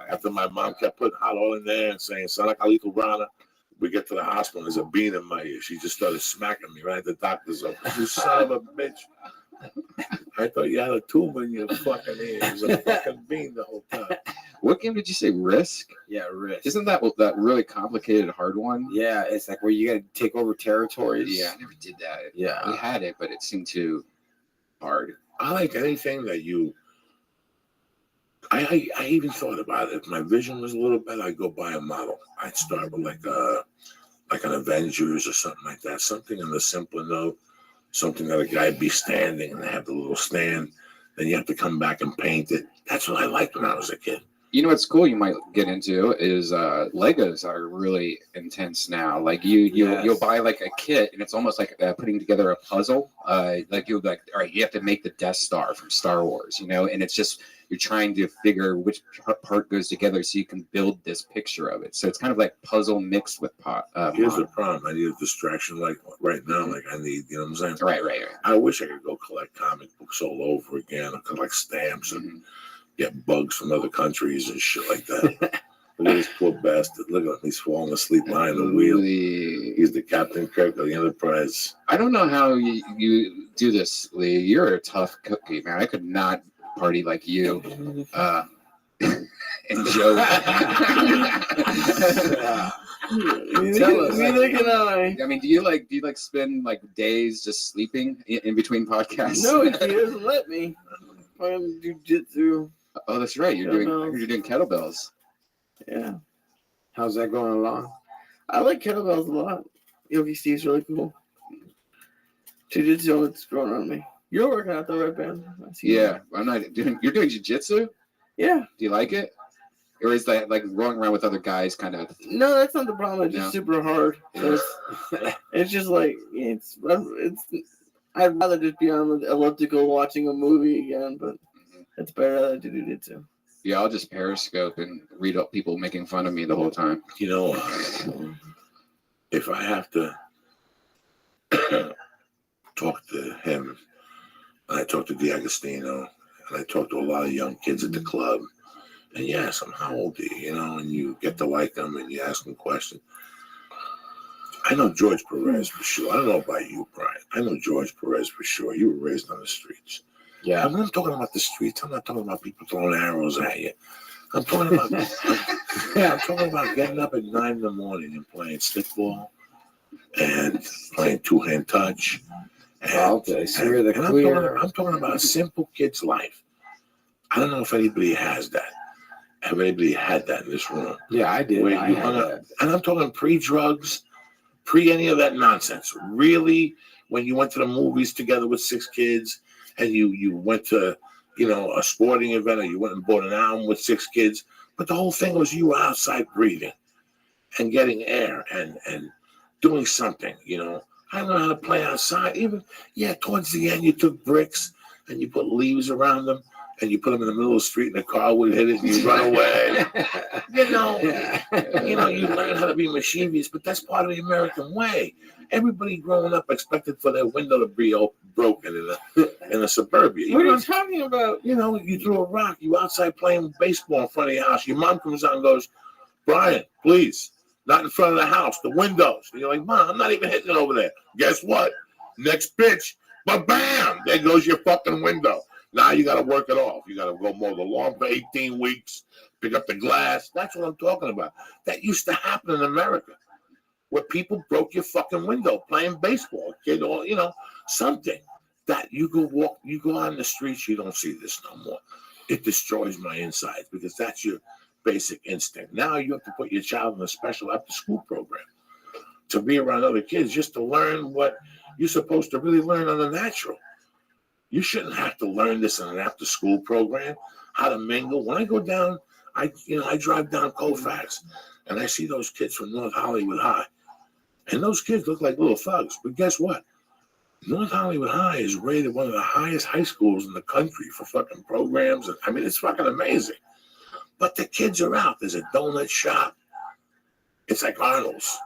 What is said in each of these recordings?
After my mom kept putting hot oil in there and saying, "Son, like Alito Rana," we get to the hospital. There's a bean in my ear. She just started smacking me right at the doctor's office. You son of a bitch! I thought you had a tumor in your fucking ear. It was a fucking bean the whole time. What game did you say? Risk? Yeah, Risk. Isn't that really complicated, hard one? Yeah, it's like where you got to take over territories. Yeah, I never did that. Yeah, we had it, but it seemed too hard. I like anything that you. I even thought about it. If my vision was a little better, I'd go buy a model. I'd start with like an Avengers or something like that. Something in the simpler note. Something that a guy'd be standing and they have the little stand. Then you have to come back and paint it. That's what I liked when I was a kid. You know what's cool you might get into is Legos are really intense now. Like you'll buy like a kit and it's almost like putting together a puzzle. Like you'll be like, all right, you have to make the Death Star from Star Wars, you know, and it's just you're trying to figure which part goes together so you can build this picture of it. So it's kind of like puzzle mixed with Here's the problem. I need a distraction like right now. Like I need, you know what I'm saying? Right. I wish I could go collect comic books all over again or collect stamps and get bugs from other countries and shit like that. Look at this poor bastard. Look at him. He's falling asleep behind the wheel. He's the Captain Kirk of the Enterprise. I don't know how you do this, Lee. You're a tough cookie, man. I could not party like you. And Joe. Neither can I. I mean, do you like spend like days just sleeping in between podcasts? No, he doesn't let me. I'm jujitsu. Oh, that's right. You're doing kettlebells. Yeah. How's that going along? I like kettlebells a lot. Yogi Steve's really cool. Jiu-jitsu, it's growing on me. You're working out though, right, Ben? Yeah, I'm not doing. You're doing jiu-jitsu? Yeah. Do you like it? Or is that like rolling around with other guys kind of? No, that's not the problem. It's just super hard. So it's just like it's. I'd rather just be on the elliptical watching a movie again, but it's better to do jiu-jitsu. Yeah, I'll just Periscope and read up people making fun of me the whole time. You know, if I have to talk to him, and I talk to D'Agostino, and I talk to a lot of young kids at the club, and you ask them, how old are you, you know, and you get to like them, and you ask them questions. I know George Perez for sure. I don't know about you, Brian. I know George Perez for sure. You were raised on the streets. Yeah. I'm not talking about the streets. I'm not talking about people throwing arrows at you. I'm talking about getting up at 9 in the morning and playing stickball and playing two-hand touch. I'm talking about a simple kid's life. I don't know if anybody has that. Have anybody had that in this room? Yeah, I did. And I'm talking pre-drugs, pre any of that nonsense. Really, when you went to the movies together with 6 kids, and you went to, you know, a sporting event, or you went and bought an album with 6 kids, but the whole thing was you were outside breathing and getting air and doing something, you know. I don't know how to play outside. Even, towards the end, you took bricks and you put leaves around them and you put them in the middle of the street and the car would hit it and you run away. You learn how to be mischievous, but that's part of the American way. Everybody growing up expected for their window to be broken in a suburbia. What are you talking about? You know, you threw a rock. You outside playing baseball in front of your house. Your mom comes out and goes, Brian, please, not in front of the house, the windows. And you're like, Mom, I'm not even hitting it over there. Guess what? Next pitch, bam, there goes your fucking window. Now you got to work it off. You got to go mow the lawn for 18 weeks, pick up the glass. That's what I'm talking about. That used to happen in America, where people broke your fucking window playing baseball, kid, or, you know, something that you go on the streets, you don't see this no more. It destroys my insides because that's your basic instinct. Now you have to put your child in a special after-school program to be around other kids just to learn what you're supposed to really learn on the natural. You shouldn't have to learn this in an after-school program, how to mingle. When I go down, I drive down Colfax, and I see those kids from North Hollywood High. And those kids look like little thugs. But guess what? North Hollywood High is rated one of the highest high schools in the country for fucking programs. I mean, it's fucking amazing. But the kids are out. There's a donut shop. It's like Arnold's.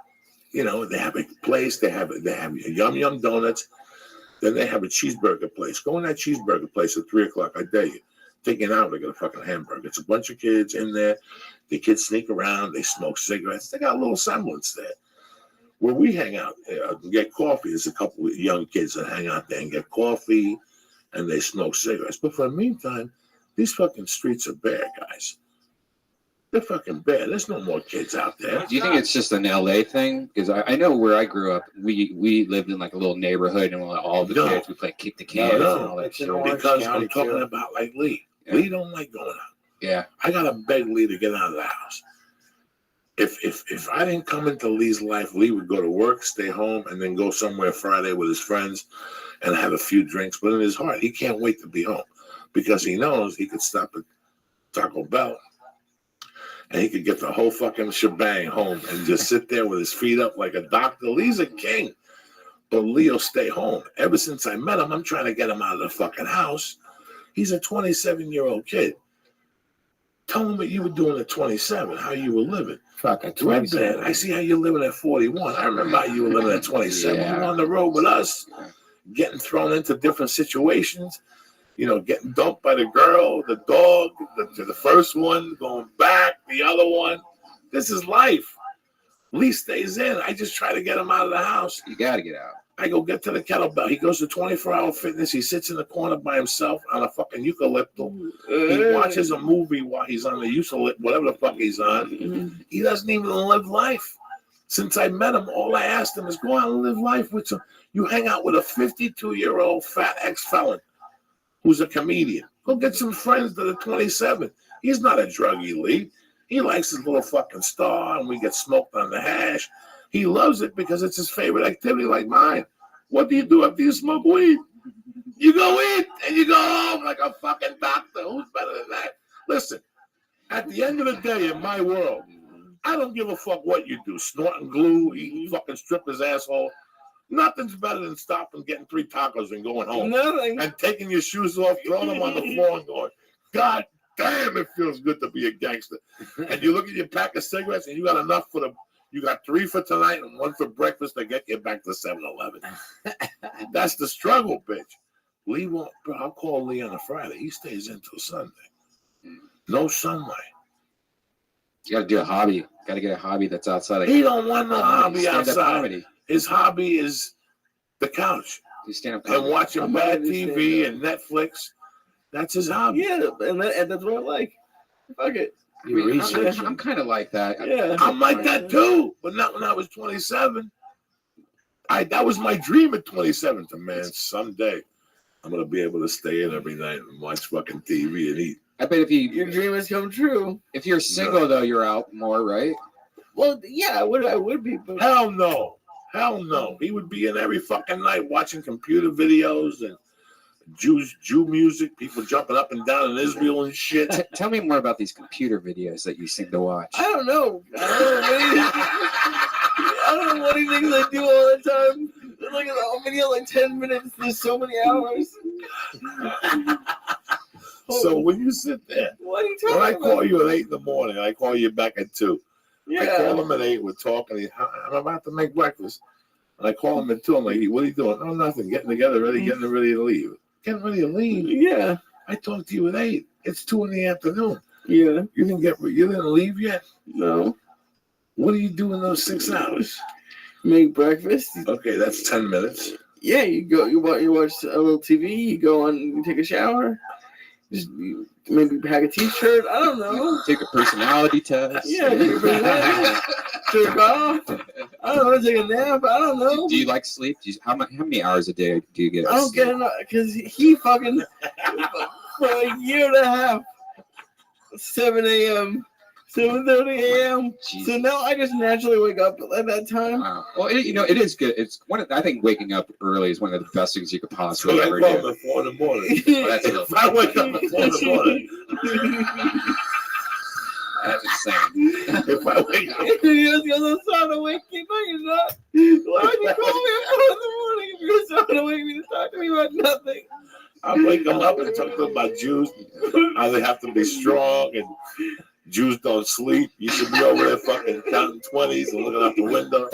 You know, they have a place. They have Yum Yum Donuts. Then they have a cheeseburger place. Go in that cheeseburger place at 3 o'clock. I dare you. taking out to get a fucking hamburger. It's a bunch of kids in there. The kids sneak around. They smoke cigarettes. They got a little semblance there. Where we hang out, get coffee. There's a couple of young kids that hang out there and get coffee, and they smoke cigarettes. But for the meantime, these fucking streets are bare, guys. They're fucking bare. There's no more kids out there. Do you think it's just an LA thing? Because I know where I grew up, we lived in like a little neighborhood, and all the kids would play kick the cans and all that shit. Because I'm talking about like Lee. Yeah. Lee don't like going out. Yeah. I gotta beg Lee to get out of the house. If I didn't come into Lee's life, Lee would go to work, stay home, and then go somewhere Friday with his friends and have a few drinks. But in his heart, he can't wait to be home because he knows he could stop at Taco Bell and he could get the whole fucking shebang home and just sit there with his feet up like a doctor. Lee's a king, but Lee'll stay home. Ever since I met him, I'm trying to get him out of the fucking house. He's a 27-year-old kid. Tell him what you were doing at 27, how you were living. Fuck, at Red 27. Band, I see how you're living at 41. I remember how you were living at 27. Yeah. You were on the road with us, getting thrown into different situations. You know, getting dumped by the girl, the dog, the first one, going back, the other one. This is life. Lee stays in. I just try to get him out of the house. You got to get out. I go get to the kettlebell. He goes to 24-hour fitness. He sits in the corner by himself on a fucking eucalyptus. He watches a movie while he's on the eucalyptus, whatever the fuck he's on. He doesn't even live life. Since I met him, all I asked him is go out and live life with some. You hang out with a 52-year-old fat ex-felon who's a comedian. Go get some friends that are 27. He's not a druggie, Lee. He likes his little fucking star, and we get smoked on the hash. He loves it because it's his favorite activity like mine. What do you do after you smoke weed? You go in and you go home like a fucking doctor. Who's better than that? Listen, at the end of the day, in my world, I don't give a fuck what you do. Snorting glue, eating fucking strippers' asshole. Nothing's better than stopping, getting 3 tacos and going home. Nothing. And taking your shoes off, throwing them on the floor and going, God damn, it feels good to be a gangster. And you look at your pack of cigarettes and you got enough you got 3 for tonight and 1 for breakfast to get you back to 7-Eleven. That's the struggle, bitch. Lee won't, bro, I'll call Lee on a Friday. He stays until Sunday. No sunlight. You got to do a hobby. Got to get a hobby that's outside. He don't want no hobby stand-up outside. comedy. His hobby is the couch You stand up and watching bad TV and Netflix. That's his hobby. Yeah, and that's what I like. Fuck it. I'm kind of like that. Yeah. I'm like that too, but not when I was 27. That was my dream at 27. Man, someday I'm gonna be able to stay in every night and watch fucking TV and eat. I bet if Your dream has come true. if you're single though, you're out more, right? Well, yeah, I would be. But Hell no. Hell no. He would be in every fucking night watching computer videos and Jew music, people jumping up and down in Israel and shit. Tell me more about these computer videos that you seem to watch. I don't know. I don't know what he thinks I do all the time. There's like a video like 10 minutes. There's so many hours. So when you sit there, What are you talking when I about? call you at 8 in the morning, I call you back at 2. I call Yeah. him at 8, we're talking, I'm about to make breakfast. And I call him at 2, I'm like, what are you doing? Oh, nothing, getting together, getting ready to leave. Getting ready to leave? Yeah. I talked to you at 8. It's 2 in the afternoon. Yeah. You didn't leave yet? No. What do you do in those 6 hours? Make breakfast. Okay, that's 10 minutes. Yeah, you watch a little TV. You go on. You take a shower. Just maybe pack a T-shirt. I don't know. Take a personality test. Yeah, jerk off. I don't know. Take a nap. I don't know. Do you like sleep? How many hours a day do you get? I don't get enough because he fucking for a year and a half, 7 a.m., 7:30 a.m. Jeez. So now I just naturally wake up at that time. Wow. Well, it is good. It's I think waking up early is one of the best things you could So possibly I ever call him do. at 4 in the morning. Well, that's a little, If I wake up at 4 in the morning, that's insane. if I wake up, He just goes, I'm trying to wake you. No, you're not. Why would you call me at 4 in the morning if you're trying to wake me to talk to me about nothing? I wake them up and talk to them about Jews, how they have to be strong and Jews don't sleep. You should be over there fucking counting 20s and looking out the window.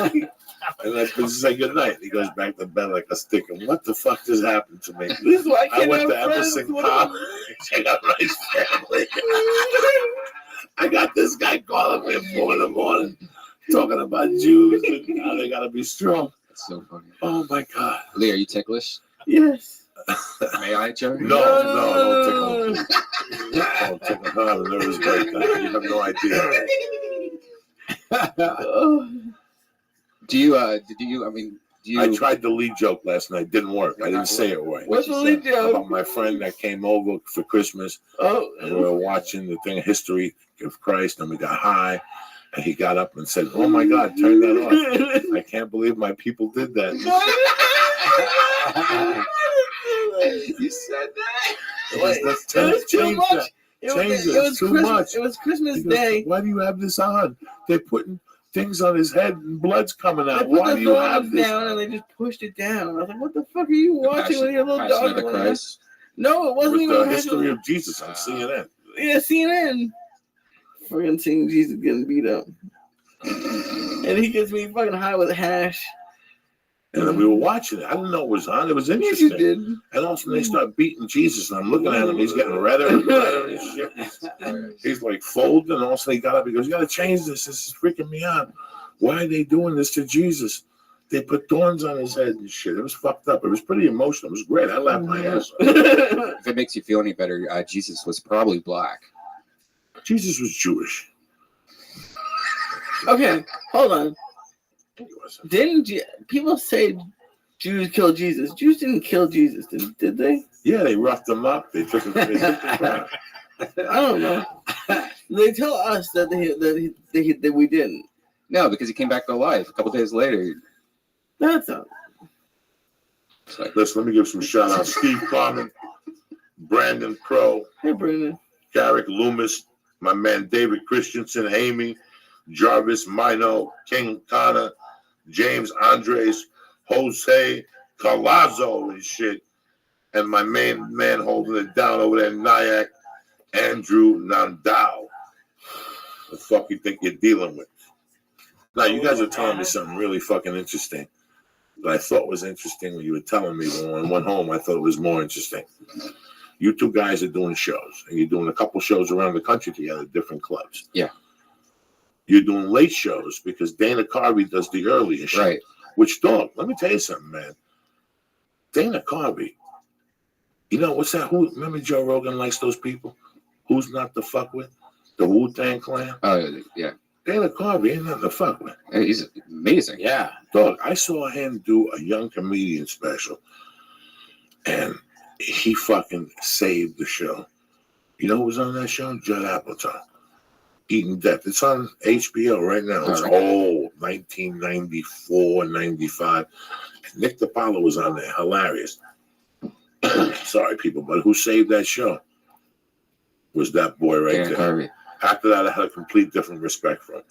And I just say goodnight. He goes back to bed like a stick. And what the fuck just happened to me? This is why I I can't went have to friends. Emerson What College. I got my family. I got this guy calling me at 4 in the morning talking about Jews and how they gotta be strong. That's so funny. Oh my God. Lee, are you ticklish? Yes. May I, Joe? No, don't tickle. Don't tickle her. I'm a nervous breakdown. You have no idea. Oh. Do you? I mean, do you? I tried the lead joke last night. Didn't work. I didn't say it right. What's the lead joke? About my friend that came over for Christmas. Oh. And we were watching the thing, History of Christ, and we got high. And he got up and said, "Oh my God, turn that off! I can't believe my people did that." You said that. It was too Change much. that. It was too Christmas. much. It was Christmas He goes, Day. "Why do you have this on? They're putting things on his head and blood's coming They out. put Why the do you have thrones this?" down and they just pushed it down. I was like, "What the fuck are you watching with your little Passion dog?" of the Christ. No, it It wasn't was even the a history of Jesus on CNN. Yeah, CNN. Fucking seeing Jesus getting beat up, and he gets me fucking high with hash. And then we were watching it. I didn't know it was on. It was Yes, interesting. you did. And also they start beating Jesus, and I'm looking at him. He's getting redder and redder and shit. He's like folding, and also he got up. He goes, "You got to change this. This is freaking me out. Why are they doing this to Jesus? They put thorns on his head and shit. It was fucked up. It was pretty emotional. It was great. I laughed my ass off. If it makes you feel any better, Jesus was probably black. Jesus was Jewish. Okay, hold on. He wasn't. People say Jews killed Jesus? Jews didn't kill Jesus, did they? Yeah, they roughed him up. They took him to the crowd. I don't know. They tell us that that we didn't. No, because he came back to life a couple days later. That's not. It's like, Listen, let me give some shout outs. Steve Carmen, Brandon Crow, Hey, Brandon. Garrick Loomis, my man David Christensen, Amy, Jarvis Mino, King Connor, James Andres, Jose Calazzo and shit, and my main man holding it down over there in Nyack, Andrew Nandau. The fuck you think you're dealing with? Now, you guys are telling me something really fucking interesting that I thought was interesting when you were telling me. When I went home, I thought it was more interesting. You two guys are doing shows, and you're doing a couple shows around the country together, different clubs. Yeah. You're doing late shows because Dana Carvey does the earlier show. right. Which, dog, let me tell you something, man. Dana Carvey, you know, what's that? Who? Remember Joe Rogan likes those people? Who's not to fuck with? The Wu-Tang Clan? Oh, yeah. Dana Carvey ain't nothing to fuck with. He's amazing. Yeah. Dog, I saw him do a young comedian special, and he fucking saved the show. You know who was on that show? Judd Apatow. Eating Death. It's on HBO right now. It's old, 1994, 95. And Nick DiPaolo was on there. Hilarious. Sorry, people, but who saved that show was that boy right Dan there. Carvey. After that, I had a complete different respect for him.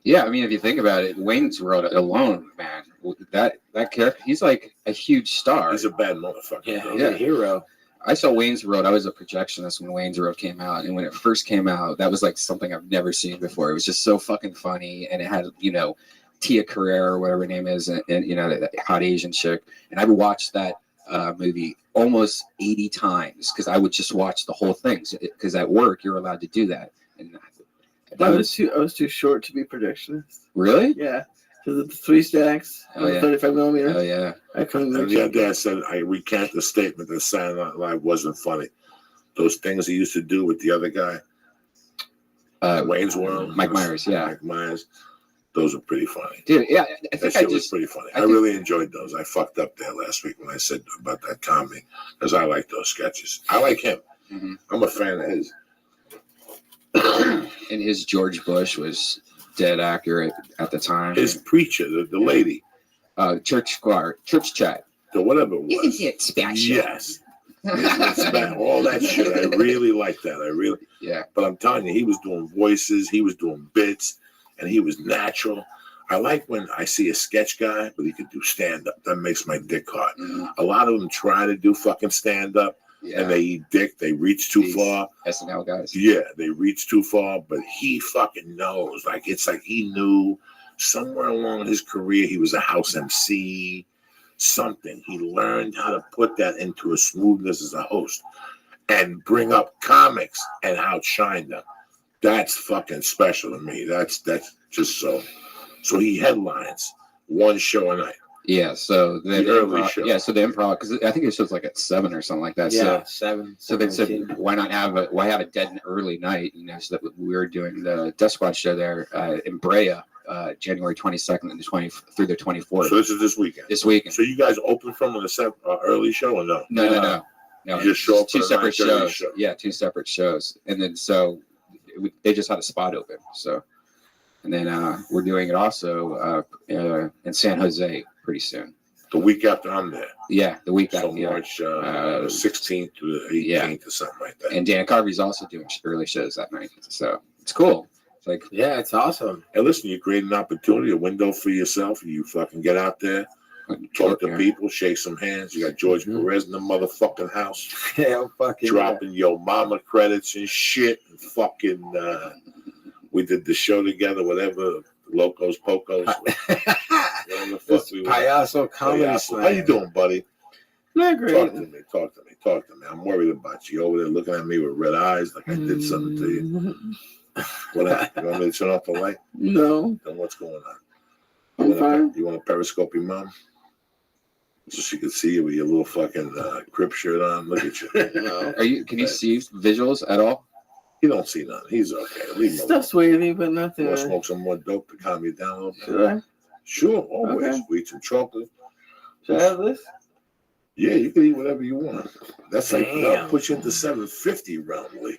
Yeah, I mean, if you think about it, Wayne's World alone, man, that character, he's like a huge star. He's a bad motherfucker. Yeah. though. He's a hero. I saw Wayne's World. I was a projectionist when Wayne's World came out, and when it first came out, that was like something I've never seen before. It was just so fucking funny, and it had, you know, Tia Carrere or whatever her name is, and you know, that hot Asian chick. And I would watch that movie almost 80 times because I would just watch the whole thing. Because at work, you're allowed to do that. And I was too short to be projectionist. Really? Yeah, because of the 3 stacks Oh, on yeah. 35 millimeter. Oh yeah. I couldn't. And the other day I said, I recant the statement that Saturday Night Live wasn't funny. Those things he used to do with the other guy, Wayne's World. Mike Myers, yeah. Mike Myers. Those are pretty funny. Dude, yeah, I That think shit I was just pretty funny. I I think- really enjoyed those. I fucked up there last week when I said about that comedy because I like those sketches. I like him. Mhm. I'm a fan of his. and his George Bush was dead accurate at the time. His preacher, the lady, church chat. the whatever it was. You can see it special. Yes. All that shit. I really like that. I really. Yeah. But I'm telling you, he was doing voices, he was doing bits, and he was natural. I like when I see a sketch guy, but he could do stand-up. That makes my dick hard. Mhm. A lot of them try to do fucking stand-up, Yeah. and they eat dick. They reach too These far. SNL guys. Yeah, they reach too far, but he fucking knows. Like, it's like he knew, somewhere along his career, he was a house MC, something. He learned how to put that into a smoothness as a host and bring up comics and outshine them. That's fucking special to me. That's just so. So he headlines one show a night. Yeah, so the early show. Yeah, so the improv, because I think it shows like at 7 or something like that. Yeah, so, 7. So they said, why have a dead and early night? You know, so that we were doing the Death Squad show there in Brea, January 22nd and through the 24th. So this is this weekend. This weekend. So you guys open from an early show or no? No. You just show up two for separate 9:30 shows. show. Yeah, 2 separate shows, and then they just had a spot open. So, and then we're doing it also in San Jose pretty soon. The week after I'm there. Yeah, the week So after. March 16th to the 18th or something like that. And Dan Carvey's also doing early shows that night, so it's cool. It's like, yeah, it's awesome. Hey, listen, you create an opportunity, a window for yourself. You fucking get out there, talk to people, shake some hands. You got George Perez in the motherfucking house. Yeah, fucking dropping your mama credits and shit. And fucking, we did the show together, whatever, Locos Pocos. Whatever the fuck we were. Payaso Comedy Slam. How you doing, buddy? Not great. Talk to me. I'm worried about you. Over there looking at me with red eyes like I did something to you. What happened? You want me to turn off the light? No. Then what's going on? I'm fine. You want to periscope your mom? So she could see you with your little fucking crib shirt on. Look at you. No. can you see visuals at all? He don't see nothing. He's okay. Leave him alone. Stuff's wavy, but You nothing. want to smoke some more dope to calm you down a little bit? Should I? Sure, always. Okay. We eat some chocolate. Should I have this? Yeah, you can eat whatever you want. That's like Damn. that'll put you into 750 round, Lee.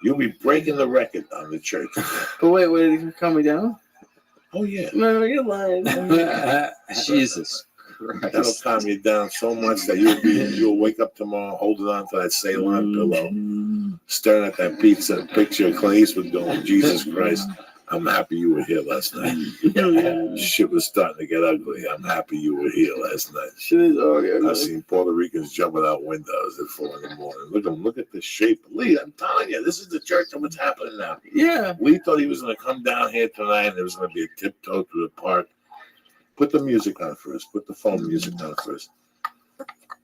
You'll be breaking the record on the church. But wait, did you calm me down? Oh yeah. No, you're lying. Jesus That'll Christ. calm you down so much that you'll wake up tomorrow holding on to that Ceylon pillow, staring at that pizza picture of Clint Eastwood going, Jesus Christ, I'm happy you were here last night. Shit was starting to get ugly. I'm happy you were here last night. Shit is already I've ugly. seen Puerto Ricans jumping out windows at 4 in the morning. Look at the shape. Lee, I'm telling you, this is the church and what's happening now. Yeah. Lee thought he was going to come down here tonight and there was going to be a tiptoe through the park. Put the music on first. Put the phone music on first.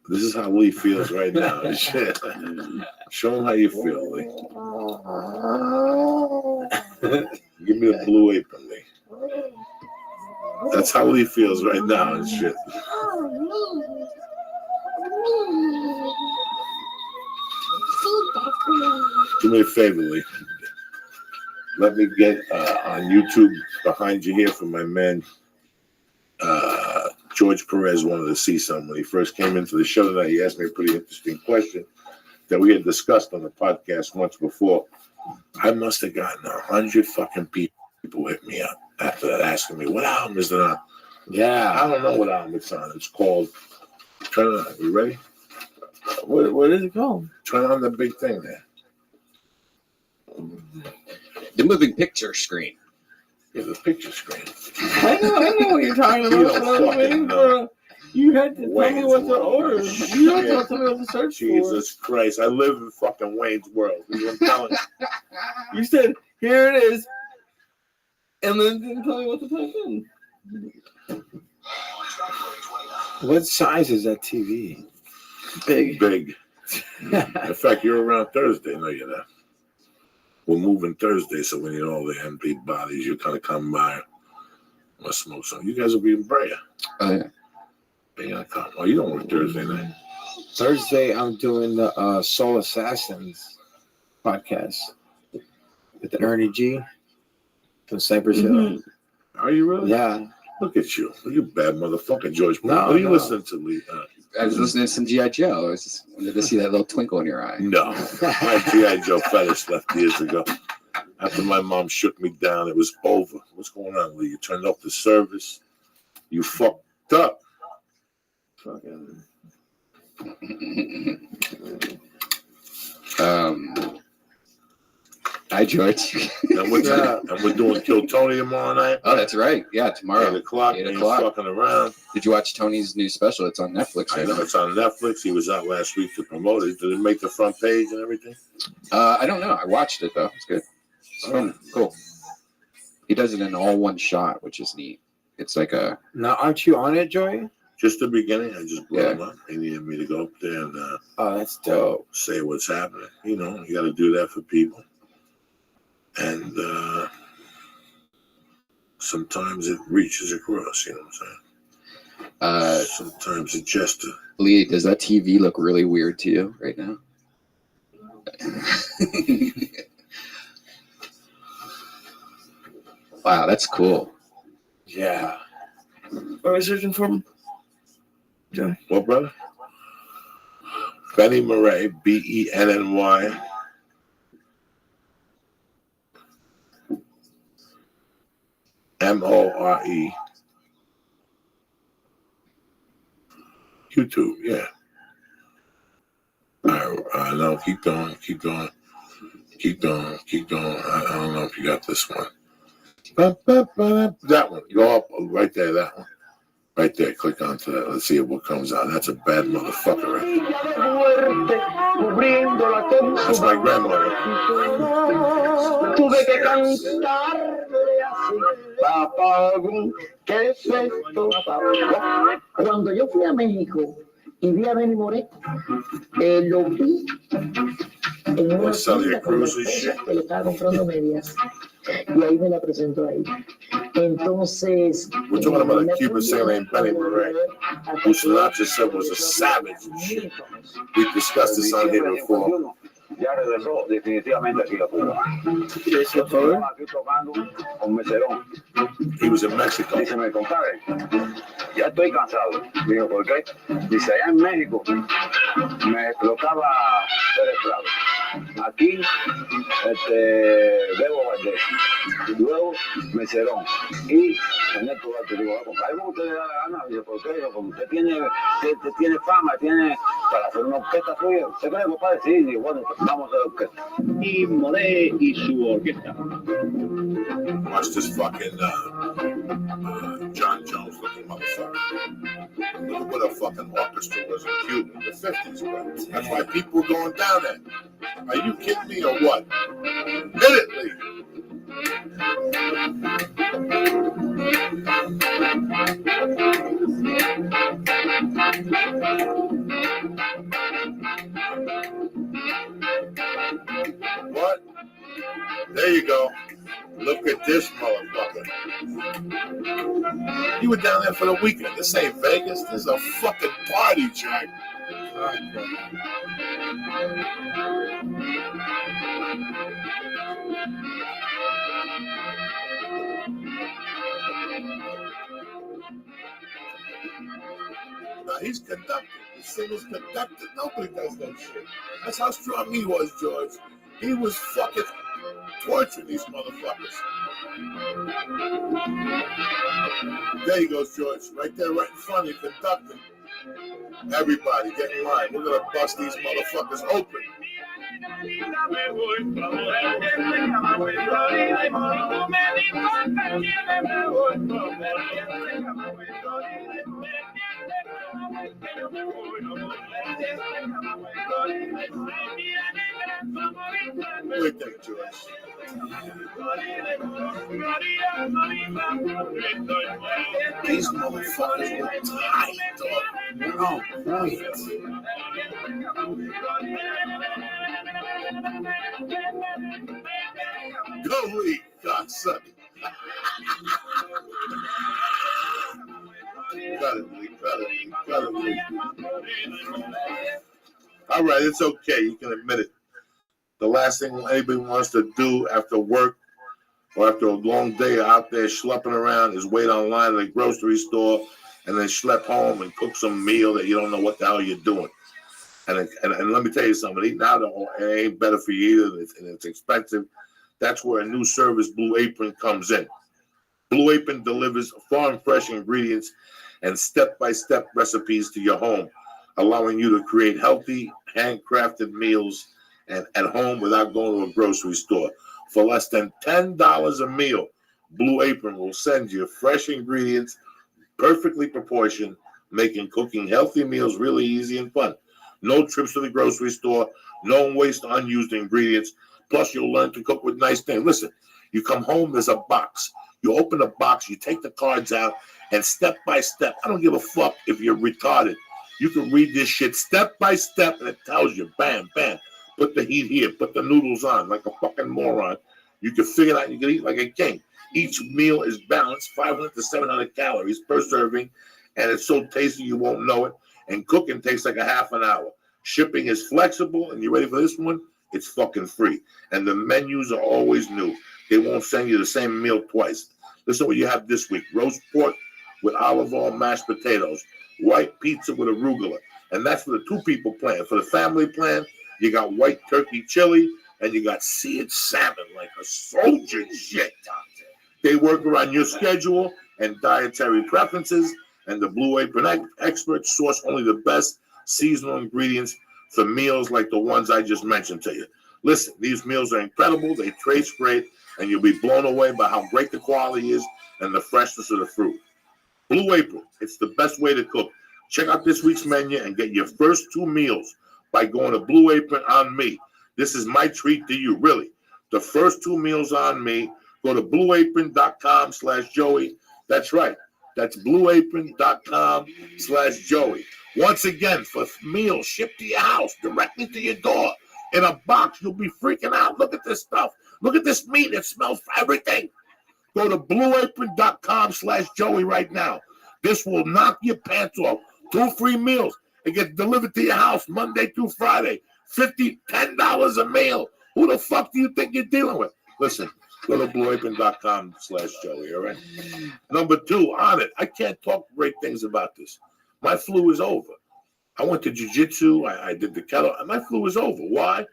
This is how Lee feels right now. Shit. Show him how you feel, Lee. Give me the blue apron, Lee. That's how Lee feels right now and shit. Do me a favor, Lee. Let me get on YouTube behind you here for my man. George Perez wanted to see something. When he first came into the show tonight, he asked me a pretty interesting question that we had discussed on the podcast once before. I must have gotten 100 fucking people hit me up after that asking me, what album is it on? Yeah. I don't know what album it's on. It's called, turn it on. You ready? What is it called? Turn on the big thing there. The moving picture screen. Yeah, the picture screen. I know what you're talking You about. don't but I was fucking waiting know. You had to tell me Wayne's what to World. order. You had to tell me what to search Jesus Christ. I live in fucking Wayne's World. I'm telling you. for. You said, here it is. And then didn't tell me what to type in. What size is that TV? Big. Big. In fact, you're around Thursday. No, you're not. We're moving Thursday, so we need all the empty bodies. You kind of come by. We'll smoke some. You guys will be in Brea. Oh yeah. They gonna come. Oh, you don't work Thursday night. Thursday, I'm doing the Soul Assassins podcast with the Ernie G from Cypress Hill. Are you really? Yeah. Look at you. You bad motherfucker, George. No, What are you no. listening to, Lee? I was listening to some G.I. Joe. I was just wanted to see that little twinkle in your eye. No. My G.I. Joe fetish left years ago. After my mom shook me down, it was over. What's going on, Lee? You turned off the service. You fucked up. Fucking. Hi, George. And we're doing Kill Tony tomorrow night. Oh, that's right. Yeah, 8 tomorrow. o'clock. 8 Ain't o'clock. fucking around. Did you watch Tony's new special? It's on Netflix I right know now. it's on Netflix. He was out last week to promote it. Did it make the front page and everything? I don't know. I watched it though. It's good. It's fun. Cool. He does it in all one shot, which is neat. It's like a. Now, aren't you on it, Joey? Just the beginning. I just brought him up. He needed me to go up there and oh, that's dope. Say what's happening. You know, you got to do that for people. And sometimes it reaches across. You know what I'm saying? Sometimes it just. Lee, does that TV look really weird to you right now? Wow, that's cool. Yeah. What are we searching for? Joey. What, brother? Benny Murray, Benny. More. YouTube, yeah. No, keep going. I don't know if you got this one. That one. Go up right there, that one. Right there, click onto that. Let's see what comes out. That's a bad motherfucker, right? That's my grandmother. Tuve que cantarle así, papá, ¿qué es esto, papá? Cuando yo fui a México y vi a Benny Moré, lo vi en una tienda con la esposa que le estaba comprando medias. Y ahí me la presentó ahí. Entonces, we're talking about a Cuban singer named Benny Murray, who Sinatra said was a savage and shit. We discussed this on here before. Ya regresó definitivamente aquí a Cuba. Aquí tocando con Meserón. He was in Mexico. Dice, me compadre, ya estoy cansado. Dijo, ¿por qué? Dice, allá en México me explotaba Pérez Prado. Aquí, Bebo Valdés. Luego, Meserón. Y Ernesto Duarte. Digo, compadre, ¿cómo usted le da la gana? Dice, ¿por qué? Digo, como usted tiene fama, tiene para hacer una orquesta suya. ¿Usted cree, compadre? Sí. Digo, bueno, vamos a la orquesta. Y Moré y su orquesta. Watch this fucking John Jones looking motherfucker. Look at what a fucking orchestra was in Cuba in the 50s, bro. That's why people were going down there. Are you kidding me or what? Hit it, Lee. What? There you go. Look at this motherfucker. You were down there for the weekend. This ain't Vegas. This is a fucking party, Jack. Now he's conducted. The singer's conducted. Nobody does that shit. That's how strong he was, George. He was fucking torturing these motherfuckers. There he goes, George. Right there, right in front of you, conducting. Everybody, get in line. We're gonna bust these motherfuckers open. Wait there, George. These motherfuckers were tight, dog. Oh, right. Go, Lee, Godson. Cut it, Lee. All right, it's okay. You can admit it. The last thing anybody wants to do after work or after a long day out there schlepping around is wait online at a grocery store and then schlep home and cook some meal that you don't know what the hell you're doing. And let me tell you something. Eating out it ain't better for you either, and it's expensive. That's where a new service, Blue Apron, comes in. Blue Apron delivers farm fresh ingredients and step-by-step recipes to your home, allowing you to create healthy, handcrafted meals and at home without going to a grocery store. For less than $10 a meal, Blue Apron will send you fresh ingredients, perfectly proportioned, making cooking healthy meals really easy and fun. No trips to the grocery store, no waste unused ingredients. Plus, you'll learn to cook with nice things. Listen, You come home, there's a box. You open the box, you take the cards out, and step by step, I don't give a fuck if you're retarded. You can read this shit step by step, and it tells you, bam, bam, put the heat here, put the noodles on, like a fucking moron. You can figure it out, you can eat like a king. Each meal is balanced, 500 to 700 calories per serving, and it's so tasty you won't know it. And cooking takes like a half an hour. Shipping is flexible, and you ready for this one? It's fucking free. And the menus are always new. They won't send you the same meal twice. Listen to what you have this week. Roast pork with olive oil mashed potatoes. White pizza with arugula. And that's for the 2-people plan. For the family plan, you got white turkey chili, and you got seared salmon like a soldier shit. They work around your schedule and dietary preferences, and the Blue Apron experts source only the best seasonal ingredients for meals like the ones I just mentioned to you. Listen, these meals are incredible. They taste great, and you'll be blown away by how great the quality is and the freshness of the fruit. Blue Apron, it's the best way to cook. Check out this week's menu and get your first 2 meals by going to Blue Apron on me. This is my treat to you, really. The first 2 meals on me. Go to blueapron.com/Joey. That's right. That's blueapron.com/Joey. Once again, for meals shipped to your house, directly to your door, in a box, you'll be freaking out. Look at this stuff. Look at this meat. It smells everything. Go to blueapron.com/Joey right now. This will knock your pants off. 2 free meals. It gets delivered to your house Monday through Friday. $10 a meal. Who the fuck do you think you're dealing with? Listen, go to blueapron.com/Joey, all right? Number 2, on it. I can't talk great things about this. My flu is over. I went to jiu-jitsu. I did the kettle. And my flu is over. Why?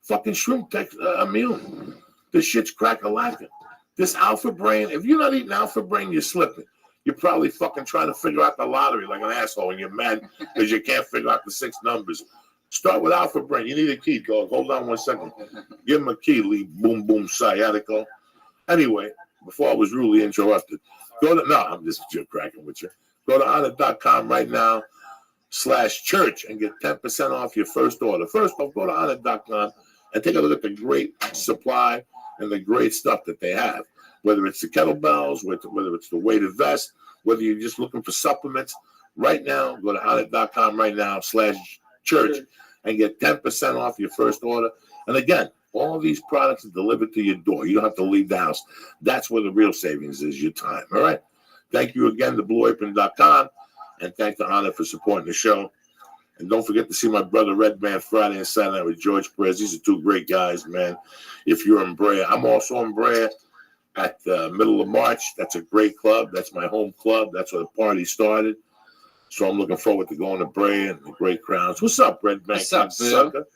Fucking shrimp immune. This shit's crack-a-lacking. This Alpha Brain, if you're not eating Alpha Brain, you're slipping. You're probably fucking trying to figure out the lottery like an asshole, and you're mad because you can't figure out the 6 numbers. Start with Alpha Brain. You need a key, dog. Hold on 1 second. Give him a key, Lee. Boom, boom, sciatico. Anyway, before I was rudely interrupted, I'm just cracking with you. Go to honor.com right now /church and get 10% off your first order. First off, go to honor.com and take a look at the great supply and the great stuff that they have. Whether it's the kettlebells, whether it's the weighted vest, whether you're just looking for supplements, right now, go to honor.com right now /church and get 10% off your first order. And again, all these products are delivered to your door. You don't have to leave the house. That's where the real savings is, your time. All right? Thank you again to blueapron.com, and thank the Honor for supporting the show. And don't forget to see my brother Redman Friday and Saturday night with George Perez. These are 2 great guys, man. If you're in Brea, I'm also in Brea at the middle of March. That's a great club. That's my home club. That's where the party started. So I'm looking forward to going to Brea and the great crowds. What's up, Redman? What's up, sucker?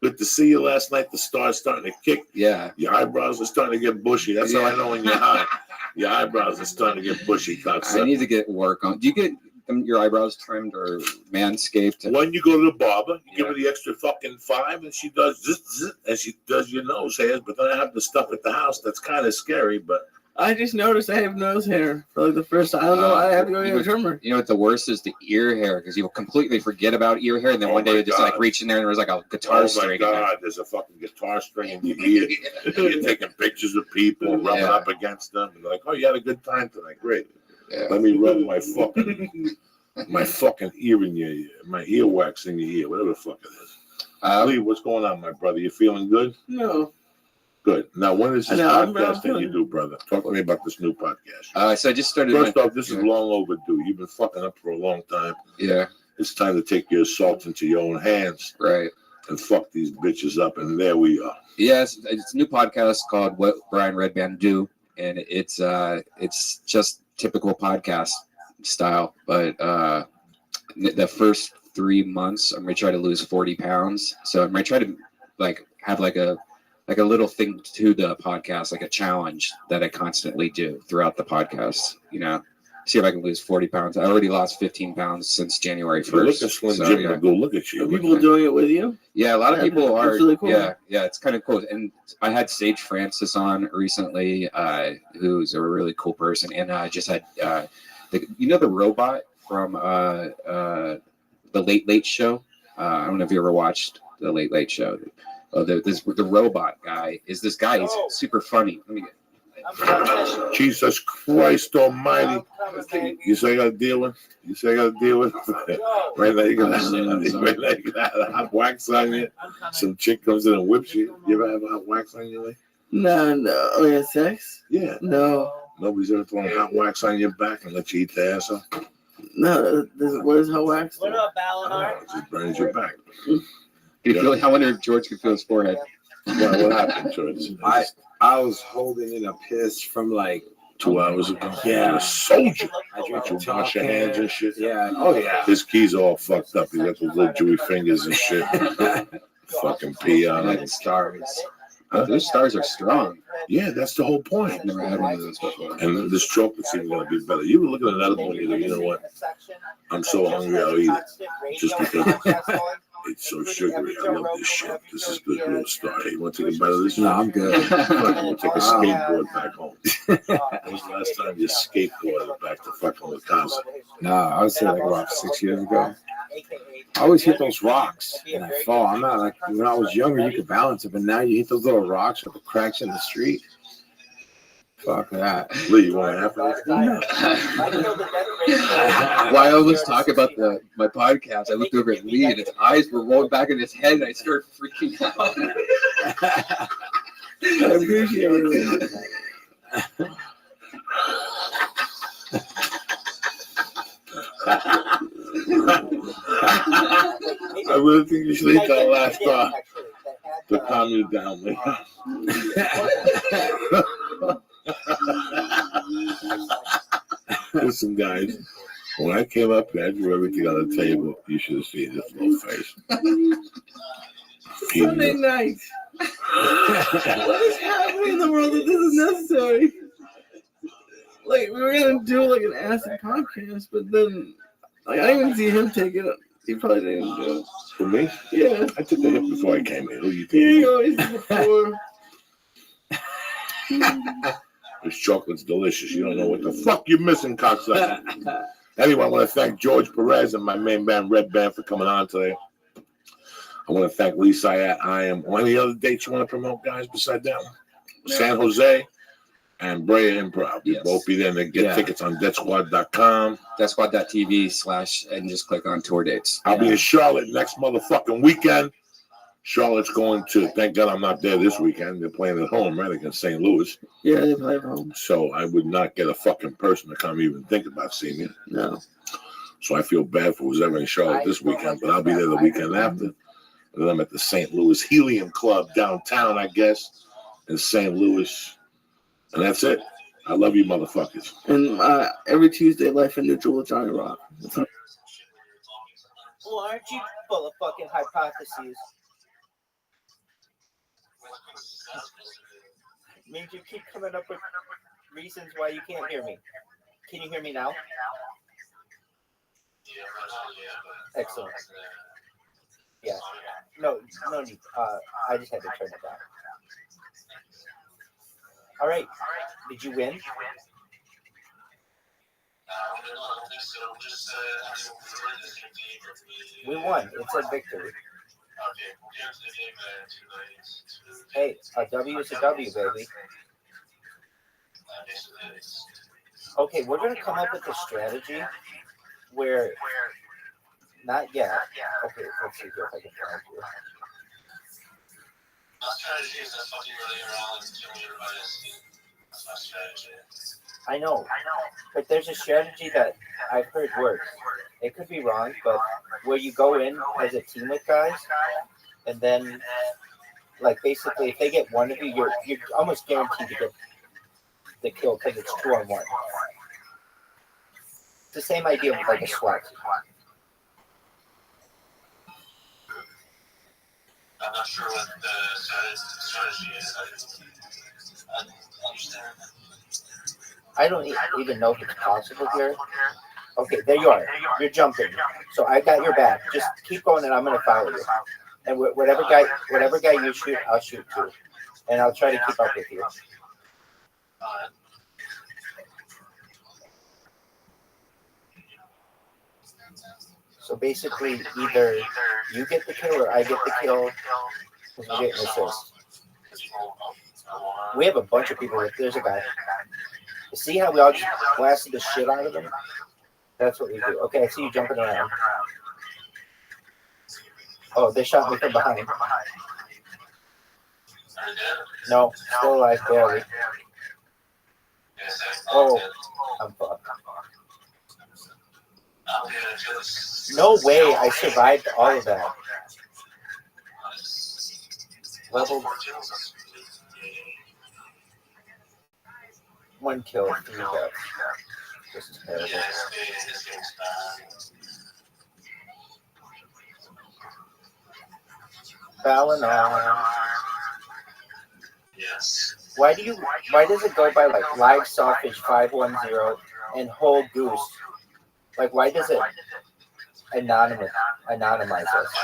Good to see you last night. The star's starting to kick. Yeah. Your eyebrows are starting to get bushy. That's how I know when you're high. Your eyebrows are starting to get bushy, cocksucker. I need to get work on. Do you get your eyebrows trimmed or manscaped? When you go to the barber, you give her the extra fucking $5, and she does zzz, and she does your nose hairs. But then I have the stuff at the house that's kind of scary. But I just noticed I have nose hair for like the first time. I don't know. I have to go get a trimmer. You know what the worst is? The ear hair, because you'll completely forget about ear hair, and then one day you just like reach in there and there's like a guitar string. Oh my God, there's a fucking guitar string in your ear. You're taking pictures of people, rubbing up against them, and they're like, "Oh, you had a good time tonight, great." Yeah. Let me rub my fucking ear in your ear, my earwax in your ear, whatever the fuck it is. Lee, what's going on, my brother? You feeling good? No. Good. Now, when is this podcast that you do, brother? Talk to me about this new podcast. So I just started. First off, this is long overdue. You've been fucking up for a long time. Yeah. It's time to take your assault into your own hands. Right. And fuck these bitches up. And there we are. Yes, it's a new podcast called What Brian Redband Do, and it's just typical podcast style. But the first 3 months, I'm gonna try to lose 40 pounds. So I'm gonna try to have a little thing to the podcast, like a challenge that I constantly do throughout the podcast, see if I can lose 40 pounds. I already lost 15 pounds since January 1st. Look at Slim Jim and go look at you. Are people doing it with you? Yeah, a lot of people are. Really cool. Yeah, it's kind of cool. And I had Sage Francis on recently, who's a really cool person. And I just had, the robot from the Late Late Show? I don't know if you ever watched the Late Late Show. The robot guy is this guy. He's super funny. Jesus Christ Almighty. You say I gotta deal with? You say I gotta deal with? Right now you gotta have hot wax on you. Some chick comes in and whips you. You ever have hot wax on you? Like? No. Oh, yeah, sex? Yeah. No. Nobody's ever thrown hot wax on your back and let you eat the ass off? No. What is hot wax? What up, Balinar? It just burns your back. I wonder if George could feel his forehead. What happened, George? I was holding in a piss from like 2 hours ago. Yeah. You're a soldier. I drank You a wash your hands and shit. Yeah. Oh yeah. His keys all fucked up. He got those little Jewy fingers and shit. Fucking pee on Like it. stars. Huh? Those stars are strong. Yeah, that's the whole point. I've never had one of those before. And this chocolate's even gonna be better. You were looking at another one, you know what? I'm so hungry, I'll eat it. Just because it's so sugary. I love this shit. This is good little star. Hey, you want to take a bite of this? No, I'm good. Fucking we'll take a skateboard back home. When was the last time you skateboarded back to fucking Wisconsin? No, I would say like about 6 years ago. I always hit those rocks and I fall. I'm not like when I was younger, you could balance it, but now you hit those little rocks with the cracks in the street. Fuck that. Lee, you want to have it? While I almost talk about my podcast, I looked over at Lee and his eyes were rolling back in his head and I started freaking out. I appreciate it. I really think you should eat that last thought to calm you down, man. Listen, guys, when I came up here, I drew everything on the table. You should have seen this little face. Sunday night. What is happening in the world that this is necessary? Like, we were gonna do like an acid podcast, but then like I didn't even see him take it. He probably didn't even do it. For me? Yeah. I took the hit before I came in. Who you Here think? you go. He's before. This chocolate's delicious. You don't know what the fuck you're missing, cocksucker. Anyway, I want to thank George Perez and my main band, Red Band, for coming on today. I want to thank Lee Syatt. I am. Any other dates you want to promote, guys, beside that one? San Jose and Brea Improv. You'll Yes. both be there. And get tickets on deathsquad.com. Deathsquad.tv/ and just click on tour dates. I'll be in Charlotte next motherfucking weekend. Charlotte's going to, thank God I'm not there this weekend. They're playing at home, right, against St. Louis. Yeah, they play at home. So I would not get a fucking person to come even think about seeing me. No. So I feel bad for who's ever in Charlotte this weekend, but I'll be there the weekend after. And then I'm at the St. Louis Helium Club downtown, I guess, in St. Louis. And that's it. I love you, motherfuckers. And every Tuesday, Life in Neutral with Johnny Rock. Well, aren't you full of fucking hypotheses? Means you keep coming up with reasons why you can't hear me. Can you hear me now? Excellent. Yeah. No need. I just had to turn it down. All right. Did you win? We won. It said victory. Hey, a W is a W, baby. Okay, we're going to come up with a strategy where, not yet. Okay, let's see here if I can find you. I know, but there's a strategy that I've heard works. It could be wrong, but where you go in as a team with guys, and then, like, basically, if they get one of you, you're almost guaranteed to get the kill because it's 2-on-1. It's the same idea with like a SWAT. I'm not sure what the strategy is. I understand. I don't even know if it's possible here. Okay, there you are. You're jumping. So I got your back. Just keep going, and I'm going to follow you. And whatever guy you shoot, I'll shoot too. And I'll try to keep up with you. So basically, either you get the kill or I get the kill because we get an assist. We have a bunch of people. There's a guy. See how we all just blasted the shit out of him? That's what we do. Okay, I see you jumping around. Oh, they shot me from behind. No, still alive, barely. Oh, I'm fucked. No way I survived all of that. Level 1 kill, 3 deaths. This is terrible. Balinar. Yes. Why does it go by like live sausage 510 and whole goose? Like why does it anonymize us?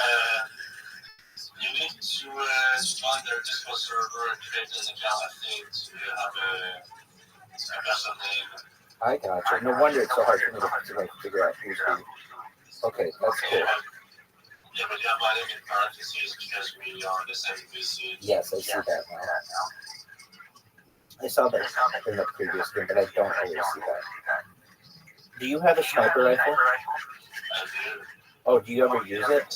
You need to join their Discord server and create an account, I think, to have a custom name. I gotcha. No wonder it's so hard for me to like figure out who's who. Okay, that's cool. Yeah, but you have my name in parentheses because we are the same VC. Yes, I see that now. I saw that in the previous game, but I don't always see that. Do you have a sniper rifle? I do. Oh, do you ever use it?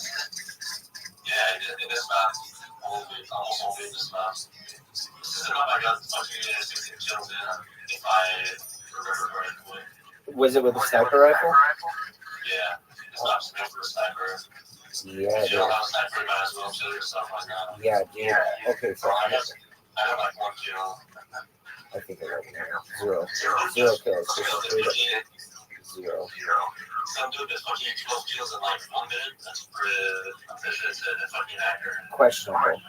Yeah, in this map. Almost only in this map. This is the map I got fucking 16 kills in, if I remember correctly. Was it with a sniper rifle? Yeah, this map's made for a sniper. Yeah, If you don't have a sniper, you might as well kill yourself like that. yeah, dude. Okay, so I have like 1 kill. I think I got zero. Zero kills. Zero. Some dude that's fucking 12 kills in like 1 minute. That's pretty sure it's a fucking hacker. Questionable.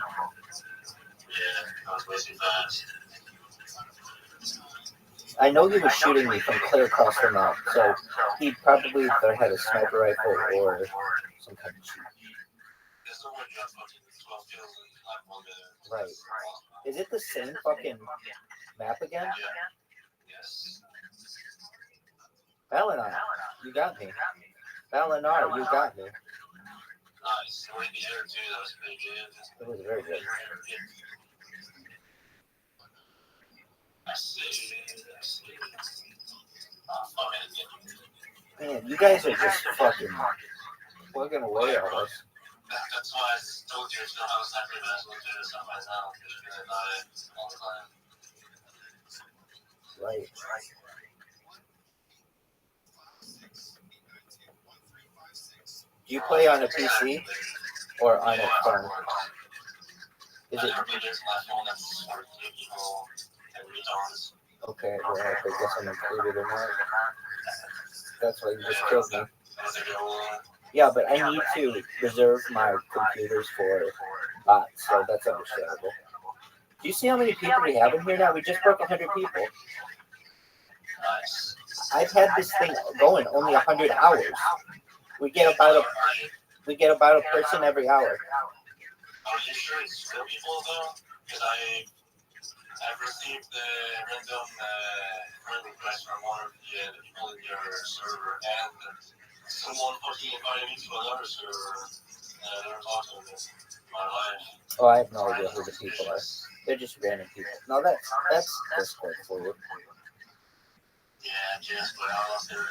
Yeah, that was way too fast. I know he was shooting me from clear across the map, so he probably either had a sniper rifle or some kind of cheat. There's no way you have fucking 12 kills in like 1 minute. Right. Is it the same fucking map again? Yeah. Yes. Balinar, you got me. Balinar, you got me. Nice. We're in the air too. That was pretty good. It was very good. I see. Oh, fucking. Man, you guys are just fucking plugging away on us. That's why I told you it's not how sniper mask will do stuff like that. Because you're not it all the time. Right. Do you play on a PC or on a phone? Is it okay? Well, I guess I'm included in that. That's why you just killed me. Yeah, but I need to reserve my computers for bots, so that's understandable. Do you see how many people we have in here now? We just broke 100 people. I've had this thing going only 100 hours. We get about a person every hour. Are you sure it's still people though? Because I've received the random friend request from one of the people in your server, and someone fucking invited me to another server. Never talked to them in my life. Oh, I have no idea who the people are. They're just random people. No, that's Discord for you. Yeah, just but I don't know if they're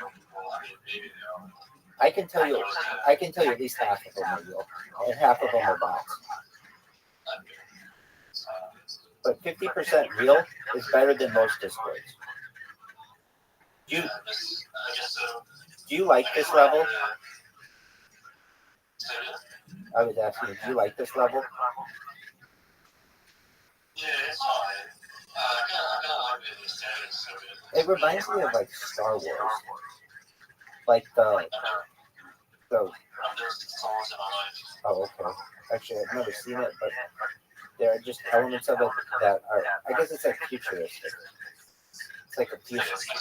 real people. I mean, maybe they are. I can tell you at least half of them are real, and half of them are bots. But 50% real is better than most Discords. Do you like this level? I was asking you, do you like this level? Yeah, it's fine. I kind of like it. It reminds me of like Star Wars. Like the oh, okay. Actually, I've never seen it, but there are just elements of it that are, I guess it's like futuristic. It's like a futuristic.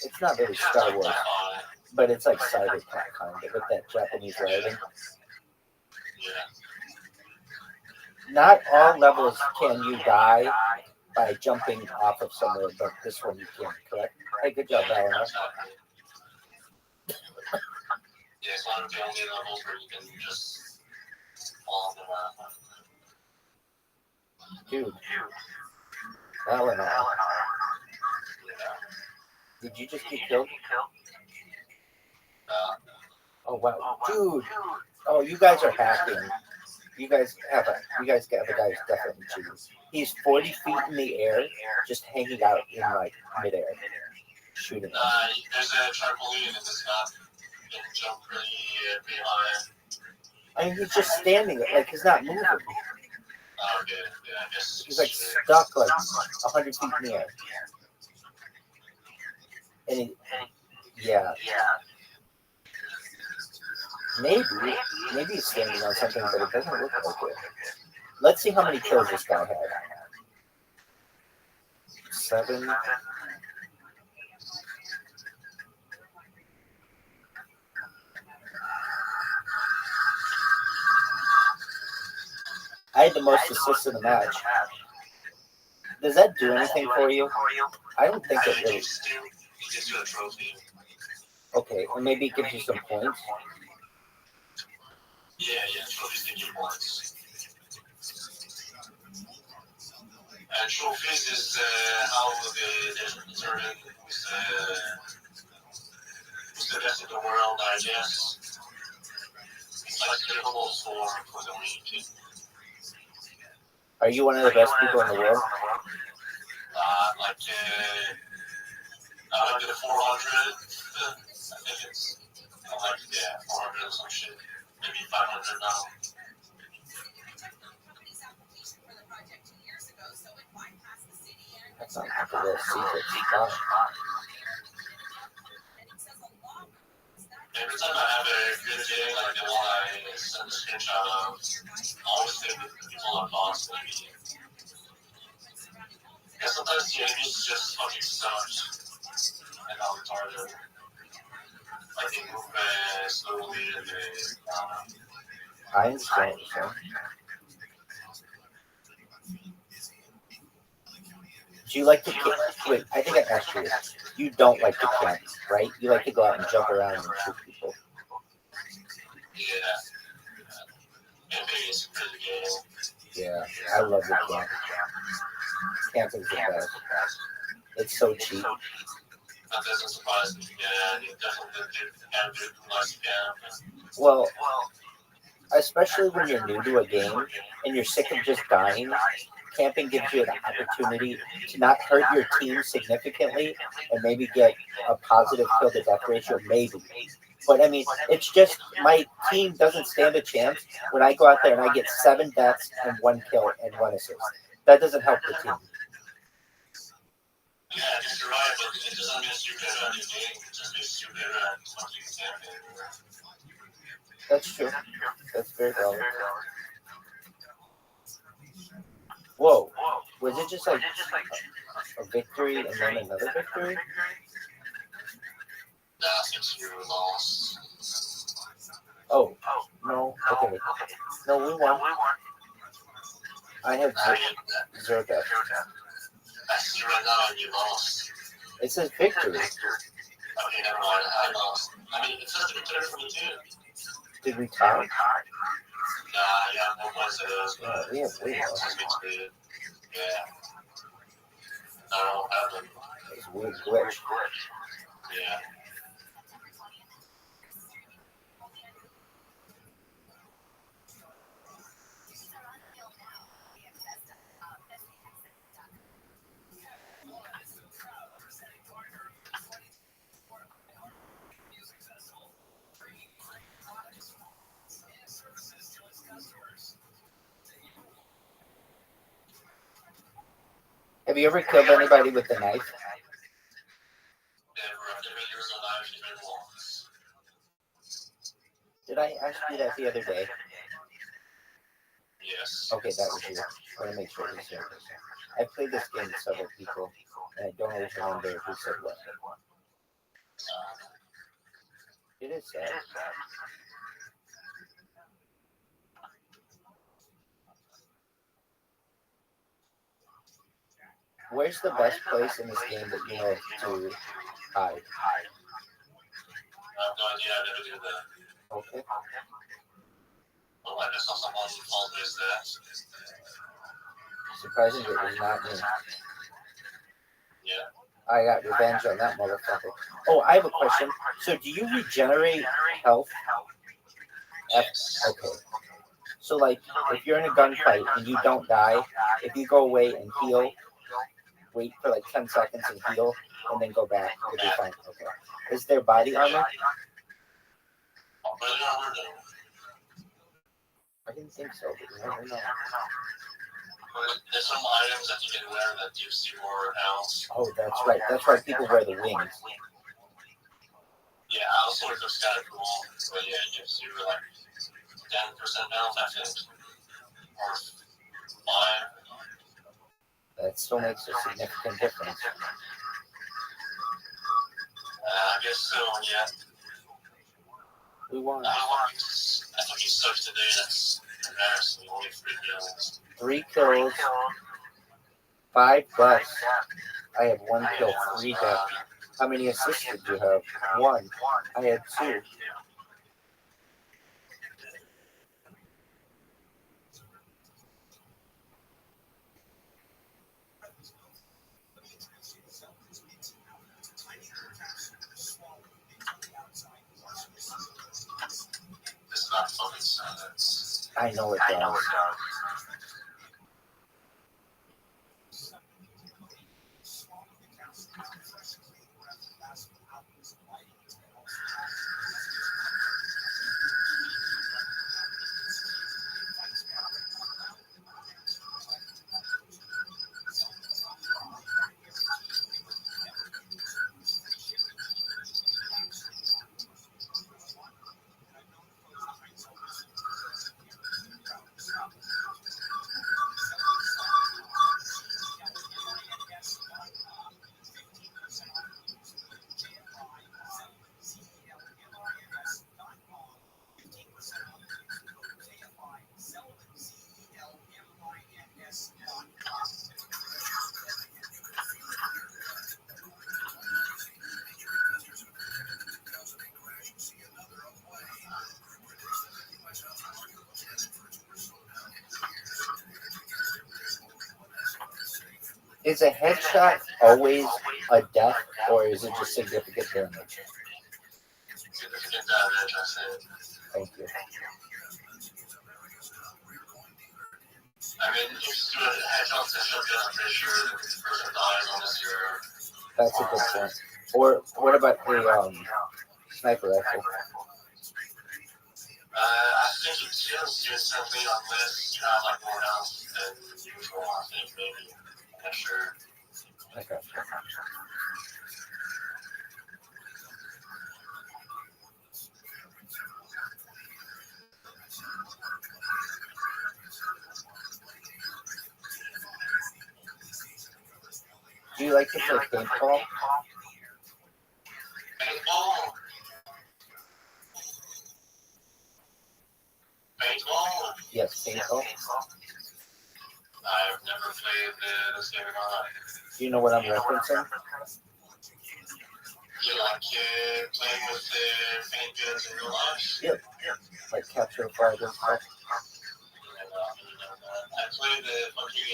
It's not really Star Wars, but it's like cyberpunk kind of with that Japanese writing. Not all levels can you die by jumping off of somewhere, but this one you can, correct? Hey, good job, Alan. Yeah, it's one of the only levels where you can just fall off the map. Dude, Eleanor. Yeah. Did you just get killed? Uh, Oh wow, dude. Oh, you guys are hacking. You guys have a guy who's definitely cheating. He's 40 feet in the air, just hanging out in like midair, shooting. there's a trampoline in this map. You can jump pretty high. I mean, he's just standing there, like he's not moving. Okay, yeah, I guess He's like stuck like 100 feet in the air. And yeah. Maybe he's standing on something, but it doesn't look like it. Let's see how many kills this guy had. 7. I had the most assists in the match. Does that do anything for you? I don't think it really. He gives you a trophy. Okay, and maybe it gives you some points. Yeah, trophies give you points. And trophies is how they determine who's the best in the world, I guess. It's like the whole score for the week. Are you one of the best people in the world? Like the 400. I think it's like 400 or some shit. Maybe 500 now. That's not like a real secret spot. Every time I have a good day, like the one I send a screenshot of, I always think that people are boss, maybe. Yeah, sometimes the enemies just fucking suck. And I'm retarded. Like they move slowly and I understand. So. Do you like to camp? Wait, I think I asked you this. You don't like to camp, right? You like to go out and jump around and shoot people. Yeah, Vegas is pretty gay. Yeah, I love the camp. Camping is the best. It's so cheap. That doesn't surprise me. Yeah, you definitely have good nice camp. Well, especially when you're new to a game and you're sick of just dying, camping gives you the opportunity to not hurt your team significantly and maybe get a positive kill to death ratio, maybe. But I mean, it's just my team doesn't stand a chance when I go out there and I get 7 deaths and 1 kill and 1 assist. That doesn't help the team. Yeah, I guess you're right, but it doesn't mean you're better at the game. It just means you're better at fucking camping. That's true. That's very valid. Whoa. Was it just like a victory and then another victory? Nah, since you lost. Oh, no. Okay. No, we won. I have 0 deaths. I see you right now and you lost. It says victory. Okay, never mind. I lost. I mean, it says the victory for me too. Did we tie? Nah, yeah, no points to those. Yeah, we have way more. Yeah. I don't know what happened. It's a weird glitch. Yeah. Have you ever killed anybody with a knife? Never used a knife even once. Did I ask you that the other day? Yes. Okay, that was you. I want to make sure it was you. I played this game with several people, and I don't always remember who said what. It is sad. Where's the best place in this game that you know to hide? I have no idea. I never do that. Okay. But I just saw someone who told me that. Surprisingly, it was not me. I got revenge on that motherfucker. Oh, I have a question. So, do you regenerate health? Okay. So, like, if you're in a gunfight and you don't die, if you go away and heal, wait for like 10 seconds and heal, and then go back, you'll be fine. Okay. Is there body armor? I didn't think so, but you never know. There's some items that you can wear that gives you more health. Oh, that's right. That's why people wear the wings. Yeah, I also think it's kind of cool. But yeah, it gives you like 10% health, I think. Or 5. That still makes a significant difference. I guess so, yeah. We won. I thought you sucked today. That's embarrassing. Only 3 kills. 3 kills, 5 deaths. I have 1 kill, 3 deaths. How many assists did you have? 1. I had 2. It's not fucking sense. I know it does. Is a headshot always a death, or is it just significant damage? Significant damage, I said. Thank you. I mean, if you do a headshot session, I'm pretty sure the person dies unless you're... That's a good point. Or what about the sniper rifle? I think it kills you instantly unless you have like more health than usual, I think, maybe. I'm not sure. Okay. Do you like to play paintball? Paintball? Paintball? Yes, paintball. I've never played this game in my life. Do you know what I'm referencing? You like playing with paint guns in real life? Yep. Like capture the flag and stuff. I played the fucking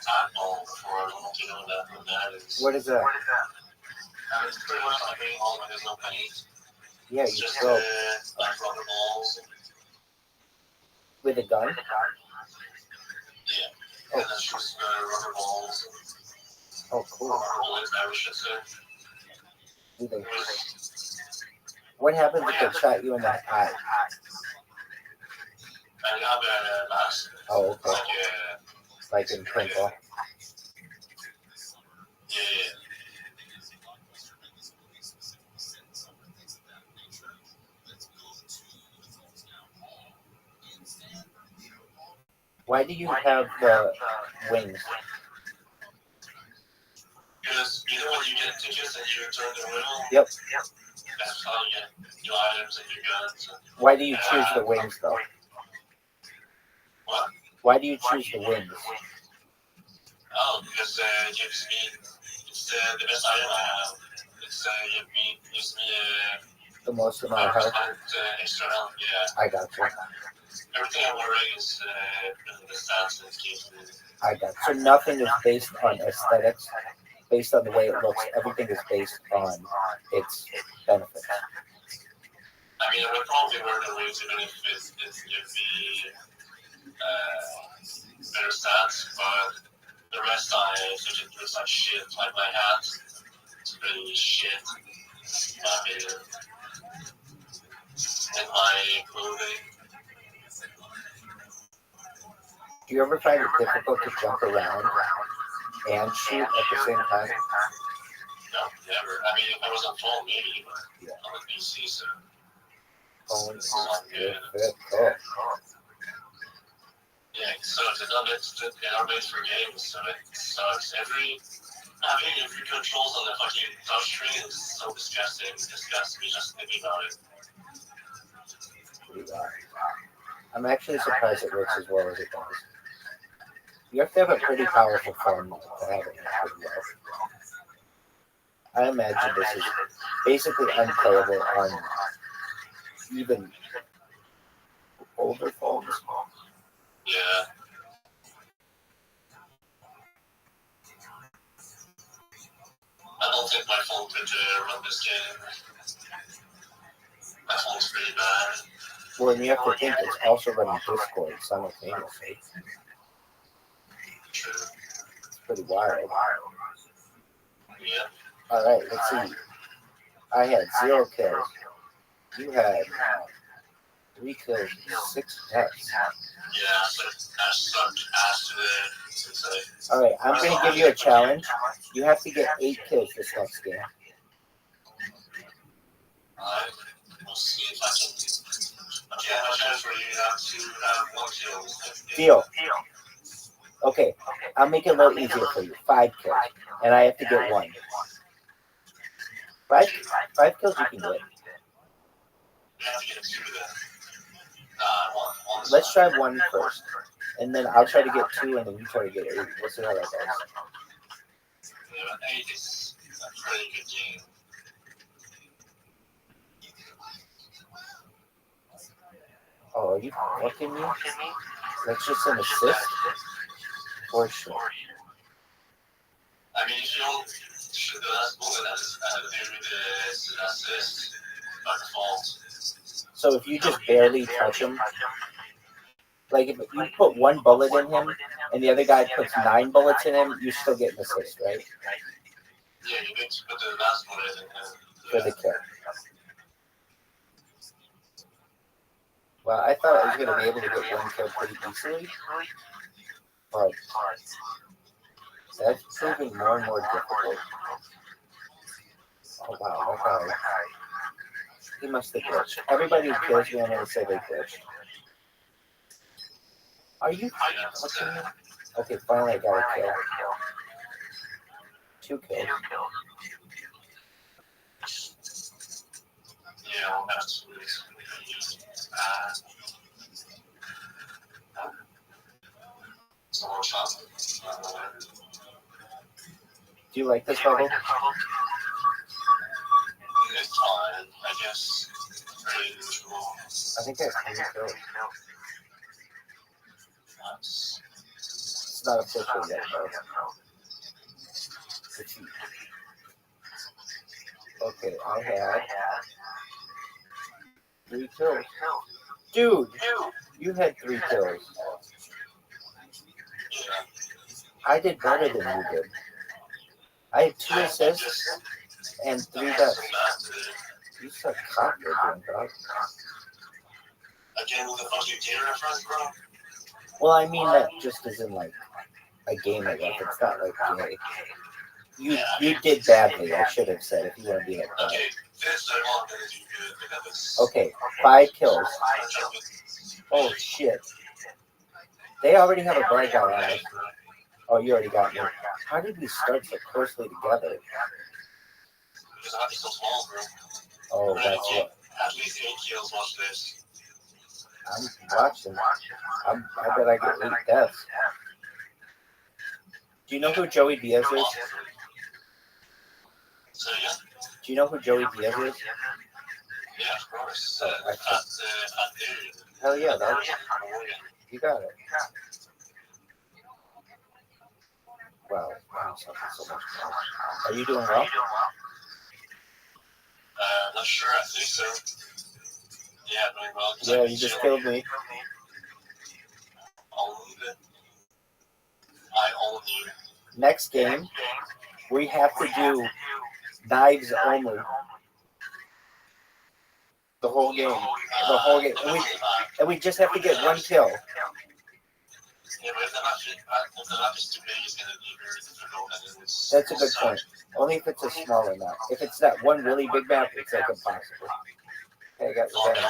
oddball before. I don't know if you know what that is. What is that? It's pretty much like paintball, but there's no paint. Yeah, It's you just throw like rubber balls. with a gun. Yeah. And that's just rubber balls. Oh, cool. Rubber bullets, I should say. Do they? What happens if they shot you in the eye? I got that last. Oh, okay. Like, Like in paintball. yeah. Why do you have the wings? Because you know when you get tickets and you turn the wheel? Yep. That's how you get new items and new guns. Why do you choose the wings, though? What? Why do you choose the wings? Oh, because it gives me, it's the best item I have. It's gives me The most amount of health? 5% extra health, yeah. I got you. everything I'm wearing is because of the stats and games. I got so nothing is based on aesthetics, based on the way it looks. Everything is based on its benefits. I mean, I would probably wear the wings even if it's gives me better stats, but the rest I think it looks like shit. Like my hat, it's pretty shit. And my clothing. Do you ever find it difficult to jump around and shoot at the same time? No, never. I mean, if I was on phone, maybe, but Yeah. I'm a PC, so Phone it's not good. difficult. Yeah, it sucks. It's not made for games, so it sucks. Having every controls on the fucking touchscreen is so disgusting. It disgusts me just thinking about it. I'm actually surprised it works as well as it does. You have to have a pretty powerful phone to have it work pretty well. I imagine this is basically unplayable on even older phones. Yeah. I don't think my phone could run this game. My phone's pretty bad. Well, and you have to think it's also running Discord simultaneously. True. It's pretty wild. Yeah. All right, let's see. I had 0 kills. You had 3 kills, 6 deaths. Yeah, so I sucked ass today. All right, I'm going to give you a challenge. You have to get 8 kills this next game. Alright, we'll see if I can. Okay, my chance for you have to have 1 kill. Deal. Okay, I'll make it a little easier for you. 5 kills, and I have to get 1. 5 kills you can get. You have to get 2 then. One. Let's try 1 first, and then I'll try to get 2, and then you try to get 8. We'll see how that goes. Yeah, 8 is a pretty good game. Oh, are you fucking me? That's just an assist? For sure. I mean, if you don't shoot the last bullet, that's do the assist by default. So if you just barely touch him, like if you put 1 bullet in him and the other guy puts 9 bullets in him, you still get an assist, right? Yeah, you need to put the last bullet in him. For the kill. Well, I thought I was going to be able to get 1 kill pretty easily, but that's proving more and more difficult. Oh wow, that guy. He must have glitched. Everybody who kills me, I'm going to say they glitched. Are you fucking me? Okay, finally I got a kill. 2 kills. Yeah, I'll have to someone shot me. Do you like this level? It's fine, I guess. Pretty usual. I think I have 3 kills. Nice. It's not official yet, though. Okay, I had 3 kills. Dude, you had 3 kills. I did better than you did. I had 2 assists and 3 deaths. You suck cock, dog. Again with the fucking game reference, bro? Well, I mean that just as in like a game reference, not like gay. You did badly, I should have said, if you want to be like that. Okay, this I want to do good because Okay, 5 kills. Oh shit. They already have a bright guy on us. Oh, you already got me. How did we start so closely together? because I'm so small, bro. Oh, that's what. At least 8 kills, watch this. I'm watching. I bet I get 8 deaths. Do you know who Joey Diaz is? So yeah. Do you know who Joey Diaz is? Yeah, of course. Oh, Fat dude. Hell yeah, dog. You got it. Wow. I'm suffering so much more. Are you doing well? Not sure. I think so. Yeah, doing well. Yeah, you just killed me. I own you. Next game, we have to do knives only. The whole game. The whole game. And we just have to get one kill. Yeah, but if the map is too big, it's going to be very difficult. And it's That's a good point. Only if it's a smaller map. If it's that one really big map, it's like impossible. Okay, I got I revenge.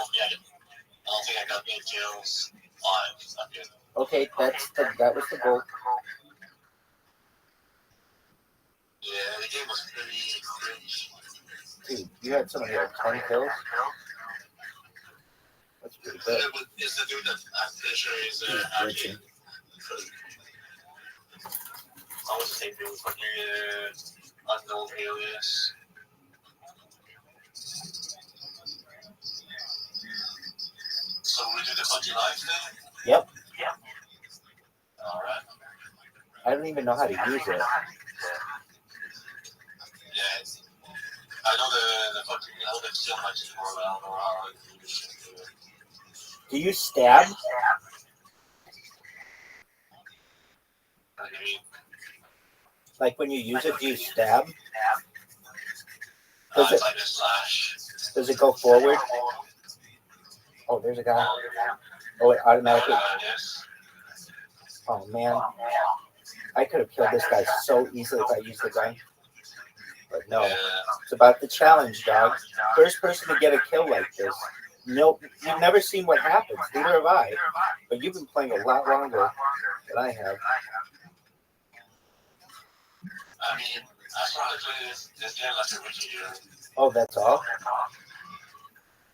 don't think I got any kills. 5. Not good. Okay, that was the goal. Yeah, the game was pretty cringe. Dude, you had somebody like 10 kills? That's pretty good. It's the dude that I'm pretty sure is actually. I was the same dude with fucking unknown alias. So we do the fucking live thing? Yep. Alright. I don't even know how to use it. Yeah. I know the fucking, I know the kill matches more, but I don't know how to do this shit. Do you stab? What do you mean? Like when you use it, do you stab? Does It's like a slash. Does it go forward? Oh, there's a guy. Oh, it automatically. Yes. Oh, man. I could have killed this guy so easily if I used the gun. But no. It's about the challenge, dog. First person to get a kill like this. Nope. You've never seen what happens. Neither have I. But you've been playing a lot longer than I have. I mean, I started playing this game like a rookie year. Oh, that's all?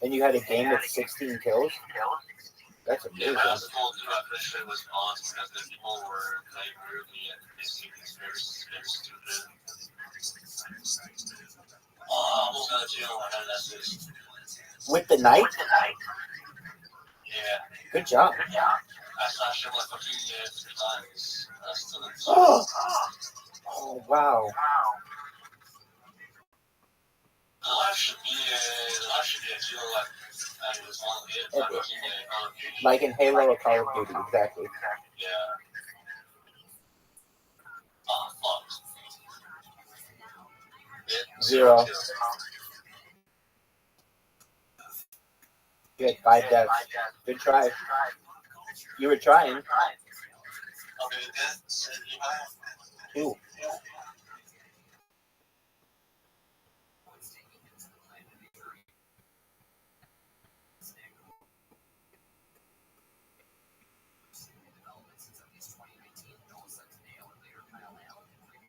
And you had a game with 16 kills? That's Yeah, amazing. I also told you I pretty sure it was on because the people were playing weirdly and they seemed very stupid. Oh, I almost got a kill. I got an assist. With the knife? Yeah. Good job. I slashed him like fucking 3 times. I still didn't. Oh, wow. The life should be a kill like it was one hit, like fucking Call of Duty. Like in Halo or Call of Duty, exactly. Yeah. Oh, fuck. Yeah, 0. kills. You had 5 deaths. Good try. You were trying. Okay, that's 2.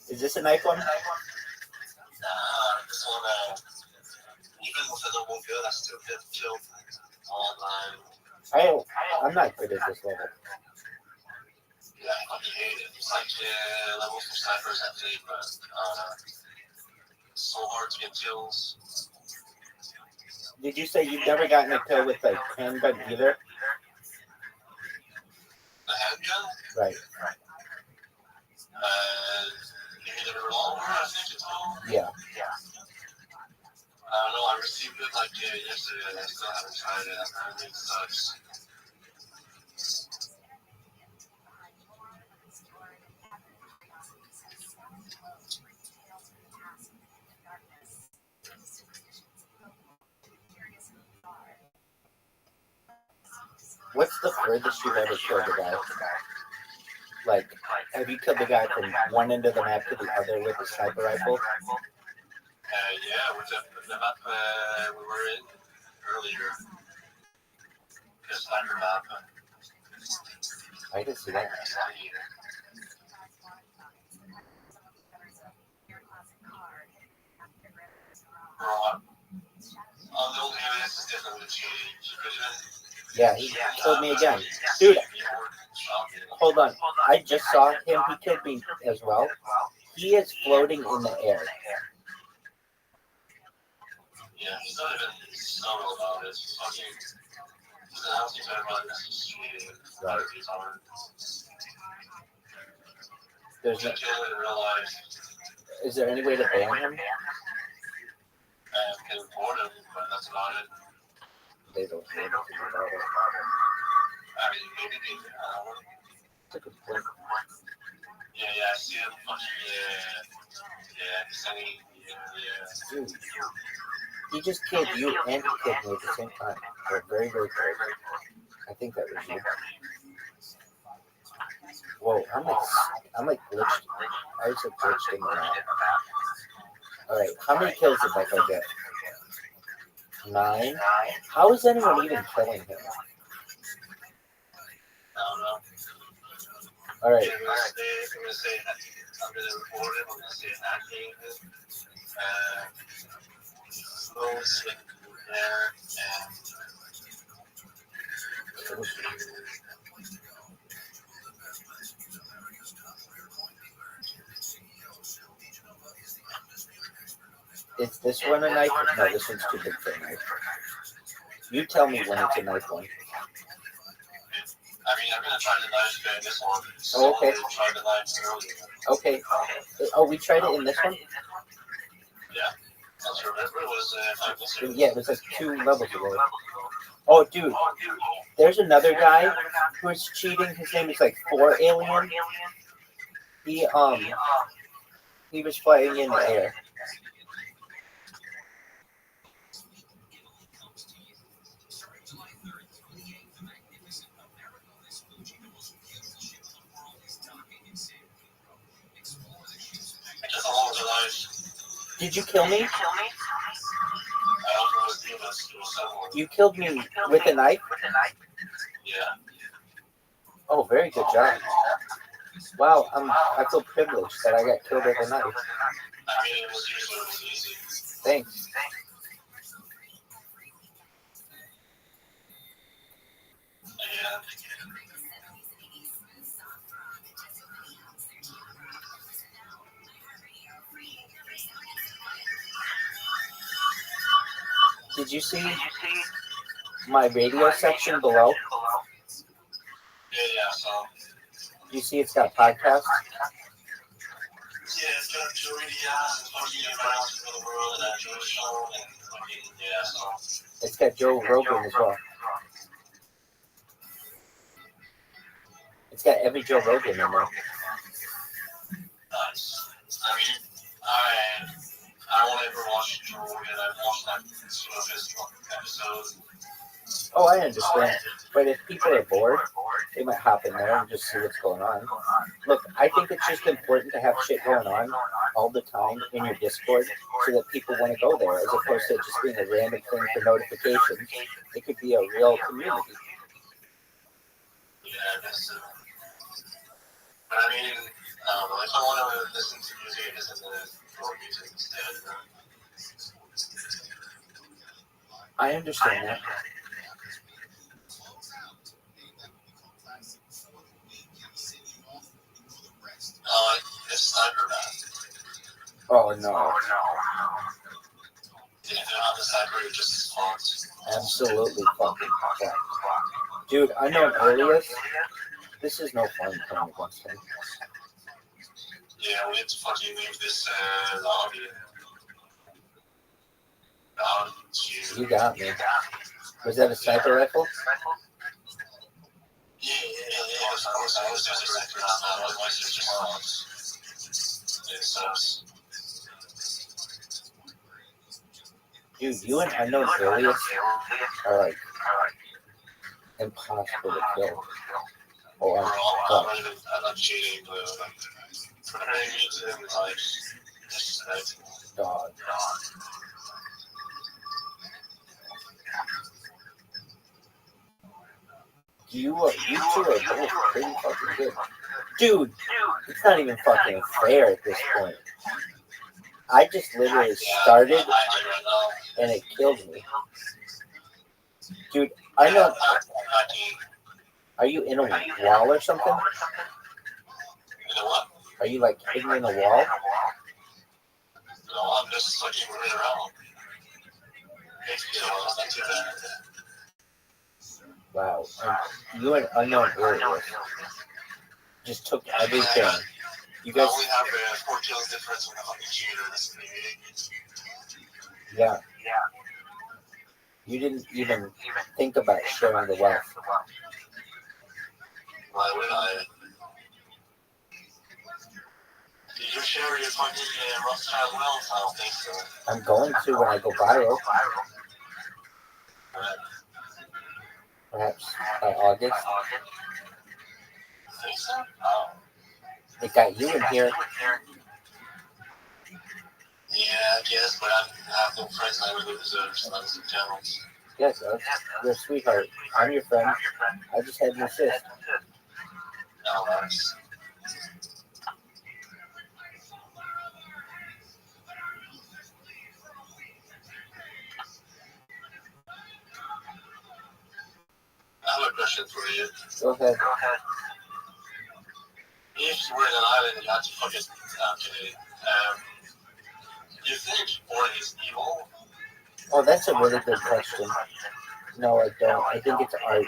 Is this a knife one? This one, even with a double kill, I still get killed all the time. I'm not good at this level. Yeah, I fucking hate it. It's like levels for snipers at least, but it's so hard to get kills. Did you say you've never gotten a kill with a handgun either? The handgun? Right. Maybe the revolver, I think it's called. Yeah. I don't know, I received it like yesterday, and I still haven't tried it. I mean, it sucks. What's the furthest you've ever killed a guy? Like, have you killed the guy from one end of the map to the other with a sniper rifle? Yeah, with the map we were in earlier. The sniper map. I can see that. The old alias is definitely cheating. Yeah, he killed me again. Dude, hold on. I just saw him. He killed me as well. He is floating in the air. Yeah, he's not even subtle about it. He's don't think everybody necessarily Right. is hard. There's You no, kill it in real life is there any way to ban him? and can report him, but that's about it. They don't do anything about it. I mean, maybe they do. I don't know. That's a good point. Yeah, I see him fucking, he's sending, Dude, he just killed you and he killed me at the same time. They're very, very close. I think that was you. Whoa, I'm like glitched. I was like glitched in the map. Alright, how many kills did that guy get? 9? How is anyone even killing him? I don't know. Alright, I'm gonna say, I'm gonna report him, I'm gonna say hacking him, close in there, is this one a knife? No, this one's too big for a knife. You tell me when it's a knife one. I mean, I'm gonna try the knife in this one. Oh, okay. Try the knife earlier. Okay. Oh, we tried it in this one? Yeah. As you remember, it was 5 Yeah, it was like 2 levels ago. Oh, dude. There's another guy who's cheating. His name is like 4 Alien. He was flying in the air. Just along the knife. Did you kill me? I don't know if it was someone. You killed me with a knife? Yeah. Oh, very good job. Wow, I feel privileged that I got killed with a knife. I mean, it was usually easy. Thanks. Yeah. Did you see my radio section below? Yeah, so. You see it's got podcasts? Yeah, it's got Joey Diaz and fucking around for the world and that Joe show and fucking, yeah, so. It's got Joe Rogan as well. It's got every Joe Rogan in there. Nice. I mean, I won't ever watch Joe Rogan. I've watched like some of his episodes. Oh, I understand. But if people are bored, they might hop in there and just see what's going on. Look, I think it's just important to have shit going on all the time in your Discord so that people want to go there as opposed to just being a random thing for notifications. It could be a real community. Yeah, that's but I mean, if I want to listen to music, I listen to music instead. I understand that. It's Sniper Man. Oh, no. If they're not the Sniper, you're just fucked. Absolutely fucking fucked. Dude, I know Alias. This is no fun playing against him. Yeah, we have to fucking leave this lobby. Down to... You got me. Was that a sniper rifle? Yeah. Of course, I was just a Sniper. Otherwise, it's just fucked. It sucks. Dude, you and I know Alias are like impossible to kill. Oh, I'm not cheating, but comparing me to him is like disrespectful. dog. You two are both pretty fucking good. Dude, it's not even fucking fair at this point. I just literally started and it killed me. Dude, I know. Are you in a wall or something? You know what? Are you like hidden in a wall? No, I'm just looking right around. It's not too bad. Wow. And you and unknown areas just took everything. You I guys, only have a 4 kills difference with a fucking cheater. That's yeah. You didn't even think about sharing the wealth. why would I? Did you share your fucking Rothschild wealth? I don't think so. I'm going to when I go viral, perhaps by August. I think so? Oh. It got you in here. Yeah, I guess, but I have no friends I really deserve, so that's the challenge. Yes, you're a sweetheart. I'm your friend. I just had an assist. No, that's... I have a question for you. Go ahead. If you were in an island and you had to fucking... Okay, do you think porn is evil? Oh, that's a really good question. No, I don't. I think it's art.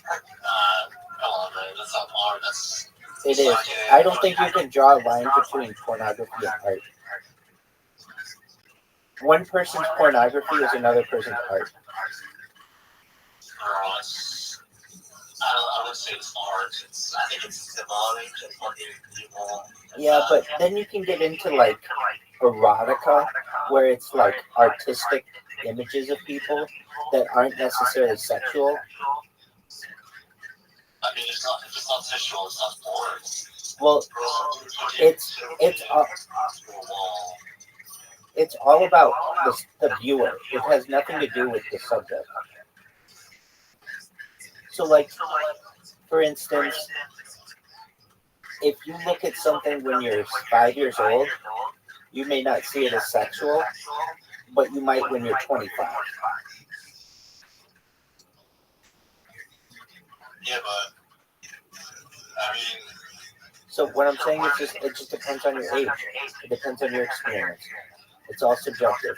Come on, man, that's not art, that's... It is. I don't think you can draw a line between pornography and art. One person's pornography is another person's art. I would say it's art. I think it's symbolic and fucking evil. Yeah, but then you can get into like erotica, where it's like artistic images of people that aren't necessarily sexual. I mean, if it's not sexual, it's not porn. Well, it's all about the viewer. It has nothing to do with the subject. So, like, for instance, if you look at something when you're 5 years old, you may not see it as sexual, but you might when you're 25. Yeah, but I mean. So what I'm saying is it just depends on your age. It depends on your experience. It's all subjective.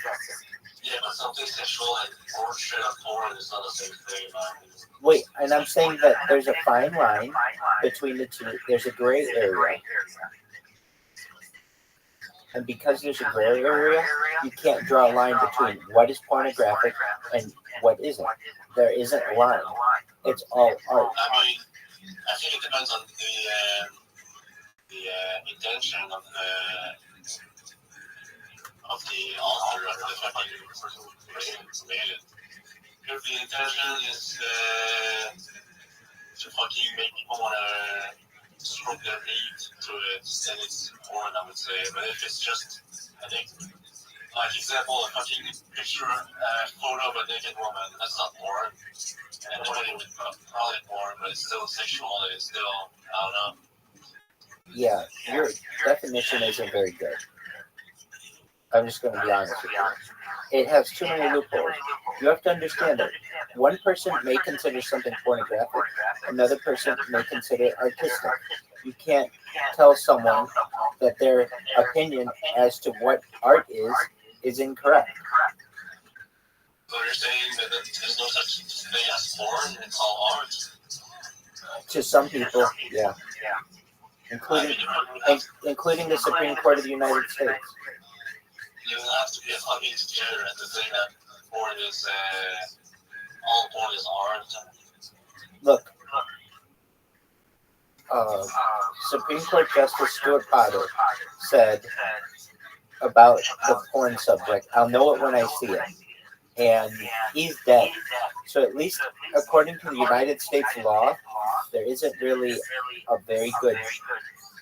Yeah, but something sexual and portrait of porn is not the same thing, man. Wait, and I'm saying that there's a fine line between the two. There's a gray area. And because there's a gray area, you can't draw a line between what is pornographic and what isn't. There isn't a line. It's all art. I mean, I think it depends on the intention of the author of the fucking person who made it. If the intention is to fucking make people want to stroke their meat to it, then it's porn, I would say. But if it's just, I think, like example, a fucking picture, photo of a naked woman, that's not porn. And nobody would call it porn, but it's still sexual, it's still, I don't know. Yeah, your definition isn't very good. I'm just going to be honest with you. It has too many loopholes. You have to understand that one person may consider something pornographic, another person may consider it artistic. You can't tell someone that their opinion as to what art is incorrect. So you're saying that there's no such thing as porn, it's all art? To some people, yeah. Including the Supreme Court of the United States. You have to be a fucking degenerate to say that porn is, all porn is art. Look, Supreme Court Justice Stuart Potter said about the porn subject, I'll know it when I see it. And he's dead. So at least according to the United States law, there isn't really a very good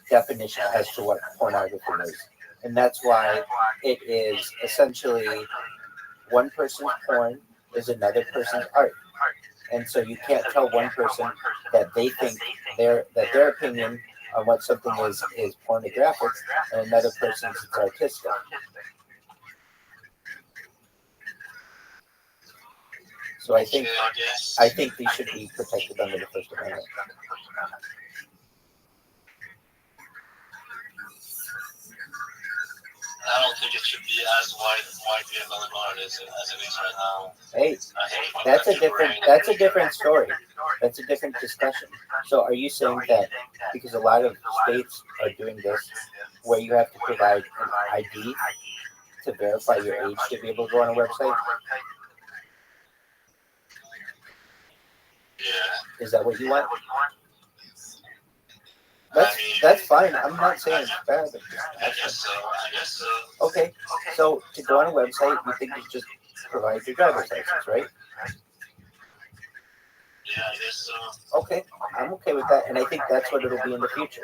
definition as to what pornography is. And that's why it is essentially one person's porn is another person's art. And so you can't tell one person that they think their opinion on what something is pornographic and another person's is artistic. So I think these should be protected under the First Amendment. I don't think it should should be as wide field on the bar as it is right now. Hey, I hate when that's a people different. bring- That's a different story. That's a different discussion. So, are you saying that because a lot of states are doing this, where you have to provide an ID to verify your age to be able to go on a website? Yeah. Is that what you want? I mean, That's fine. I'm not saying it's bad. But I guess so. okay. So to go on a website, you think you just provide your driver's license, right? Yeah, I guess so. Okay, I'm okay with that, and I think that's what it'll be in the future.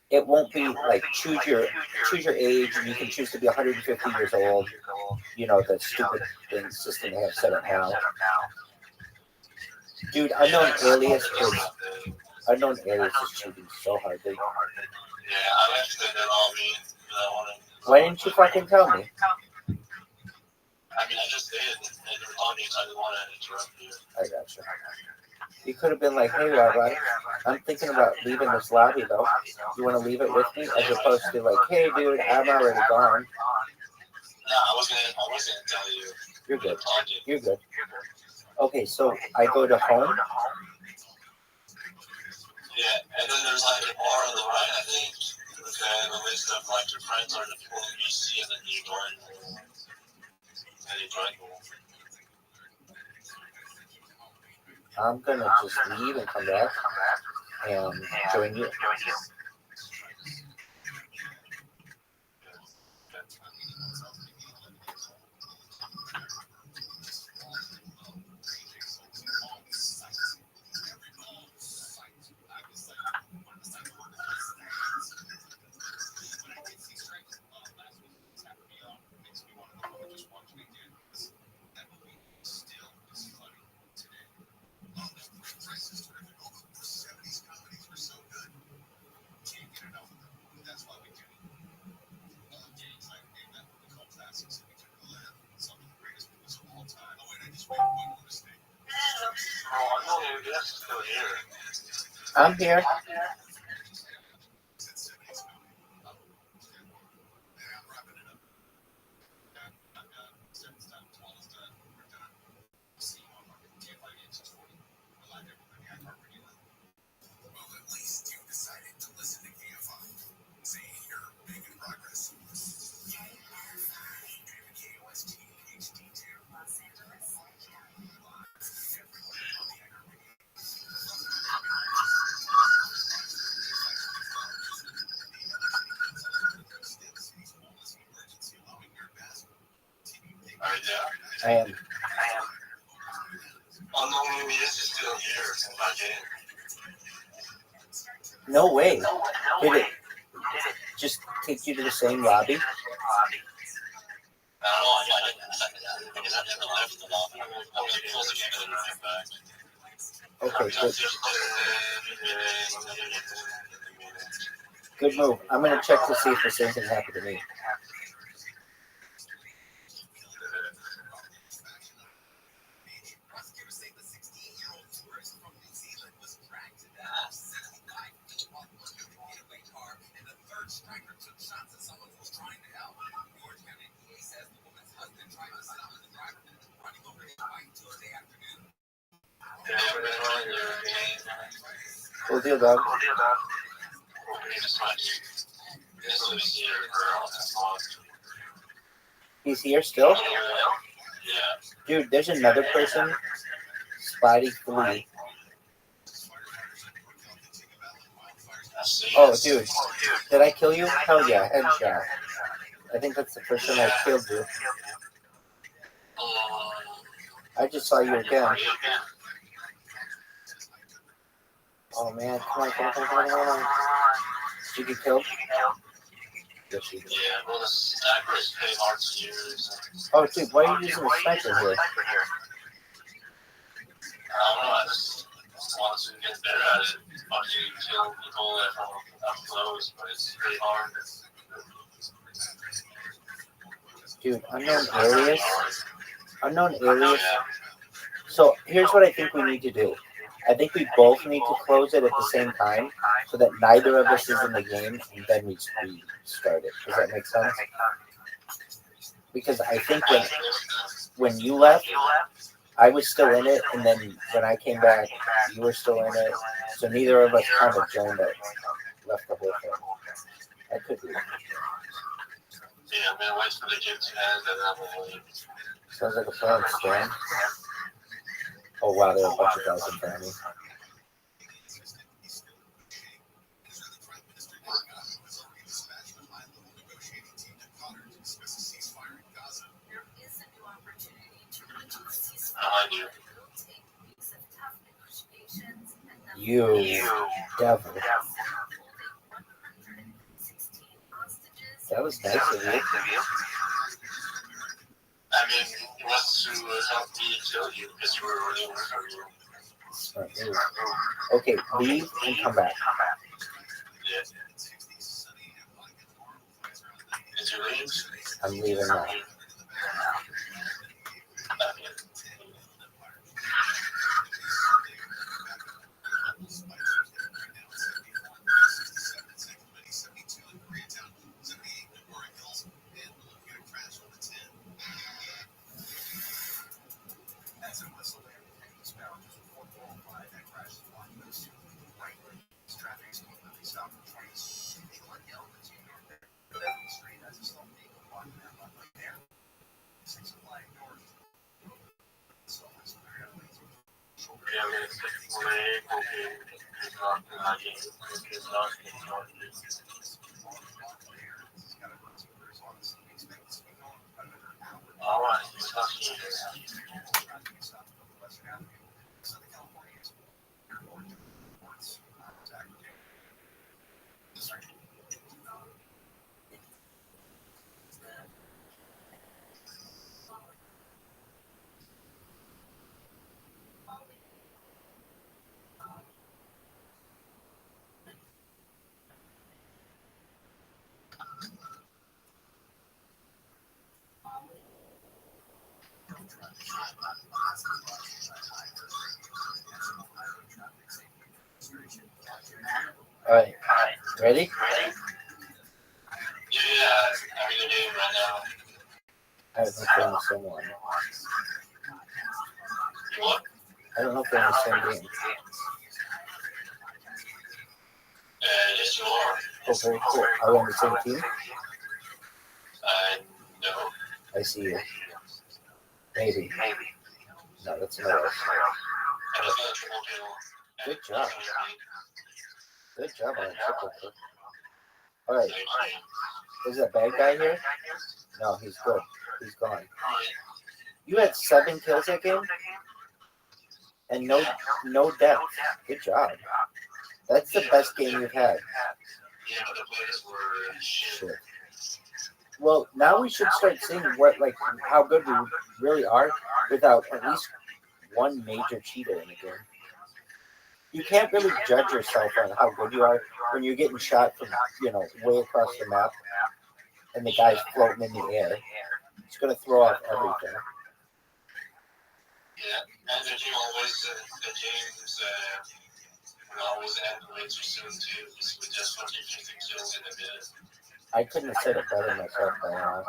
It won't be like choose your age, and you can choose to be 150 years old. You know, the stupid thing system they have set up now. Dude, unknown alias is cheating so hard. Yeah, I left it in lobby. Why didn't you fucking tell me? I mean, I just did, and you're on me, so I didn't want to interrupt you. I gotcha. You could have been like, hey, Rabbi, I'm thinking about leaving this lobby, though. You want to leave it with me? As opposed to like, hey, dude, I'm already gone. No, I wasn't gonna tell you. You're good. You're good. Okay, so I go to home. Yeah, and then there's like a bar on the right, I think, with the list of like your friends or the people that you see, and then you join. And you join. I'm gonna just leave and come back and join you. I'm here. I am. Unknown is still here again. No way. Did it just take you to the same lobby? I don't know, I didn't because I never left the lobby. I was supposed to get it right back. Okay, good. Good move. I'm gonna check to see if the same thing happened to me. Cool deal, dog. He's here still? Dude, there's another person. Spidey 3. Oh, dude. Did I kill you? Hell yeah, headshot. I think that's the person I killed you. I just saw you again. Oh man, come on. Did you get killed? Yes, you did. Yeah, well, the sniper is pretty hard to use. Oh, dude, why are you using a sniper here? I don't know, I just want to get better at it. Obviously, you kill people from up close, but it's pretty hard. Dude, unknown alias. So here's what I think we need to do. I think we both need to close it at the same time so that neither of us is in the game, and then we restart it. Does that make sense? Because I think when you left, I was still in it, and then when I came back, you were still in it. So neither of us kind of joined it, left the whole thing. That could be. Yeah, man, wait for the game to end and then we'll leave. Sounds like a plan, Stan. Oh wow, there are a bunch of guys in front of me. Behind you. You devil. That was nice of you. I mean, he wants to help me kill you because you were running away from you. Smart move. Okay, leave and come back. Yeah. Did you leave? I'm leaving now. Okay. All right. All right, ready? Yeah, I'm in the game right now. I don't know if they're in the same one. What? I don't know if they're in the same game. Yes, you are. Oh, very cool. Are we on the same team? No. I see you. Maybe. No, that's not us. I just got a triple kill. Good job. Good job on a triple kill. All right. Is that bad guy here? No, he's good. He's gone. You had 7 kills that game? And no death. Good job. That's the best game you've had. Yeah, but the players were shit. Well, now we should start seeing how good we really are without at least one major cheater in the game. You can't really judge yourself on how good you are when you're getting shot from, way across the map and the guy's floating in the air. It's going to throw off everything. Yeah, and the game games will always end way too soon too, with just fucking 50 kills in a minute. I couldn't have said it better myself by now.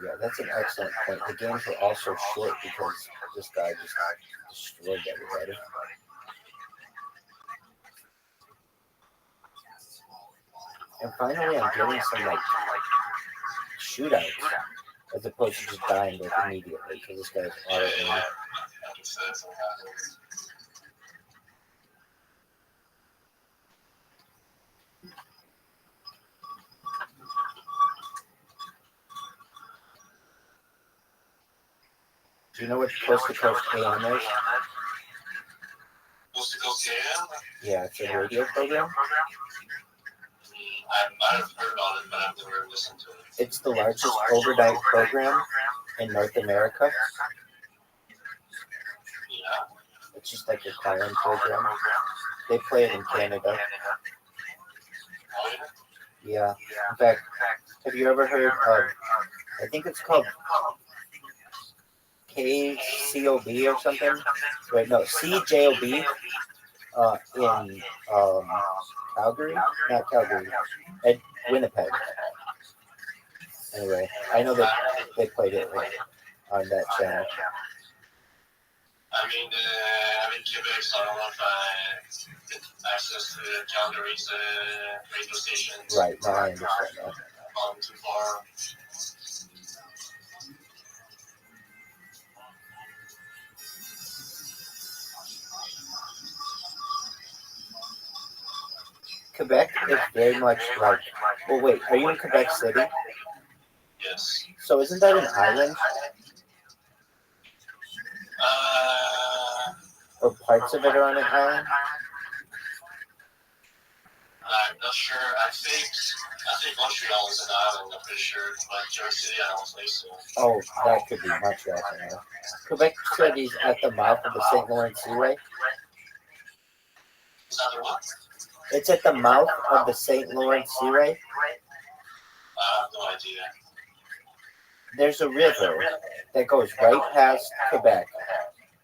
Yeah, that's an excellent point. The games were also short because this guy just destroyed everybody. And finally, I'm getting some shootouts as opposed to just dying immediately because this guy's auto aim. Do you know what Coast to Coast AM is? Coast to Coast AM? Yeah, it's a radio program. I've heard about it, but I've never listened to it. It's the largest overnight program in North America. Yeah. It's just like a call-in program. They play it in Canada. Yeah. In fact, have you ever heard of, I think it's called KCOB or something. Wait, no, CJOB in Calgary? Not Calgary. At Winnipeg. Anyway, I know that they played it on that channel. I'm in Quebec, so I don't know if I get access to Calgary's radio stations. Right, no, I understand that. Probably too far. Quebec is very much like. Well, wait, are you in Quebec City? Yes. So isn't that an island? Or parts of it are on an island? I'm not sure. I think Montreal is an island, I'm pretty sure. But New York City, I don't think so. Oh, that could be Montreal. Quebec City's at the mouth of the St. Lawrence Seaway. Is that the what? It's at the mouth of the St. Lawrence Seaway. I have no idea. There's a river that goes right past Quebec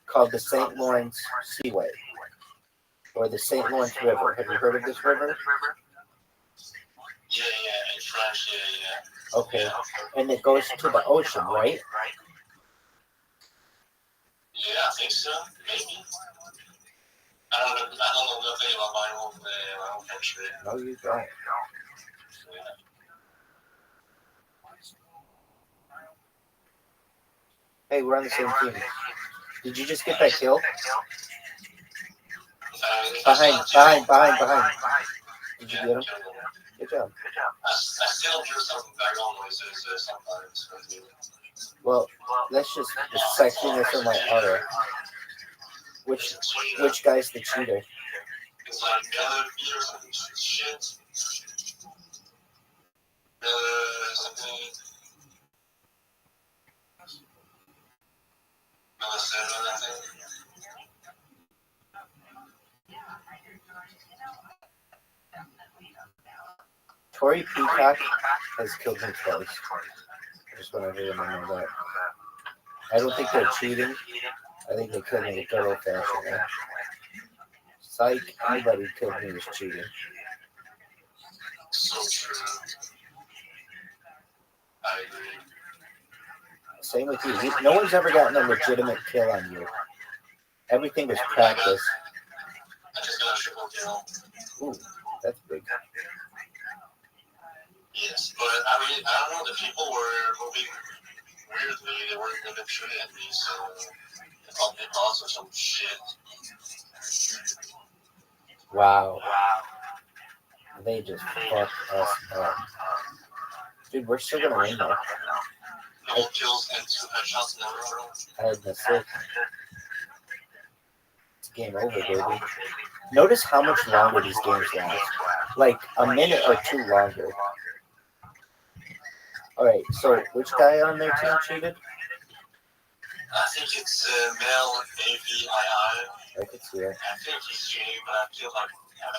called the St. Lawrence Seaway, or the St. Lawrence River. Have you heard of this river? Yeah, in French, yeah. Okay, and it goes to the ocean, right? Yeah, I think so. Maybe. I don't know nothing about my own country. No, you don't. Yeah. Hey, we're on the same team. Did you just get that kill? Behind. Did you get him? Good job. I still hear some background noises sometimes. Well, let's just section this in my aura. Which guy's the cheater? It's like Melody or some shit. Something. Melissa, I think. Tori Peacock has killed him twice. I just want everyone to know that. I don't think they're cheating. I think they killed me the good old fashioned way. Psych, anybody killed me was cheating. So true. I agree. Same with you. No one's ever gotten a legitimate kill on you. Everything was practice. I just got a triple kill. Ooh, that's big. Yes, but I mean, I don't know, the people were moving weirdly, they weren't even shooting at me, so they thought they lost or some shit. Wow. They just fucked us up. Dude, we're still gonna win though. No kills and 2 headshots in a row. I had the 6. It's game over, baby. Notice how much longer these games last. Like a minute or 2 longer. Alright, so which guy on their team cheated? I think it's Mel AVII. I could see it. I think he's cheating, but I feel like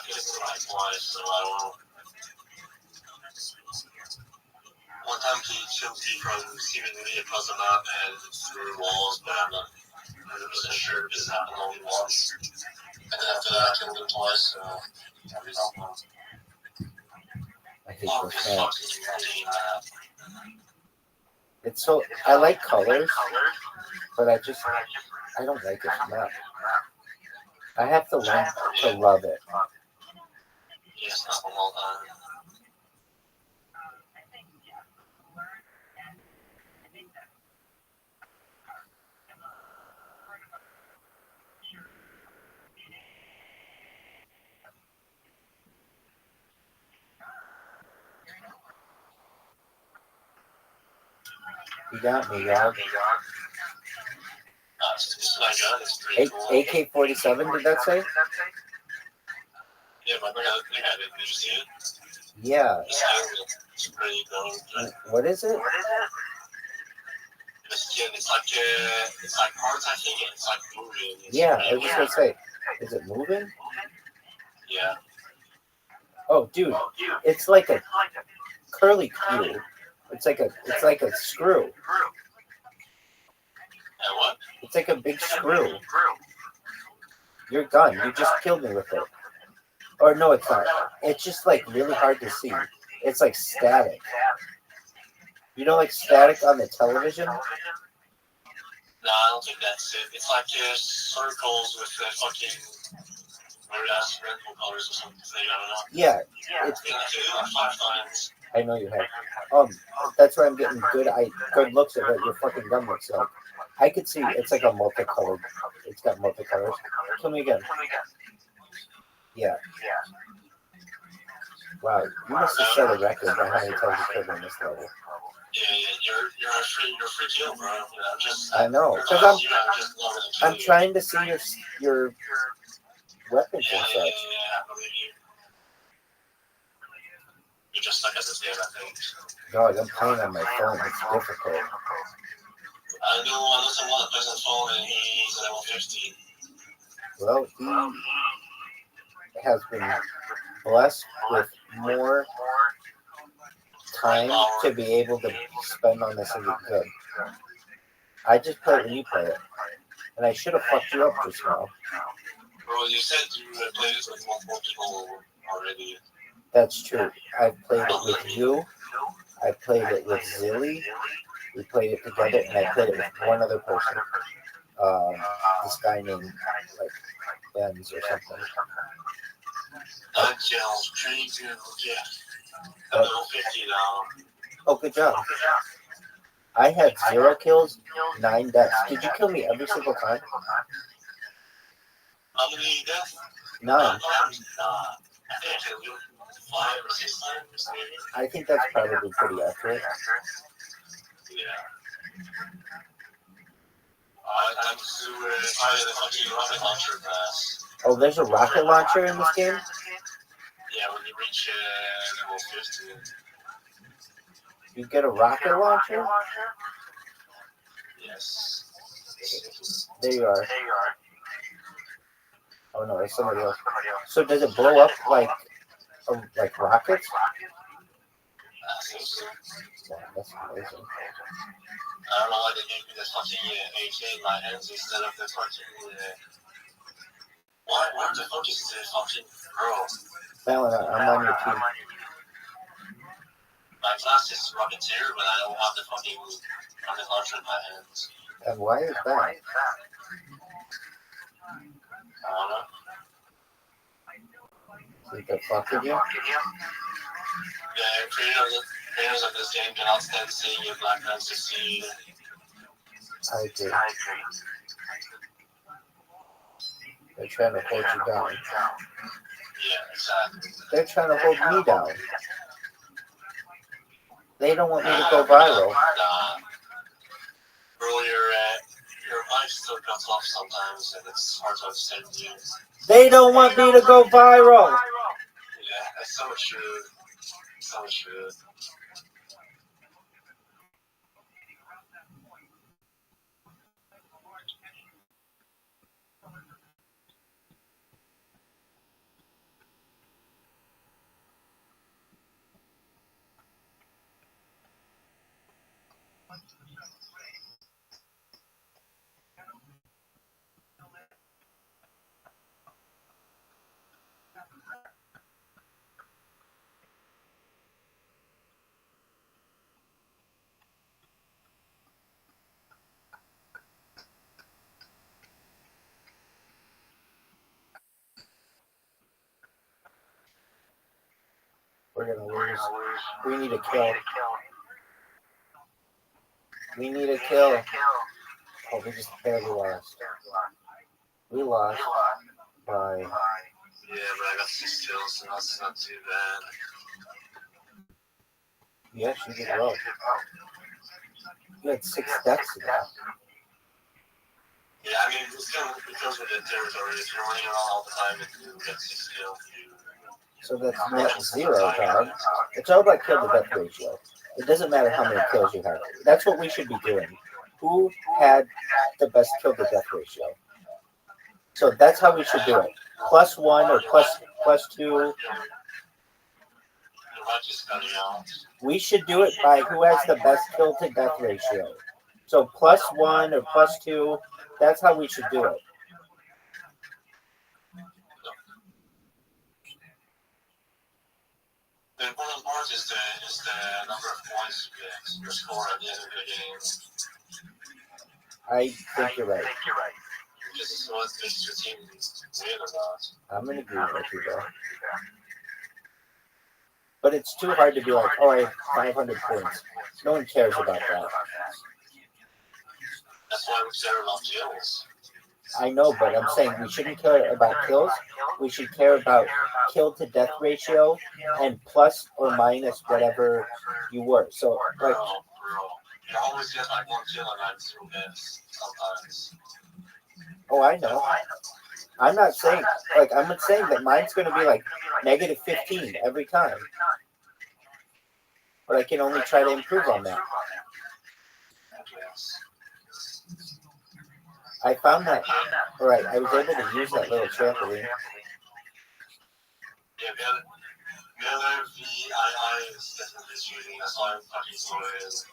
it's like twice, so I don't know. One time he killed me from seemingly across the map and through walls, but I'm not 100% sure this happened only once. And then after that, I killed him twice, so I really don't know. I hate this map. It's so, I like colors, but I don't like this map. I have to learn to love it. Yes, not a long time. You got me, dog. This is my gun, it's pretty cool. AK-47, did that say? Yeah, but I think I did. Did you see it? Yeah. It's pretty dope. What is it? The skin, it's like parts, I think, and it's like moving. Yeah, I was just gonna say, is it moving? Yeah. Oh, dude, it's like a curly Q. It's like a screw. what? It's like a big screw. Your gun. You just killed me with it. Or no, it's not. It's just like really hard to see. It's like static. You know, like static on the television? No, I don't think that's it. It's like circles with fucking weird ass rainbow colors or something. I don't know. Yeah. It's been like 5 times. I know you have. That's why I'm getting good looks at what your fucking gun looks like. I could see it's like a multicolored. It's got multicolors. Kill me again. Yeah. Wow, you must have set a record by how many times you killed on this level. Yeah, you're a free kill, bro. I know, because I'm trying to see your weapons and such. Yeah, I believe you. You just suck at this game, I think. God, I'm playing on my phone. It's difficult. I know someone that plays on phone and he's level 15. Well, he has been blessed with more time to be able to spend on this and get good. I just play it when you play it. And I should have fucked you up just now. Bro, you said you played it with multiple people already. That's true. I played it with you. I played it with Zilly. We played it together, and I played it with one other person. This guy named like Benz or something. That gels pretty good, yeah. I'm level 50 now. Oh, good job. I had 0 kills, 9 deaths. Did you kill me every single time? How many deaths? 9. I think I killed you 5 or 6 times, maybe. I think that's probably pretty accurate. Yeah. I time to fire the fucking rocket launcher class. Oh, there's a rocket launcher in this game? Yeah, when you reach level 50. You get a rocket launcher? Yes. There you are. Oh no, it's somebody else. So does it blow up like rockets? Wow, that's amazing. I don't know why they gave me the fucking AK in my hands instead of the fucking. Where the fuck is the fucking girl? Fallon, I'm on your team. My class is Rocketeer, but I don't have the fucking rocket launcher in my hands. And why is that? I don't know. Think that fucked with you? Yeah, creators of this game cannot stand seeing a black man succeed. I agree. They're trying to hold you down. Yeah, exactly. They're trying to hold me down. They don't want me to go viral. Bro, your mic still cuts off sometimes, and it's hard to understand you. They don't want me to go viral. Yeah, that's so true. So true. We're gonna lose. We need a kill. We need a kill. Oh, we just barely lost. We lost by. Yeah, but I got 6 kills, so that's not too bad. You actually did well. You had 6 deaths today. Yeah, I mean, it's kind of because with the territory, if you're running around all the time and you get 6 kills, So that's net 0, Todd. It's all about kill to death ratio. It doesn't matter how many kills you have. That's what we should be doing. Who had the best kill to death ratio? So that's how we should do it. +1 or plus 2. We should do it by who has the best kill to death ratio. So +1 or +2, that's how we should do it. The important part is the number of points you get, your score at the end of the game. I think you're right. This is what makes your team win or not. I'm going to agree with you, though. But it's too hard to be like, oh, I have 500 points. No one cares about that. That's why we care about kills. I know, but I'm saying we shouldn't care about kills. We should care about kill to death ratio and plus or minus whatever you were. So, like, Bro. You always get like 1 kill and like 2 deaths sometimes. oh, I know. I'm not saying, like, I'm not saying that mine's going to be like -15 every time. But I can only try to improve on that. I found that, all right, I was able to use that little trampoline. Yeah, the other VII is definitely shooting. That's why I'm fucking so is.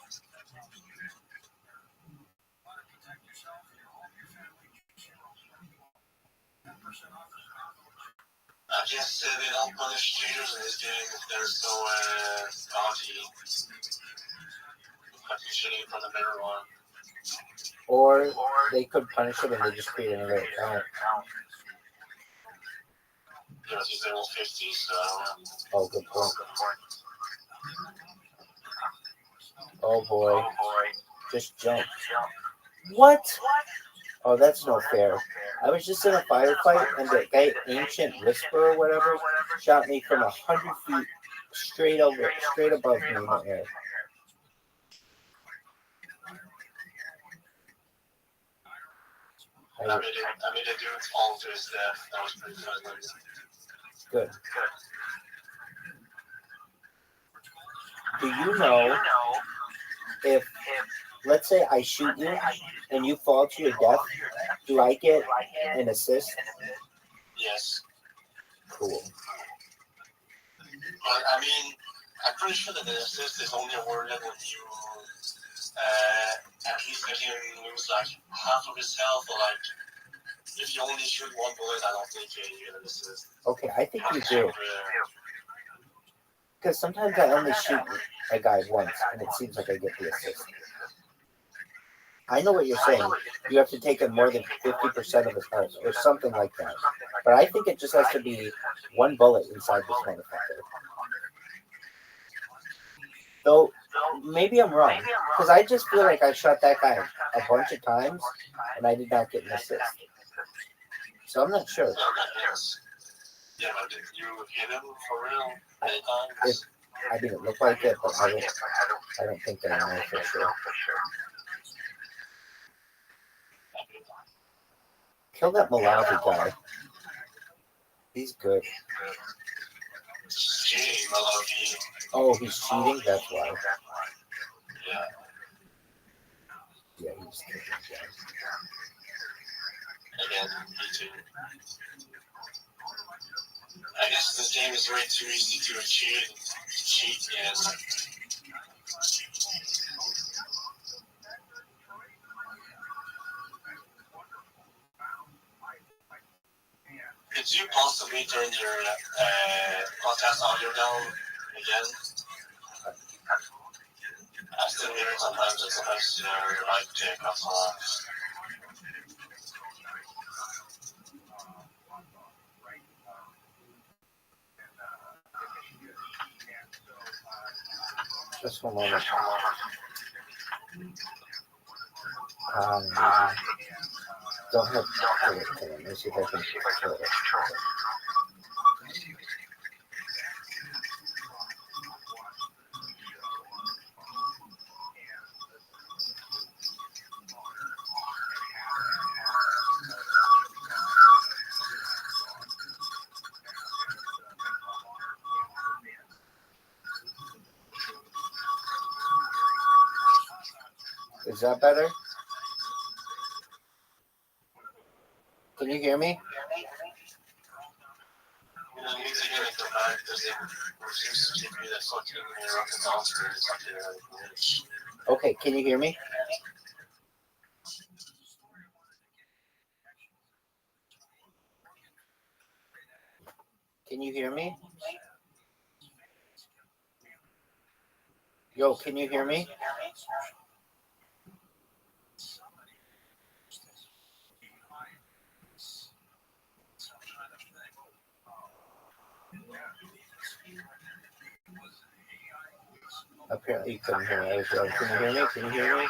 I guess they don't punish cheaters in this game if there's no bounty. Fucking shooting from the mirror one. Or they could punish them and they just create another account. Yeah, it's level 50, so. Oh, good point. Oh boy. Just jump. What? Oh, that's no fair. I was just in a firefight and the guy, Ancient Whisper or whatever, shot me from 100 feet straight above me in the air. I mean, they do it all to his death. That was pretty fun. Good. Do you know if, let's say I shoot you and you fall to your death, do I get an assist? Yes. Cool. But I mean, I'm pretty sure that the assist is only awarded when you at least make him lose like half of his health, or like if you only shoot 1 bullet, I don't think you get an assist. Okay, I think you do. Because sometimes I only shoot a guy once, and it seems like I get the assist. I know what you're saying. You have to take in more than 50% of his health, or something like that. But I think it just has to be 1 bullet inside this motherfucker. Though, maybe I'm wrong. Because I just feel like I shot that guy a bunch of times, and I did not get an assist. So I'm not sure. Yeah, but did you hit him for real? Many times? I didn't look like it, but I don't think that I know for sure. Kill that Malawi guy. He's good. Cheating, Malawi. Oh, he's cheating? That's why. Yeah. Yeah, he's cheating. Again, me too. I guess this game is way too easy to cheat and could you possibly turn your podcast audio down again? I still hear it sometimes, and sometimes your mic cuts off. Just one moment. Don't have to let me see if I can control it. Is that better? Can you hear me? Okay, can you hear me? Can you hear me? Yo, can you hear me? Apparently you couldn't hear me. Can you hear me? Can you hear me?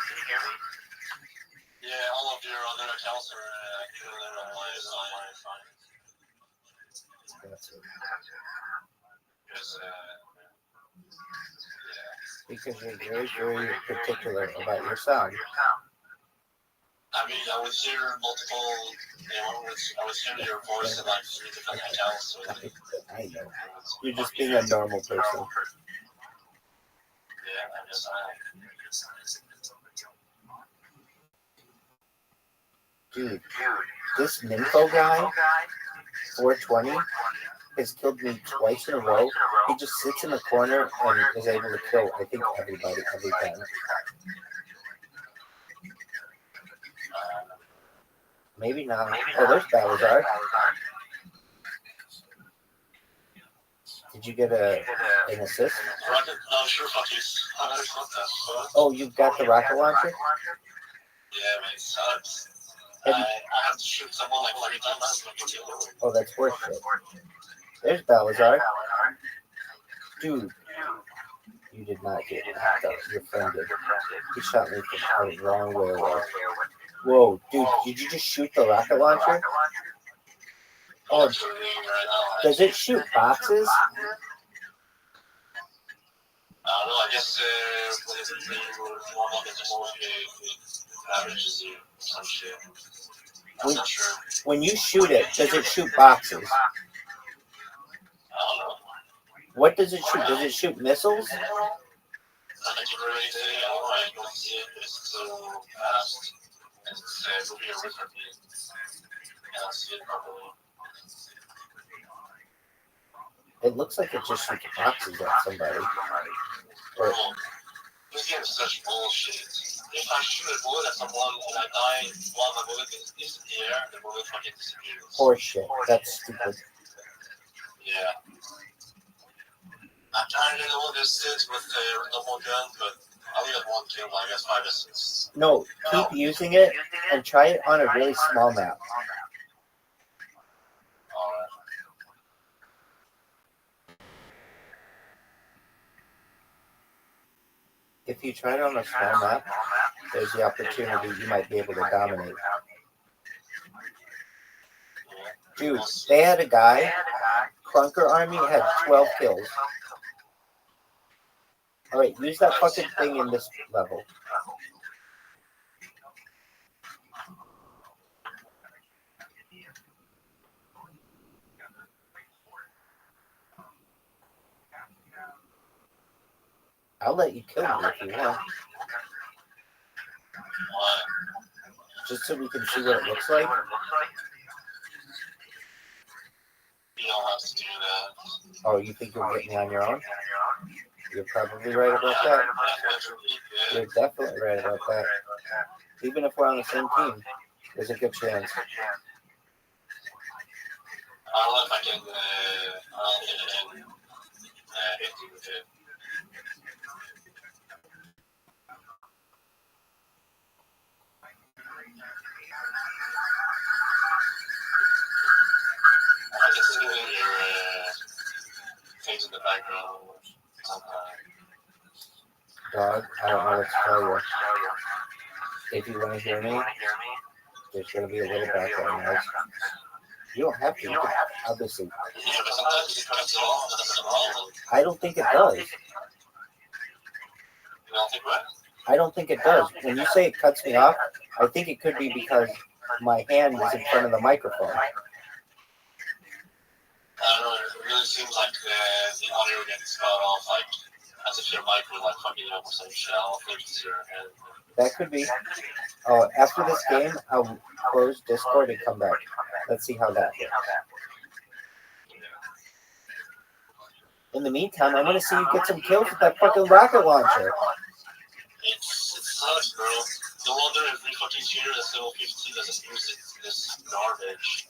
Yeah, all of your other accounts are active online, so I'm fine. That's it. Because, Because you're very, very particular about your sound. I mean, I would hear multiple, I would hear your voice in like 3 different accounts. So I know. You're just being a normal person. Yeah, I guess Dude, this Minfo guy, 420, has killed me twice in a row. He just sits in the corner and is able to kill, I think, everybody every time. Maybe not. Oh, there's Balazar. Did you get an assist? Rocket launcher, Oh, you got the rocket launcher? Yeah, man, it sucks. I have to shoot someone like 3 times. Oh, that's worth it. There's Balazar. Dude, you did not get it. Your friend did. He shot me from the wrong way away. Whoa, dude, did you just shoot the rocket launcher? Oh, does it shoot boxes? I don't know, I guess some shit. I'm not sure. When you shoot it, does it shoot boxes? I don't know. What does it shoot? Does it shoot missiles? I don't see it. It's so fast. It's moving away from me. I don't see it properly. It looks like it just shoots boxes at somebody. Or, this game is such bullshit. If I shoot a bullet at someone and I die while the bullet is in the air, the bullet fucking disappears. horseshit. That's stupid. Yeah. I'm trying to do all this shit with the normal gun, but I only have 1 kill, I guess 5 assists. No, keep using it and try it on a really small map. Alright. If you try it on a small map, there's the opportunity you might be able to dominate. Dude, they had a guy, Crunker Army had 12 kills. Alright, use that fucking thing in this level. I'll let you kill me if you want. Just so we can see what it looks like. You don't have to do that. Oh, you think you'll get me on your own? You're probably right about that. You're definitely right about that. Even if we're on the same team, there's a good chance. I don't know if I can hit you with it. I can see your things in the background sometimes. Dog, I don't know what to tell you. If you want to hear me, there's going to be a little background noise. You don't have to. You can, obviously. Yeah, but sometimes it cuts off, and that's the problem. I don't think it does. You don't think what? I don't think it does. When you say it cuts me off, I think it could be because my hand is in front of the microphone. I don't know, it really seems like the audio gets cut off, like, as if your mic would, like, fucking up or some shell fixes your head. That could be. Oh, after this game, I'll close Discord and come back. Let's see how that goes. In the meantime, I want to see you get some kills with that fucking rocket launcher. It sucks, bro. No wonder every fucking shooter that's level 15 doesn't use it. This garbage.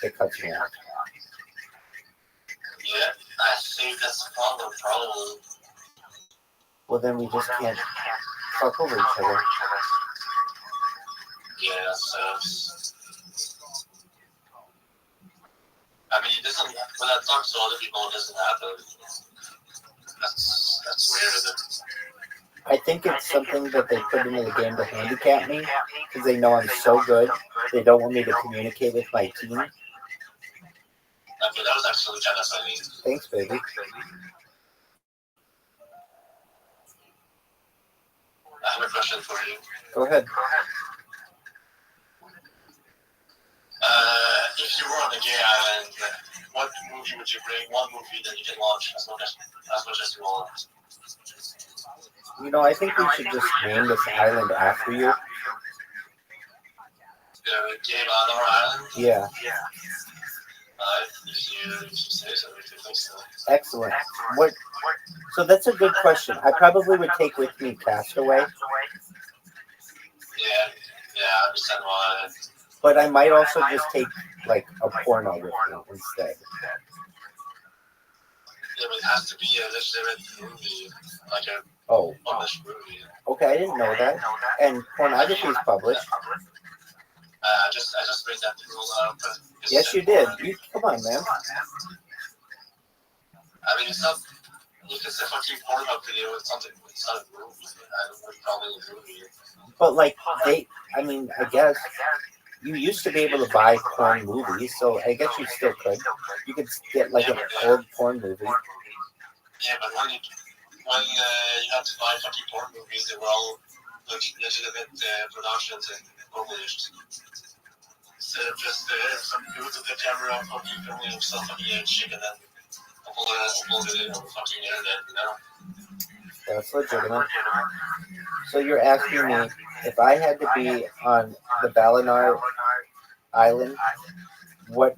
it cuts me off. Yeah, I think that's the problem, probably. Well, then we just can't talk over each other. Yeah, so I mean, it doesn't. When I talk to other people, it doesn't happen. That's weird, isn't it? I think it's something that they put into the game to handicap me because they know I'm so good. They don't want me to communicate with my team. Okay, that was actually kind of funny. Thanks, baby. I have a question for you. Go ahead. If you were on a gay island, what movie would you bring? One movie that you can watch as much as you want. You know, I think we should just name this island after you. Gay on our island? Yeah. If you say so, if you think so. Excellent. What? So that's a good question. I probably would take with me Castaway. Yeah, I understand why. But I might also just take like a porno with me instead. Yeah, but it has to be a legitimate movie, like a published movie. Okay, I didn't know that. And pornography is published. I just made that rule up. Yes, you did. Come on, man. I mean, it's not. If it's a fucking Pornhub video, it's not a movie. I would call it a movie. But like I guess you used to be able to buy porn movies, so I guess you still could. You could get like an old porn movie. Yeah, but when you have to buy fucking porn movies, they were all legitimate productions and published. Instead of just some dude with the camera fucking filming himself fucking eating chicken and uploaded it on the fucking internet, you know? That's legitimate. So you're asking me if I had to be on the Balinar Island, what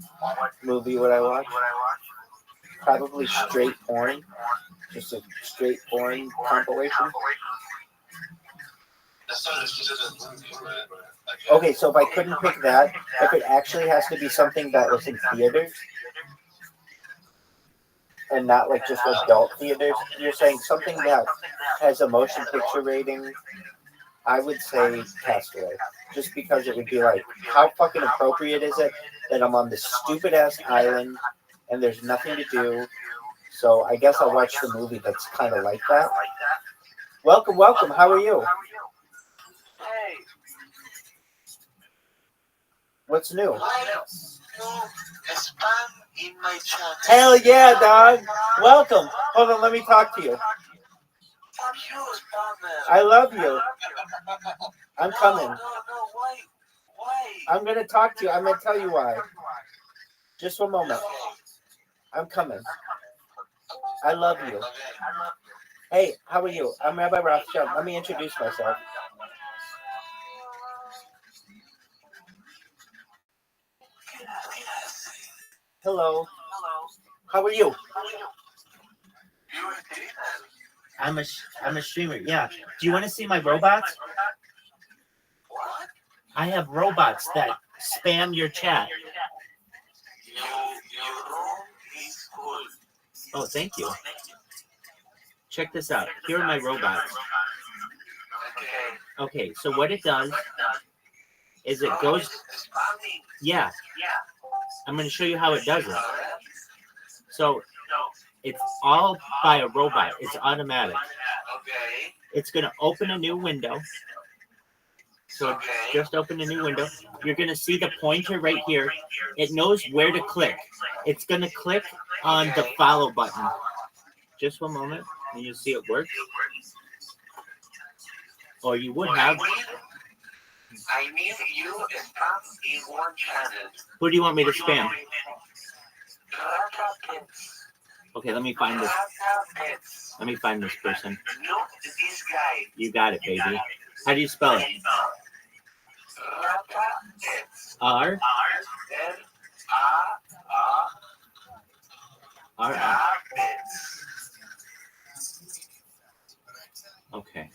movie would I watch? Probably straight porn. Just a straight porn compilation. That's not a specific movie, right? Okay, so if I couldn't pick that, if it actually has to be something that was in theaters and not like just adult theaters, you're saying something that has a motion picture rating, I would say Castaway. Just because it would be like, how fucking appropriate is it that I'm on this stupid ass island and there's nothing to do? So I guess I'll watch the movie that's kind of like that. Welcome, welcome. How are you? Hey. What's new? Spam in my chat. Hell yeah, dog. Welcome. Hold on, let me talk to you. Fuck you, spammer. I love you. I'm coming. No, why? I'm going to talk to you. I'm going to tell you why. Just one moment. I'm coming. I love you. Hey, how are you? I'm Rabbi Rothschild. Let me introduce myself. Hello. How are you? I'm a streamer. Yeah. Do you want to see my robots? What? I have robots that spam your chat. Your room is cool. Oh, thank you. Check this out. Here are my robots. Okay, so what it does is it goes... Yeah. I'm going to show you how it does it. So it's all by a robot. It's automatic. Okay. It's going to open a new window. So just open a new window. You're going to see the pointer right here. It knows where to click. It's going to click on the follow button. Just one moment, and you'll see it work. Or you would have. I need you spam in one channel. Who do you want me to spam? Okay, let me find this. Let me find this person. Look, this guy. You got it, baby. How do you spell it? R. R. Okay.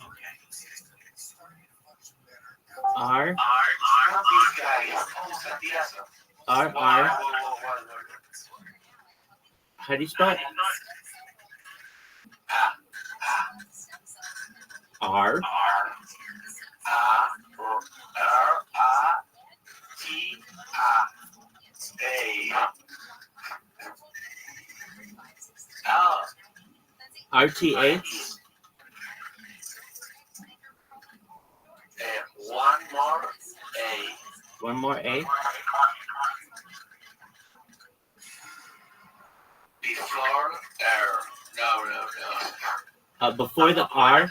R. R. How do you spell it? R. RTA. One more A. One more A. Before R. No. Before the R.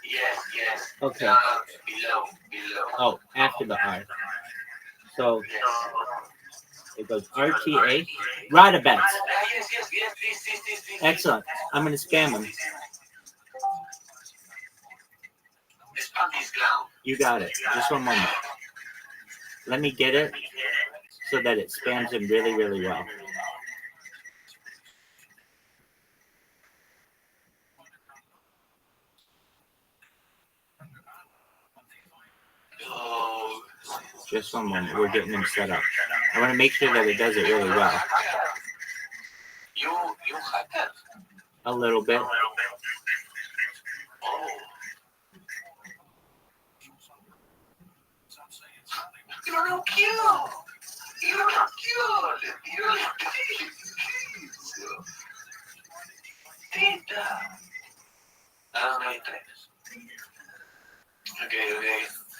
Yes. Okay. Below. Oh, after the R. So it goes RTA. Radabets. Yes. Excellent. I'm going to spam him. Spam this clown. You got it. Just one moment. Let me get it so that it spams him really, really well. Oh. Just one moment. We're getting him set up. I want to make sure that it does it really well. You hacker? A little bit. Oh. You're not cute. You're not cute. You're not cute. Tita.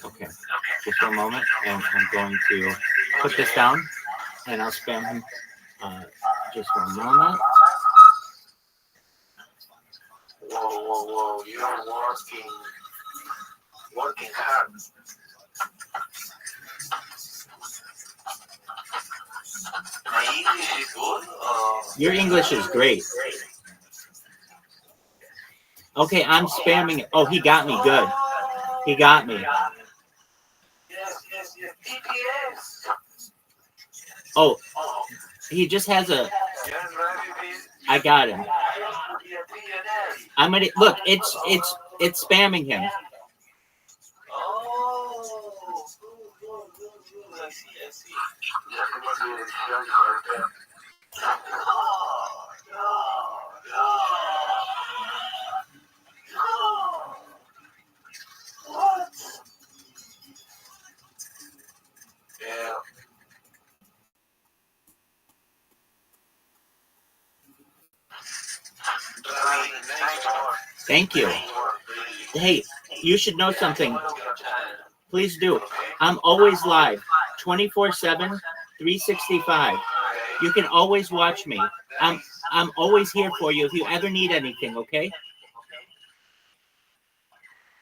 Okay. Just one moment, and I'm going to put this down, and I'll spam him. Just one moment. Whoa. You're working hard. My English is good. Your English is great. Okay, I'm spamming it. Oh, he got me good. He got me. Yes. TPS. Oh, he just has a. I got him. I'm gonna look. It's spamming him. Oh, good. I see. What? Yeah. Thank you. Hey, you should know something. Please do. I'm always live, 24/7, 365. You can always watch me. I'm always here for you if you ever need anything, okay?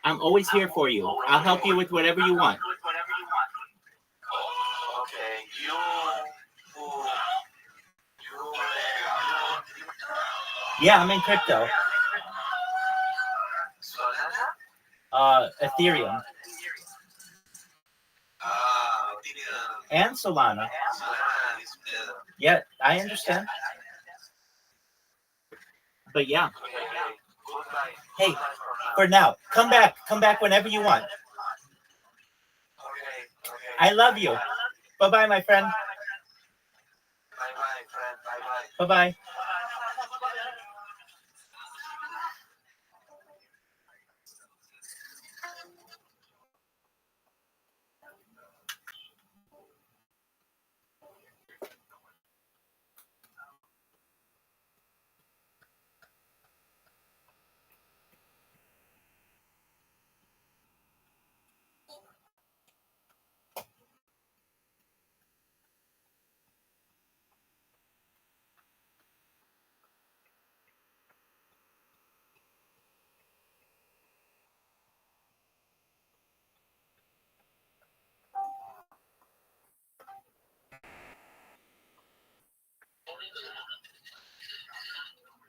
I'm always here for you. I'll help you with whatever you want. Okay, Yeah, I'm in crypto. Ethereum. And Solana. Yeah, I understand. But yeah. Hey, for now, come back whenever you want. I love you. Bye-bye, my friend. Bye-bye.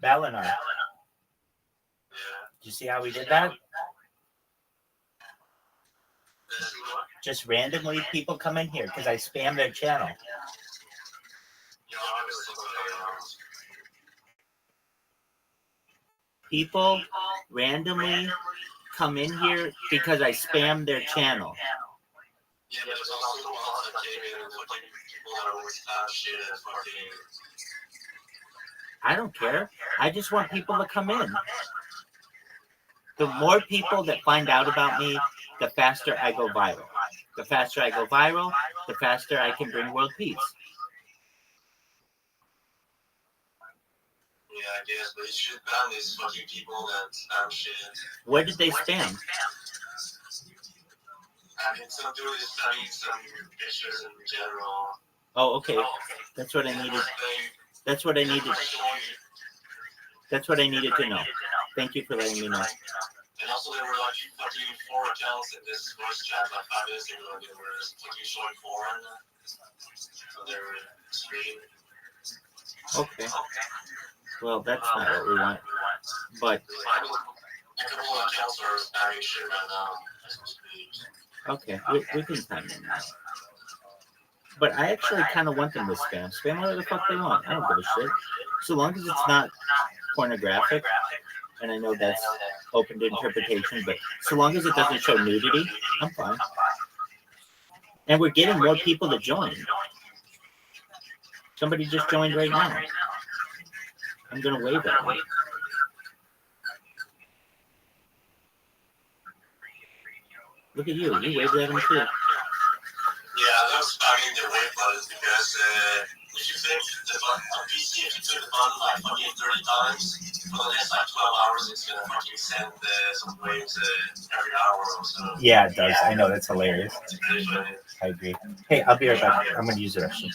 Balinar. Did you see how we did that? Just randomly people come in here because I spam their channel. People randomly come in here because I spam their channel. Yeah, but there's also ones that came in and fucking people that always have shit and fucking I don't care. I just want people to come in. The more people that find out about me, the faster I go viral. The faster I go viral, the faster I can bring world peace. Yeah, I guess, but you should ban these fucking people that spam shit. Where did they spam? I mean, some dude is spamming some pictures in general. Oh, okay. That's what I needed. That's what I needed. That's what I needed to know. Thank you for letting me know. And also, there were like fucking 4 accounts in this voice chat like 5 minutes ago. They were fucking showing porn. So they were streaming. Okay. Well, that's not what we want. But A couple of accounts are spamming shit right now as we speak. okay, we can time them now. But I actually kind of want them to spam. Spam whatever the fuck they want. I don't give a shit. So long as it's not pornographic, and I know that's open to interpretation, but so long as it doesn't show nudity, I'm fine. And we're getting more people to join. Somebody just joined right now. I'm going to wave at them. Look at you. You waved at him too. Yeah, those spamming the wave buttons because if you think the button on PC, if you click the button like fucking 30 times, for the next like 12 hours, it's gonna fucking send some waves every hour or so. Yeah, it does. I know. That's hilarious. It's pretty funny. I agree. Hey, I'll be right back. I'm going to use the restroom.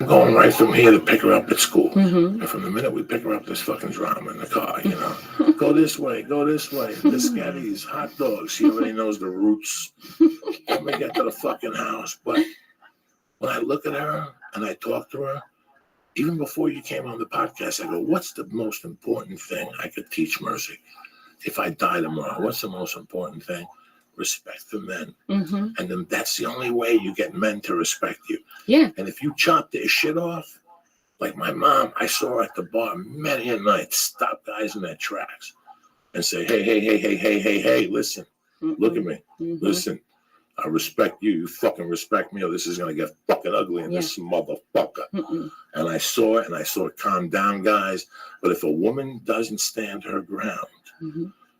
Going right from here to pick her up at school. And from the minute we pick her up, there's fucking drama in the car, you know. Go this way, biscottis, hot dogs. She already knows the routes. Let me get to the fucking house. But when I look at her and I talk to her, even before you came on the podcast, I go, what's the most important thing I could teach Mercy? If I die tomorrow, what's the most important thing? Respect for men. And then that's the only way you get men to respect you. Yeah. And if you chop their shit off, like my mom, I saw her at the bar many a night stop guys in their tracks and say, hey, listen, look at me. Listen, I respect you. You fucking respect me or this is going to get fucking ugly in this motherfucker. And I saw it calm down, guys. But if a woman doesn't stand her ground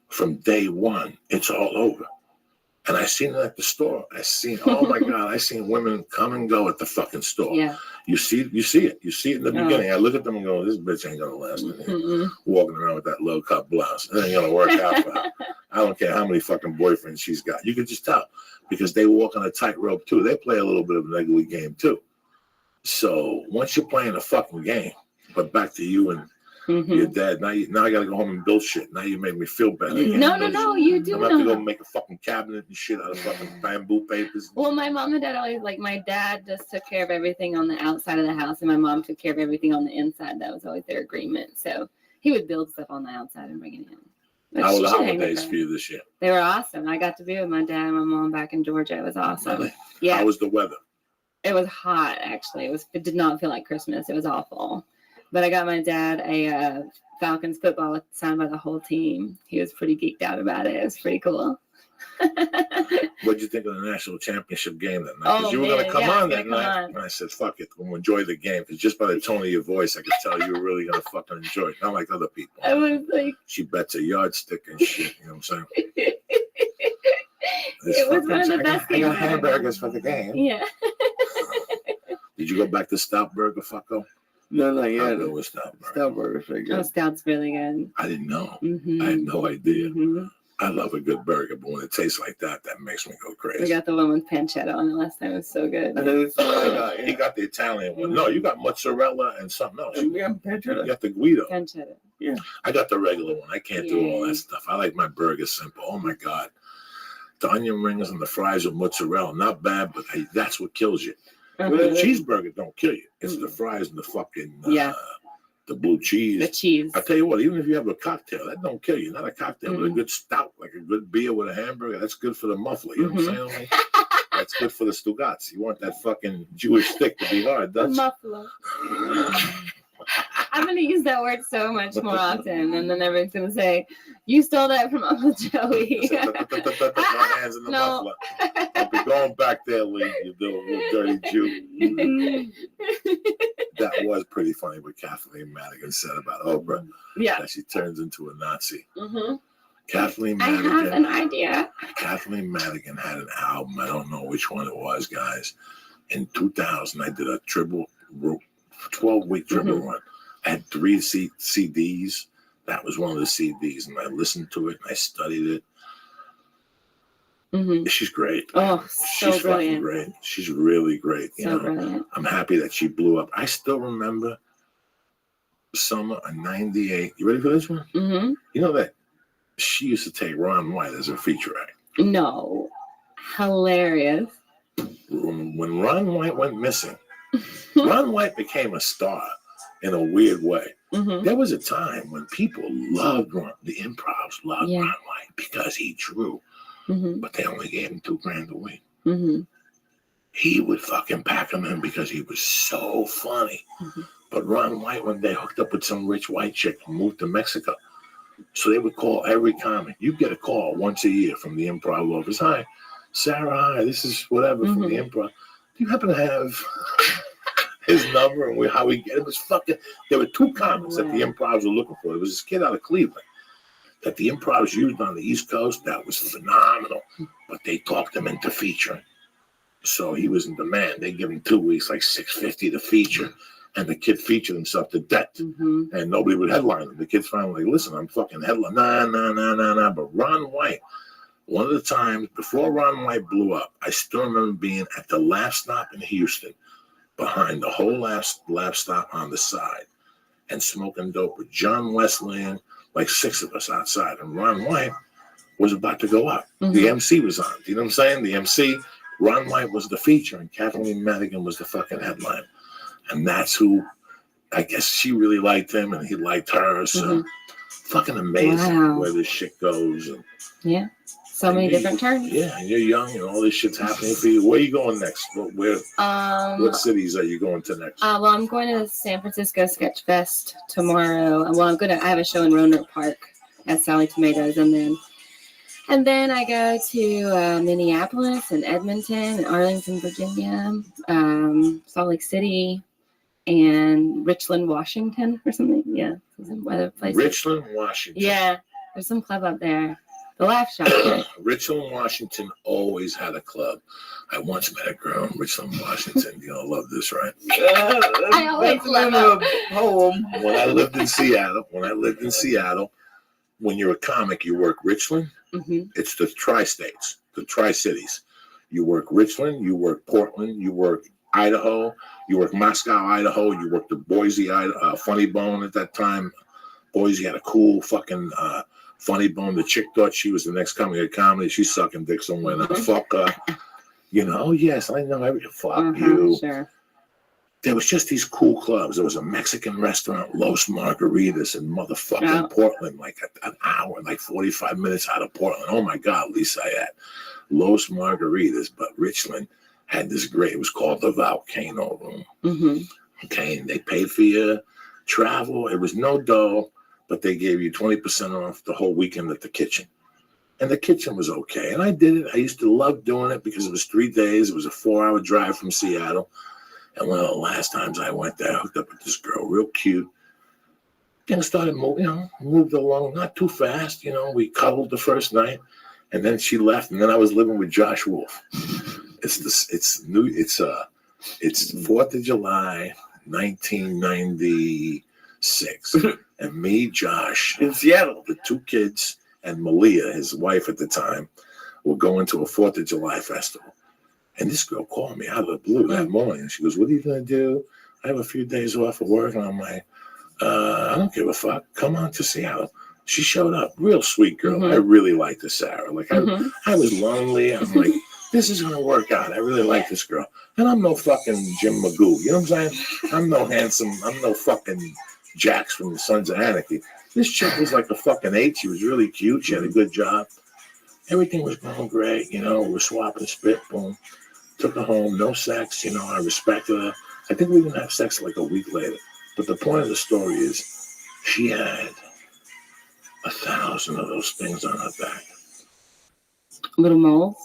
from day one, it's all over. And I seen it at the store. Oh my God, I seen women come and go at the fucking store. Yeah. You see it. You see it in the beginning. I look at them and go, this bitch ain't gonna last in here. Walking around with that low cut blouse. It ain't gonna work out for her. I don't care how many fucking boyfriends she's got. You can just tell because they walk on a tightrope too. They play a little bit of an ugly game too. So once you're playing a fucking game, but back to you and your dad. Now I gotta go home and build shit. Now you made me feel better. No, you do I'm gonna have to go make a fucking cabinet and shit out of fucking bamboo papers. Well, my mom and dad always, like, my dad just took care of everything on the outside of the house, and my mom took care of everything on the inside. That was always their agreement. So he would build stuff on the outside and bring it in. But how were the holidays for you this year? They were awesome. I got to be with my dad and my mom back in Georgia. It was awesome. Really? Yeah. How was the weather? It was hot, actually. It did not feel like Christmas. It was awful. But I got my dad a Falcons football signed by the whole team. He was pretty geeked out about it. It was pretty cool. What did you think of the national championship game that night? Because you were going to come on that night. And I said, fuck it. We'll enjoy the game. Because just by the tone of your voice, I could tell you were really going to fucking enjoy it. Not like other people. I was like... She bets a yardstick and shit. You know what I'm saying? It was one of the best things. I got hamburgers for the game. Yeah. Did you go back to Stout Burger, fucko? No, not yet. It was Stout Burger. Stout Burger's pretty good. Oh, Stout's really good. I didn't know. I had no idea. I love a good burger, but when it tastes like that, that makes me go crazy. We got the one with pancetta on it last time. It was so good. I think it's what I got. He got the Italian one. No, you got mozzarella and something else. We got pancetta. You got the Guido. Pancetta. Yeah. I got the regular one. I can't do all that stuff. I like my burger simple. Oh my God. The onion rings and the fries with mozzarella, not bad, but hey, that's what kills you. The cheeseburger don't kill you. It's the fries and the fucking the The blue cheese. The cheese. I tell you what, even if you have a cocktail, that don't kill you. Not a cocktail, but a good stout, like a good beer with a hamburger. That's good for the muffler. You know what I'm saying? That's good for the Stugats. You want that fucking Jewish stick to be hard. That's Muffler. I'm going to use that word so much more often, and then everyone's going to say, "You stole that from Uncle Joey." My hands in the muffler. I'll be going back there, Lee. You little dirty Jew. That was pretty funny what Kathleen Madigan said about Oprah. Yeah. That she turns into a Nazi. Mm-hmm. Kathleen I Madigan. have an idea. Kathleen Madigan had an album. I don't know which one it was, guys. In 2000, I did a 12-week triple run. I had 3 CDs. That was one of the CDs, and I listened to it and I studied it. Mm-hmm. She's great. Oh, so she's brilliant. fucking great. She's really great. You So know, brilliant. I'm happy that she blew up. I still remember summer of '98. You ready for this one? Mm-hmm. You know that she used to take Ron White as her feature act. No. Hilarious. When Ron White went missing, Ron White became a star in a weird way. Mm-hmm. There was a time when people loved the improvs loved Yeah. Ron White because he drew, but they only gave him $2,000 a week. Mm-hmm. He would fucking pack him in because he was so funny. Mm-hmm. But Ron White one day hooked up with some rich white chick and moved to Mexico. So they would call every comic. You get a call once a year from the improv office. Hi, Sarah. Hi, this is whatever from the improv. Do you happen to have his number and how we get it? Was fucking. There were 2 comics that the improvs were looking for. There was this kid out of Cleveland that the improvs used on the East Coast. That was phenomenal, but they talked him into featuring. So he was in demand. They give him 2 weeks, like $650 to feature. And the kid featured himself to death. And nobody would headline him. The kid's finally like, listen, I'm fucking headline. Nah. But Ron White, one of the times before Ron White blew up, I still remember being at the Laugh Stop in Houston, behind the whole Laugh Stop on the side, and smoking dope with John Wesleyan, like 6 of us outside. And Ron White was about to go up. The MC was on. You know what I'm saying? The MC, Ron White was the feature, and Kathleen Madigan was the fucking headline. And that's who, I guess she really liked him and he liked her. So fucking amazing where this shit goes. And yeah. So many different turns. Yeah, and you're young and all this shit's happening for you. Where are you going next? What cities are you going to next? Well, I'm going to San Francisco Sketch Fest tomorrow. Well, I have a show in Roanoke Park at Sally Tomatoes, and then I go to Minneapolis and Edmonton and Arlington, Virginia, Salt Lake City, and Richland, Washington, or something. Yeah, some other places. Richland, Washington. Yeah, there's some club up there. The Laugh Shop. Richland, Washington always had a club. I once met a girl in Richland, Washington. You know, love this, right? I always love a poem. When I lived in Seattle, when you're a comic, you work Richland. It's the tri-states, the tri-cities. You work Richland, you work Portland, you work Idaho, you work Moscow, Idaho, you work the Boise, Funny Bone at that time. Boise had a cool fucking Funny Bone. The chick thought she was the next coming of comedy. She's sucking dick somewhere. Now, fuck her. You know, oh, yes, I know. Fuck you. Sure. There was just these cool clubs. There was a Mexican restaurant, Los Margaritas, in motherfucking Portland, like an hour, like 45 minutes out of Portland. Oh, my God, Lisa, I had Los Margaritas. But Richland had this great, it was called the Volcano Room. Okay, and they paid for your travel. It was no dough, but they gave you 20% off the whole weekend at the kitchen. And the kitchen was okay. And I did it. I used to love doing it because it was 3 days. It was a 4-hour drive from Seattle. And one of the last times I went there, I hooked up with this girl, real cute. And started moving, moved along, not too fast. We cuddled the first night. And then she left. And then I was living with Josh Wolf. It's 4th of July, 1996. And me, Josh, in Seattle, the 2 kids, and Malia, his wife at the time, were going to a 4th of July festival. And this girl called me out of the blue that morning. She goes, what are you going to do? I have a few days off of work. And I'm like, I don't give a fuck. Come on to Seattle. She showed up. Real sweet girl. I really liked her, Sarah. Like, I was lonely. I'm like, this is going to work out. I really like this girl. And I'm no fucking Jim Magoo. You know what I'm saying? I'm no handsome. I'm no fucking Jax from the Sons of Anarchy. This chick was like a fucking 8. She was really cute. She had a good job. Everything was going great. We're swapping spit. Boom. Took her home. No sex. I respected her. I think we didn't have sex like a week later. But the point of the story is she had 1,000 of those things on her back. Little moles?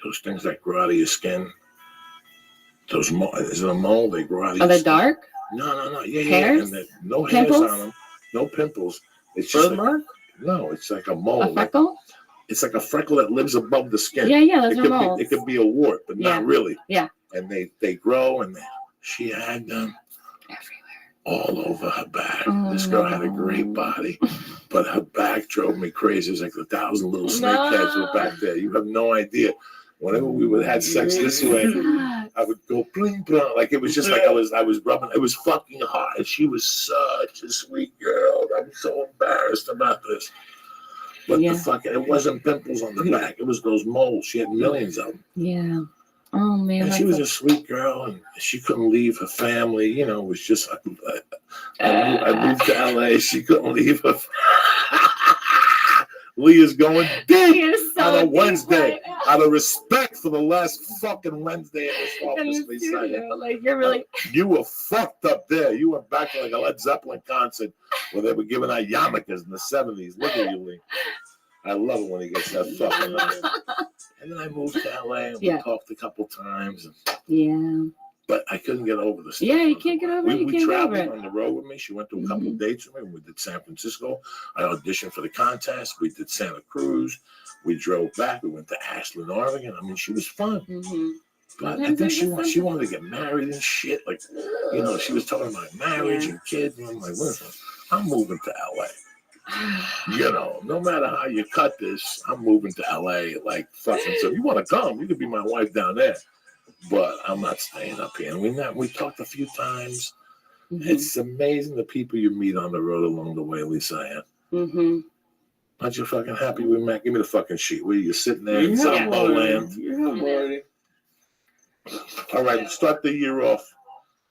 Those things that grow out of your skin. Those is it a mole? They grow out of Are your they skin. Dark? No. Hairs? And no Pimples? hairs on them. No pimples. It's just Birthmark? no, it's like a mole. A freckle? It's like a freckle that lives above the skin. Yeah, those it are could moles. It could be a wart, but Yeah. not really. Yeah. And they grow, and she had them Everywhere. all over her back. Oh, This girl had a great body, but her back drove me crazy. It was like 1,000 little snakeheads were back there. You have no idea. Whenever we would have sex this way, I would go bling bling. Like it was just like I was rubbing. It was fucking hot. And she was such a sweet girl. I'm so embarrassed about this. But it wasn't pimples on the back. It was those moles. She had millions of them. Yeah. Oh, man. And she was a sweet girl, and she couldn't leave her family. It was just, I moved to LA. She couldn't leave her. Leah's going deep on a Wednesday. Out of respect for the last fucking Wednesday in this office, like you're really. You were fucked up there. You went back to like a Led Zeppelin concert where they were giving out yarmulkes in the 70s. Look at you, Lee. I love it when he gets that fucking up. And then I moved to LA and we talked a couple times. But I couldn't get over this. Yeah, you can't get over it. We traveled on the road with me. She went to a couple of dates with me. We did San Francisco. I auditioned for the contest. We did Santa Cruz. We drove back. We went to Ashland, Oregon. I mean, she was fun. But I think she wanted to get married and shit. Like, she was talking about marriage and kids. And I'm like, listen, I'm moving to LA. No matter how you cut this, I'm moving to LA. Like, fucking, so if you want to come, you could be my wife down there. But I'm not staying up here. And we talked a few times. It's amazing the people you meet on the road along the way, Lisa Ann. Aren't you fucking happy we met? Give me the fucking sheet. Where you sitting there in South Land? All right, let's start the year off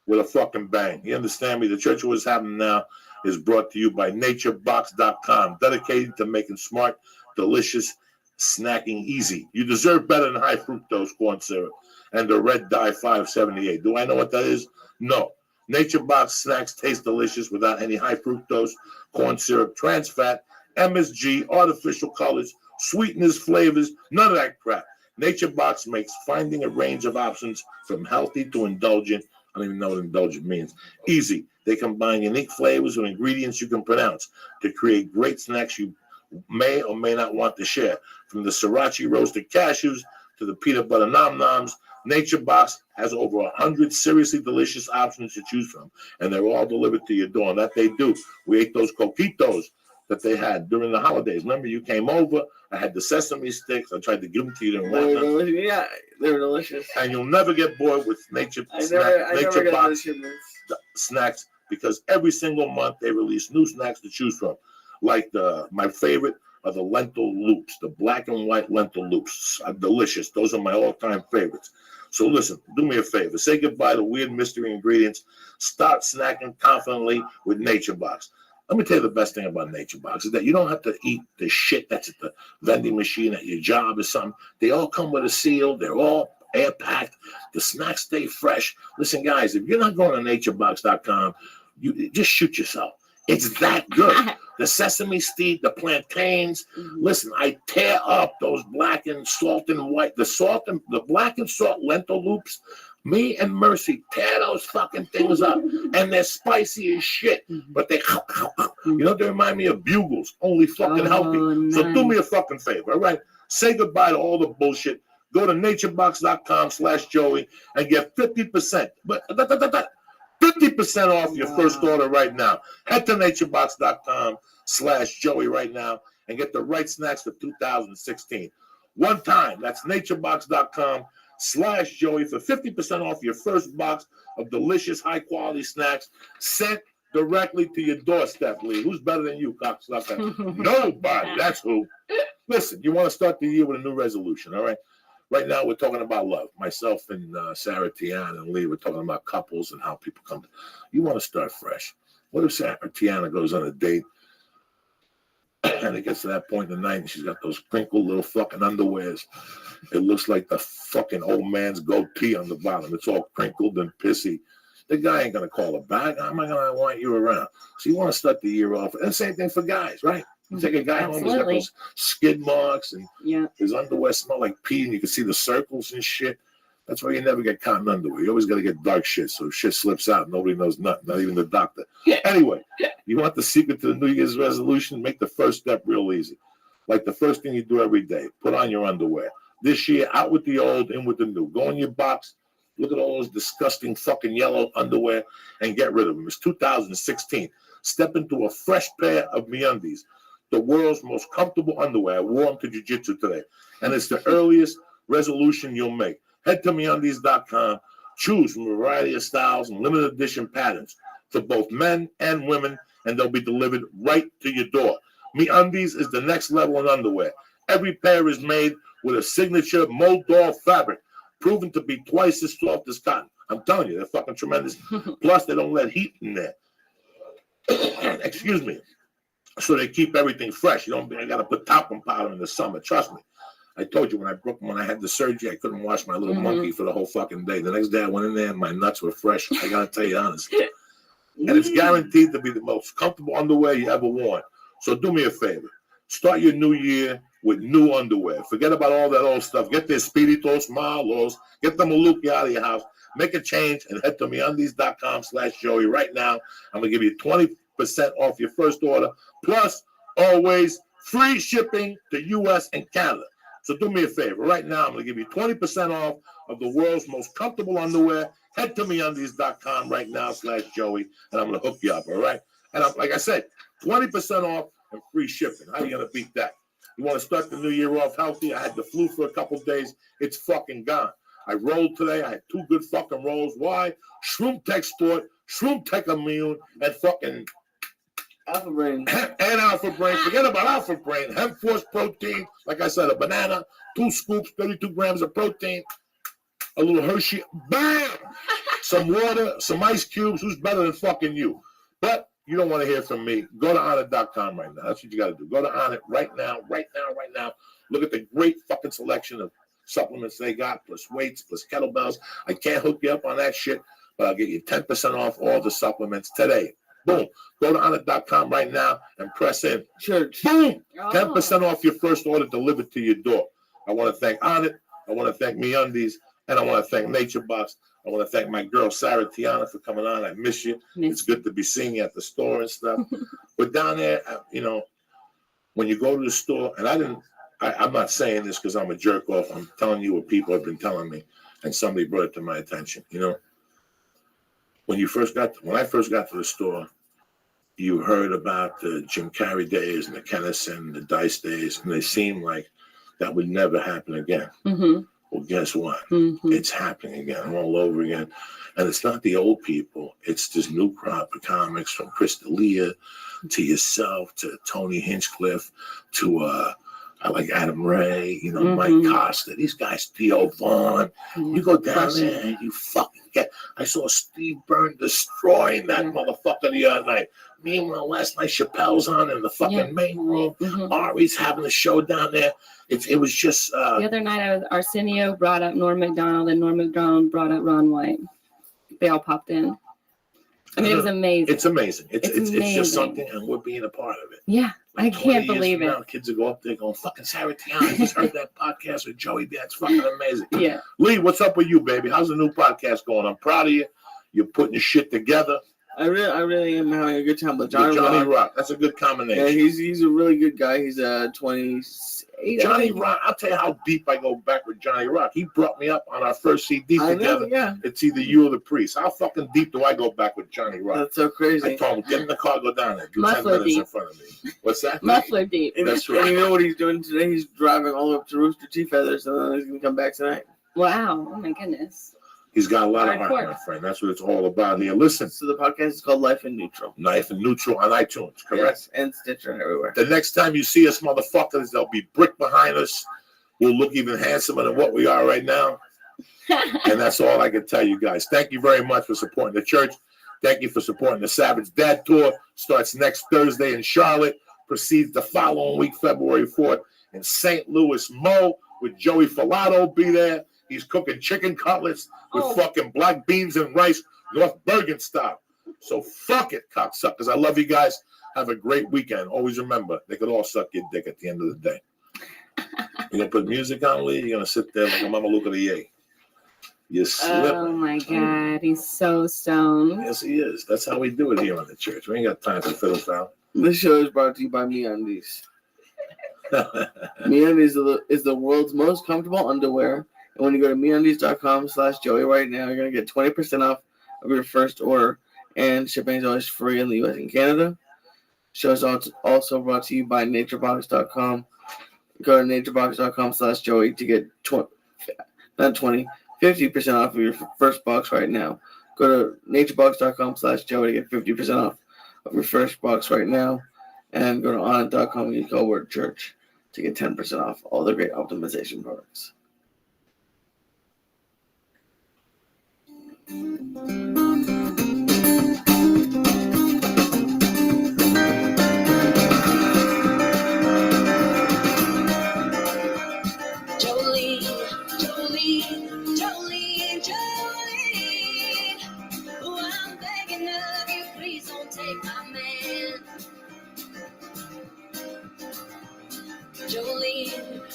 with a fucking bang. You understand me? The Church of What's Happening Now is brought to you by naturebox.com, dedicated to making smart, delicious snacking easy. You deserve better than high fructose corn syrup and the red dye 578. Do I know what that is? No. Nature Box snacks taste delicious without any high fructose corn syrup, trans fat, MSG, artificial colors, sweeteners, flavors, none of that crap. Nature Box makes finding a range of options from healthy to indulgent. I don't even know what indulgent means. Easy. They combine unique flavors with ingredients you can pronounce to create great snacks you may or may not want to share. From the sriracha roasted cashews to the peanut butter nom-noms, Nature Box has over 100 seriously delicious options to choose from, and they're all delivered to your door. And that they do. We ate those coquitos that they had during the holidays. Remember, you came over. I had the sesame sticks. I tried to give them to you. Yeah, they were delicious. And you'll never get bored with Nature Box snacks because every single month they release new snacks to choose from. Like my favorite are the lentil loops. The black and white lentil loops are delicious. Those are my all-time favorites. So listen, do me a favor. Say goodbye to weird mystery ingredients. Start snacking confidently with Nature Box. Let me tell you the best thing about Nature Box is that you don't have to eat the shit that's at the vending machine at your job or something. They all come with a seal. They're all air-packed. The snacks stay fresh. Listen, guys, if you're not going to naturebox.com, you just shoot yourself. It's that good. The sesame seed, the plantains. Listen, I tear up those black and salt and white, the black and salt lentil loops. Me and Mercy tear those fucking things up, and they're spicy as shit. But they remind me of Bugles, only fucking healthy. Nice. So do me a fucking favor, all right? Say goodbye to all the bullshit. Go to naturebox.com/Joey and get 50%. But 50% off your first order right now. Head to naturebox.com/Joey right now and get the right snacks for 2016. One time, that's naturebox.com/Joey for 50% off your first box of delicious, high-quality snacks sent directly to your doorstep, Lee. Who's better than you, cocksucker? Nobody. That's who. Listen, you want to start the year with a new resolution, all right? Right now, we're talking about love. Myself and Sarah, Tiana, and Lee, we're talking about couples and how people come. You want to start fresh. What if Tiana goes on a date and it gets to that point in the night and she's got those crinkled little fucking underwears? It looks like the fucking old man's goatee on the bottom. It's all crinkled and pissy. The guy ain't going to call her back. How am I going to want you around? So you want to start the year off. And the same thing for guys, right? You take a guy home, he's got those skid marks and his underwear smell like pee and you can see the circles and shit. That's why you never get cotton underwear. You always got to get dark shit so shit slips out. Nobody knows nothing, not even the doctor. Anyway, you want the secret to the New Year's resolution? Make the first step real easy. Like the first thing you do every day, put on your underwear. This year, out with the old, in with the new. Go in your box, look at all those disgusting fucking yellow underwear and get rid of them. It's 2016. Step into a fresh pair of MeUndies, the world's most comfortable underwear. I wore them to jiu-jitsu today. And it's the earliest resolution you'll make. Head to MeUndies.com. Choose from a variety of styles and limited edition patterns for both men and women, and they'll be delivered right to your door. MeUndies is the next level in underwear. Every pair is made with a signature Moldol fabric, proven to be twice as soft as cotton. I'm telling you, they're fucking tremendous. Plus, they don't let heat in there. Excuse me. So they keep everything fresh. You don't. I got to put talcum powder in the summer. Trust me. I told you when I had the surgery, I couldn't wash my little monkey for the whole fucking day. The next day I went in there and my nuts were fresh. I gotta tell you honestly. And it's guaranteed to be the most comfortable underwear you ever worn. So do me a favor. Start your new year with new underwear. Forget about all that old stuff. Get their Spiritos, Malos. Get the Maluki out of your house. Make a change and head to MeUndies.com/Joey right now. I'm going to give you 20% off your first order. Plus, always free shipping to U.S. and Canada. So do me a favor. Right now, I'm going to give you 20% off of the world's most comfortable underwear. Head to MeUndies.com right now/Joey, and I'm going to hook you up, all right? And like I said, 20% off and free shipping. How are you going to beat that? You want to start the new year off healthy? I had the flu for a couple of days. It's fucking gone. I rolled today. I had 2 good fucking rolls. Why? Shroom Tech Sport, Shroom Tech Immune, and fucking Alpha Brain. And Alpha Brain. Forget about Alpha Brain. Hemp Force protein. Like I said, a banana, 2 scoops, 32 grams of protein, a little Hershey. Bam! Some water, some ice cubes. Who's better than fucking you? But you don't want to hear from me. Go to Honor.com right now. That's what you got to do. Go to Honor right now. Look at the great fucking selection of supplements they got, plus weights, plus kettlebells. I can't hook you up on that shit, but I'll get you 10% off all the supplements today. Boom. Go to Honor.com right now and press in. Church. Boom. 10% off your first order delivered to your door. I want to thank Honor. I want to thank MeUndies. And I want to thank Nature Box. I want to thank my girl, Sarah Tiana, for coming on. I miss you. It's good to be seeing you at the store and stuff. But down there, when you go to the store, and I'm not saying this because I'm a jerk off. I'm telling you what people have been telling me. And somebody brought it to my attention. When I first got to the store, you heard about the Jim Carrey days and the Kennison, the Dice days, and they seemed like that would never happen again. Mm-hmm. Well, guess what? Mm-hmm. It's happening again, all over again. And it's not the old people. It's this new crop of comics from Chris D'Elia to yourself, to Tony Hinchcliffe, to I like Adam Ray, Mike Costa, these guys, Theo Vaughn. You go down there and you fucking I saw Steve Byrne destroying that motherfucker the other night. Meanwhile, last night Chappelle's on in the fucking main room. Ari's having a show down there. It was just... the other night, Arsenio brought up Norm Macdonald, and Norm Macdonald brought up Ron White. They all popped in. I mean, it was amazing. It's amazing. It's just something, and we're being a part of it. Yeah, I can't believe it. Now, kids will go up there going, fucking Sarah Tiana, I just heard that podcast with Joey. That's fucking amazing. Yeah. Lee, what's up with you, baby? How's the new podcast going? I'm proud of you. You're putting your shit together. I really am having a good time with Johnny Rock. That's a good combination. Yeah, he's a really good guy. He's 28. Johnny Rock. I'll tell you how deep I go back with Johnny Rock. He brought me up on our first CD together. Yeah. It's either you or the Priest. How fucking deep do I go back with Johnny Rock? That's so crazy. I told him, get in the car, go down there. Do 10 Muffler minutes deep. in front of me. What's that? Muffler deep. That's right. And you know what he's doing today? He's driving all the way up to Rooster Teeth Feathers, and then he's going to come back tonight. Wow. Oh, my goodness. He's got a lot of heart, my friend. That's what it's all about here. Listen. So the podcast is called Life in Neutral. Life in Neutral on iTunes, correct? Yes, and Stitcher and everywhere. The next time you see us, motherfuckers, there'll be brick behind us. We'll look even handsomer than what we are right now. And that's all I can tell you guys. Thank you very much for supporting the church. Thank you for supporting the Savage Dad Tour. Starts next Thursday in Charlotte. Proceeds the following week, February 4th, in St. Louis. Mo with Joey Filato be there. He's cooking chicken cutlets with fucking black beans and rice, North Bergen style. So fuck it, cocksuckers. I love you guys. Have a great weekend. Always remember, they could all suck your dick at the end of the day. You're going to put music on, Lee? You're going to sit there like a Mama Luca the Yay. You're slipping. Oh my God, he's so stoned. Yes, he is. That's how we do it here on the church. We ain't got time for fiddle foul. This show is brought to you by MeUndies. MeUndies is the world's most comfortable underwear. And when you go to MeUndies.com/Joey right now, you're going to get 20% off of your first order. And shipping is always free in the U.S. and Canada. Show is also brought to you by NatureBox.com. Go to NatureBox.com/Joey to get 50% off of your first box right now. Go to NatureBox.com/Joey to get 50% off of your first box right now. And go to Onnit.com and use code word church to get 10% off all the great optimization products.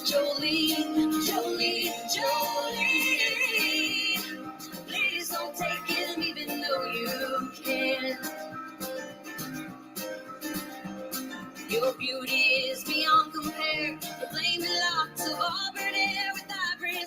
Jolene, please don't take him even though you can. Your beauty is beyond compare. The flaming locks of auburn hair with ivory.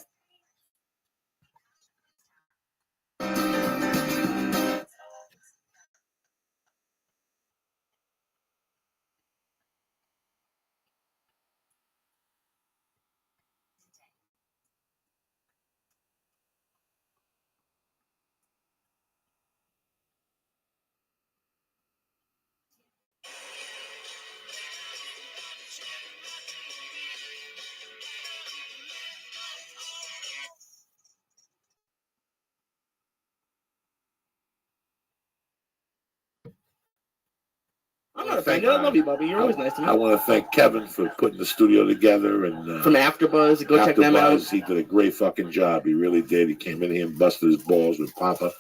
I'm not offended. I love you, Bubby. You're always nice to me. I want to thank Kevin for putting the studio together. And From AfterBuzz, go check them out. He did a great fucking job. He really did. He came in here and busted his balls with Papa.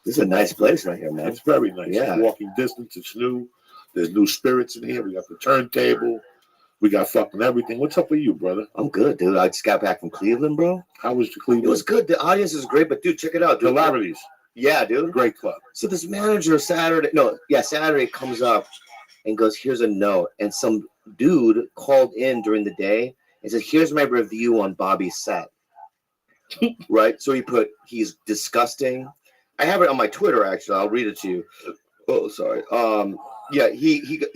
This is a nice place right here, man. It's very nice. Yeah. It's walking distance. It's new. There's new spirits in here. We got the turntable. We got fucking everything. What's up with you, brother? I'm good, dude. I just got back from Cleveland, bro. How was the Cleveland? It was good. The audience is great, but dude, check it out, dude. Hilarities. Yeah, dude. Great club. So this manager Saturday comes up and goes, here's a note. And some dude called in during the day and said, here's my review on Bobby's set. Right? So he put, he's disgusting. I have it on my Twitter, actually. I'll read it to you. Oh, sorry. Yeah, he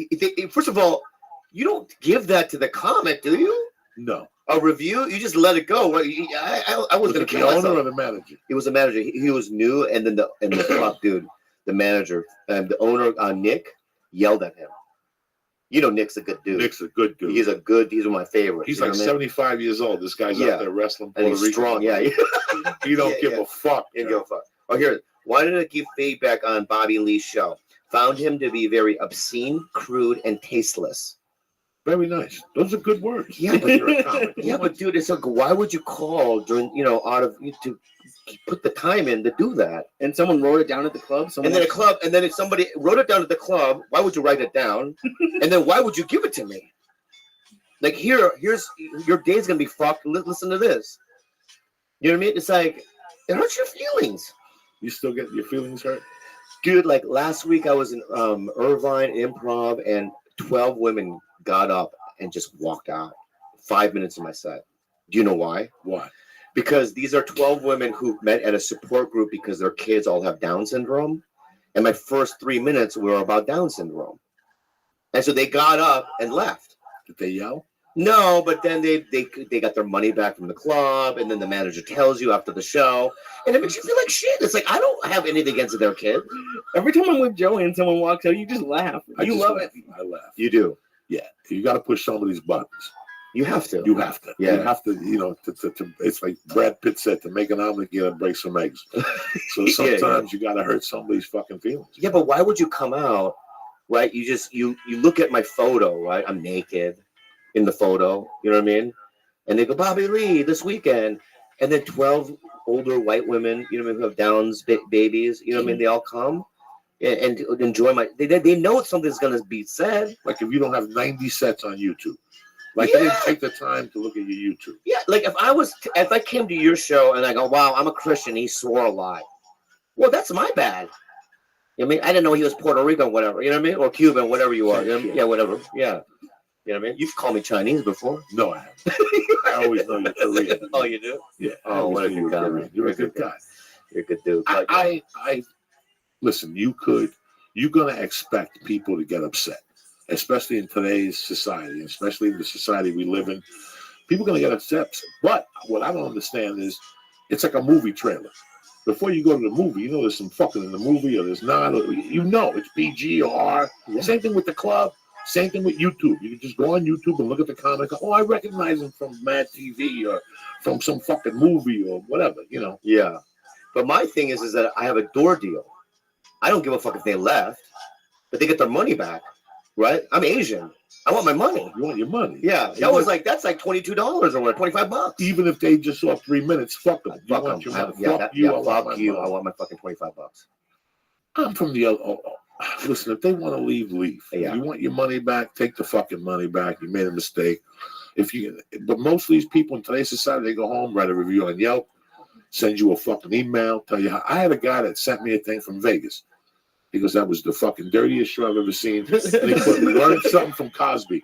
first of all, you don't give that to the comic, do you? No. A review? You just let it go. I was going to kill myself. The owner or the manager? It was the manager. He was new, and then the top dude, the manager, and the owner, Nick, yelled at him. You know, Nick's a good dude. Nick's a good dude. He's one of my favorites. He's like 75 years old. This guy's out there wrestling. And he's strong. Yeah. He don't give a fuck. He don't give a fuck. Oh, here. Wanted to give feedback on Bobby Lee's show. Found him to be very obscene, crude, and tasteless. Very nice. Those are good words. Yeah, but you're a comic. Yeah, but dude, it's like, why would you call during, to put the time in to do that? And someone wrote it down at the club. And then if somebody wrote it down at the club, why would you write it down? And then why would you give it to me? Like, here's your day's gonna be fucked. Listen to this. You know what I mean? It's like, it hurts your feelings. You still get your feelings hurt? Dude, like last week I was in Irvine Improv and 12 women got up and just walked out 5 minutes of my set. Do you know why? Why? Because these are 12 women who met at a support group because their kids all have Down syndrome. And my first 3 minutes were about Down syndrome. And so they got up and left. Did they yell? No, but then they got their money back from the club, and then the manager tells you after the show, and it makes you feel like shit. It's like, I don't have anything against their kid. Every time I'm with Joey and someone walks out, you just laugh. You love it. I laugh. You do. Yeah. You got to push some of these buttons. You have to. You have to. Yeah. You have to, it's like Brad Pitt said, to make an omelet, you gotta break some eggs. So sometimes you gotta hurt somebody's fucking feelings. Yeah, but why would you come out, right? You look at my photo, right? I'm naked in the photo, you know what I mean? And they go, Bobby Lee, this weekend. And then 12 older white women, you know what I mean, who have Down's babies, you know what I mean? They all come and enjoy they know something's going to be said. Like if you don't have 90 sets on YouTube. Like they didn't take the time to look at your YouTube. Yeah, like if I came to your show and I go, wow, I'm a Christian, he swore a lot. Well, that's my bad. You know what I mean? I didn't know he was Puerto Rican, whatever, you know what I mean? Or Cuban, whatever you are. You know what I mean? Yeah, whatever. Yeah. You know what I mean? You've called me Chinese before. No, I haven't. I always know you're Korean. Oh, you do? Yeah. Oh, what a good guy. You're a good guy. You're a good dude. I listen, you're gonna expect people to get upset. Especially in today's society, especially in the society we live in, people are going to get upset. But what I don't understand is it's like a movie trailer. Before you go to the movie, you know there's some fucking in the movie or there's not. You know it's PG or R. Yeah. Same thing with the club. Same thing with YouTube. You can just go on YouTube and look at the comment. Oh, I recognize him from Mad TV or from some fucking movie or whatever, you know. Yeah. But my thing is that I have a door deal. I don't give a fuck if they left, but they get their money back. Right? I'm Asian. I want my money. You want your money. Yeah. That's like $22 or what, $25. Even if they just saw 3 minutes, fuck them. Fuck them. Fuck you. I want my fucking $25. I'm from the other. Listen, if they want to leave, leave. Yeah. If you want your money back, take the fucking money back. You made a mistake. But most of these people in today's society, they go home, write a review on Yelp, send you a fucking email, tell you how. I had a guy that sent me a thing from Vegas. Because that was the fucking dirtiest show I've ever seen. And he put, learned something from Cosby.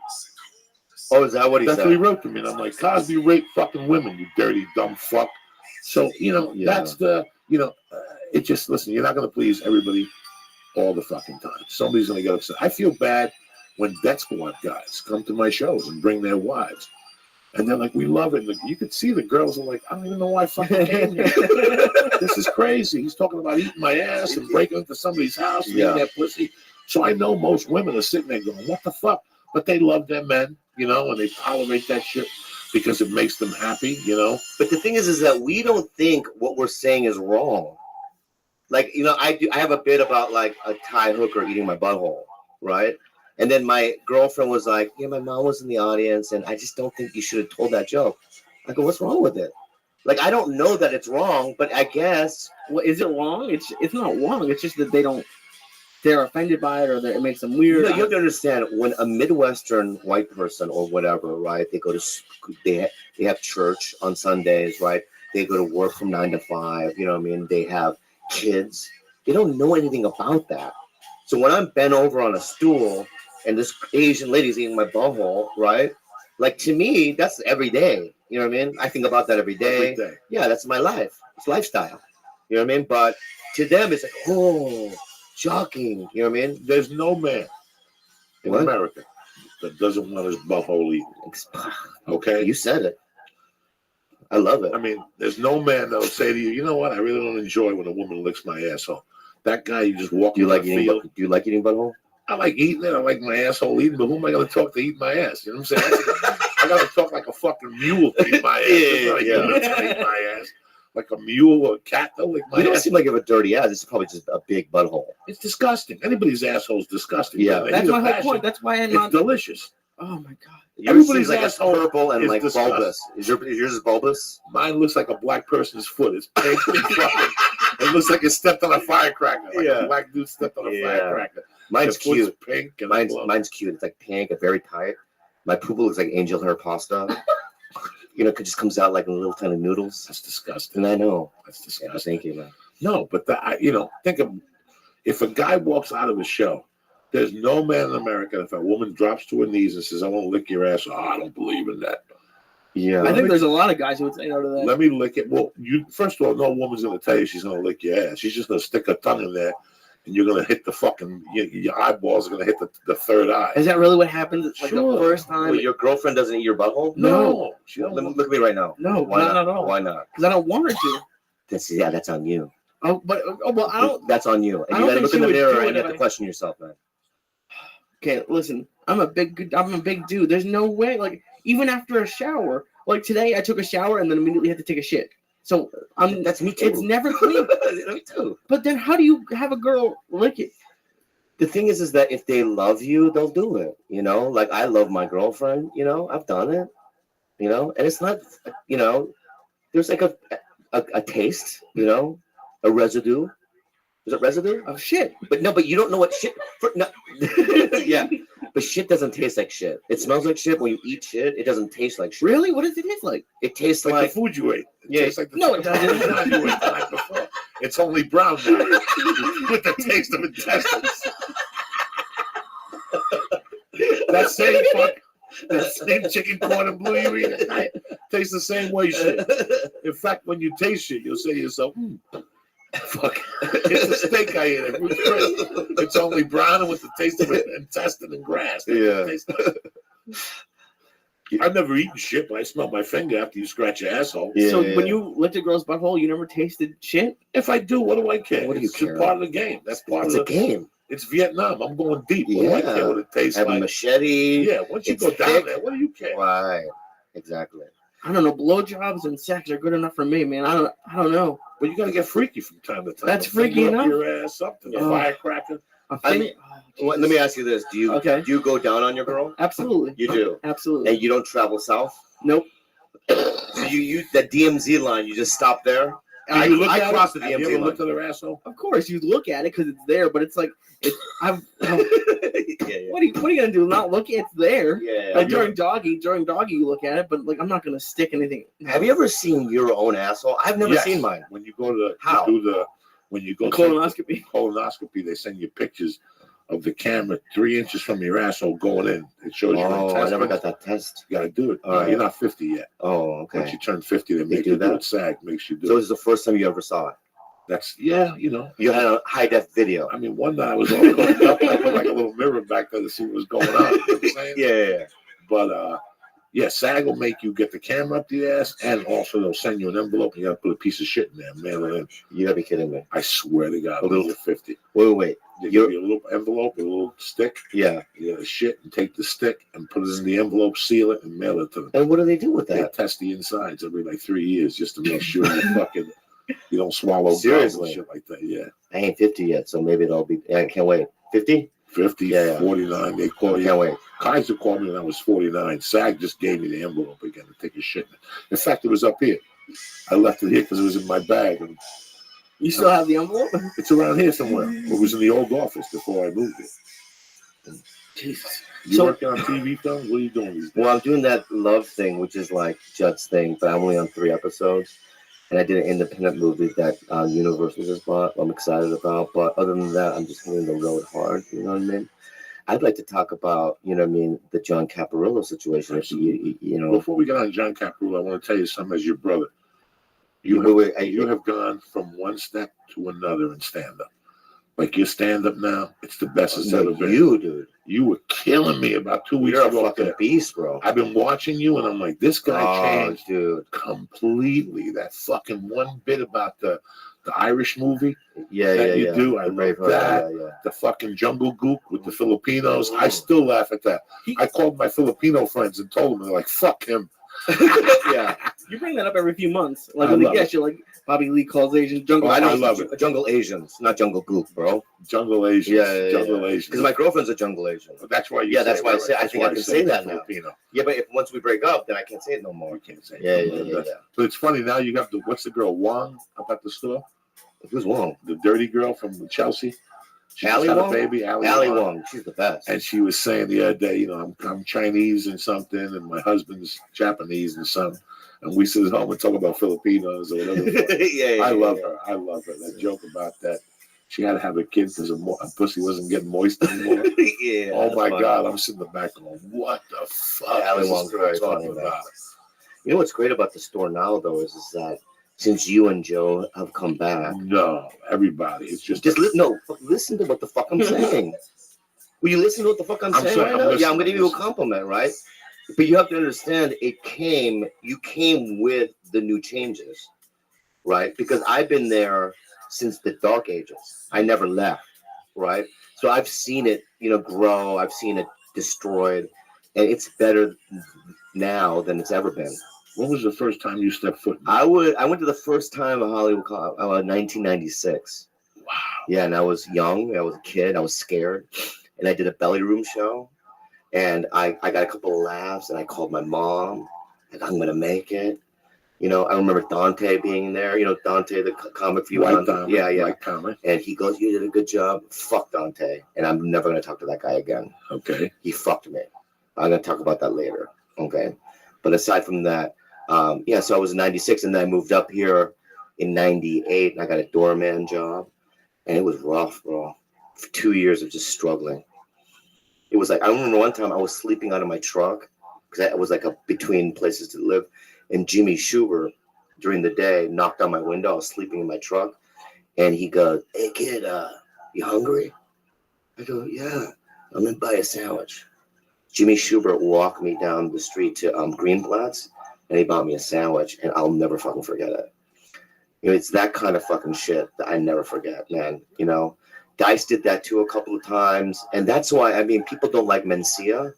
Oh, is that what he said? That's what he wrote to me. And I'm like, Cosby raped fucking women, you dirty, dumb fuck. So, that's it just, listen, you're not going to please everybody all the fucking time. Somebody's going to get upset. I feel bad when death squad guys come to my shows and bring their wives. And they're like, we love it. And you could see the girls are like, I don't even know why I fucking came here. This is crazy. He's talking about eating my ass and breaking into somebody's house and eating their pussy. So I know most women are sitting there going, what the fuck? But they love their men, and they tolerate that shit because it makes them happy, But the thing is that we don't think what we're saying is wrong. Like, I have a bit about like a Thai hooker eating my butthole, right? And then my girlfriend was like, yeah, my mom was in the audience, and I just don't think you should have told that joke. I go, what's wrong with it? Like, I don't know that it's wrong, but I guess. Well, is it wrong? It's not wrong. It's just that they're offended by it, or that it makes them weird. You have to understand, when a Midwestern white person or whatever, right, they go to, they have church on Sundays, right? They go to work from 9 to 5, you know what I mean? They have kids. They don't know anything about that. So when I'm bent over on a stool, and this Asian lady's eating my butthole, right? Like, to me, that's every day. You know what I mean? I think about that every day. Yeah, that's my life. It's lifestyle. You know what I mean? But to them, it's like, oh, shocking. You know what I mean? There's no man in America that doesn't want his butthole eaten. Okay? You said it. I love it. I mean, there's no man that'll say to you, you know what? I really don't enjoy when a woman licks my asshole. That guy, you just walk. Do you like eating butthole? I like eating it. I like my asshole eating, but who am I going to talk to eat my ass? You know what I'm saying? I got to talk like a fucking mule to eat my ass. Eat my ass. Like a mule or a cat, they'll lick my ass. You don't seem like you have a dirty ass. It's probably just a big butthole. It's disgusting. Anybody's asshole is disgusting. Yeah. That's my whole point. That's why it's delicious. Oh, my God. Everybody's like asshole purple and like disgusting. Bulbous. Is yours is bulbous? Mine looks like a black person's foot. It's pink and fucking. It looks like it stepped on a firecracker. Like a black dude stepped on a firecracker. Mine's cute. Pink and mine's cute. It's like pink and very tight. My poo looks like angel hair pasta. It just comes out like in little tiny noodles. That's disgusting. And I know. That's disgusting. Yeah, thank you, man. No, but think of if a guy walks out of a show, there's no man in America, if a woman drops to her knees and says, I want to lick your ass, I don't believe in that. Yeah. I think there's a lot of guys who would say no to that. Let me lick it. Well, first of all, no woman's going to tell you she's going to lick your ass. She's just going to stick her tongue in there, and you're going to hit the fucking, your eyeballs are going to hit the third eye. Is that really what happens? Like the first time? Wait, your girlfriend doesn't eat your butthole? No. Look at me right now. No, Why not at all. Why not? Because I don't want her to. That's on you. Oh, well, I don't. That's on you. And you got to look in the mirror and you have to question yourself, man. Okay, listen. I'm a big dude. There's no way. Like, even after a shower. Like today, I took a shower and then immediately had to take a shit. So That's me too. It's never clean. Me too. But then, how do you have a girl lick it? The thing is that if they love you, they'll do it. You know, like I love my girlfriend. You know, I've done it. You know, and it's not. You know, there's like a taste. You know, a residue. Is it residue? Oh shit! But no, but you don't know what shit. Yeah, but shit doesn't taste like shit. It smells like shit when you eat shit. It doesn't taste like shit. Really? What does it taste like? It tastes like like the food you ate. Yeah. Tastes like the No, it food doesn't. you ate the night before. It's only brown now with the taste of intestines. That same chicken corn and blue you eat at night tastes the same way. Shit. In fact, when you taste shit, you'll say to yourself, "Fuck, it's a steak I ate at Ruth's Chris. It's only brown and with the taste of intestine and grass." I've never eaten shit, but I smell my finger after you scratch your asshole. So when you licked a girl's butthole, you never tasted shit? If I do, what do I care? What do you It's care? part of the game. That's part It's of a the game. It's Vietnam. I'm going deep. What do I care what it tastes Have a like? machete. Yeah, once you It's go down thick. there, what do you care? Right. Exactly. I don't know. Blowjobs and sex are good enough for me, man. I don't know. But you gotta get freaky from time to time. That's A finger freaky up enough. Your ass up to the firecracker. I mean, let me ask you this: Do you Okay. do you go down on your girl? Absolutely. You do. Absolutely. And you don't travel south? Nope. So you that DMZ line, you just stop there? Do you look I at crossed it? the Have you DMZ ever line. looked at her asshole? Of course, you look at it because it's there, but it's like, Yeah. what are you gonna do? Not look? It's there. Yeah. Like during doggy, you look at it, but like I'm not gonna stick anything. Have you ever seen your own asshole? I've never Yes. seen mine. When you go to How? when you go Colonoscopy. colonoscopy, they send you pictures of the camera 3 inches from your asshole going in. It shows your Oh, I intestines. never got that test. You gotta do it. All right. You're not 50 yet. Oh, Once okay. you turn 50, they make do you do that? it. SAG makes you do So it. this is the first time you ever saw it. That's you know. You had a high def video. I mean, one night I was all cooked up. I put like a little mirror back there to see what was going on. You know what I'm saying? Yeah. But SAG will make you get the camera up the ass, and also they'll send you an envelope. And you got to put a piece of shit in there, mail it in. You gotta be kidding me. I swear to God, A little- you're 50. Wait. They give you a little envelope, a little stick. Yeah. You got shit, and take the stick and put it in the envelope, seal it, and mail it to them. And what do they do with They that? test the insides every like 3 years just to make sure you don't swallow gum Seriously? and shit like that. Yeah. I ain't 50 yet, so maybe it'll be. I can't wait. 50? 50, Yeah. 49, they call I you. can't wait. Kaiser called me when I was 49. SAG just gave me the envelope again to take a shit. In fact, it was up here. I left it here because it was in my bag. And You still have the envelope? it's around here somewhere. It was in the old office before I moved it. Jesus. You So- working on TV films? What are you doing these days? Well, I'm doing that Love thing, which is like Judd's thing, but I'm only on 3 episodes. And I did an independent movie that Universal just bought. I'm excited about. But other than that, I'm just hitting the road hard. You know what I mean? I'd like to talk about, you know what I mean, the John Caparulo situation. If you know, Before we get on John Caparulo, I want to tell you something as your brother. You have gone from one step to another in stand-up. Like your stand-up now, it's the best it's ever been. You, dude. You were killing me about 2 weeks You're a ago. fucking beast, bro. I've been watching you, and I'm like, this guy changed dude. completely. That fucking one bit about the Irish movie Yeah, that yeah, you yeah. do, I The love Braveheart, that. yeah, yeah. The fucking Jungle Gook with the Filipinos. I still laugh at that. I called my Filipino friends and told them, they're like, fuck him. Yeah. You bring that up every few months. Like I when they love get you, like Bobby Lee calls Asian jungle. Oh, I don't love it. Jungle Asians, not Jungle Goop, bro. Jungle Asians. Yeah. Jungle Asians. Because my girlfriend's a Jungle Asian. That's why you Yeah, say that's it, why I right? say. I That's think why I can say that now. Filipino. Yeah, but if once we break up, then I can't say it no more. You can't say it. Yeah. So it's funny now. You got what's the girl Wong up at the store? Who's Wong? The dirty girl from Chelsea. She just Ali had a Wong? baby. Ali Wong. She's the best. And she was saying the other day, you know, I'm Chinese and something, and my husband's Japanese and something. And we sit at home and talk about Filipinos or whatever. yeah, I love her. I love her. That joke about that. She had to have a kid because her pussy wasn't getting moist anymore. Yeah. Oh that's my funny. God. I'm sitting in the back going, what the fuck Ali is Wong's this girl very talking funny, man. about? You know what's great about the store now, though, is that since you and Joe have come back, No, everybody. It's just listen to what the fuck I'm saying. Will you listen to what the fuck I'm saying sorry, right I'm now? listening, Yeah, I'm gonna I'm give you a listening. compliment, right? But you have to understand, you came with the new changes, right? Because I've been there since the dark ages. I never left, right? So I've seen it, grow. I've seen it destroyed, and it's better now than it's ever been. When was the first time you stepped foot? I went to the first time at Hollywood 1996. Wow. Yeah, and I was young. I was a kid. I was scared, and I did a belly room show, and I got a couple of laughs, and I called my mom, like, I'm gonna make it. You know, I remember Dante being there. You know, Dante, the comic view. Yeah. Comic. And he goes, "You did a good job." Fuck Dante, and I'm never gonna talk to that guy again. Okay. He fucked me. I'm gonna talk about that later. Okay, but aside from that, so I was in '96, and then I moved up here in '98, and I got a doorman job, and it was rough, bro. For 2 years of just struggling. It was like, I remember one time I was sleeping out of my truck because I was like between places to live. And Jimmy Schubert, during the day, knocked on my window. I was sleeping in my truck. And he goes, "Hey, kid, you hungry?" I go, "Yeah, I'm going to buy a sandwich." Jimmy Schubert walked me down the street to Greenblatt's, and he bought me a sandwich. And I'll never fucking forget it. You know, it's that kind of fucking shit that I never forget, man. You know, Dice did that too a couple of times. And that's why, I mean, people don't like Mencia.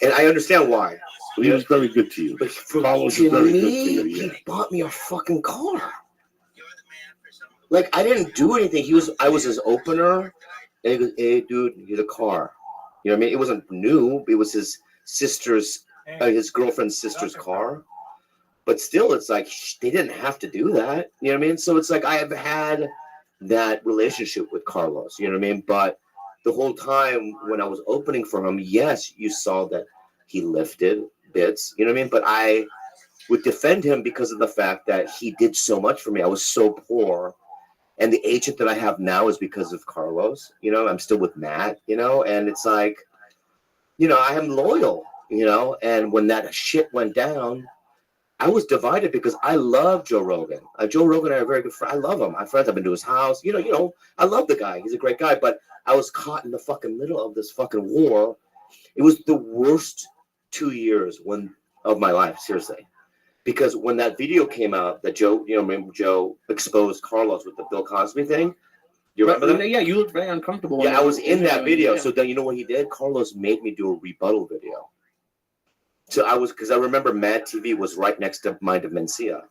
And I understand why. He was very good to you. But for Carlos me, was very good to you. Yeah. he bought me a fucking car. Like, I didn't do anything. I was his opener. And he goes, "Hey, dude, here's a car." You know what I mean? It wasn't new. It was his his girlfriend's sister's car. But still, it's like, they didn't have to do that. You know what I mean? So it's like, I have had that relationship with Carlos. You know what I mean? But the whole time when I was opening for him, yes, you saw that he lifted bits, you know what I mean? But I would defend him because of the fact that he did so much for me. I was so poor. And the agent that I have now is because of Carlos. You know, I'm still with Matt, you know, and it's like, you know, I am loyal, you know, and when that shit went down, I was divided because I love Joe Rogan. Joe Rogan and I are very good friends. I love him. I'm friends. I've been to his house. You know, I love the guy. He's a great guy. But I was caught in the fucking middle of this fucking war. It was the worst 2 years of my life, seriously. Because when that video came out that Joe, you know, remember Joe exposed Carlos with the Bill Cosby thing? You remember that? Yeah, you looked very uncomfortable. Yeah, I was in that video. Yeah. So then you know what he did? Carlos made me do a rebuttal video. So because I remember Mad TV was right next to Mind of Mencia.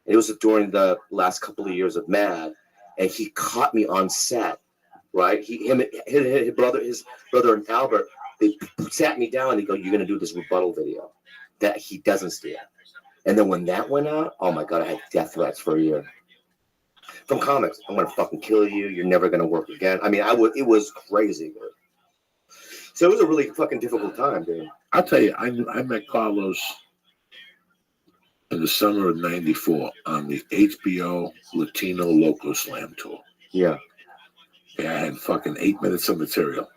It was during the last couple of years of Mad, and he caught me on set, right? His brother and Albert, they sat me down and they go, "You're gonna do this rebuttal video that he doesn't steal." And then when that went out, oh my God, I had death threats for a year from comics. "I'm gonna fucking kill you. You're never gonna work again." I mean, it was crazy, dude. So it was a really fucking difficult time, dude. I'll tell you, I met Carlos in the summer of '94 on the HBO Latino Loco Slam tour. Yeah. I had fucking 8 minutes of material,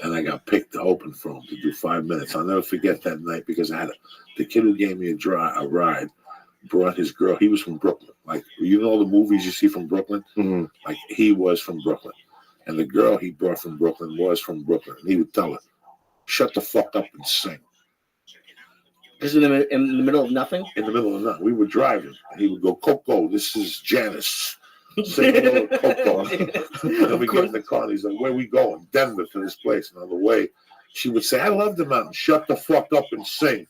and I got picked to open for him to do 5 minutes. I'll never forget that night because the kid who gave me a ride brought his girl. He was from Brooklyn. Like, you know the movies you see from Brooklyn? Mm-hmm. Like, he was from Brooklyn. And the girl he brought from Brooklyn was from Brooklyn. And he would tell her, "Shut the fuck up and sing." This is in the middle of nothing? In the middle of nothing. We were driving. And he would go, "Coco, this is Janice. Sing a little Coco." And then we get in the car and he's like, "Where are we going?" "Denver, to this place." And on the way, she would say, "I love the mountain. Shut the fuck up and sing.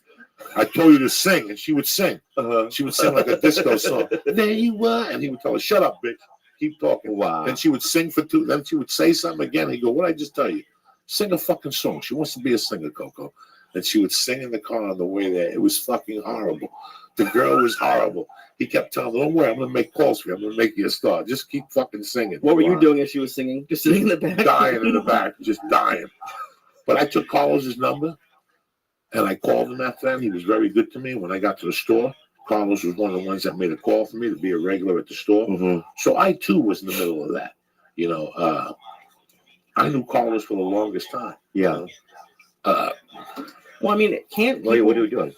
I told you to sing." And she would sing. She would sing like a disco song. "There you were." And he would tell her, "Shut up, bitch. Keep talking." Wow. Then she would sing for 2. Then she would say something again. He'd go, "What did I just tell you? Sing a fucking song." She wants to be a singer, Coco. And she would sing in the car on the way there. It was fucking horrible. The girl was horrible. He kept telling her, "Don't worry, I'm going to make calls for you. I'm going to make you a star. Just keep fucking singing." What were you doing as she was singing? Just sitting in the back? Dying in the back. Just dying. But I took Carlos's number, and I called him after that. He was very good to me. When I got to the store, Carlos was one of the ones that made a call for me to be a regular at the store. Mm-hmm. So I, too, was in the middle of that. You know, I knew Carlos for the longest time. Yeah. Well, I mean, what are we doing?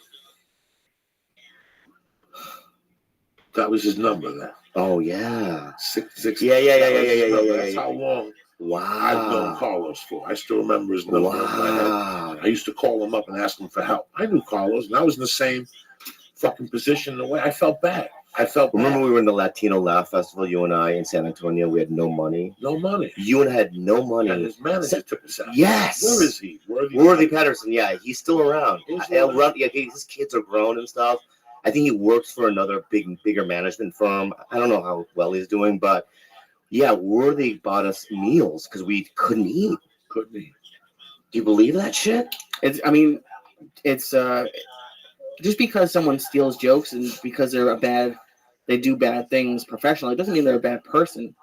That was his number then. Oh, yeah. 666. Yeah. That's how long I've known Carlos for. I still remember his number. Wow. I used to call him up and ask him for help. I knew Carlos, and I was in the same fucking position in a way. I felt bad. I felt Remember we were in the Latino Laugh Festival, you and I, in San Antonio. We had no money. no money. You and I had no money. And his manager took us out. Yes. Where is he? Worthy Patterson. Yeah, he's still around. He's Yeah, his kids are grown and stuff. I think he works for another bigger management firm. I don't know how well he's doing, but yeah, Worthy bought us meals because we couldn't eat. Couldn't eat. Do you believe that shit? It's just because someone steals jokes and because they do bad things professionally, it doesn't mean they're a bad person.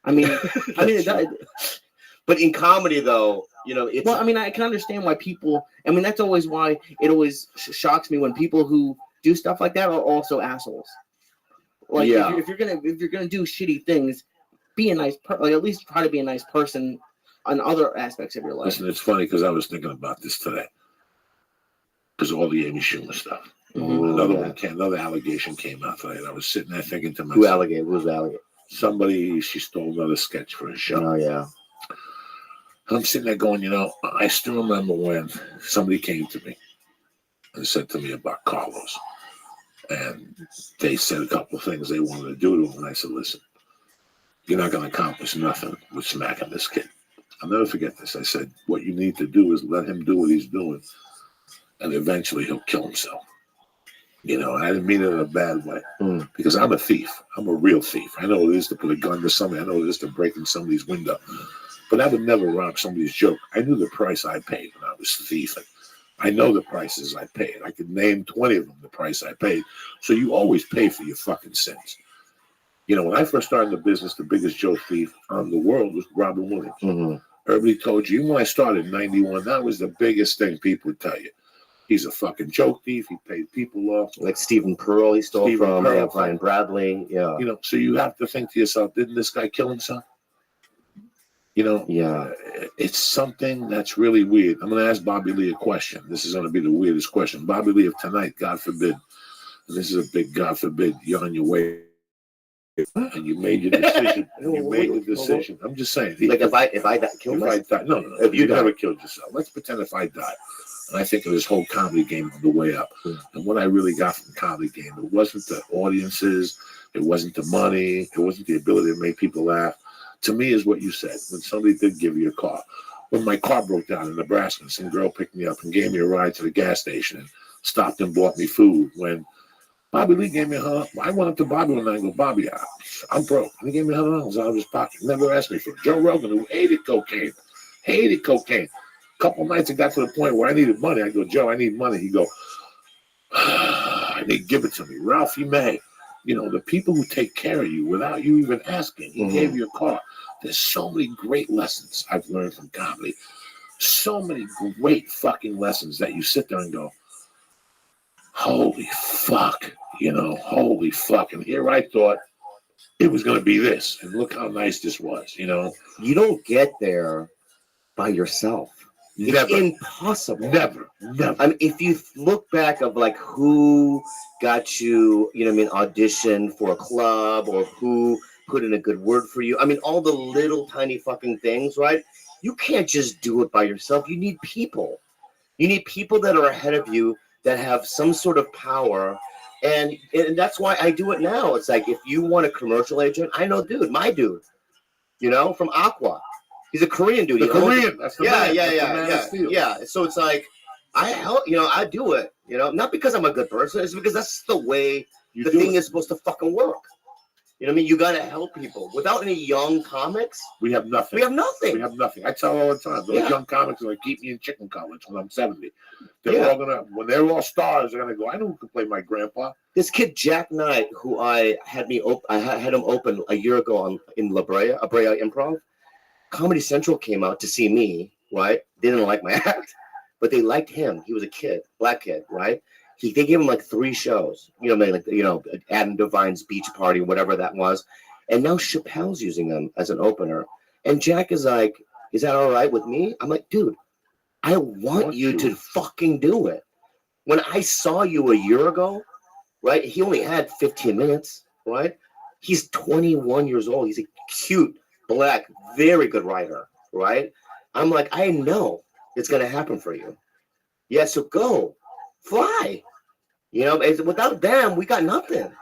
It does. But in comedy, though, it's. Well, I can understand why people. That's always why it always shocks me when people who do stuff like that are also assholes. Like, yeah. if you're gonna do shitty things, be a nice at least try to be a nice person on other aspects of your life. Listen, it's funny because I was thinking about this today. Because of all the Amy Schumer stuff. Another allegation came out today. And I was sitting there thinking to myself. Who's allegate? Somebody, she stole another sketch for a show. Oh, yeah. I'm sitting there going, I still remember when somebody came to me and said to me about Carlos. And they said a couple of things they wanted to do to him. And I said, listen, you're not going to accomplish nothing with smacking this kid. I'll never forget this. I said, what you need to do is let him do what he's doing. And eventually he'll kill himself. And I didn't mean it in a bad way. Because I'm a thief. I'm a real thief. I know what it is to put a gun to somebody. I know what it is to break in somebody's window. But I would never rob somebody's joke. I knew the price I paid when I was thieving. I know the prices I paid. I could name 20 of them the price I paid. So you always pay for your fucking sins. When I first started in the business, the biggest joke thief on the world was Robin Williams. Mm-hmm. Everybody told you, even when I started in 91, that was the biggest thing people would tell you. He's a fucking joke thief. He paid people off. Like Stephen Pearl, he stole from Brian Bradley. Yeah. So you have to think to yourself, didn't this guy kill himself? Yeah. It's something that's really weird. I'm going to ask Bobby Lee a question. This is going to be the weirdest question. Bobby Lee, if tonight, God forbid, and this is a big God forbid, you're on your way and you made your decision. I'm just saying. Like if I killed myself? No. If you never killed yourself. Let's pretend if I died. And I think of this whole comedy game on the way up. And what I really got from comedy game, it wasn't the audiences, it wasn't the money, it wasn't the ability to make people laugh. To me is what you said, when somebody did give you a car. When my car broke down in Nebraska, some girl picked me up and gave me a ride to the gas station and stopped and bought me food. When Bobby Lee gave me I went up to Bobby one night and go, Bobby, I'm broke. And he gave me $100 out of his pocket. Never asked me for it. Joe Rogan, who hated cocaine. A couple nights it got to the point where I needed money. I go, Joe, I need money. He go, I need to give it to me. Ralphie May, the people who take care of you without you even asking. He gave you a car. There's so many great lessons I've learned from comedy. So many great fucking lessons that you sit there and go, holy fuck, holy fuck. And here I thought it was going to be this. And look how nice this was, You don't get there by yourself. It's impossible. Never. If you look back of like who got you, audition for a club or who put in a good word for you. All the little tiny fucking things, right? You can't just do it by yourself. You need people. You need people that are ahead of you that have some sort of power. And that's why I do it now. It's like, if you want a commercial agent, I know my dude, from Aqua. He's a Korean dude. That's the man. Yeah. So it's like, I help, I do it, not because I'm a good person. It's because that's the way the thing is supposed to fucking work. You got to help people. Without any young comics, we have nothing. I tell all the time, those young comics are going to keep me in chicken college when I'm 70. They're all when they're all stars, they're going to go, I know who can play my grandpa. This kid, Jack Knight, who I had him open a year ago in La Brea Improv. Comedy Central came out to see me, right? They didn't like my act, but they liked him. He was a kid, black kid, right? They gave him like 3 shows, Adam Devine's Beach Party, whatever that was. And now Chappelle's using him as an opener. And Jack is like, is that all right with me? I'm like, dude, I want you to fucking do it. When I saw you a year ago, right? He only had 15 minutes, right? He's 21 years old. He's a cute, black, very good writer, right? I'm like, I know it's going to happen for you. Yeah, so go. Fly. Without them, we got nothing.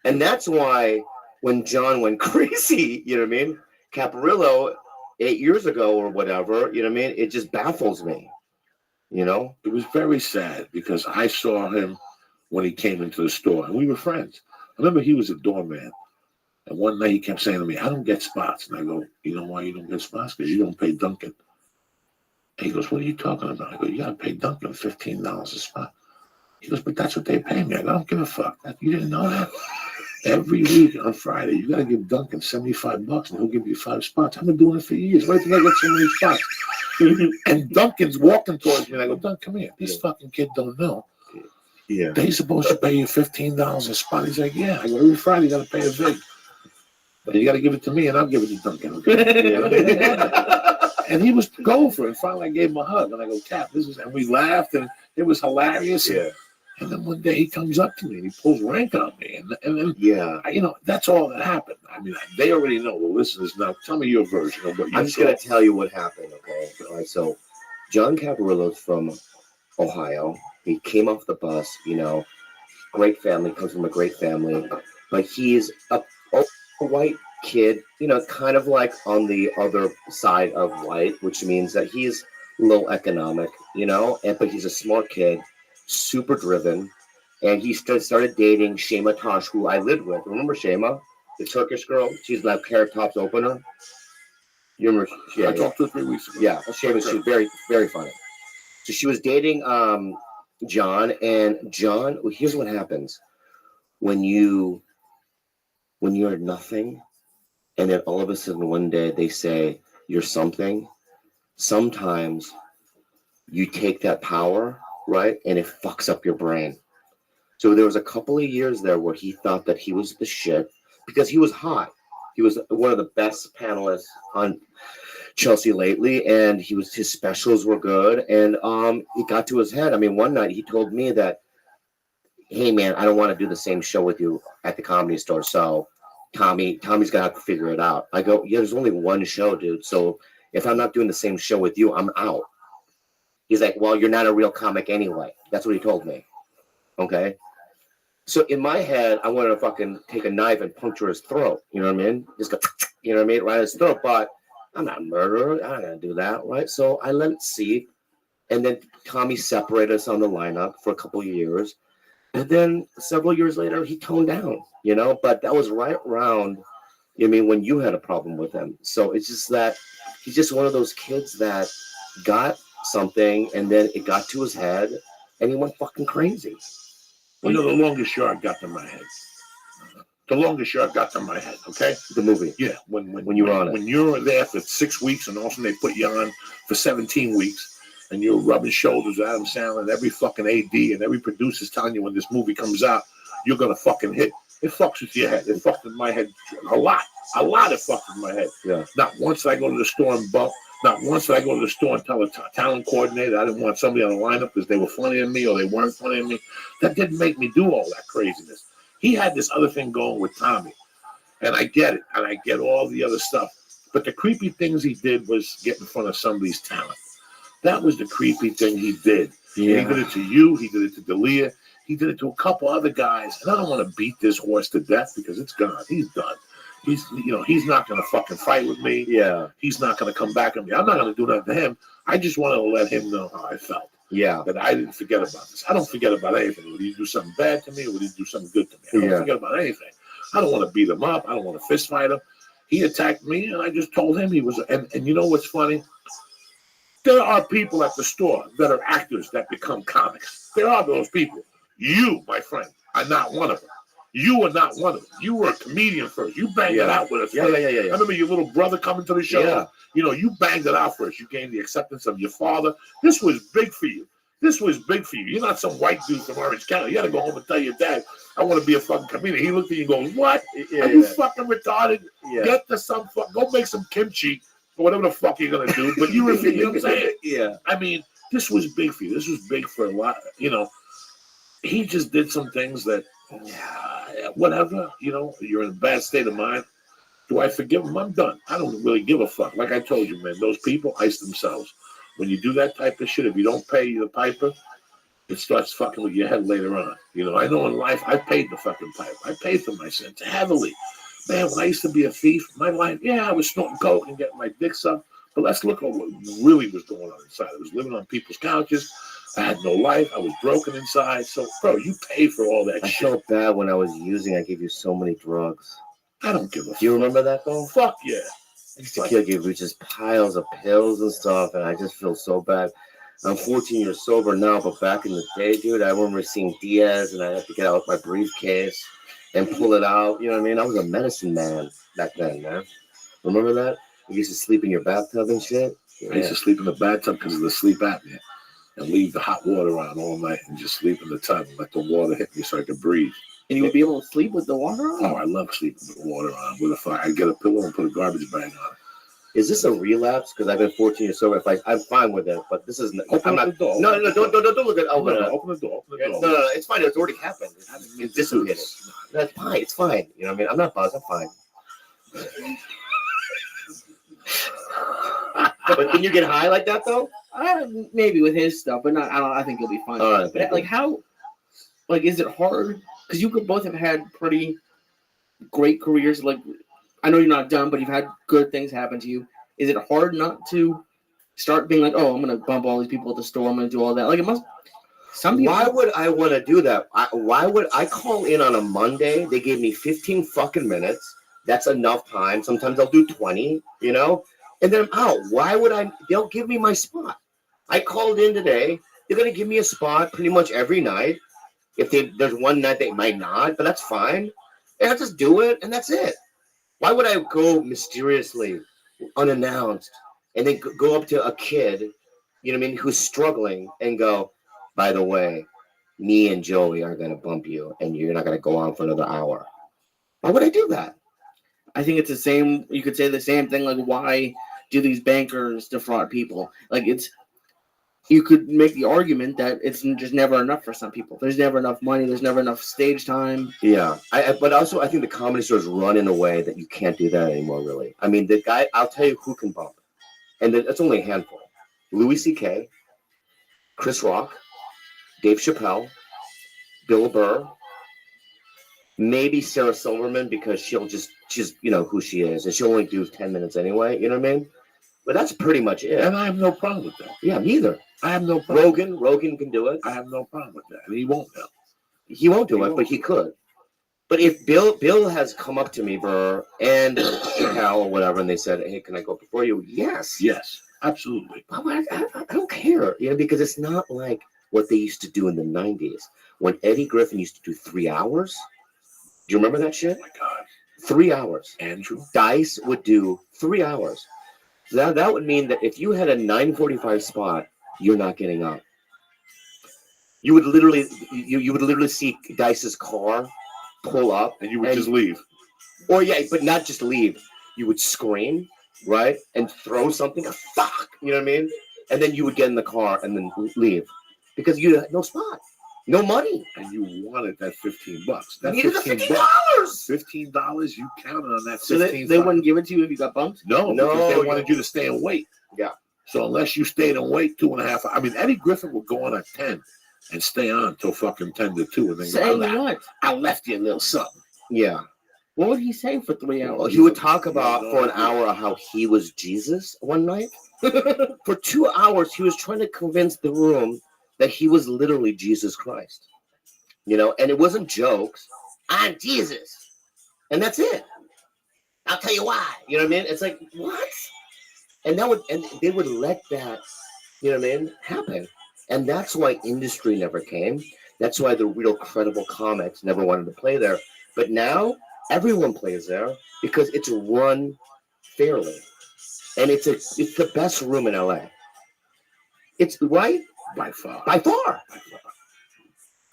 And that's why when John went crazy, you know what I mean? Caparillo 8 years ago or whatever, you know what I mean? It just baffles me, you know? It was very sad because I saw him when he came into the store and we were friends. I remember he was a doorman. And one night he kept saying to me, I don't get spots. And I go, you know why you don't get spots? Because you don't pay Duncan. And he goes, what are you talking about? I go, you got to pay Duncan $15 a spot. He goes, but that's what they pay me. I go, I don't give a fuck. You didn't know that? Every week on Friday, you got to give Duncan $75 and he'll give you 5 spots. I've been doing it for years. Why do you think I get so many spots? And Duncan's walking towards me and I go, Duncan, come here. These fucking kids don't know. Yeah. They supposed to pay you $15 a spot. He's like, yeah. I go, every Friday you got to pay a vig. But you got to give it to me and I'll give it to Duncan. Okay? And he was going for it. And finally I gave him a hug and I go, Cap, this is, and we laughed and it was hilarious. Yeah. And then one day he comes up to me and he pulls rank on me. And then, Yeah. you know, that's all that happened. I mean, they already know. The listeners now, tell me your version of what you I'm just saw. going to tell you what happened, okay? All right, so John Caparillo's from Ohio. He came off the bus, you know, great family, comes from a great family. But he's a white kid, you know, kind of like on the other side of white, which means that he's low economic, you know, but he's a smart kid, super driven, and he started dating Shema Tosh, who I lived with. Remember Shema, the Turkish girl? She's like Carrot Top's opener. You remember? I talked to her 3 weeks ago. Yeah, Shema. She was very, very funny. So she was dating John, and John. Well, here's what happens when you're nothing, and then all of a sudden one day they say you're something. Sometimes you take that power, right, and it fucks up your brain. So there was a couple of years there where he thought that he was the shit because he was hot. He was one of the best panelists on Chelsea lately, and his specials were good, and it got to his head. I mean, one night he told me that, hey man, I don't want to do the same show with you at the Comedy Store, so Tommy's gonna have to figure it out. I go, yeah, there's only one show, dude, so if I'm not doing the same show with you, I'm out. He's like, well, you're not a real comic anyway. That's what he told me. Okay. So in my head, I wanted to fucking take a knife and puncture his throat. You know what I mean? Just go, you know what I mean? Right in his throat. But I'm not a murderer. I'm not going to do that. Right. So I let it see. And then Tommy separated us on the lineup for a couple of years. And then several years later, he toned down, you know, but that was right around, I mean, when you had a problem with him. So it's just that he's just one of those kids that got something and then it got to his head and he went fucking crazy. You know, the longest yard got to my head. The longest yard got to my head, okay? The movie. Yeah, when you were on it. When you're there for 6 weeks and all of a sudden they put you on for 17 weeks and you're rubbing shoulders with Adam Sandler and every fucking AD and every producer's telling you when this movie comes out, you're going to fucking hit. It fucks with your head. It fucked with my head a lot. A lot it fucked with my head. Yeah. Not once did I go to the store and bump. Not once did I go to the store and tell a talent coordinator I didn't want somebody on the lineup because they were funnier than me or they weren't funnier than me. That didn't make me do all that craziness. He had this other thing going with Tommy. And I get it. And I get all the other stuff. But the creepy things he did was get in front of somebody's talent. That was the creepy thing he did. Yeah. He did it to you. He did it to D'Elia. He did it to a couple other guys. And I don't want to beat this horse to death because it's gone. He's done. He's not going to fucking fight with me. Yeah. He's not going to come back at me. I'm not going to do that to him. I just wanted to let him know how I felt. Yeah. That I didn't forget about this. I don't forget about anything. Would he do something bad to me or would he do something good to me? I don't forget about anything. I don't want to beat him up. I don't want to fist fight him. He attacked me and I just told him he was. And you know what's funny? There are people at the store that are actors that become comics. There are those people. You, my friend, are not one of them. You are not one of them. You were a comedian first. You banged it out with us. Yeah. I remember your little brother coming to the show. Yeah. You know, you banged it out first. You gained the acceptance of your father. This was big for you. You're not some white dude from Orange County. You got to go home and tell your dad, I want to be a fucking comedian. He looked at you and goes, what? Are you fucking retarded? Yeah. Get to some go make some kimchi or whatever the fuck you're going to do. But you know what I'm saying? Yeah. I mean, this was big for you. This was big for a lot. You know, he just did some things that, whatever, you know, you're in a bad state of mind. Do I forgive him? I'm done. I don't really give a fuck. Like I told you, man, those people ice themselves. When you do that type of shit, if you don't pay the piper, it starts fucking with your head later on. You know, I know in life I paid the fucking pipe. I paid for my sins heavily. Man, when I used to be a thief, my life, yeah, I was snorting coke and getting my dick sucked. But let's look at what really was going on inside. I was living on people's couches. I had no life. I was broken inside. So, bro, you pay for all that I shit. felt bad when I was using. I gave you so many drugs. I don't give a fuck. Do you remember that though? Fuck yeah. I used to give you just piles of pills and stuff, and I just feel so bad. I'm 14 years sober now, but back in the day, dude, I remember seeing Diaz, and I had to get out my briefcase and pull it out. You know what I mean? I was a medicine man back then, man. Remember that? You used to sleep in your bathtub and shit? I used to sleep in the bathtub because of the sleep apnea and leave the hot water on all night and just sleep in the tub and let the water hit me so I could breathe. And you would be able to sleep with the water on? Oh, I love sleeping with the water on. With a fire, I get a pillow and put a garbage bag on it. Is this a relapse? Because I've been 14 years sober. I'm fine with it, but this is. Open up the door. No, don't look at. Open the door. No, it's fine. It's already happened. It's dissipated. That's fine. It's fine. You know what I mean? I'm not buzzed. I'm fine. But can you get high like that though? Maybe with his stuff, but not. I think you'll be fine. All right. But like how? Like, is it hard? Because you could both have had pretty great careers. Like, I know you're not done, but you've had good things happen to you. Is it hard not to start being like, oh, I'm gonna bump all these people at the store, I'm gonna do all that? Like, it must. Some people. Why would I want to do that? Why would I call in on a Monday? They gave me 15 fucking minutes. That's enough time. Sometimes I'll do 20. You know. And then I'm out. Why would I? They'll give me my spot. I called in today. They're going to give me a spot pretty much every night. If there's one night they might not, but that's fine. And I'll just do it, and that's it. Why would I go mysteriously, unannounced, and then go up to a kid, you know what I mean, who's struggling, and go, by the way, me and Joey are going to bump you, and you're not going to go on for another hour. Why would I do that? I think it's the same. You could say the same thing. Like, why do these bankers defraud people? Like, you could make the argument that it's just never enough for some people. There's never enough money. There's never enough stage time. Yeah. But also I think the comedy stores run in a way that you can't do that anymore, really. I mean, the guy, I'll tell you who can bump. And it's only a handful. Louis C.K., Chris Rock, Dave Chappelle, Bill Burr, maybe Sarah Silverman, because she's you know who she is, and she'll only do 10 minutes anyway, you know what I mean? But that's pretty much it. And I have no problem with that. Yeah, neither. I have no problem. Rogan can do it. I have no problem with that. And he won't do it. He won't do it, but he could. But if Bill has come up to me, Burr, and Cal or whatever, and they said, hey, can I go before you? Yes. Yes, absolutely. I don't care, you know, because it's not like what they used to do in the 90s. When Eddie Griffin used to do 3 hours. Do you remember that shit? Oh my God. 3 hours. Andrew? Dice would do 3 hours. So that would mean that if you had a 9:45 spot, you're not getting up. You would literally see Dice's car pull up, and you would just leave. Or yeah, but not just leave. You would scream, right, and throw something. Fuck, you know what I mean? And then you would get in the car and then leave because you had no spot. No money. And you wanted that $15. That you needed the $15. $15, you counted on that 15. So they wouldn't give it to you if you got bumped? No, because they wanted you to stay and wait. Yeah. So unless you stayed and wait 2.5 hours. I mean, Eddie Griffin would go on at 10 and stay on till fucking 10 to 2. And then Saying what? I left you a little something. Yeah. What would he say for 3 hours? Well, he would talk about for an hour how he was Jesus one night. For 2 hours, he was trying to convince the room that he was literally Jesus Christ, you know, and it wasn't jokes. I'm Jesus, and that's it. I'll tell you why. You know what I mean? It's like what? And they would let that, you know what I mean, happen, and that's why industry never came. That's why the real credible comics never wanted to play there. But now everyone plays there because it's run fairly, and it's the best room in LA. It's right. By far.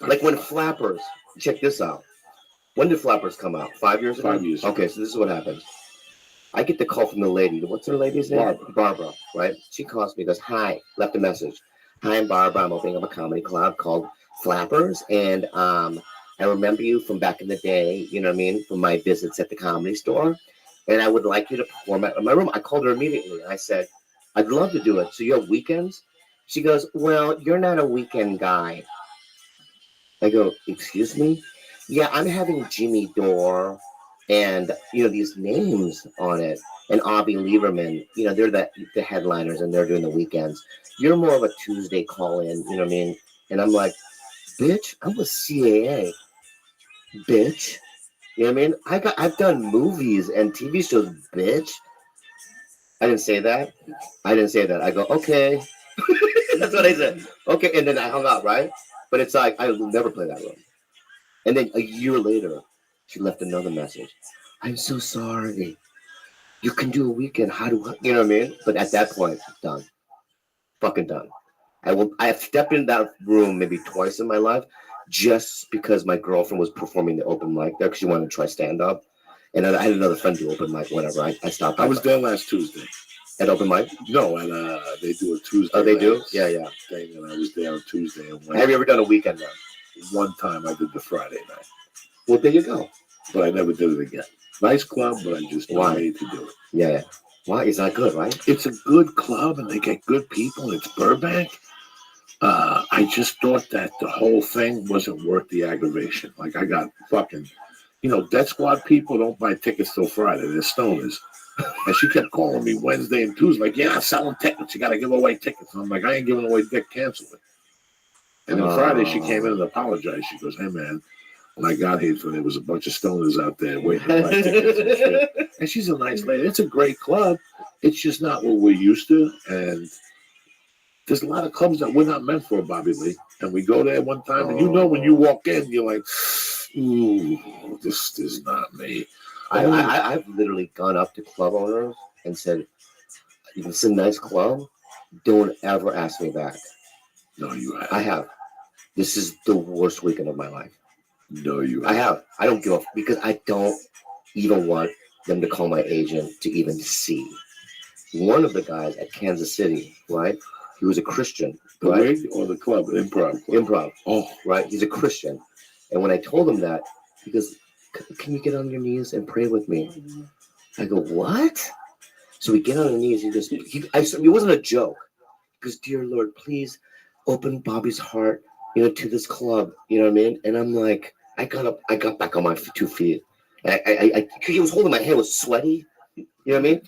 Like when Flappers, check this out. When did Flappers come out? 5 years ago? 5 years. Okay, so this is what happens. I get the call from the lady. What's her lady's name? Barbara, right? She calls me, goes, hi, left a message. Hi, I'm Barbara. I'm opening up a comedy club called Flappers. And I remember you from back in the day, you know what I mean, from my visits at the Comedy Store. And I would like you to perform at my room. I called her immediately. I said, I'd love to do it. So you have weekends? She goes, well, you're not a weekend guy. I go, excuse me? Yeah, I'm having Jimmy Dore and, these names on it. And Avi Lieberman, they're the headliners and they're doing the weekends. You're more of a Tuesday call in, you know what I mean? And I'm like, bitch, I'm with CAA, bitch. You know what I mean? I've done movies and TV shows, bitch. I didn't say that. I go, okay. That's what I said. Okay, and then I hung up, right? But it's like I will never play that room. And then a year later, she left another message. I'm so sorry. You can do a weekend. How do I, you know what I mean? But at that point, done. Fucking done. I have stepped in that room maybe twice in my life just because my girlfriend was performing the open mic there because she wanted to try stand up. And I had another friend do open mic, whatever. I stopped. I was there last Tuesday. At open mic? No, and they do a Tuesday. Oh, they do? Yeah. Thing, and I was there on Tuesday. And have you ever done a weekend there? One time I did the Friday night. Well, there you go. But I never did it again. Nice club, but I just not made to do it. Yeah. Why? It's not good, right? It's a good club, and they get good people. It's Burbank. I just thought that the whole thing wasn't worth the aggravation. Like, I got fucking, Death Squad people don't buy tickets till Friday. They're stoners. And she kept calling me Wednesday and Tuesday, like, yeah, I'm selling tickets. You got to give away tickets. And I'm like, I ain't giving away tickets. Cancel it. And then Friday, she came in and apologized. She goes, hey, man, when I got here, there was a bunch of stoners out there waiting to buy tickets and shit. And she's a nice lady. It's a great club. It's just not what we're used to. And there's a lot of clubs that we're not meant for, Bobby Lee. And we go there one time, and when you walk in, you're like, ooh, this is not me. I've literally gone up to club owners and said, it's a nice club. Don't ever ask me back. No, you have. I have. This is the worst weekend of my life. No, you have. I have. I don't give a because I don't even want them to call my agent to even see. One of the guys at Kansas City, right? He was a Christian. The right? wig or the club? Improv. Improv. Oh, right. He's a Christian. And when I told him that, he goes, can you get on your knees and pray with me? I go, what? So we get on our knees. He goes, it wasn't a joke. He goes, dear Lord, please open Bobby's heart, to this club. You know what I mean? And I'm like, I got back on my 2 feet. And he was holding my hand, it was sweaty. You know what I mean?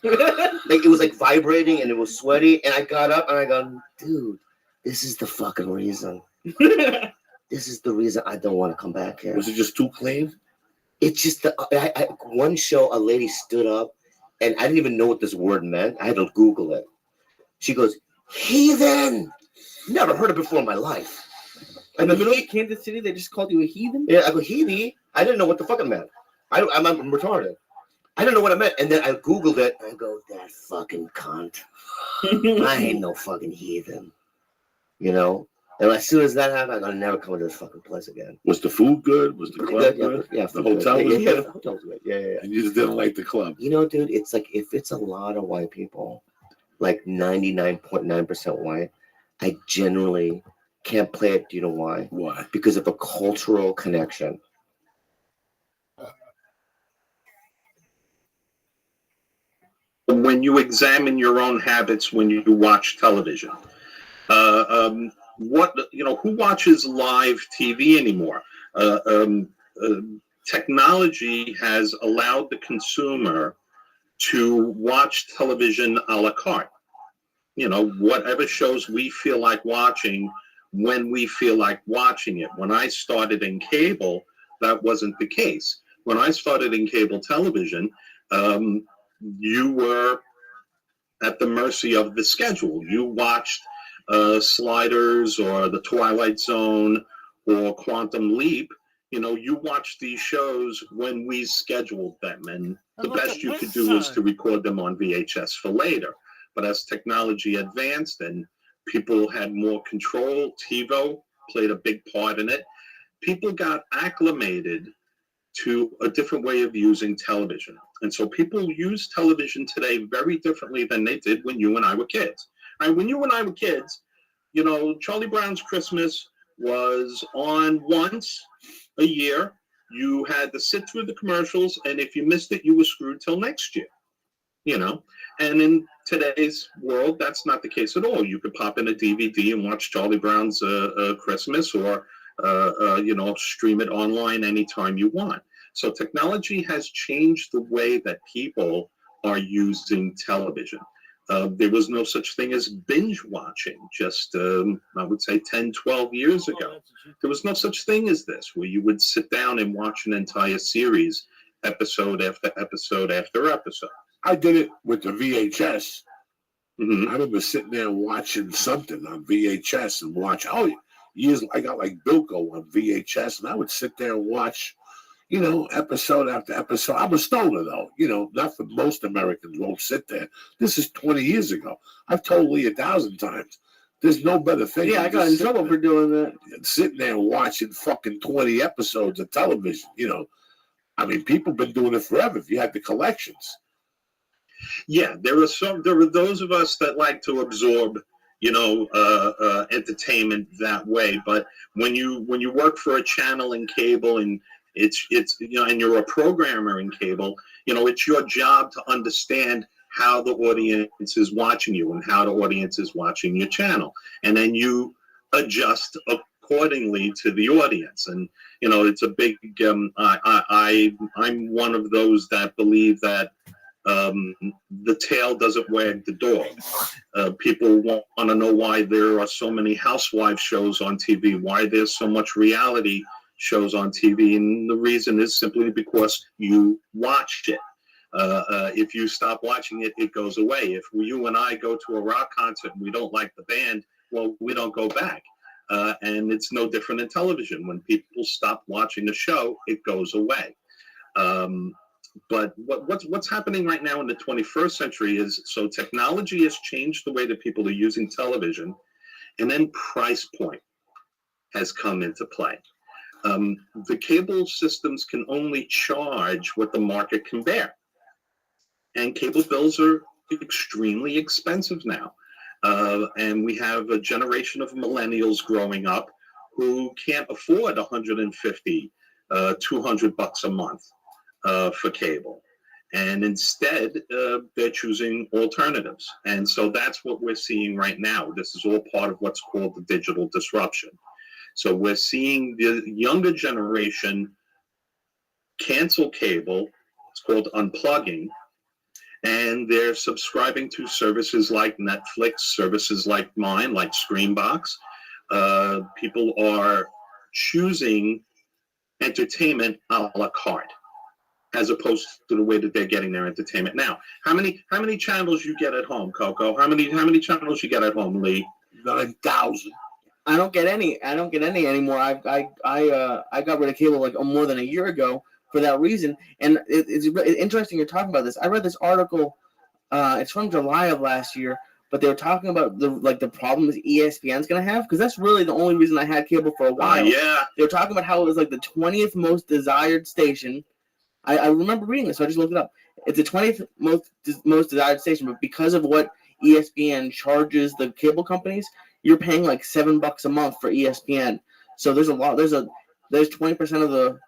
Like it was like vibrating and it was sweaty. And I got up and I go, dude, this is the fucking reason. This is the reason I don't want to come back here. Was it just too clean? It's just one show, a lady stood up, and I didn't even know what this word meant. I had to Google it. She goes, heathen. Never heard it before in my life. In the middle of Kansas City, they just called you a heathen? Yeah, I go, heathen? I didn't know what the fuck it meant. I'm retarded. I didn't know what it meant. And then I Googled it, and I go, that fucking cunt. I ain't no fucking heathen. And as soon as that happened, I'm gonna never come to this fucking place again. Was the food good? Was the club good? Yeah, the hotel was good? Yeah, the hotel was good. Yeah. And you just didn't like the club? Dude, it's like if it's a lot of white people, like 99.9% white, I generally can't play it. Do you know why? Why? Because of a cultural connection. When you examine your own habits when you watch television, who watches live TV anymore? Technology has allowed the consumer to watch television a la carte. Whatever shows we feel like watching when we feel like watching it. When I started in cable, that wasn't the case. When I started in cable television, you were at the mercy of the schedule. You watched Sliders or The Twilight Zone or Quantum Leap. You watched these shows when we scheduled them, and the best you could do was to record them on VHS for later. But as technology advanced and people had more control, TiVo played a big part in it. People got acclimated to a different way of using television. And so people use television today very differently than they did when you and I were kids. Right? When you and I were kids, Charlie Brown's Christmas was on once a year. You had to sit through the commercials, and if you missed it, you were screwed till next year. And in today's world, that's not the case at all. You could pop in a DVD and watch Charlie Brown's Christmas or stream it online anytime you want. So technology has changed the way that people are using television. There was no such thing as binge watching just, I would say, 10, 12 years ago. There was no such thing as this, where you would sit down and watch an entire series, episode after episode after episode. I did it with the VHS. Mm-hmm. I remember sitting there watching something on VHS and watch. Years I got like Bilko on VHS, and I would sit there and watch, episode after episode. I'm a stoner though, not for most Americans won't sit there. This is 20 years ago. I've told Lee 1,000 times. There's no better thing. Yeah, I got in trouble for doing that. Sitting there and watching fucking 20 episodes of television, I mean, people been doing it forever. If you had the collections. Yeah, there are those of us that like to absorb, entertainment that way. But when you work for a channel in cable and it's and you're a programmer in cable, it's your job to understand how the audience is watching you and how the audience is watching your channel, and then you adjust accordingly to the audience. And it's a big. I'm one of those that believe that. The tail doesn't wag the dog. People want to know why there are so many housewife shows on TV, why there's so much reality shows on TV, and the reason is simply because you watched it. If you stop watching it, it goes away. If you and I go to a rock concert and we don't like the band, well, we don't go back. And it's no different in television. When people stop watching a show, it goes away. But what's happening right now in the 21st century is, so technology has changed the way that people are using television, and then price point has come into play. The cable systems can only charge what the market can bear, and cable bills are extremely expensive now. And we have a generation of millennials growing up who can't afford $150, $200 a month. For cable, and instead they're choosing alternatives, and so that's what we're seeing right now. This is all part of what's called the digital disruption. So we're seeing the younger generation cancel cable. It's called unplugging, and they're subscribing to services like Netflix, services like mine, like Screenbox. People are choosing entertainment a la carte, as opposed to the way that they're getting their entertainment now. How many channels you get at home, Coco? How many channels you get at home, Lee? 9,000. I don't get any anymore. I got rid of cable like more than a year ago for that reason. And it's interesting you're talking about this. I read this article. It's from July of last year, but they were talking about the problems ESPN's gonna have, because that's really the only reason I had cable for a while. Yeah. They were talking about how it was like the 20th most desired station. I remember reading this, so I just looked it up. It's the 20th most desired station, but because of what ESPN charges the cable companies, you're paying like $7 a month for ESPN. So there's a lot. There's 20% of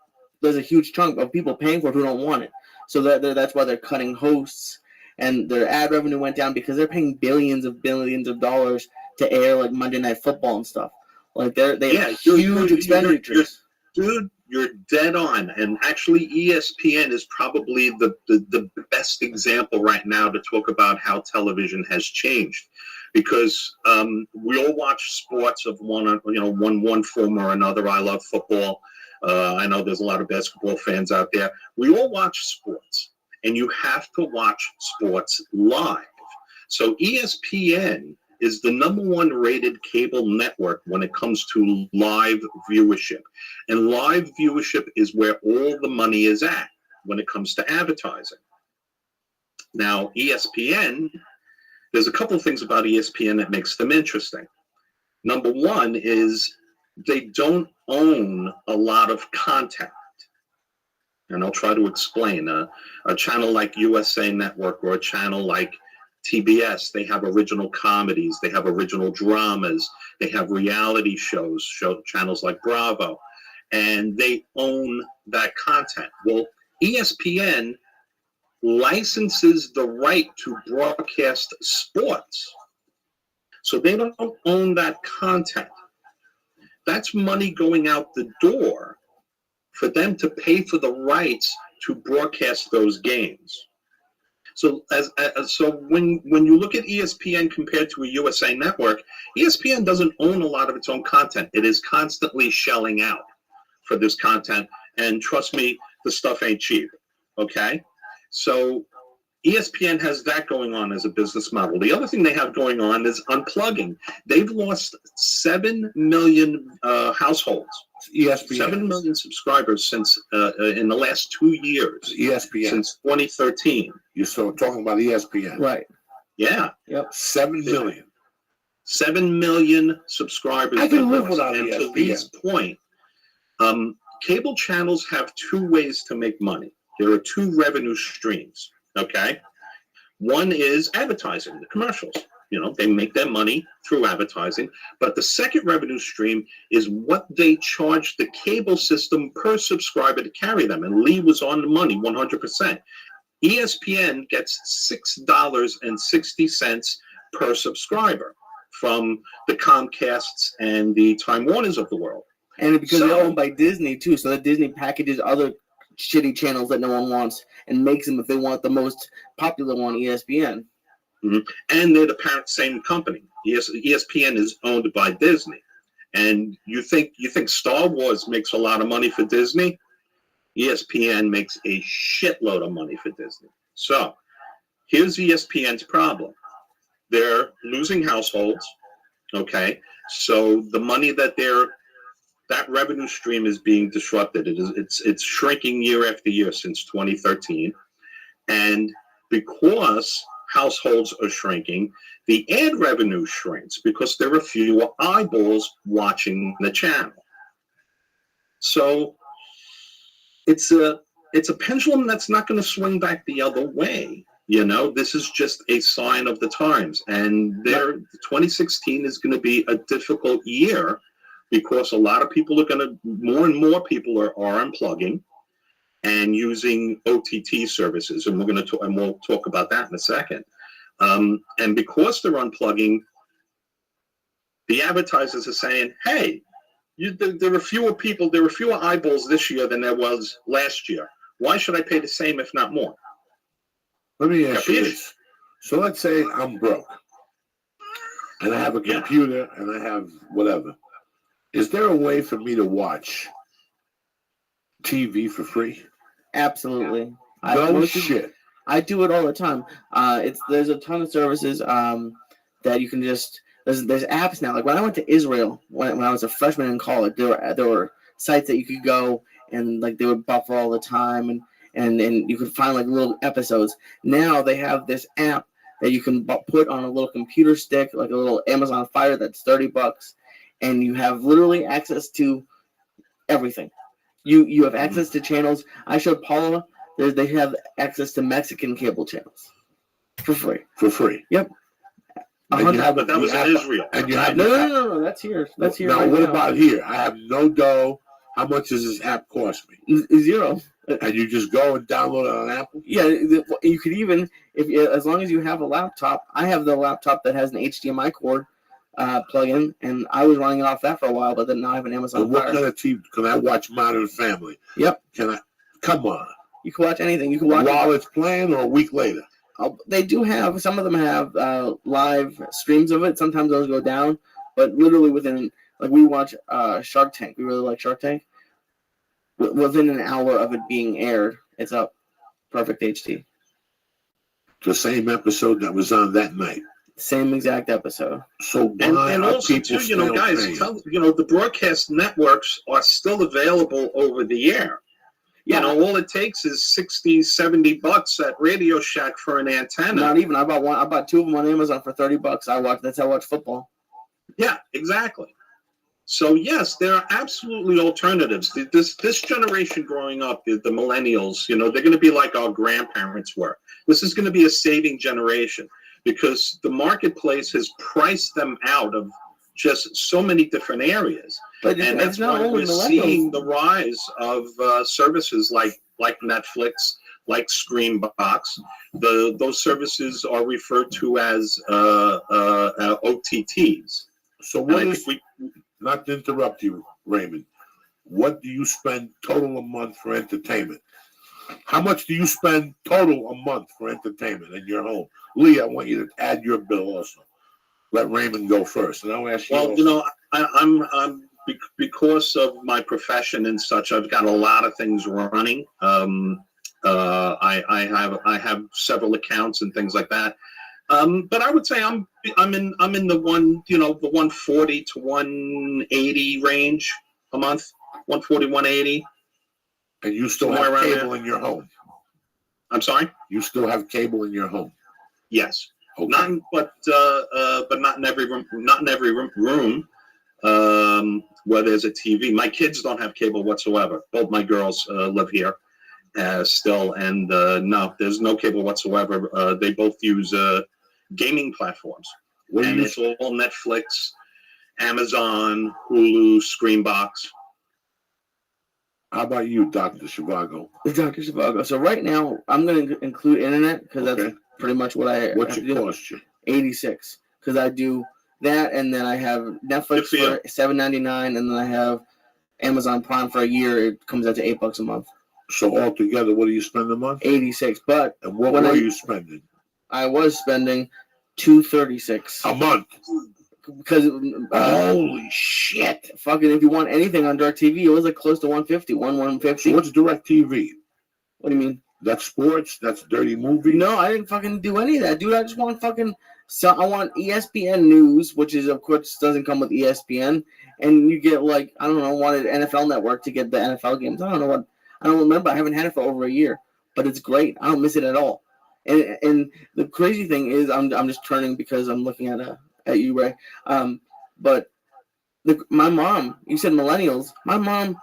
there's a huge chunk of people paying for it who don't want it. So that's why they're cutting hosts, and their ad revenue went down because they're paying billions of dollars to air like Monday Night Football and stuff. Like they have huge expenditures. Dude, you're dead on. And actually, ESPN is probably the best example right now to talk about how television has changed, because we all watch sports of one form or another. I love football. I know there's a lot of basketball fans out there. We all watch sports, and you have to watch sports live. So ESPN is the #1 rated cable network when it comes to live viewership. And live viewership is where all the money is at when it comes to advertising. Now, ESPN, there's a couple of things about ESPN that makes them interesting. #1 is they don't own a lot of content. And I'll try to explain. A channel like USA Network or a channel like TBS, they have original comedies, they have original dramas, they have reality shows, channels like Bravo, and they own that content. Well, ESPN licenses the right to broadcast sports, so they don't own that content. That's money going out the door for them to pay for the rights to broadcast those games. So when you look at ESPN compared to a USA Network, ESPN doesn't own a lot of its own content. It is constantly shelling out for this content, and trust me, the stuff ain't cheap. Okay, so ESPN has that going on as a business model. The other thing they have going on is unplugging. They've lost 7 million households. ESPN. 7 million subscribers since in the last 2 years. ESPN. Since 2013. You're so talking about ESPN. Right. Yeah. Yep. 7 million. 7 million subscribers. I can live lost. without And ESPN. to Lee's point, cable channels have 2 ways to make money. There are 2 revenue streams. Okay. One is advertising, the commercials. You know, they make their money through advertising. But the second revenue stream is what they charge the cable system per subscriber to carry them. And Lee was on the money 100%. ESPN gets $6.60 per subscriber from the Comcasts and the Time Warners of the world. And because they're owned by Disney too, so that Disney packages other shitty channels that no one wants and makes them, if they want the most popular one, ESPN. Mm-hmm. And they're the parent same company. ESPN is owned by Disney. And you think Star Wars makes a lot of money for Disney? ESPN makes a shitload of money for Disney. So here's ESPN's problem. They're losing households. Okay. So the money that that revenue stream is being disrupted. It's shrinking year after year since 2013. And because households are shrinking, the ad revenue shrinks because there are fewer eyeballs watching the channel. So it's a pendulum that's not going to swing back the other way. You know, this is just a sign of the times. And 2016 is going to be a difficult year because a lot of people are more and more people are unplugging and using OTT services. And we'll talk about that in a second. And because they're unplugging, the advertisers are saying, hey, there are fewer people, there were fewer eyeballs this year than there was last year. Why should I pay the same, if not more? Let me ask you this. So let's say I'm broke and I have a computer and I have whatever. Is there a way for me to watch TV for free? Absolutely. No shit. I do it all the time. There's a ton of services that you can just there's apps now. Like when I went to Israel when I was a freshman in college, there were sites that you could go and like they would buffer all the time and you could find like little episodes. Now they have this app that you can put on a little computer stick, like a little Amazon Fire that's $30, and you have literally access to everything. You have access to channels. I showed Paula. They have access to Mexican cable channels for free. For free. Yep. But that was in Israel. And you have no. That's here. That's here. Now, right what now. about here? I have no dough. How much does this app cost me? Zero. And you just go and download it on Apple? Yeah, you could even, as long as you have a laptop. I have the laptop that has an HDMI cord plug-in, and I was running it off that for a while, but then now I have an Amazon What Fire. kind of TV can I watch? Modern Family? Yep. Can I? Come on. You can watch anything. You can watch while it's playing, or a week later. They do have, some of them have live streams of it. Sometimes those go down, but literally within, like we watch Shark Tank. We really like Shark Tank. Within an hour of it being aired, it's up. Perfect HD. The same episode that was on that night. Same exact episode. So why and are also people too, you know, still guys, paying? the broadcast networks are still available over the air. Yeah. You know, all it takes is $60-$70 at Radio Shack for an antenna. Not even. I bought 2 of them on Amazon for $30. That's how I watch football. Yeah, exactly. So yes, there are absolutely alternatives. This generation growing up, the millennials, you know, they're going to be like our grandparents were. This is going to be a saving generation because the marketplace has priced them out of just so many different areas. But and that's not why only we're seeing the rise of services like Netflix, like Screenbox. Those services are referred to as OTTs. So what is not to interrupt you, Raymond, what do you spend total a month for entertainment? How much do you spend total a month for entertainment in your home? Lee, I want you to add your bill also. Let Raymond go first, and I'll ask you. Well, you know, I'm because of my profession and such, I've got a lot of things running. I have several accounts and things like that. But I would say I'm in the 140 to 180 range a month, 140, 180. And you still have cable in your home? I'm sorry? You still have cable in your home? Yes. Okay. But not in every room. Not in every room where there's a TV. My kids don't have cable whatsoever. Both my girls live here still, and no, there's no cable whatsoever. They both use gaming platforms, and it's all Netflix, Amazon, Hulu, Screenbox. How about you, Dr. Zhivago? Dr. Zhivago. So right now, I'm going to include internet because that's pretty much what I. What's it cost you? 86, because I do that, and then I have Netflix for $7.99, and then I have Amazon Prime for a year. It comes out to $8 a month. So altogether, what do you spend a month? 86. But and what were you spending? I was spending $236 a month. Because holy shit! Fucking, if you want anything on DirecTV, it was like close to $150. So what's DirecTV? What do you mean? That's sports. That's dirty movie. No, I didn't fucking do any of that, dude. I just want fucking. So I want ESPN News, which is of course doesn't come with ESPN, and you get like I don't know, wanted NFL Network to get the NFL games. I don't remember. I haven't had it for over a year, but it's great. I don't miss it at all. And the crazy thing is, I'm just turning because I'm looking at you, Ray. But my mom, you said millennials. My mom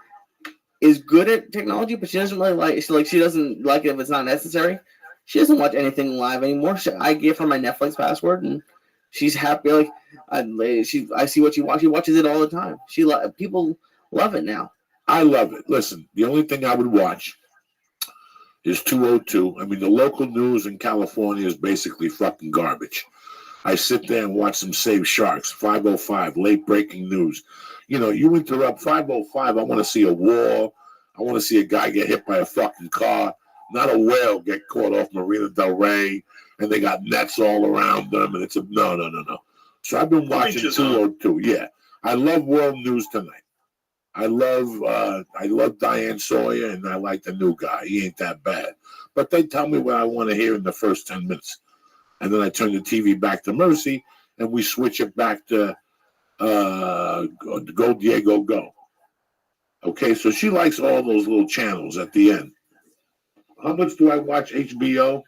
is good at technology, but she doesn't really she doesn't like it if it's not necessary. She doesn't watch anything live anymore. I give her my Netflix password, and she's happy. Like I see what she watches. She watches it all the time. People love it now. I love it. Listen, the only thing I would watch is 202. I mean, the local news in California is basically fucking garbage. I sit there and watch them save sharks. 505, late breaking news. You know, you interrupt 505, I want to see a war. I want to see a guy get hit by a fucking car. Not a whale get caught off Marina Del Rey, and they got nets all around them, and it's a no. So I've been watching 202. Yeah, I love World News Tonight. I love Diane Sawyer, and I like the new guy. He ain't that bad. But they tell me what I want to hear in the first 10 minutes. And then I turn the TV back to Mercy, and we switch it back to Go Diego Go. Okay, so she likes all those little channels at the end. How much do I watch HBO?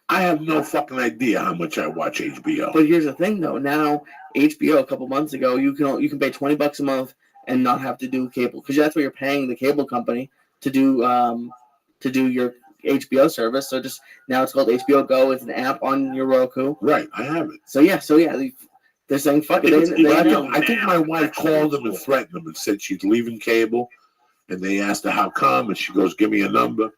I have no fucking idea how much I watch HBO. But here's the thing, though. Now HBO, a couple months ago, you can pay $20 a month and not have to do cable, because that's what you're paying the cable company to do your HBO service. So just now it's called HBO Go. It's an app on your Roku. Right, I have it. So yeah, they're saying fuck it. I think my wife called them and threatened them and said she's leaving cable, and they asked her how come, and she goes, "Give me a number."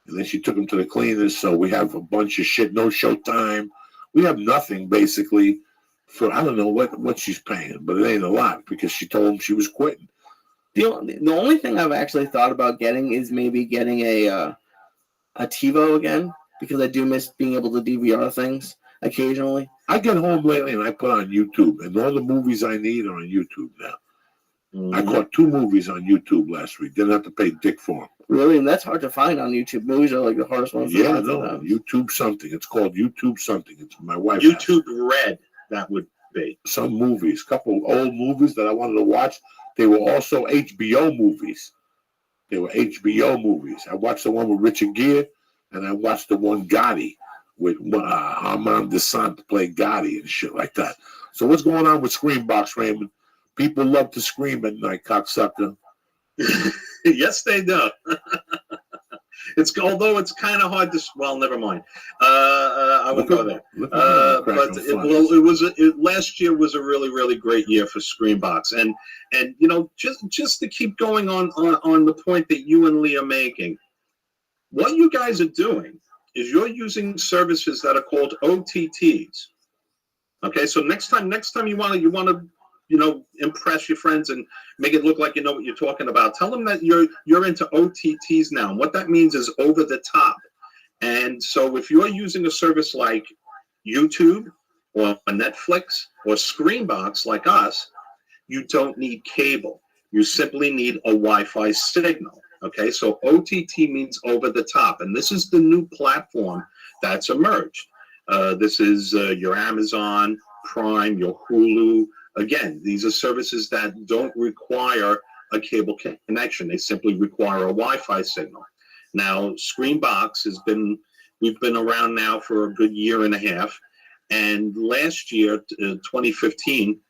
And then she took them to the cleaners. So we have a bunch of shit, no Showtime. We have nothing basically for I don't know what she's paying, but it ain't a lot because she told them she was quitting. The only thing I've actually thought about getting is maybe getting a TiVo again, because I do miss being able to DVR things occasionally. I get home lately and I put on YouTube, and all the movies I need are on YouTube now. I caught 2 movies on YouTube last week. Didn't have to pay dick for them. Really? And that's hard to find on YouTube. Movies are like the hardest ones to find. No. YouTube something. It's called YouTube something. It's my wife. YouTube Red, that would be. Some movies, couple old movies that I wanted to watch. They were also HBO movies. I watched the one with Richard Gere, and I watched the one Gotti with Armand Desant play Gotti and shit like that. So what's going on with Screenbox, Raymond? People love to scream at night, cocksucker. Yes, they do. Although it's kind of hard to. Well, never mind. I won't go there. Last year was a really, really great year for Screenbox, and you know, just to keep going on the point that you and Lee are making, what you guys are doing is you're using services that are called OTTs. Okay, so next time you want to impress your friends and make it look like you know what you're talking about. Tell them that you're into OTTs now. And what that means is over the top. And so if you're using a service like YouTube or Netflix or Screenbox like us, you don't need cable. You simply need a Wi-Fi signal. Okay, so OTT means over the top. And this is the new platform that's emerged. This is your Amazon Prime, your Hulu. Again, these are services that don't require a cable connection. They simply require a Wi-Fi signal. Now, Screenbox we've been around now for a good year and a half. And last year, 2015,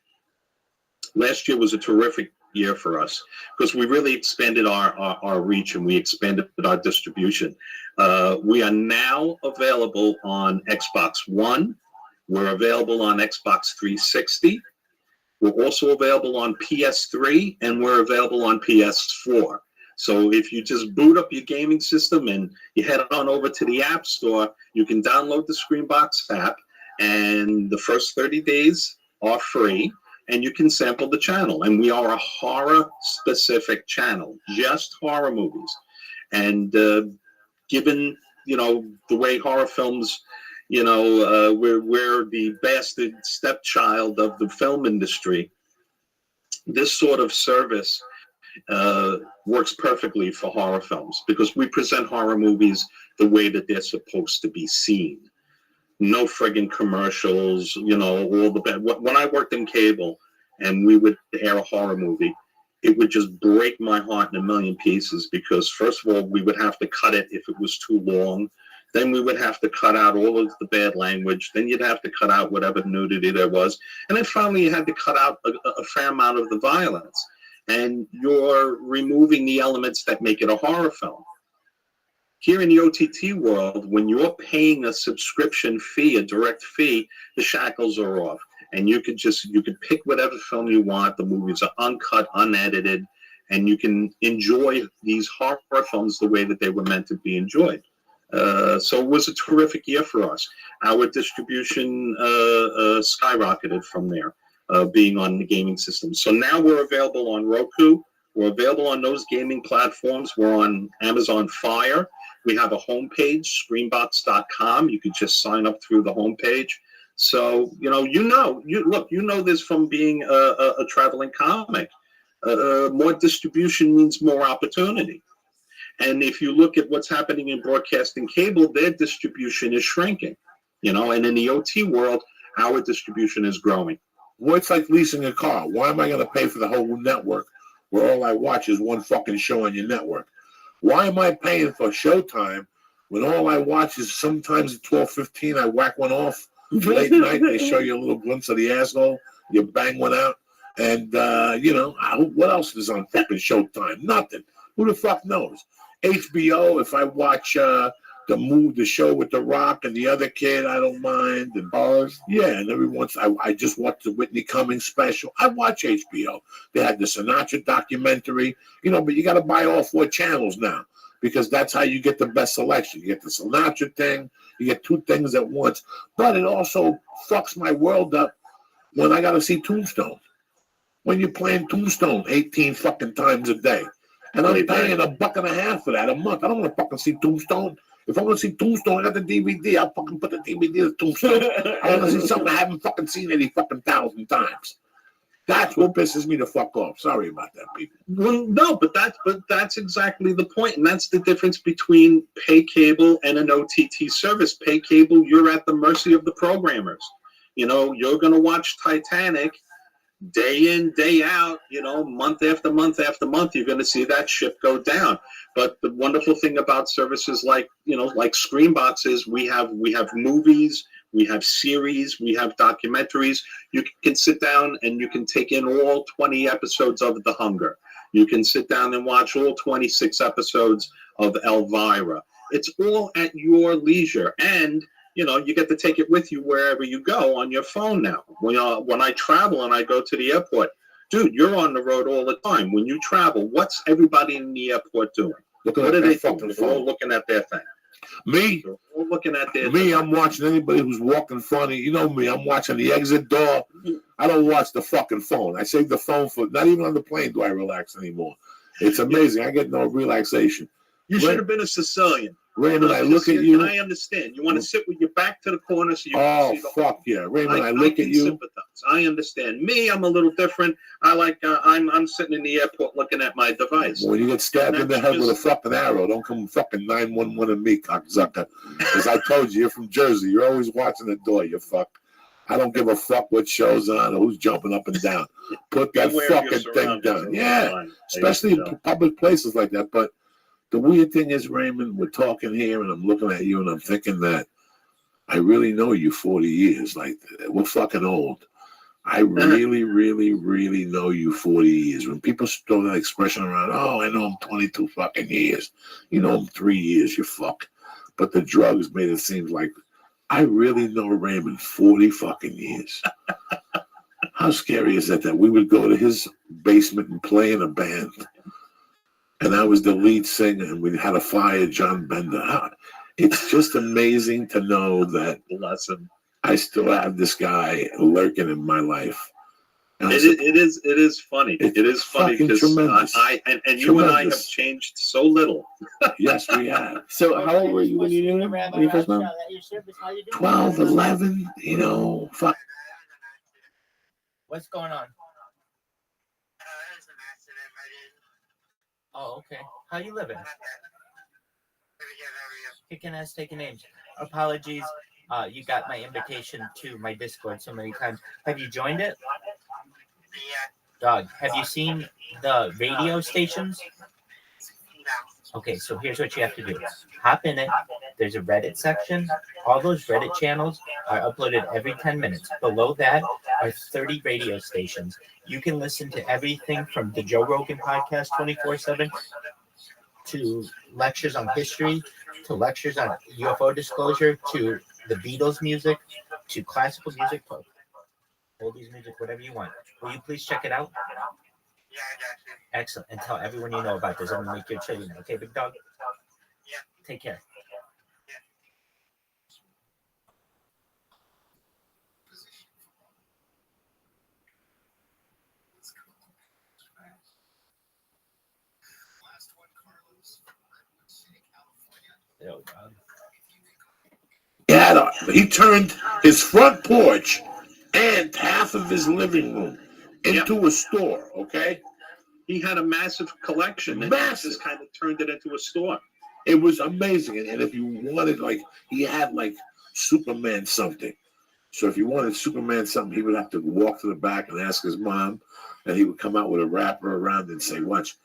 last year was a terrific year for us because we really expanded our reach and we expanded our distribution. We are now available on Xbox One. We're available on Xbox 360. We're also available on PS3 and we're available on PS4. So if you just boot up your gaming system and you head on over to the App Store, you can download the Screenbox app, and the first 30 days are free, and you can sample the channel. And we are a horror-specific channel, just horror movies. And given, the way horror films, we're the bastard stepchild of the film industry, this sort of service works perfectly for horror films because we present horror movies the way that they're supposed to be seen. No friggin' commercials, all the bad. When I worked in cable and we would air a horror movie, it would just break my heart in a million pieces because, first of all, we would have to cut it if it was too long. Then we would have to cut out all of the bad language. Then you'd have to cut out whatever nudity there was. And then finally you had to cut out a fair amount of the violence. And you're removing the elements that make it a horror film. Here in the OTT world, when you're paying a subscription fee, a direct fee, the shackles are off. And you could pick whatever film you want. The movies are uncut, unedited, and you can enjoy these horror films the way that they were meant to be enjoyed. So it was a terrific year for us. Our distribution skyrocketed from there. Being on the gaming system. So now we're available on Roku. We're available on those gaming platforms. We're on Amazon Fire. We have a homepage, screenbox.com. You can just sign up through the homepage. So, you know this from being a traveling comic. More distribution means more opportunity. And if you look at what's happening in broadcasting cable, their distribution is shrinking, and in the OT world, our distribution is growing. Well, it's like leasing a car. Why am I going to pay for the whole network where all I watch is one fucking show on your network? Why am I paying for Showtime when all I watch is sometimes at 12:15 I whack one off late night? They show you a little glimpse of the asshole. You bang one out. And, what else is on fucking Showtime? Nothing. Who the fuck knows? HBO, if I watch the show with The Rock and the other kid, I don't mind. And and every once I just watched the Whitney Cummings special. I watch HBO. They had the Sinatra documentary, but you got to buy all 4 channels now because that's how you get the best selection. You get the Sinatra thing, you get 2 things at once. But it also fucks my world up when I got to see Tombstone. When you're playing Tombstone 18 fucking times a day. And I'm paying $1.50 for that a month. I don't want to fucking see Tombstone. If I want to see Tombstone, I got the DVD. I'll fucking put the DVD of Tombstone. I want to see something I haven't fucking seen 1,000 times. That's what pisses me the fuck off. Sorry about that, people. Well, no, but that's exactly the point, and that's the difference between pay cable and an OTT service. Pay cable, you're at the mercy of the programmers. You're going to watch Titanic day in, day out, month after month after month, you're going to see that ship go down. But the wonderful thing about services like Screenbox is we have movies, we have series, we have documentaries. You can sit down and you can take in all 20 episodes of The Hunger. You can sit down and watch all 26 episodes of Elvira. It's all at your leisure. And you get to take it with you wherever you go on your phone now. When I travel and I go to the airport, dude, you're on the road all the time. When you travel, what's everybody in the airport doing? What are they doing? They're all looking at their thing. Me, They're all looking at their me, I'm watching anybody who's walking funny. You know me, I'm watching the exit door. I don't watch the fucking phone. I save the phone for, not even on the plane do I relax anymore. It's amazing. I get no relaxation. You should have been a Sicilian. Raymond, I look at you. I understand. You want to sit with your back to the corner so you can see the fuck yeah, Raymond, I look at you. Sympathize. I understand. Me, I'm a little different. I like. I'm sitting in the airport looking at my device. When you get stabbed in the head with a fucking arrow, don't come fucking 911 at me, cocksucker. Because I told you, you're from Jersey. You're always watching the door. You fuck. I don't give a fuck what show's on or who's jumping up and down. Put that fucking thing down. Yeah, especially in public places like that. But the weird thing is, Raymond, we're talking here, and I'm looking at you, and I'm thinking that I really know you 40 years. Like, we're fucking old. I really, really, really know you 40 years. When people throw that expression around, oh, I know him 22 fucking years. You know him 3 years, you fuck. But the drugs made it seem like I really know Raymond 40 fucking years. How scary is that we would go to his basement and play in a band? And I was the lead singer, and we had to fire John Bender. It's just amazing to know that I still have this guy lurking in my life. And it is funny. It is funny because you and I have changed so little. Yes, we have. So how old were you when you knew him? When you first met him? 12, 11, you know. Fuck. What's going on? Oh, okay. How you living? Kicking ass, taking names. Apologies. You got my invitation to my Discord so many times. Have you joined it? Dog, have you seen the radio stations? Okay, so here's what you have to do. Hop in it. There's a Reddit section. All those Reddit channels are uploaded every 10 minutes. Below that are 30 radio stations. You can listen to everything from the Joe Rogan podcast 24/7 to lectures on history, to lectures on UFO disclosure, to the Beatles music, to classical music, oldies music, whatever you want. Will you please check it out? Yeah, I got you. Excellent. And tell everyone you know about this. I'm going to make you a trillionaire. Okay, big dog? Yeah. Take care. Yeah, he turned his front porch and half of his living room into a store, okay? He had a massive collection. And just kind of turned it into a store. It was amazing. And if you wanted, like, he had, like, Superman something. So if you wanted Superman something, he would have to walk to the back and ask his mom, and he would come out with a wrapper around and say, watch,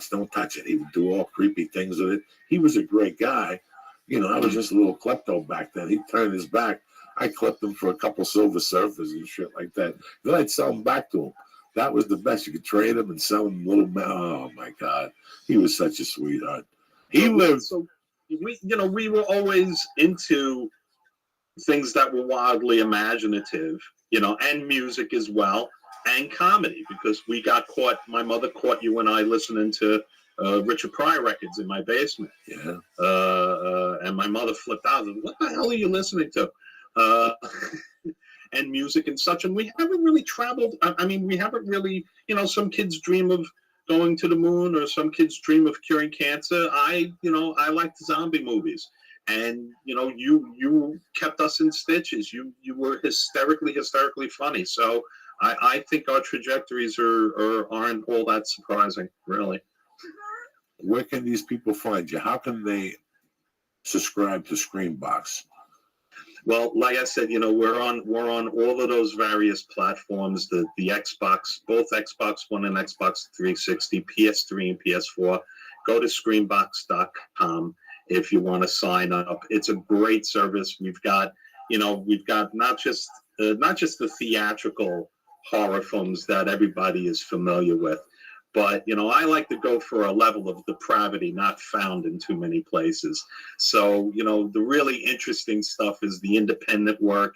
don't touch it. He would do all creepy things with it. He was a great guy. You know, I was just a little klepto back then. He turned his back. I clipped him for a couple Silver Surfers and shit like that. Then I'd sell them back to him. That was the best. You could trade him and sell him little. Oh my God, he was such a sweetheart. He lived. So we were always into things that were wildly imaginative, and music as well, and comedy, because we got caught. My mother caught you and I listening to Richard Pryor records in my basement. Yeah. And my mother flipped out. What the hell are you listening to? And music and such. And we haven't really traveled. I mean, we haven't really, some kids dream of going to the moon, or some kids dream of curing cancer. I liked zombie movies. And, you kept us in stitches. You were hysterically funny. So I think our trajectories aren't all that surprising, really. Where can these people find you? How can they subscribe to Screambox? Well, like I said, we're on all of those various platforms. The Xbox, both Xbox One and Xbox 360, PS3 and PS4. Go to Screambox.com if you want to sign up. It's a great service. We've got not just the theatrical horror films that everybody is familiar with. But, I like to go for a level of depravity not found in too many places. So, the really interesting stuff is the independent work,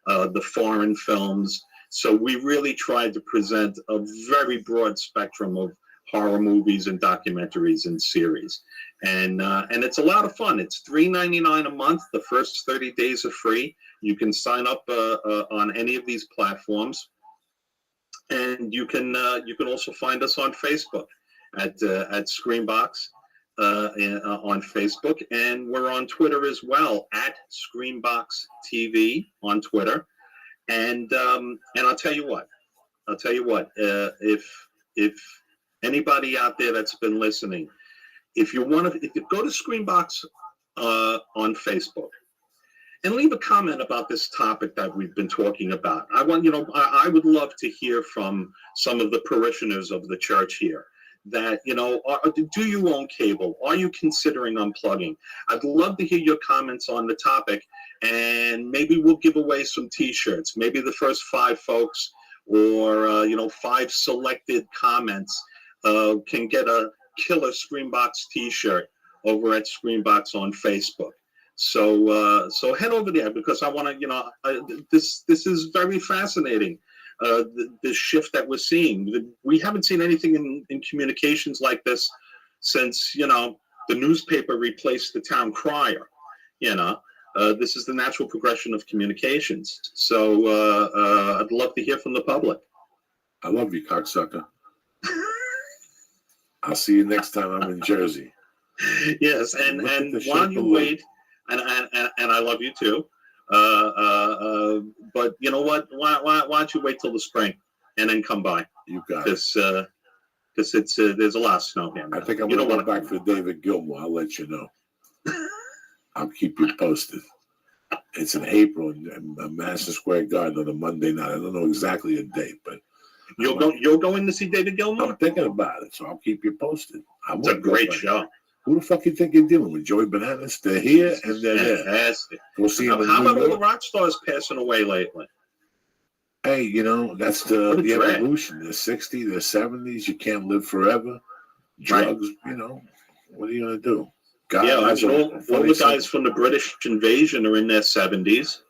the foreign films. So we really tried to present a very broad spectrum of horror movies and documentaries and series. And it's a lot of fun. It's $3.99 a month. The first 30 days are free. You can sign up on any of these platforms, and you can also find us on Facebook at Screenbox on Facebook, and we're on Twitter as well at Screenbox TV on Twitter. And I'll tell you what, if anybody out there that's been listening, if you go to Screenbox on Facebook and leave a comment about this topic that we've been talking about. I would love to hear from some of the parishioners of the church here that, do you own cable? Are you considering unplugging? I'd love to hear your comments on the topic, and maybe we'll give away some t-shirts. Maybe the first 5 folks or, 5 selected comments can get a killer Screenbox t-shirt over at Screenbox on Facebook. So head over there, because I want to, this is very fascinating. The shift that we're seeing. We haven't seen anything in communications like this since, the newspaper replaced the town crier. This is the natural progression of communications. So I'd love to hear from the public. I love you, cocksucker. I'll see you next time I'm in Jersey. Yes, and while you wait, and I love you too. But you know what? Why don't you wait till the spring and then come by? You got it. Because it's there's a lot of snow here. I think I'm going to go back for David Gilmour. I'll let you know. I'll keep you posted. It's in April in Madison Square Garden on a Monday night. I don't know exactly a date, but you're going to see David Gilmour? I'm thinking about it, so I'll keep you posted. It's a great show. Who the fuck you think you're dealing with? Joey Bananas? They're here and they're there. Go see them. How about all the rock stars passing away lately? Hey, that's the evolution. They're 60, they're 70s. You can't live forever. Drugs, what are you going to do? All the guys from the British invasion are in their 70s.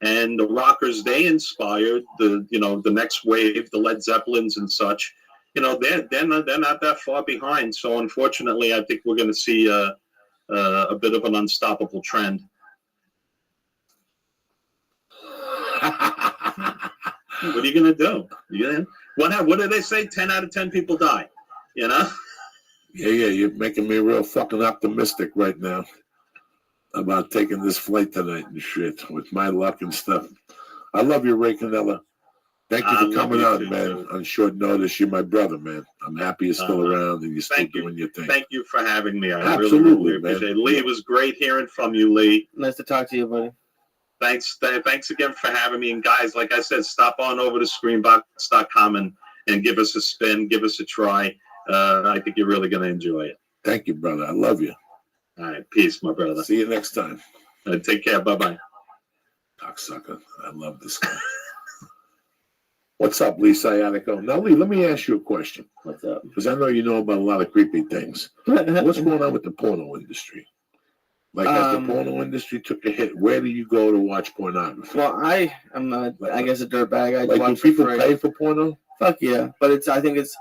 And the rockers they inspired, the next wave, the Led Zeppelins and such, they're not that far behind. So unfortunately, I think we're going to see a bit of an unstoppable trend. What are you going to do? What do they say? 10 out of 10 people die. Yeah, you're making me real fucking optimistic right now about taking this flight tonight and shit with my luck and stuff. I love you, Ray Canella. Thank you for coming on, man. On short notice, you're my brother, man. I'm happy you're still around and you're still doing your thing. Thank you for having me. I Absolutely, really appreciate it. Lee, it was great hearing from you, Lee. Nice to talk to you, buddy. Thanks again for having me. And guys, like I said, stop on over to Screenbox.com and give us a spin, give us a try. I think you're really going to enjoy it. Thank you, brother. I love you. All right. Peace, my brother. See you next time. Take care. Bye-bye. Cocksucker. I love this guy. What's up, Lee Sciatico? Now, Lee, let me ask you a question. What's up? Because I know you know about a lot of creepy things. What's going on with the porno industry? Like, as the porno industry took a hit, where do you go to watch pornography? Well, I guess a dirtbag. I watch do people pay for porno? Fuck yeah. But I think it's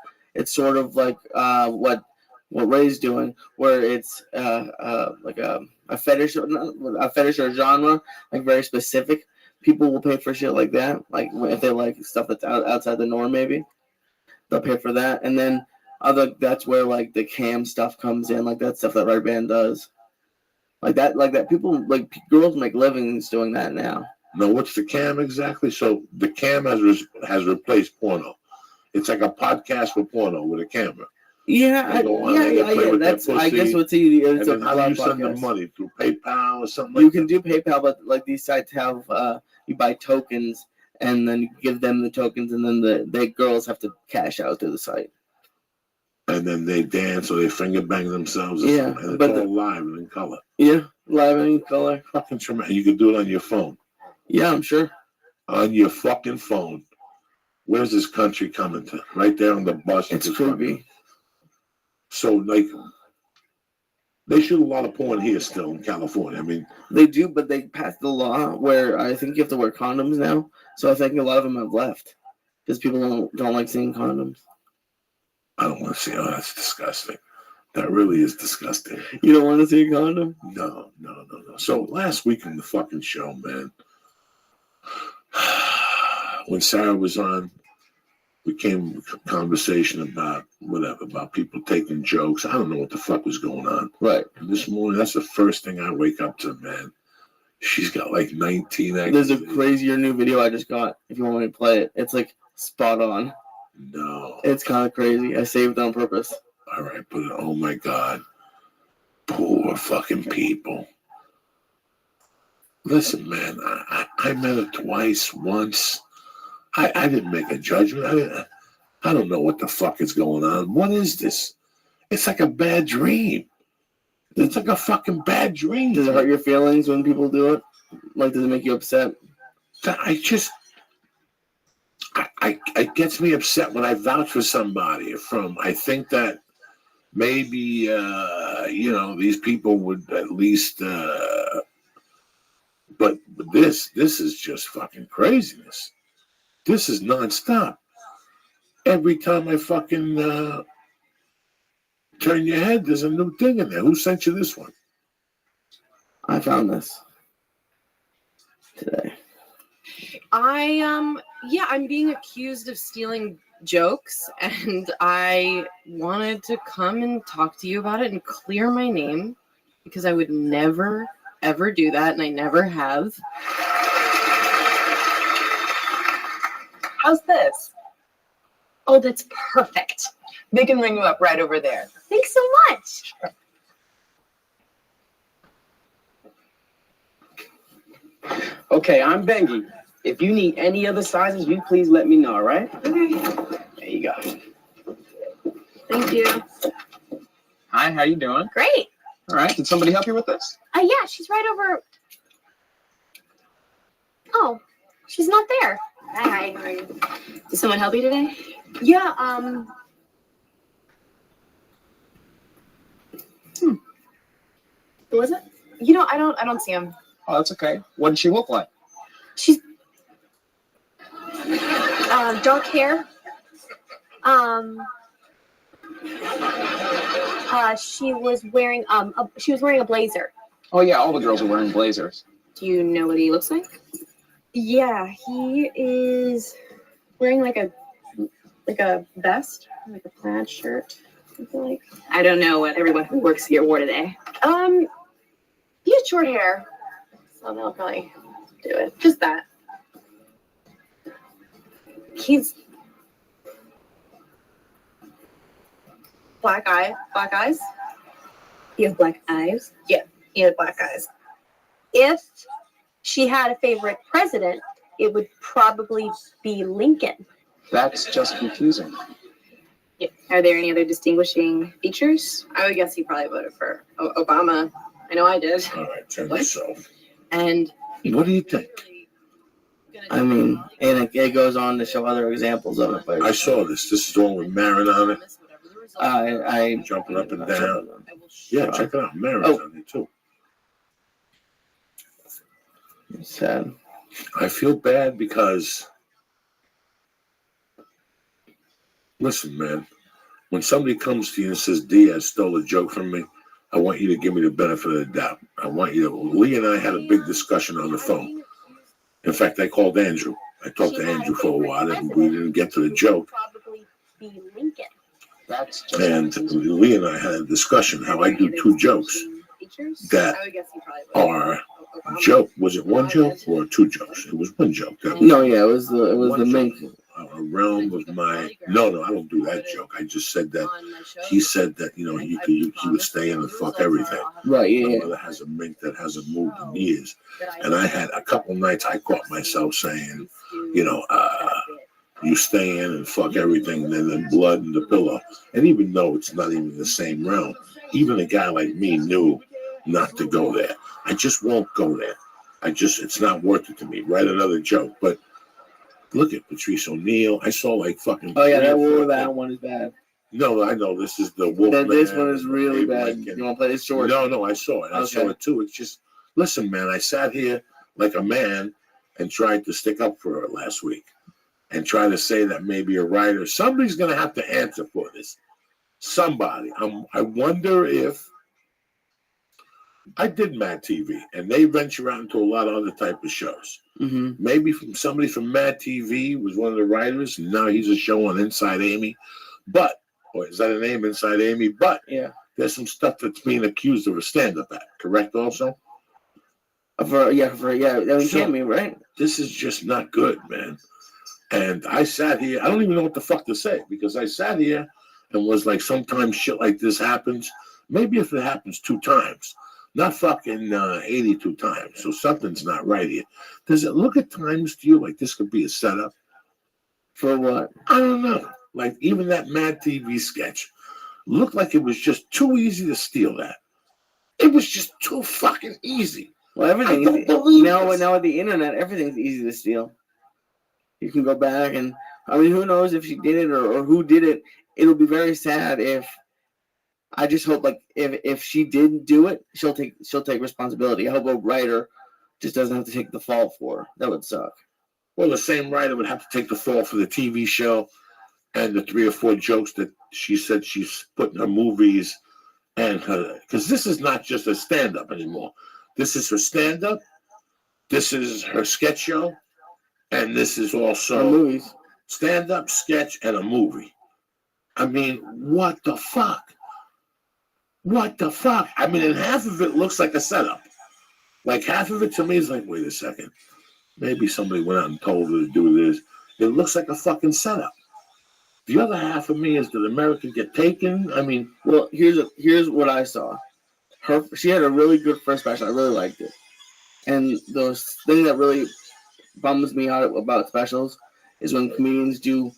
sort of like what Ray's doing, where it's like a fetish or a genre, like very specific. People will pay for shit like that. Like if they like stuff that's outside the norm, maybe they'll pay for that. And then that's where like the cam stuff comes in, like that stuff that Right Band does. Like that people, like girls make livings doing that now. No, what's the cam exactly? So the cam has replaced porno. It's like a podcast for porno with a camera. Yeah. That's I guess what's easy. And then how do you send them money through PayPal or something? You can do PayPal, but like these sites have you buy tokens and then you give them the tokens, and then the girls have to cash out through the site. And then they dance or they finger bang themselves. Yeah, and it's all live and in color. Yeah, live and in color. Fucking tremendous. You can do it on your phone. Yeah, I'm sure. On your fucking phone. Where's this country coming to? Right there on the bus. It's creepy. So, like, they shoot a lot of porn here still in California. I mean, they do, but they passed the law where I think you have to wear condoms now. So I think a lot of them have left because people don't like seeing condoms. I don't want to see. Oh, that's disgusting. That really is disgusting. You don't want to see a condom? No. So last week in the fucking show, man, when Sarah was on, we came with a conversation about whatever, about people taking jokes. I don't know what the fuck was going on. Right. And this morning, that's the first thing I wake up to, man. She's got like 19 There's a crazier new video I just got. If you want me to play it, it's like spot on. No. It's kind of crazy. I saved it on purpose. All right, but oh my God. Poor fucking people. Listen, man, I met her twice, once. I didn't make a judgment. I don't know what the fuck is going on. What is this? It's like a bad dream. It's like a fucking bad dream. Does it hurt your feelings when people do it? Like, does it make you upset? It gets me upset when I vouch for somebody. I think that maybe, these people would at least, but this is just fucking craziness. This is nonstop. Every time I fucking turn your head, there's a new thing in there. Who sent you this one? I found this today. I'm being accused of stealing jokes, and I wanted to come and talk to you about it and clear my name because I would never, ever do that, and I never have. How's this? Oh, that's perfect. They can ring you up right over there. Thanks so much. Okay, I'm Bengi. If you need any other sizes, you please let me know, all right? Okay. There you go. Thank you. Hi, how you doing? Great. All right, did somebody help you with this? Yeah, she's right over. Oh, she's not there. Hi. Did someone help you today? Yeah, Who was it? You know, I don't see him. Oh, that's okay. What did she look like? She's dark hair. She was wearing a blazer. Oh yeah, all the girls are wearing blazers. Do you know what he looks like? Yeah, he is wearing like a vest, like a plaid shirt. Something like. I don't know what everyone who works here wore today. He has short hair, so they'll probably do it. Just that. He's black eyes. He has black eyes? Yeah, he has black eyes. If she had a favorite president, it would probably be Lincoln. That's just confusing. Yeah. Are there any other distinguishing features? I would guess he probably voted for Obama. I know I did. All right, turn this off. And what do you think? I mean, and it goes on to show other examples of it. But I saw this. This is the one with Marin on it. I jumping up and down. Yeah, check it out. Marin's on it too. It's sad. I feel bad because, listen, man, when somebody comes to you and says, Diaz stole a joke from me, I want you to give me the benefit of the doubt. I want you to, Lee and I had a big discussion on the phone. In fact, I called Andrew. I talked to Andrew for a while, and we didn't get to the joke. Probably be Lincoln. And Lee and I had a discussion how I do two jokes that are joke. Was it one joke or two jokes? It was one joke. No, yeah, it was the mink. Realm was my no. I don't do that joke. I just said that he said that he would stay in and fuck everything. Right. Yeah. My mother has a mink that hasn't moved in years, and I had a couple nights I caught myself saying, you stay in and fuck everything, and then blood in the pillow. And even though it's not even the same realm, even a guy like me knew not to go there. I just won't go there. It's not worth it to me. Write another joke, but. Look at Patrice O'Neill. I saw like fucking. Oh yeah, that one is bad. No, I know this is the wolf. This one is really bad. You want to play this short? No, I saw it. I saw it too. It's just, listen, man. I sat here like a man and tried to stick up for her last week, and try to say that maybe a writer, somebody's gonna have to answer for this. somebody. I wonder if I did Mad TV, and they venture out into a lot of other type of shows. Mm-hmm. Maybe somebody from Mad TV was one of the writers, and now he's a show on Inside Amy. But, or is that a name, Inside Amy? But yeah, there's some stuff that's being accused of a stand-up act, correct also? That can't be, right? This is just not good, man. And I sat here, I don't even know what the fuck to say, because I sat here and was like, sometimes shit like this happens. Maybe if it happens 2 times, not fucking 82 times. So something's not right here. Does it look at times to you like this could be a setup? For what? I don't know. Like even that Mad TV sketch looked like it was just too easy to steal that. It was just too fucking easy. Well, everything I don't believe now this. with the internet, everything's easy to steal. You can go back and I mean, who knows if she did it or who did it? It'll be very sad if. I just hope like if she did do it, she'll take responsibility. I hope a writer just doesn't have to take the fall for her. That would suck. Well, the same writer would have to take the fall for the TV show and the 3 or 4 jokes that she said she's put in her movies and her, because this is not just a stand-up anymore. This is her stand-up, this is her sketch show, and this is also movies. Stand-up, sketch, and a movie. I mean, what the fuck? What the fuck? I mean, and half of it looks like a setup. Like half of it to me is like, wait a second. Maybe somebody went out and told her to do this. It looks like a fucking setup. The other half of me is, did America get taken? I mean, well, here's what I saw. She had a really good first special. I really liked it. And the thing that really bums me out about specials is when comedians do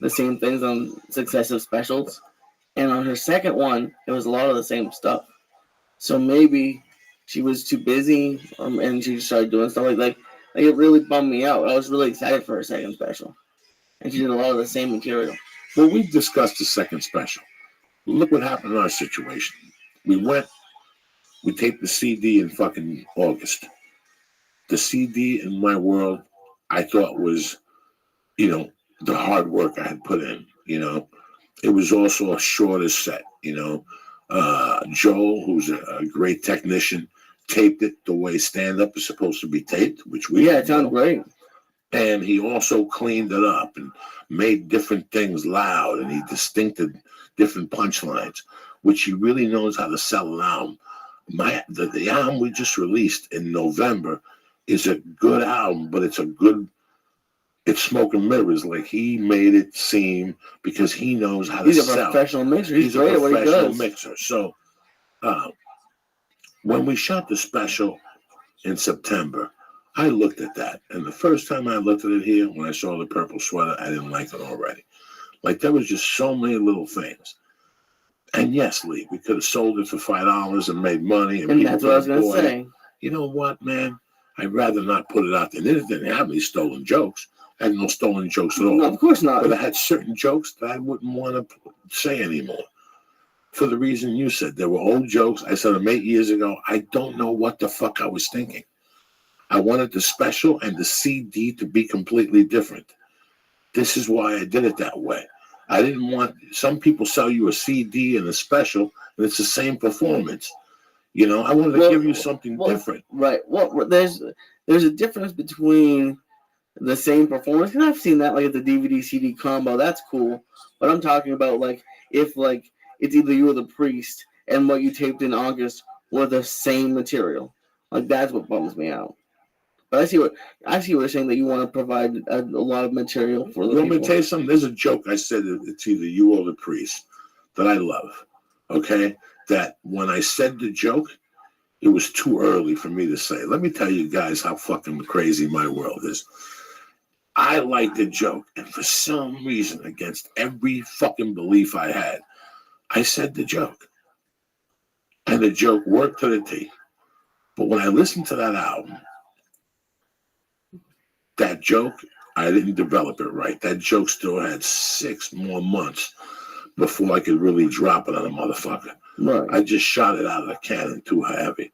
the same things on successive specials. And on her second one, it was a lot of the same stuff. So maybe she was too busy, and she just started doing stuff like it really bummed me out. I was really excited for her second special, and she did a lot of the same material. Well, we discussed the second special. Look what happened in our situation. We taped the CD in fucking August. The CD in my world, I thought was, the hard work I had put in, It was also a shorter set, Joel, who's a great technician, taped it the way stand-up is supposed to be taped, which we it sounded great. And he also cleaned it up and made different things loud, and he distincted different punchlines, which he really knows how to sell an album. The album we just released in November is a good album, but it's smoke and mirrors. Like he made it seem, because he knows how to sell. He's a professional mixer. He's great a at what he professional does. mixer. So when we shot the special in September, I looked at that. And the first time I looked at it here, when I saw the purple sweater, I didn't like it already. Like there was just so many little things. And yes, Lee, we could have sold it for $5 and made money. And that's what I was going to say. You know what, man? I'd rather not put it out there. It didn't have any stolen jokes. I had no stolen jokes at all. No, of course not. But I had certain jokes that I wouldn't want to say anymore. For the reason you said. They were old jokes. I said them 8 years ago. I don't know what the fuck I was thinking. I wanted the special and the CD to be completely different. This is why I did it that way. I didn't want, some people sell you a CD and a special, and it's the same performance. I wanted to give you something different. Right. Well, there's a difference between the same performance, and I've seen that like at the DVD CD combo. That's cool. But I'm talking about if it's either you or the priest, and what you taped in August were the same material. Like that's what bums me out. But I see what you're saying, that you want to provide a lot of material for the people. Want me to tell you something? There's a joke I said that it's either you or the priest that I love. Okay? That when I said the joke, it was too early for me to say. Let me tell you guys how fucking crazy my world is. I liked the joke, and for some reason, against every fucking belief I had, I said the joke. And the joke worked to the T. But when I listened to that album, that joke, I didn't develop it right. That joke still had 6 more months before I could really drop it on a motherfucker. Right. I just shot it out of the cannon too heavy.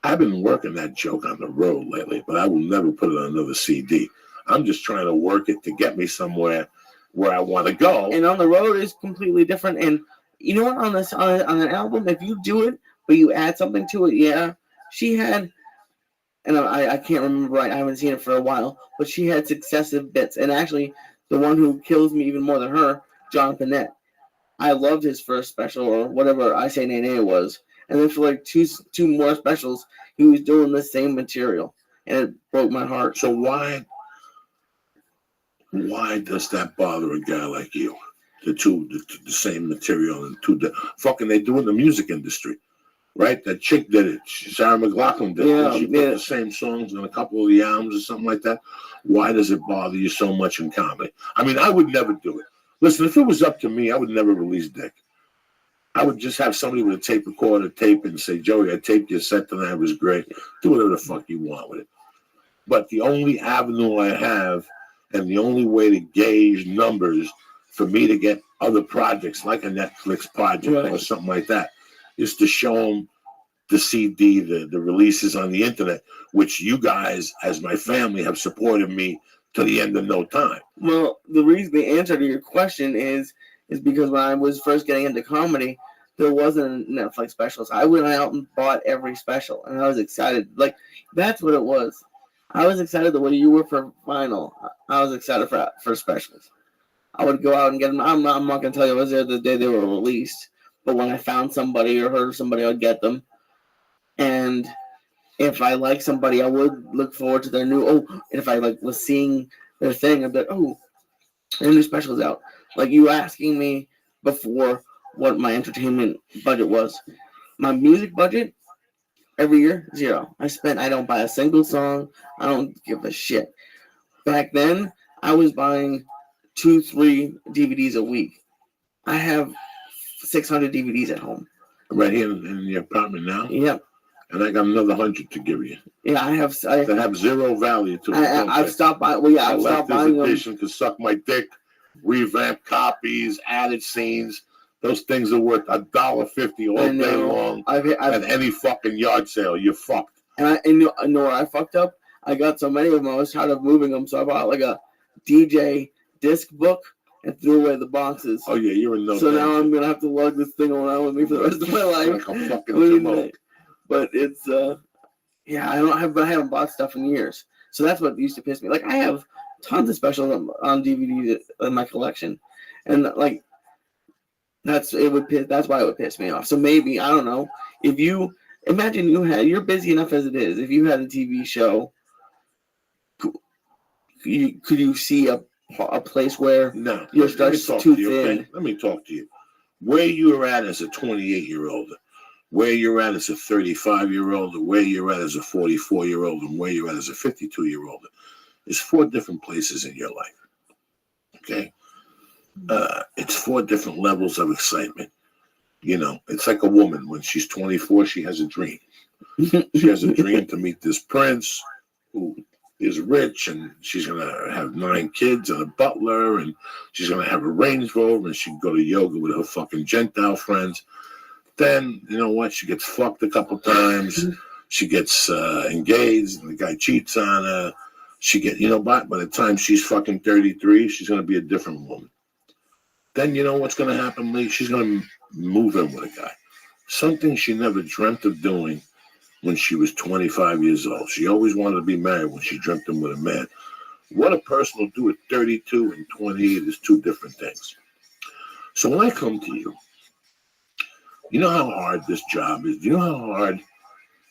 I've been working that joke on the road lately, but I will never put it on another CD. I'm just trying to work it to get me somewhere where I want to go. And on the road is completely different. And you know what, on this on an album, if you do it, but you add something to it, yeah. She had, and I can't remember, I haven't seen it for a while, but she had successive bits. And actually, the one who kills me even more than her, John Panette. I loved his first special, or whatever I Say Nene was. And then for like two more specials, he was doing the same material. And it broke my heart. So why does that bother a guy like you? The same material and fucking they do in the music industry. Right? That chick did it. Sarah McLachlan did it. She put the same songs in a couple of the albums or something like that. Why does it bother you so much in comedy? I mean, I would never do it. Listen, if it was up to me, I would never release Dick. I would just have somebody with a tape recorder tape and say, Joey, I taped your set tonight. It was great. Do whatever the fuck you want with it. But the only avenue I have and the only way to gauge numbers for me to get other projects like a Netflix project or something like that is to show them the CD, the releases on the internet, which you guys, as my family, have supported me to the end of no time. Well, the answer to your question is because when I was first getting into comedy, there wasn't Netflix specials. I went out and bought every special, and I was excited. Like, that's what it was. I was excited the way you were for vinyl. I was excited for specials. I would go out and get them. I'm not going to tell you I was there the day they were released, but when I found somebody or heard of somebody, I'd get them. And if I like somebody, I would look forward to their new. And if I was seeing their thing, I'd be like, their new special's out. Like you asking me before what my entertainment budget was. My music budget every year, $0. I don't buy a single song. I don't give a shit. Back then, I was buying 2-3 DVDs a week. I have 600 DVDs at home. Right here in the apartment now? Yep. And I got another 100 to give you. Yeah, I have zero value to it. I've stopped buying. Well, yeah, I've stopped buying them. Edition can suck my dick. Revamped copies, added scenes. Those things are worth $1.50 all day long. At any fucking yard sale, you're fucked. And I know where I fucked up. I got so many of them. I was tired of moving them, so I bought like a DJ disc book and threw away the boxes. Oh yeah, you're in no. So now I'm gonna have to lug this thing around with me for the rest of my life. Like a fucking but it's I haven't bought stuff in years. So that's what used to piss me. Like I have tons of specials on DVD in my collection, and like that's why it would piss me off. So maybe I don't know if you imagine you're busy enough as it is. If you had a TV show, could you see a place where you're stretched too thin? Okay? Let me talk to you. Where you're at as a 28-year-old, where you're at as a 35-year-old, where you're at as a 44-year-old, and where you're at as a 52-year-old. There's 4 different places in your life. Okay? It's 4 different levels of excitement. You know, it's like a woman. When she's 24, she has a dream. She has a dream to meet this prince who is rich, and she's going to have 9 kids and a butler, and she's going to have a Range Rover, and she can go to yoga with her fucking Gentile friends. Then, you know what? She gets fucked a couple times. She gets engaged, and the guy cheats on her. By the time she's fucking 33, she's going to be a different woman. Then you know what's going to happen, Lee? She's going to move in with a guy. Something she never dreamt of doing when she was 25 years old. She always wanted to be married when she dreamt of with a man. What a person will do at 32 and 28 is 2 different things. So when I come to you, you know how hard this job is? Do you know how hard?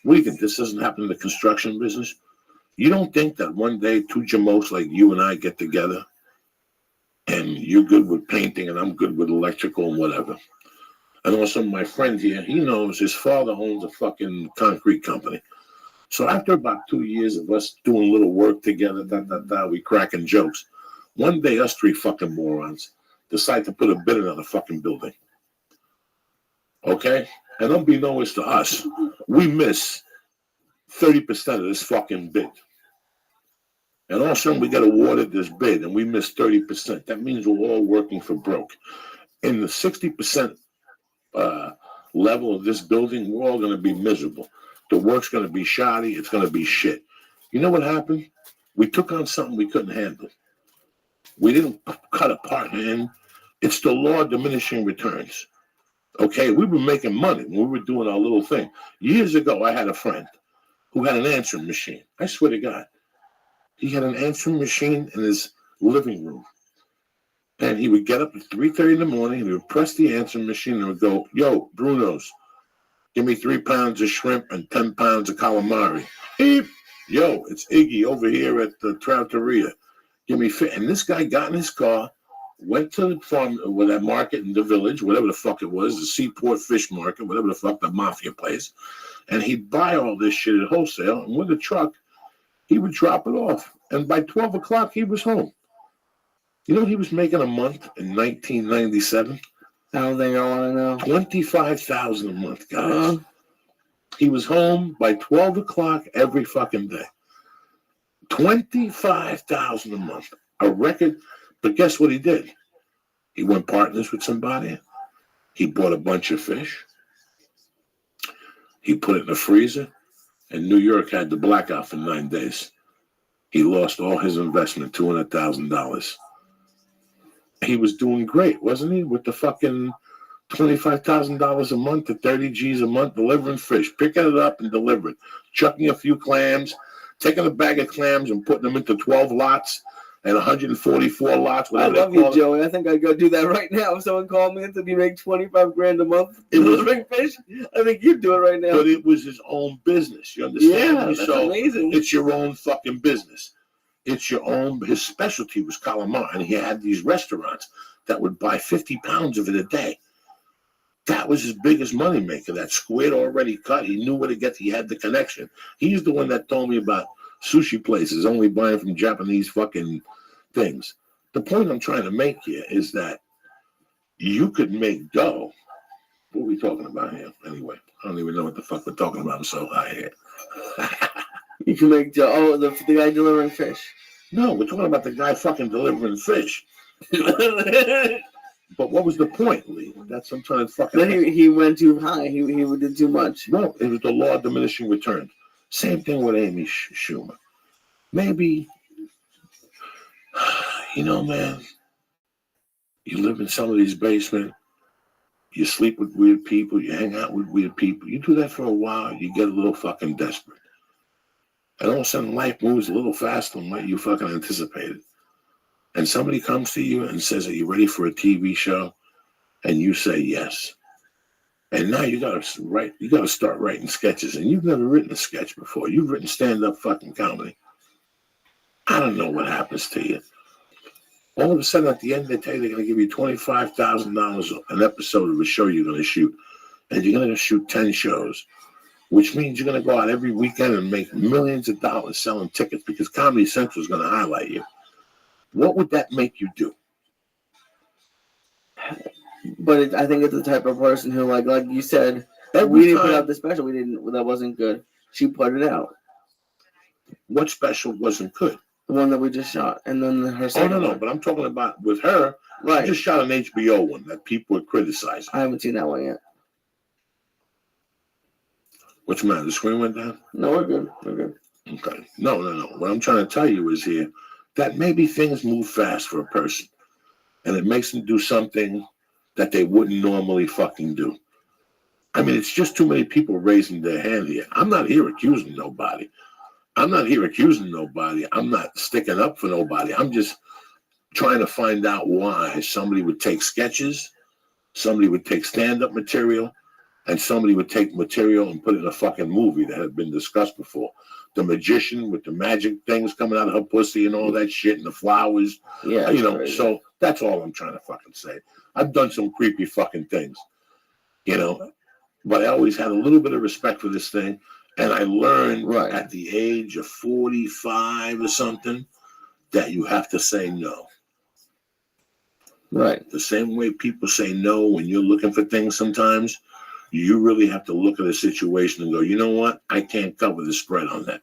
What do you think? This doesn't happen in the construction business? You don't think that one day 2 jamos like you and I get together and you're good with painting and I'm good with electrical and whatever. And also my friend here, he knows his father owns a fucking concrete company. So after about 2 years of us doing a little work together, we cracking jokes. One day us 3 fucking morons decide to put a bid in on a fucking building. Okay? And unbeknownst to us, we miss 30% of this fucking bid. And all of a sudden we get awarded this bid and we miss 30%. That means we're all working for broke. In the 60% level of this building, we're all going to be miserable. The work's going to be shoddy. It's going to be shit. You know what happened? We took on something we couldn't handle. We didn't cut a partner in. It's the law of diminishing returns. Okay, we were making money when we were doing our little thing. Years ago, I had a friend who had an answering machine. I swear to God. He had an answering machine in his living room. And he would get up at 3:30 in the morning and he would press the answering machine and would go, yo, Bruno's, give me 3 pounds of shrimp and 10 pounds of calamari. Beep. Yo, it's Iggy over here at the Trattoria. Give me fit. And this guy got in his car, went to the farm, with that market in the village, whatever the fuck it was, the Seaport Fish Market, whatever the fuck the mafia place. And he'd buy all this shit at wholesale. And with a truck, he would drop it off. And by 12 o'clock, he was home. You know he was making a month in 1997? I don't think I want to know. $25,000 a month, guys. He was home by 12 o'clock every fucking day. $25,000 a month. A record. But guess what he did? He went partners with somebody. He bought a bunch of fish. He put it in the freezer. And New York had the blackout for 9 days. He lost all his investment, $200,000. He was doing great, wasn't he? With the fucking $25,000 a month to 30 G's a month, delivering fish, picking it up and delivering, chucking a few clams, taking a bag of clams and putting them into 12 lots and 144 lots. I love you, Joey. I think I'd go do that right now. If someone called me and said you make $25,000 a month delivering fish, I think you'd do it right now. But it was his own business. You understand? Yeah, that's so amazing. It's your own fucking business. It's your own. His specialty was calamari, and he had these restaurants that would buy 50 pounds of it a day. That was his biggest money maker. That squid already cut. He knew where to get. He had the connection. He's the one that told me about sushi places only buying from Japanese fucking things. The point I'm trying to make here is that you could make dough. What are we talking about here? Anyway, I don't even know what the fuck we're talking about. I'm so high here. You can make dough. Oh, the guy delivering fish. No, we're talking about the guy fucking delivering fish. But what was the point, Lee? That's what I'm trying to fucking. Then he went too high. He did too much. No, it was the law of diminishing returns. Same thing with Amy Schumer. Maybe, you know, man, you live in somebody's basement, you sleep with weird people, you hang out with weird people. You do that for a while, you get a little fucking desperate. And all of a sudden, life moves a little faster than what you fucking anticipated. And somebody comes to you and says, are you ready for a TV show? And you say yes. And now you gotta start writing sketches. And you've never written a sketch before. You've written stand-up fucking comedy. I don't know what happens to you. All of a sudden, at the end, they tell you they're going to give you $25,000 an episode of a show you're going to shoot. And you're going to shoot 10 shows, which means you're going to go out every weekend and make millions of dollars selling tickets because Comedy Central is going to highlight you. What would that make you do? But I think it's the type of person who, like you said, we didn't put out the special. That wasn't good. She put it out. What special wasn't good? The one that we just shot, and then her second. Oh no, but I'm talking about with her. Right. She just shot an HBO one that people were criticizing. I haven't seen that one yet. What's the matter? The screen went down? No, we're good. We're good. Okay. No. What I'm trying to tell you is here that maybe things move fast for a person, and it makes them do something that they wouldn't normally fucking do. I mean, it's just too many people raising their hand here. I'm not here accusing nobody. I'm not sticking up for nobody. I'm just trying to find out why somebody would take sketches, somebody would take stand-up material, and somebody would take material and put it in a fucking movie that had been discussed before. The magician with the magic things coming out of her pussy and all that shit and the flowers. Yeah. You know, so that's all I'm trying to fucking say. I've done some creepy fucking things, you know, but I always had a little bit of respect for this thing. And I learned at the age of 45 or something that you have to say no. Right. The same way people say no when you're looking for things sometimes, you really have to look at a situation and go, you know what? I can't cover the spread on that.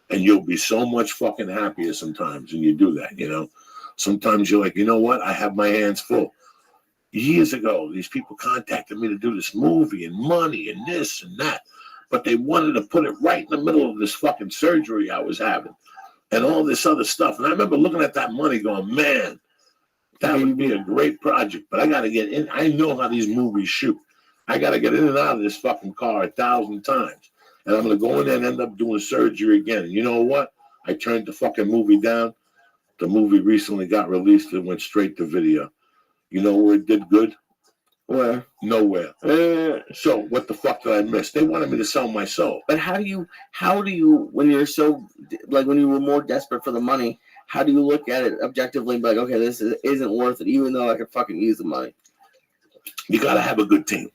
And you'll be so much fucking happier sometimes when you do that, you know? Sometimes you're like, you know what? I have my hands full. Years ago, these people contacted me to do this movie and money and this and that. But they wanted to put it right in the middle of this fucking surgery I was having and all this other stuff. And I remember looking at that money going, man, that would be a great project, but I got to get in. I know how these movies shoot. I got to get in and out of this fucking car 1,000 times. And I'm going to go in there and end up doing surgery again. And you know what? I turned the fucking movie down. The movie recently got released and went straight to video. You know where it did good? Where? Nowhere. So what the fuck did I miss? They wanted me to sell my soul. But how do you, when you're so, like when you were more desperate for the money, how do you look at it objectively and be like, okay, this isn't worth it, even though I could fucking use the money? You got to have a good team.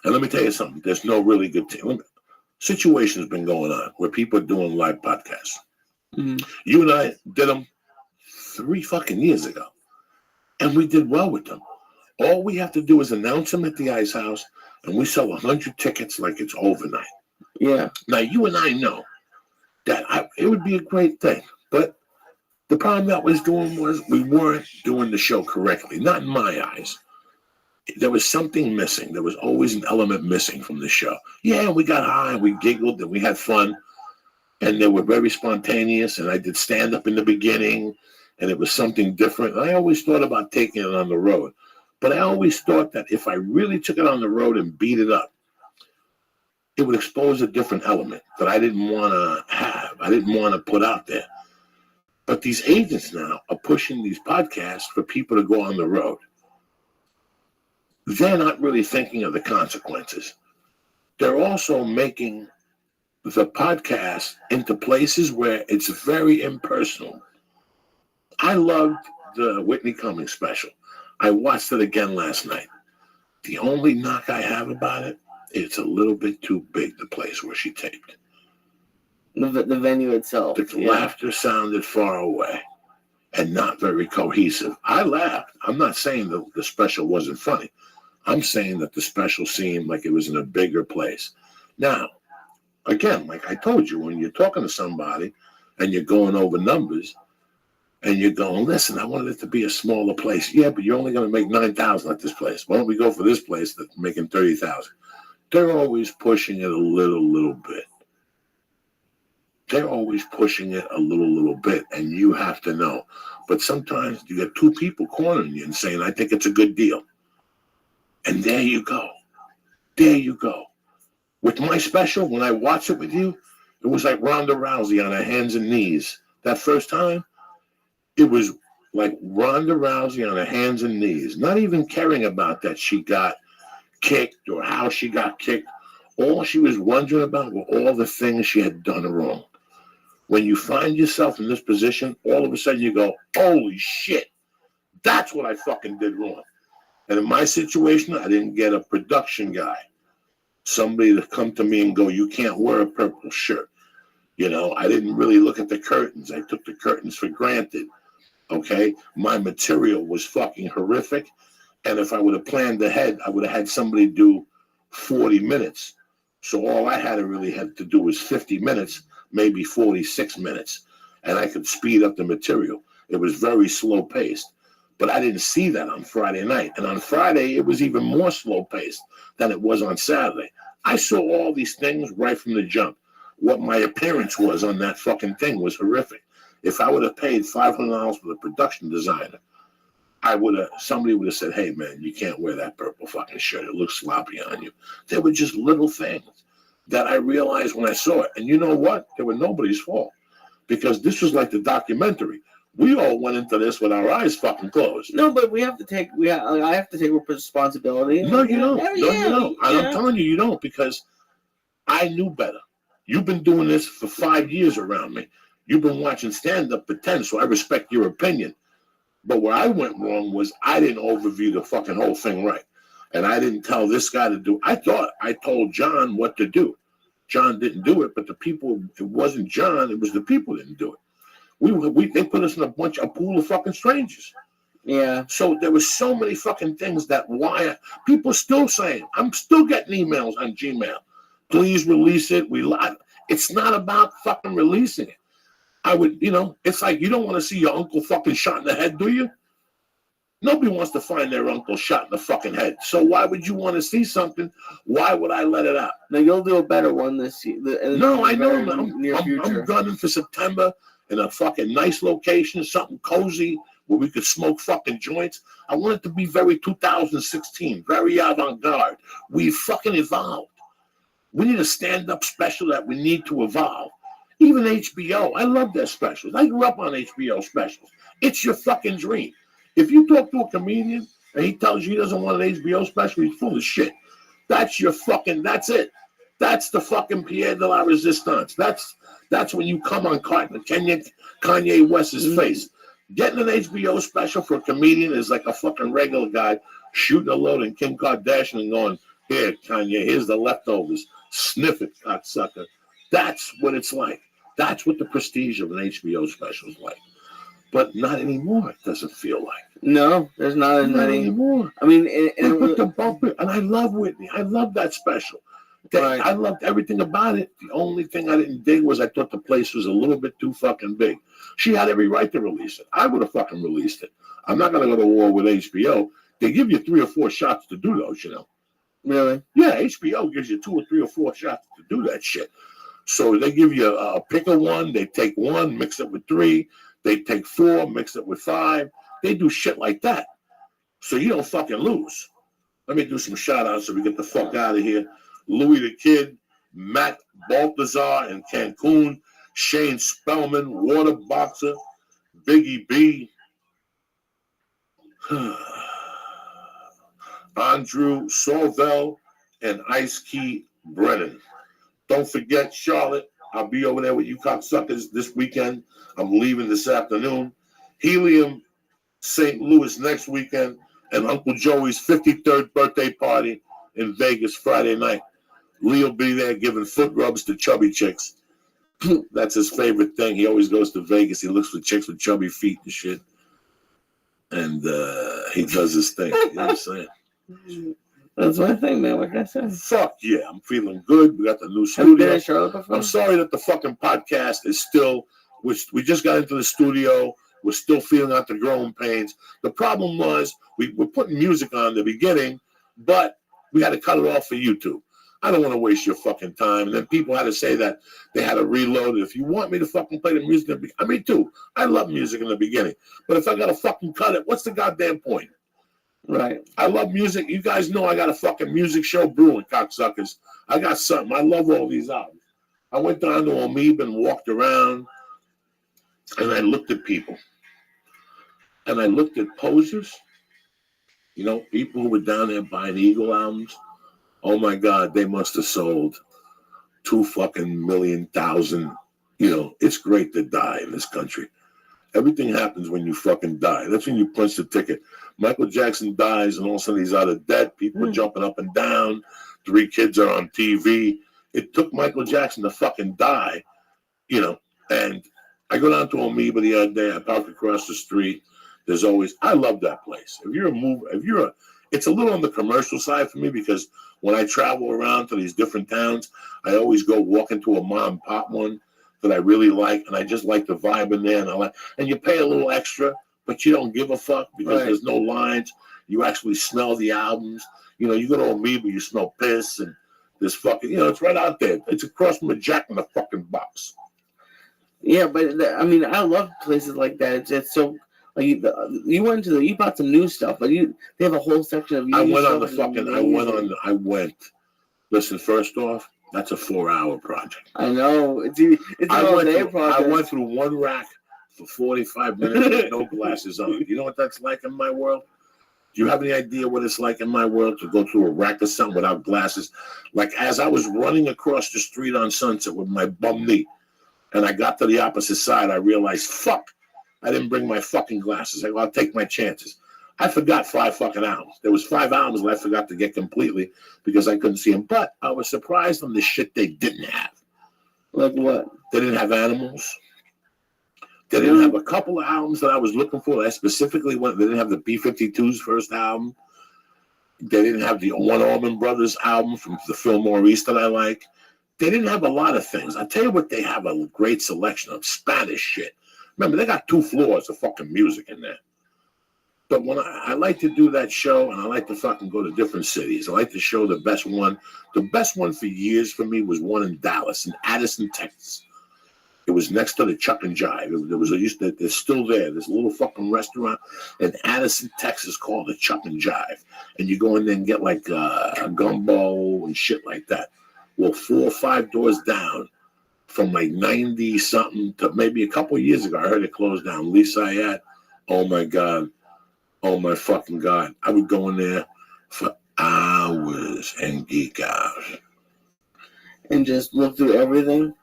And let me tell you something. There's no really good team. Situation's been going on where people are doing live podcasts. Mm-hmm. You and I did them 3 fucking years ago. And we did well with them. All we have to do is announce them at the Ice House, and we sell 100 tickets like it's overnight. Yeah. Now, you and I know that it would be a great thing. But the problem that was doing was we weren't doing the show correctly. Not in my eyes. There was something missing. There was always an element missing from the show. Yeah, we got high, we giggled, and we had fun. And they were very spontaneous, and I did stand-up in the beginning, and it was something different. And I always thought about taking it on the road. But I always thought that if I really took it on the road and beat it up, it would expose a different element that I didn't want to have. I didn't want to put out there. But these agents now are pushing these podcasts for people to go on the road. They're not really thinking of the consequences. They're also making the podcast into places where it's very impersonal. I loved the Whitney Cummings special. I watched it again last night. The only knock I have about it, it's a little bit too big, the place where she taped. The venue itself. The laughter sounded far away and not very cohesive. I laughed. I'm not saying that the special wasn't funny. I'm saying that the special seemed like it was in a bigger place. Now, again, like I told you, when you're talking to somebody and you're going over numbers and you're going, listen, I wanted it to be a smaller place. Yeah, but you're only going to make 9,000 at this place. Why don't we go for this place that's making 30,000? They're always pushing it a little bit. They're always pushing it a little bit, and you have to know. But sometimes you get 2 people cornering you and saying, I think it's a good deal. And there you go. There you go. With my special, when I watched it with you, it was like Ronda Rousey on her hands and knees. That first time, it was like Ronda Rousey on her hands and knees, not even caring about that she got kicked or how she got kicked. All she was wondering about were all the things she had done wrong. When you find yourself in this position, all of a sudden you go, holy shit, that's what I fucking did wrong. And in my situation, I didn't get a production guy, somebody to come to me and go, you can't wear a purple shirt. You know, I didn't really look at the curtains. I took the curtains for granted. Okay? My material was fucking horrific. And if I would have planned ahead, I would have had somebody do 40 minutes. So all I had to really have to do was 50 minutes, maybe 46 minutes. And I could speed up the material. It was very slow paced. But I didn't see that on Friday night. And on Friday, it was even more slow paced than it was on Saturday. I saw all these things right from the jump. What my appearance was on that fucking thing was horrific. If I would have paid $500 for the production designer, somebody would have said, hey man, you can't wear that purple fucking shirt. It looks sloppy on you. There were just little things that I realized when I saw it. And you know what? They were nobody's fault. Because this was like the documentary. We all went into this with our eyes fucking closed. No, but we have to take. I have to take responsibility. No, you don't. Yeah, No, you don't. I'm telling you, you don't, because I knew better. You've been doing this for 5 years around me. You've been watching stand-up for 10, so I respect your opinion. But where I went wrong was I didn't overview the fucking whole thing right, and I didn't tell this guy to do. I thought I told John what to do. John didn't do it, but the people. It wasn't John. It was the people that didn't do it. They put us in a pool of fucking strangers. Yeah. So there were so many fucking things that people still saying, I'm still getting emails on Gmail. Please release it. We lied. It's not about fucking releasing it. It's like you don't want to see your uncle fucking shot in the head, do you? Nobody wants to find their uncle shot in the fucking head. So why would you want to see something? Why would I let it out? Now you'll do a better one this year. No, I know. I'm gunning for September in a fucking nice location, something cozy where we could smoke fucking joints. I want it to be very 2016, very avant-garde. We fucking evolved. We need a stand-up special that we need to evolve. Even HBO, I love their specials. I grew up on HBO specials. It's your fucking dream. If you talk to a comedian and he tells you he doesn't want an HBO special, he's full of shit. That's your fucking, that's it. That's the fucking Pierre de la Resistance. That's when you come on Kanye West's face. Getting an HBO special for a comedian is like a fucking regular guy shooting a load in Kim Kardashian and going, here, Kanye, here's the leftovers. Sniff it, cocksucker. That's what it's like. That's what the prestige of an HBO special is like. But not anymore, it doesn't feel like. No, there's not as many. Anymore. I mean, and I love Whitney. I love that special. Right. I loved everything about it. The only thing I didn't dig was I thought the place was a little bit too fucking big. She had every right to release it. I would have fucking released it. I'm not going to go to war with HBO. They give you 3 or 4 shots to do those, you know. Really? Yeah, HBO gives you 2 or 3 or 4 shots to do that shit. So they give you a pick of one. They take 1, mix it with 3. They take 4, mix it with 5. They do shit like that. So you don't fucking lose. Let me do some shout outs so we get the fuck out of here. Louis the Kid, Matt Baltazar in Cancun, Shane Spellman, Water Boxer, Biggie B, Andrew Sorvel, and Ice Key Brennan. Don't forget Charlotte. I'll be over there with you cocksuckers this weekend. I'm leaving this afternoon. Helium, St. Louis next weekend, and Uncle Joey's 53rd birthday party in Vegas Friday night. Lee will be there giving foot rubs to chubby chicks. That's his favorite thing. He always goes to Vegas. He looks for chicks with chubby feet and shit. And he does his thing. You know what I'm saying? That's my thing, man. Like I said. Fuck yeah. I'm feeling good. We got the new Have you been studio. in Charlotte before? I'm sorry that the fucking podcast is still, we just got into the studio. We're still feeling out the growing pains. The problem was we were putting music on in the beginning, but we had to cut it off for YouTube. I don't want to waste your fucking time. And then people had to say that they had to reload it. If you want me to fucking play the music, I mean, too. I love music in the beginning. But if I got to fucking cut it, what's the goddamn point? Right. I love music. You guys know I got a fucking music show brewing, cocksuckers. I got something. I love all these albums. I went down to Amoeba and walked around, and I looked at people. And I looked at posers. You know, people who were down there buying Eagle albums. Oh my God, they must have sold 2 fucking million thousand. You know, it's great to die in this country. Everything happens when you fucking die. That's when you punch the ticket. Michael Jackson dies, and all of a sudden he's out of debt. People are jumping up and down. 3 kids are on TV. It took Michael Jackson to fucking die, you know. And I go down to Amoeba the other day. I park across the street. There's always, I love that place. It's a little on the commercial side for me because when I travel around to these different towns, I always go walk into a mom and pop one that I really like, and I just like the vibe in there. And you pay a little extra, but you don't give a fuck because there's no lines. You actually smell the albums. You know, you go to Amoeba, you smell piss, and this fucking, you know, it's right out there. It's across from a Jack in the fucking Box. Yeah, but I mean, I love places like that. It's so. Like you went to you bought some new stuff, but they have a whole section of. I went. Listen, first off, that's a 4-hour project. I know it's a all-day project. I went through one rack for 45 minutes with no glasses on. You know what that's like in my world? Do you have any idea what it's like in my world to go through a rack of something without glasses? Like as I was running across the street on Sunset with my bum knee, and I got to the opposite side, I realized, fuck. I didn't bring my fucking glasses. I'll take my chances. I forgot 5 fucking albums. There was 5 albums that I forgot to get completely because I couldn't see them. But I was surprised on the shit they didn't have. Like what? They didn't have Animals. They didn't have a couple of albums that I was looking for. I specifically went. They didn't have the B-52's first album. They didn't have the One Allman Brothers album from the Fillmore East that I like. They didn't have a lot of things. I'll tell you what they have a great selection of Spanish shit. Remember, they got 2 floors of fucking music in there. But when I like to do that show, and I like to fucking go to different cities. I like to show the best one. The best one for years for me was one in Dallas, in Addison, Texas. It was next to the Chuck and Jive. There was it's still there. There's a little fucking restaurant in Addison, Texas called the Chuck and Jive. And you go in there and get like a gumbo and shit like that. Well, 4 or 5 doors down from like 90 something to maybe a couple of years ago, I heard it closed down. Lisa Ayat, oh my God. Oh my fucking God. I would go in there for hours and geek out. And just look through everything?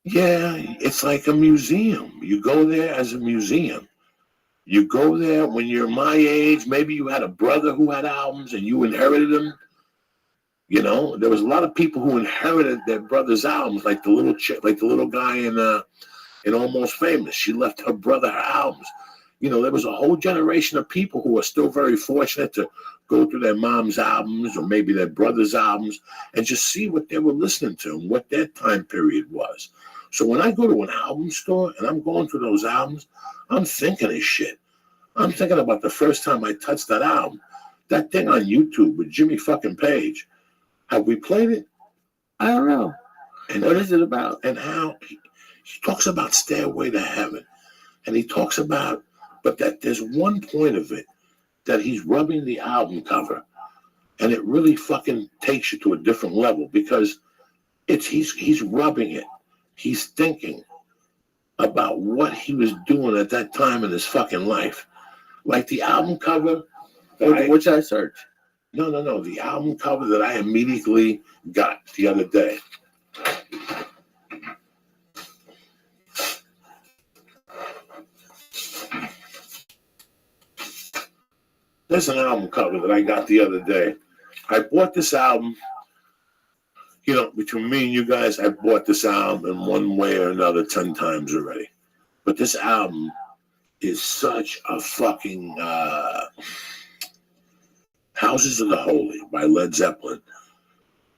Yeah, it's like a museum. You go there as a museum. You go there when you're my age. Maybe you had a brother who had albums and you inherited them. You know, there was a lot of people who inherited their brother's albums, like the little chick, like the little guy in Almost Famous. She left her brother her albums. You know, there was a whole generation of people who are still very fortunate to go through their mom's albums or maybe their brother's albums and just see what they were listening to and what their time period was. So when I go to an album store and I'm going through those albums, I'm thinking of shit. I'm thinking about the first time I touched that album. That thing on YouTube with Jimmy fucking Page. Have we played it? I don't know. And what is it about? And how he talks about Stairway to Heaven. And he talks about, but that there's one point of it that he's rubbing the album cover. And it really fucking takes you to a different level because he's rubbing it. He's thinking about what he was doing at that time in his fucking life. Like the album cover. Which I search. No. The album cover that I immediately got the other day. There's an album cover that I got the other day. I bought this album. You know, between me and you guys, I bought this album in one way or another 10 times already. But this album is such a fucking... Houses of the Holy by Led Zeppelin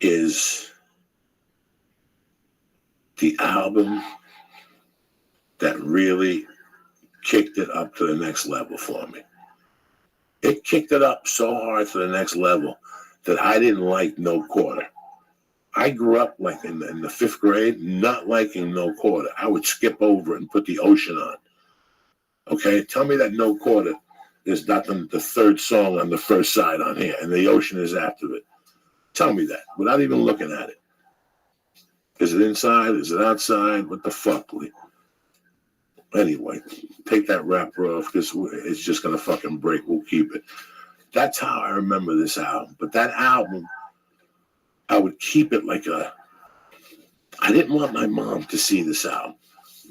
is the album that really kicked it up to the next level for me. It kicked it up so hard to the next level that I didn't like No Quarter. I grew up like in the 5th grade not liking No Quarter. I would skip over it and put The Ocean on. Okay, tell me that No Quarter is not the third song on the first side on here, and The Ocean is after it. Tell me that without even looking at it. Is it inside? Is it outside? What the fuck, Lee? Anyway, take that wrapper off because it's just gonna fucking break. We'll keep it. That's how I remember this album. But that album, I would keep it like I didn't want my mom to see this album.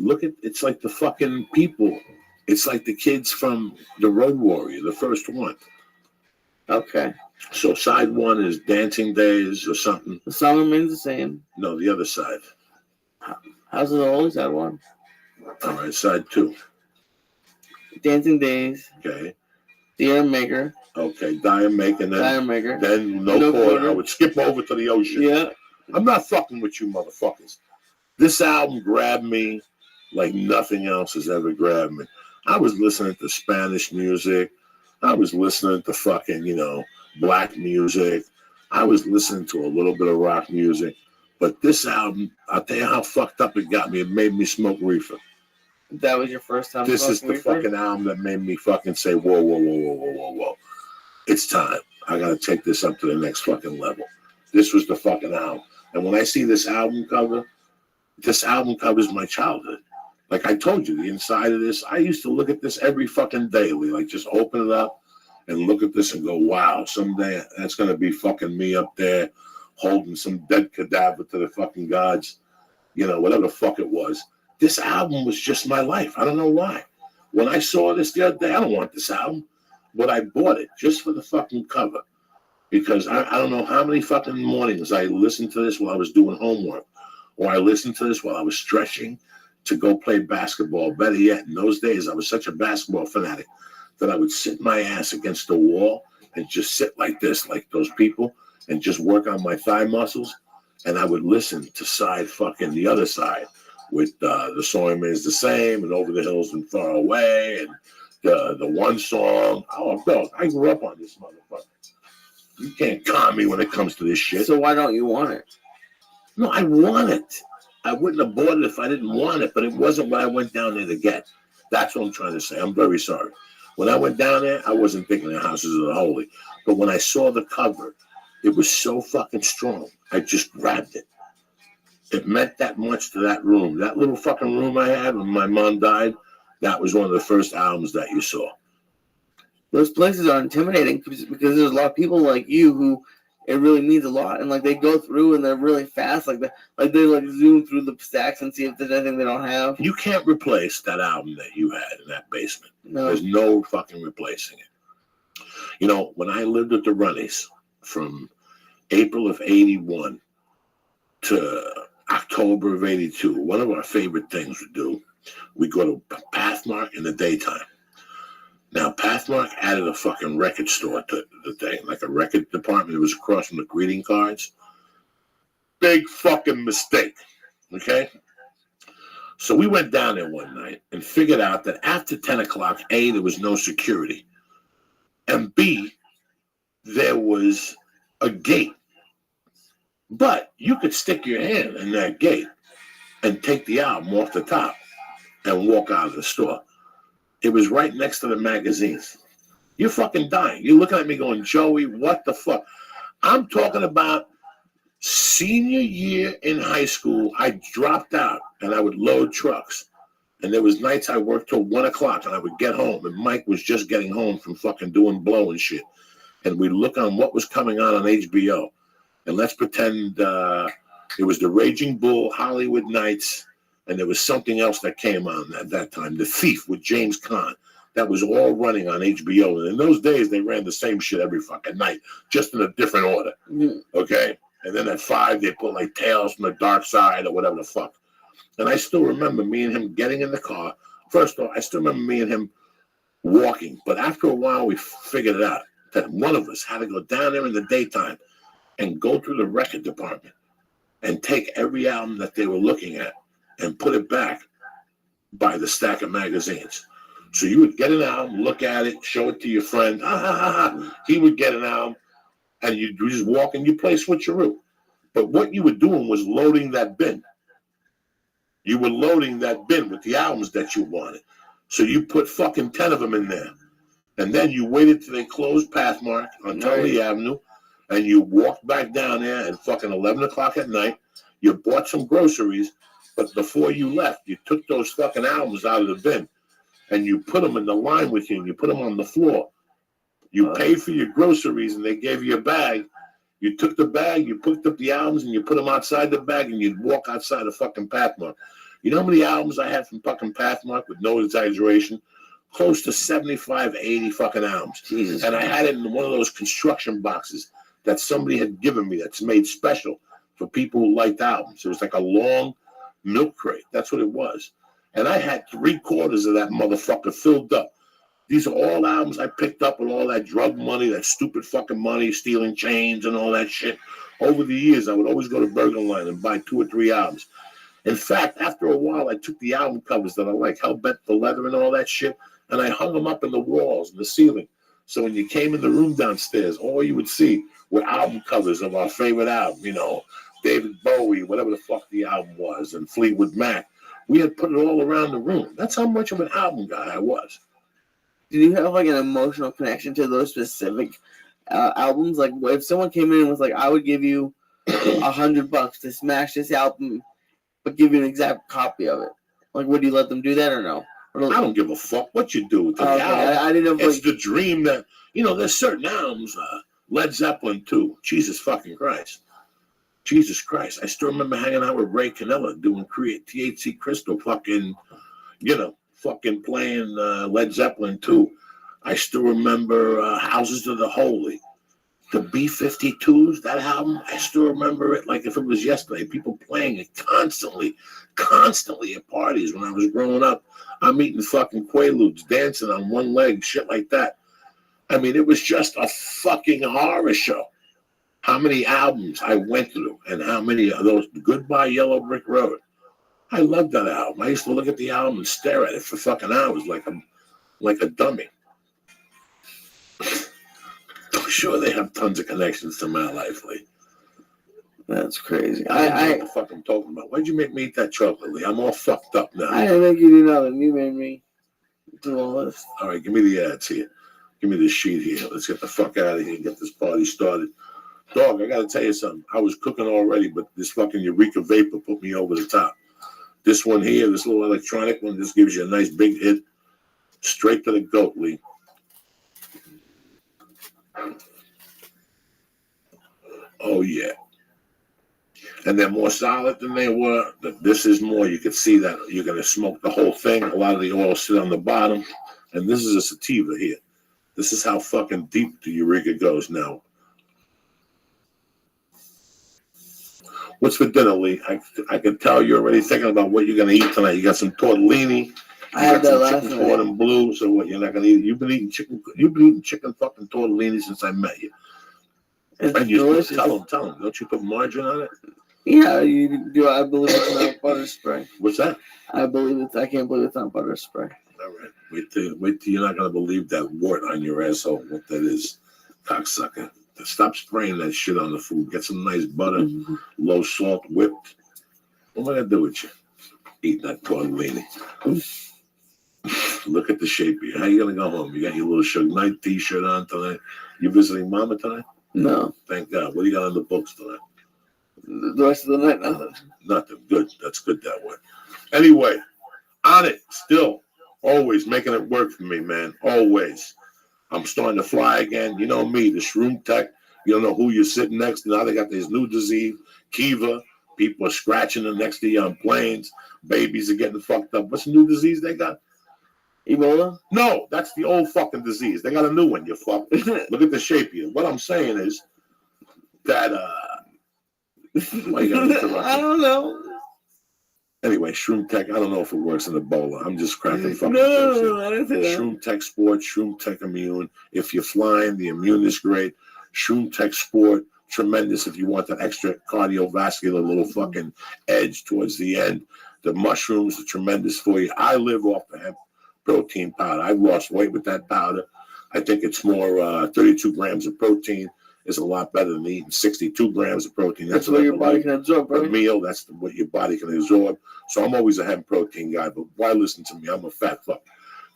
It's like the fucking people. It's like the kids from The Road Warrior, the first one. Okay. So side 1 is Dancing Days or something. The song remains the same. No, the other side. How's it always that one? All right, side 2. Dancing Days. Okay. The Air Maker. Okay, Die and Make, and then No Quarter. I would skip over to The Ocean. Yeah. I'm not fucking with you motherfuckers. This album grabbed me like nothing else has ever grabbed me. I was listening to Spanish music. I was listening to fucking, black music. I was listening to a little bit of rock music. But this album, I'll tell you how fucked up it got me. It made me smoke reefer. That was your first time This is the fucking album that made me fucking say, whoa. It's time. I got to take this up to the next fucking level. This was the fucking album. And when I see this album cover is my childhood. Like I told you, the inside of this, I used to look at this every fucking day. Like just open it up and look at this and go, wow, someday that's going to be fucking me up there holding some dead cadaver to the fucking gods, whatever the fuck it was. This album was just my life. I don't know why. When I saw this the other day, I don't want this album, but I bought it just for the fucking cover because I don't know how many fucking mornings I listened to this while I was doing homework or I listened to this while I was stretching to go play basketball. Better yet, in those days, I was such a basketball fanatic that I would sit my ass against the wall and just sit like this, like those people, and just work on my thigh muscles. And I would listen to the other side with The Song Remains the Same and Over the Hills and Far Away and the one song. Oh, dog, I grew up on this motherfucker. You can't calm me when it comes to this shit. So why don't you want it? No, I want it. I wouldn't have bought it if I didn't want it, but it wasn't what I went down there to get. That's what I'm trying to say. I'm very sorry. When I went down there, I wasn't thinking the houses of the holy. But when I saw the cover, it was so fucking strong. I just grabbed it. It meant that much to that room. That little fucking room I had when my mom died, that was one of the first albums that you saw. Those places are intimidating because there's a lot of people like you who it really means a lot, and like they go through and they're really fast, like they zoom through the stacks and see if there's anything they don't have. You can't replace that album that you had in that basement. No. There's no fucking replacing it. You know, when I lived at the Runnies from April of 81 to October of 82, one of our favorite things we do, we go to Pathmark in the daytime. Now, Pathmark added a fucking record store to the thing, like a record department. It was across from the greeting cards. Big fucking mistake, okay? So we went down there one night and figured out that after 10 o'clock, A, there was no security, and B, there was a gate. But you could stick your hand in that gate and take the album off the top and walk out of the store. It was right next to the magazines. You're fucking dying. You're looking at me going, Joey, what the fuck? I'm talking about senior year in high school. I dropped out and I would load trucks. And there was nights I worked till 1 o'clock and I would get home. And Mike was just getting home from fucking doing blow and shit. And we'd look on what was coming on HBO. And let's pretend it was The Raging Bull, Hollywood Nights, and there was something else that came on at that time, The Thief with James Caan. That was all running on HBO. And in those days, they ran the same shit every fucking night, just in a different order, okay? And then at 5, they put like Tales from the Dark Side or whatever the fuck. And I still remember me and him getting in the car. First off, I still remember me and him walking. But after a while, we figured it out that one of us had to go down there in the daytime and go through the record department and take every album that they were looking at and put it back by the stack of magazines. So you would get an album, look at it, show it to your friend. He would get an album, and you just walk and you play switcheroo. But what you were doing was loading that bin. You were loading that bin with the albums that you wanted. So you put fucking 10 of them in there. And then you waited till they closed Pathmark on Tully Avenue, and you walked back down there at fucking 11 o'clock at night. You bought some groceries, but before you left, you took those fucking albums out of the bin and you put them in the line with you and you put them on the floor. You paid for your groceries and they gave you a bag. You took the bag, you picked up the albums and you put them outside the bag and you'd walk outside the fucking Pathmark. You know how many albums I had from fucking Pathmark with no exaggeration? Close to 75, 80 fucking albums. Jesus. And I had it in one of those construction boxes that somebody had given me that's made special for people who liked albums. It was like a long milk crate. That's what it was. And I had 3/4 of that motherfucker filled up. These are all albums I picked up with all that drug money, that stupid fucking money, stealing chains and all that shit. Over the years, I would always go to Burgerline and buy 2 or 3 albums. In fact, after a while, I took the album covers that I like, Hellbent for Leather and all that shit, and I hung them up in the walls and the ceiling. So when you came in the room downstairs, all you would see were album covers of our favorite album, you know, David Bowie, whatever the fuck the album was, and Fleetwood Mac. We had put it all around the room. That's how much of an album guy I was. Did you have like an emotional connection to those specific albums? Like if someone came in and was like, I would give you $100 to smash this album, but give you an exact copy of it. Like, would you let them do that or no? I don't give a fuck what you do with the album. I didn't know. It's the dream that, you know, there's certain albums, Led Zeppelin 2, Jesus fucking Christ. Jesus Christ. I still remember hanging out with Ray Canella doing THC Crystal fucking, you know, fucking playing Led Zeppelin 2. I still remember Houses of the Holy. The B-52s, that album, I still remember it like if it was yesterday. People playing it constantly at parties when I was growing up. I'm eating fucking Quaaludes, dancing on one leg, shit like that. I mean, it was just a fucking horror show. How many albums I went through and how many of those. Goodbye Yellow Brick Road. I loved that album. I used to look at the album and stare at it for fucking hours like a dummy. I'm sure they have tons of connections to my life, Lee. That's crazy. I don't know what the fuck I'm talking about. Why'd you make me eat that chocolate, Lee? I'm all fucked up now. I didn't make you do nothing. You made me do all this. All right, give me the ads here. Give me this sheet here. Let's get the fuck out of here and get this party started. Dog, I gotta tell you something. I was cooking already, but this fucking Eureka Vapor put me over the top. This one here, this little electronic one, this gives you a nice big hit. Straight to the goat, Lee. Oh, yeah. And they're more solid than they were. This is more, you can see that you're going to smoke the whole thing. A lot of the oil sit on the bottom. And this is a sativa here. This is how fucking deep the Eureka goes now. What's for dinner, Lee? I can tell you're already thinking about what you're going to eat tonight. You got some tortellini. I had that last chicken night. corn and blue. So what? You're not going to eat? You've been eating chicken fucking tortellini since I met you. It's and you delicious. tell them. Don't you put margarine on it? Yeah, you do. I believe it's not butter spray. What's that? I believe it's. I can't believe it's not butter spray. All right. Wait till you're not going to believe that wart on your asshole. What that is, cocksucker. Stop spraying that shit on the food. Get some nice butter, low salt, whipped. What am I going to do with you? Eating that tortellini. Look at the shape of you. How you going to go home? You got your little Suge Knight t-shirt on tonight. You visiting Mama tonight? No. Thank God. What do you got on the books tonight? The rest of the night, nothing. Nothing. Good. That's good that way. Anyway, on it. Still. Always making it work for me, man. Always. I'm starting to fly again. You know me, the Shroom Tech. You don't know who you're sitting next to. Now they got this new disease, Kiva. People are scratching them next to you on planes. Babies are getting fucked up. What's the new disease they got? Ebola? No, that's the old fucking disease. They got a new one, you fuck. Look at the shape of you. What I'm saying is that, why you gotta interrupt me? I don't know. Anyway, Shroom Tech, I don't know if it works in Ebola. I'm just cracking fucking No, jokes here. I didn't say that. Shroom Tech Sport, Shroom Tech Immune. If you're flying, the immune is great. Shroom Tech Sport, tremendous if you want that extra cardiovascular little fucking edge towards the end. The mushrooms are tremendous for you. I live off the hemp protein powder. I've lost weight with that powder. I think it's more 32 grams of protein is a lot better than eating 62 grams of protein. That's what your body can absorb, A right? meal, that's what your body can absorb. So I'm always a hemp protein guy, but why listen to me? I'm a fat fuck.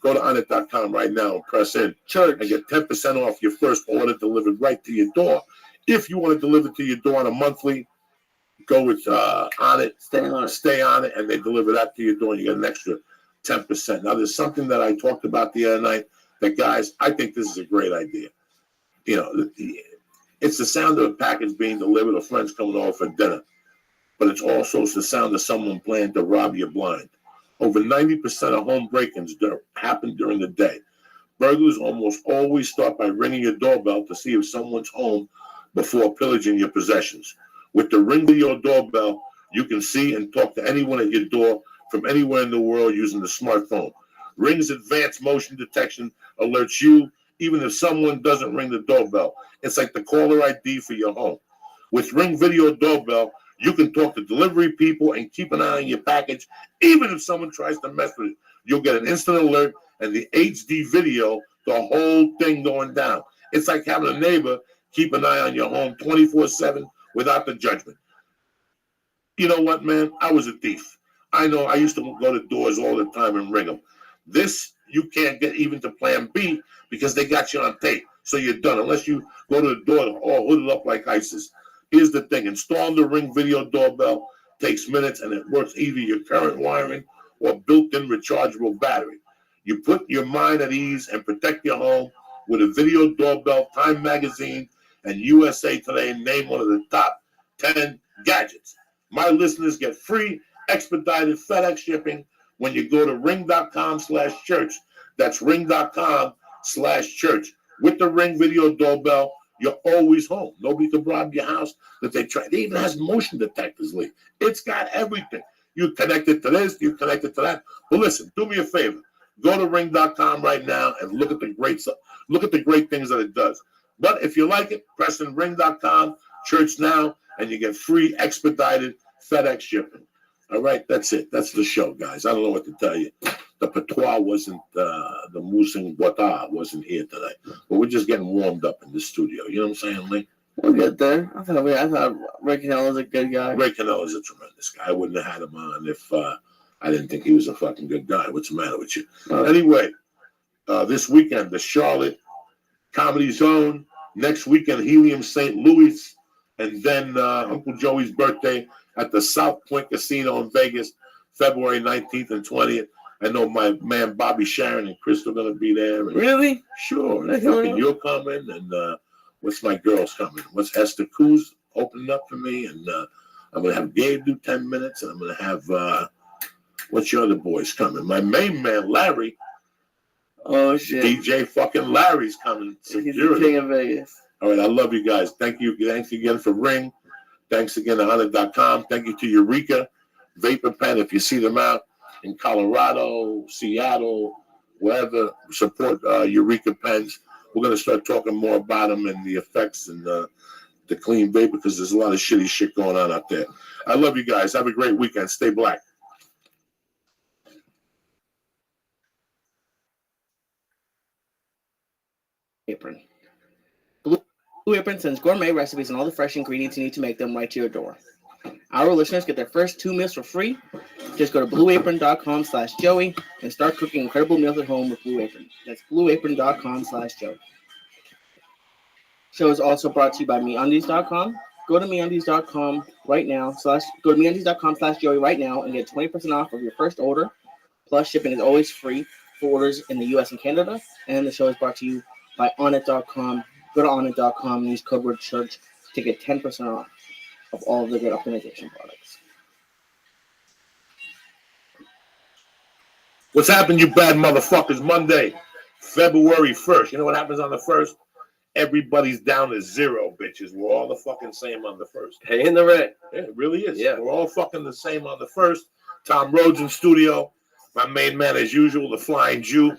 Go to onit.com right now and press in and get 10% off your first order delivered right to your door. If you want to deliver to your door on a monthly, go with Onnit. Stay on it, and they deliver that to your door, and you get an extra 10%. Now, there's something that I talked about the other night that, guys, I think this is a great idea. You know, it's the sound of a package being delivered or friends coming over for dinner, but it's also the sound of someone planning to rob you blind. Over 90% of home break-ins happen during the day. Burglars almost always start by ringing your doorbell to see if someone's home before pillaging your possessions. With the Ring Video doorbell, you can see and talk to anyone at your door from anywhere in the world using the smartphone. Ring's advanced motion detection alerts you even if someone doesn't ring the doorbell. It's like the caller ID for your home. With Ring Video doorbell, you can talk to delivery people and keep an eye on your package. Even if someone tries to mess with it, you'll get an instant alert and the HD video, the whole thing going down. It's like having a neighbor keep an eye on your home 24/7 without the judgment. You know what, man? I was a thief. I know I used to go to doors all the time and ring them. This, you can't get even to plan B because they got you on tape. So you're done unless you go to the door all hooded up like ISIS. Here's the thing. Installing the Ring Video doorbell takes minutes and it works either your current wiring or built-in rechargeable battery. You put your mind at ease and protect your home with a video doorbell. Time Magazine and USA Today named one of the top 10 gadgets. My listeners get free expedited FedEx shipping when you go to ring.com/church. That's ring.com/church. With the Ring Video doorbell, you're always home. Nobody can rob your house that they try. It even has motion detectors, Lee. It's got everything. You connect it to this, you connect it to that. But listen, do me a favor. Go to ring.com right now and look at the great things that it does. But if you like it, press in ring.com, church now, and you get free expedited FedEx shipping. All right, that's it. That's the show, guys. I don't know what to tell you. The patois wasn't, the Musing Wata wasn't here today. But we're just getting warmed up in the studio. You know what I'm saying, Lee? We'll get there. I thought Ray Cannell was a good guy. Ray Cannell is a tremendous guy. I wouldn't have had him on if I didn't think he was a fucking good guy. What's the matter with you? Anyway, this weekend, the Charlotte Comedy Zone. Next weekend, Helium St. Louis. And then Uncle Joey's birthday at the South Point Casino in Vegas, February 19th and 20th. I know my man Bobby Sharon and Chris are going to be there. And really? Sure. And fucking you're coming. And what's my girls coming? What's Esther Cruz opening up for me? And I'm going to have Gabe do 10 minutes. And I'm going to have, what's your other boys coming? My main man, Larry. Oh, shit. DJ fucking Larry's coming. He's the king of Vegas. All right, I love you guys. Thank you. Thanks again for Ring. Thanks again to Honda.com. Thank you to Eureka, Vapor Pen. If you see them out in Colorado, Seattle, wherever, support Eureka Pens. We're going to start talking more about them and the effects and the clean vapor because there's a lot of shitty shit going on out there. I love you guys. Have a great weekend. Stay black. Apron. Blue Apron sends gourmet recipes and all the fresh ingredients you need to make them right to your door. Our listeners get their first 2 meals for free. Just go to blueapron.com/Joey and start cooking incredible meals at home with Blue Apron. That's blueapron.com/Joey. Show is also brought to you by MeUndies.com. Go to MeUndies.com right now. Go to MeUndies.com/Joey right now and get 20% off of your first order. Plus, shipping is always free for orders in the U.S. and Canada. And the show is brought to you by Onnit.com. Go to Onnit.com and use code word church to get 10% off of all of the good optimization products. What's happened, you bad motherfuckers? Monday, February 1st. You know what happens on the 1st? Everybody's down to zero, bitches. We're all the fucking same on the 1st. Paying the rent. Yeah, it really is. Yeah. We're all fucking the same on the 1st. Tom Rhodes in studio. My main man, as usual, the Flying Jew.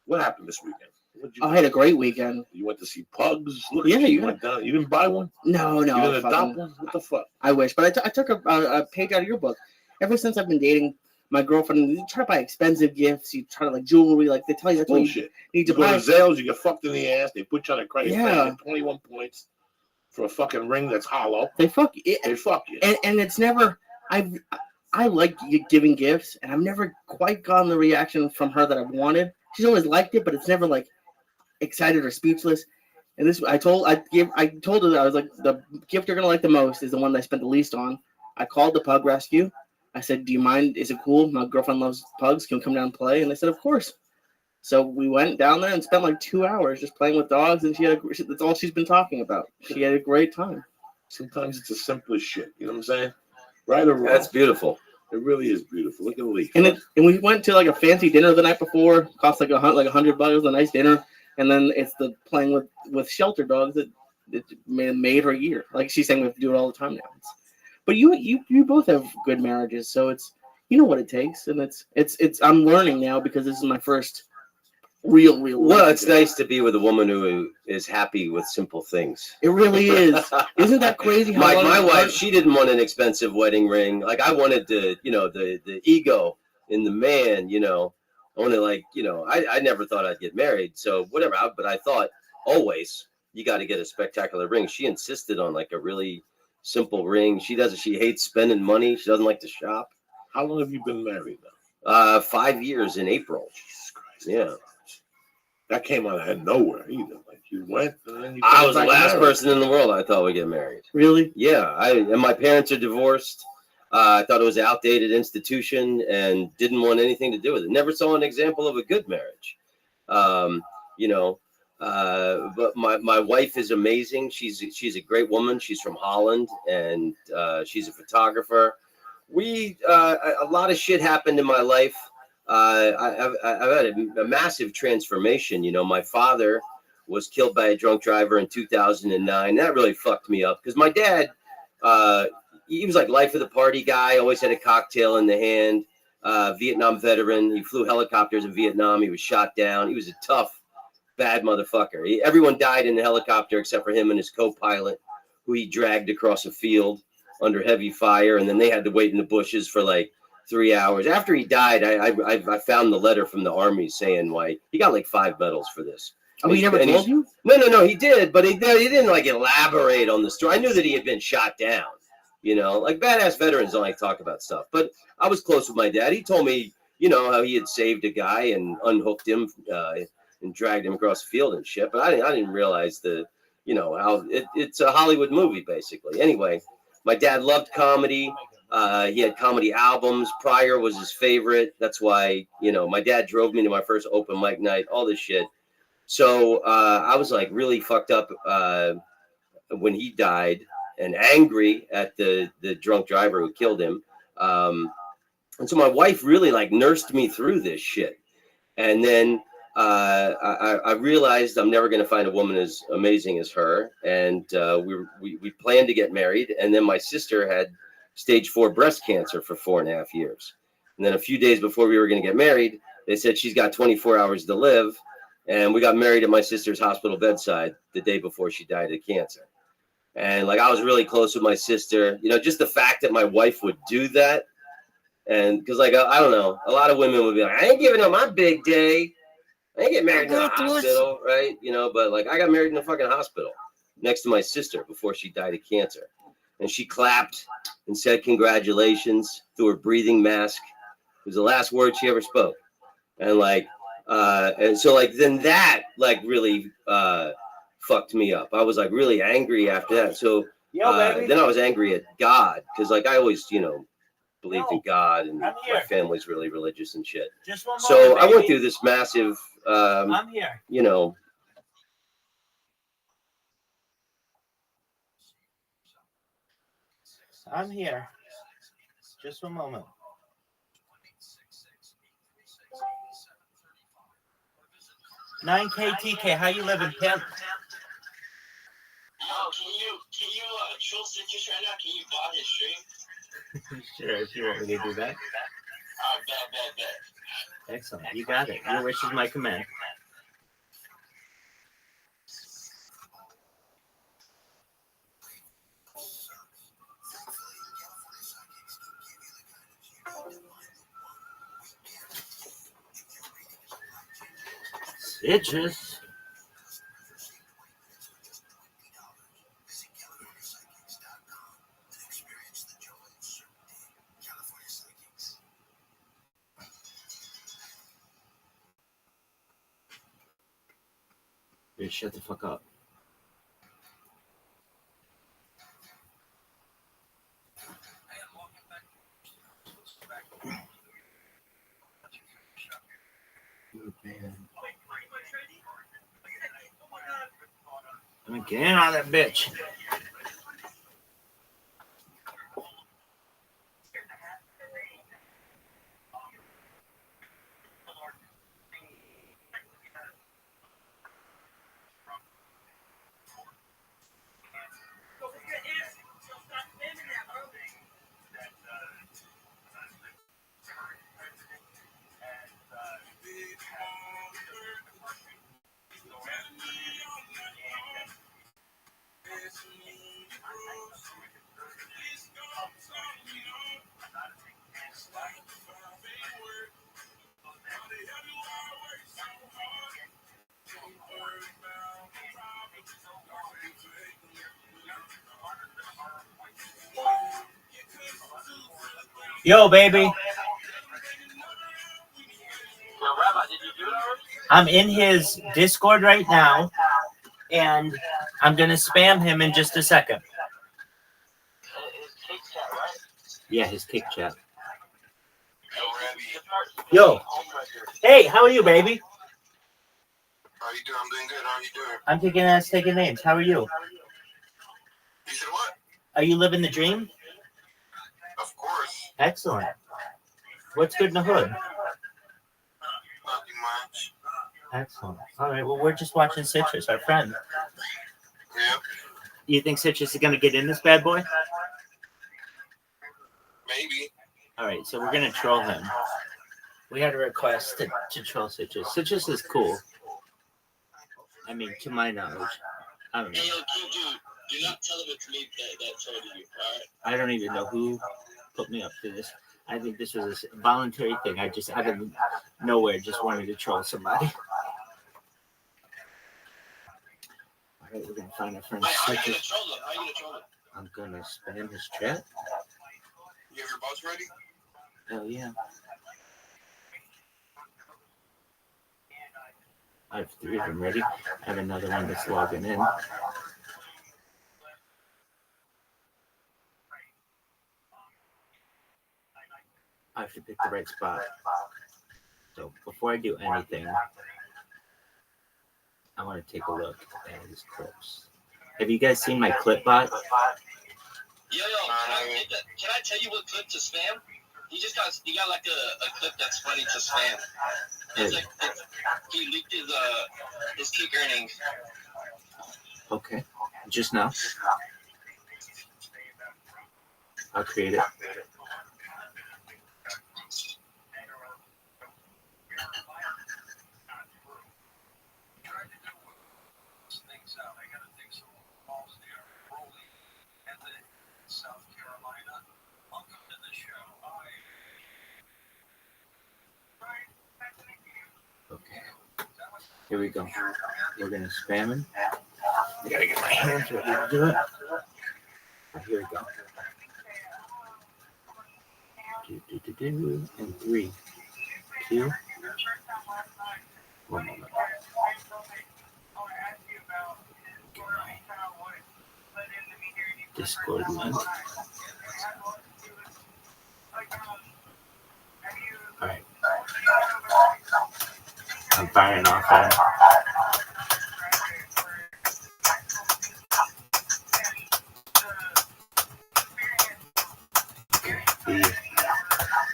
What happened this weekend? I had a great weekend. You went to see pugs? Look Yeah, you went down. You didn't buy one? No. You didn't adopt one? What the fuck? I wish, but I took a page out of your book. Ever since I've been dating my girlfriend, you try to buy expensive gifts. You try to like jewelry, like they tell you that's Bullshit. what you need to You go buy. to Zales, you get fucked in the ass. They put you on a credit card. Yeah. You get 21 points for a fucking ring that's hollow. They fuck you. They fuck you. And it's never. I like giving gifts, and I've never quite gotten the reaction from her that I've wanted. She's always liked it, but it's never like excited or speechless. And this, I told her that I was like, the gift you're gonna like the most is the one that I spent the least on. I called the pug rescue. I said, "Do you mind? Is it cool? My girlfriend loves pugs. Can we come down and play?" And they said, "Of course." So we went down there and spent like 2 hours just playing with dogs, and that's all she's been talking about. She had a great time. Sometimes it's the simplest shit. You know what I'm saying? Right or wrong? That's beautiful. It really is beautiful. Look at the leaf. And we went to like a fancy dinner the night before. Cost like $100, a nice dinner. And then it's the playing with shelter dogs that made her year. Like she's saying, we have to do it all the time now. But you both have good marriages, so it's you know what it takes, and it's I'm learning now because this is my first real. Well, it's nice to be with a woman who is happy with simple things. It really is. Isn't that crazy? How my wife, she didn't want an expensive wedding ring. Like I wanted the ego in the man. I wanted I never thought I'd get married. So whatever. But I thought always you got to get a spectacular ring. She insisted on like a really simple ring. She hates spending money. She doesn't like to shop. How long have you been married now? 5 years in April. Jesus Christ. Yeah. That came out of nowhere either. Like you went and then you I was the last person in the world I thought would get married. Really? Yeah. And my parents are divorced. I thought it was an outdated institution and didn't want anything to do with it. Never saw an example of a good marriage. But my wife is amazing. She's a great woman. She's from Holland and she's a photographer. A lot of shit happened in my life. I've had a massive transformation. My father was killed by a drunk driver in 2009. That really fucked me up because my dad, he was like life of the party guy, always had a cocktail in the hand, Vietnam veteran. He flew helicopters in Vietnam. He was shot down. He was a tough, bad motherfucker. Everyone died in the helicopter except for him and his co-pilot, who he dragged across a field under heavy fire. And then they had to wait in the bushes for like 3 hours. After he died, I found the letter from the Army saying why he got like 5 medals for this. Oh, he never And told you? No, he did, but he didn't like elaborate on the story. I knew that he had been shot down. Like badass veterans don't like talk about stuff. But I was close with my dad. He told me, how he had saved a guy and unhooked him and dragged him across the field and shit. But I didn't realize how it's a Hollywood movie basically. Anyway, my dad loved comedy. He had comedy albums. Pryor was his favorite. That's why my dad drove me to my first open mic night. All this shit. So I was like really fucked up when he died and angry at the drunk driver who killed him. And so my wife really like nursed me through this shit. And then I realized I'm never going to find a woman as amazing as her. And we planned to get married. And then my sister had stage 4 breast cancer for 4.5 years. And then a few days before we were going to get married, they said she's got 24 hours to live. And we got married at my sister's hospital bedside the day before she died of cancer. And like I was really close with my sister, just the fact that my wife would do that. And because like I don't know, a lot of women would be like, I ain't giving up my big day. I ain't getting married in the hospital, right? But like I got married in the fucking hospital next to my sister before she died of cancer. And she clapped and said congratulations through her breathing mask. It was the last word she ever spoke. And like and so like then that like really fucked me up. I was like really angry after that. So then I was angry at God because like I always believed in God and my family's really religious and shit. So I went through this massive I'm here. I'm here. Just one moment. $9K how you living, pimp? Yo, can you troll Citrus right now? Can you bot his stream? Sure, if you want me to do that. Bet. Excellent. You got it. Your wish is my command. Citrus. Dude, shut the fuck up. I'm getting on that bitch. Yo, baby. Yo, Rabbi, did you do it already? I'm in his Discord right now, and I'm going to spam him in just a second. His kick chat, right? Yeah, his kick chat. Yo, Yo. Rabbi. Hey, how are you, baby? How you doing? I'm doing good. How are you doing? I'm kicking ass, taking names. How are you? You said what? Are you living the dream? Of course. Excellent. What's good in the hood? Nothing much. Excellent. All right, well, we're just watching Citrus, our friend. Yeah. You think Citrus is going to get in this bad boy? Maybe. All right, so we're going to troll him. We had a request to troll Citrus. Citrus is cool. I mean, to my knowledge. I don't know. Hey, yo, dude, do not tell him it's me that told you, all right? I don't even know who put me up to this. I think this was a voluntary thing. I just, out of nowhere, just wanted to troll somebody. Alright, we're gonna find our friend Wait, how are you Switches. gonna troll him? How are you gonna troll him? I'm gonna spam his chat. You have your boats ready? Hell yeah. I have 3 of them ready. I have another one that's logging in. I have to pick the right spot. So before I do anything, I want to take a look at his clips. Have you guys seen my clip bot? Yo, can I tell you what clip to spam? He got like a clip that's funny to spam. He leaked his kick earnings. Okay. Just now. I'll create it. Okay. Here we go. We're gonna spam him. I gotta get my hands ready to do it. Here we go. In 3, 2. 1 moment. Get my Discord link. Alright. I'm firing off at him.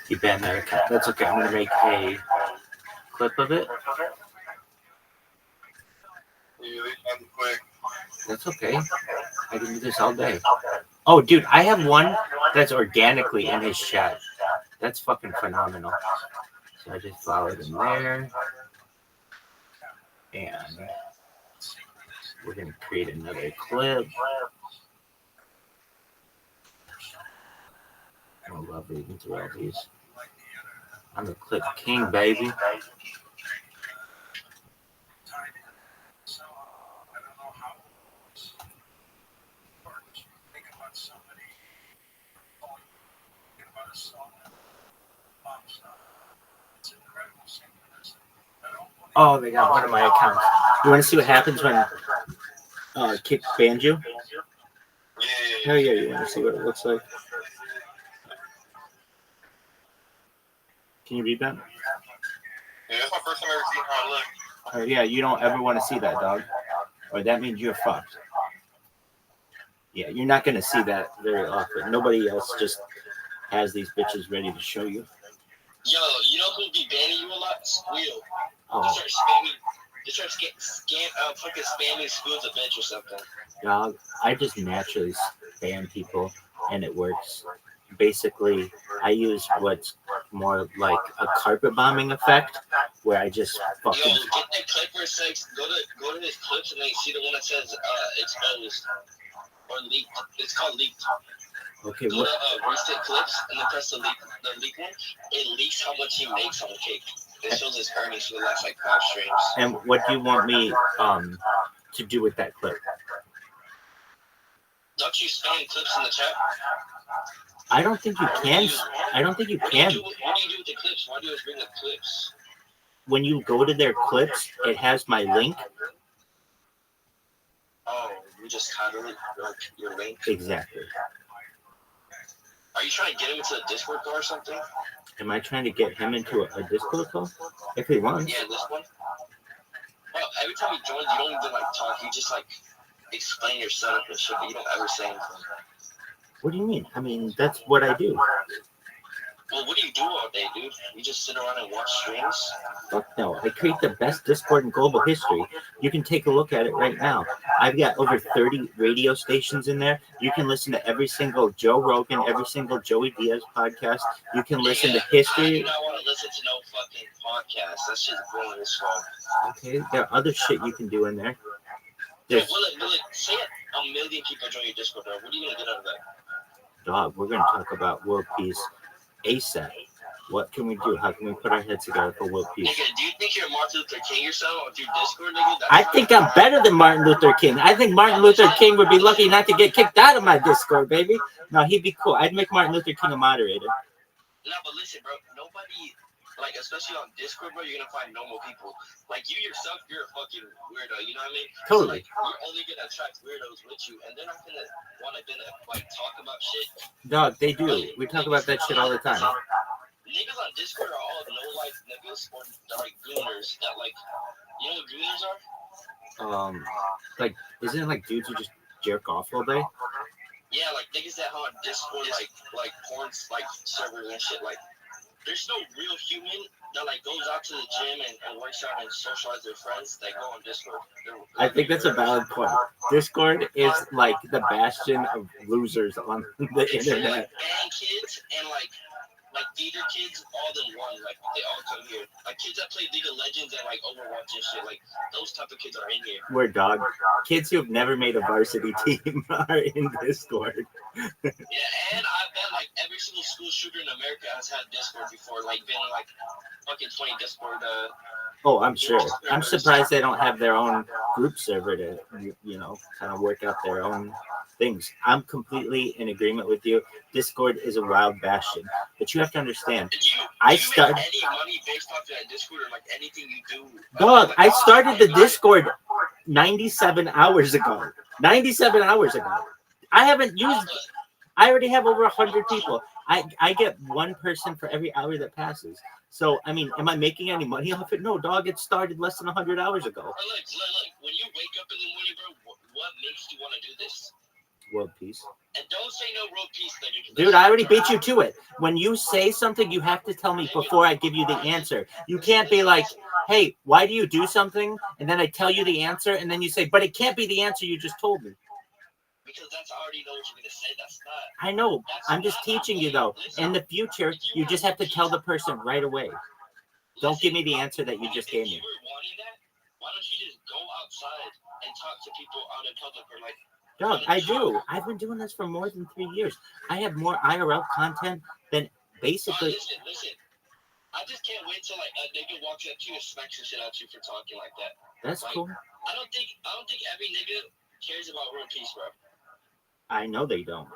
He banned that account. That's okay. I'm gonna make a clip of it. That's okay. I can do this all day. Oh, dude, I have one that's organically in his chat. That's fucking phenomenal. So I just followed him there. And we're going to create another clip. I love reading through all these. I'm a clip king, baby. Oh, they got one of my accounts. You want to see what happens when Kick bans you? Hell yeah, you want to see what it looks like? Can you read that? Yeah, that's my first time ever seeing how it looks. Yeah, you don't ever want to see that, dog. Or that means you're fucked. Yeah, you're not going to see that very often. Nobody else just has these bitches ready to show you. Yo, you know who'll be banning you a lot? Squeal. Oh. They start fucking spamming Squeal's a bitch or something. Dog, I just naturally spam people, and it works. Basically, I use what's more like a carpet bombing effect, where I just fucking... Yo, get that clip where it says, go to his clips, and then you see the one that says exposed or leaked. It's called leaked. Okay, go to recent clips, and then press the leak one. It leaks how much he makes on the cake. It shows his earnings for the last like 5 streams. And what do you want me to do with that clip? Don't you spam clips in the chat? I don't think you can. I don't think you can. What do you do with the clips? Why do you always bring the clips? When you go to their clips, it has my link. Oh, you just title it your link? Exactly. Are you trying to get him into a Discord call or something? Am I trying to get him into a Discord call? If he wants. Yeah, this one. Well, every time he joins, you don't even like talk. You just like explain your setup and shit, but you don't ever say anything. What do you mean? I mean, that's what I do. Well, what do you do all day, dude? You just sit around and watch streams? Fuck no. I create the best Discord in global history. You can take a look at it right now. I've got over 30 radio stations in there. You can listen to every single Joe Rogan, every single Joey Diaz podcast. You can listen to history. I do not want to listen to no fucking podcast. That shit's boring as fuck. Okay, there are other shit you can do in there. Yeah, will it say a million people join your Discord, bro? What are you going to get out of that? Dog, we're going to talk about world peace ASAP. What can we do? How can we put our heads together for world peace? Nigga, do you think you're Martin Luther King yourself on your Discord, nigga? I think I'm better than Martin Luther King. I think Martin Luther King would be lucky not to get kicked out of my Discord, baby. No, he'd be cool. I'd make Martin Luther King a moderator. No, but listen, bro. Nobody, like, especially on Discord, bro, you're gonna find normal people. Like you yourself, you're a fucking weirdo. You know what I mean? Totally. So, like, you're only gonna attract weirdos with you, and they're not gonna want to like talk about shit. Dog, they do. We talk about that shit all the time. Niggas on Discord are all no life niggas, or they're like gooners. That like, you know what gooners are? Like, isn't it like dudes who just jerk off all day? Yeah, like niggas that have on Discord, like porn, like servers and shit. Like, there's no real human that like goes out to the gym and works out and socializes with friends. They go on Discord. I think that's a valid point. Discord is like the bastion of losers on the internet. Like bang kids and like theater kids all in one. Like they all come here. Like kids that play League of Legends and like Overwatch and shit. Like those type of kids are in here. We're dog. Kids who have never made a varsity team are in Discord. Yeah, and I bet like every single school shooter in America has had Discord before. Like been like fucking 20 Discord. Oh, I'm sure. I'm surprised they don't have their own group server to, you know, kind of work out their own things. I'm completely in agreement with you. Discord is a wild bastion, but you have to understand. I started. Any money based off that Discord or like anything you do? Dog, I started the Discord 97 hours ago. 97 hours ago. I haven't used. I already have over 100 people. I get one person for every hour that passes. So, I mean, am I making any money off it? No, dog, it started less than 100 hours ago. Like, when you wake up in the morning, bro, what makes you want to do this? World peace. And don't say no world peace thing. Dude, I already beat you to it. When you say something, you have to tell me before I give you the answer. You can't be like, hey, why do you do something? And then I tell you the answer, and then you say, but it can't be the answer you just told me. Because that's I already know what you're going to say. That's not. I know. I'm just teaching you, though. In the future, you just have to tell the person right away. Don't give me the answer that you just gave me. If you were wanting that, why don't you just go outside and talk to people out in public or like. Dog, I do. I've been doing this for more than 3 years. I have more IRL content than basically. Listen. I just can't wait till like a nigga walks up to you and smacks the shit out you for talking like that. That's like, cool. I don't think every nigga cares about world peace, bro. I know they don't.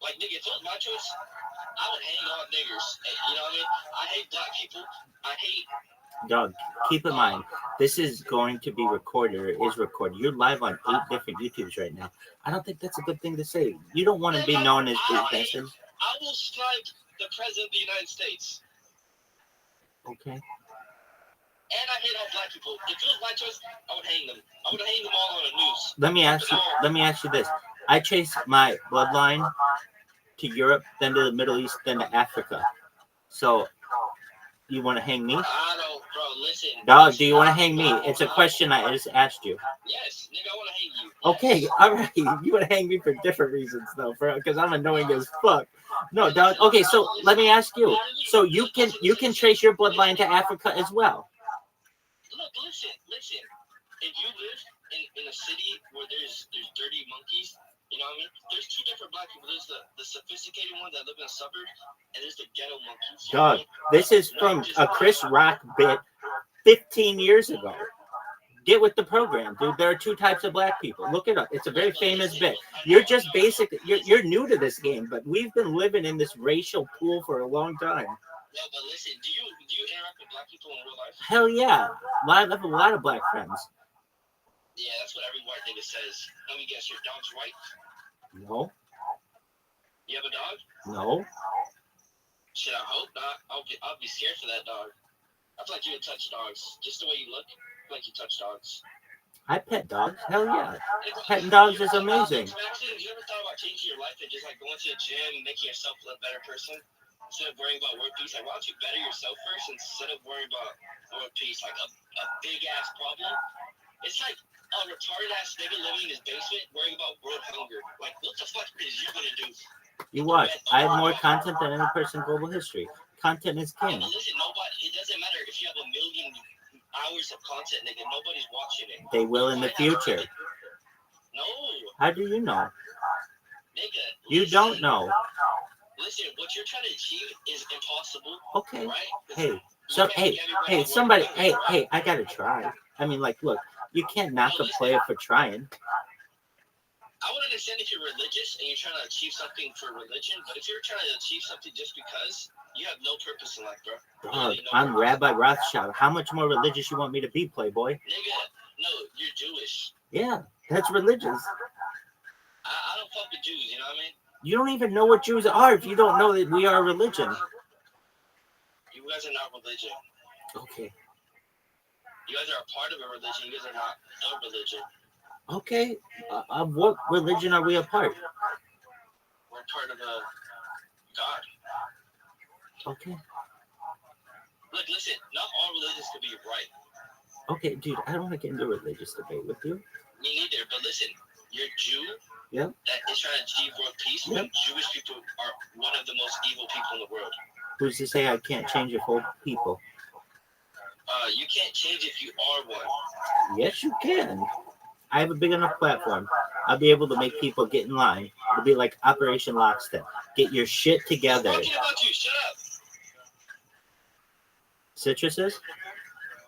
Like, nigga, if it was my choice, I would hang on niggers. You know what I mean? I hate black people. I hate. Dog, keep in mind, this is going to be recorded or is recorded. You're live on 8 different YouTubes right now. I don't think that's a good thing to say. You don't want to be known as bastard. I will strike the president of the United States. Okay. And I hate all black people. If it was my choice, I would hang them. I would hang them all on a noose. Let me ask you this. I chased my bloodline to Europe, then to the Middle East, then to Africa. So, you want to hang me? I don't, bro, listen. Dog, do you want to hang me? It's a question I just asked you. Yes, nigga, I want to hang you. Okay, all right. You want to hang me for different reasons, though, because I'm annoying as fuck. No, dog. Okay, so let me ask you. So you can trace your bloodline to Africa as well. Look, listen. If you live in a city where there's dirty monkeys, you know what I mean? There's two different black people. There's the sophisticated ones that live in the suburbs, and there's the ghetto monkeys. Dog, this is from a Chris Rock bit 15 years ago. Get with the program, dude. There are two types of black people. Look it up. It's a very famous bit. You're just you're new to this game, but we've been living in this racial pool for a long time. No, but listen, do you interact with black people in real life? Hell yeah. I have a lot of black friends. Yeah, that's what every white nigga says. Let me guess, your dog's white? No. You have a dog? No. Shit, I hope not. I'll be scared for that dog. I feel like you would touch dogs. Just the way you look, I feel like you touch dogs. I pet dogs. Hell yeah. Petting dogs is amazing. Have you ever thought about changing your life and just like going to the gym, making yourself a better person? Instead of worrying about world peace, like why don't you better yourself first instead of worrying about world peace, like a big ass problem? It's like a retarded ass nigga living in his basement worrying about world hunger. Like, what the fuck is you gonna do? You watch. I have more content than any person in global history. Content is king. Yeah, listen, it doesn't matter if you have 1 million hours of content, nigga. Nobody's watching it. They will in the future. No. How do you know? Nigga. You don't know. Listen, what you're trying to achieve is impossible. Okay. Right? Hey, so hey, somebody, hey, I gotta try. I mean, like, look, you can't knock a player for trying. I would understand if you're religious and you're trying to achieve something for religion, but if you're trying to achieve something just because, you have no purpose in life, bro. Dog, I'm Rabbi Rothschild. How much more religious you want me to be, Playboy? Nigga, no, you're Jewish. Yeah, that's religious. I don't fuck with Jews, you know what I mean? You don't even know what Jews are if you don't know that we are a religion. You guys are not religion. Okay. You guys are a part of a religion. You guys are not a religion. Okay. Of what religion are we a part? We're part of a God. Okay. Look, listen, not all religions could be right. Okay, dude, I don't want to get into a religious debate with you. Me neither, but listen, you're a Jew Yep. that is trying to achieve world peace when Jewish people are one of the most evil people in the world. Who's to say I can't change a whole people? You can't change if you are one. Yes, you can. I have a big enough platform. I'll be able to make people get in line. It'll be like Operation Lockstep. Get your shit together. I'm talking about you. Shut up. Citruses?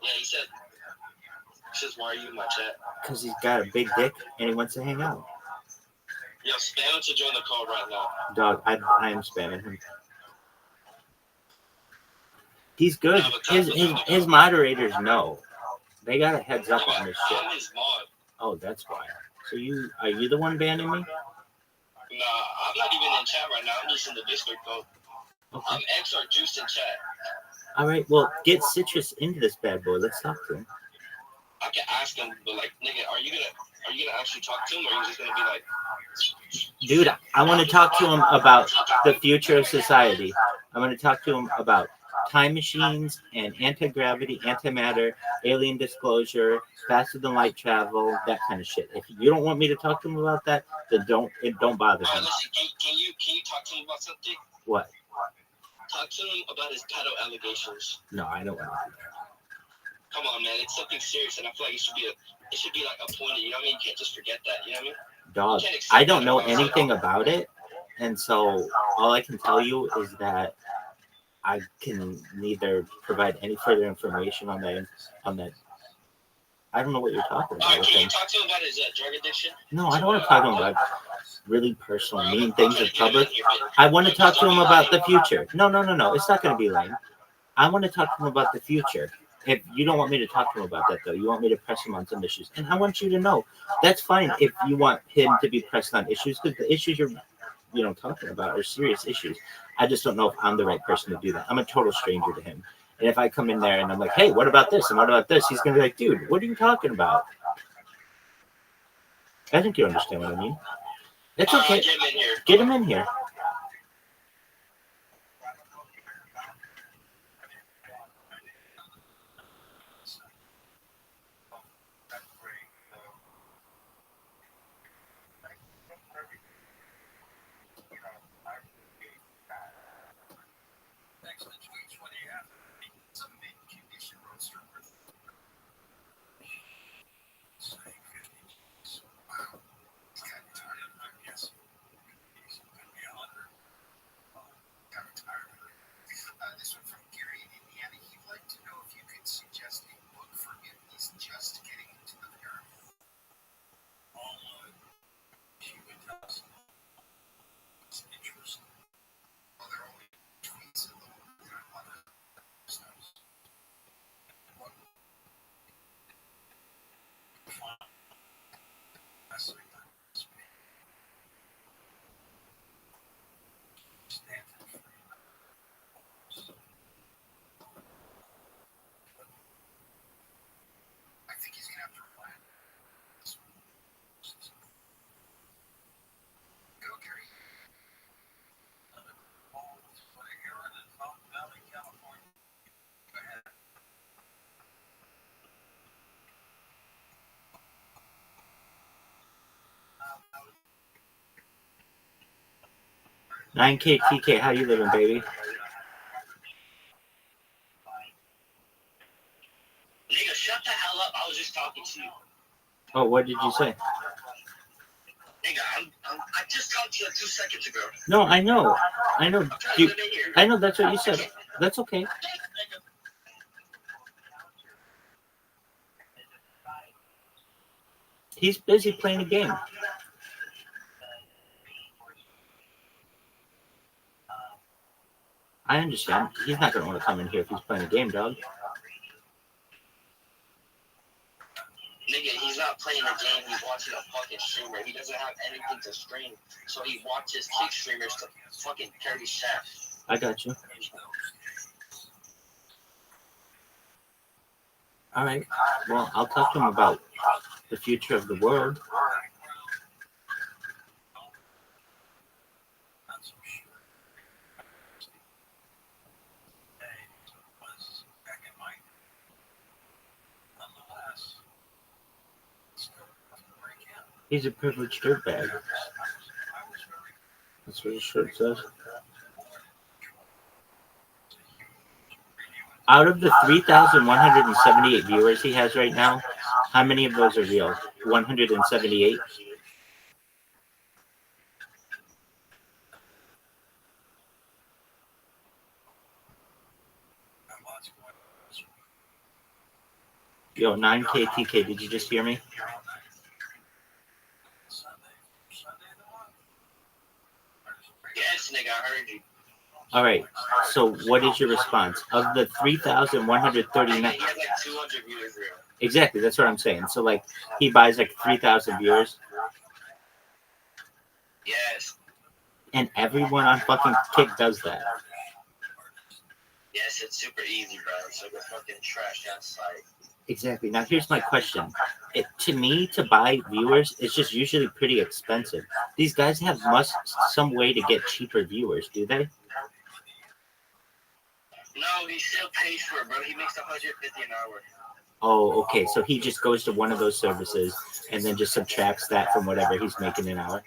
Yeah, he says, why are you in my chat? Because he's got a big dick and he wants to hang out. Yo, spam to join the call right now. Dog, I am spamming him. He's good. His moderators know. They got a heads up on this shit. I'm his mod. Oh, that's why. So are you the one banning me? Nah, I'm not even in chat right now. I'm just in the Discord code. Okay. I'm X or Juice in chat. All right, well, get Citrus into this bad boy. Let's talk to him. I can ask him, but like, nigga, are you gonna actually talk to him, or are you just gonna be like, dude, I want to talk to him about the future of society. I want to talk to him about time machines and anti-gravity, antimatter, alien disclosure, faster than light travel, that kind of shit. If you don't want me to talk to him about that, then don't bother him. listen, can you talk to him about something? What? Talk to him about his pedo allegations. No, I don't want to do that. Come on, man, it's something serious, and I feel like it should be like appointed. You know what I mean? You can't just forget that. You know what I mean? Dog, I don't know anything about it, and so all I can tell you is that I can neither provide any further information on that. I don't know what you're talking about. Can you talk to him about his drug addiction? No, I don't want to talk to him about really personal, mean things in public. I want to talk to him about the future. No. It's not going to be lame. I want to talk to him about the future. If you don't want me to talk to him about that, though, you want me to press him on some issues. And I want you to know that's fine if you want him to be pressed on issues, because the issues you're talking about are serious issues. I just don't know if I'm the right person to do that. I'm a total stranger to him. And if I come in there and I'm like, hey, what about this? And what about this? He's going to be like, dude, what are you talking about? I think you understand what I mean. It's okay. Get him in here. $9K TK, how you living, baby? Nigga, shut the hell up. I was just talking to you. Oh, what did you say? I just talked to you like 2 seconds ago. No, I know. I know. I know that's what you said. That's okay. He's busy playing a game. I understand. He's not going to want to come in here if he's playing a game, dog. Nigga, he's not playing a game. He's watching a fucking streamer. He doesn't have anything to stream, so he watches kick streamers to fucking carry shaft. I got you. All right. Well, I'll talk to him about the future of the world. He's a privileged dirtbag. That's what his shirt says. Out of the 3,178 viewers he has right now, how many of those are real? 178? Yo, 9K TK, did you just hear me? Yes, nigga, I heard you. All right. So what is your response? Of the 3,139... He has like 200 viewers real. Exactly, that's what I'm saying. So, like, he buys like 3,000 viewers. Yes. And everyone on fucking Kick does that. Yes, it's super easy, bro. It's like a fucking trash outside. Exactly. Now, here's my question. To me, to buy viewers, it's just usually pretty expensive. These guys have some way to get cheaper viewers, do they? No, he still pays for it, bro. He makes $150 an hour. Oh, okay. So he just goes to one of those services and then just subtracts that from whatever he's making an hour.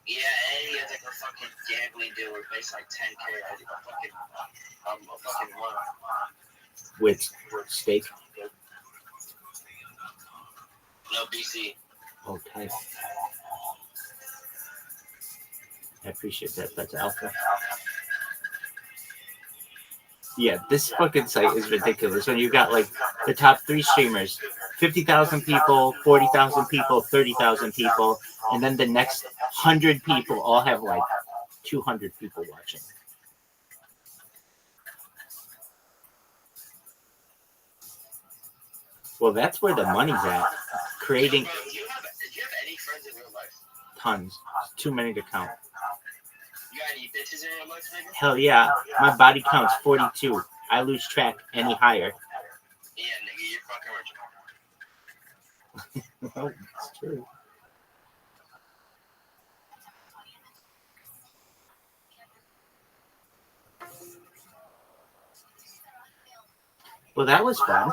Yeah, and he has like a fucking gambling deal where he makes like 10K a fucking month. With steak? No BC. Okay. I appreciate that. That's alpha. Yeah, this fucking site is ridiculous. When you got like the top 3 streamers, 50,000 people, 40,000 people, 30,000 people, and then the next 100 people all have like 200 people watching. Well, that's where the money's at. Creating Do you have any friends in real life? tons. Too many to count. You got any bitches in real life, nigga? Hell yeah. My body count's 42. I lose track any higher. Yeah, nigga, you're fucking rich. Well, it's true. Well, that was fun.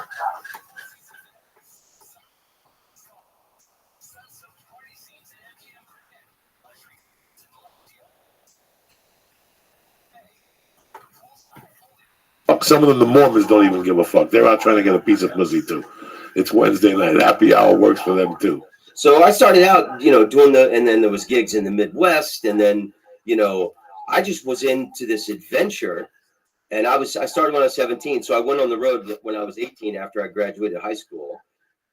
Some of them, the Mormons, don't even give a fuck. They're out trying to get a piece of pussy too. It's Wednesday night. Happy hour works for them too. So I started out, doing and then there was gigs in the Midwest, and then, I just was into this adventure, and I started when I was 17. So I went on the road when I was 18 after I graduated high school,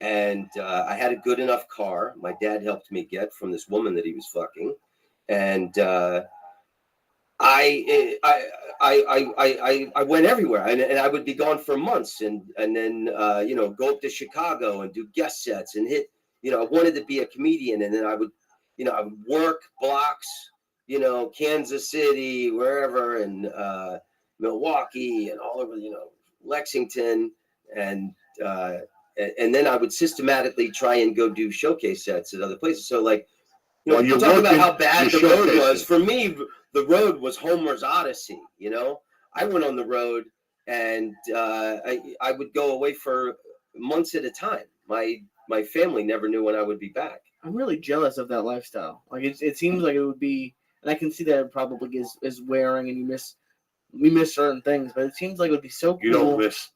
and I had a good enough car. My dad helped me get from this woman that he was fucking, and I went everywhere, and I would be gone for months, and then go up to Chicago and do guest sets and hit. I wanted to be a comedian, and then I would work blocks, Kansas City, wherever, and Milwaukee, and all over, Lexington, and then I would systematically try and go do showcase sets at other places. So like, you're talking about how bad the road was. For me, the road was Homer's Odyssey. I went on the road, and I would go away for months at a time. My family never knew when I would be back. I'm really jealous of that lifestyle. Like it seems like it would be, and I can see that it probably is wearing, and we miss certain things, but it seems like it would be so cool. You don't miss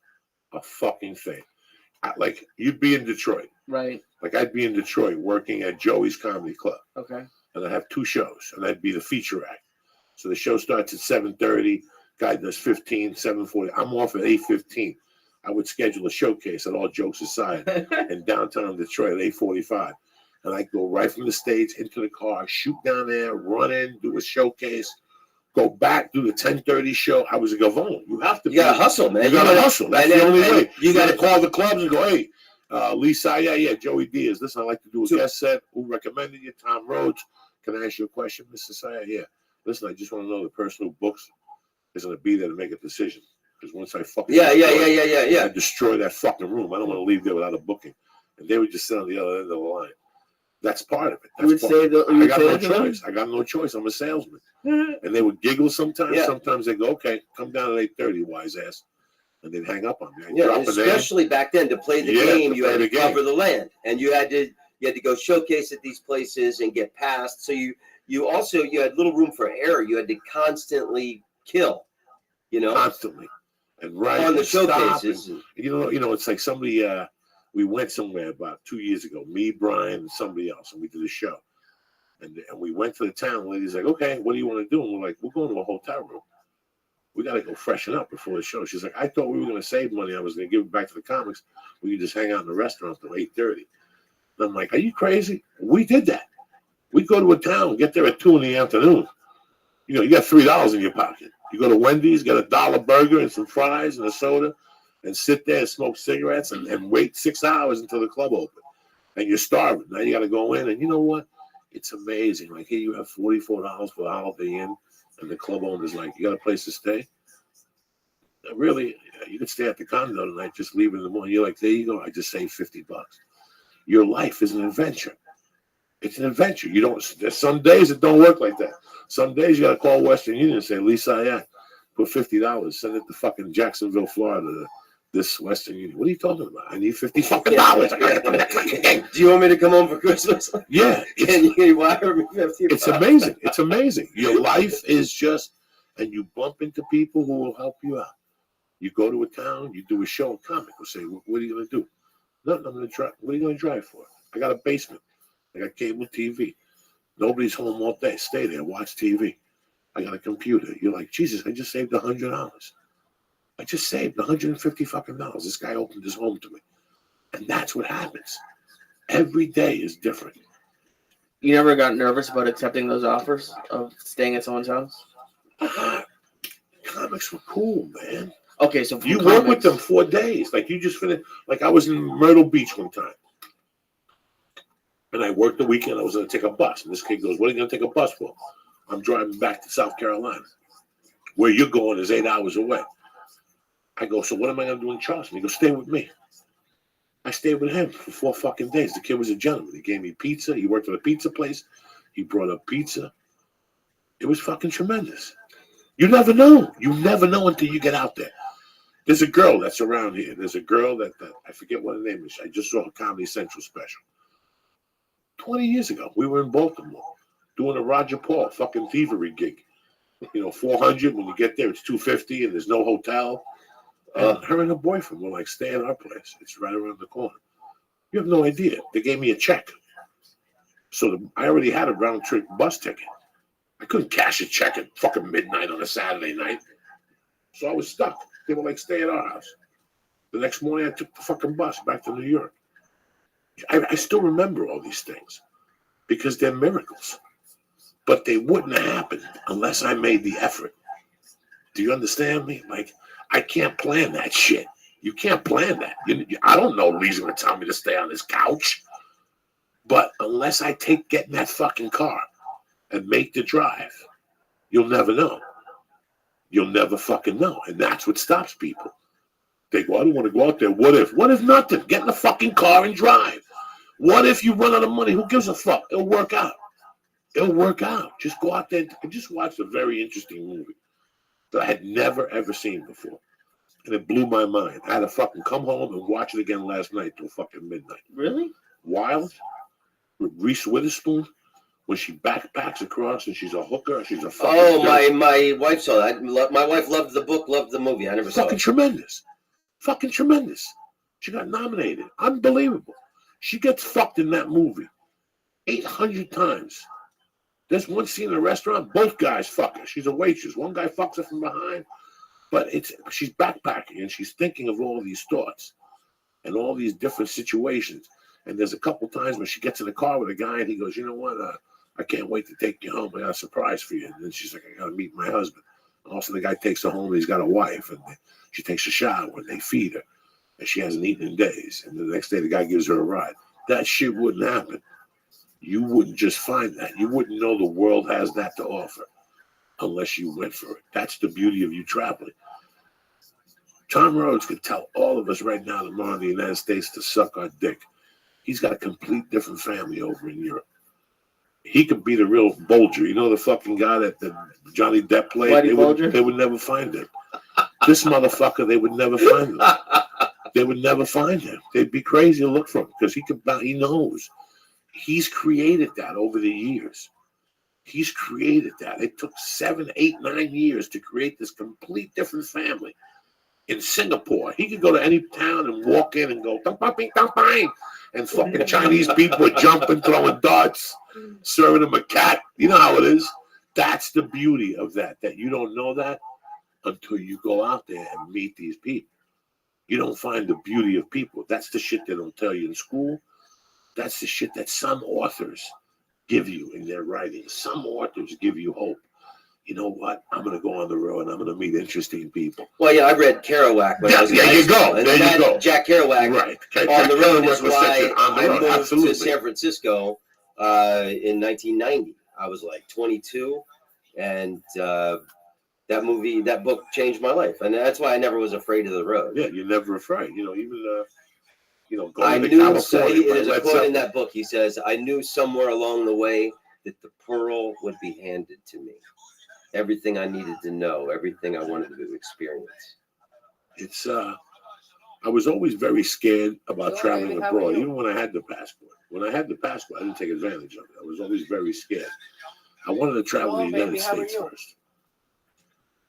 a fucking thing. Like, you'd be in Detroit. Right. Like, I'd be in Detroit working at Joey's Comedy Club. Okay. and I have 2 shows, and I'd be the feature act. So the show starts at 7:30. Guy does 15, 7:40. I'm off at 8:15. I would schedule a showcase, and all jokes aside, in downtown Detroit at 8:45. And I go right from the stage into the car, shoot down there, run in, do a showcase, go back, do the 10:30 show. I was a Gavone. You have to. You gotta hustle, man. You gotta hustle. That's the only way. You gotta call the clubs and go, hey, Lisa, yeah, Joey Diaz. Listen, I'd like to do a guest set. Who recommended you? Tom Rhodes. Can I ask you a question, Mr. Saya? Yeah. Listen, I just want to know the person who books is going to be there to make a decision. Because once I fucking I destroy that fucking room. I don't want to leave there without a booking. And they would just sit on the other end of the line. That's part of it. I got no choice. I got no choice. I'm a salesman. And they would giggle sometimes. Yeah. Sometimes they go, okay, come down at 8:30, wise ass. And they'd hang up on me. Yeah, especially back then, to play the game, you had to cover the land, and you had to go showcase at these places and get passed. So you had little room for error. You had to constantly kill, constantly, and right on the showcases. And, you know, it's like somebody. We went somewhere about 2 years ago. Me, Brian, and somebody else, and we did a show. And we went to the town. The lady's like, "Okay, what do you want to do?" And we're like, "We're going to a hotel room. We got to go freshen up before the show." She's like, "I thought we were going to save money. I was going to give it back to the comics. We could just hang out in the restaurant till 8:30." And I'm like, "Are you crazy?" We did that. We go to a town, get there at 2 in the afternoon. You got $3 in your pocket. You go to Wendy's, get a $1 burger and some fries and a soda, and sit there and smoke cigarettes and wait 6 hours until the club opens. And you're starving. Now you got to go in, and you know what? It's amazing. Like, here you have $44 for the Holiday Inn, and the club owner's like, "You got a place to stay?" Really, you could stay at the condo tonight, just leave in the morning. You're like, "There you go. I just saved $50." Your life is an adventure. It's an adventure. There's some days it don't work like that. Some days you got to call Western Union and say, "Lisa, yeah, put $50. Send it to fucking Jacksonville, Florida. This Western Union." What are you talking about? I need $50 fucking dollars. Do you want me to come home for Christmas? Yeah. Can you wire me $50? It's amazing. It's amazing. Your life is just, and you bump into people who will help you out. You go to a town, you do a show, a comic will say, "What are you going to do?" "Nothing, I'm going to drive." "What are you going to drive for?" "I got a basement. I got cable TV. Nobody's home all day. Stay there, watch TV. I got a computer." You're like, "Jesus, I just saved $100. I just saved $150 fucking dollars. This guy opened his home to me." And that's what happens. Every day is different. You never got nervous about accepting those offers of staying at someone's house? Comics were cool, man. Okay, so you work with them 4 days. Like, you just finished. Like, I was in Myrtle Beach one time. And I worked the weekend. I was going to take a bus. And this kid goes, "What are you going to take a bus for?" "I'm driving back to South Carolina." "Where you're going is 8 hours away." I go, "So what am I going to do in Charleston?" He goes, "Stay with me." I stayed with him for 4 fucking days. The kid was a gentleman. He gave me pizza. He worked at a pizza place. He brought up pizza. It was fucking tremendous. You never know. You never know until you get out there. There's a girl that's around here. There's a girl that I forget what her name is. I just saw a Comedy Central special. 20 years ago, we were in Baltimore doing a Roger Paul fucking thievery gig. $400. When you get there, it's $250, and there's no hotel. And her and her boyfriend were like, "Stay at our place. It's right around the corner." You have no idea. They gave me a check. So I already had a round trip bus ticket. I couldn't cash a check at fucking midnight on a Saturday night. So I was stuck. They were like, "Stay at our house." The next morning, I took the fucking bus back to New York. I still remember all these things because they're miracles. But they wouldn't have happened unless I made the effort. Do you understand me? Like, I can't plan that shit. You can't plan that. I don't know Lee's going to tell me to stay on this couch. But unless I get in that fucking car and make the drive, you'll never know. You'll never fucking know. And that's what stops people. They go, "I don't want to go out there. What if? What if nothing? Get in the fucking car and drive. What if you run out of money? Who gives a fuck? It'll work out. It'll work out. Just go out there and just watch a very interesting movie that I had never, ever seen before. And it blew my mind. I had to fucking come home and watch it again last night till fucking midnight. Really? Wild with Reese Witherspoon when she backpacks across and she's a hooker. She's a fucking. Oh, my wife saw that. My wife loved the book, loved the movie. I never saw it. Fucking tremendous. Fucking tremendous. She got nominated. Unbelievable. She gets fucked in that movie 800 times. There's one scene in a restaurant, both guys fuck her. She's a waitress. One guy fucks her from behind, but she's backpacking and she's thinking of all these thoughts and all these different situations. And there's a couple times when she gets in the car with a guy and he goes, you know what? I can't wait to take you home. I got a surprise for you. And then she's like, I got to meet my husband. And also the guy takes her home and he's got a wife. And she takes a shower and they feed her. And she hasn't eaten in days. And the next day the guy gives her a ride. That shit wouldn't happen. You wouldn't just find that. You wouldn't know the world has that to offer unless you went for it. That's the beauty of you traveling. Tom Rhodes could tell all of us right now tomorrow in the United States to suck our dick. He's got a complete different family over in Europe. He could be the real Bulger. You know the fucking guy that Johnny Depp played? They would never find him. This motherfucker, they would never find him. They would never find him. They'd be crazy to look for him because he knows. He's created that over the years. He's created that. It took 7, 8, 9 years to create this complete different family. In Singapore, he could go to any town and walk in and go, and fucking Chinese people are jumping, throwing darts, serving him a cat. You know how it is. That's the beauty of that you don't know that until you go out there and meet these people. You don't find the beauty of people. That's the shit they don't tell you in school. That's the shit that some authors give you in their writing. Some authors give you hope. You know what? I'm going to go on the road and I'm going to meet interesting people. Well, yeah, I read Kerouac when I was in high school. And there you go. Jack Kerouac on the road is why I moved to San Francisco in 1990. I was like 22, and that book changed my life, and that's why I never was afraid of the road. Yeah, you're never afraid. You know, even I knew. There's a quote in that book. He says, "I knew somewhere along the way that the pearl would be handed to me. Everything I needed to know, everything I wanted to experience." It's I was always very scared about traveling abroad, even when I had the passport. When I had the passport, I didn't take advantage of it. I was always very scared. I wanted to travel to the United States first.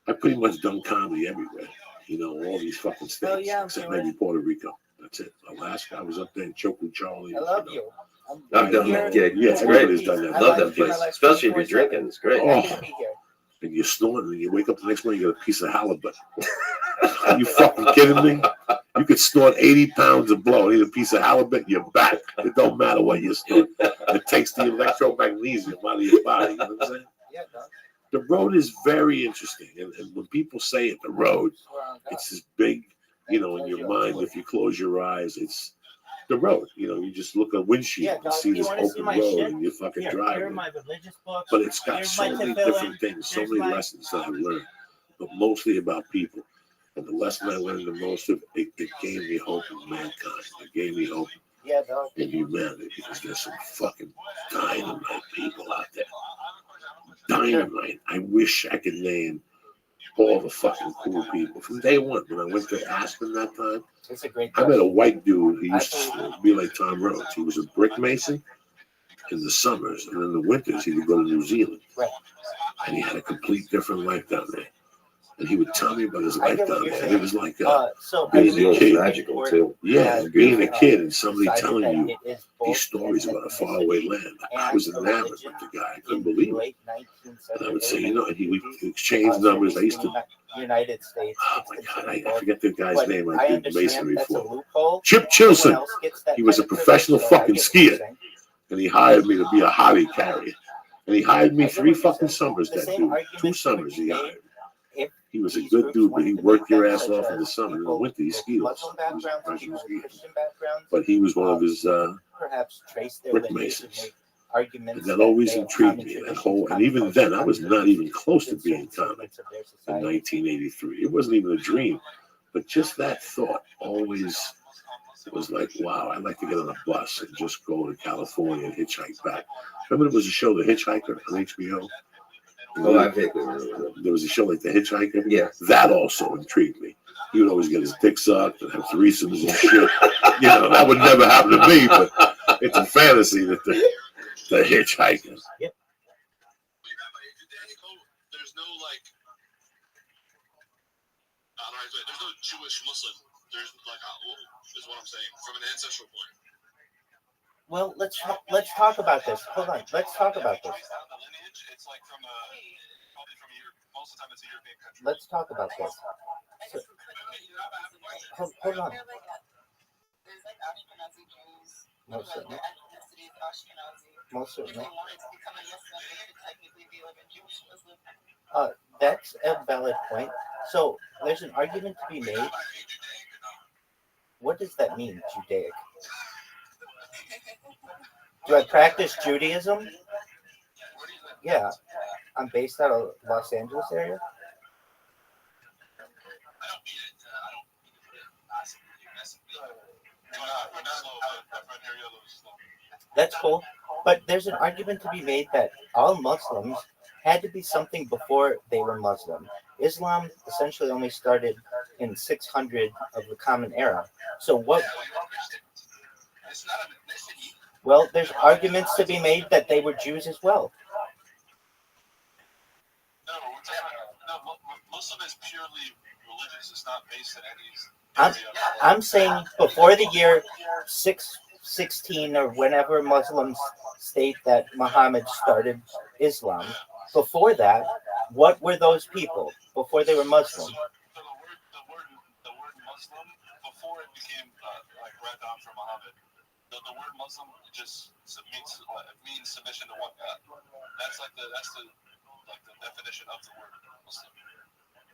I pretty much done comedy everywhere. You know, all these fucking states, except maybe Puerto Rico. That's it. Alaska, I was up there in Choco Charlie. I love you. I've done that gig. Yeah, It's great. everybody's done that. Love that place, especially if you're drinking. It's great. Oh. And you're snoring, and you wake up the next morning, you got a piece of halibut. Are you fucking kidding me? You could snort 80 pounds of blow and eat a piece of halibut, you're back. It don't matter what you snort. It takes the electromagnesium out of your body. You know what I'm saying? Yeah, the road is very interesting. And when people say it, the road, it's this big, in your mind, if you close your eyes, it's the road. You just look at windshield and see this open road and you fucking drive. But it's got so many different things, so many lessons that I've learned, but mostly about people. And the lesson I learned the most of it gave me hope in mankind. It gave me hope in humanity because there's some fucking dynamite people out there. Dynamite. I wish I could name all the fucking cool people. From day one, when I went to Aspen that time, I met a white dude who used to be like Tom Rhodes. He was a brick mason in the summers, and in the winters he would go to New Zealand. And he had a complete different life down there. And he would tell me about his life down there. And it was like being a kid. Magical too. Yeah, being a kid and somebody telling you these stories about a faraway land. I was enamored with the guy. I couldn't believe it. And I would say, and he would exchange numbers. I used to. United States. Oh my God, I forget the guy's name. I did masonry for. Chip Chilson. He was a professional fucking skier. And he hired me to be a hobby carrier. And he hired me 3 fucking summers that dude. 2 summers he hired me. He was a good dude, but he worked your ass off in the summer. In the winter, he skied. He was a professional skier. But he was one of his brick masons. And that always intrigued me. And even then, I was not even close to being comic in 1983. It wasn't even a dream. But just that thought always was like, wow, I'd like to get on a bus and just go to California and hitchhike back. Remember there was a show, The Hitchhiker, on HBO? Oh, I think there was a show like The Hitchhiker. Yeah. That also intrigued me. He would always get his dick sucked and have threesomes and shit. That would never happen to me, but it's a fantasy that the Hitchhiker. Yep. There's no there's no Jewish Muslim. There's is what I'm saying from an ancestral point. Well, let's talk about this. Hold on. Let's talk about this. It's like from a probably from Europe. Most of the time, it's a European country. Let's talk about this. So, hold on. Most certainly. Most certainly. That's a valid point. So there's an argument to be made. What does that mean, Judaic? Do I practice Judaism? Yeah, I'm based out of Los Angeles area. That's cool. But there's an argument to be made that all Muslims had to be something before they were Muslim. Islam essentially only started in 600 of the Common Era. So what? Well, there's arguments to be made that they were Jews as well. Muslim is purely religious. It's not based on any. I'm saying before the year 616 or whenever Muslims state that Muhammad started Islam, before that, what were those people before they were Muslim? The word Muslim before it became like read down from Muhammad. The word Muslim just means submission to one God. That's the definition of the word Muslim.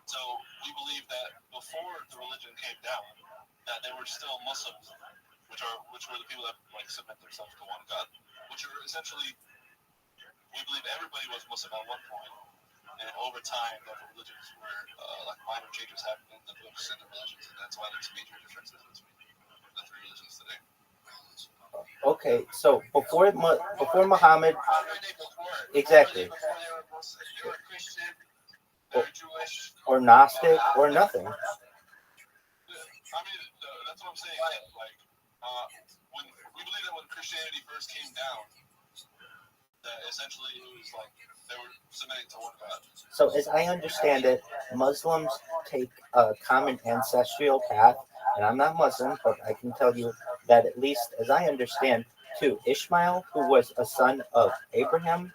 So we believe that before the religion came down, that they were still Muslims, which were the people that like submit themselves to one God, which are essentially, we believe everybody was Muslim at one point, and over time that the religions were like minor changes happened in the books and the religions, and that's why there's major differences between the three religions today. Okay, so before Muhammad, exactly. Or Gnostic, or nothing. I mean, that's what I'm saying. Like, when we believe that when Christianity first came down, that essentially it was like they were submitting to one God. So, as I understand it, Muslims take a common ancestral path, and I'm not Muslim, but I can tell you that at least as I understand, to Ishmael, who was a son of Abraham,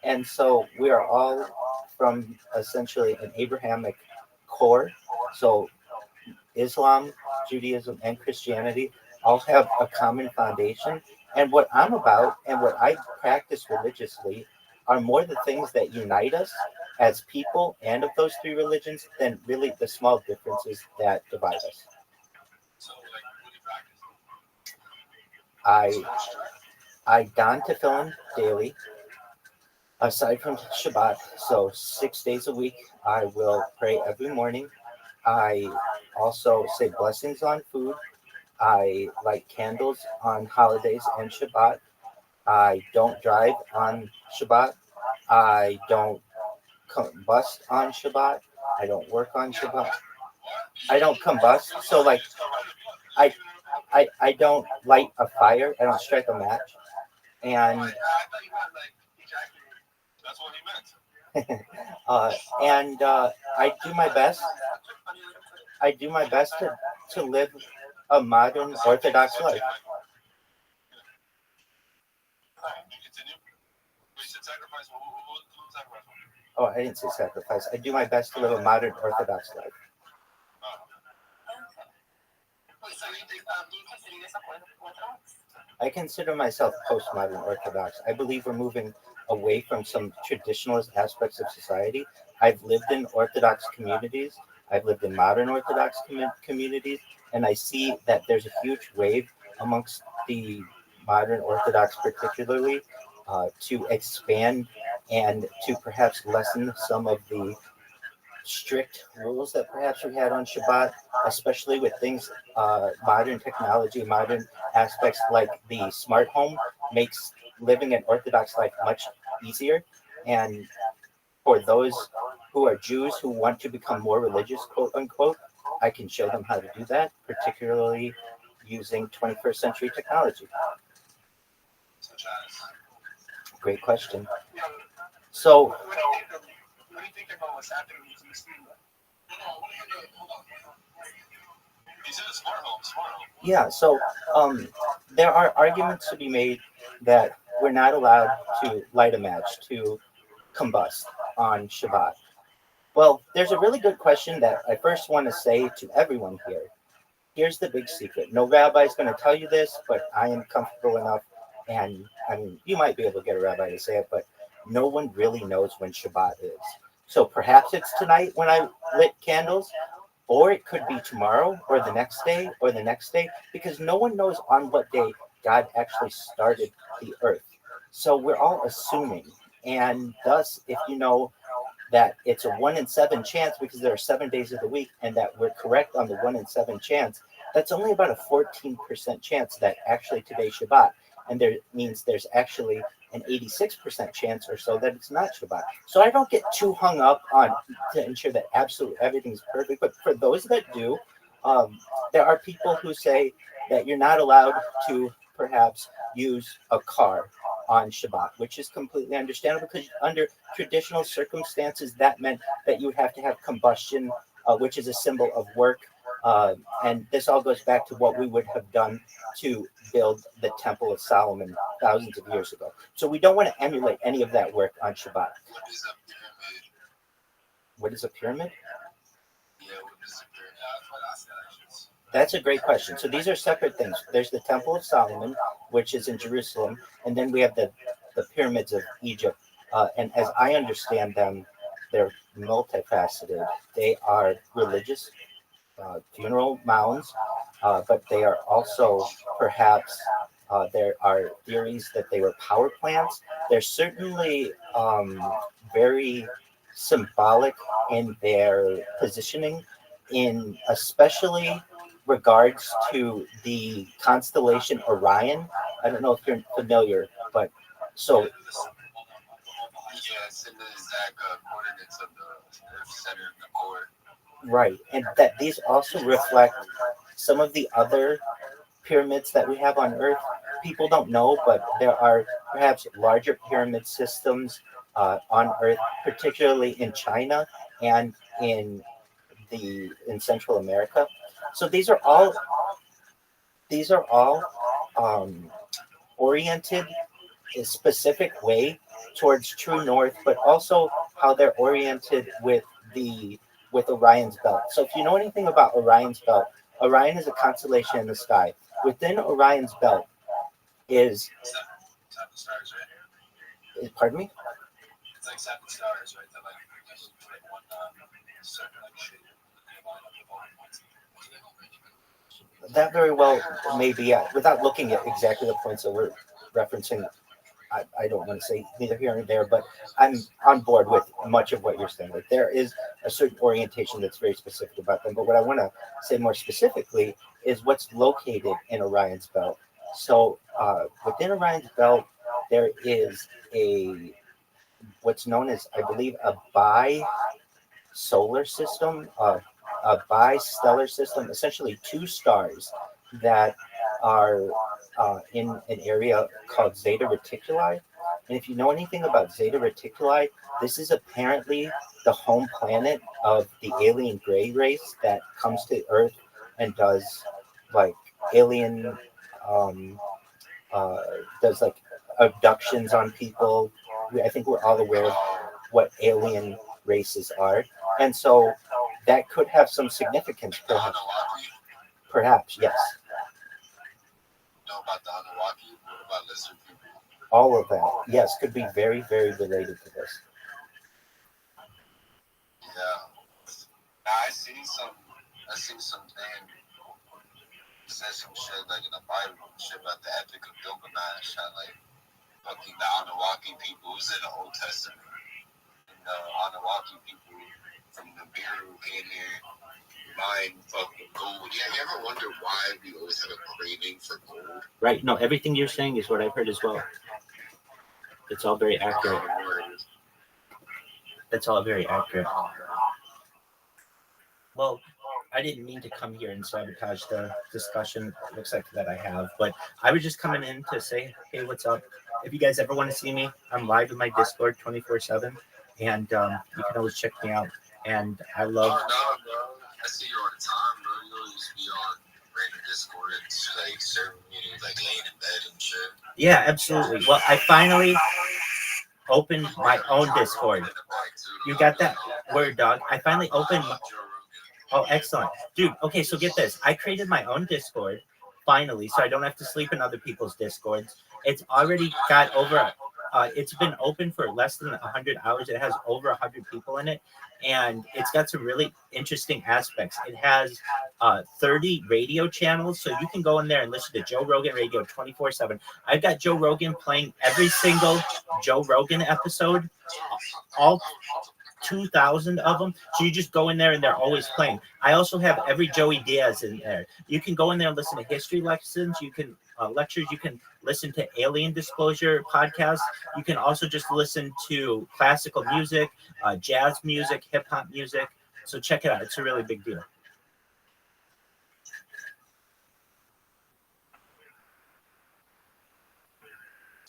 and so we are all from essentially an Abrahamic core. So Islam, Judaism, and Christianity all have a common foundation. And what I'm about and what I practice religiously are more the things that unite us as people and of those three religions than really the small differences that divide us. I don tefillin daily. Aside from Shabbat, so 6 days a week, I will pray every morning. I also say blessings on food. I light candles on holidays and Shabbat. I don't drive on Shabbat. I don't combust on Shabbat. I don't work on Shabbat. I don't combust. So like, I don't light a fire. I don't strike a match. And that's what he meant. I do my best. I do my best to live a modern Orthodox life. Oh, I didn't say sacrifice. I do my best to live a modern Orthodox life. I consider myself postmodern Orthodox. I believe we're moving away from some traditionalist aspects of society. I've lived in Orthodox communities. I've lived in modern Orthodox communities, and I see that there's a huge wave amongst the modern Orthodox, particularly, to expand and to perhaps lessen some of the strict rules that perhaps we had on Shabbat, especially with things, modern technology, modern aspects like the smart home makes living an Orthodox life much easier. And for those who are Jews who want to become more religious, quote unquote, I can show them how to do that, particularly using 21st century technology. Great question. So, yeah, so there are arguments to be made that we're not allowed to light a match, to combust on Shabbat? Well, there's a really good question that I first want to say to everyone here. Here's the big secret. No rabbi is going to tell you this, but I am comfortable enough, and I mean, you might be able to get a rabbi to say it, but no one really knows when Shabbat is. So perhaps it's tonight when I lit candles, or it could be tomorrow, or the next day, or the next day, because no one knows on what day God actually started the earth. So we're all assuming, and thus, if you know that it's a 1 in 7 chance because there are 7 days of the week, and that we're correct on the 1 in 7 chance, that's only about a 14% chance that actually today's Shabbat, and there means there's actually an 86% chance or so that it's not Shabbat. So I don't get too hung up on to ensure that absolutely everything's perfect. But for those that do, there are people who say that you're not allowed to perhaps use a car on Shabbat, which is completely understandable because under traditional circumstances, that meant that you would have to have combustion, which is a symbol of work. And this all goes back to what we would have done to build the Temple of Solomon thousands of years ago. So we don't want to emulate any of that work on Shabbat. What is a pyramid? That's a great question. So these are separate things. There's the Temple of Solomon, which is in Jerusalem, and then we have the pyramids of Egypt. And as I understand them, they're multifaceted. They are religious funeral mounds, but they are also perhaps there are theories that they were power plants. They're certainly very symbolic in their positioning, in especially regards to the constellation Orion. I don't know if you're familiar, but so. It's in the exact coordinates of the center of the core. Right, and that these also reflect some of the other pyramids that we have on Earth. People don't know, but there are perhaps larger pyramid systems on Earth, particularly in China and in Central America. So these are all oriented a specific way towards true north, but also how they're oriented with Orion's belt. So if you know anything about Orion's belt, Orion is a constellation in the sky. Within Orion's belt is pardon me? It's like 7 stars, right? That like one certain shape. That very well may be, without looking at exactly the points that we're referencing. I don't want to say neither here nor there, but I'm on board with much of what you're saying. Like there is a certain orientation that's very specific about them. But what I want to say more specifically is what's located in Orion's belt. So within Orion's belt, there is what's known as, I believe, a bi-solar system, a bi-stellar system, essentially 2 stars that are in an area called Zeta Reticuli. And if you know anything about Zeta Reticuli, this is apparently the home planet of the alien gray race that comes to Earth and does like alien, does like abductions on people. I think we're all aware of what alien races are. And so that could have some significance, perhaps, yes. Know about the Anunnaki? What about lizard people? All of that, yes, could be very, very related to this. Yeah. I seen something. It says some shit like in the Bible, shit about the Epic of Gilgamesh, like fucking the Anunnaki people who's in the Old Testament. And the Anunnaki people from the Nibiru came here, mine fucking gold. Yeah, you ever wonder why we always have a craving for gold? Right. No, everything you're saying is what I've heard as well. It's all very accurate. That's all very accurate. Well, I didn't mean to come here and sabotage the discussion. It looks like that I have, but I was just coming in to say, hey, what's up? If you guys ever want to see me, I'm live in my Discord 24/7, and you can always check me out. And I love. Oh, no, bro. I see you all the time, bro. You always be on random Discord, like certain meetings, like laying in bed and shit. Yeah, absolutely. Well, I finally. opened my own Discord. You got that word, dog? I finally opened. Oh, excellent, dude. Okay, so get this. I created my own Discord finally, so I don't have to sleep in other people's Discords. It's already got over. It's been open for less than 100 hours. It has over 100 people in it, and it's got some really interesting aspects. It has 30 radio channels, so you can go in there and listen to Joe Rogan Radio 24/7. I've got Joe Rogan playing every single Joe Rogan episode, all 2,000 of them. So you just go in there and they're always playing. I also have every Joey Diaz in there. You can go in there and listen to history lessons. You can lectures. You can listen to alien disclosure podcasts. You can also just listen to classical music, jazz music, hip hop music. So check it out. It's a really big deal.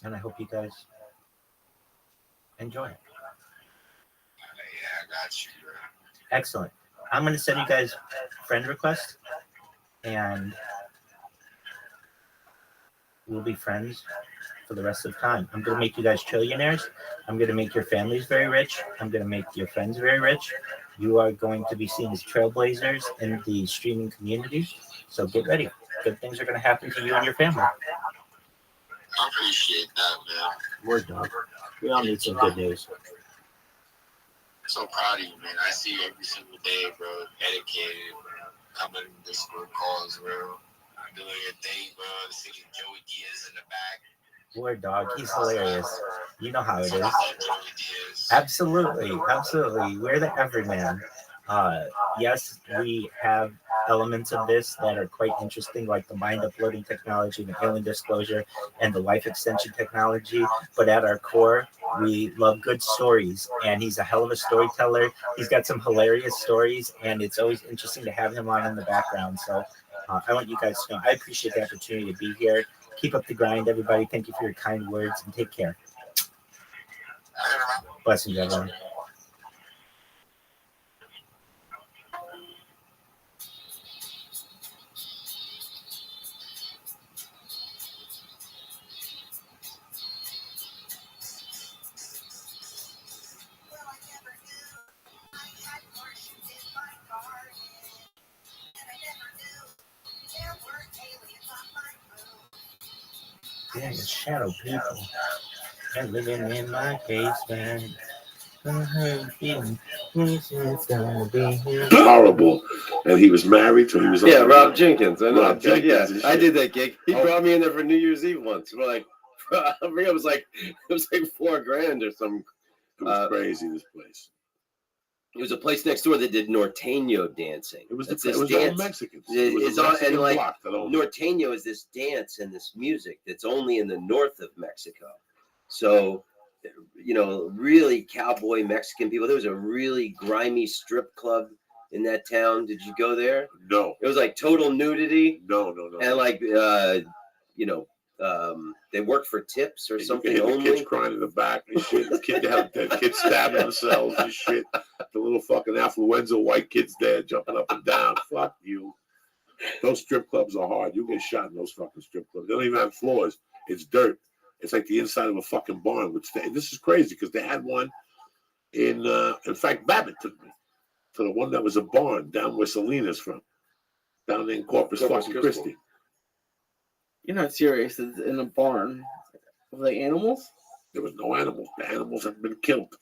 And I hope you guys enjoy it. Got you, bro. Excellent. I'm going to send you guys friend requests, and we'll be friends for the rest of time. I'm going to make you guys trillionaires. I'm going to make your families very rich. I'm going to make your friends very rich. You are going to be seen as trailblazers in the streaming community. So get ready. Good things are going to happen to you and your family. I appreciate that, man. Word dog. We all need some good news. So proud of you, man. I see you every single day, bro. Dedicated, bro. Coming to Discord calls, bro. Doing your thing, bro. Seeing Joey Diaz in the back. Word dog. He's hilarious. You know how it is. Absolutely. Absolutely. We're the everyman. Yes, we have elements of this that are quite interesting, like the mind uploading technology, the alien disclosure, and the life extension technology. But at our core, we love good stories, and he's a hell of a storyteller. He's got some hilarious stories, and it's always interesting to have him on in the background. So I want you guys to know I appreciate the opportunity to be here. Keep up the grind, everybody. Thank you for your kind words, and take care. Blessings, everyone. Yeah, it's shadow people. They're living in my basement. Horrible. And he was married, so he was. Yeah, Rob Jenkins. I know. Rob Jenkins. Yeah, I did that gig. He brought me in there for New Year's Eve once. We're like, I forget, it was like $4,000 or something. It was crazy, this place. It was a place next door that did Norteño dancing. It was this all dance. Mexicans. It's all, and like Norteño is this dance and this music that's only in the north of Mexico. So, you know, really cowboy Mexican people. There was a really grimy strip club in that town. Did you go there? No. It was like total nudity. No. And like, you know, they worked for tips or something. You only. The kids crying in the back and shit. The kids stabbing themselves and shit. The little fucking affluenza white kids there jumping up and down. Fuck you. Those strip clubs are hard. You get shot in those fucking strip clubs. They don't even have floors. It's dirt. It's like the inside of a fucking barn. This is crazy because they had one in fact, Babbitt took me to the one that was a barn down where Selena's from, down in Corpus Christi. You're not serious. It's in a barn. Were they animals? There was no animals. The animals had been killed.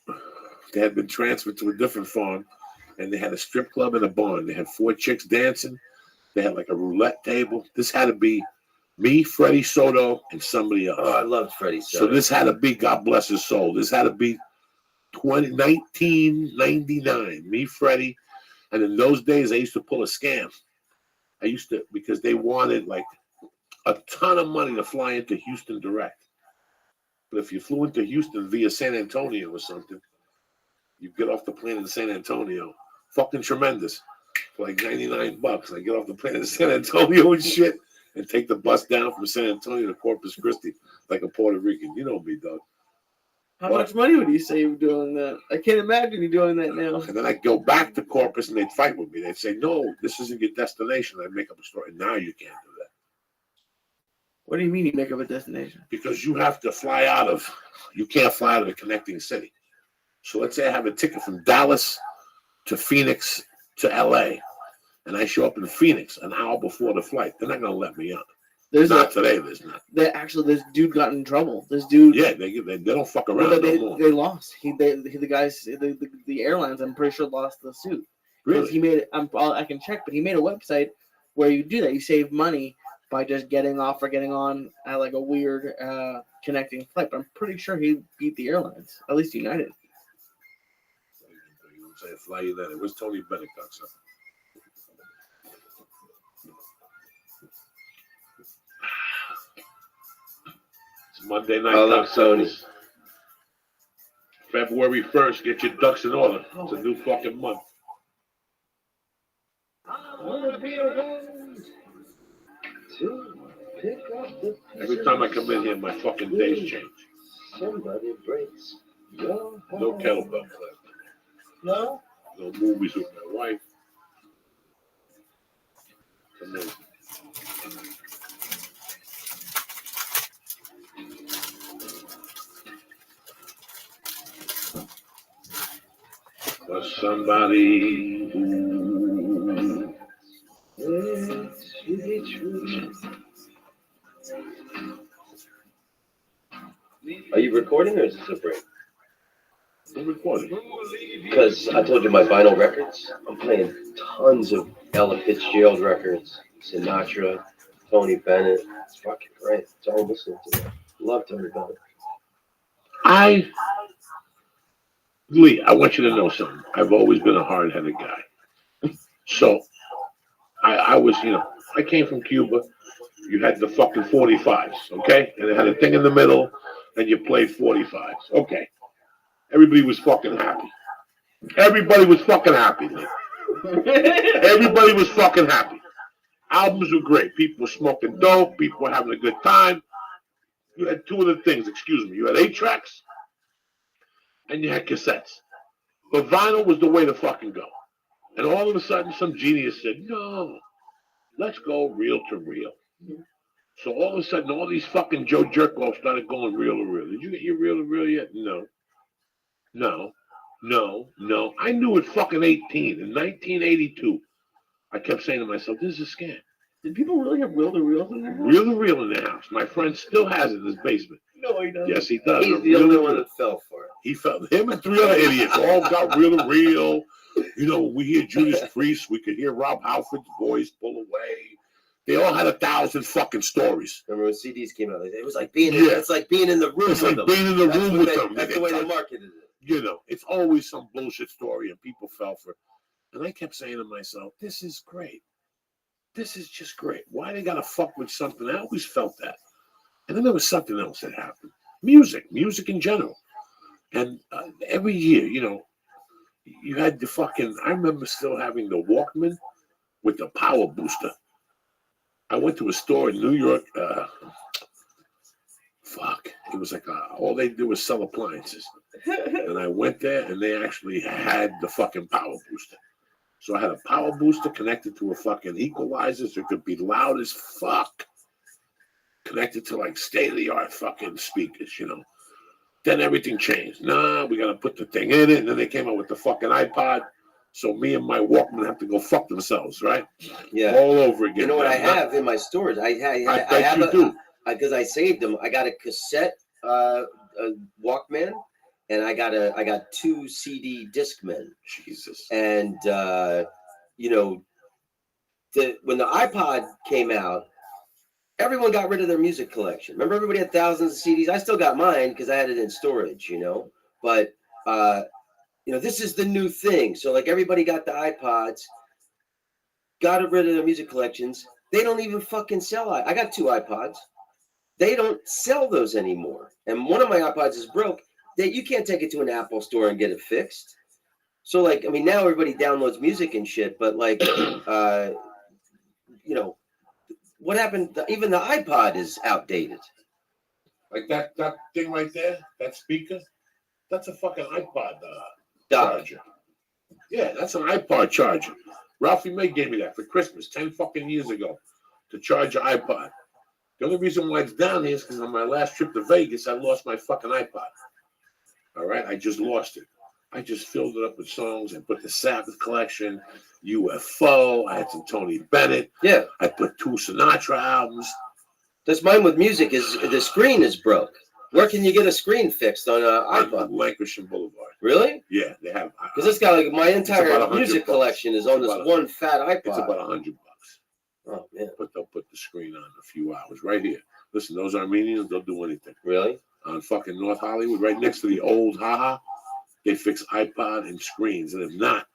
They had been transferred to a different farm, and they had a strip club and a barn. They had 4 chicks dancing. They had like a roulette table. This had to be me, Freddie Soto, and somebody else. Oh, I loved Freddie Soto. So this had to be, God bless his soul, this had to be 1999. Me, Freddie, and in those days, I used to pull a scam. Because they wanted like a ton of money to fly into Houston direct. But if you flew into Houston via San Antonio or something, you get off the plane in San Antonio. Fucking tremendous. For like $99. I get off the plane in San Antonio and shit and take the bus down from San Antonio to Corpus Christi like a Puerto Rican. You know me, Doug. How much money would you save doing that? I can't imagine you doing that now. And then I'd go back to Corpus and they'd fight with me. They'd say, no, this isn't your destination. I'd make up a story. Now you can't do that. What do you mean you make up a destination? Because you have to fly out of. You can't fly out of a connecting city. So let's say I have a ticket from Dallas to Phoenix to LA, and I show up in Phoenix an hour before the flight. They're not gonna let me on. Today. There's not. This dude got in trouble. This dude. Yeah, they don't fuck around no more. They lost. The airlines, I'm pretty sure, lost the suit. Really? He made. I can check, but he made a website where you do that. You save money by just getting off or getting on at like a weird connecting flight. But I'm pretty sure he beat the airlines, at least United. Say fly United. Where's Tony Bennett got something? It's Monday night. Hello, Tony. February 1st, get your ducks in order. It's a new fucking month. Every time I come in here, my fucking days change. Somebody breaks your No kettlebell class. No? No movies with my wife. Amazing. For somebody who Are you recording or is this a break? I'm recording. Because I told you my vinyl records. I'm playing tons of Ella Fitzgerald records, Sinatra, Tony Bennett. It's fucking great. It's all I'm listening to. Love Tony Bennett. Lee, I want you to know something. I've always been a hard-headed guy. So, I was, I came from Cuba. You had the fucking 45s, okay? And it had a thing in the middle, and you played 45s. Okay. Everybody was fucking happy. Everybody was fucking happy, Lee. Everybody was fucking happy. Albums were great. People were smoking dope. People were having a good time. You had two of the things, You had 8 tracks, and you had cassettes. But vinyl was the way to fucking go. And all of a sudden, some genius said, no, let's go reel to reel. So all of a sudden, all these fucking Joe Jerkoffs started going reel to reel. Did you get your reel to reel yet? No. I knew at fucking 18, in 1982, I kept saying to myself, this is a scam. Did people really have reel to reels in their house? Reel to reel in their house. My friend still has it in his basement. No, he doesn't. Yes, he does. He's the only one that fell for it. He fell. Him and 3 other idiots all got reel to reel. When we hear Judas Priest, we could hear Rob Halford's voice pull away. They all had 1,000 fucking stories. Remember when CDs came out? It was like being in, it's like being in the room It's with like them. being in the room with them. That's the way they marketed it. It's always some bullshit story, and people fell for it. And I kept saying to myself, this is great. This is just great. Why they gotta fuck with something? I always felt that. And then there was something else that happened. Music in general. And every year, you had the fucking, I remember still having the Walkman with the power booster. I went to a store in New York. It was like all they do was sell appliances. And I went there and they actually had the fucking power booster. So I had a power booster connected to a fucking equalizer so it could be loud as fuck. Connected to like state-of-the-art fucking speakers, Then everything changed. Nah, we got to put the thing in it. And then they came out with the fucking iPod. So me and my Walkman have to go fuck themselves, right? Yeah. All over again. You know what I have in my storage? I have because I saved them. I got a cassette Walkman, and I got 2 CD Discmen. Jesus. And when the iPod came out, everyone got rid of their music collection. Remember, everybody had thousands of CDs. I still got mine because I had it in storage, But this is the new thing. So like everybody got the iPods, got rid of their music collections. They don't even fucking sell. I got 2 iPods. They don't sell those anymore. And one of my iPods is broke. You can't take it to an Apple store and get it fixed. So now everybody downloads music and shit. But what happened? Even the iPod is outdated. Like that thing right there, that speaker, that's a fucking iPod charger. Yeah, that's an iPod charger. Ralphie May gave me that for Christmas 10 fucking years ago to charge your iPod. The only reason why it's down here is because on my last trip to Vegas, I lost my fucking iPod. All right, I just lost it. I just filled it up with songs and put the Sabbath collection, UFO. I had some Tony Bennett. Yeah. I put 2 Sinatra albums. That's mine with music. Is the screen is broke. Where can you get a screen fixed on an iPod? Lancashire Boulevard. Really? Yeah, they have. Because it's got like my entire $100 music collection is on this one fat iPod. It's about $100. Oh man! But they'll put the screen on in a few hours right here. Listen, those Armenians, they'll do anything. Really? On fucking North Hollywood, right next to the old Haha, they fix iPod and screens. And if not,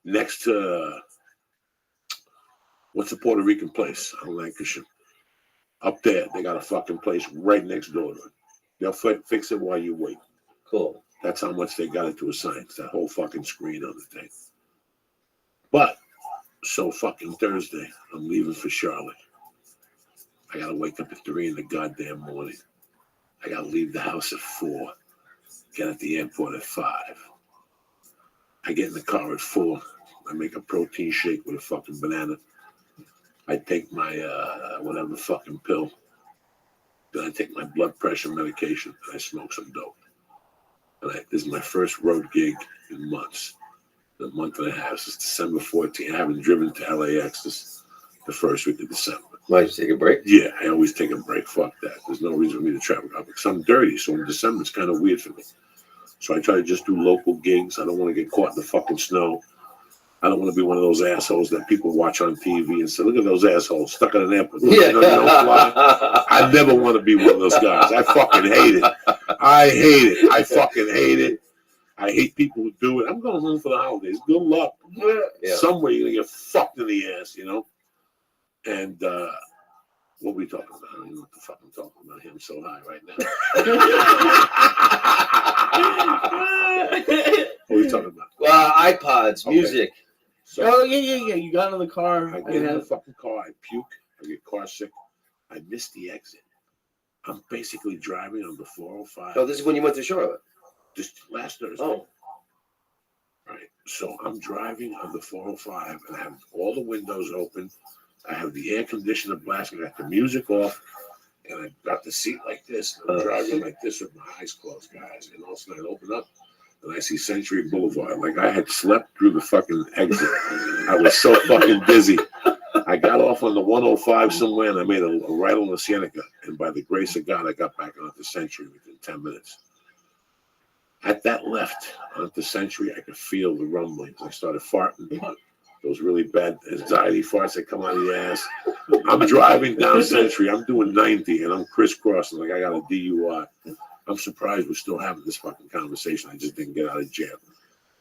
next to what's the Puerto Rican place on Lancashire? Up there, they got a fucking place right next door to it. They'll fix it while you wait. Cool. That's how much they got it to a science, that whole fucking screen on the thing. But, so fucking Thursday, I'm leaving for Charlotte. I gotta wake up at 3 in the goddamn morning. I gotta leave the house at 4. Get at the airport at 5. I get in the car at 4. I make a protein shake with a fucking banana. I take my whatever fucking pill. Then I take my blood pressure medication and I smoke some dope. And this is my first road gig in months. A month and a half. Since December 14th. I haven't driven to LAX the first week of December. Why, you take a break? Yeah, I always take a break. Fuck that. There's no reason for me to travel because I'm dirty. So in December, it's kind of weird for me. So I try to just do local gigs. I don't want to get caught in the fucking snow. I don't want to be one of those assholes that people watch on TV and say, look at those assholes stuck in an airport. Yeah. I never want to be one of those guys. I fucking hate it. I hate it. I fucking hate it. I hate people who do it. I'm going home for the holidays. Good luck. Yeah. Somewhere you're going to get fucked in the ass, you know? And what are we talking about? I don't even know what the fuck I'm talking about. I'm so high right now. What are we talking about? iPods, music. So, yeah. You got in the car. I get in the fucking car. I puke. I get car sick. I miss the exit. I'm basically driving on the 405. Oh, this is when you went to Charlotte? Just last Thursday. Oh. Right. So I'm driving on the 405 and I have all the windows open. I have the air conditioner blasting. I got the music off. And I got the seat like this. And I'm driving like this with my eyes closed, guys. And all of a sudden I open up and I see Century Boulevard. Like I had slept through the fucking exit. I was so fucking busy. I got off on the 105 somewhere and I made a right on the Cienega. And by the grace of God, I got back onto Century within 10 minutes. At that left onto Century, I could feel the rumblings. I started farting. Those really bad anxiety farts that come out of your ass. I'm driving down Century. I'm doing 90 and I'm crisscrossing like I got a DUI. I'm surprised we're still having this fucking conversation. I just didn't get out of jail.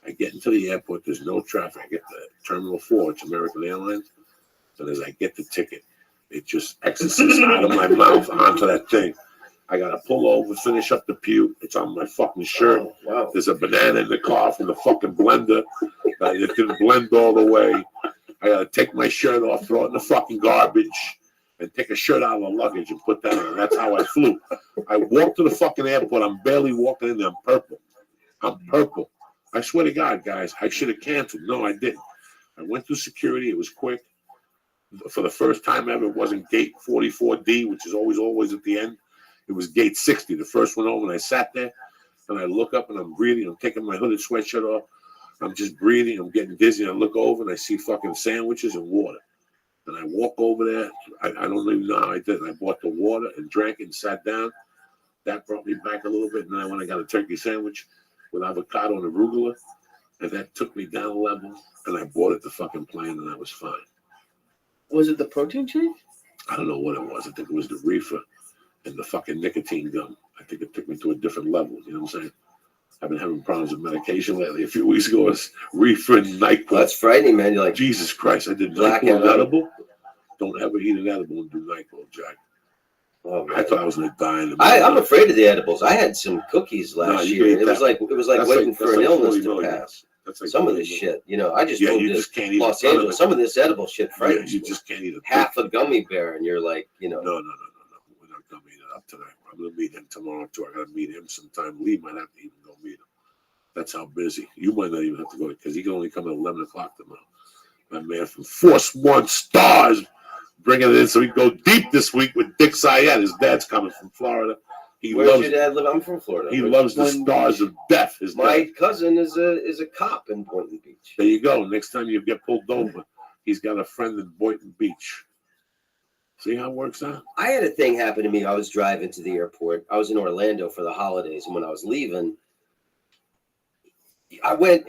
I get into the airport. There's no traffic. I get to Terminal 4. It's American Airlines. And as I get the ticket, it just exits out of my mouth onto that thing. I got to pull over, finish up the puke. It's on my fucking shirt. Oh, wow. There's a banana in the car from the fucking blender. It didn't blend all the way. I got to take my shirt off, throw it in the fucking garbage, and take a shirt out of the luggage and put that on. That's how I flew. I walked to the fucking airport. I'm barely walking in there. I'm purple. I'm purple. I swear to God, guys, I should have canceled. No, I didn't. I went through security. It was quick. For the first time ever, it wasn't gate 44D, which is always at the end. It was gate 60, the first one over, and I sat there, and I look up, and I'm breathing. I'm taking my hooded sweatshirt off. I'm just breathing. I'm getting dizzy. I look over, and I see fucking sandwiches and water. And I walk over there. I don't even know how I did it. I bought the water and drank it and sat down. That brought me back a little bit. And then I went and got a turkey sandwich with avocado and arugula, and that took me down a level, and I bought it the fucking plane, and I was fine. Was it the protein shake? I don't know what it was. I think it was the reefer and the fucking nicotine gum. I think it took me to a different level. You know what I'm saying? I've been having problems with medication lately. A few weeks ago, it was reefer and NyQuil. That's frightening, man. You're like, Jesus Christ, I did black NyQuil and edible. Don't ever eat an edible and do NyQuil, Jack. Oh, man. I thought I was gonna die in the I'm afraid of the edibles. I had some cookies last year. It was like That's waiting for an illness 40 to milligrams. pass. That's like Some of 40 this milligrams. shit, you know, I just Yeah, moved you to just can't eat Los a ton of Angeles. it. Some of this edible shit Yeah, frightens you me. just can't eat a Half a gummy bear, and you're like, you know. No. We're not gonna meet it up tonight. I'm gonna meet him tomorrow too. I gotta meet him sometime. Lee might have to even go meet him. That's how busy. You might not even have to go because he can only come at 11 o'clock tomorrow. My man from Force One Stars, bringing it in so we can go deep this week with Dick Syed. His dad's coming from Florida. He Where's loves your dad live? I'm from Florida. He loves the stars of death. My cousin is a cop in Boynton Beach. There you go. Next time you get pulled over, he's got a friend in Boynton Beach. See how it works out? I had a thing happen to me. I was driving to the airport. I was in Orlando for the holidays, and when I was leaving, I went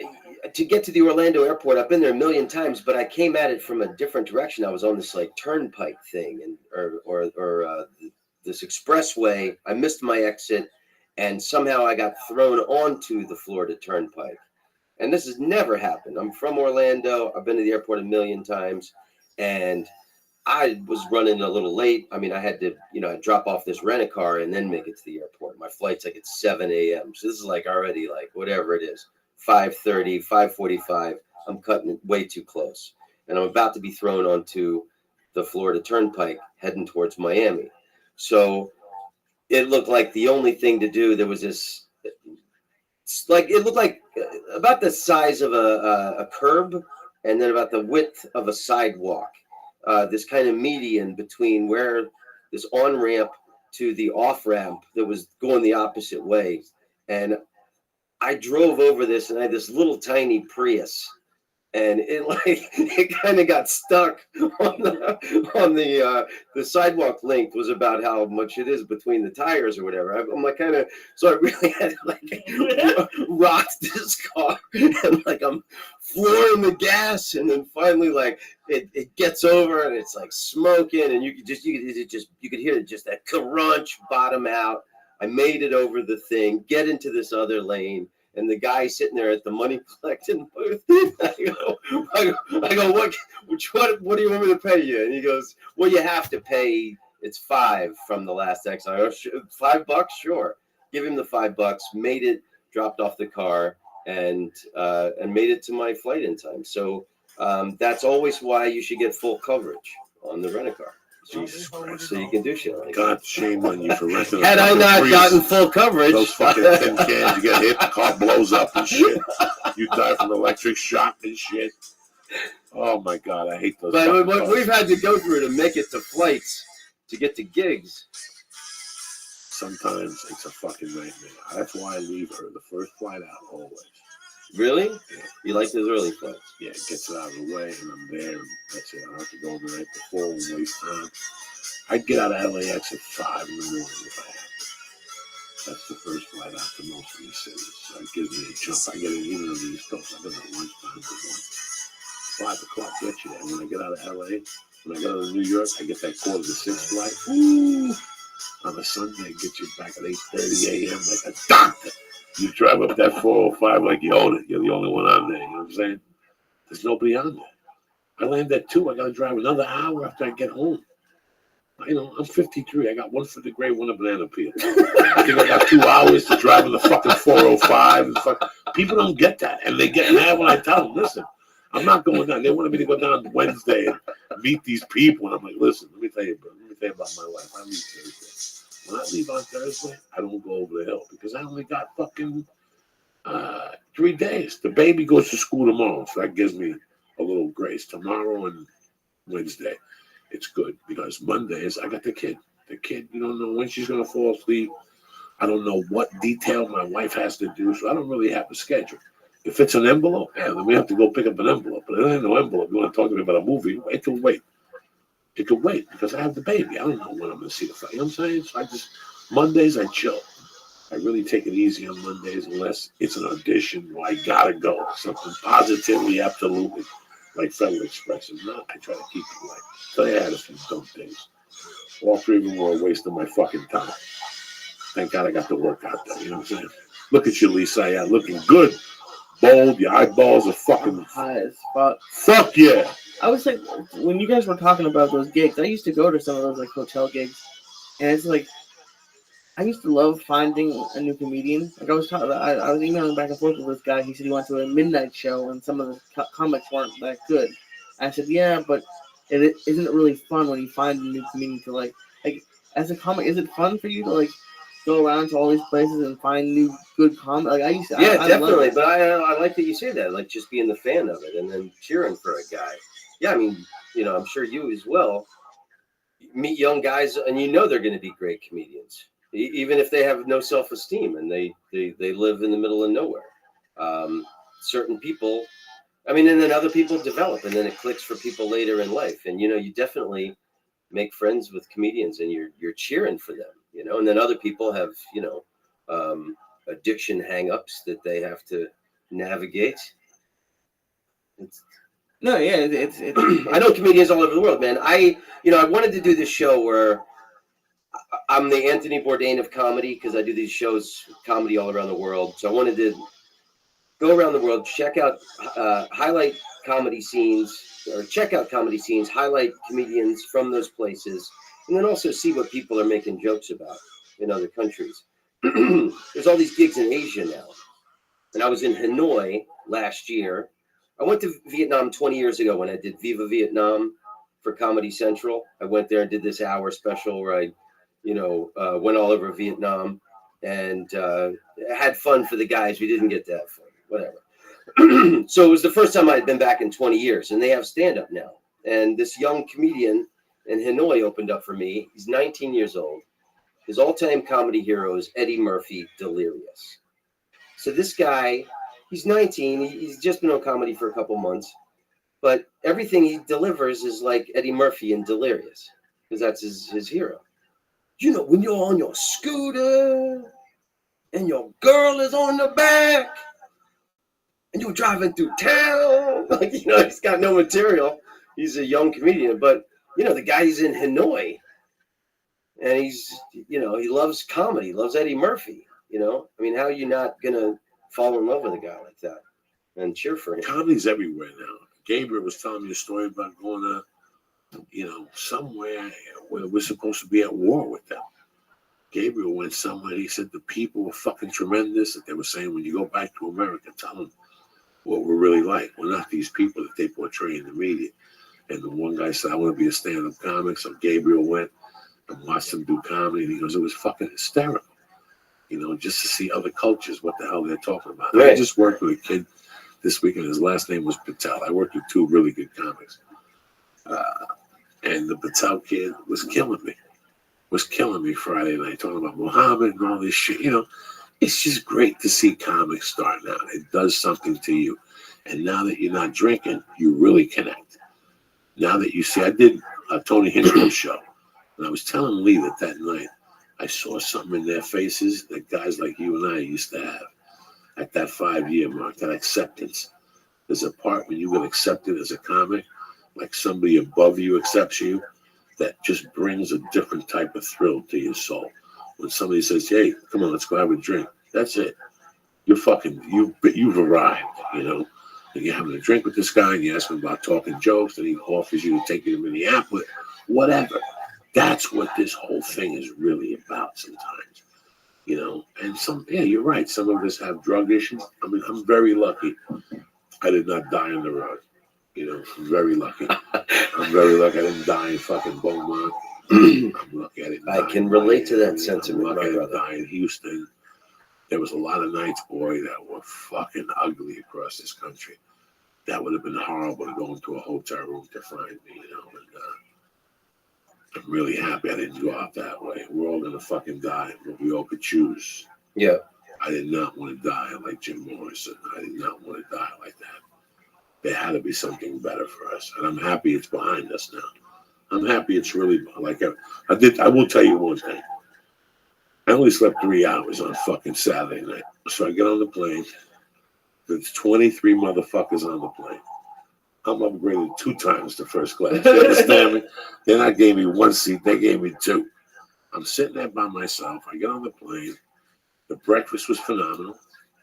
to get to the Orlando airport. I've been there a million times, but I came at it from a different direction. I was on this like turnpike thing, and or this expressway. I missed my exit, and somehow I got thrown onto the Florida Turnpike. And this has never happened. I'm from Orlando. I've been to the airport a million times, and I was running a little late. I mean, I had to, drop off this rent-a-car and then make it to the airport. My flight's like at 7 a.m. So this is like already like whatever it is, 5:30, 5:45. I'm cutting it way too close. And I'm about to be thrown onto the Florida Turnpike heading towards Miami. So it looked like the only thing to do, there was this, like, it looked like about the size of a curb and then about the width of a sidewalk. This kind of median between where this on-ramp to the off-ramp that was going the opposite way. And I drove over this, and I had this little tiny Prius, and it kind of got stuck on the sidewalk length was about how much it is between the tires or whatever. I'm like so I really had to like rock this car, and like I'm flooring the gas, and then finally like it gets over, and it's like smoking, and you could hear it just that crunch, bottom out. I made it over the thing, get into this other lane. And the guy sitting there at the money collecting booth, I go, what do you want me to pay you? And he goes, well, you have to pay. It's $5 from the last X. I go, $5, sure. Give him the $5. Made it, dropped off the car, and made it to my flight in time. So that's always why you should get full coverage on the rent-a-car. Jesus Christ. So you can do shit like God, shame on you for renting. Had I not gotten full coverage, those fucking tin cans, you get hit, the car blows up and shit. You die from electric shock and shit. Oh my God, I hate those. But what we've had to go through to make it to flights, to get to gigs. Sometimes it's a fucking nightmare. That's why I leave her the first flight out always. Really? Yeah. You like those early flights? Yeah, it gets it out of the way, and I'm there, and that's it. I don't have to go the night before and waste time. I'd get out of LAX at 5 in the morning if I had to. That's the first flight out to most of these cities. So it gives me a jump. I get it even on the East Coast. I've been at lunchtime for 1. 5 o'clock gets you there. When I get out of LA, when I go to New York, I get that 5:45 flight. Ooh! On a Sunday, it gets you back at 8:30 a.m. like a doctor. You drive up that 405 like you own it. You're the only one on there. You know what I'm saying? There's nobody on there. I land at 2. I got to drive another hour after I get home. I'm 53. I got one foot of gray, one of banana peel. I think I got 2 hours to drive in the fucking 405. And people don't get that. And they get mad when I tell them, listen, I'm not going down. They wanted me to go down Wednesday and meet these people. And I'm like, listen, let me tell you about my life. I leave Thursday. When I leave on Thursday, I don't go over the hill because I only got fucking 3 days. The baby goes to school tomorrow, so that gives me a little grace. Tomorrow and Wednesday, it's good because Mondays, I got the kid. The kid, you don't know when she's going to fall asleep. I don't know what detail my wife has to do, so I don't really have a schedule. If it's an envelope, then we have to go pick up an envelope. But it ain't no envelope. You want to talk to me about a movie, it can wait. It could wait because I have the baby. I don't know when I'm going to see the fight. You know what I'm saying? So Mondays, I chill. I really take it easy on Mondays unless it's an audition or I got to go. Something positively, absolutely, like Federal Express. If not, I try to keep it light. So I had a few dumb days. All 3 of them were a waste of my fucking time. Thank God I got to work out there. You know what I'm saying? Look at you, Lisa. Yeah, looking good. Bold. Your eyeballs are fucking high as fuck. Fuck yeah. I was like, when you guys were talking about those gigs, I used to go to some of those like hotel gigs, and it's like, I used to love finding a new comedian. Like I was emailing back and forth with this guy. He said he went to a midnight show, and some of the comics weren't that good. I said, yeah, but isn't it really fun when you find a new comedian to like as a comic? Is it fun for you to like go around to all these places and find new good comics? Like I used to. Yeah, I definitely. But I like that you say that. Like just being the fan of it and then cheering for a guy. Yeah, I mean, I'm sure you as well. meet young guys, and you know they're going to be great comedians, even if they have no self-esteem and they live in the middle of nowhere. Certain people, I mean, and then other people develop, and then it clicks for people later in life. And you definitely make friends with comedians, and you're cheering for them, and then other people have addiction hang-ups that they have to navigate. No, yeah, it's I know comedians all over the world, man. I wanted to do this show where I'm the Anthony Bourdain of comedy, because I do these shows, comedy all around the world. So I wanted to go around the world, check out, highlight comedy scenes, or check out comedy scenes, highlight comedians from those places, and then also see what people are making jokes about in other countries. There's all these gigs in Asia now. And I was in Hanoi last year. I went to Vietnam 20 years ago when I did Viva Vietnam for Comedy Central. I went there and did this hour special where I, went all over Vietnam and had fun for the guys. We didn't get that fun, whatever. So it was the first time I'd been back in 20 years, and they have stand-up now. And this young comedian in Hanoi opened up for me. He's 19 years old. His all-time comedy hero is Eddie Murphy, Delirious. So this guy, he's 19. He's just been on comedy for a couple months, but everything he delivers is like Eddie Murphy in Delirious, because that's his hero. When you're on your scooter and your girl is on the back and you're driving through town, he's got no material. He's a young comedian, but the guy's in Hanoi, and he's, he loves comedy, loves Eddie Murphy. I mean, how are you not gonna fall in love with a guy like that and cheer for him? Comedy's everywhere now. Gabriel was telling me a story about going to, somewhere where we're supposed to be at war with them. Gabriel went somewhere. He said the people were fucking tremendous. That they were saying, when you go back to America, tell them what we're really like. We're not these people that they portray in the media. And the one guy said, I want to be a stand-up comic. So Gabriel went and watched him do comedy, and he goes, it was fucking hysterical. Just to see other cultures, what the hell they're talking about. Right. I just worked with a kid this weekend. His last name was Patel. I worked with two really good comics. And the Patel kid was killing me Friday night, talking about Muhammad and all this shit. It's just great to see comics starting out. It does something to you. And now that you're not drinking, you really connect. Now that you see, I did a Tony Hinchcliffe show, and I was telling Lee that night, I saw something in their faces that guys like you and I used to have at that 5-year mark, that acceptance. There's a part when you get accepted as a comic, like somebody above you accepts you, that just brings a different type of thrill to your soul. When somebody says, hey, come on, let's go have a drink. That's it. You've arrived, And you're having a drink with this guy, and you ask him about talking jokes, and he offers you to take you to Minneapolis, whatever. That's what this whole thing is really about sometimes, and you're right. Some of us have drug issues. I mean, I'm very lucky. I did not die on the road. I'm very lucky. I'm very lucky I didn't die in fucking Beaumont. I'm lucky I didn't die. I can relate to that sentiment, I'm lucky my I brother. didn't die in Houston. There was a lot of nights, boy, that were fucking ugly across this country. That would have been horrible to go into a hotel room to find me, and I'm really happy I didn't go out that way. We're all gonna fucking die, but we all could choose. Yeah. I did not want to die like Jim Morrison. I did not want to die like that. There had to be something better for us, and I'm happy it's behind us now. I'm happy it's really like I will tell you one thing. I only slept 3 hours on fucking Saturday night, so I get on the plane. There's 23 motherfuckers on the plane. I'm upgraded 2 times to first class. You understand me? They not gave me 1 seat, they gave me 2. I'm sitting there by myself. I get on the plane. The breakfast was phenomenal.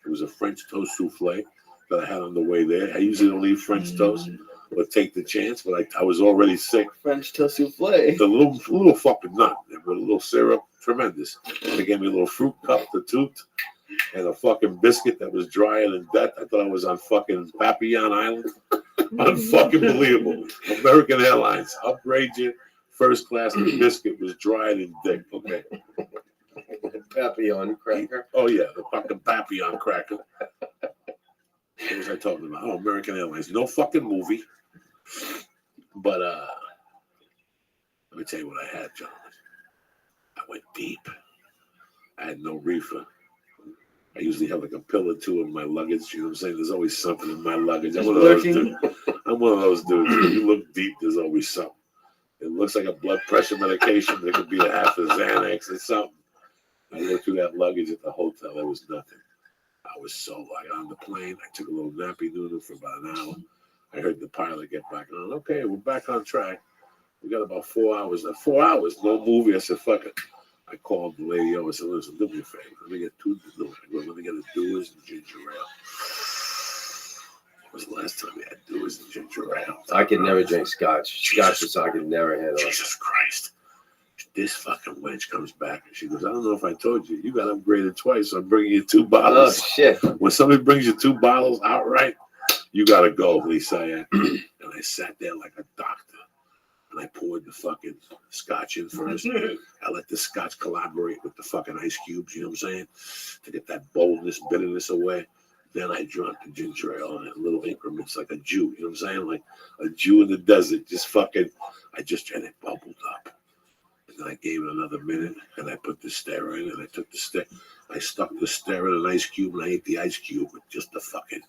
It was a French toast souffle that I had on the way there. I usually don't eat French toast, but take the chance. But I was already sick. French toast souffle. The little fucking nut with a little syrup, tremendous. They gave me a little fruit cup, the toot, and a fucking biscuit that was drier than death. I thought I was on fucking Papillon Island. Unfucking believable. American Airlines, upgrade you, first class. The biscuit was drier than dick. Okay. Papillon cracker. Oh yeah, the fucking Papillon cracker. What was I talking about? Oh, American Airlines. No fucking movie. But Let me tell you what I had, gentlemen. I went deep. I had no reefer. I usually have like a pill or two in my luggage. You know what I'm saying? There's always something in my luggage. I'm one of those dudes. If you look deep, there's always something. It looks like a blood pressure medication, but it could be a half a Xanax or something. I looked through that luggage at the hotel. There was nothing. I was so like on the plane. I took a little nappy noodle for about an hour. I heard the pilot get back on. Okay, we're back on track. We got about 4 hours. 4 hours, no movie. I said, fuck it. I called the lady over. I said, listen, do me a favor. Let me get let me get a Dewar's and ginger ale. When was the last time we had Dewar's and ginger ale? I could never drink scotch. Scotch is I could never handle. Jesus Christ. This fucking wench comes back and she goes, I don't know if I told you. You got upgraded twice. So I'm bringing you 2 bottles. Oh, shit. When somebody brings you 2 bottles outright, you got to go, Lisa. And I sat there like a doctor. And I poured the fucking scotch in first. I let the scotch collaborate with the fucking ice cubes, you know what I'm saying? To get that boldness, bitterness away. Then I drank the ginger ale in little increments like a Jew, you know what I'm saying? Like a Jew in the desert. And it bubbled up. And then I gave it another minute and I put the stir in and I took the stir. I stuck the stir in an ice cube and I ate the ice cube with just the fucking,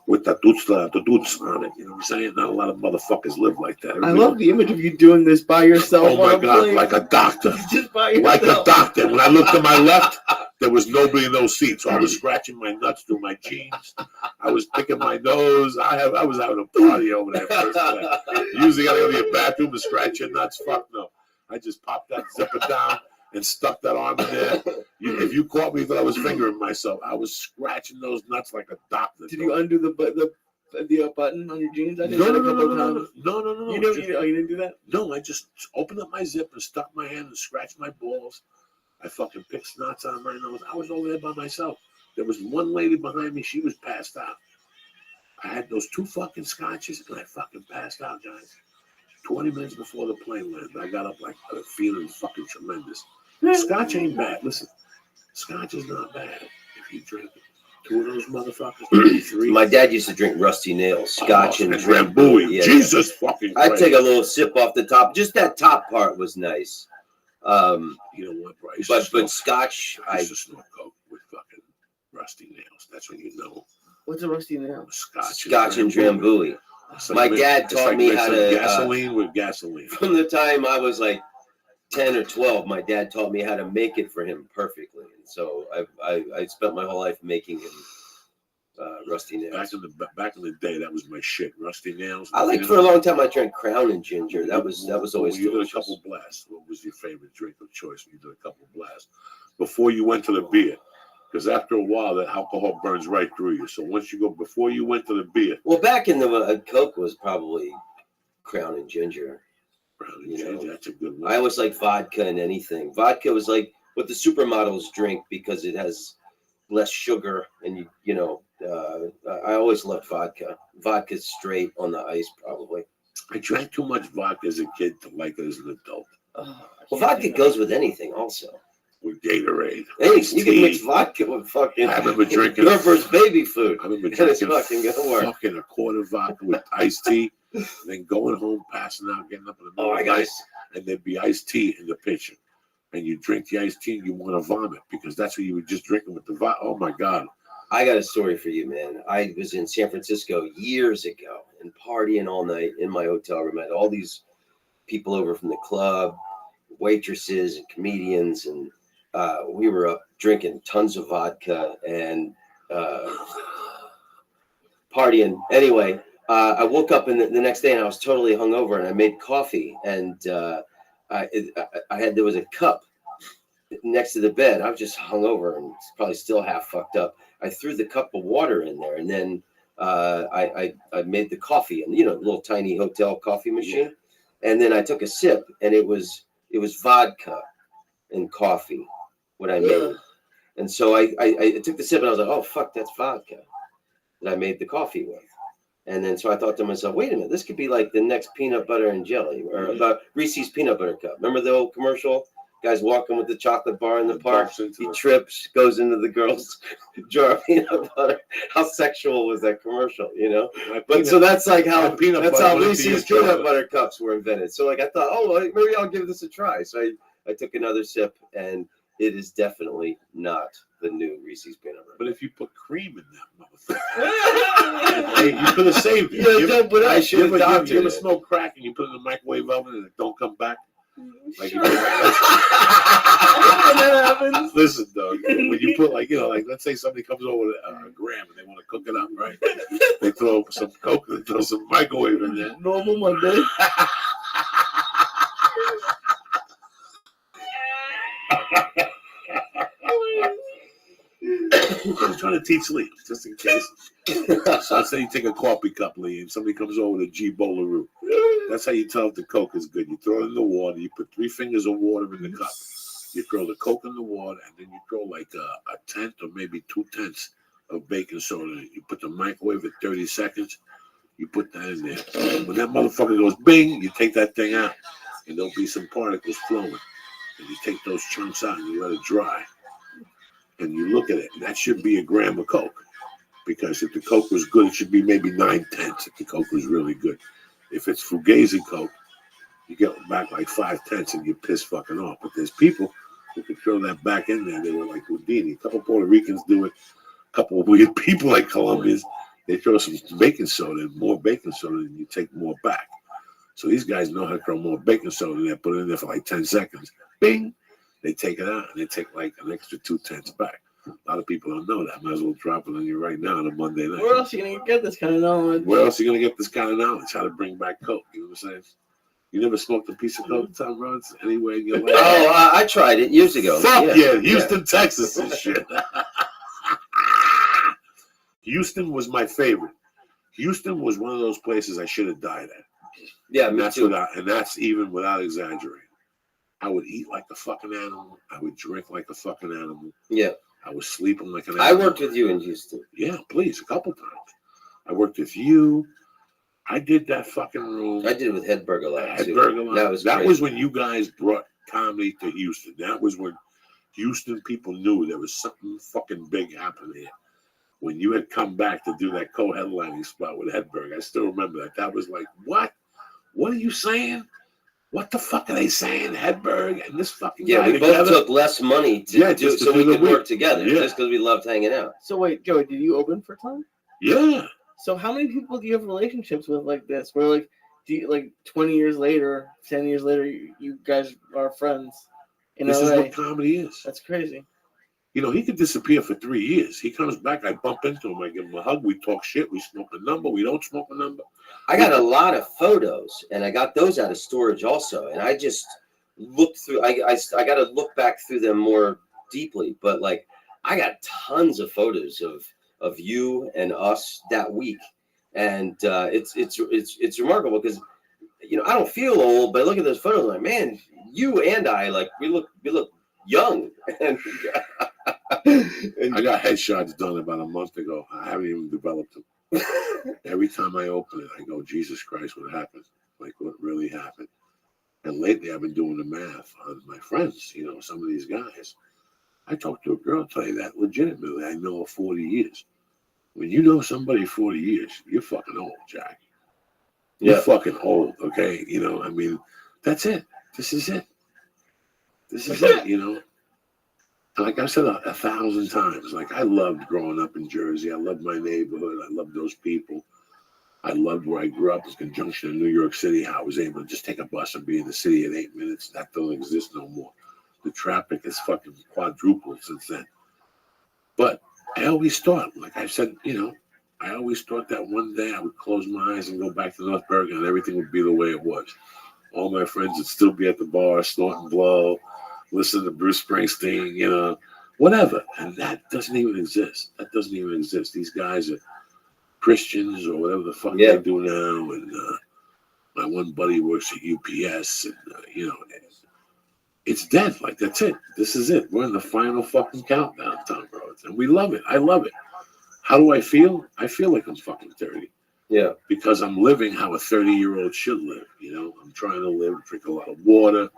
with the doots on it. You know what I'm saying? Not a lot of motherfuckers live like that. I love the image of you doing this by yourself. Oh my God, like a doctor. Just by yourself. Like a doctor. When I looked to my left, there was nobody in those seats. So I was scratching my nuts through my jeans. I was picking my nose. I was having a party over there first class. Usually I gotta go to your bathroom and scratch your nuts. Fuck no. I just popped that zipper down and stuck that arm in there. If you caught me, you thought I was fingering myself. I was scratching those nuts like a doctor. Did you undo the button on your jeans? I did No. You didn't do that? No, I just opened up my zip and stuck my hand and scratched my balls. I fucking picked knots on my nose. I was over there by myself. There was one lady behind me. She was passed out. I had those 2 fucking scotches and I fucking passed out, guys. 20 minutes before the plane landed, I got up like feeling fucking tremendous. Scotch ain't bad. Listen, Scotch is not bad if you drink it. 2 of those motherfuckers, 3. My dad used to drink Rusty Nails, Scotch and Drambuie. Yeah, Jesus fucking Christ. I'd take a little sip off the top. Just that top part was nice. You know what, Bryce? But Scotch, I used to smoke coke with fucking Rusty Nails. That's when you know. What's a Rusty Nail? Scotch and Drambuie. My dad taught me how to gasoline with gasoline. From the time I was like 10 or 12, my dad taught me how to make it for him perfectly, and so I spent my whole life making him Rusty Nails. Back in the day, that was my shit. Rusty Nails. For a long time I drank Crown and Ginger. That was always you did a couple blasts. What was your favorite drink of choice when you did a couple blasts before you went to the beer? Because after a while, that alcohol burns right through you. So once you go, before you went to the beer. Well, back in the Coke was probably Crown and Ginger. Crown and Ginger, that's a good one. I always like vodka and anything. Vodka was like what the supermodels drink because it has less sugar, and I always loved vodka. Vodka's straight on the ice, probably. I drank too much vodka as a kid to like it as an adult. Well, vodka goes with anything, also. With Gatorade. Hey, you can mix vodka with fucking. I remember drinking Gerber's baby food. I remember and drinking it's fucking gonna work. fucking a quart of vodka with iced tea, and then going home, passing out, getting up in the middle of the night, and there'd be iced tea in the pitcher. And you drink the iced tea and you want to vomit because that's what you were just drinking with the vodka. Oh my God. I got a story for you, man. I was in San Francisco years ago and partying all night in my hotel room. I had all these people over from the club, waitresses and comedians, and we were up drinking tons of vodka and partying. Anyway, I woke up the next day and I was totally hungover, and I made coffee, and there was a cup next to the bed. I was just hungover and probably still half fucked up. I threw the cup of water in there, and then I made the coffee, and the little tiny hotel coffee machine, and then I took a sip, and it was vodka and coffee, what I made. And so I took the sip, and I was like, oh fuck, that's vodka that I made the coffee with. And then so I thought to myself, wait a minute, this could be like the next peanut butter and jelly, or Reese's peanut butter cup. Remember the old commercial? Guy's walking with the chocolate bar in the park. He trips, goes into the girl's jar of peanut butter. How sexual was that commercial, you know? But so that's like how Reese's peanut butter cups were invented. So like I thought, oh, well, maybe I'll give this a try. So I took another sip, and it is definitely not the new Reese's peanut butter. But if you put cream in that motherfucker, hey, you could have saved it. Yeah, but I should have doctored You ever it. smoke crack and you put it in the microwave oven and it don't come back? Like Sure. That happens. Listen, dog. When you put like let's say somebody comes over with a gram and they want to cook it up, right? They throw some Coke and throw some microwave in there. Normal Monday. I'm trying to teach Lee, just in case. So let's say you take a coffee cup, Lee, and somebody comes over with a G bowl of root. That's how you tell if the Coke is good. You throw it in the water. You put 3 fingers of water in the cup. You throw the Coke in the water, and then you throw like a tenth or maybe 2/10 of baking soda in it. You put the microwave at 30 seconds. You put that in there. When that motherfucker goes bing, you take that thing out, and there'll be some particles flowing. And you take those chunks out and you let it dry. And you look at it, and that should be a gram of Coke. Because if the Coke was good, it should be maybe 9/10 if the Coke was really good. If it's Fugazi Coke, you get back like 5/10 and you piss fucking off. But there's people who could throw that back in there. They were like Houdini. A couple Puerto Ricans do it. A couple of weird people like Colombians, they throw some baking soda and more baking soda, and you take more back. So these guys know how to throw more baking soda in there, put it in there for like 10 seconds. Bing! They take it out, and they take like an extra 2/10 back. A lot of people don't know that. Might as well drop it on you right now on a Monday night. Where else are you going to get this kind of knowledge? Where else are you going to get this kind of knowledge? How to bring back Coke? You know what I'm saying? You never smoked a piece of Coke, Tom Rhodes, anywhere in your life? Oh, I tried it years ago. Fuck yeah, Houston, Texas and shit. Houston was my favorite. Houston was one of those places I should have died at. Yeah, and me that's too. that's even without exaggerating. I would eat like a fucking animal. I would drink like a fucking animal. Yeah. I was sleeping like an I animal. worked with you in Houston. Yeah, please, a couple times. I worked with you. I did that fucking room. I did it with Hedberg a lot too. Hedberg a lot. That was when you guys brought comedy to Houston. That was when Houston people knew there was something fucking big happening here. When you had come back to do that co-headlining spot with Hedberg, I still remember that. That was like, what? What are you saying? What the fuck are they saying? Hedberg and this fucking guy we together? both took less money to do so we could work together, just because we loved hanging out. So wait, Joey, did you open for Tom? Yeah. So how many people do you have relationships with like this? Where like, do you, like 20 years later, 10 years later, you guys are friends? This is what comedy is. That's crazy. You know, he could disappear for 3 years. He comes back, I bump into him, I give him a hug, we talk shit, we smoke a number, we don't smoke a number. I got a lot of photos, and I got those out of storage also. And I just looked through. I got to look back through them more deeply. But like, I got tons of photos of you and us that week, and it's remarkable because you know I don't feel old, but I look at those photos like, man, you and I like we look young. And I got headshots done about a month ago. I haven't even developed them. Every time I open it, I go, Jesus Christ, what happened? Like, what really happened? And lately, I've been doing the math on my friends, you know, some of these guys. I talked to a girl, tell you that legitimately, I know her 40 years. When you know somebody 40 years, you're fucking old, Jack. You're fucking old, okay? You know, I mean, that's it. This is it. This is it, you know? Like I've said 1,000 times, like I loved growing up in Jersey. I loved my neighborhood. I loved those people. I loved where I grew up, this conjunction in New York City, how I was able to just take a bus and be in the city in 8 minutes. That doesn't exist no more. The traffic has fucking quadrupled since then. But I always thought, like I said, you know, I always thought that one day I would close my eyes and go back to North Bergen and everything would be the way it was. All my friends would still be at the bar, snorting blow, listen to Bruce Springsteen, you know, whatever. And that doesn't even exist. That doesn't even exist. These guys are Christians or whatever the fuck they do now. And my one buddy works at UPS. And, you know, it's dead. Like, that's it. This is it. We're in the final fucking countdown, Tom Rhodes. And we love it. I love it. How do I feel? I feel like I'm fucking 30. Yeah. Because I'm living how a 30-year-old should live. You know, I'm trying to live, drink a lot of water,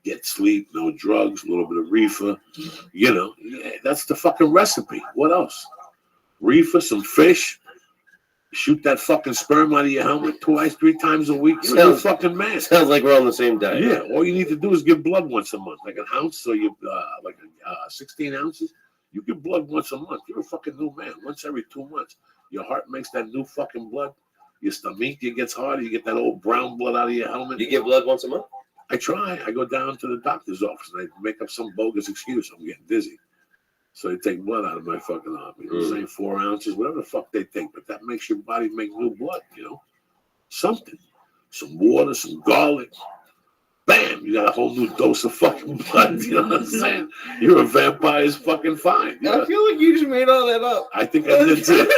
get sleep, no drugs, a little bit of reefer. You know, that's the fucking recipe. What else? Reefer, some fish. Shoot that fucking sperm out of your helmet twice, 3 times a week. You're a fucking man. Sounds like we're on the same diet. Yeah, all you need to do is give blood once a month, like an ounce, so you 16 ounces. You give blood once a month. You're a fucking new man. Once every 2 months, your heart makes that new fucking blood. Your stomach gets harder. You get that old brown blood out of your helmet. You give blood once a month? I try. I go down to the doctor's office and I make up some bogus excuse. I'm getting dizzy. So they take blood out of my fucking arm. You know what I'm saying? 4 ounces, whatever the fuck they take. But that makes your body make new blood, you know? Something. Some water, some garlic. Bam! You got a whole new dose of fucking blood. You know what I'm saying? You're a vampire's fucking fine. You know? I feel like you just made all that up. I think I did too.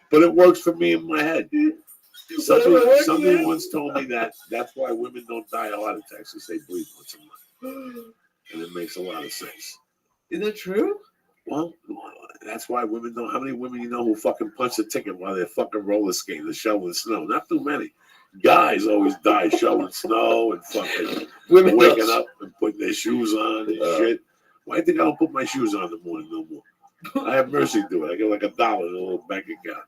But it works for me in my head. Somebody once told me that that's why women don't die of heart attacks, because they bleed once a month. And it makes a lot of sense. Is that true? Well, that's why women don't. How many women you know who fucking punch a ticket while they're fucking roller skating or shoveling snow? Not too many. Guys always die shoveling snow and fucking women waking up and putting their shoes on and shit. Why do you think I don't put my shoes on in the morning no more? I have Mercy do it. I get like $1 in a little bank account.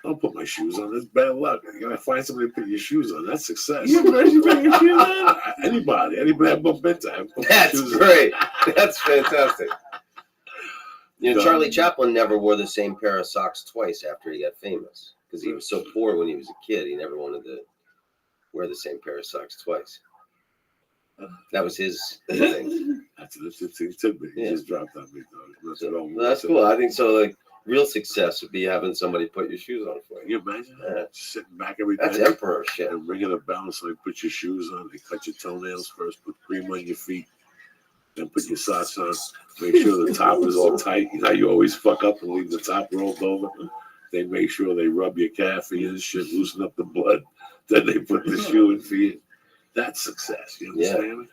I don't put my shoes on. That's bad luck. You gotta find somebody to put your shoes on. That's success. You have Mercy put your shoes on? Anybody I bump into, I put my That's shoes great. That's fantastic. You know, on. Charlie Chaplin never wore the same pair of socks twice after he got famous because he was so poor when he was a kid. He never wanted to wear the same pair of socks twice. That was his thing. That's it. Tidbit. He just dropped on me, though. That's cool. I think so. Like real success would be having somebody put your shoes on for you. Can you imagine that? Sitting back every day. That's emperor shit. And ringing a bell, somebody put your shoes on. They cut your toenails first, put cream on your feet, then put your socks on. Make sure the top is all tight. You know, you always fuck up and leave the top rolled over. They make sure they rub your calf for you and shit, loosen up the blood. Then they put the shoe in for you. That's success. You understand me?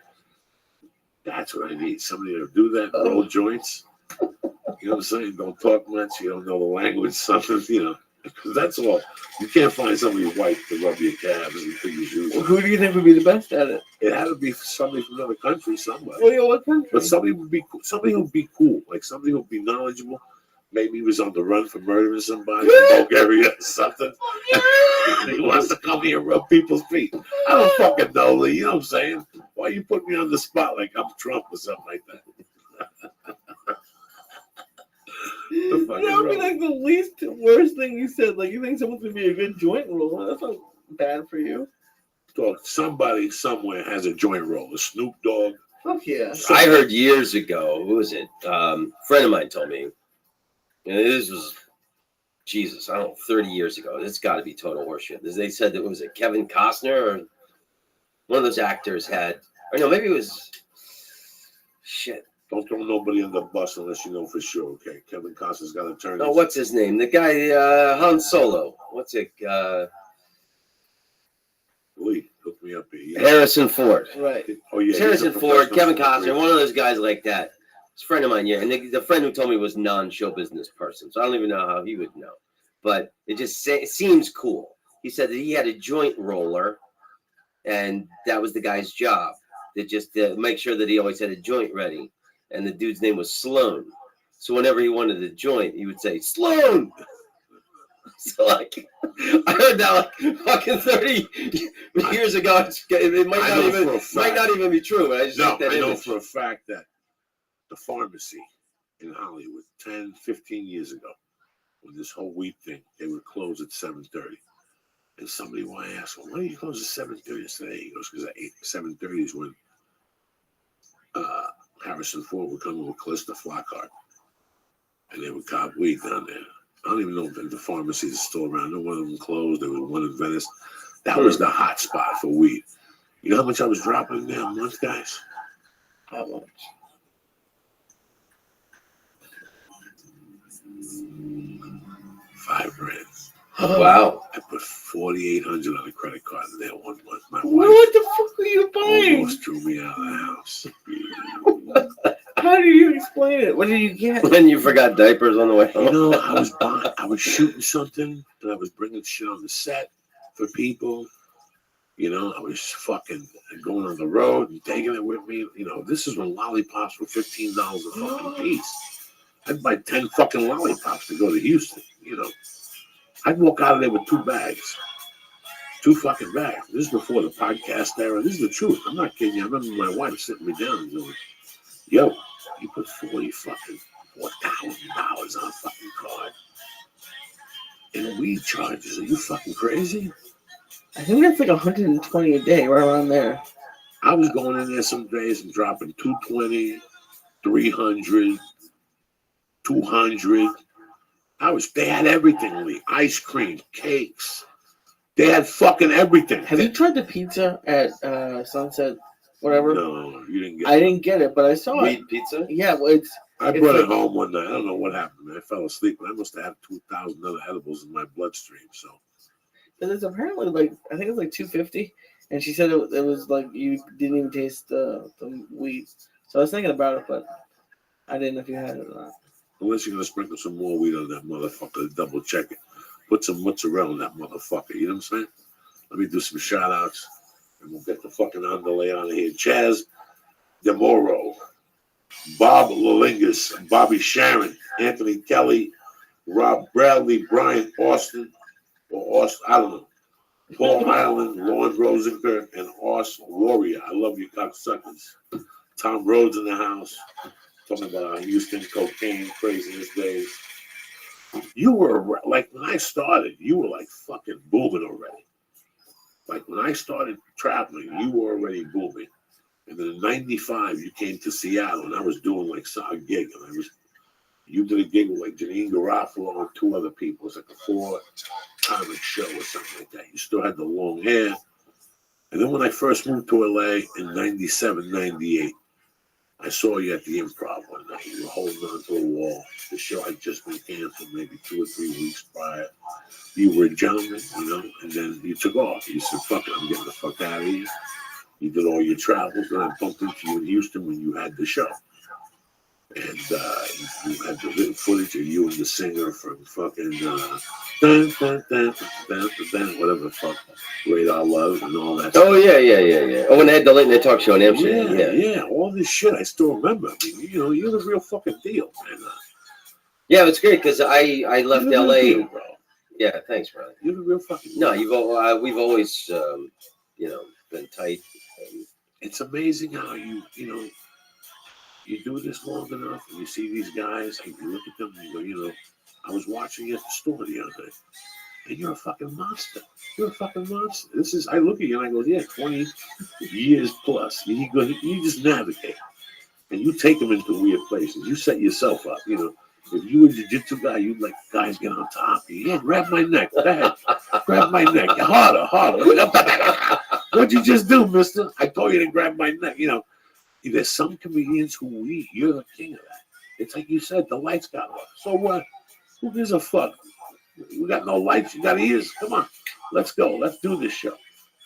That's what I need. Somebody to do that, roll joints. You know what I'm saying? Don't talk much. You don't know the language, something, you know. Because that's all. You can't find somebody white to rub your calves and put your shoes on. Who do you think would be the best at it? It had to be somebody from another country, somebody. Well, yeah, what country? But somebody would be cool. Somebody who'd be cool. Like somebody who'd be knowledgeable. Maybe he was on the run for murdering somebody in Bulgaria or something. He wants to come here and rub people's feet. I don't fucking know, Lee. You know what I'm saying? Why you put me on the spot like I'm Trump or something like that? That would be like the least worst thing you said. Like you think someone's gonna be a good joint roller? That's not bad for you. So somebody somewhere has a joint roller. Snoop Dogg. Fuck yeah. I heard years ago. Who was it? Friend of mine told me. And this was, Jesus, I don't know, 30 years ago. It's got to be total horseshit. They said that was it Kevin Costner or one of those actors had, or no, maybe it was shit. Don't throw nobody in the bus unless you know for sure. Okay, Kevin Costner's got to turn. No, what's his name? The guy, Han Solo. What's it? Lee, hook me up here. Harrison Ford. Right. Oh yeah. Harrison Ford, Kevin Costner, one of those guys like that. It's a friend of mine, yeah. And the friend who told me was non-show business person, so I don't even know how he would know. But it just it seems cool. He said that he had a joint roller, and that was the guy's job. That just to make sure that he always had a joint ready. And the dude's name was Sloan. So whenever he wanted a joint, he would say, Sloan! So like, I heard that like fucking 30 years ago. It might not even be true. But I just no, like that I know image. for a fact that the pharmacy in Hollywood 10, 15 years ago, when this whole weed thing, they would close at 7:30. And somebody would ask, well, why do you close at 7:30 today? He goes, because at 7:30 is when Harrison Ford would come in with Calista Flockhart. And they would cop weed down there. I don't even know if the pharmacies are still around. No one of them closed. There was one in Venice. That was the hot spot for weed. You know how much I was dropping in there a month, guys? How much? $5,000. Wow. I put $4,800 on a credit card in there one month. My wife What the fuck are you buying? almost threw me out of the house. How do you explain it? What did you get? When you forgot diapers on the way home. You know, I was shooting something, and I was bringing shit on the set for people. I was fucking going on the road and taking it with me. This is when lollipops were $15 a fucking piece. I'd buy 10 fucking lollipops to go to Houston. I'd walk out of there with 2 bags. 2 fucking bags. This is before the podcast era. This is the truth. I'm not kidding you. I remember my wife sitting me down and going, yo, you put $4,000 on a fucking card. And weed charges. Are you fucking crazy? I think that's like 120 a day, right around there. I was going in there some days and dropping 220, 300, 200. They had everything, Lee. Ice cream, cakes. They had fucking everything. Have you tried the pizza at Sunset, whatever? No, you didn't get it. I didn't get it, but I saw Weed pizza? Yeah, well, I brought it home one night. I don't know what happened. I fell asleep, and I must have had 2,000 other edibles in my bloodstream. So, it's apparently like, I think it's like $250, and she said it was like you didn't even taste the weed. So I was thinking about it, but I didn't know if you had it or not. Unless you're gonna sprinkle some more weed on that motherfucker, double check it. Put some mozzarella on that motherfucker. You know what I'm saying? Let me do some shout outs, and we'll get the fucking underlay on here. Chaz DeMoro, Bob Lalingas, Bobby Sharon, Anthony Kelly, Rob Bradley, Brian Austin, or Austin, I don't know. Paul Island, Lauren Rosenberg, and Os Warrior. I love you, cocksuckers. Tom Rhodes in the house. Talking about Houston cocaine, craziness days. You were like, when I started, you were like fucking booming already. Like when I started traveling, you were already booming. And then in '95, you came to Seattle, and I was doing like a gig, and you did a gig with like Janine Garofalo and 2 other people. It was like a 4-comic show or something like that. You still had the long hair. And then when I first moved to LA in '97, '98, I saw you at the Improv one night. You were holding on to a wall. The show had just been canceled maybe 2 or 3 weeks prior. You were a gentleman, and then you took off. You said, fuck it, I'm getting the fuck out of here. You did all your travels, and I bumped into you in Houston when you had the show. And you had the little footage of you and the singer from fucking whatever the fuck, Radar Love and all that. Oh, yeah. Oh, when they had the late night talk show in Amsterdam. Yeah. All this shit, I still remember. I mean, you're the real fucking deal, man. Yeah, it's great because I left You're the LA. real deal, bro. Yeah, thanks, brother. You're the real fucking No, deal. we've always, been tight. It's amazing how you do this long enough and you see these guys and you look at them and you go, I was watching you at the store the other day, and you're a fucking monster. You're a fucking monster. I look at you and I go, yeah, 20 years plus. You just navigate. And you take them into weird places. You set yourself up, If you were a jiu-jitsu guy, you'd like guys get on top of you. Yeah, grab my neck. Go ahead. Grab my neck. Harder. What'd you just do, mister? I told you to grab my neck. There's some comedians you're the king of that. It's like you said, the lights got off. So what? Who gives a fuck? We got no lights. You got ears. Come on. Let's go. Let's do this show.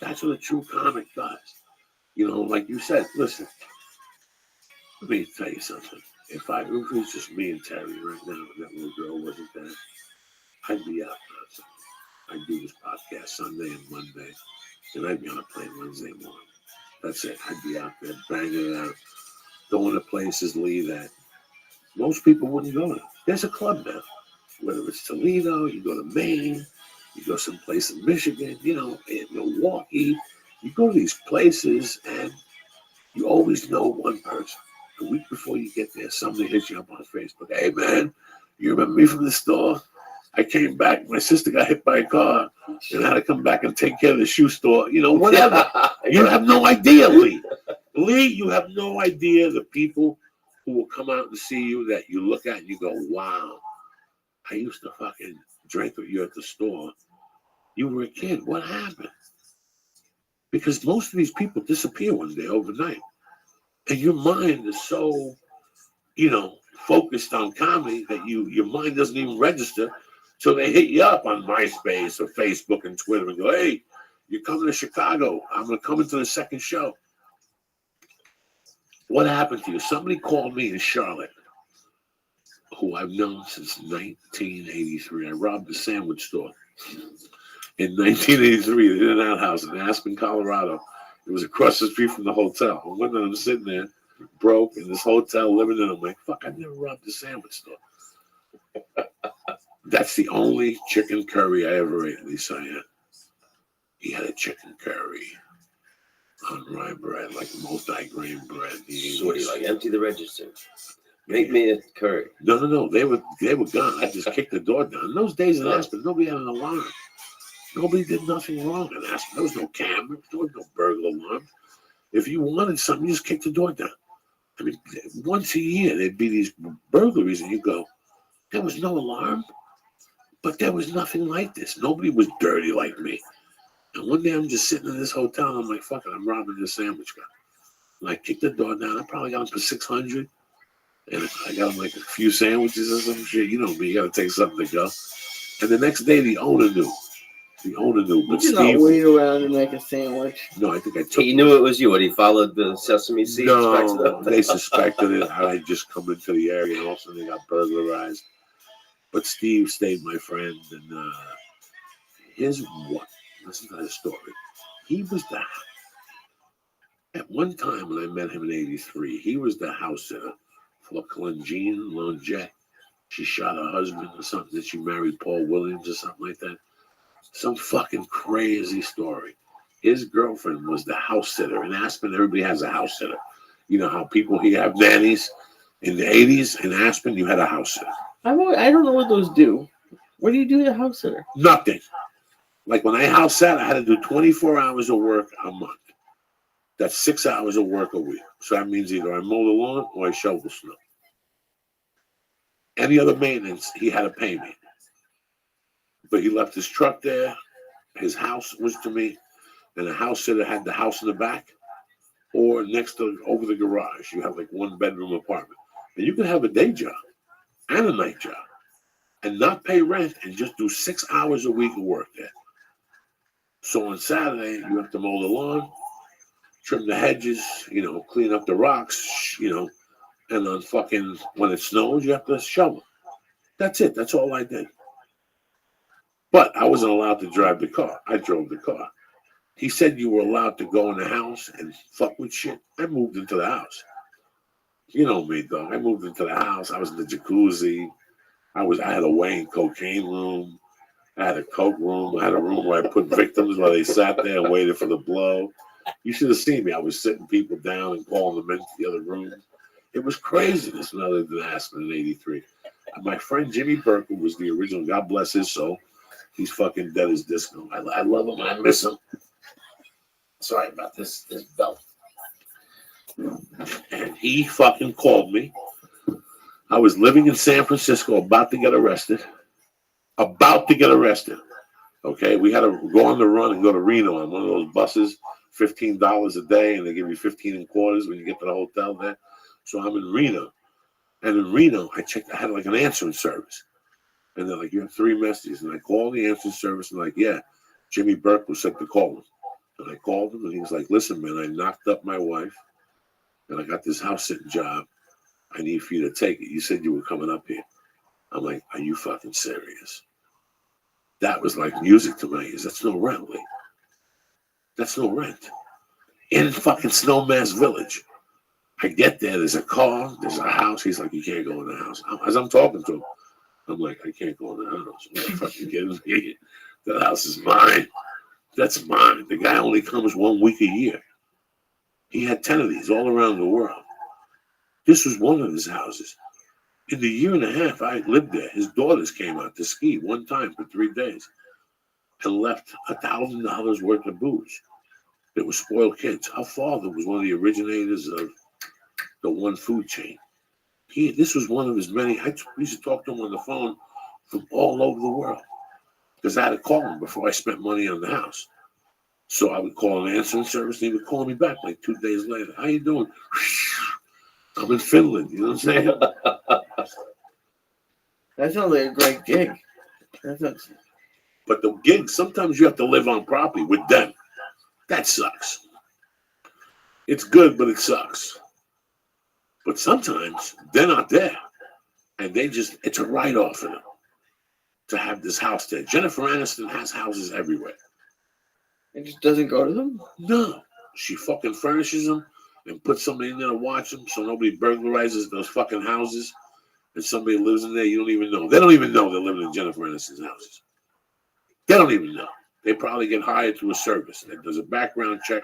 That's what a true comic does. Like you said, listen, let me tell you something. If it was just me and Terry right now, and that little girl wasn't there, I'd be out. I'd do this podcast Sunday and Monday, and I'd be on a plane Wednesday morning. That's it. I'd be out there banging it out, going to places, Lee, that most people wouldn't go to. There's a club now. Whether it's Toledo, you go to Maine, you go someplace in Michigan, in Milwaukee. You go to these places, and you always know one person. A week before you get there, somebody hits you up on Facebook. Hey, man, you remember me from the store? I came back. My sister got hit by a car, and I had to come back and take care of the shoe store. Whatever. You have no idea, Lee. Lee, you have no idea the people who will come out and see you that you look at and you go, wow, I used to fucking drink with you at the store. You were a kid. What happened? Because most of these people disappear one day overnight. And your mind is so, focused on comedy that your mind doesn't even register till they hit you up on MySpace or Facebook and Twitter and go, hey, you're coming to Chicago. I'm going to come into the second show. What happened to you? Somebody called me in Charlotte, who I've known since 1983. I robbed a sandwich store. In 1983, they did an outhouse in Aspen, Colorado. It was across the street from the hotel. And one night I'm sitting there, broke, in this hotel, living in. I'm like, fuck, I never robbed a sandwich store. That's the only chicken curry I ever ate, Lisa. He had a chicken curry on rye bread, like multi-grain bread. So what do you like? Empty the register. Make me a curry. No. They were gone. I just kicked the door down. In those days in Aspen, nobody had an alarm. Nobody did nothing wrong in Aspen. There was no camera. There was no burglar alarm. If you wanted something, you just kicked the door down. I mean, once a year there'd be these burglaries, and you go, there was no alarm, but there was nothing like this. Nobody was dirty like me. And one day I'm just sitting in this hotel, and I'm like, fuck it, I'm robbing this sandwich guy. And I kicked the door down. I probably got him for $600. And I got him like a few sandwiches or some shit. You know me, you got to take something to go. And the next day, the owner knew. But you Steve, not wait around and make a sandwich. No, I think I took. He knew it was you. What, he followed the sesame seed? No, they suspected it. I had just come into the area, and all of a sudden they got burglarized. But Steve stayed my friend, and here's what. Listen to the story. He was at one time when I met him in '83, he was the house sitter for Clengene Longet. She shot her husband or something. That she married Paul Williams or something like that. Some fucking crazy story. His girlfriend was the house sitter. In Aspen, everybody has a house sitter. You know how people here have nannies? In the 80s, in Aspen, you had a house sitter. I don't know what those do. What do you do to a house sitter? Nothing. Like when I house sat, I had to do 24 hours of work a month. That's 6 hours of work a week. So that means either I mow the lawn or I shovel snow. Any other maintenance, he had to pay me. But he left his truck there. His house was to me. And the house sitter had the house in the back or next to over the garage. You have like 1-bedroom apartment. And you can have a day job and a night job and not pay rent and just do 6 hours a week of work there. So on Saturday, you have to mow the lawn, trim the hedges, clean up the rocks, and on fucking, when it snows, you have to shovel. That's it. That's all I did. But I wasn't allowed to drive the car. I drove the car. He said you were allowed to go in the house and fuck with shit. I moved into the house. You know me, dog. I moved into the house. I was in the jacuzzi. I had a weighing cocaine room. I had a coke room. I had a room where I put victims while they sat there and waited for the blow. You should have seen me. I was sitting people down and calling them into the other room. It was craziness when I lived in Aspen in '83. And my friend Jimmy Burke was the original. God bless his soul. He's fucking dead as disco. I love him. I miss him. Sorry about this belt. And he fucking called me. I was living in San Francisco, about to get arrested. Okay, we had to go on the run and go to Reno on one of those buses, $15 a day, and they give you 15 and quarters when you get to the hotel there. So I'm in Reno. And in Reno, I had like an answering service. And they're like, you have 3 messages. And I called the answering service and like, yeah, Jimmy Burke was sent to call him. And I called him and he was like, listen, man, I knocked up my wife and I got this house sitting job. I need for you to take it. You said you were coming up here. I'm like, are you fucking serious? That was like music to my ears. That's no rent, Lee. That's no rent. In fucking Snowmass Village. I get there, there's a car, there's a house. He's like, you can't go in the house. As I'm talking to him, I'm like, I can't go in the house. I'm not fucking kidding me. That house is mine. That's mine. The guy only comes 1 week a year. He had 10 of these all around the world. This was one of his houses. In the year and a half I lived there, his daughters came out to ski one time for 3 days and left $1,000 worth of booze. They were spoiled kids. Our father was one of the originators of the one food chain. This was one of his many. I used to talk to him on the phone from all over the world because I had to call him before I spent money on the house. So I would call an answering service and he would call me back like 2 days later. How you doing? I'm in Finland. You know what I'm saying? That sounds like a great gig. But the gig, sometimes you have to live on property with them. That sucks. It's good, but it sucks. But sometimes they're not there. And it's a write-off for them. It's to have this house there. Jennifer Aniston has houses everywhere. It just doesn't go to them? No. She fucking furnishes them and puts somebody in there to watch them so nobody burglarizes those fucking houses and somebody lives in there you don't even know. They don't even know they're living in Jennifer Aniston's houses. They don't even know. They probably get hired through a service that does a background check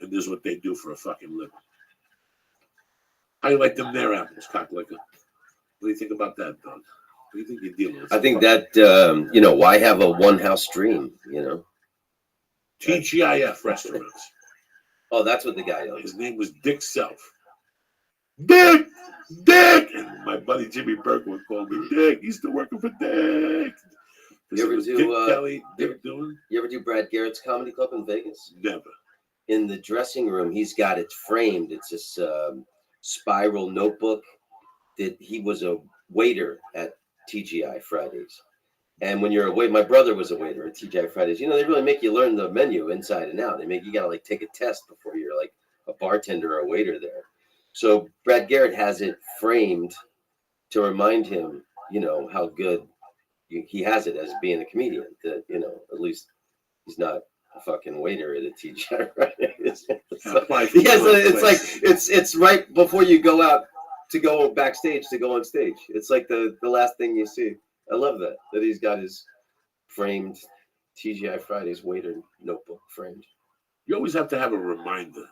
and does what they do for a fucking living. How you like them there apples, cocklicker? What do you think about that, Doug? What do you think you're dealing with? I think that, why have a one-house dream, TGIF restaurants. Oh, that's what the guy owns. His name was Dick Self. Dick! And my buddy Jimmy Burke would call me Dick. He's still working for Dick. You ever do, Dick Kelly, Dick Dillon? You ever do Brad Garrett's comedy club in Vegas? Never. In the dressing room, he's got it framed. It's this spiral notebook that he was a waiter at TGI Fridays. And when you're a waiter, my brother was a waiter at TGI Fridays. They really make you learn the menu inside and out. They make you gotta take a test before you're like a bartender or a waiter there. So Brad Garrett has it framed to remind him, how good he has it as being a comedian. That at least he's not a fucking waiter at a TGI Fridays. It's right before you go out to go backstage to go on stage. It's like the last thing you see. I love that he's got his framed TGI Fridays waiter notebook framed. You always have to have a reminder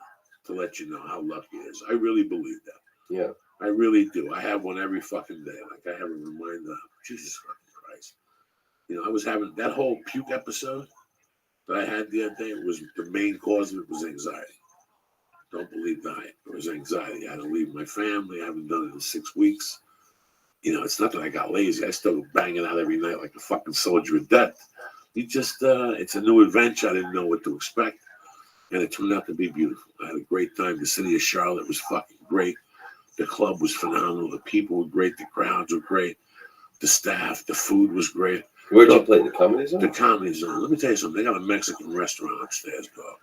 to let you know how lucky it is. I really believe that. Yeah. I really do. I have one every fucking day. Like I have a reminder. Jesus fucking Christ. I was having that whole puke episode that I had the other day. It was the main cause of it was anxiety. Don't believe that. It was anxiety. I had to leave my family. I haven't done it in 6 weeks. It's not that I got lazy. I still bang it out every night like a fucking soldier of death. It's a new adventure. I didn't know what to expect. And it turned out to be beautiful. I had a great time. The city of Charlotte was fucking great. The club was phenomenal. The people were great. The crowds were great. The staff, the food was great. Where'd you play? The Comedy Zone? The Comedy Zone. Let me tell you something. They got a Mexican restaurant upstairs, dog.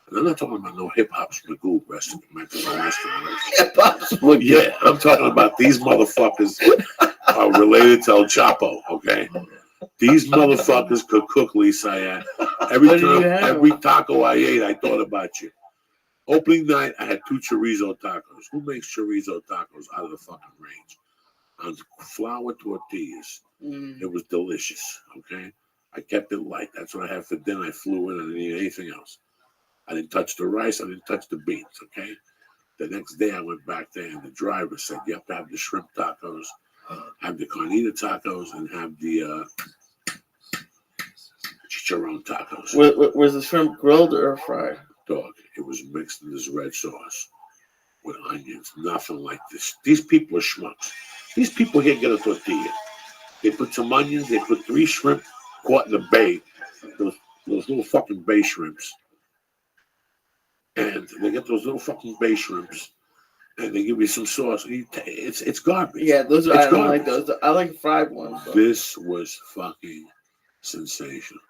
And I'm not talking about no hip-hop Magoo restaurant. Mexican restaurant. Hip-hop Magoo? Yeah, I'm talking about these motherfuckers are related to El Chapo, okay? These motherfuckers could cook, Lisa. Every taco I ate, I thought about you. Opening night, I had 2 chorizo tacos. Who makes chorizo tacos out of the fucking range? On flour tortillas. It was delicious, okay? I kept it light. That's what I had for dinner. I flew in. I didn't eat anything else. I didn't touch the rice. I didn't touch the beans, okay? The next day, I went back there, and the driver said, you have to have the shrimp tacos, have the carnita tacos, and have the chicharron tacos. Was the shrimp grilled or fried? Dog, it was mixed in this red sauce with onions. Nothing like this. These people are schmucks. These people here get a tortilla. They put some onions. They put 3 shrimp caught in the bay. Those little fucking bay shrimps. And they get those little fucking bay shrimps. And they give you some sauce. It's garbage. Yeah, those are. I don't like those. I like fried ones. Though. This was fucking sensational.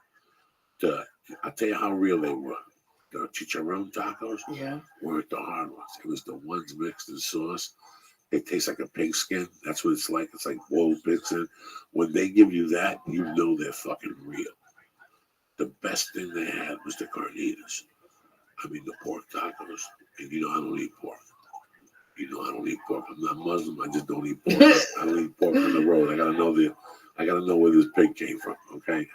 I'll tell you how real they were. The chicharron tacos weren't the hard ones. It was the ones mixed in sauce. They taste like a pig skin. That's what it's like. It's like boiled pig skin. When they give you that, you know they're fucking real. The best thing they had was the carnitas. I mean, the pork tacos. And I don't eat pork. I don't eat pork. I'm not Muslim. I just don't eat pork. I don't eat pork on the road. I gotta know where this pig came from. Okay,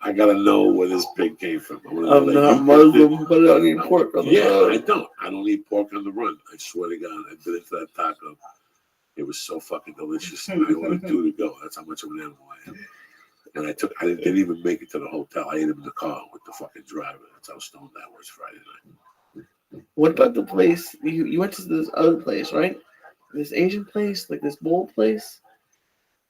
I gotta know where this pig came from. I'm not Muslim, but I don't eat pork on the road. I don't eat pork on the run. I swear to God, I did it for that taco. It was so fucking delicious. I ordered 2 to go. That's how much of an animal I am. And I didn't even make it to the hotel. I ate him in the car with the fucking driver. That's how stoned I was Friday night. What about the place? You went to this other place, right? This Asian place, like this bowl place?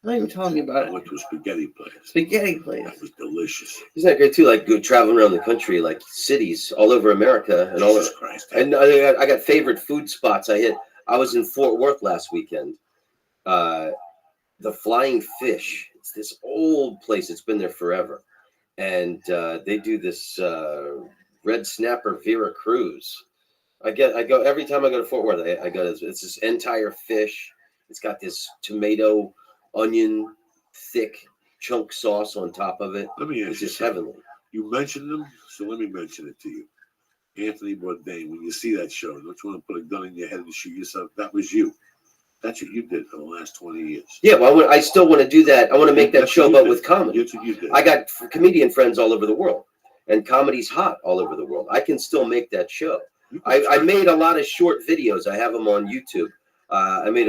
Not even telling me about it. I went to a spaghetti place. Spaghetti place. That was delicious. Isn't that great too? Like good traveling around the country, like cities all over America and all. Jesus Christ. And I got favorite food spots I hit. I was in Fort Worth last weekend. The Flying Fish. It's this old place. It's been there forever, and they do this red snapper Vera Cruz. I go every time I go to Fort Worth. I go. It's this entire fish. It's got this tomato, onion, thick chunk sauce on top of it. Let me It's ask you just something. heavenly. You mentioned them, so let me mention it to you. Anthony Bourdain, when you see that show, don't you want to put a gun in your head and shoot yourself? That was you. That's what you did for the last 20 years. Yeah, well, I still want to do that. I want to make that That's show, what you but did. with comedy. That's what you did. I got comedian friends all over the world, and comedy's hot all over the world. I can still make that show. I made a lot of short videos. I have them on YouTube. I made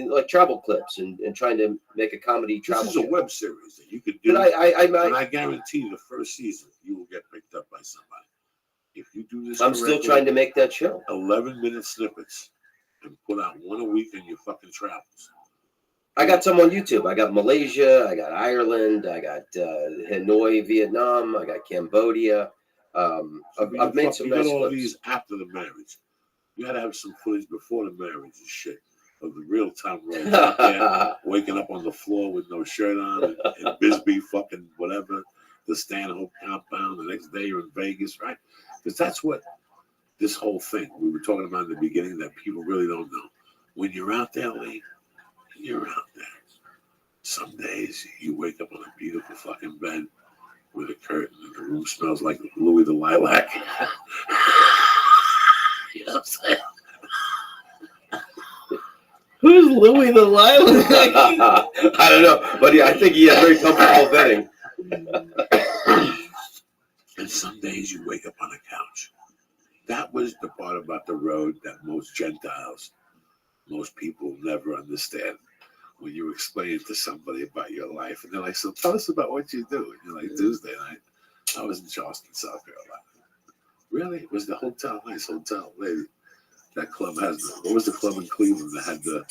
like travel clips and trying to make a comedy travel. This is a show. web series that you could do. But and I guarantee you the first season, you will get picked up by somebody. If you do this I'm still correctly, trying to make that show. 11-minute snippets and put out one a week in your fucking travels. I got some on YouTube. I got Malaysia. I got Ireland. I got Hanoi, Vietnam. I got Cambodia. I've made some you nice got all clips. these after the marriage. You had to have some footage before the marriage and shit of the real Tom Rose out there, waking up on the floor with no shirt on and Bisbee fucking whatever, the Stanhope compound. The next day you're in Vegas, right? Because that's what this whole thing we were talking about in the beginning that people really don't know. When you're out there, Lee, you're out there. Some days you wake up on a beautiful fucking bed with a curtain and the room smells like Louis the Lilac. You know what I'm saying? Who's Louis the Lilac? I don't know, but I think he had very comfortable bedding. And some days you wake up on a couch. That was the part about the road that most Gentiles, most people never understand. When you explain to somebody about your life, and they're like, "So tell us about what you do." And you're like, "Tuesday night, I was in Charleston, South Carolina." Really? It was the hotel, nice hotel, lady. That club has what was the club in Cleveland that had the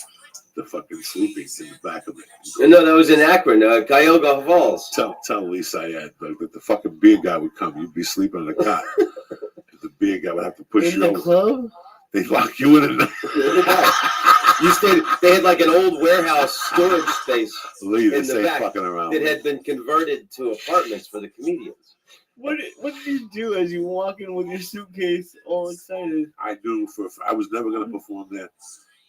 fucking sleeping in the back of it? No, that was in Akron, Cuyahoga Falls. Tell Lisa I had that the fucking beer guy would come. You'd be sleeping on a cot. The beer guy would have to push In you the over. club? They lock you in. You stayed. They had like an old warehouse storage space Lee, in the say back fucking around. that had been converted to apartments for the comedians. What did you do as you walk in with your suitcase all excited? I knew I was never going to perform there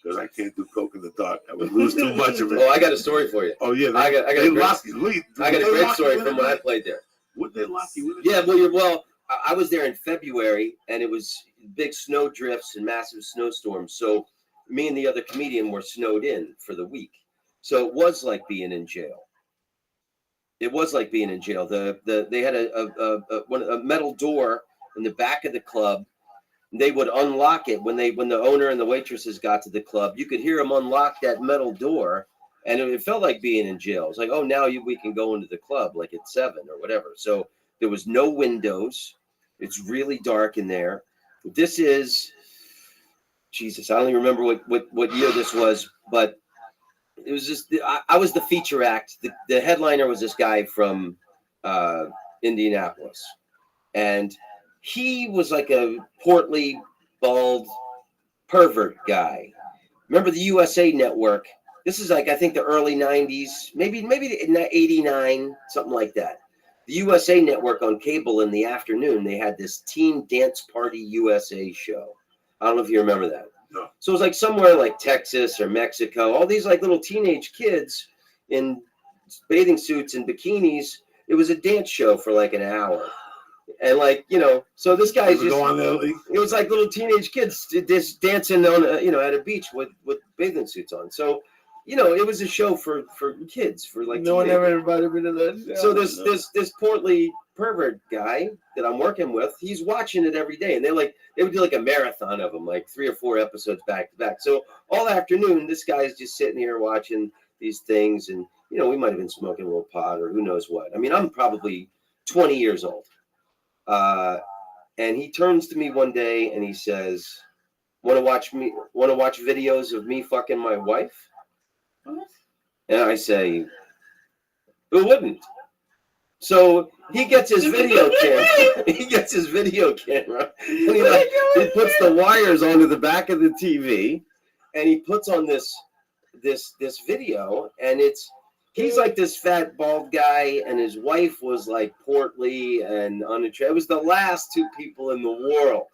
because I can't do coke in the dark. I would lose too much of it. Oh, I got a story for you. Oh yeah, I got they a great, lock you. Lee, I got a they great lock story you in from at when I night? played there. Wouldn't they lock you in? Yeah, well, I was there in February, and it was big snow drifts and massive snowstorms. So me and the other comedian were snowed in for the week. So it was like being in jail. It was like being in jail. They had a metal door in the back of the club. They would unlock it when the owner and the waitresses got to the club. You could hear them unlock that metal door, and it felt like being in jail. It's like, oh, now we can go into the club like at 7 or whatever. So there was no windows. It's really dark in there. This is, Jesus, I don't even remember what year this was, but it was just, I was the feature act. The headliner was this guy from Indianapolis. And he was like a portly, bald, pervert guy. Remember the USA Network? This is like, I think the early 90s, maybe 89, something like that. The USA Network on cable in the afternoon, they had this Teen Dance Party USA show. I don't know if you remember that. No. So it was like somewhere like Texas or Mexico, all these like little teenage kids in bathing suits and bikinis. It was a dance show for like an hour. And like, so this guy's just, it was like little teenage kids just dancing on, at a beach with bathing suits on. So, it was a show for kids, for like no one ever invited me to that show. So this portly pervert guy that I'm working with, he's watching it every day, and they would do like a marathon of them, like 3 or 4 episodes back to back. So all afternoon, this guy's just sitting here watching these things, and we might have been smoking a little pot or who knows what. I mean, I'm probably 20 years old, and he turns to me one day and he says, "Want to watch videos of me fucking my wife?" What? And I say, "Who wouldn't?" So he gets his video camera. He gets his video camera, and he puts the wires onto the back of the TV, and he puts on this video, and he's like this fat bald guy, and his wife was like portly and unattractive. It was the last 2 people in the world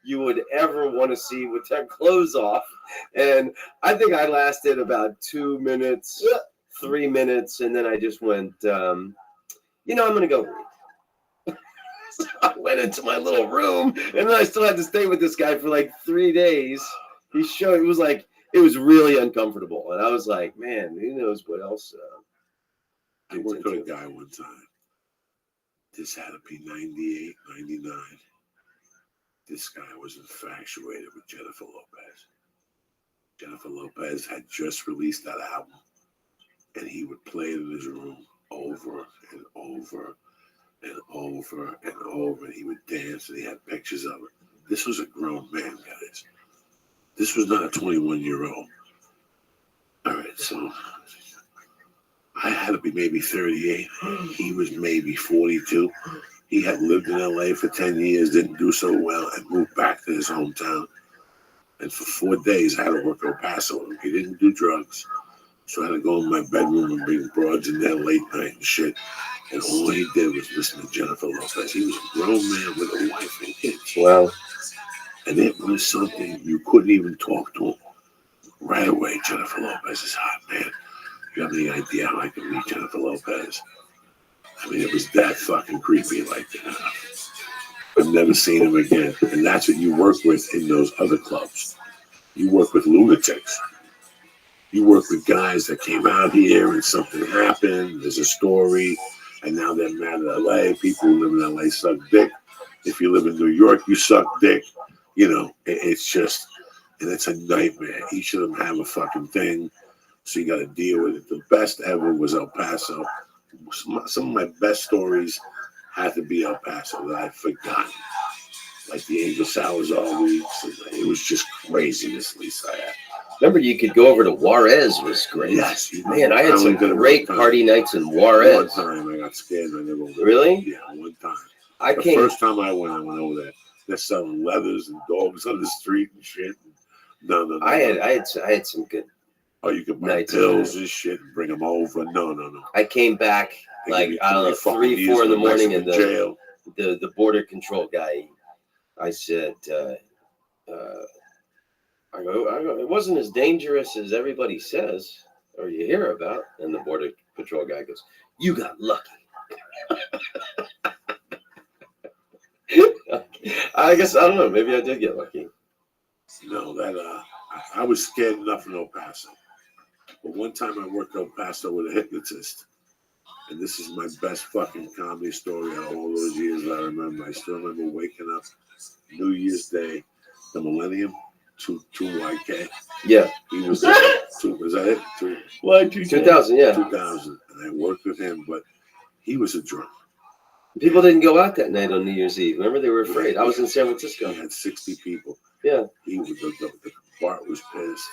you would ever want to see with their clothes off. And I think I lasted about 2 minutes 3 minutes, and then I just went, I'm going to go read. So I went into my little room, and then I still had to stay with this guy for like 3 days. It was really uncomfortable. And I was like, man, who knows what else. I worked with a guy one time. This had to be 98, 99. This guy was infatuated with Jennifer Lopez. Jennifer Lopez had just released that album, and he would play it in his room over and over and over and over, and he would dance, and he had pictures of it. This was a grown man, guys. This was not a 21-year-old. All right, so I had to be maybe 38. He was maybe 42. He had lived in LA for 10 years, didn't do so well, and moved back to his hometown. And for 4 days, I had to work El Paso with him. He didn't do drugs. So I had to go in my bedroom and bring broads in there late night and shit. And all he did was listen to Jennifer Lopez. He was a grown man with a wife and kids. Wow. And it was something you couldn't even talk to him. Right away, Jennifer Lopez is hot, man. You have any idea how I could meet Jennifer Lopez? I mean, it was that fucking creepy like that. I've never seen him again. And that's what you work with in those other clubs. You work with lunatics. You work with guys that came out here and something happened. There's a story. And now they're mad at LA. People who live in LA suck dick. If you live in New York, you suck dick. It's just, and it's a nightmare. Each of them have a fucking thing. So you got to deal with it. The best ever was El Paso. Some of my best stories had to be El Paso that I'd forgotten. Like the Angel Salazar weeks. It was just craziness, Lisa. Remember, you could go over to Juarez. Was great. Yes. Man, I had some great party nights in Juarez. One time I got scared. I never went. Really? Yeah, one time. The first time I went over there. They're selling leathers and dogs on the street and shit. No. I had some good. Oh, you could buy pills and shit and bring them over. No. I came back like, I don't know, 3, 4 in the morning, and the border control guy, I said, I go, it wasn't as dangerous as everybody says or you hear about. And the border patrol guy goes, you got lucky. I guess, I don't know, maybe I did get lucky. No, I was scared enough in El Paso. But one time I worked El Paso with a hypnotist. And this is my best fucking comedy story out of all those years I remember. I still remember waking up New Year's Day, the millennium, 2YK. Yeah. He was was that it? 2000, yeah. 2000. And I worked with him, but he was a drunk. People didn't go out that night on New Year's Eve. Remember, they were afraid. I was in San Francisco. He had 60 people. Yeah. The Bart was pissed.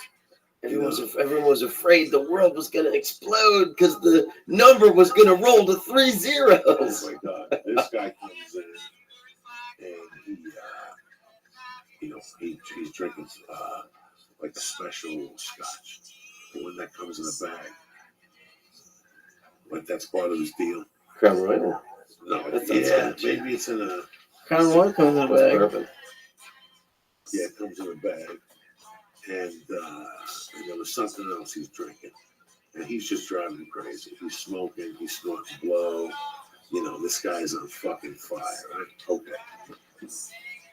Everyone was afraid the world was going to explode because the number was going to roll to 3 zeros. Oh my God! This guy comes in and he's drinking like a special scotch. The one that comes in a bag. Like that's part of his deal. Crown Royal. No, maybe it's in a. Crown Royal comes in a bag. Bourbon. Yeah, it comes in a bag. And there was something else he's drinking. And he's just driving me crazy. He's smoking, he's snorting blow. This guy's on fucking fire, right? Okay.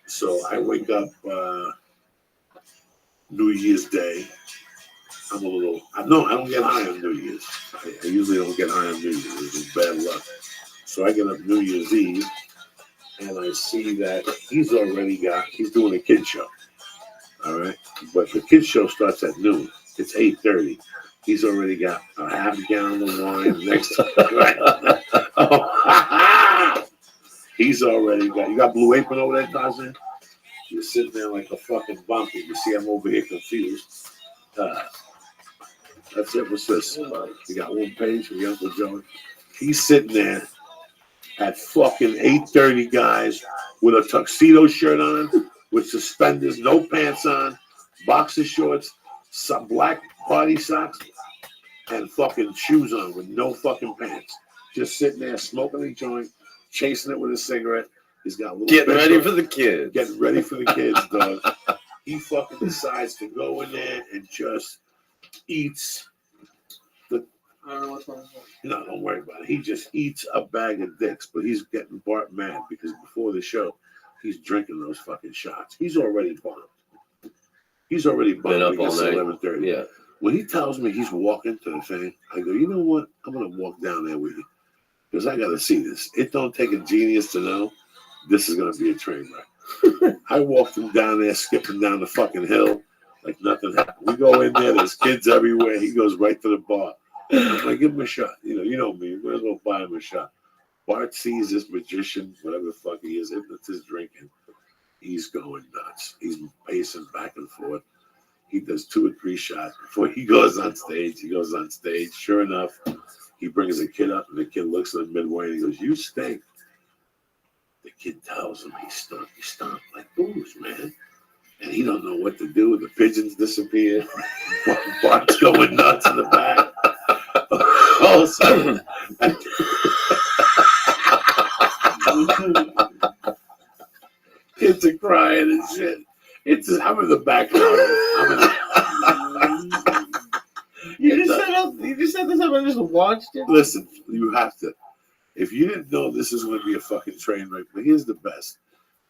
So I wake up New Year's Day. I don't get high on New Year's. I usually don't get high on New Year's. It's bad luck. So I get up New Year's Eve, and I see that he's doing a kid show. All right, but the kids show starts at noon. It's 8:30. He's already got a half gallon of wine next to him. He's already got. You got Blue Apron over there, Tarzan? You're sitting there like a fucking bumpy. You see, I'm over here confused. That's it. What's this? You got one page from your Uncle Joey. He's sitting there at fucking 8:30, guys, with a tuxedo shirt on. With suspenders, no pants on, boxer shorts, some black body socks, and fucking shoes on with no fucking pants. Just sitting there smoking a joint, chasing it with a cigarette. He's got a little getting ready for the kids. Getting ready for the kids, dog. He fucking decides to go in there and just eats I don't know which one. No, don't worry about it. He just eats a bag of dicks, but he's getting Bart mad because before the show, he's drinking those fucking shots. He's already bombed. He's already Been bombed up because all it's night. 11:30. Yeah. When he tells me he's walking to the thing, I go, you know what? I'm going to walk down there with you because I got to see this. It don't take a genius to know this is going to be a train wreck. I walked him down there, skipping down the fucking hill like nothing happened. We go in there, there's kids everywhere. He goes right to the bar. I'm like, give him a shot. You know me. We're going to go buy him a shot. Bart sees this magician, whatever the fuck he is, hypnotist drinking. He's going nuts. He's pacing back and forth. He does 2 or 3 shots before he goes on stage. He goes on stage. Sure enough, he brings a kid up, and the kid looks at him midway, and he goes, you stink. The kid tells him he stunk. He stunk like booze, man. And he don't know what to do. The pigeons disappear. Bart's going nuts in the back. All of a sudden, kids are crying and shit. I'm in the background. You just set this up and just watched it? Listen, you have to. If you didn't know this is going to be a fucking train wreck, but here's the best.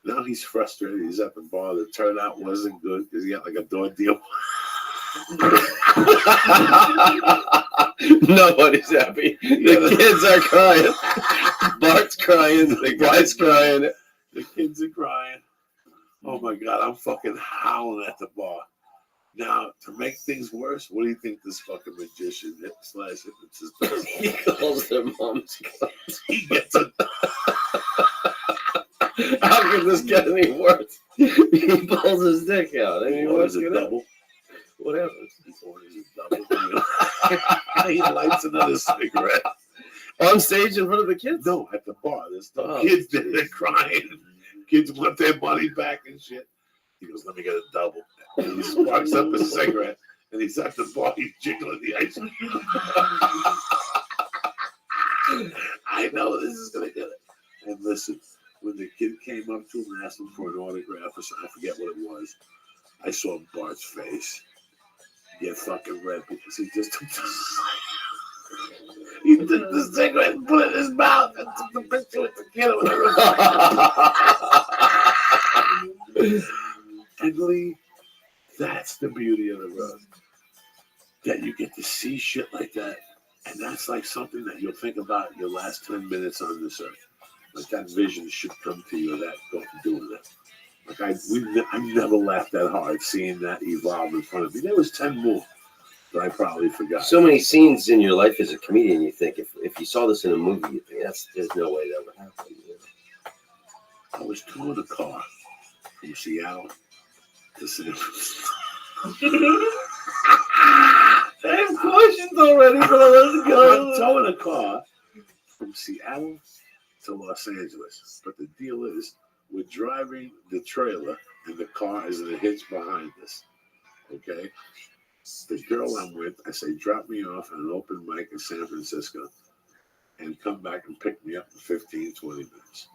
Now he's frustrated. He's at the bar. The turnout wasn't good because he got like a door deal. Nobody's happy. The kids are crying. Bart's crying. The guy's crying. The kids are crying. Oh my God, I'm fucking howling at the bar. Now, to make things worse, what do you think this fucking magician / hypnotist does? He calls their moms. He gets a... How could this get any worse? He pulls his dick out. He orders a double. What happens? He orders a double. He lights another cigarette. On stage in front of the kids? No, at the bar. There's no kids there crying. Kids want their money back and shit. He goes, let me get a double. And he sparks up a cigarette, and he's at the bar. He's jiggling the ice. I know this is going to get it. And listen, when the kid came up to him and asked him for an autograph or something, I forget what it was, I saw Bart's face get fucking red because he just took the cigarette and put it in his mouth and took the picture with the kid. And Lee, that's the beauty of the road. That you get to see shit like that. And that's like something that you'll think about your last 10 minutes on this earth. Like that vision should come to you, that doing that. Like I never laughed that hard seeing that evolve in front of me. There was 10 more that I probably forgot. So many scenes in your life as a comedian, you think, if you saw this in a movie, you think, there's no way that would happen. You know? I was towing a car from Seattle to San Francisco. I have questions already, but let's go. I'm towing a car from Seattle to Los Angeles. But the deal is, we're driving the trailer, and the car is in a hitch behind us. Okay? The girl I'm with, I say, drop me off at an open mic in San Francisco and come back and pick me up in 15, 20 minutes.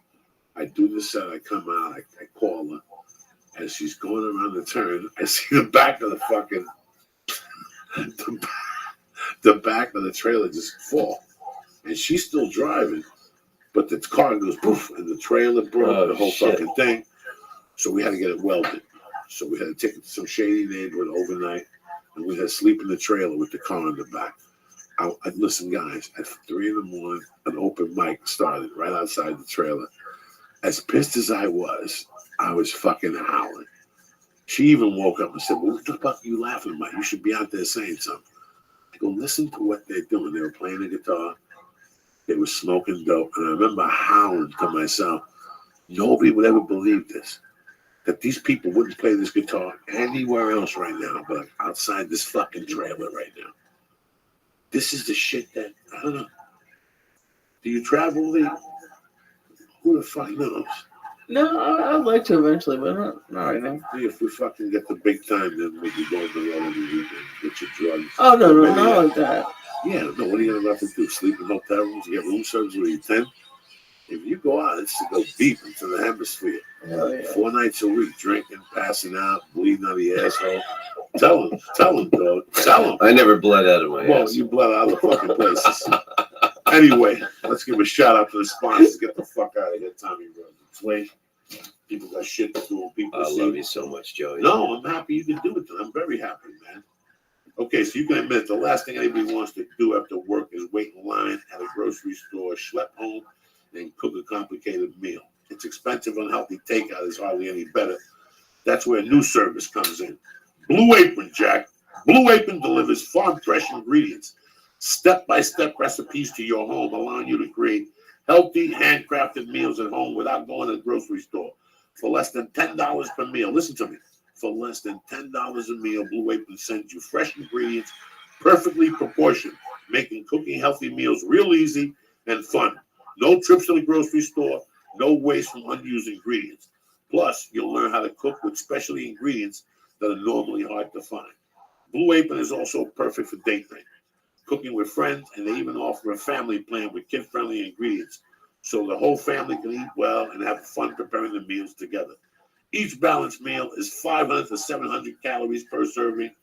I do the set, I come out, I call her. As she's going around the turn, I see the back of the fucking, the back of the trailer just fall. And she's still driving, but the car goes poof, and the trailer broke, the whole fucking thing. So we had to get it welded. So we had to take it to some shady neighborhood overnight, and we had to sleep in the trailer with the car in the back. Listen, guys, at 3 a.m, an open mic started right outside the trailer. As pissed as I was fucking howling. She even woke up and said, well, what the fuck are you laughing about? You should be out there saying something. I go, listen to what they're doing. They were playing the guitar. They were smoking dope. And I remember howling to myself, nobody would ever believe this. That these people wouldn't play this guitar anywhere else right now, but outside this fucking trailer right now. This is the shit that, I don't know. Do you travel, Lee? Who the fuck knows? No, I'd like to eventually, but not right now. If we fucking get the big time, then we'll be going to the road every weekend. Get your drugs. Oh, no, not like that. Yeah, no, what are you going to have to do? Sleep in hotel rooms? You get room service? What are you, 10? If you go out, it's to go deep into the hemisphere. Hell yeah. 4 nights a week, drinking, passing out, bleeding out of the asshole. Tell him, dog. Tell him. I never bled out of my Well, ass. you bled out of fucking places. Anyway, let's give a shout out to the sponsors. Get the fuck out of here, Tommy Rose. It's late. People got shit to do. People I see. love you so much, Joey. No, I'm happy you can do it. I'm very happy, man. Okay, so you can admit the last thing anybody wants to do after work is wait in line at a grocery store, schlep home, and cook a complicated meal. It's expensive, unhealthy takeout is hardly any better. That's where a new service comes in. Blue Apron, Jack. Blue Apron delivers farm-fresh ingredients, step-by-step recipes to your home, allowing you to create healthy, handcrafted meals at home without going to the grocery store. For less than $10 per meal, listen to me. For less than $10 a meal, Blue Apron sends you fresh ingredients, perfectly proportioned, making cooking healthy meals real easy and fun. No trips to the grocery store, no waste from unused ingredients. Plus, you'll learn how to cook with specialty ingredients that are normally hard to find. Blue Apron is also perfect for date night, cooking with friends, and they even offer a family plan with kid-friendly ingredients so the whole family can eat well and have fun preparing the meals together. Each balanced meal is 500 to 700 calories per serving,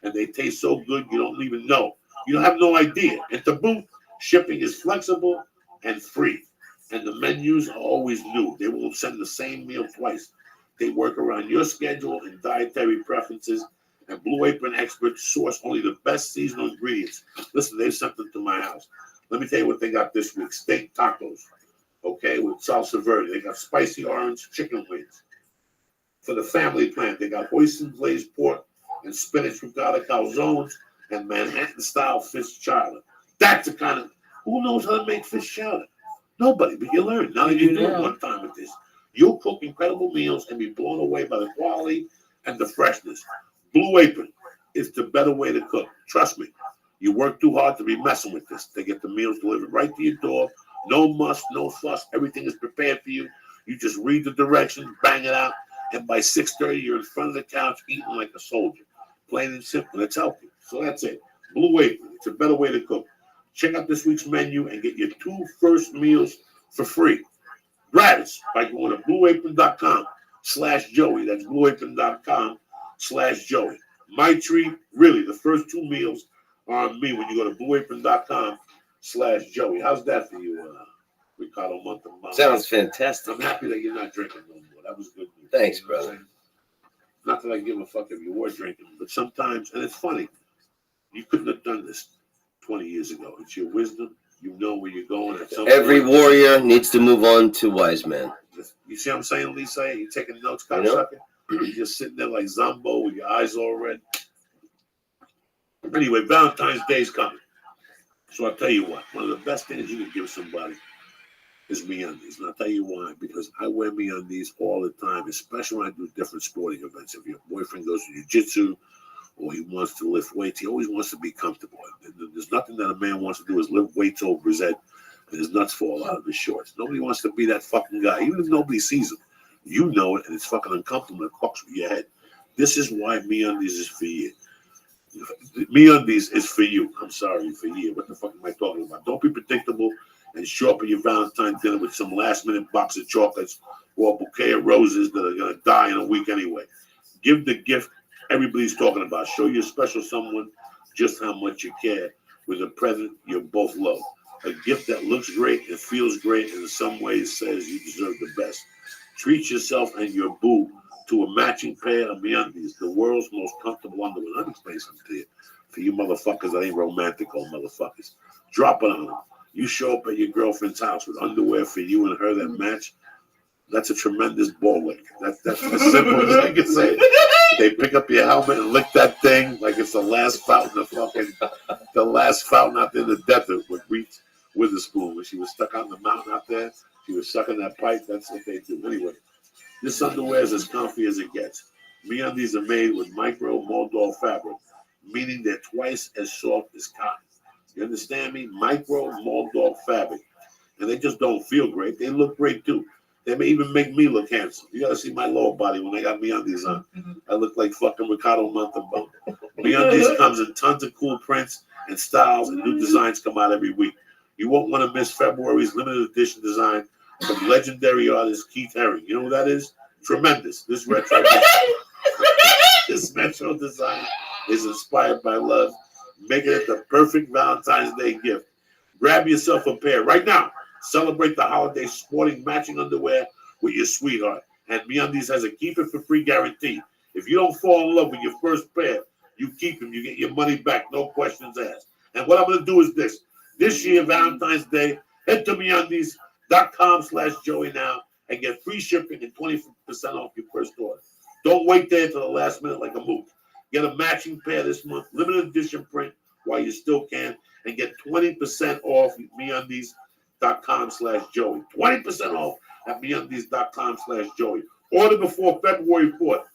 and they taste so good you don't even know. You don't have no idea. And to boot, shipping is flexible and free, and the menus are always new. They won't send the same meal twice. They work around your schedule and dietary preferences, and Blue Apron experts source only the best seasonal ingredients. Listen, they sent them to my house. Let me tell you what they got this week. Steak tacos, okay, with salsa verde. They got spicy orange chicken wings. For the family plan, they got hoisin glazed pork and spinach ricotta calzones and Manhattan-style fish chowder. That's the kind of, who knows how to make fish chowder? Nobody, but you learn. Now that you do it one time with this, you'll cook incredible meals and be blown away by the quality and the freshness. Blue Apron is the better way to cook. Trust me. You work too hard to be messing with this. They get the meals delivered right to your door. No muss, no fuss. Everything is prepared for you. You just read the directions, bang it out, and by 6:30, you're in front of the couch eating like a soldier. Plain and simple. It's healthy. So that's it. Blue Apron. It's a better way to cook. Check out this week's menu and get your 2 first meals for free. Gratis by going to blueapron.com/Joey. That's blueapron.com/Joey. My treat, really, the first 2 meals are on me when you go to blueapron.com/Joey. How's that for you, Ricardo Montemagno? Sounds fantastic. I'm happy that you're not drinking no more. That was good news. Thanks, You know what I'm brother. saying? Not that I give a fuck if you were drinking, but sometimes, and it's funny, you couldn't have done this 20 years ago. It's your wisdom. You know where you're going. At some Every point. warrior needs to move on to wise men. You see what I'm saying, Lisa? You taking notes, I know. cocksucker? You're just sitting there like Zombo with your eyes all red. Anyway, Valentine's Day's coming. So I'll tell you what, one of the best things you can give somebody is MeUndies. And I'll tell you why. Because I wear MeUndies all the time, especially when I do different sporting events. If your boyfriend goes to jiu-jitsu or he wants to lift weights, he always wants to be comfortable. There's nothing that a man wants to do is lift weights over his head and his nuts fall out of his shorts. Nobody wants to be that fucking guy. Even if nobody sees him, you know it, and it's fucking uncomfortable. It fucks with your head. This is why MeUndies is for you. MeUndies is for you. I'm sorry, for you. What the fuck am I talking about? Don't be predictable and show up at your Valentine's dinner with some last-minute box of chocolates or a bouquet of roses that are going to die in a week anyway. Give the gift everybody's talking about. Show your special someone just how much you care with a present you both love. A gift that looks great and feels great and in some ways says you deserve the best. Treat yourself and your boo to a matching pair of MeUndies, the world's most comfortable underwear. Let me explain something to you. For you motherfuckers that ain't romantic old motherfuckers, drop it on them. You show up at your girlfriend's house with underwear for you and her that match. That's a tremendous ball lick. That's as simple as I can say it. They pick up your helmet and lick that thing like it's the last fountain out there in the desert with Reese Witherspoon when she was stuck out in the mountain out there. She was sucking that pipe. That's what they do. Anyway, this underwear is as comfy as it gets. MeUndies are made with micro moldal fabric, meaning they're twice as soft as cotton. You understand me? Micro moldal fabric. And they just don't feel great. They look great too. They may even make me look handsome. You gotta see my lower body when I got MeUndies on. I look like fucking Ricardo Montalban. MeUndies comes in tons of cool prints and styles, and new designs come out every week. You won't want to miss February's limited edition design from legendary artist Keith Haring. You know who that is? Tremendous. This retro design is inspired by love, making it the perfect Valentine's Day gift. Grab yourself a pair right now. Celebrate the holiday sporting matching underwear with your sweetheart. And MeUndies has a keep it for free guarantee. If you don't fall in love with your first pair, you keep them. You get your money back, no questions asked. And what I'm going to do is this. This year, Valentine's Day, head to MeUndies.com/Joey now and get free shipping and 20% off your first order. Don't wait there till the last minute like a mook. Get a matching pair this month, limited edition print while you still can, and get 20% off at MeUndies.com/Joey. 20% off at MeUndies.com/Joey. Order before February 4th.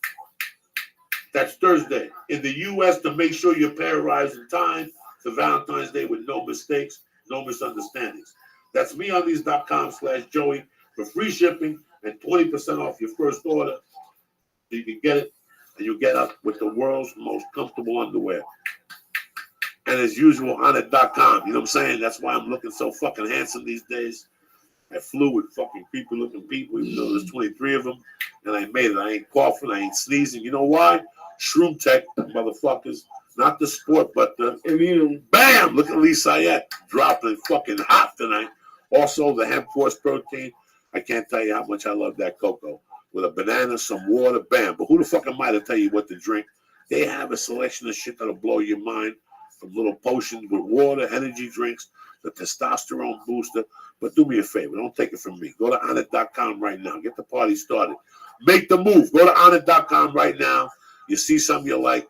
That's Thursday. In the U.S., to make sure your pair arrives in time for Valentine's Day with no mistakes, no misunderstandings. That's MeUndies.com/Joey for free shipping and 20% off your first order. So you can get it, and you get up with the world's most comfortable underwear. And as usual, on it.com. You know what I'm saying? That's why I'm looking so fucking handsome these days. I flew with fucking creepy looking people, even though there's 23 of them, and I made it. I ain't coughing, I ain't sneezing. You know why? Shroom Tech, motherfuckers. Not the sport, but the immune. Bam! Look at Lee Sayette dropping fucking hot tonight. Also, the hemp force protein. I can't tell you how much I love that cocoa. With a banana, some water, bam. But who the fuck am I to tell you what to drink? They have a selection of shit that'll blow your mind. From little potions with water, energy drinks, the testosterone booster. But do me a favor, don't take it from me. Go to onit.com right now. Get the party started. Make the move. Go to onit.com right now. You see something you like,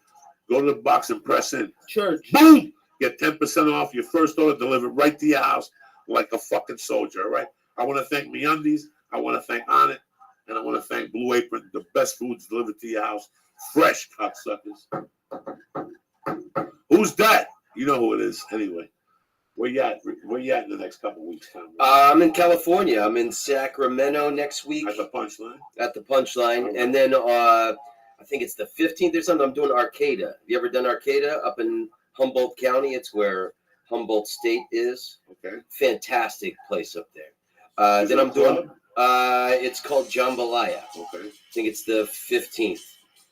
go to the box and press in. Church. Boom! Get 10% off your first order delivered right to your house like a fucking soldier, all right? I want to thank MeUndies. I want to thank Onnit. And I want to thank Blue Apron, the best foods delivered to your house. Fresh, cocksuckers. Who's that? You know who it is. Anyway, where you at? Where you at in the next couple of weeks, Tom? I'm in California. I'm in Sacramento next week. At the Punchline? At the Punchline. Okay. And then I think it's the 15th or something. I'm doing Arcata. Have you ever done Arcata up in Humboldt County? It's where Humboldt State is. Okay. Fantastic place up there. Then I'm doing, it's called Jambalaya. Okay. I think it's the 15th.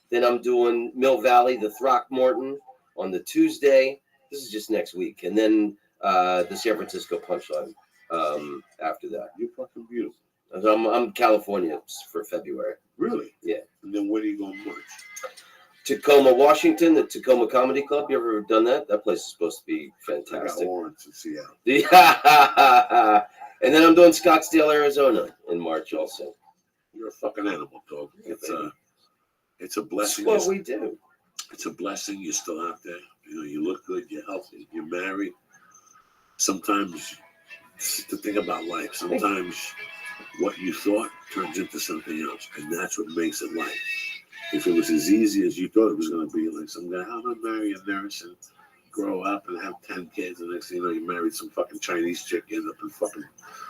Then I'm doing Mill Valley, the Throckmorton on the Tuesday. This is just next week. And then the San Francisco Punchline after that. You're fucking beautiful. I'm California for February. Really? Yeah. And then where do you go in March? Tacoma, Washington, the Tacoma Comedy Club. You ever done that? That place is supposed to be fantastic. I got warrants in Seattle. Yeah. And then I'm doing Scottsdale, Arizona in March also. You're a fucking animal, dog. It's a blessing. That's what we do. It's a blessing. You're still out there. You know, you look good. You're healthy. You're married. Sometimes to think about life. Sometimes what you thought turns into something else, and that's what makes it life. If it was as easy as you thought it was going to be, like some guy, I'm going to marry a nurse and grow up and have 10 kids, and next thing you know, you married some fucking Chinese chick, you end up in fucking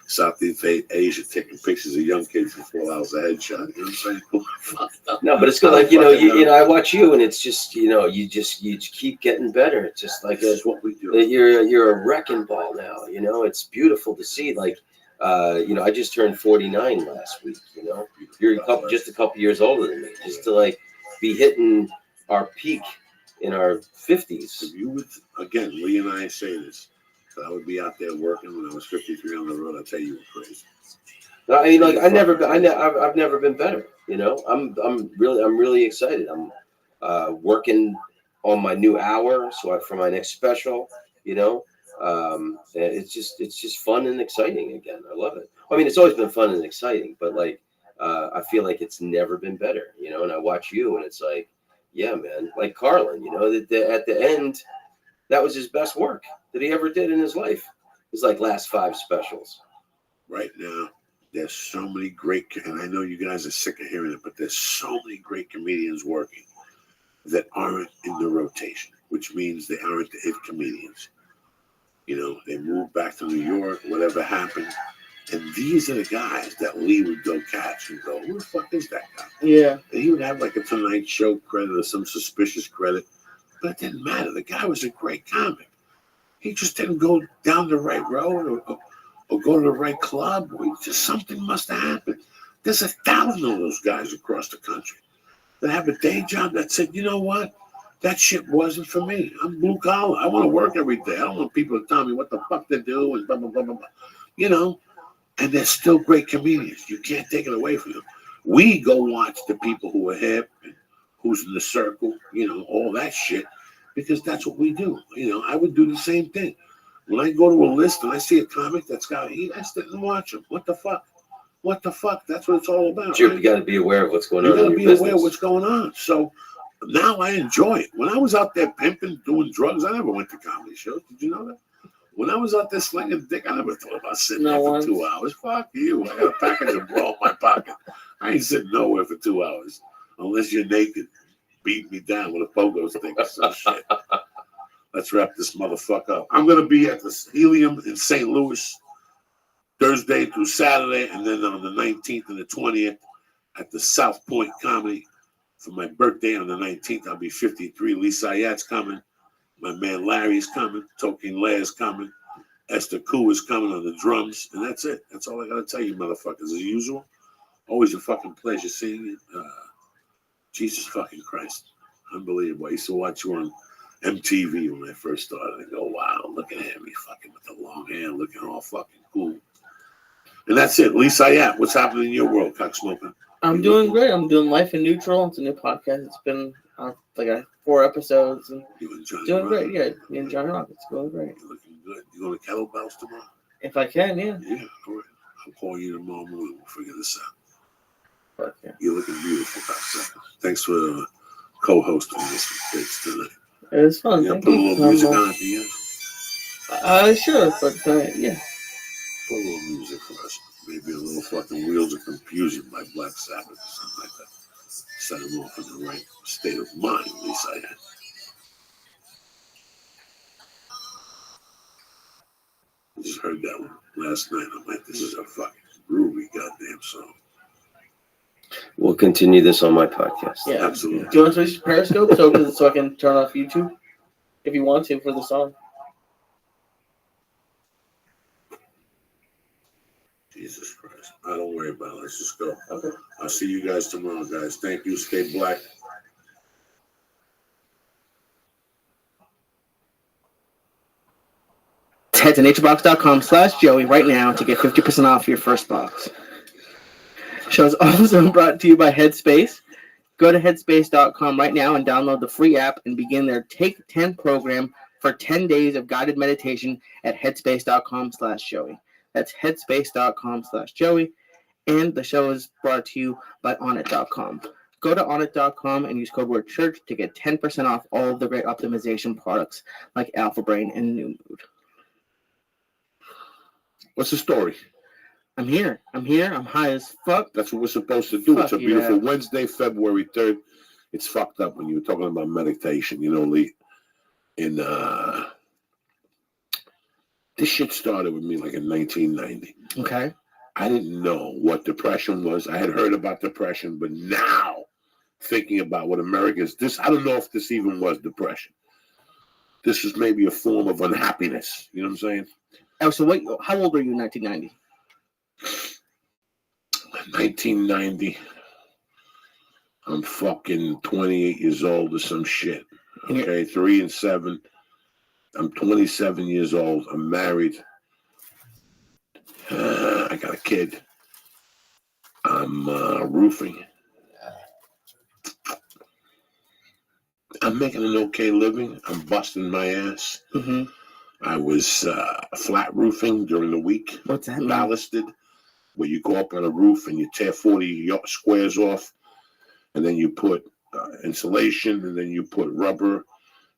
Southeast Asia taking pictures of young kids for 4 hours a headshot. You know what I'm saying? No, but it's good. Like, you know, I watch you, and it's just, you know, you keep getting better. It's just like what we do. You're a wrecking ball now. You know, it's beautiful to see. Like, you know, I just turned 49 last week. You know, you're just a couple years older than me. Just to like be hitting our peak in our 50s. If you would, again, Lee and I say this, that I would be out there working when I was 53 on the road. I'll tell you, were crazy. I mean, like I've never been better. You know, I'm really excited. I'm working on my new hour, for my next special. You know, it's just fun and exciting again. I love it. I mean, it's always been fun and exciting, but like I feel like it's never been better. You know, and I watch you, and it's like, yeah, man, like Carlin. You know, that at the end, that was his best work that he ever did in his life. His like last 5 specials. Right now, there's so many great, and I know you guys are sick of hearing it, but there's so many great comedians working that aren't in the rotation, which means they aren't the hit comedians. You know, they moved back to New York, whatever happened. And these are the guys that Lee would go catch and go, who the fuck is that guy? Yeah. And he would have like a Tonight Show credit or some suspicious credit. But it didn't matter. The guy was a great comic. He just didn't go down the right road or go to the right club. Just something must have happened. There's 1,000 of those guys across the country that have a day job that said, you know what? That shit wasn't for me. I'm blue collar. I want to work every day. I don't want people to tell me what the fuck to do and blah, blah, blah, blah, blah. You know, and they're still great comedians. You can't take it away from them. We go watch the people who are hip and who's in the circle, you know, all that shit, because that's what we do. You know, I would do the same thing. When I go to a list and I see a comic that's got to eat, I sit and watch them. What the fuck? What the fuck? That's what it's all about. You Right? got to be aware of what's going You on. got to in be your aware of business. what's going on. So now I enjoy it. When I was out there pimping, doing drugs, I never went to comedy shows. Did you know that? When I was out there slinging dick, I never thought about sitting there for 2 hours. Fuck you. I got a package of blow in my pocket. I ain't sitting nowhere for 2 hours unless you're naked, beating me down with a pogo stick or some shit. Let's wrap this motherfucker up. I'm going to be at the Helium in St. Louis Thursday through Saturday, and then on the 19th and the 20th at the South Point Comedy. For my birthday on the 19th, I'll be 53. Lee Sayat's coming. My man Larry's coming. Toking Lair's coming. Esther Koo is coming on the drums. And that's it. That's all I got to tell you, motherfuckers. As usual, always a fucking pleasure seeing you. Jesus fucking Christ. Unbelievable. I used to watch you on MTV when I first started. I go, wow, look at him. He's fucking with the long hair, looking all fucking cool. And that's it. Lee Sayat, what's happening in your world, cocksmoking? I'm doing great. I'm doing Life in Neutral. It's a new podcast. It's been like 4 episodes. And doing great. Yeah, me and Johnny Rock. It's going great. You're looking good. You going to kettlebells tomorrow? If I can, yeah. Yeah, all right. I'll call you tomorrow morning. We'll figure this out. Okay. You're looking beautiful, cocksucker. Thanks for co-hosting this bitch tonight. It was fun. You Thank put a you. little music on at the end? Sure, but yeah. Put a little music for us. Maybe a little fucking Wheels of Confusion by Black Sabbath or something like that. Set them off in the right state of mind, at least I had. I just heard that one last night. I'm like, this is a fucking groovy goddamn song. We'll continue this on my podcast. Yeah, absolutely. Do you want to switch to Periscope so I can turn off YouTube if you want to for the song? Jesus Christ. Don't worry about it. Let's just go. Okay. I'll see you guys tomorrow, guys. Thank you. Stay black. Head to naturebox.com/Joey right now to get 50% off your first box. Show is also brought to you by Headspace. Go to headspace.com right now and download the free app and begin their Take 10 program for 10 days of guided meditation at headspace.com/Joey. That's headspace.com/Joey. And the show is brought to you by Onnit.com. Go to Onnit.com and use code word church to get 10% off all of the great optimization products like Alpha Brain and New Mood. What's the story? I'm here. I'm high as fuck. That's what we're supposed to do. Fuck It's a beautiful yeah. Wednesday, February 3rd. It's fucked up when you were talking about meditation. You know, Lee, this shit started with me like in 1990. Okay. I didn't know what depression was. I had heard about depression, but now thinking about what America is, I don't know if this even was depression. This is maybe a form of unhappiness. You know what I'm saying? Oh, so how old were you in 1990? 1990. I'm fucking 28 years old or some shit. Okay, 3 and 7. I'm 27 years old. I'm married. I got a kid. I'm roofing. I'm making an okay living. I'm busting my ass. Mm-hmm. I was flat roofing during the week. What's that mean? Ballasted, where you go up on a roof and you tear 40 squares off, and then you put insulation, and then you put rubber,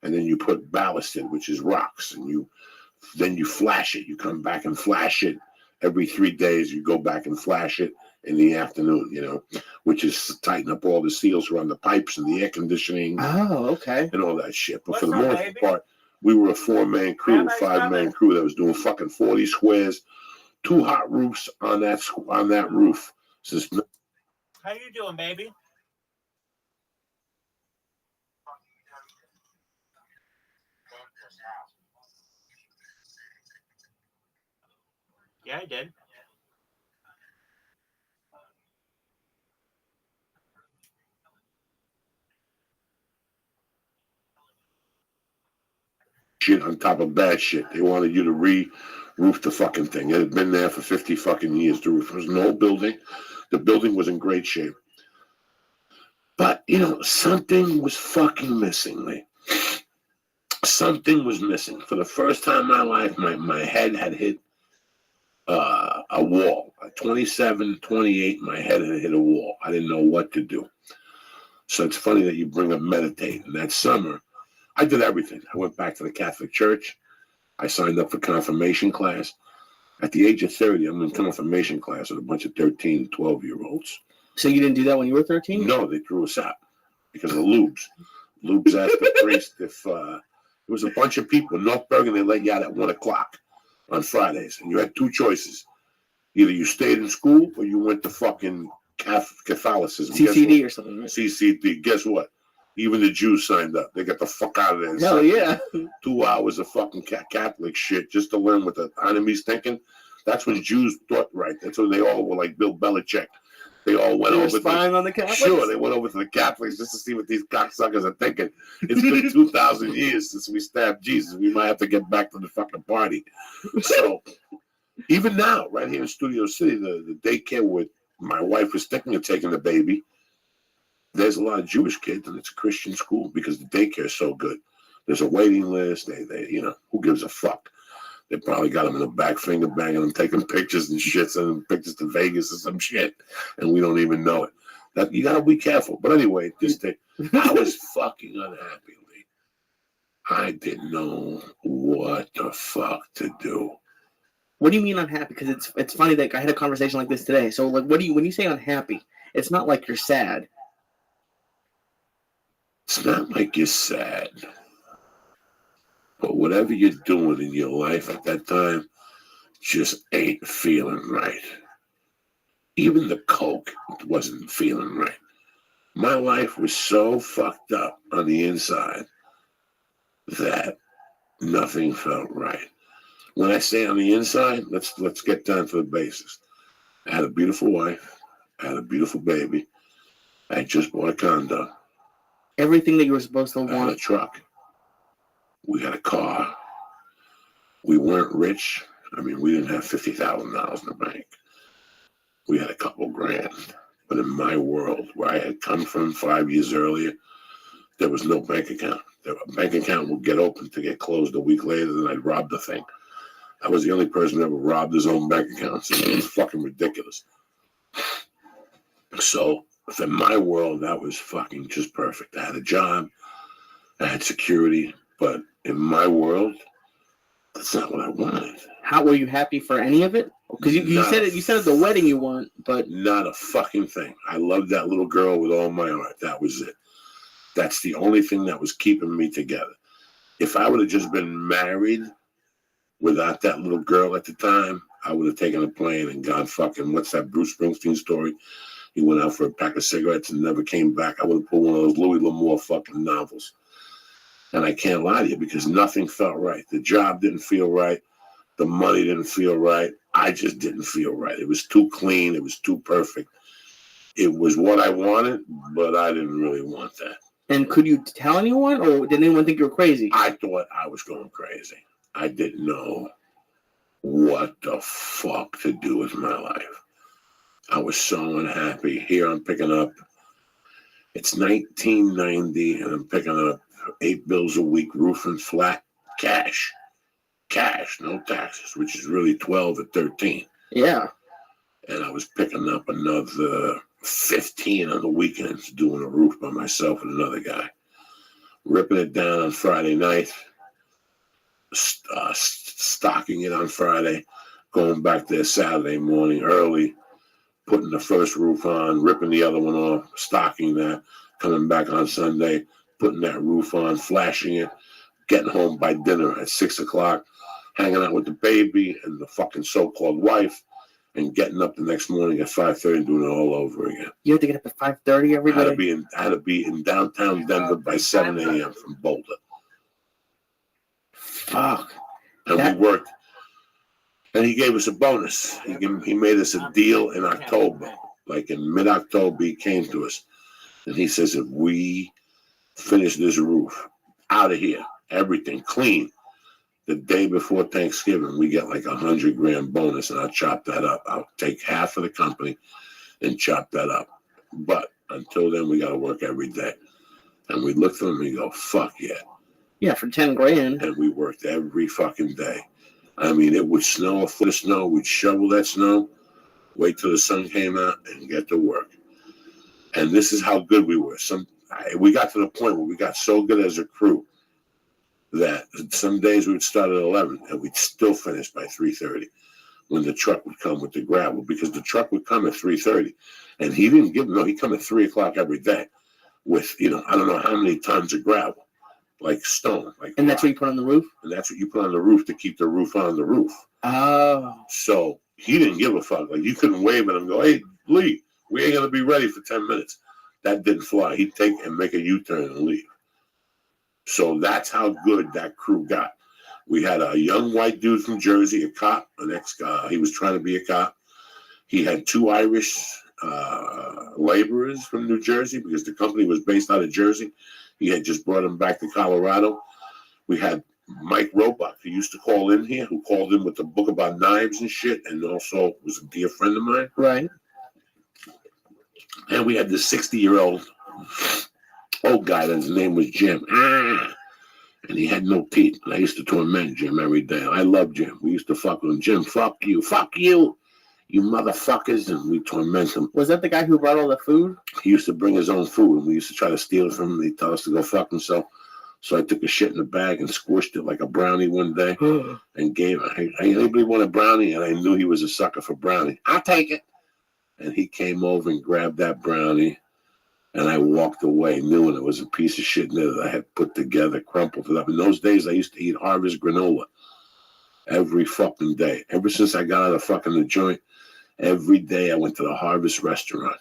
and then you put ballasted, which is rocks, and then you flash it. You come back and flash it every 3 days. You go back and flash it in the afternoon, which is to tighten up all the seals around the pipes and the air conditioning. Oh, okay. And all that shit. But for the most part, we were a 4-man crew, 5-man crew that was doing fucking 40 squares, 2 hot roofs on that roof. How you doing, baby? Yeah, I did. Shit on top of bad shit. They wanted you to re-roof the fucking thing. It had been there for 50 fucking years. The roof was an old building. The building was in great shape. But, you know, something was fucking missing, Lee. Something was missing. For the first time in my life, my head had hit a wall. At 27, 28, my head had hit a wall. I didn't know what to do. So it's funny that you bring up meditating. That summer, I did everything. I went back to the Catholic Church. I signed up for confirmation class. At the age of 30, I'm in confirmation class with a bunch of 13, 12-year-olds. So you didn't do that when you were 13? No, they threw us out because of the lubes. Lubes asked the priest if there was a bunch of people in North Bergen, they let you out at 1 o'clock on Fridays. And you had two choices. Either you stayed in school or you went to fucking Catholicism. CCD or something. Right? CCD. Guess what? Even the Jews signed up. They got the fuck out of there. Hell yeah. 2 hours of fucking Catholic shit just to learn what the enemy's thinking. That's what Jews thought, right? That's what they all were like Bill Belichick. They all went over spying on the Catholics? Sure, they went over to the Catholics just to see what these cocksuckers are thinking. It's been 2,000 years since we stabbed Jesus. We might have to get back to the fucking party. So even now, right here in Studio City, the daycare where my wife was thinking of taking the baby, there's a lot of Jewish kids, and it's a Christian school because the daycare is so good. There's a waiting list. They you know, who gives a fuck? They probably got them in the back, finger banging them, taking pictures and shit, sending pictures to Vegas or some shit, and we don't even know it. That you gotta be careful. But anyway, I was fucking unhappy, Lee. I didn't know what the fuck to do. What do you mean unhappy? Because it's funny that I had a conversation like this today. So like, when you say unhappy, it's not like you're sad. It's not like you're sad. But whatever you're doing in your life at that time just ain't feeling right. Even the coke wasn't feeling right. My life was so fucked up on the inside that nothing felt right. When I say on the inside, let's get down to the basics. I had a beautiful wife. I had a beautiful baby. I just bought a condo. Everything that you were supposed to want. I had a truck. We had a car. We weren't rich. I mean, we didn't have $50,000 in the bank. We had a couple grand. But in my world, where I had come from 5 years earlier, there was no bank account. A bank account would get open to get closed a week later, then I'd rob the thing. I was the only person who ever robbed his own bank account. So it was fucking ridiculous. So, in my world, that was fucking just perfect. I had a job. I had security. But in my world, that's not what I wanted. How were you happy for any of it? Because you said it. You said at the wedding you weren't, but not a fucking thing. I loved that little girl with all my heart. That was it. That's the only thing that was keeping me together. If I would have just been married without that little girl at the time, I would have taken a plane and gone fucking. What's that Bruce Springsteen story? He went out for a pack of cigarettes and never came back. I would have pulled one of those Louis L'Amour fucking novels. And I can't lie to you because nothing felt right. The job didn't feel right. The money didn't feel right. I just didn't feel right. It was too clean. It was too perfect. It was what I wanted, but I didn't really want that. And could you tell anyone, or did anyone think you were crazy? I thought I was going crazy. I didn't know what the fuck to do with my life. I was so unhappy. Here I'm picking up, it's 1990, and I'm picking up 8 bills a week, roofing flat, cash, no taxes, which is really 12 at 13. Yeah. And I was picking up another 15 on the weekends, doing a roof by myself and another guy, ripping it down on Friday night, stocking it on Friday, going back there Saturday morning early, putting the first roof on, ripping the other one off, stocking that, coming back on Sunday, putting that roof on, flashing it, getting home by dinner at 6 o'clock, hanging out with the baby and the fucking so-called wife, and getting up the next morning at 5:30 and doing it all over again. You had to get up at 5:30 every day? I had to be in downtown Denver by 7 a.m. from Boulder. Fuck. And we worked And he gave us a bonus. He made us a deal in October. Like in mid-October, he came to us. And he says, if we finish this roof out of here, everything clean, the day before Thanksgiving, we get like $100,000 bonus, and I'll chop that up. I'll take half of the company and chop that up. But until then, we got to work every day. And we looked at him and we go, fuck yeah. Yeah, for $10,000. And we worked every fucking day. I mean, it would snow, a foot of snow. We'd shovel that snow, wait till the sun came out, and get to work. And this is how good we were. We got to the point where we got so good as a crew that some days we would start at 11 and we'd still finish by 3:30 when the truck would come with the gravel, because the truck would come at 3:30, and he didn't give no. He come at 3 o'clock every day with I don't know how many tons of gravel, like stone, like. And that's what you put on the roof. And that's what you put on the roof to keep the roof on the roof. Oh. So he didn't give a fuck. Like you couldn't wave at him and go, "Hey, Lee, we ain't gonna be ready for 10 minutes." That didn't fly. He'd take and make a U-turn and leave. So that's how good that crew got. We had a young white dude from Jersey, a cop, an ex-guy. He was trying to be a cop. He had 2 Irish laborers from New Jersey because the company was based out of Jersey. He had just brought them back to Colorado. We had Mike Roebuck, who used to call in here, who called in with a book about knives and shit, and also was a dear friend of mine. Right. And we had this 60-year-old old guy, that his name was Jim. And he had no teeth. And I used to torment Jim every day. I loved Jim. We used to fuck with him. Jim, fuck you, you motherfuckers. And we torment him. Was that the guy who brought all the food? He used to bring his own food, and we used to try to steal it from him. He'd tell us to go fuck himself. So I took a shit in a bag and squished it like a brownie one day and gave it. Anybody want a brownie? And I knew he was a sucker for brownie. I'll take it. And he came over and grabbed that brownie, and I walked away knowing it was a piece of shit that I had put together, crumpled it up. In those days, I used to eat Harvest granola every fucking day. Ever since I got out of fucking the joint, every day I went to the Harvest restaurant,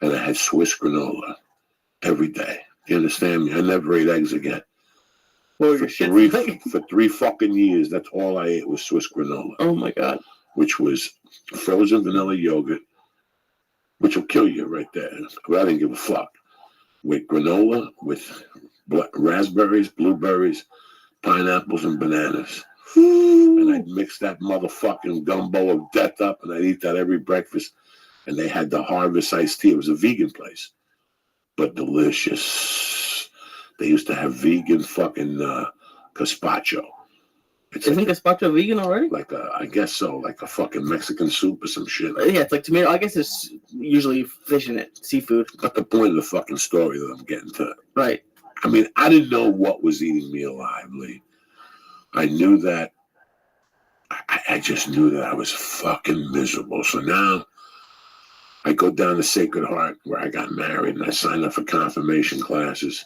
and I had Swiss granola every day. You understand me? I never ate eggs again. Well, for 3 fucking years, that's all I ate was Swiss granola. Oh, my God. Which was frozen vanilla yogurt, which will kill you right there. But I didn't give a fuck. With granola, with raspberries, blueberries, pineapples, and bananas. And I'd mix that motherfucking gumbo of death up, and I'd eat that every breakfast. And they had the Harvest iced tea. It was a vegan place, but delicious. They used to have vegan fucking gazpacho. Isn't gazpacho vegan already? Like I guess so, like a fucking Mexican soup or some shit. Yeah, it's like tomato. I guess it's usually fish in it, seafood. But the point of the fucking story that I'm getting to. Right. I mean, I didn't know what was eating me alive, Lee. I knew that. I just knew that I was fucking miserable. So now I go down to Sacred Heart where I got married, and I signed up for confirmation classes.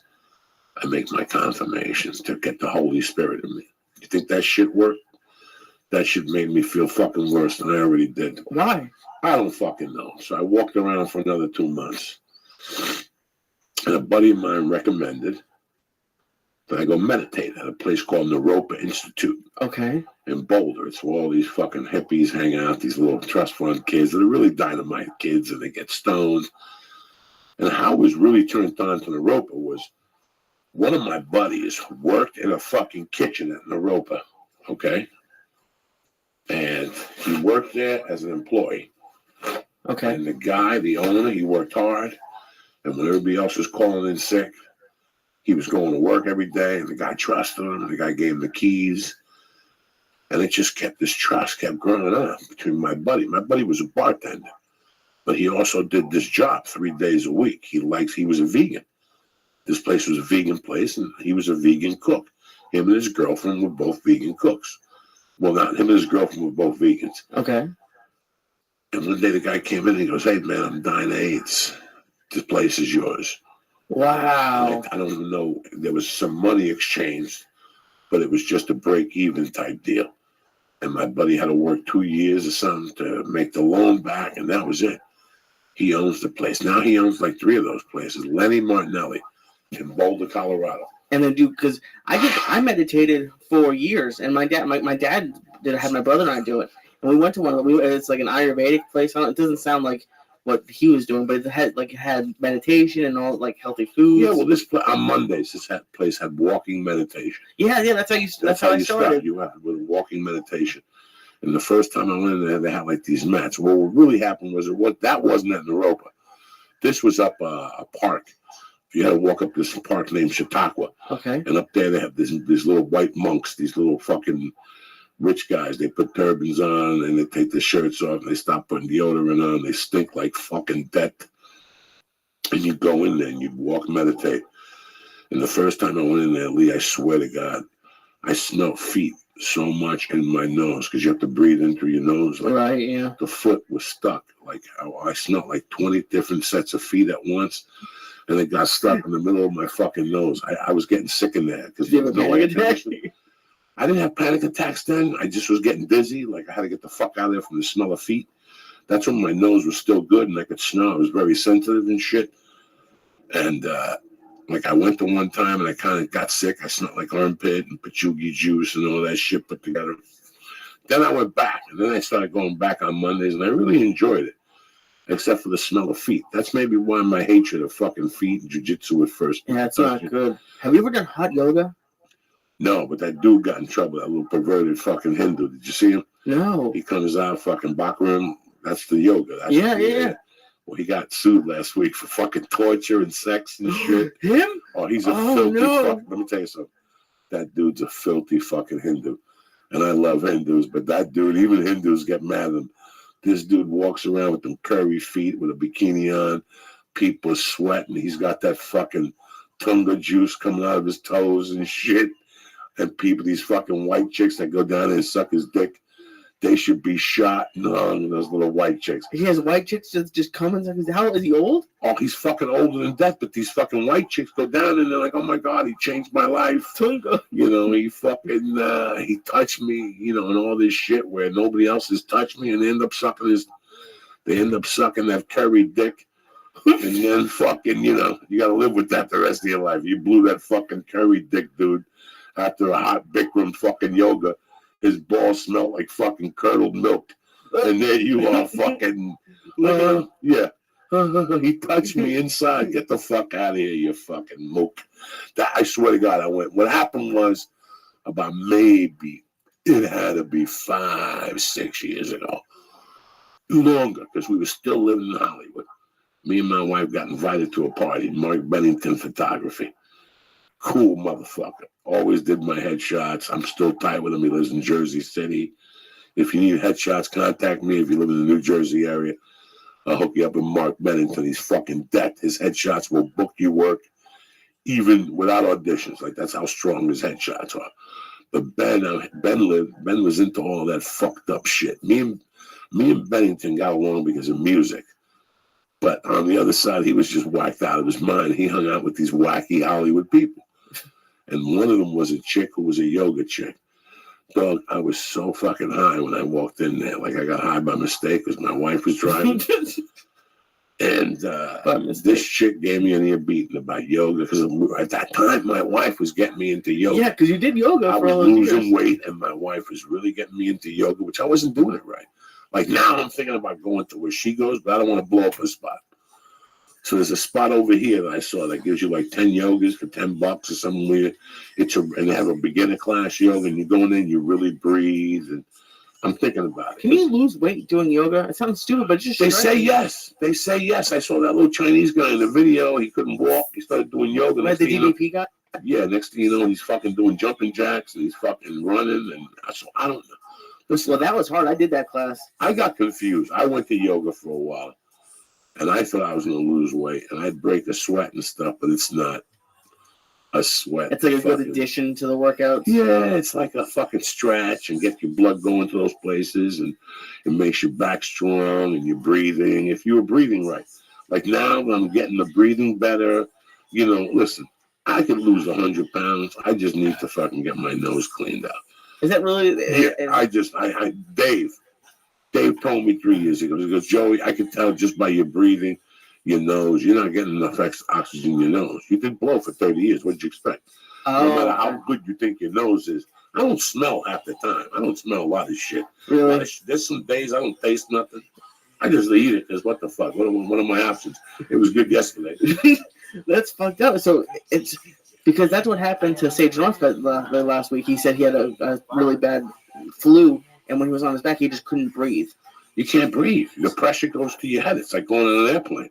I make my confirmations to get the Holy Spirit in me. You think that shit worked? That shit made me feel fucking worse than I already did. Why? I don't fucking know. So I walked around for another 2 months. And a buddy of mine recommended that I go meditate at a place called Naropa Institute. Okay. In Boulder. It's where all these fucking hippies hang out, these little trust fund kids that are really dynamite kids, and they get stoned. And how I was really turned on to Naropa was one of my buddies worked in a fucking kitchen at Naropa, okay? And he worked there as an employee. Okay. And the guy, the owner, he worked hard. And when everybody else was calling in sick, he was going to work every day. And the guy trusted him. And the guy gave him the keys. And it just kept, this trust kept growing up between my buddy. My buddy was a bartender. But he also did this job 3 days a week. He was a vegan. This place was a vegan place, and he was a vegan cook. Him and his girlfriend were both vegan cooks. Well, not him and his girlfriend were both vegans. Okay. And one day the guy came in and he goes, "Hey, man, I'm dying of AIDS. This place is yours." Wow. I don't even know. There was some money exchanged, but it was just a break-even type deal. And my buddy had to work 2 years or something to make the loan back, and that was it. He owns the place. Now he owns like 3 of those places. Lenny Martinelli in Boulder, Colorado. And then because I meditated for years, and my dad I had my brother and I do it, and we went to one. It's like an Ayurvedic place. It doesn't sound like what he was doing, but it had meditation and all like healthy foods. Yeah, well, on Mondays, place had walking meditation. Yeah, that's how I started. You had with walking meditation. And the first time I went in there, they had like these mats. Well, what really happened was that wasn't at Naropa. This was up a park. You had to walk up this park named Chautauqua. Okay. And up there they have these little white monks, these little fucking rich guys. They put turbans on and they take their shirts off and they stop putting deodorant on. They stink like fucking death. And you go in there and you walk, meditate. And the first time I went in there, Lee, I swear to God, I smelled feet so much in my nose because you have to breathe in through your nose. Like, right, yeah. The foot was stuck. Like I smelled like 20 different sets of feet at once. And it got stuck in the middle of my fucking nose. I was getting sick in there because there was no air conditioning. I didn't have panic attacks then. I just was getting dizzy. Like I had to get the fuck out of there from the smell of feet. That's when my nose was still good and I could smell. I was very sensitive and shit. And like I went to one time and I kind of got sick. I smelled like armpit and patchouli juice and all that shit put together. Then I went back and then I started going back on Mondays and I really enjoyed it. Except for the smell of feet. That's maybe why my hatred of fucking feet and jiu-jitsu at first. Yeah, it's not good. Have you ever done hot yoga? No, but that dude got in trouble, that little perverted fucking Hindu. Did you see him? No. He comes out fucking Bachram. That's the yoga. That's yeah. Well, he got sued last week for fucking torture and sex and shit. Him? Oh, he's a filthy fucking... Let me tell you something. That dude's a filthy fucking Hindu. And I love Hindus, but that dude, even Hindus get mad at him. This dude walks around with them curvy feet with a bikini on. People sweating. He's got that fucking tunga juice coming out of his toes and shit. And people, these fucking white chicks that go down there and suck his dick, they should be shot and hung, those little white chicks. He has white chicks just coming. How is he old? Oh, he's fucking older than death, but these fucking white chicks go down and they're like, oh my God, he changed my life. Tunga. You know, he fucking, he touched me, you know, and all this shit where nobody else has touched me and they end up sucking that curry dick. And then fucking, you know, you got to live with that the rest of your life. You blew that fucking curry dick, dude, after a hot Bikram fucking yoga. His balls smelled like fucking curdled milk. And there you are fucking, yeah. He touched me inside. Get the fuck out of here, you fucking mook. I swear to God, I went. What happened was about maybe, it had to be 5-6 years ago. Longer, because we were still living in Hollywood. Me and my wife got invited to a party, Mark Bennington Photography. Cool motherfucker. Always did my headshots. I'm still tight with him. He lives in Jersey City. If you need headshots, contact me. If you live in the New Jersey area, I'll hook you up with Mark Bennington. He's fucking dead. His headshots will book you work, even without auditions. Like, that's how strong his headshots are. But Ben was into all that fucked up shit. Me and Bennington got along because of music. But on the other side, he was just whacked out of his mind. He hung out with these wacky Hollywood people. And one of them was a chick who was a yoga chick. Dog, I was so fucking high when I walked in there. Like, I got high by mistake because my wife was driving. And this chick gave me an ear beating about yoga because at that time, my wife was getting me into yoga. Yeah, because you did yoga I for all was those losing years. weight, and my wife was really getting me into yoga, which I wasn't doing it right. Like, now I'm thinking about going to where she goes, but I don't want to blow up a spot. So there's a spot over here that I saw that gives you like 10 yogas for $10 or something weird. And they have a beginner class yoga, and you go in there and you really breathe. And I'm thinking about it. Can you lose weight doing yoga? It sounds stupid, but just They say yes. They say yes. I saw that little Chinese guy in the video. He couldn't walk. He started doing yoga. Like the DDP guy? Yeah, next thing you know, he's fucking doing jumping jacks and he's fucking running. And so I don't know. Well, that was hard. I did that class. I got confused. I went to yoga for a while. And I thought I was going to lose weight. And I'd break a sweat and stuff, but it's not a sweat. It's like a good addition to the workouts. Yeah, it's like a fucking stretch and get your blood going to those places. And it makes your back strong and you're breathing. If you were breathing right. Like now I'm getting the breathing better. You know, listen, I could lose 100 pounds. I just need to fucking get my nose cleaned out. Is that really? Yeah, Dave told me 3 years ago, he goes, Joey, I can tell just by your breathing, your nose, you're not getting enough extra oxygen in your nose. You did blow for 30 years. What did you expect? No matter how good you think your nose is, I don't smell half the time. I don't smell a lot of shit. Really? There's some days I don't taste nothing. I just eat it because what the fuck? What are my options? It was good yesterday. That's fucked up. So it's because that's what happened to Sage Northcutt last week. He said he had a really bad flu, and when he was on his back, he just couldn't breathe. You can't breathe. The pressure goes to your head. It's like going on an airplane.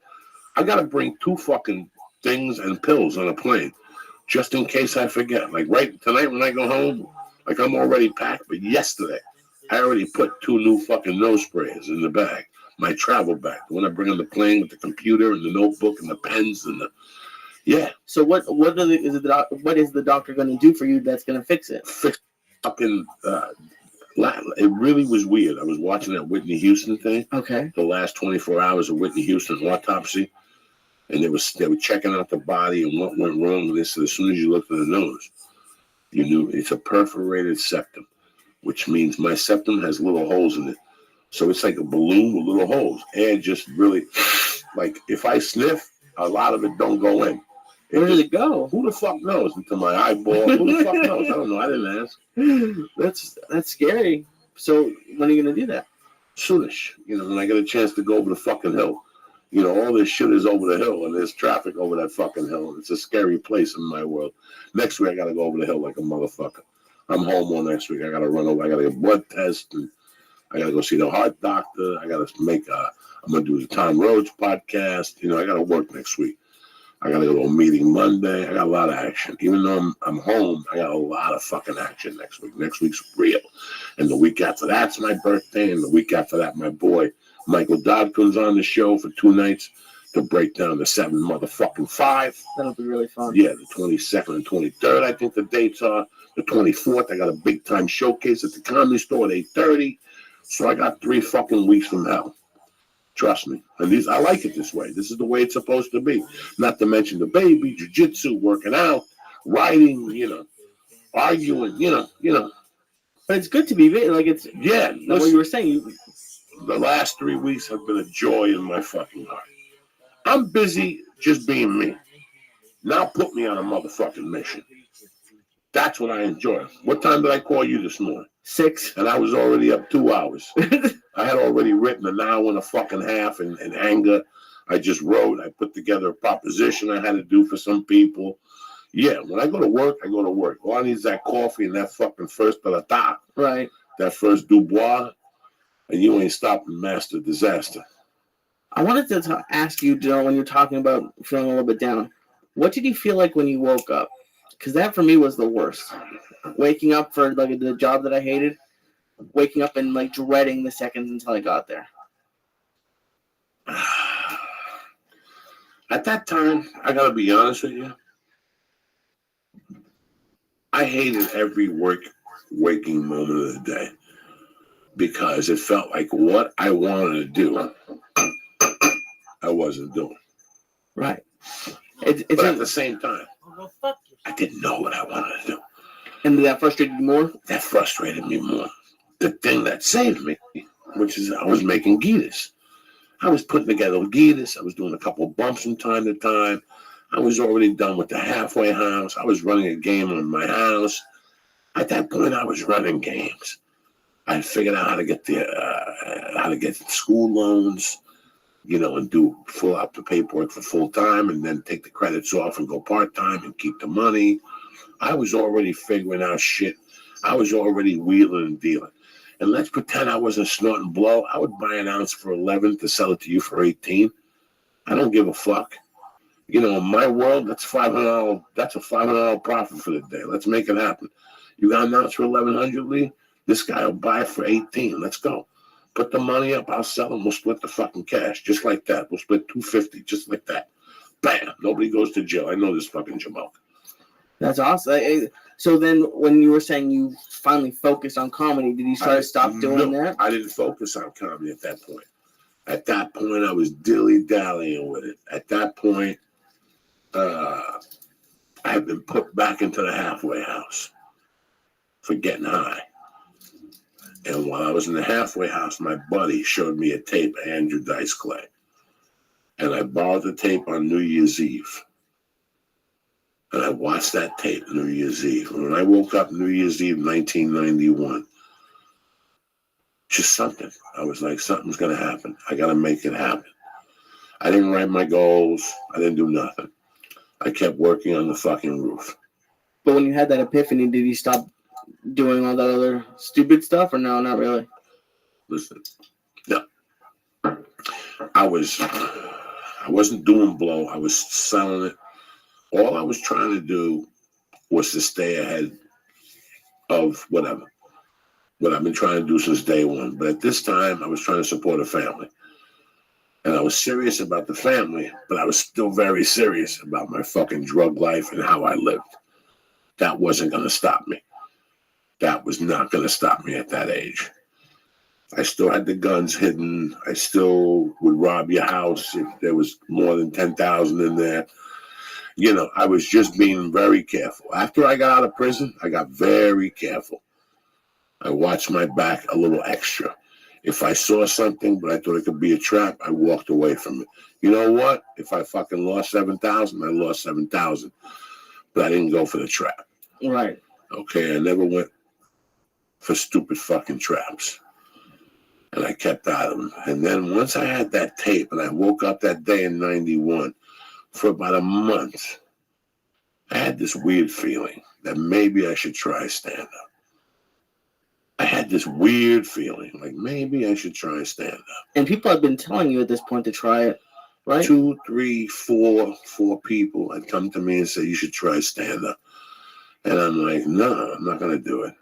I got to bring 2 fucking things and pills on a plane just in case I forget. Like right tonight when I go home, like I'm already packed, but yesterday I already put 2 new fucking nose sprays in the bag. My travel bag, the one I bring on the plane with the computer and the notebook and the pens and the So what is the doctor going to do for you that's going to fix it? Fix fucking. It really was weird. I was watching that Whitney Houston thing. Okay. The last 24 hours of Whitney Houston's autopsy, and they were checking out the body and what went wrong with this. And as soon as you looked at the nose, you knew it's a perforated septum, which means my septum has little holes in it. So it's like a balloon with little holes. Air just really, like if I sniff, a lot of it don't go in. Where does it go? Who the fuck knows? Into my eyeball. Who the fuck knows? I don't know. I didn't ask. That's scary. So when are you gonna do that? Soonish. When I get a chance to go over the fucking hill. All this shit is over the hill, and there's traffic over that fucking hill. It's a scary place in my world. Next week I gotta go over the hill like a motherfucker. I'm home all next week. I gotta run over. I gotta get a blood test, and I gotta go see the heart doctor. I gotta I'm gonna do the Tom Rhodes podcast. I gotta work next week. I gotta go to a meeting Monday. I got a lot of action. Even though I'm home, I got a lot of fucking action next week. Next week's real. And the week after that's my birthday. And the week after that, my boy Michael Dodd comes on the show for 2 nights to break down the 7 motherfucking 5. That'll be really fun. Yeah, the 22nd and 23rd, I think the dates are. The 24th, I got a big time showcase at the Comedy Store at 8:30. So I got 3 fucking weeks from hell. Trust me. And I like it this way. This is the way it's supposed to be. Not to mention the baby, jiu-jitsu, working out, writing, arguing, But it's good to be like it's what you were saying. The last 3 weeks have been a joy in my fucking heart. I'm busy just being me. Now put me on a motherfucking mission. That's what I enjoy. What time did I call you this morning? 6. And I was already up 2 hours. I had already written an hour and a fucking half in anger. I just wrote. I put together a proposition I had to do for some people. Yeah, when I go to work, I go to work. All I need is that coffee and that fucking first pelota. Right. That first Dubois. And you ain't stopping Master Disaster. I wanted to ask you, Joe, when you're talking about feeling a little bit down, what did you feel like when you woke up? Because that for me was the worst. Waking up for like the job that I hated, waking up and like dreading the seconds until I got there. At that time, I gotta be honest with you, I hated every waking moment of the day because it felt like what I wanted to do, I wasn't doing. Right. But at the same time, I didn't know what I wanted to do. And did that frustrated you more? That frustrated me more. The thing that saved me, which is I was making Guinness. I was putting together Guinness. I was doing a couple of bumps from time to time. I was already done with the halfway house. I was running a game on my house. At that point, I was running games. I figured out how to get school loans, and fill out the paperwork for full time, and then take the credits off and go part time and keep the money. I was already figuring out shit. I was already wheeling and dealing. And let's pretend I wasn't snorting blow. I would buy an ounce for 11 to sell it to you for 18. I don't give a fuck. In my world, that's $500. That's a $500 profit for the day. Let's make it happen. You got an ounce for 1,100, Lee? This guy will buy it for 18. Let's go. Put the money up. I'll sell them. We'll split the fucking cash just like that. We'll split $250 just like that. Bam. Nobody goes to jail. I know this fucking Jamal. That's awesome. So then when you were saying you finally focused on comedy, did you stop doing that? I didn't focus on comedy at that point. At that point, I was dilly-dallying with it. At that point, I had been put back into the halfway house for getting high. And while I was in the halfway house, my buddy showed me a tape of Andrew Dice Clay. And I borrowed the tape on New Year's Eve. And I watched that tape New Year's Eve. And when I woke up New Year's Eve, 1991, just something. I was like, something's going to happen. I got to make it happen. I didn't write my goals. I didn't do nothing. I kept working on the fucking roof. But when you had that epiphany, did you stop doing all that other stupid stuff, or no, not really? Listen, no. I wasn't doing blow. I was selling it. All I was trying to do was to stay ahead of whatever. What I've been trying to do since day one. But at this time, I was trying to support a family. And I was serious about the family, but I was still very serious about my fucking drug life and how I lived. That wasn't going to stop me. That was not going to stop me at that age. I still had the guns hidden. I still would rob your house if there was more than 10,000 in there. You know, I was just being very careful. After I got out of prison, I got very careful. I watched my back a little extra. If I saw something, but I thought it could be a trap, I walked away from it. You know what? If I fucking lost 7,000, I lost 7,000. But I didn't go for the trap. Right. Okay, I never went for stupid fucking traps. And I kept out of them. And then once I had that tape, and I woke up that day in 91, for about a month, I had this weird feeling that maybe I should try stand-up. I had this weird feeling, like maybe I should try stand-up. And people have been telling you at this point to try it, right? 2, 3, 4 people had come to me and said, you should try stand-up. And I'm like, no, I'm not going to do it.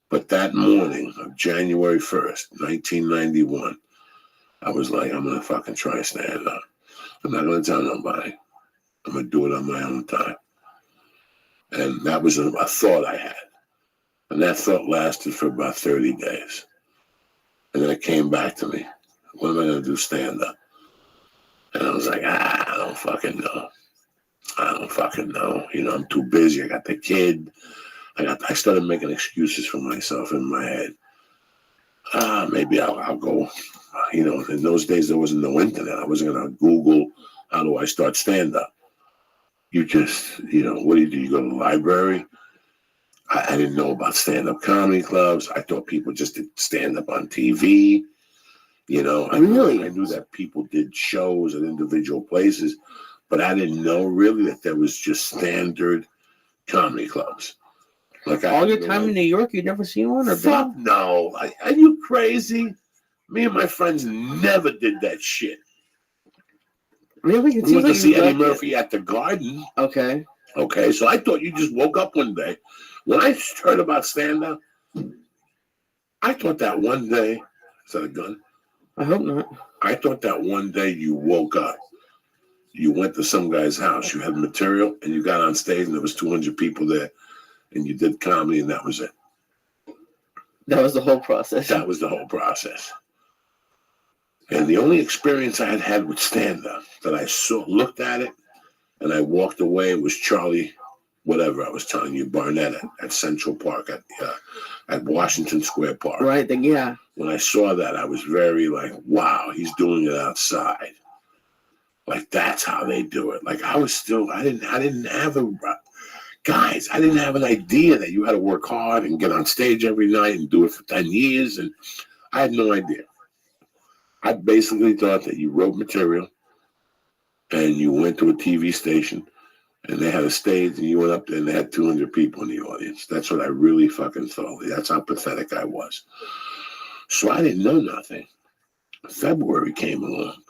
But that morning of January 1st, 1991, I was like, I'm going to fucking try stand-up. I'm not going to tell nobody. I'm going to do it on my own time. And that was a thought I had. And that thought lasted for about 30 days. And then it came back to me. What am I going to do stand-up? And I was like, I don't fucking know. I don't fucking know. You know, I'm too busy. I got the kid. I started making excuses for myself in my head. Maybe I'll go. You know, in those days, there wasn't no internet. I wasn't going to Google, how do I start stand-up? You just, you know, what do? You go to the library? I didn't know about stand-up comedy clubs. I thought people just did stand-up on TV. You know, I knew that people did shows at individual places, but I didn't know really that there was just standard comedy clubs. Like all your time in New York, you'd never seen one? Or fuck no. Are you crazy? Me and my friends never did that shit. Really? We went to see Eddie Murphy at the Garden. Okay. Okay, so I thought you just woke up one day. When I heard about stand-up, I thought that one day, is that a gun? I hope not. I thought that one day you woke up, you went to some guy's house, you had material, and you got on stage, and there was 200 people there, and you did comedy, and that was it. That was the whole process. That was the whole process. And the only experience I had had with stand-up that I looked at it, and I walked away, was Charlie, whatever I was telling you, Barnett at Central Park, at Washington Square Park. Right, then, yeah. When I saw that, I was very like, wow, he's doing it outside. Like, that's how they do it. Like, I didn't have I didn't have an idea that you had to work hard and get on stage every night and do it for 10 years. And I had no idea. I basically thought that you wrote material and you went to a TV station and they had a stage and you went up there and they had 200 people in the audience. That's what I really fucking thought. That's how pathetic I was. So I didn't know nothing. February came along.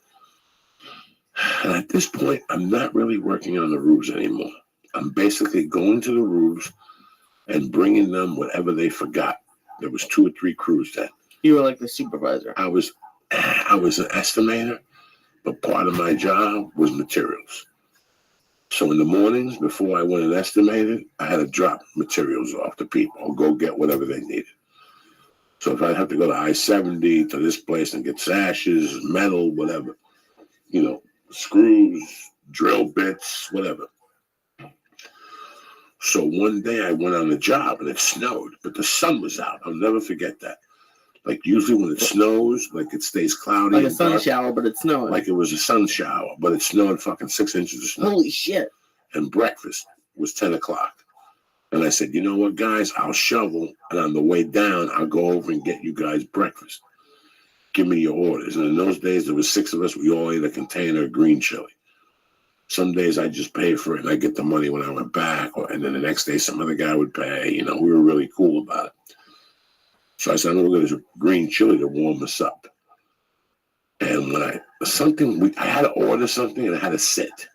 And at this point, I'm not really working on the roofs anymore. I'm basically going to the roofs and bringing them whatever they forgot. There was 2 or 3 crews then. You were like the supervisor. I was an estimator, but part of my job was materials. So in the mornings, before I went and estimated, I had to drop materials off to people or go get whatever they needed. So if I'd have to go to I-70 to this place and get sashes, metal, whatever, you know, screws, drill bits, whatever. So one day I went on a job and it snowed, but the sun was out. I'll never forget that. Like usually when it snows, like it stays cloudy. Like a sun shower, but it's snowing. Like it was a sun shower, but it snowed fucking 6 inches of snow. Holy shit. And breakfast. was 10 o'clock. And I said, you know what, guys? I'll shovel, and on the way down, I'll go over and get you guys breakfast. Give me your orders. And in those days, there was 6 of us. We all ate a container of green chili. Some days I just pay for it, and I get the money when I went back. And then the next day, some other guy would pay. You know, we were really cool about it. So I said, I'm going to get this green chili to warm us up. And when I had to order something, and I had to sit.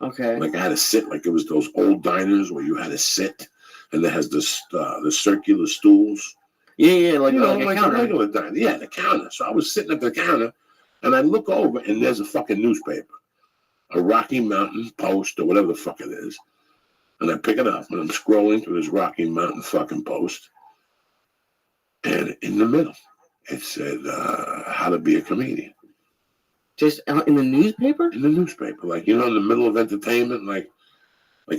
Okay. Like I had to sit, like it was those old diners where you had to sit, and it has the circular stools. Yeah, like, you know, like a like counter. a regular diner. Yeah, the counter. So I was sitting at the counter, and I look over, and there's a fucking newspaper, a Rocky Mountain Post or whatever the fuck it is, and I pick it up, and I'm scrolling through this Rocky Mountain fucking Post, and in the middle, it said how to be a comedian. Just in the newspaper? In the newspaper, like, you know, in the middle of entertainment, like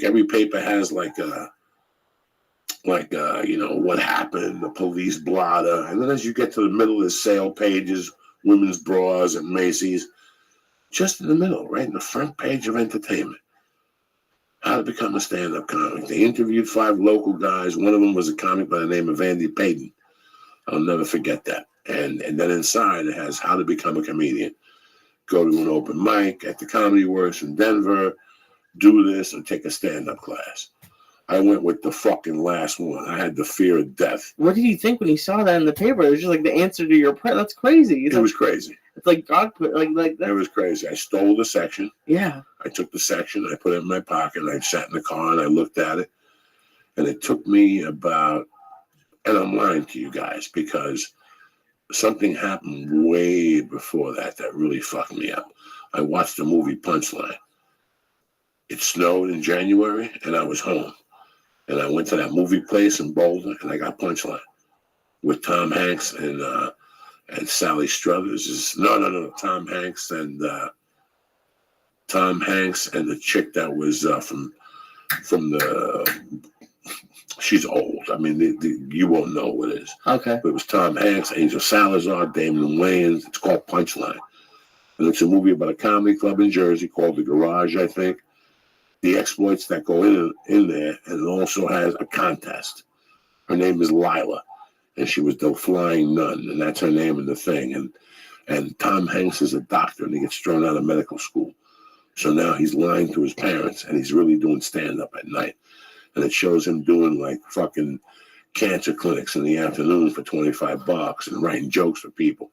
every paper has like you know, what happened, the police blotter, and then as you get to the middle, there's sale pages, women's bras at Macy's, just in the middle, right in the front page of entertainment. How to become a stand-up comic. They interviewed 5 local guys. One of them was a comic by the name of Andy Payton. I'll never forget that. And then inside it has how to become a comedian. Go to an open mic at the Comedy Works in Denver, do this, and take a stand-up class. I went with the fucking last one. I had the fear of death. What did you think when you saw that in the paper? It was just like the answer to your prayer. That's crazy. It was crazy. It's like God put like that. It was crazy. I stole the section. Yeah. I took the section, I put it in my pocket, and I sat in the car and I looked at it. And it took me about, and I'm lying to you guys because something happened way before that really fucked me up. I watched the movie Punchline. It snowed in January, and I was home. And I went to that movie place in Boulder, and I got Punchline with Tom Hanks and Sally Struthers. No. Tom Hanks and the chick that was from the. She's old. I mean, you won't know what it is. Okay. But it was Tom Hanks, Angel Salazar, Damon Wayans. It's called Punchline. And it's a movie about a comedy club in Jersey called The Garage, I think. The exploits that go in there, and it also has a contest. Her name is Lila, and she was the flying nun, and that's her name in the thing. And Tom Hanks is a doctor, and he gets thrown out of medical school. So now he's lying to his parents, and he's really doing stand-up at night. And it shows him doing like fucking cancer clinics in the afternoon for $25 and writing jokes for people.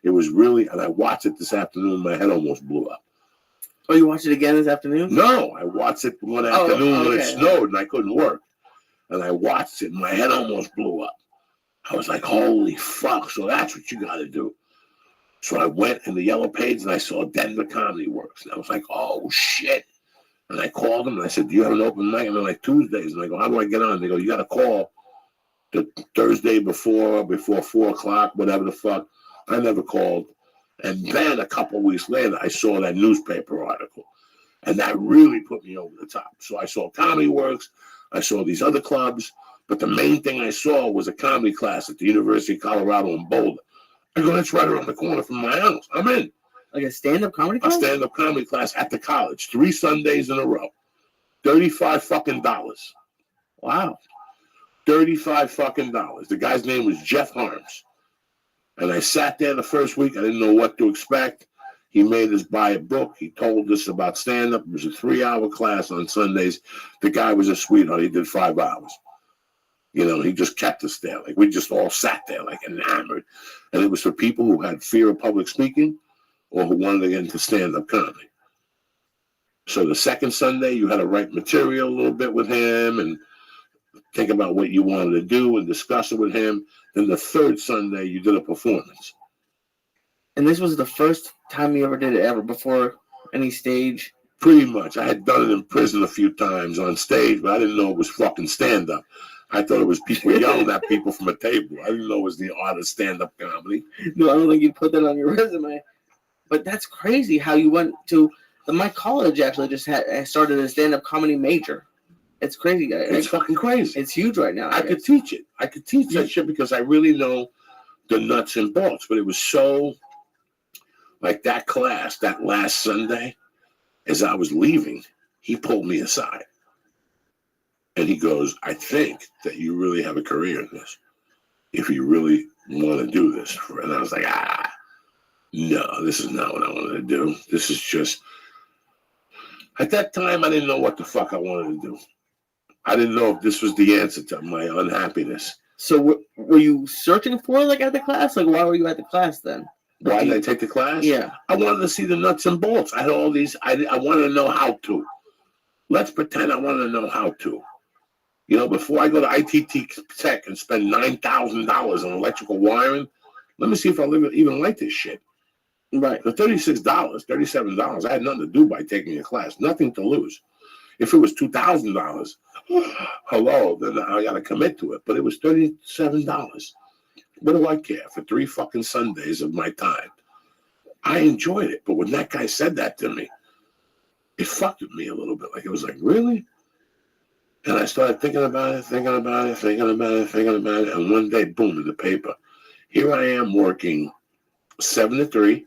It was really, and I watched it this afternoon, my head almost blew up. Oh, you watched it again this afternoon? No, I watched it one afternoon when it snowed and I couldn't work. And I watched it and my head almost blew up. I was like, holy fuck, so that's what you got to do. So I went in the yellow page and I saw Denver Comedy Works. And I was like, oh, shit. And I called them and I said, do you have an open night? And they're like, Tuesdays. And I go, how do I get on? They go, you got to call the Thursday before 4 o'clock, whatever the fuck. I never called. And then a couple of weeks later, I saw that newspaper article. And that really put me over the top. So I saw Comedy Works. I saw these other clubs. But the main thing I saw was a comedy class at the University of Colorado in Boulder. I go, that's right around the corner from my house. I'm in. Like a stand-up comedy class? A stand-up comedy class at the college. 3 Sundays in a row. $35 fucking dollars. Wow. $35 fucking dollars. The guy's name was Jeff Harms. And I sat there the first week. I didn't know what to expect. He made us buy a book. He told us about stand-up. It was a 3-hour class on Sundays. The guy was a sweetheart. He did 5 hours. You know, he just kept us there. Like, we just all sat there, like, enamored. And it was for people who had fear of public speaking or who wanted to get into stand-up comedy. So the second Sunday, you had to write material a little bit with him and think about what you wanted to do and discuss it with him. Then the third Sunday, you did a performance. And this was the first time you ever did it ever before any stage? Pretty much. I had done it in prison a few times on stage, but I didn't know it was fucking stand-up. I thought it was people yelling at people from a table. I didn't know it was the art of stand-up comedy. No, I don't think you'd put that on your resume. But that's crazy how you went to my college. Actually, just started a stand-up comedy major. It's crazy, guys. It's fucking crazy. It's huge right now. I could teach it. I could teach that shit because I really know the nuts and bolts. But it was so, like that class, that last Sunday, as I was leaving, he pulled me aside. And he goes, I think that you really have a career in this. If you really want to do this. And I was like, no, this is not what I wanted to do. This is just, at that time, I didn't know what the fuck I wanted to do. I didn't know if this was the answer to my unhappiness. So were you searching for like at the class? Like, why were you at the class then? Why did I take the class? Yeah. I wanted to see the nuts and bolts. I had all these, I wanted to know how to. Let's pretend I wanted to know how to. You know, before I go to ITT Tech and spend $9,000 on electrical wiring, let me see if I even like this shit. Right. For $36, $37, I had nothing to do by taking a class. Nothing to lose. If it was $2,000, hello, then I got to commit to it. But it was $37. What do I care for 3 fucking Sundays of my time? I enjoyed it. But when that guy said that to me, it fucked with me a little bit. Like, it was like, really? And I started thinking about it. And one day, boom, in the paper. Here I am working 7 to 3,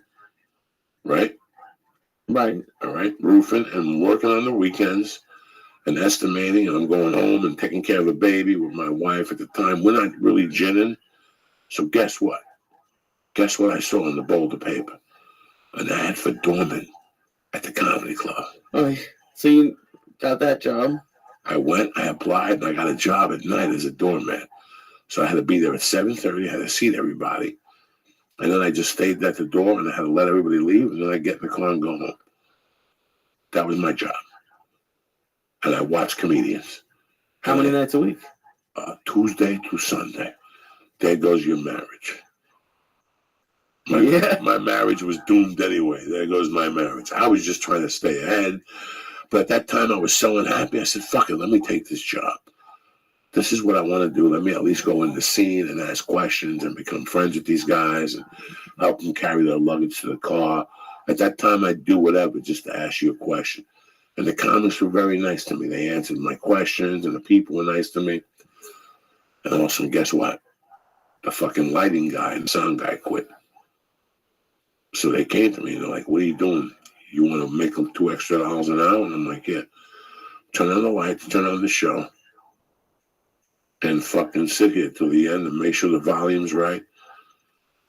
right? Right. All right. Roofing and working on the weekends and estimating. And I'm going home and taking care of a baby with my wife at the time. We're not really ginning. So guess what? Guess what I saw in the Boulder paper? An ad for doorman at the comedy club. Oh, so you got that job? I went, I applied, and I got a job at night as a doorman. So I had to be there at 7:30. I had to seat everybody. And then I just stayed at the door, and I had to let everybody leave, and then I get in the car and go home. That was my job. And I watched comedians. How many nights a week? Tuesday to Sunday. There goes your marriage. My marriage was doomed anyway. There goes my marriage. I was just trying to stay ahead. But at that time, I was so unhappy. I said, fuck it, let me take this job. This is what I want to do. Let me at least go in the scene and ask questions and become friends with these guys and help them carry their luggage to the car. At that time, I'd do whatever just to ask you a question. And the comics were very nice to me. They answered my questions, and the people were nice to me. And also, guess what? The fucking lighting guy and sound guy quit. So they came to me, and they're like, what are you doing? You want to make them $2 extra an hour? And I'm like, yeah. Turn on the lights, turn on the show, and fucking sit here till the end and make sure the volume's right,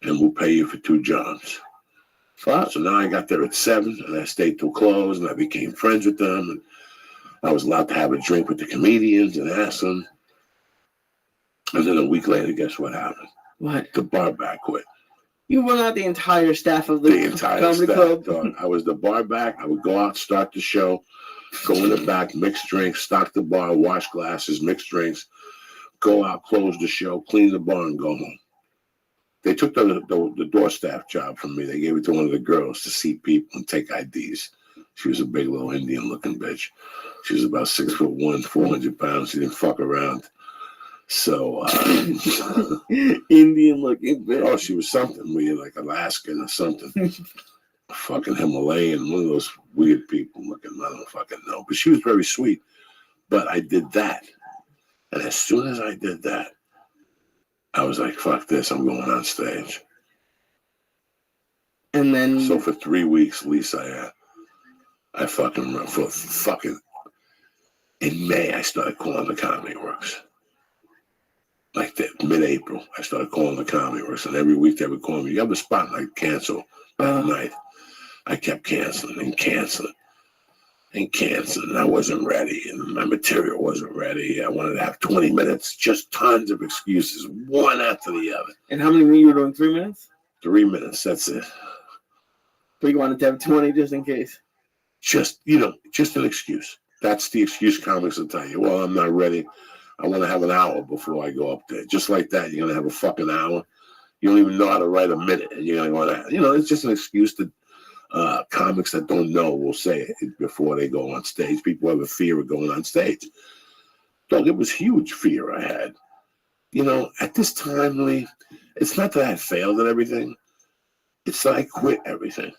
and we'll pay you for 2 jobs. Fuck. So now I got there at 7, and I stayed till close, and I became friends with them, and I was allowed to have a drink with the comedians and ask them. And then a week later, guess what happened? What? The bar back quit. You run out the entire staff of the entire comedy staff, club. dog. I was the bar back. I would go out, start the show, go in the back, mix drinks, stock the bar, wash glasses, mix drinks, go out, close the show, clean the bar, and go home. They took the door staff job from me. They gave it to one of the girls to seat people and take IDs. She was a big little Indian-looking bitch. She was about 6'1", 400 pounds. She didn't fuck around. So Indian-looking bitch. Oh, she was something weird, like Alaskan or something. Fucking Himalayan, one of those weird people looking. I don't fucking know. But she was very sweet. But I did that. And as soon as I did that, I was like, fuck this, I'm going on stage. And then... So for 3 weeks, Lisa, I fucking, in May, I started calling the Comedy Works. Like that, mid-April, I started calling the Comedy Works, and every week they would call me. You have a spot, and I'd cancel that night. I kept canceling and canceling and canceling. And I wasn't ready, and my material wasn't ready. I wanted to have 20 minutes, just tons of excuses, one after the other. And how many were you doing? 3 minutes? 3 minutes, that's it. But you wanted to have 20 just in case? Just an excuse. That's the excuse comics will tell you. Well, I'm not ready. I want to have an hour before I go up there. Just like that, you're going to have a fucking hour. You don't even know how to write a minute. And you're going to want to, it's just an excuse that comics that don't know will say it before they go on stage. People have a fear of going on stage. Look, it was huge fear I had. At this time, Lee, it's not that I failed at everything. It's that I quit everything.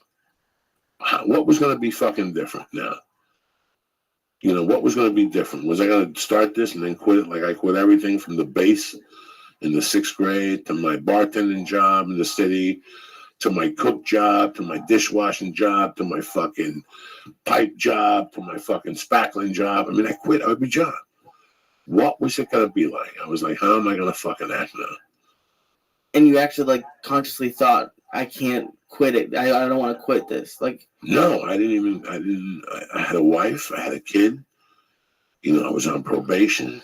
What was going to be fucking different now? What was going to be different? Was I going to start this and then quit it like I quit everything from the bass in the 6th grade to my bartending job in the city to my cook job to my dishwashing job to my fucking pipe job to my fucking spackling job? I mean, I quit every job. what was it gonna be like? I was like, how am I gonna fucking act now? And you actually like consciously thought, I can't quit it. I don't want to quit this. Like, no, I had a wife, I had a kid. You know, I was on probation.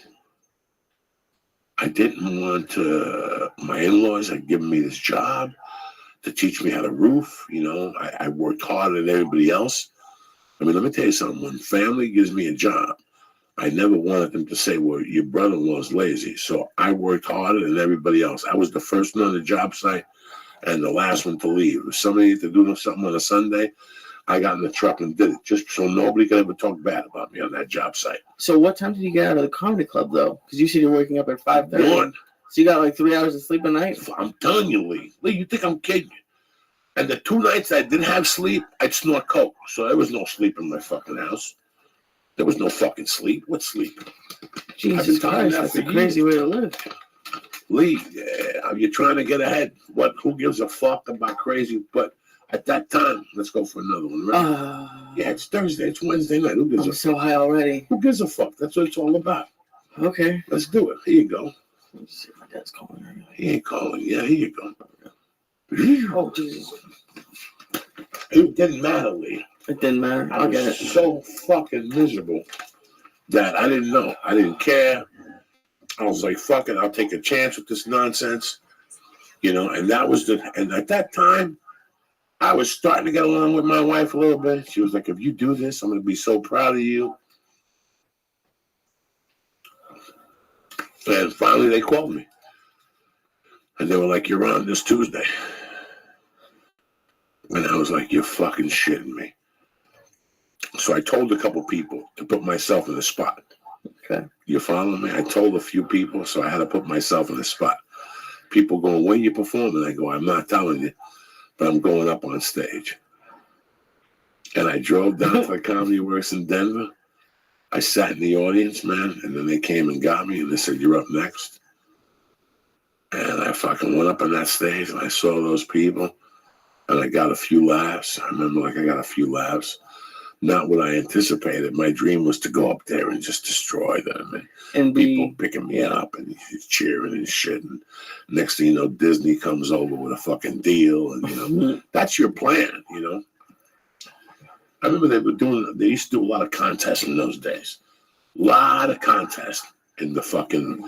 I didn't want to, my in-laws had given me this job to teach me how to roof. You know, I worked harder than everybody else. I mean, let me tell you something. When family gives me a job, I never wanted them to say, well, your brother-in-law's lazy. So I worked harder than everybody else. I was the first one on the job site and the last one to leave. If somebody had to do something on a Sunday, I got in the truck and did it just so nobody could ever talk bad about me on that job site. So what time did you get out of the comedy club, though? Because you said you're waking up at 5:30. 1. So you got like 3 hours of sleep a night? I'm telling you, Lee. Lee, you think I'm kidding you? And the 2 nights I didn't have sleep, I'd snort coke. So there was no sleep in my fucking house. There was no fucking sleep. What sleep? Jesus Christ, that's a crazy way to live. Lee, you're trying to get ahead. What? Who gives a fuck about crazy? But at that time, let's go for another one, right? Yeah, it's Thursday. It's Wednesday night. Who gives I'm a so fuck? high already. Who gives a fuck? That's what it's all about. Okay. Let's do it. Here you go. Let's see if my dad's calling right now. He ain't calling. Yeah, here you go. Oh, Jesus. It didn't matter, Lee. It didn't matter. I I'll get was it. so fucking miserable that I didn't know. I didn't care. I was like, fuck it, I'll take a chance with this nonsense. You know, and that was and at that time, I was starting to get along with my wife a little bit. She was like, if you do this, I'm going to be so proud of you. And finally, they called me. And they were like, you're on this Tuesday. And I was like, you're fucking shitting me. So I told a couple people to put myself in the spot. Okay. You follow me? I told a few people, so I had to put myself in the spot. People going, when you performing? I go, I'm not telling you, but I'm going up on stage. And I drove down to the Comedy Works in Denver. I sat in the audience, man, and then they came and got me, and they said, you're up next. And I fucking went up on that stage, and I saw those people, and I got a few laughs. I remember, like, I got a few laughs. Not what I anticipated. My dream was to go up there and just destroy them, and people picking me up and cheering and shit. And next thing you know, Disney comes over with a fucking deal, and you know that's your plan. You know, I remember they used to do a lot of contests in those days. A lot of contests in the fucking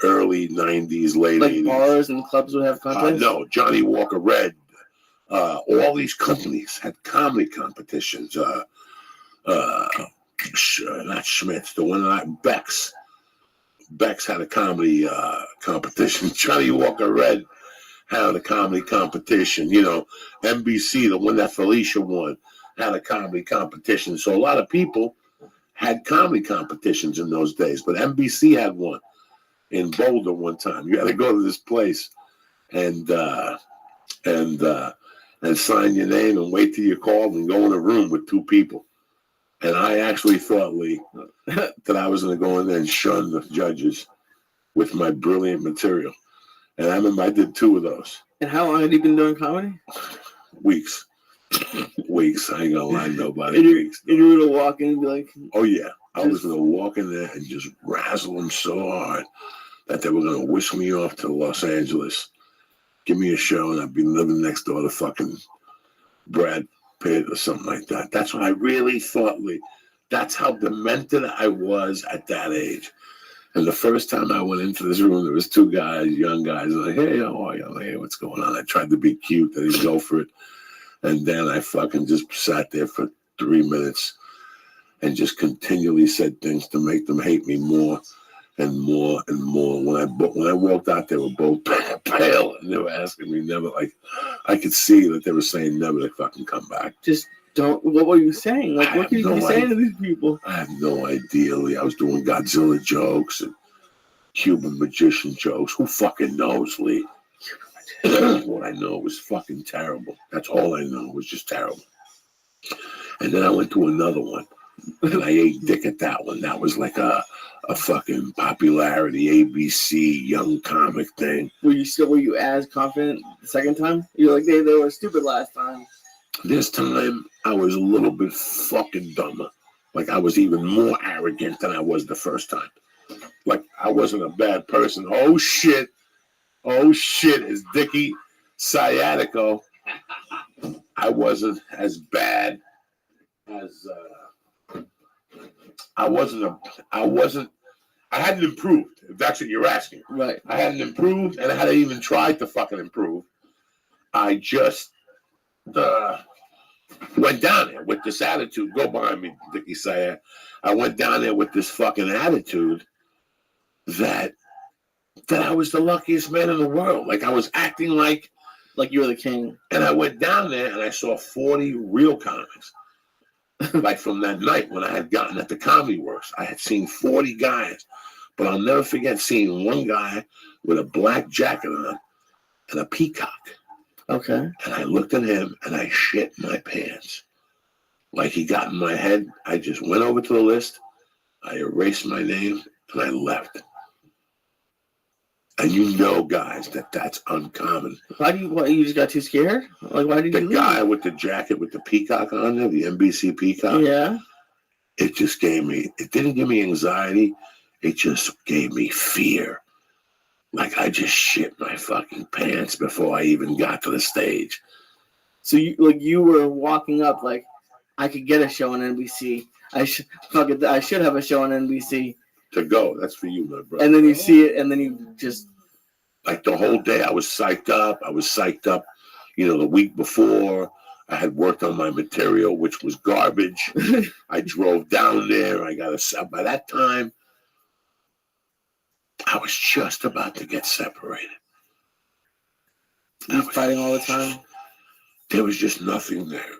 early '90s, late '80s. Like bars and clubs would have contests. No, Johnny Walker Red. All these companies had comedy competitions. Not Schmitz, the one that Beck's. Beck's had a comedy competition. Johnny Walker Red had a comedy competition. You know, NBC, the one that Felicia won, had a comedy competition. So a lot of people had comedy competitions in those days. But NBC had one in Boulder one time. You had to go to this place and sign your name and wait till you're called and go in a room with 2 people. And I actually thought, Lee, that I was going to go in there and shun the judges with my brilliant material. And I remember I did 2 of those. And how long had you been doing comedy? Weeks. Weeks. I ain't going to lie to nobody. And Weeks. you were going to walk in and be like... Oh, yeah. I was going to walk in there and just razzle them so hard that they were going to whisk me off to Los Angeles, give me a show, and I'd be living next door to fucking Brad Pitt or something like that. That's what I really thought, Lee. That's how demented I was at that age. And the first time I went into this room, there was 2 guys, young guys, like, hey, how are you? I'm like, hey, what's going on? I tried to be cute. I didn't go for it. And then I fucking just sat there for 3 minutes and just continually said things to make them hate me more and more and more. When I walked out, they were both pale, and they were asking me never. Like, I could see that they were saying never to fucking come back. Just don't. What were you saying? Like, what could you be saying to these people? I have no idea, Lee. I was doing Godzilla jokes and Cuban magician jokes. Who fucking knows, Lee? What I know was fucking terrible. That's all I know. It was just terrible. And then I went to another one, and I ate dick at that one. That was like a fucking popularity ABC young comic thing. Were you as confident the second time? You're like, they were stupid last time. This time I was a little bit fucking dumber. Like I was even more arrogant than I was the first time. like I wasn't a bad person. Oh shit, it's Dickie Sciatico. I wasn't as bad as I hadn't improved, if that's what you're asking. Right. I hadn't improved, and I hadn't even tried to fucking improve. I just went down there with this attitude. Go behind me, Dickie Sayat. I went down there with this fucking attitude that I was the luckiest man in the world. Like I was acting like you were the king. And I went down there and I saw 40 real comics. Like from that night when I had gotten at the Comedy Works, I had seen 40 guys. But I'll never forget seeing one guy with a black jacket on and a peacock. Okay. And I looked at him and I shit my pants. Like he got in my head. I just went over to the list. I erased my name and I left. And you know, guys, that's uncommon. Why you just got too scared? Like, why did you leave? The guy with the jacket with the peacock on there, the NBC peacock. Yeah. It didn't give me anxiety. It just gave me fear. Like I just shit my fucking pants before I even got to the stage. So you were walking up like, I could get a show on NBC. I should have a show on NBC. To go, that's for you, my brother. And then you see it, and then you just like the whole day. I was psyched up. You know, the week before I had worked on my material, which was garbage. I drove down there. I got by that time, I was just about to get separated. You were fighting all the time. There was just nothing there.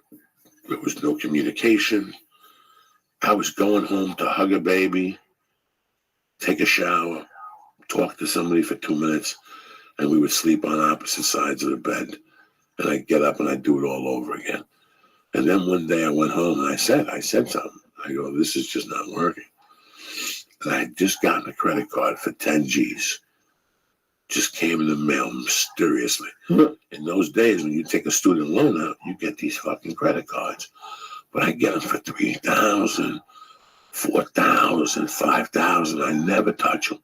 There was no communication. I was going home to hug a baby, take a shower, talk to somebody for 2 minutes, and we would sleep on opposite sides of the bed. And I'd get up and I'd do it all over again. And then one day I went home and I said something. I go, this is just not working. And I had just gotten a credit card for 10 G's. Just came in the mail mysteriously. In those days, when you take a student loan out, you get these fucking credit cards. But I get them for $3,000, $4,000, $5,000. I never touch them.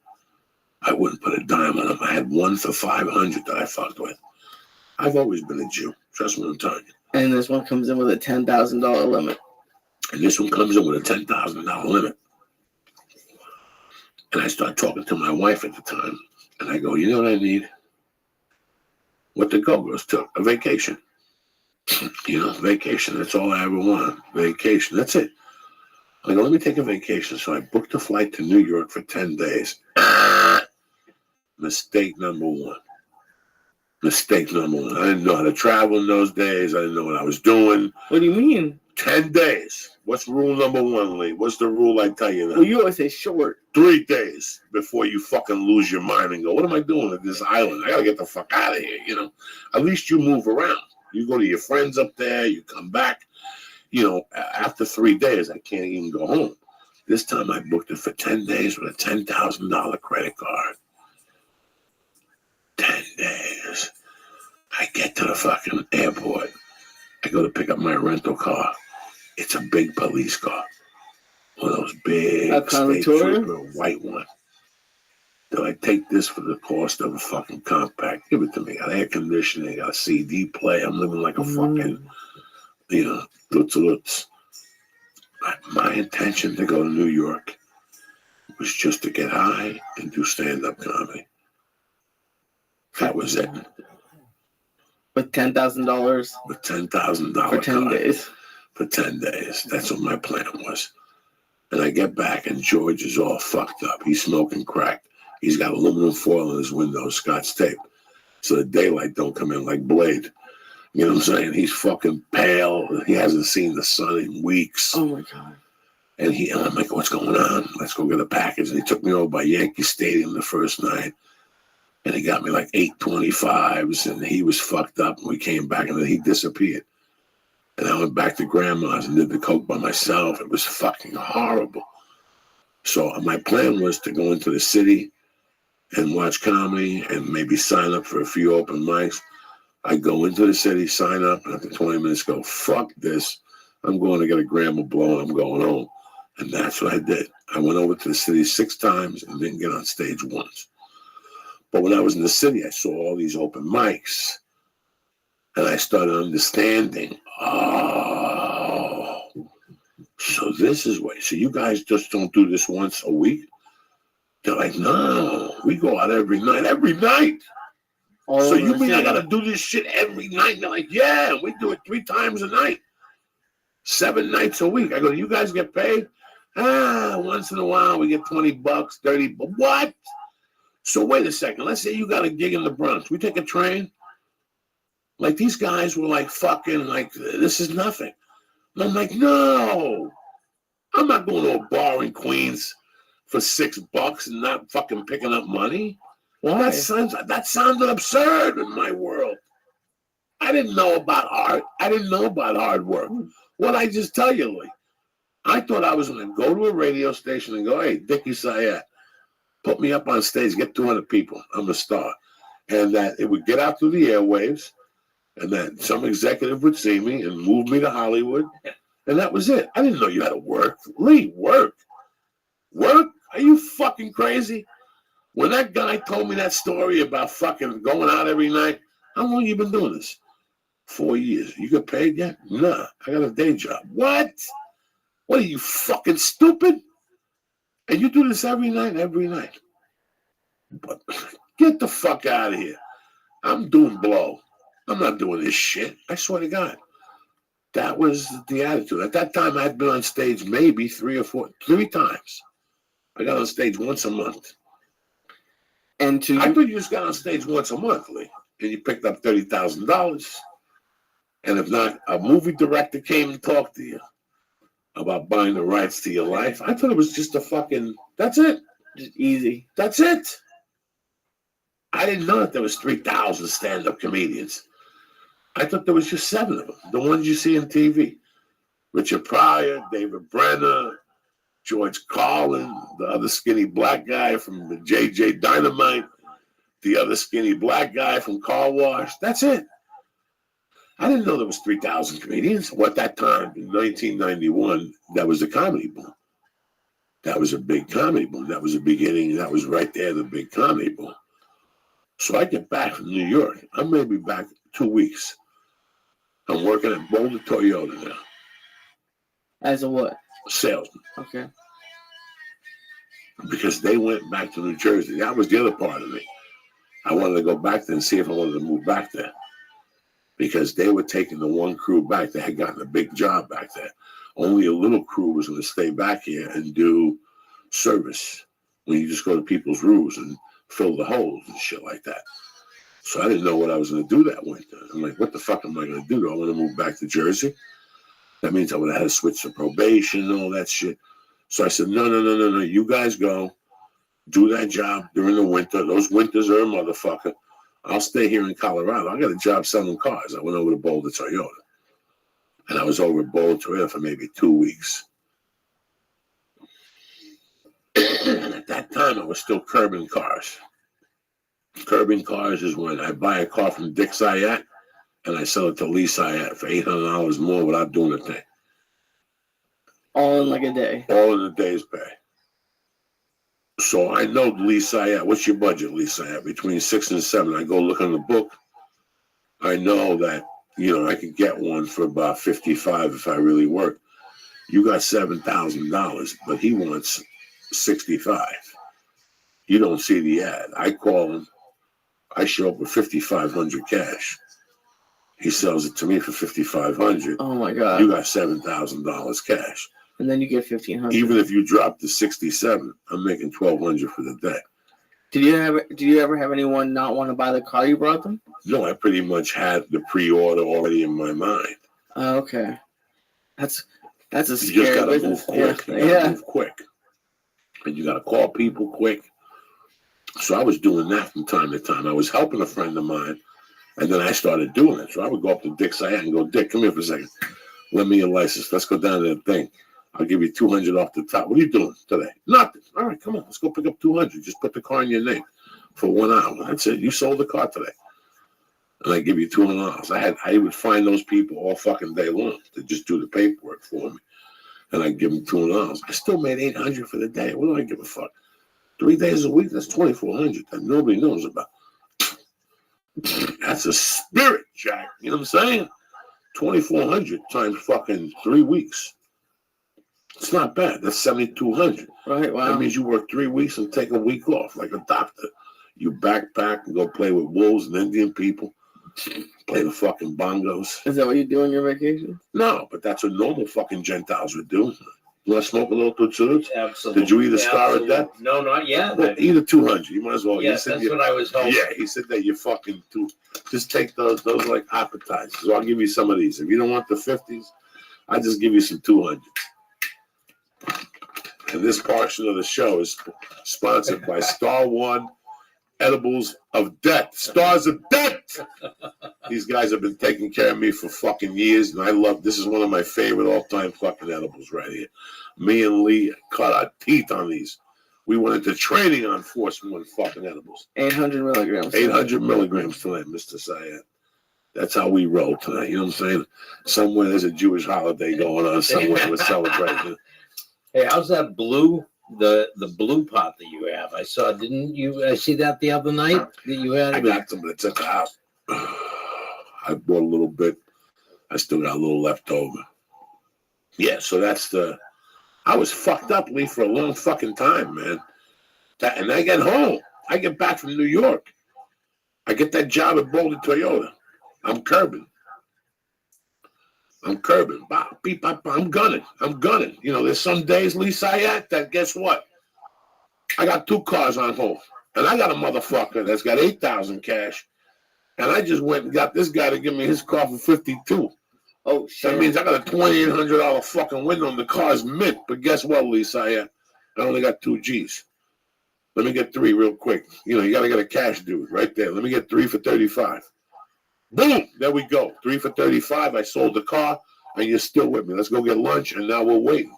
I wouldn't put a dime on them. I had one for $500 that I fucked with. I've always been a Jew. Trust me what I'm telling you. And this one comes in with a $10,000 limit. And this one comes in with a $10,000 limit. And I start talking to my wife at the time. And I go, you know what I need? What the Go-Go's took, a vacation. You know, vacation. That's all I ever wanted. Vacation. That's it. I go, let me take a vacation. So I booked a flight to New York for 10 days. Mistake number one. I didn't know how to travel in those days. I didn't know what I was doing. What do you mean? 10 days. What's rule number one, Lee? What's the rule I tell you now? Well, you always say short. 3 days before you fucking lose your mind and go, what am I doing at this island? I gotta get the fuck out of here, you know. At least you move around. You go to your friends up there, you come back. You know, after 3 days, I can't even go home. This time I booked it for 10 days with a $10,000 credit card. 10 days. I get to the fucking airport. I go to pick up my rental car. It's a big police car. One of those big state trooper, white one. Do I take this for the cost of a fucking compact? Give it to me. Got air conditioning, got a CD player. I'm living like a fucking, you know, lutz. My intention to go to New York was just to get high and do stand-up comedy. That was it. With $10,000? With $10,000 for 10 days. For 10 days. That's what my plan was. And I get back and George is all fucked up. He's smoking crack. He's got aluminum foil in his window, Scotch tape. So the daylight don't come in like Blade. You know what I'm saying? He's fucking pale. He hasn't seen the sun in weeks. Oh my God. And I'm like, what's going on? Let's go get a package. And he took me over by Yankee Stadium the first night. And he got me like 825s, and he was fucked up. And we came back, and then he disappeared. And I went back to grandma's and did the coke by myself. It was fucking horrible. So my plan was to go into the city and watch comedy and maybe sign up for a few open mics. I go into the city, sign up, and after 20 minutes go, fuck this. I'm going to get a gram of blow, and I'm going home. And that's what I did. I went over to the city 6 times and didn't get on stage once. But when I was in the city, I saw all these open mics. And I started understanding, oh, so this is what, so you guys just don't do this once a week? They're like, no, we go out every night. So you mean I got to do this shit every night? They're like, yeah, we do it 3 times a night. 7 nights a week. I go, you guys get paid? Once in a while we get $20, $30. But what? So wait a second. Let's say you got a gig in the Bronx. We take a train. Like these guys were like fucking like, this is nothing. And I'm like, no, I'm not going to a bar in Queens for $6 and not fucking picking up money. Well, that sounded absurd in my world. I didn't know about art. I didn't know about hard work. What I just tell you, Lee? I thought I was going to go to a radio station and go, hey, Dickie Sayat, put me up on stage, get 200 people. I'm a star. And that it would get out through the airwaves, and then some executive would see me and move me to Hollywood. And that was it. I didn't know you had to work. Lee, work? Work? Are you fucking crazy? When that guy told me that story about fucking going out every night, how long you been doing this? 4 years. You get paid yet? Nah, I got a day job. What? What are you, fucking stupid? And you do this every night? But get the fuck out of here. I'm doing blow. I'm not doing this shit. I swear to God. That was the attitude. At that time, I had been on stage maybe 3 times. I got on stage once a month. I thought you just got on stage once a month, Lee, and you picked up $30,000. And if not, a movie director came and talked to you about buying the rights to your life. I thought it was just that's it. Just easy. That's it. I didn't know that there was 3,000 stand-up comedians. I thought there was just 7 of them, the ones you see on TV. Richard Pryor, David Brenner, George Carlin, the other skinny black guy from the JJ Dynamite, the other skinny black guy from Car Wash. That's it. I didn't know there was 3,000 comedians. Well, at that time, in 1991, that was the comedy boom. That was a big comedy boom. That was the beginning. That was right there, the big comedy boom. So I get back from New York. I may be back 2 weeks. I'm working at Boulder Toyota now. As a what? Salesman. Okay. Because they went back to New Jersey. That was the other part of me. I wanted to go back there and see if I wanted to move back there. Because they were taking the one crew back. They had gotten a big job back there. Only a little crew was going to stay back here and do service. When you just go to people's roofs and fill the holes and shit like that. So I didn't know what I was going to do that winter. I'm like, what the fuck am I going to do? Do I want to move back to Jersey? That means I would have had to switch to probation and all that shit. So I said, no. You guys go. Do that job during the winter. Those winters are a motherfucker. I'll stay here in Colorado. I got a job selling cars. I went over to Boulder Toyota. And I was over at Boulder Toyota for maybe 2 weeks. And at that time, I was still curbing cars. Curbing cars is when I buy a car from Dick Sayat and I sell it to Lee Sayat for $800 more without doing a thing. All in like a day. All in a day's pay. So I know Lee Sayat. What's your budget, Lee Sayat? Between 6 and 7. I go look on the book. I know that, I could get one for about $55 if I really work. You got $7,000, but he wants $65. You don't see the ad. I call him. I show up with $5,500 cash. He sells it to me for $5,500. Oh my God! You got $7,000 cash. And then you get $1,500. Even if you drop to 67, I'm making $1,200 for the day. Did you ever have anyone not want to buy the car you brought them? No, I pretty much had the pre-order already in my mind. Oh, okay. That's a scary You just gotta business. move quick. You gotta move quick. And you gotta call people quick. So I was doing that from time to time. I was helping a friend of mine, and then I started doing it. So I would go up to Dick Sayat and go, Dick, come here for a second. Lend me your license. Let's go down to the thing. I'll give you $200 off the top. What are you doing today? Nothing. All right, come on. Let's go pick up $200. Just put the car in your name for 1 hour. That's it. You sold the car today. And I give you $200. I would find those people all fucking day long to just do the paperwork for me. and I give them $200. I still made $800 for the day. What do I give a fuck? 3 days a week, that's $2,400 that nobody knows about. That's a spirit, Jack. You know what I'm saying? 2,400 times fucking 3 weeks. It's not bad. That's 7,200. Right, wow. That means you work 3 weeks and take a week off, like a doctor. You backpack and go play with wolves and Indian people. Play the fucking bongos. Is that what you do on your vacation? No, but that's what normal fucking Gentiles would do. You want to smoke a little toots? Absolutely. Did you eat a star of death? No, not yet. Well, eat a 200. You might as well. Yes, that's what I was hoping. Yeah, he said that you fucking do. Just take those like appetizers. So I'll give you some of these. If you don't want the 50s, I'll just give you some 200. And this portion of the show is sponsored by Star One Edibles of Death. Stars of Death! These guys have been taking care of me for fucking years, and I love this. Is one of my favorite all-time fucking edibles right here. Me and Lee cut our teeth on these. We went into training on Force One fucking edibles. 800 milligrams. 800 milligrams tonight, Mr. Syed. That's how we roll tonight. You know what I'm saying? Somewhere there's a Jewish holiday going on. Somewhere we're celebrating. Hey, how's that blue? The blue pot that you have. I saw. Didn't you see that the other night that you had? I got some that took out. I bought a little bit. I still got a little left over. Yeah, so that's the. I was fucked up, Lee, for a long fucking time, man. And I get home. I get back from New York. I get that job at Boulder Toyota. I'm curbing. I'm gunning. You know, there's some days, Lee Sayat, that guess what? I got 2 cars on hold. And I got a motherfucker that's got 8,000 cash. And I just went and got this guy to give me his car for 52. Oh, shit. That means I got a $2,800 fucking window and the car's mint. But guess what, Lee Sayat? I only got 2 G's. Let me get 3 real quick. You know, you got to get a cash dude right there. Let me get 3 for 35. Boom! There we go. 3 for 35. I sold the car, and you're still with me. Let's go get lunch, and now we're waiting.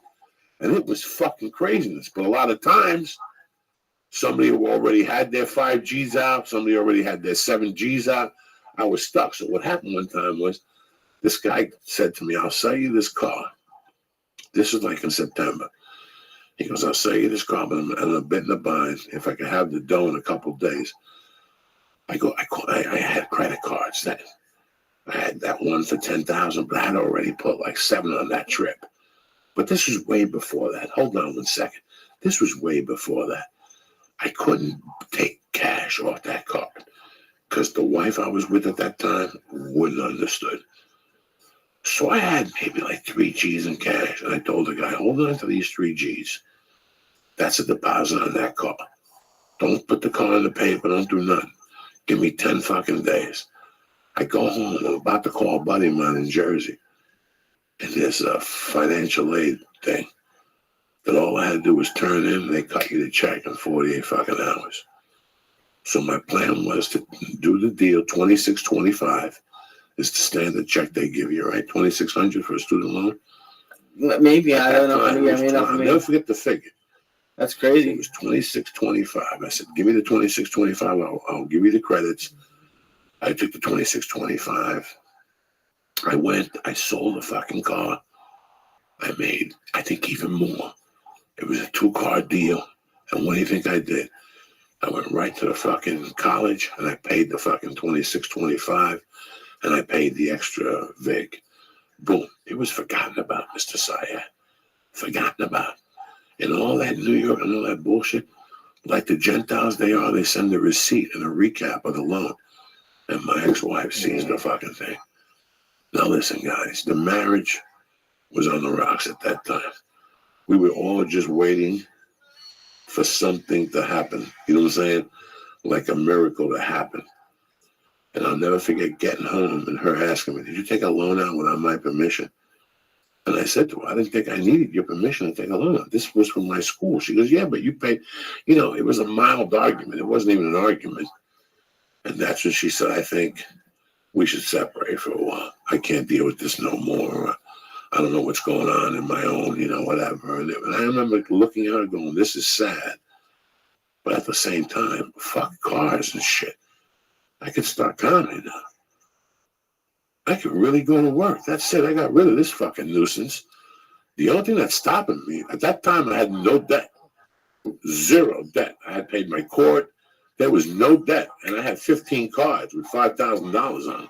And it was fucking craziness. But a lot of times, somebody already had their 5 G's out. Somebody already had their 7 G's out. I was stuck. So what happened one time was this guy said to me, I'll sell you this car. This was like in September. He goes, I'll sell you this car, but I'm a bit in a bind. If I could have the dough in a couple of days. I had credit cards. I had that one for 10,000, but I had already put like 7 on that trip. But this was way before that. Hold on 1 second. This was way before that. I couldn't take cash off that card because the wife I was with at that time wouldn't understood. So I had maybe like 3 G's in cash, and I told the guy, hold on to these 3 G's. That's a deposit on that car. Don't put the car on the paper. Don't do nothing. Give me 10 fucking days. I go home. I'm about to call a buddy of mine in Jersey. And there's a financial aid thing that all I had to do was turn in and they cut you the check in 48 fucking hours. So my plan was to do the deal. $2,625 is the standard check they give you, right? $2,600 for a student loan. Maybe. I don't know. I'll never forget the figure. That's crazy. It was $2,625. I said, give me the $2,625. I'll give you the credits. I took the $2,625. I went. I sold the fucking car. I made, I think, even more. It was a 2-car deal. And what do you think I did? I went right to the fucking college and I paid the fucking $2,625 and I paid the extra vig. Boom. It was forgotten about, Mr. Syed. Forgotten about. And all that New York and all that bullshit, like the Gentiles they are, they send a receipt and a recap of the loan. And my ex-wife sees the fucking thing. Now listen, guys, the marriage was on the rocks at that time. We were all just waiting for something to happen. You know what I'm saying? Like a miracle to happen. And I'll never forget getting home and her asking me, did you take a loan out without my permission? And I said to her, I didn't think I needed your permission to take a loan out. This was from my school. She goes, yeah, but you paid. You know, it was a mild argument. It wasn't even an argument. And that's when she said, I think we should separate for a while. I can't deal with this no more. I don't know what's going on in my own, you know, whatever. And I remember looking at her going, this is sad. But at the same time, fuck cars and shit. I could start comedy now. I could really go to work. That's it. I got rid of this fucking nuisance. The only thing that's stopping me, at that time I had no debt. Zero debt. I had paid my court. There was no debt. And I had 15 cards with $5,000 on them.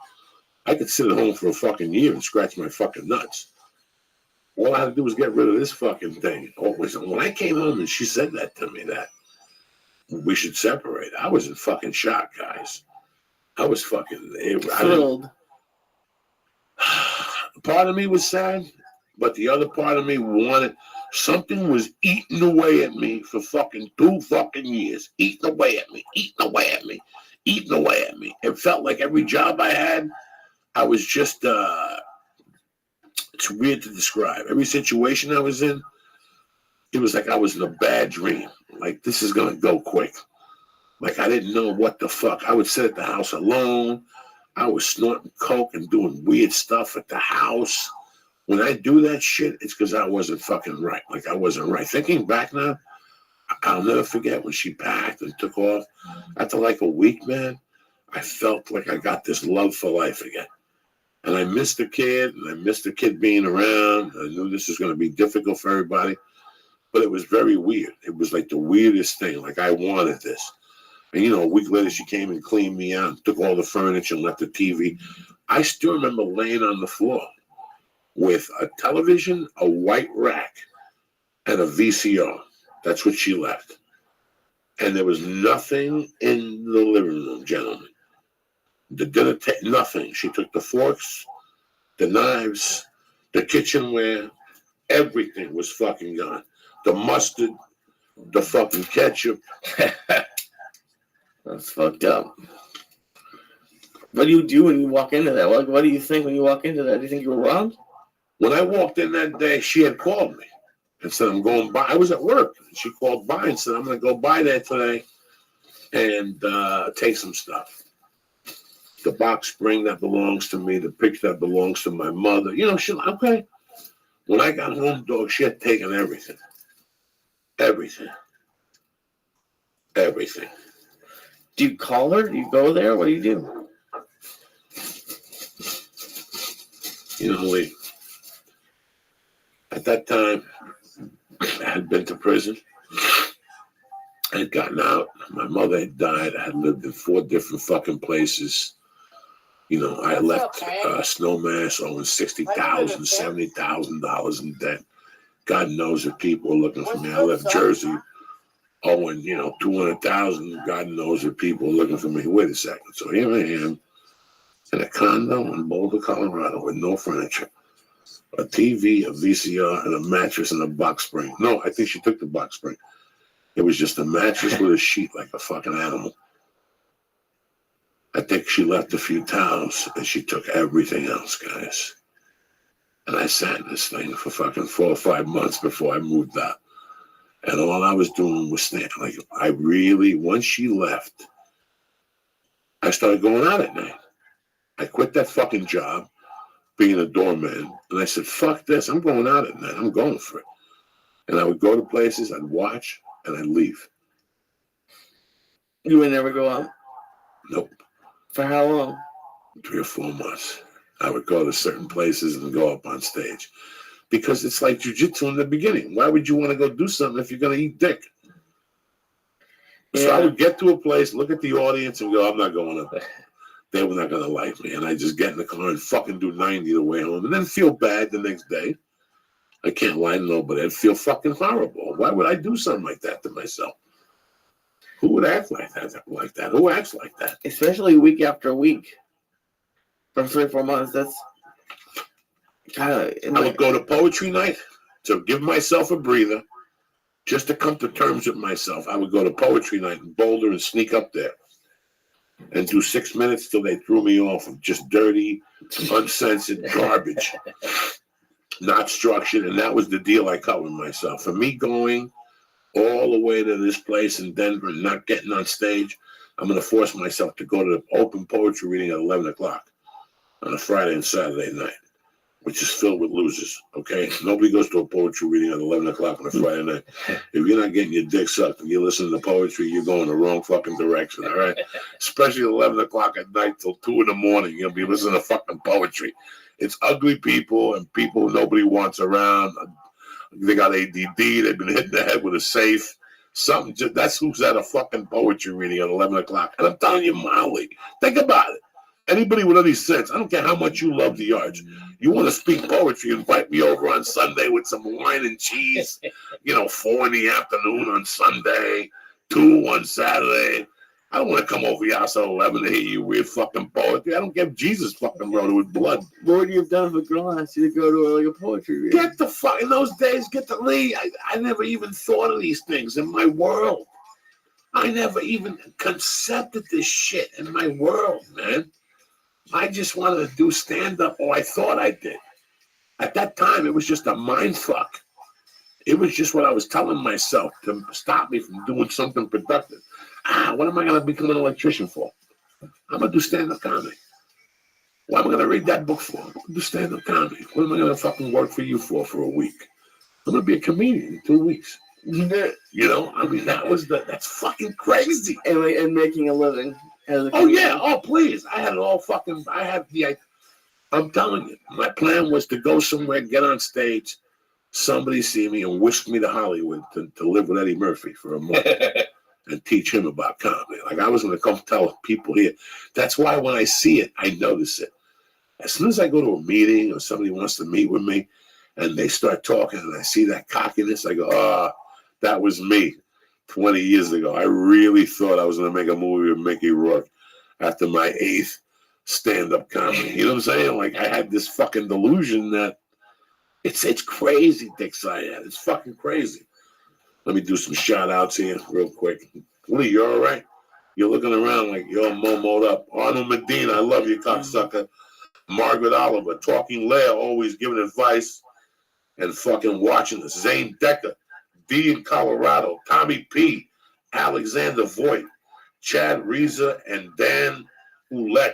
I could sit at home for a fucking year and scratch my fucking nuts. All I had to do was get rid of this fucking thing. When I came home and she said that to me, that we should separate, I was in fucking shock, guys. I was fucking thrilled. Part of me was sad, but the other part of me wanted, something was eating away at me for fucking 2 fucking years. Eating away at me, eating away at me, eating away at me. It felt like every job I had, I was just, it's weird to describe. Every situation I was in, it was like I was in a bad dream. Like, this is going to go quick. Like, I didn't know what the fuck. I would sit at the house alone. I was snorting coke and doing weird stuff at the house. When I do that shit, it's because I wasn't fucking right. Like, I wasn't right. Thinking back now, I'll never forget when she packed and took off. After like a week, man, I felt like I got this love for life again. And I missed the kid, and I missed the kid being around. I knew this was going to be difficult for everybody, but it was very weird. It was like the weirdest thing. Like, I wanted this. And, you know, a week later, she came and cleaned me out, and took all the furniture and left the TV. I still remember laying on the floor with a television, a white rack, and a VCR. That's what she left. And there was nothing in the living room, gentlemen. The dinner table, nothing. She took the forks, the knives, the kitchenware, everything was fucking gone. The mustard, the fucking ketchup. That's fucked up. What do you do when you walk into that? What do you think when you walk into that? Do you think you were robbed? When I walked in that day, she had called me and said, I'm going by. I was at work. She called by and said, I'm going to go by there today and take some stuff. The box spring that belongs to me, the picture that belongs to my mother. You know, she, okay. When I got home, dog, she had taken everything. Everything. Everything. Do you call her? Do you go there? What do you do? You know, Lee, at that time, I had been to prison. I had gotten out. My mother had died. I had lived in 4 different fucking places. You know, I left Snowmass owing $60,000, $70,000 in debt. God knows if people were looking for me. I left Jersey owing, you know, $200,000. God knows if people were looking for me. Wait a second. So here I am in a condo in Boulder, Colorado with no furniture. A TV, a VCR, and a mattress and a box spring. No, I think she took the box spring. It was just a mattress with a sheet like a fucking animal. I think she left a few towels and she took everything else, guys. And I sat in this thing for fucking 4 or 5 months before I moved out. And all I was doing was standing. Like, I really, once she left, I started going out at night. I quit that fucking job, being a doorman. And I said, fuck this. I'm going out at night. I'm going for it. And I would go to places, I'd watch, and I'd leave. You would never go out? Nope. For how long? 3 or 4 months. I would go to certain places and go up on stage. Because it's like jiu-jitsu in the beginning. Why would you want to go do something if you're going to eat dick? Yeah. So I would get to a place, look at the audience, and go, I'm not going up there. They were not going to like me. And I just get in the car and fucking do 90 the way home. And then feel bad the next day. I can't lie to nobody. I'd feel fucking horrible. Why would I do something like that to myself? Who would act like that? Who acts like that? Especially week after week. For 3 or 4 months, that's kind of... I would go to poetry night to give myself a breather, just to come to terms with myself. I would go to poetry night in Boulder and sneak up there and do 6 minutes till they threw me off of just dirty, uncensored garbage, not structured. And that was the deal I cut with myself. For me going all the way to this place in Denver and not getting on stage, I'm going to force myself to go to the open poetry reading at 11 o'clock on a Friday and Saturday night, which is filled with losers, okay? Nobody goes to a poetry reading at 11 o'clock on a Friday night. If you're not getting your dick sucked and you're listening to poetry, you're going the wrong fucking direction, all right? Especially at 11 o'clock at night till 2 in the morning, you'll be listening to fucking poetry. It's ugly people and people nobody wants around. They got ADD. They've been hit in the head with a safe. Something. That's who's at a fucking poetry reading at 11 o'clock. And I'm telling you, Molly, think about it. Anybody with any sense, I don't care how much you love the arts. You want to speak poetry, invite me over on Sunday with some wine and cheese. 4 in the afternoon on Sunday, 2 on Saturday. I don't want to come over your house at 11 to hear you read fucking poetry. I don't give Jesus fucking wrote it with blood. What would you have done if a girl asked you to go to a poetry reading? Get the fuck, in those days, get the Lee. I never even thought of these things in my world. I never even concepted this shit in my world, man. I just wanted to do stand-up, or I thought I did. At that time, it was just a mind fuck. It was just what I was telling myself to stop me from doing something productive. What am I going to become an electrician for? I'm going to do stand-up comedy. What am I going to read that book for? I'm going to do stand-up comedy. What am I going to fucking work for you for a week? I'm going to be a comedian in 2 weeks. That's fucking crazy. And making a living. Oh, yeah. Oh, please. I had it all fucking, I'm telling you, my plan was to go somewhere, get on stage, somebody see me and whisk me to Hollywood to live with Eddie Murphy for a month. And teach him about comedy. Like, I was going to come tell people here. That's why when I see it, I notice it. As soon as I go to a meeting or somebody wants to meet with me and they start talking and I see that cockiness, I go, that was me 20 years ago. I really thought I was going to make a movie with Mickey Rourke after my 8th stand-up comedy. You know what I'm saying? Like, I had this fucking delusion that it's crazy, Dick Syed. It's fucking crazy. Let me do some shout-outs here real quick. Lee, you all right? You're looking around like you're all momoed up. Arnold Medina, I love you, cocksucker. Margaret Oliver, Talking Leia, always giving advice and fucking watching us. Zane Decker, D in Colorado, Tommy P, Alexander Voigt, Chad Reza, and Dan Ouellette.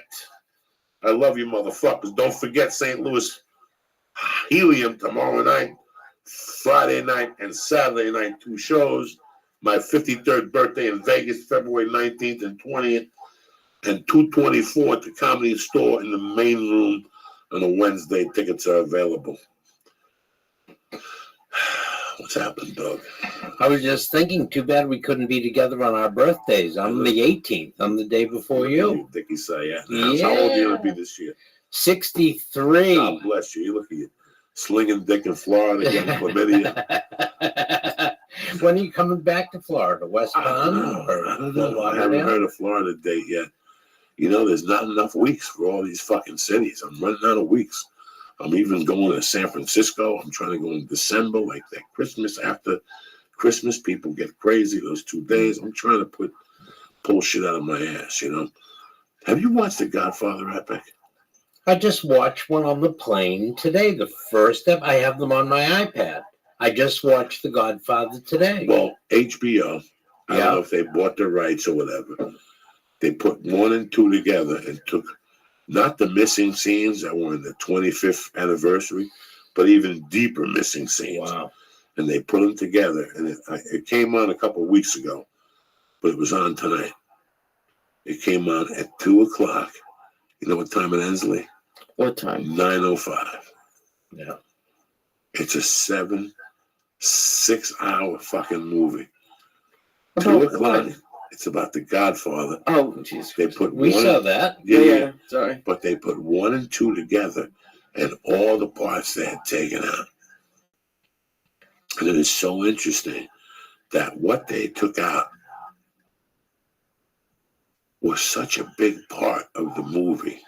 I love you, motherfuckers. Don't forget St. Louis Helium tomorrow night. Friday night and Saturday night, 2 shows. My 53rd birthday in Vegas, February 19th and 20th, and 224 at the Comedy Store in the main room on a Wednesday. Tickets are available. What's happened, Doug? I was just thinking, too bad we couldn't be together on our birthdays. I'm the 18th. I'm the day before you. Dickie Syed. How old are you going to be this year? 63. God bless you. You look at you. Slinging dick in Florida, getting chlamydia. When are you coming back to Florida? West Palm? I haven't heard a Florida date yet. There's not enough weeks for all these fucking cities. I'm running out of weeks. I'm even going to San Francisco. I'm trying to go in December, like that Christmas. After Christmas, people get crazy those 2 days. I'm trying to pull shit out of my ass, Have you watched The Godfather epic? I just watched one on the plane today. The first step, I have them on my iPad. I just watched The Godfather today. Well, HBO, I don't know if they bought the rights or whatever. They put 1 and 2 together and took not the missing scenes that were in the 25th anniversary, but even deeper missing scenes. Wow. And they put them together. And it came on a couple of weeks ago, but it was on tonight. It came on at 2 o'clock. You know what time it ends, Lee? What time? 9:05. Yeah. It's a 6-hour fucking movie. 2 o'clock. It's about The Godfather. Oh, jeez. They put we saw that. Yeah. Sorry. But they put 1 and 2 together and all the parts they had taken out. And it is so interesting that what they took out was such a big part of the movie.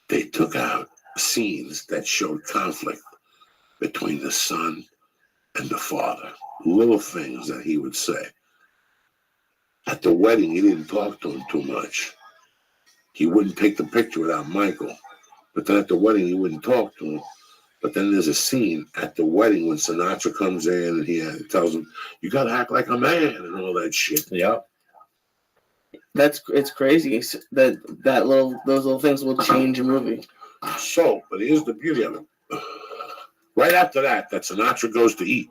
They took out scenes that showed conflict between the son and the father. Little things that he would say. At the wedding, he didn't talk to him too much. He wouldn't take the picture without Michael. But then at the wedding, he wouldn't talk to him. But then there's a scene at the wedding when Sinatra comes in and he tells him, "You got to act like a man," and all that shit. Yeah. It's crazy that those little things will change a movie. So, but here's the beauty of it. Right after that Sinatra goes to eat.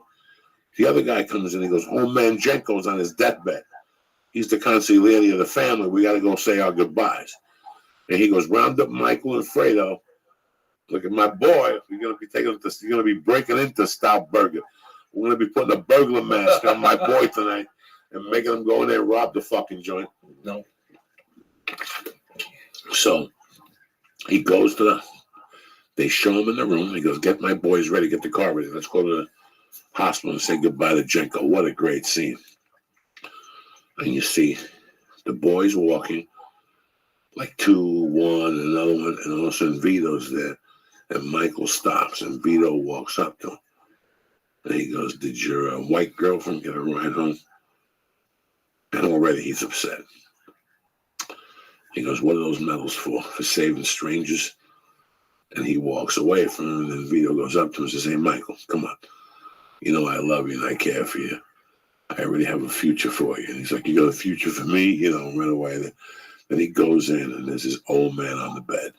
The other guy comes in and he goes, "Old man Jenko's on his deathbed. He's the consigliere of the family. We got to go say our goodbyes." And he goes, "Round up Michael and Fredo Look at my boy. You're gonna be taking this. You're gonna be breaking into Stout Burger. We're gonna be putting a burglar mask on my boy tonight and making him go in there and rob the fucking joint. No. So he goes to the. They show him in the room. He goes, "Get my boys ready. Get the car ready. Let's go to the hospital and say goodbye to Jenko." What a great scene. And you see the boys walking, like 2, 1, another one, and all of a sudden Vito's there. And Michael stops, and Vito walks up to him. And he goes, "Did your white girlfriend get a ride home?" And already he's upset. He goes, "What are those medals for? For saving strangers?" And he walks away from him, and then Vito goes up to him and says, "Hey, Michael, come on. You know I love you and I care for you. I already have a future for you." And he's like, "You got a future for me?" You know, right away. Then he goes in, and there's this old man on the bed.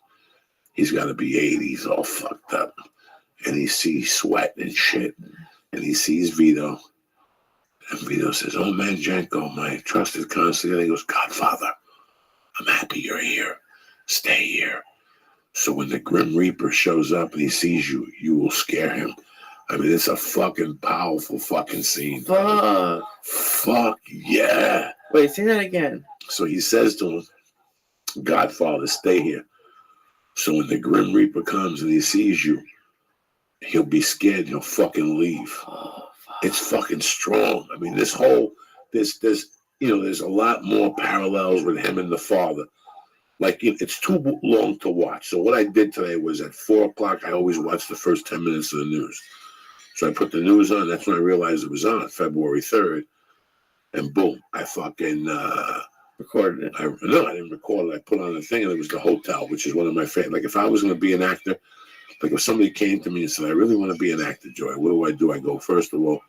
He's got to be 80. He's all fucked up. And he sees sweat and shit. And he sees Vito. And Vito says, "Oh, man, Jenko, my trusted consigliere." And he goes, "Godfather, I'm happy you're here. Stay here. So when the Grim Reaper shows up and he sees you, you will scare him." I mean, it's a fucking powerful fucking scene. Fuck yeah. Wait, say that again. So he says to him, "Godfather, stay here. So when the Grim Reaper comes and he sees you, he'll be scared and he'll fucking leave." It's fucking strong. I mean, there's a lot more parallels with him and the father. Like, it's too long to watch. So what I did today was at 4 o'clock, I always watch the first 10 minutes of the news. So I put the news on. That's when I realized it was on February 3rd. And boom, I fucking recorded it. I didn't record it. I put on a thing, and it was the hotel, which is one of my favorite. Like, if I was going to be an actor, like if somebody came to me and said, "I really want to be an actor, Joy, what do? I go, first of all,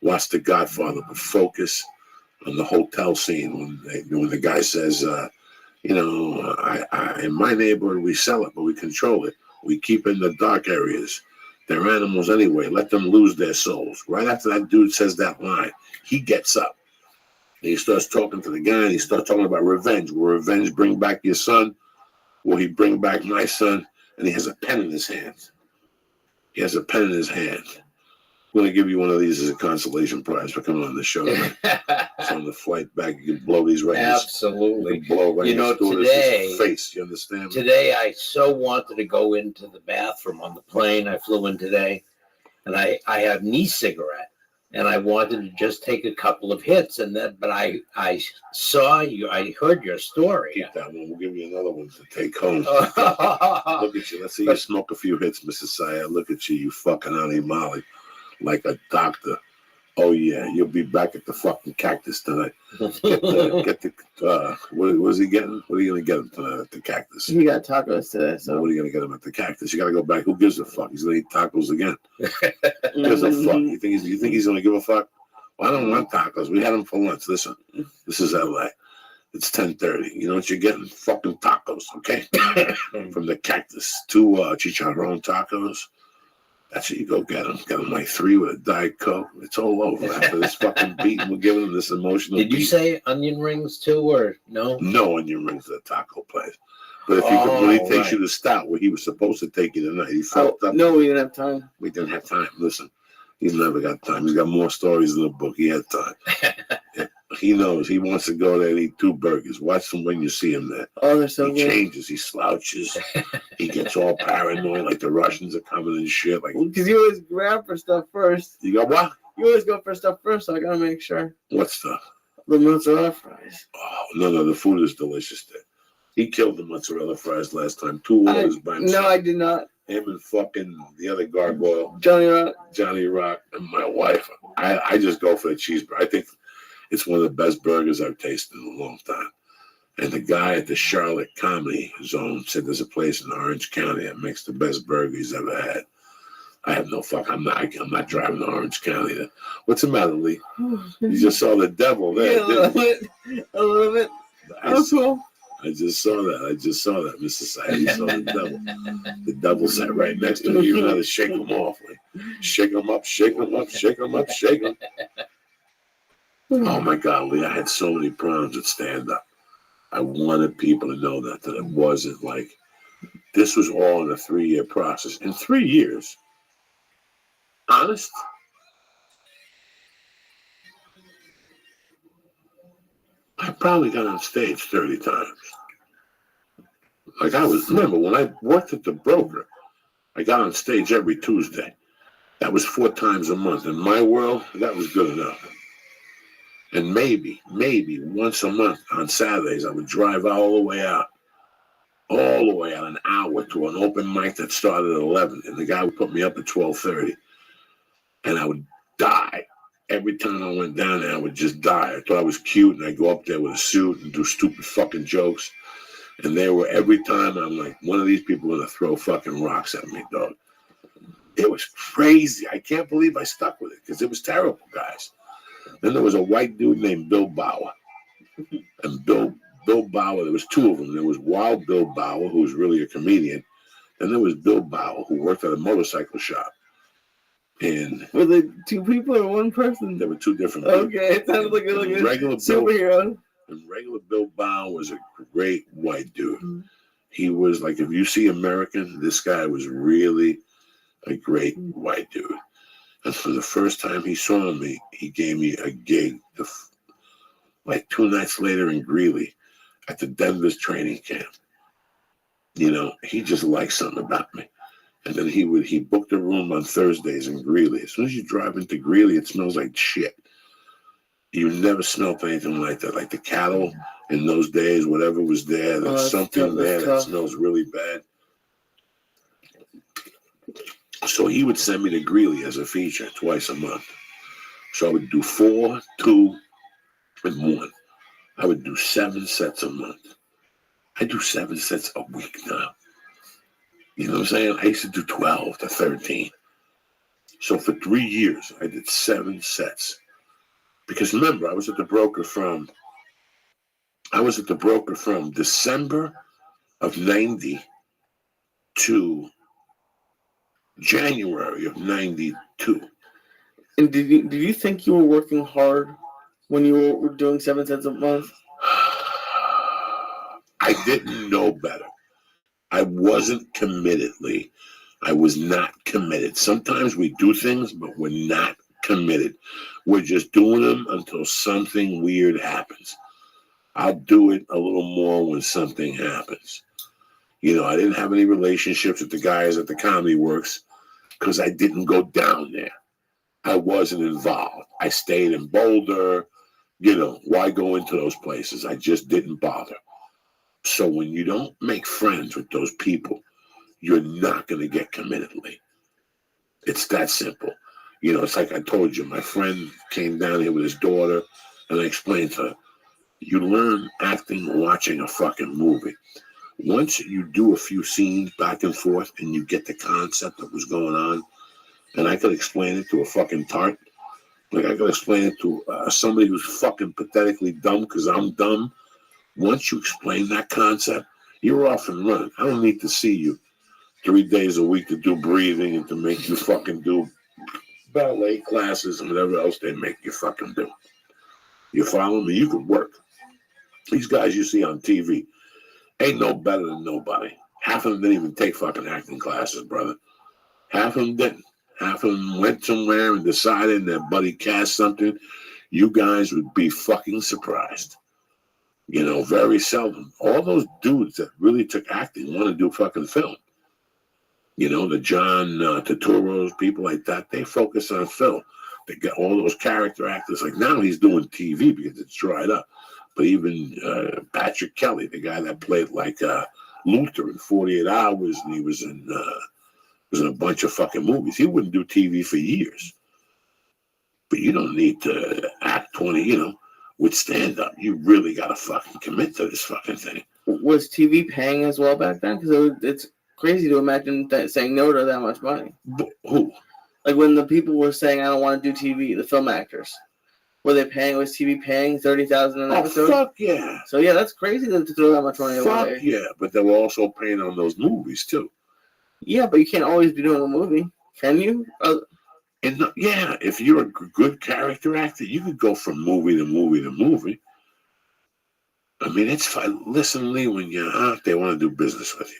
watch The Godfather, but focus on the hotel scene when the guy says, in my neighborhood, we sell it, but we control it. We keep in the dark areas. They're animals anyway. Let them lose their souls." Right after that dude says that line, he gets up. And he starts talking to the guy, and he starts talking about revenge. Will revenge bring back your son? Will he bring back my son? And he has a pen in his hand. I'm going to give you one of these as a consolation prize for coming on the show. So on the flight back, you can blow these right in Absolutely. blow right in his today, face. You understand? Today, I so wanted to go into the bathroom on the plane. I flew in today, and I had an e-cigarette, and I wanted to just take a couple of hits, but I saw you. I heard your story. Keep that one. We'll give you another one to take home. Look at you. Let's see you smoke a few hits, Mrs. Syed. Look at you. You fucking honey Molly. Like a doctor. Oh yeah, you'll be back at the fucking Cactus tonight. What was he getting? What are you gonna get him tonight at the Cactus? He got tacos today. So what are you gonna get him at the Cactus? You gotta go back. Who gives a fuck? He's gonna eat tacos again. Who gives a fuck? You think he's gonna give a fuck? Well, I don't want tacos. We had them for lunch. Listen, this is LA. It's 10:30. You know what you're getting? Fucking tacos, okay? From the Cactus. 2 chicharron tacos. That's what you go get them. Get them like 3 with a Diet Coke. It's all over after this fucking beat. We're giving them this emotional Did you beat. say onion rings too, or no? No onion rings at the taco place. But if you could, when he takes you to Stout, where he was supposed to take you tonight, he fucked up. No, we didn't have time. We didn't have time. Listen, he's never got time. He's got more stories than a book. He had time. He knows. He wants to go there and eat 2 burgers. Watch him when you see him there. Oh, they're so He good. changes. He slouches. He gets all paranoid, like the Russians are coming and shit. Like, Because you always grab for stuff first. You got what? You always go for stuff first, so I gotta make sure. What stuff? The mozzarella fries. Oh, no, the food is delicious there. He killed the mozzarella fries last time. 2 orders by himself. No, I did not. Him and fucking the other gargoyle. Johnny Rock, and my wife. I just go for the cheeseburger. I think it's one of the best burgers I've tasted in a long time. And the guy at the Charlotte Comedy Zone said there's a place in Orange County that makes the best burger he's ever had. I have no fuck. I'm not driving to Orange County. What's the matter, Lee? You just saw the devil there. Yeah, a little bit. Oh, cool. I just saw that, Mr. Syed. You saw the devil. The devil sat right next to me. You know how to shake him off. Like, shake him up, shake him up, shake him up, shake him. Oh my God, Lee, I had so many problems with stand-up. I wanted people to know that it wasn't like This was all in a 3-year process. In 3 years, honest, I probably got on stage 30 times. Like remember when I worked at the broker, I got on stage every Tuesday. That was 4 times a month. In my world, that was good enough. And maybe once a month on Saturdays, I would drive all the way out an hour to an open mic that started at 11. And the guy would put me up at 12:30. And I would die. Every time I went down there, I would just die. I thought I was cute, and I'd go up there with a suit and do stupid fucking jokes. And every time I'm like, one of these people are going to throw fucking rocks at me, dog. It was crazy. I can't believe I stuck with it because it was terrible, guys. Then there was a white dude named Bill Bauer. And Bill Bauer, there was 2 of them. There was Wild Bill Bauer, who was really a comedian. And there was Bill Bauer, who worked at a motorcycle shop. And were they 2 people or 1 person? There were 2 different people. Okay, it sounded like a regular superhero. And regular Bill Bauer was a great white dude. He was like, if you see American, this guy was really a great white dude. And for the first time he saw me, he gave me a gig like 2 nights later in Greeley at the Denver's training camp. You know, he just liked something about me. And then he booked a room on Thursdays in Greeley. As soon as you drive into Greeley, it smells like shit. You never smelled anything like that. Like the cattle in those days, whatever was there, there's something there that smells really bad. So he would send me to Greeley as a feature twice a month. So I would do 4, 2, and 1. I would do 7 sets a month. I do 7 sets a week now. You know what I'm saying? I used to do 12 to 13. So for 3 years, I did 7 sets. Because remember, I was at the broker from December of 90 to January of 92. And did you think you were working hard when you were doing 7 sets a month? I didn't know better. I wasn't committed, Lee. I was not committed. Sometimes we do things, but we're not committed. We're just doing them until something weird happens. I'll do it a little more when something happens. You know, I didn't have any relationships with the guys at the Comedy Works because I didn't go down there. I wasn't involved. I stayed in Boulder. You know, why go into those places? I just didn't bother. So when you don't make friends with those people, you're not going to get committed, Lee. It's that simple. You know, it's like I told you, my friend came down here with his daughter, and I explained to her, you learn acting watching a fucking movie. Once you do a few scenes back and forth and you get the concept of what's going on, and I could explain it to a fucking tart, like I could explain it to somebody who's fucking pathetically dumb because I'm dumb. Once you explain that concept, you're off and running. I don't need to see you 3 days a week to do breathing and to make you fucking do ballet classes and whatever else they make you fucking do. You follow me? You can work. These guys you see on TV ain't no better than nobody. Half of them didn't even take fucking acting classes, brother. Half of them didn't. Half of them went somewhere and decided their buddy cast something. You guys would be fucking surprised. You know, very seldom. All those dudes that really took acting want to do fucking film. You know, the John Turturros, people like that, they focus on film. They get all those character actors. Like now he's doing TV because it's dried up. But even Patrick Kelly, the guy that played like Luther in 48 Hours, and he was in a bunch of fucking movies. He wouldn't do TV for years. But you don't need to act 20, you know, with stand-up. You really got to fucking commit to this fucking thing. Was TV paying as well back then? Because it's crazy to imagine saying no to that much money. Who? Like when the people were saying, I don't want to do TV, the film actors. Were they paying? Was TV paying $30,000 an episode? Fuck yeah! So yeah, that's crazy to throw that much money Fuck away. yeah! But they were also paying on those movies too. Yeah, but you can't always be doing a movie, can you? Yeah, if you're a good character actor, you could go from movie to movie to movie. I mean, it's fine. Listen, Lee, when you're hot, they want to do business with you.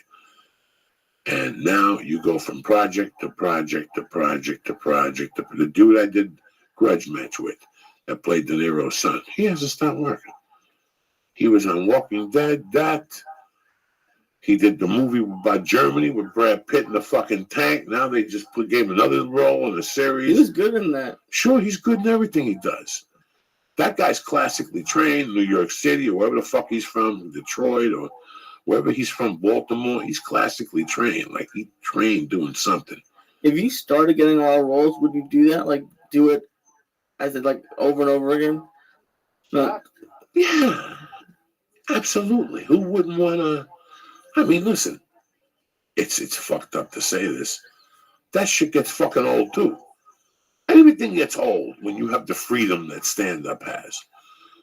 And now you go from project to project to project to project. The dude I did Grudge Match with that played De Niro's son, he hasn't stopped working. He was on Walking Dead, he did the movie about Germany with Brad Pitt in the fucking tank. Now they just gave another role in a series. He was good in that. Sure, he's good in everything he does. That guy's classically trained, New York City or wherever the fuck he's from, Detroit or wherever he's from, Baltimore. He's classically trained. Like he trained doing something. If you started getting a lot of roles, would you do that? Like do it as it like over and over again? No. Yeah, absolutely. Who wouldn't want to? I mean, listen, it's fucked up to say this. That shit gets fucking old too. Everything gets old when you have the freedom that stand-up has.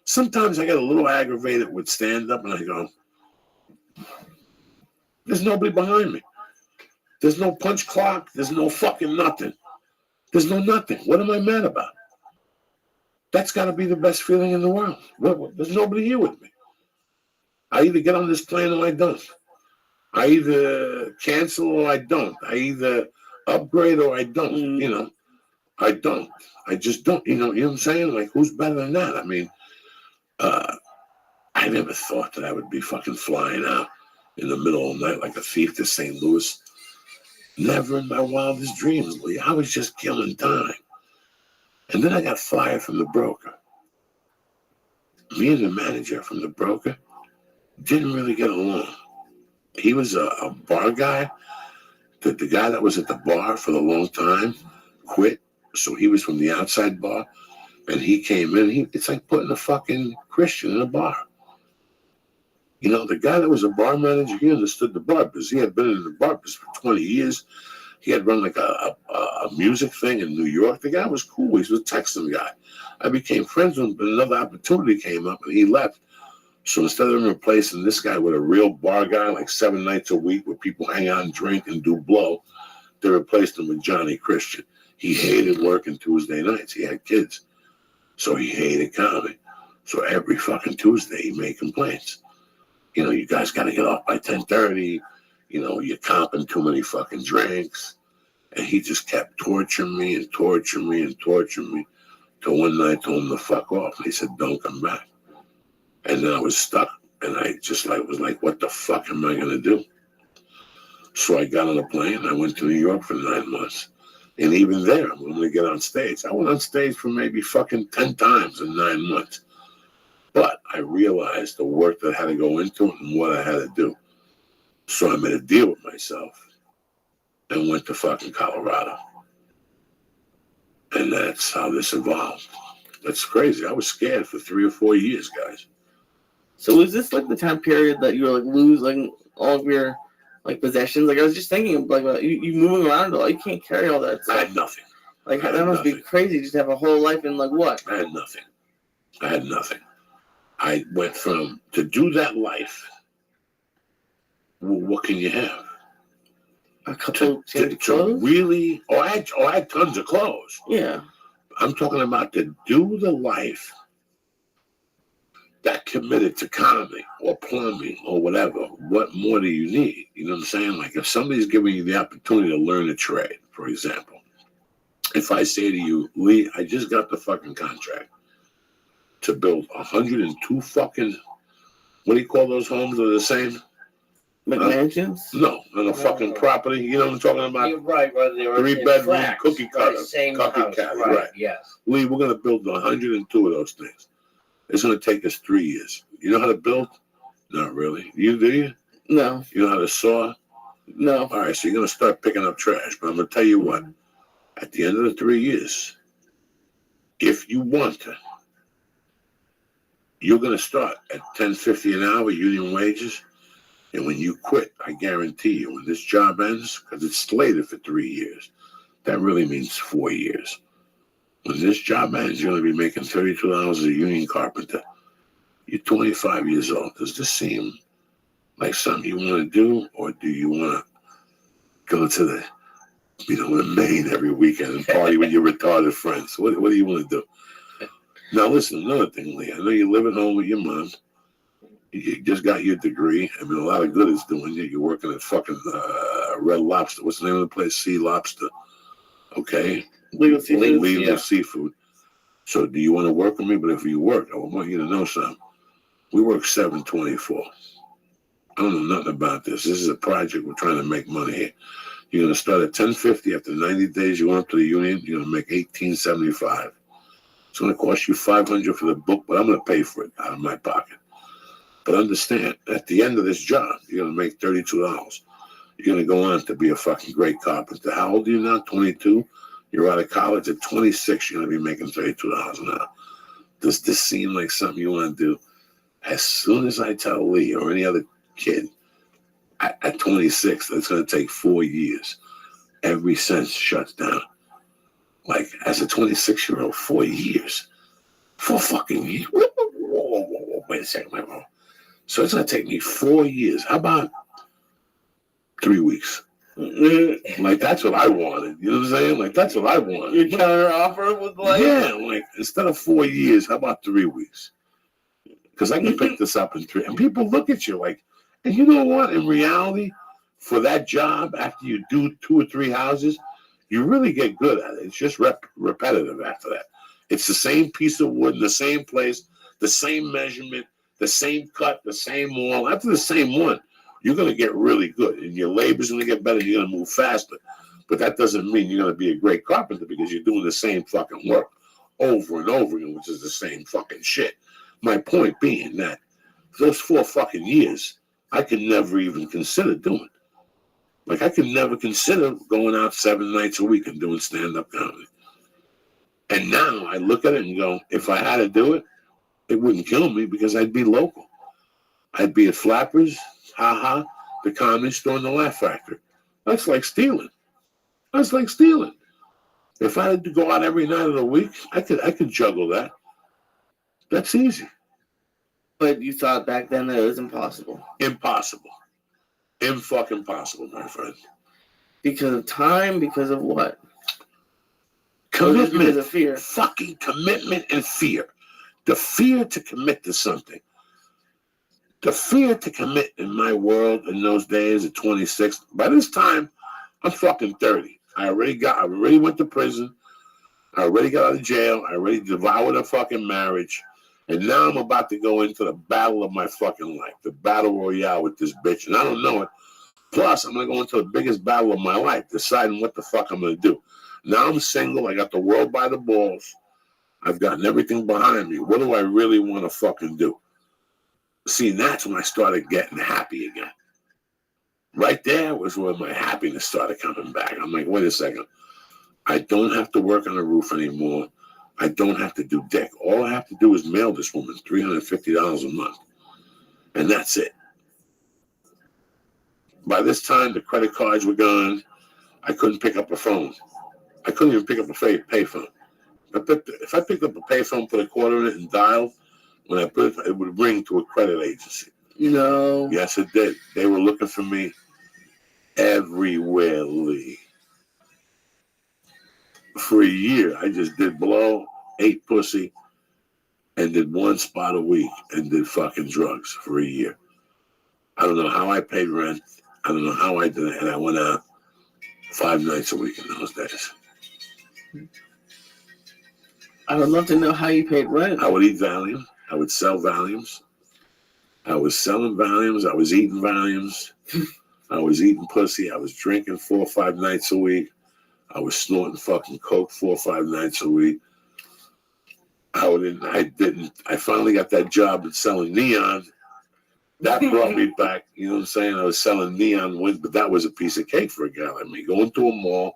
Sometimes I get a little aggravated with stand-up and I go, there's nobody behind me. There's no punch clock. There's no fucking nothing. There's no nothing. What am I mad about? That's got to be the best feeling in the world. There's nobody here with me. I either get on this plane or I don't. I either cancel or I don't. I either upgrade or I don't. You know, I don't. I just don't. You know what I'm saying? Like, who's better than that? I mean, I never thought that I would be fucking flying out in the middle of the night like a thief to St. Louis. Never in my wildest dreams, Lee. I was just killing time. And then I got fired from the broker. Me and the manager from the broker didn't really get along. He was a bar guy. The guy that was at the bar for a long time quit. So he was from the outside bar. And he came in. It's like putting a fucking Christian in a bar. You know, the guy that was a bar manager, he understood the bar because he had been in the bar for 20 years. He had run like a music thing in New York. The guy was cool. He was a Texan guy. I became friends with him, but another opportunity came up and he left. So instead of replacing this guy with a real bar guy, like 7 nights a week where people hang out and drink and do blow, they replaced him with Johnny Christian. He hated working Tuesday nights. He had kids. So he hated comedy. So every fucking Tuesday he made complaints. You know, you guys got to get off by 10:30. You know, you're comping too many fucking drinks. And he just kept torturing me and torturing me and torturing me. Till one night I told him to fuck off. And he said, don't come back. And then I was stuck. And I just was like, what the fuck am I going to do? So I got on a plane. I went to New York for 9 months. And even there, when we get on stage, I went on stage for maybe fucking 10 times in 9 months. But I realized the work that had to go into it and what I had to do. So I made a deal with myself and went to fucking Colorado. And that's how this evolved. That's crazy. I was scared for 3 or 4 years, guys. So was this like the time period that you were like losing all of your like possessions? Like I was just thinking like you moving around, like you can't carry all that stuff. I had nothing. Like that must be crazy just to have a whole life in like what? I had nothing. I went from to do that life. What can you have? A couple to really? I had tons of clothes. Yeah. I'm talking about to do the life that committed to comedy or plumbing or whatever. What more do you need? You know what I'm saying? Like if somebody's giving you the opportunity to learn a trade, for example, if I say to you, Lee, I just got the fucking contract to build 102 fucking, what do you call those homes that are the same? McMansions? No, on a fucking property. You know what I'm talking about? You're right. They were 3-bedroom tracks, cookie cutter. Same cookie house, cutter, right? right. Yes. Lee, we're going to build 102 of those things. It's going to take us 3 years. You know how to build? Not really. You do you? No. You know how to saw? No. All right, so you're going to start picking up trash. But I'm going to tell you what. At the end of the 3 years, if you want to, you're going to start at $10.50 an hour union wages. And when you quit, I guarantee you, when this job ends, because it's slated for 3 years, that really means 4 years. When this job ends, you're going to be making $32 as a union carpenter. You're 25 years old. Does this seem like something you want to do, or do you want to go to the, the Maine every weekend and party with your retarded friends? What do you want to do? Now, listen, another thing, Lee. I know you live at home with your mom. You just got your degree. I mean, a lot of good it's doing you. You're working at fucking Red Lobster. What's the name of the place? Sea Lobster. Okay. Legal Seafood. Legal Seafood. So do you want to work with me? But if you work, I want you to know something. We work 7/24. I don't know nothing about this. This is a project. We're trying to make money here. You're going to start at $10.50. After 90 days, you go up to the union. You're going to make $18.75. It's going to cost you $500 for the book, but I'm going to pay for it out of my pocket. But understand, at the end of this job, you're going to make $32. You're going to go on to be a fucking great carpenter. How old are you now? 22? You're out of college at 26. You're going to be making $32 an hour. Does this seem like something you want to do? As soon as I tell Lee or any other kid at 26, that's going to take 4 years. Every sense shuts down. Like, as a 26-year-old, 4 years. 4 fucking years. Whoa, wait a second. Wait. So it's going to take me 4 years. How about 3 weeks? Like, that's what I wanted. You know what I'm saying? Like, that's what I wanted. Your counter offer was like? Yeah, like, instead of 4 years, how about 3 weeks? Because I can pick this up in 3. And people look at you like, and you know what? In reality, for that job, after you do 2 or 3 houses, you really get good at it. It's just repetitive after that. It's the same piece of wood in the same place, the same measurement, the same cut, the same wall. After the same one, you're going to get really good. And your labor's going to get better. You're going to move faster. But that doesn't mean you're going to be a great carpenter because you're doing the same fucking work over and over again, which is the same fucking shit. My point being that those 4 fucking years, I could never even consider doing. Like, I could never consider going out 7 nights a week and doing stand-up comedy. And now I look at it and go, if I had to do it, it wouldn't kill me because I'd be local. I'd be at Flappers, Ha-Ha, the Comedy Store, and the Laugh Factory. That's like stealing. That's like stealing. If I had to go out every night of the week, I could juggle that. That's easy. But you thought back then that it was impossible. Impossible. Fucking possible, my friend. Because of time, because of what? Commitment. Because of fear. Fucking commitment and fear. The fear to commit to something. The fear to commit in my world in those days at 26. By this time, I'm fucking 30. I already went to prison. I already got out of jail. I already devoured a fucking marriage. And now I'm about to go into the battle of my fucking life, the battle royale with this bitch. And I don't know it. Plus, I'm going to go into the biggest battle of my life, deciding what the fuck I'm going to do. Now I'm single. I got the world by the balls. I've gotten everything behind me. What do I really want to fucking do? See, that's when I started getting happy again. Right there was where my happiness started coming back. I'm like, wait a second. I don't have to work on a roof anymore. I don't have to do dick. All I have to do is mail this woman $350 a month. And that's it. By this time, the credit cards were gone. I couldn't pick up a phone. I couldn't even pick up a pay phone. If I picked up a pay phone, put a quarter in it, and dialed, when I put it would ring to a credit agency. No. Yes, it did. They were looking for me everywhere, Lee. For a year, I just did blow, ate pussy, and did 1 spot a week and did fucking drugs for a year. I don't know how I paid rent. I don't know how I did it. And I went out 5 nights a week in those days. I would love to know how you paid rent. I would eat Valium. I would sell Valiums. I was selling Valiums. I was eating Valiums. I was eating pussy. I was drinking 4 or 5 nights a week. I was snorting fucking coke 4 or 5 nights a week. I finally got that job at selling neon. That brought me back. You know what I'm saying? I was selling neon wins, but that was a piece of cake for a guy like me. Going to a mall,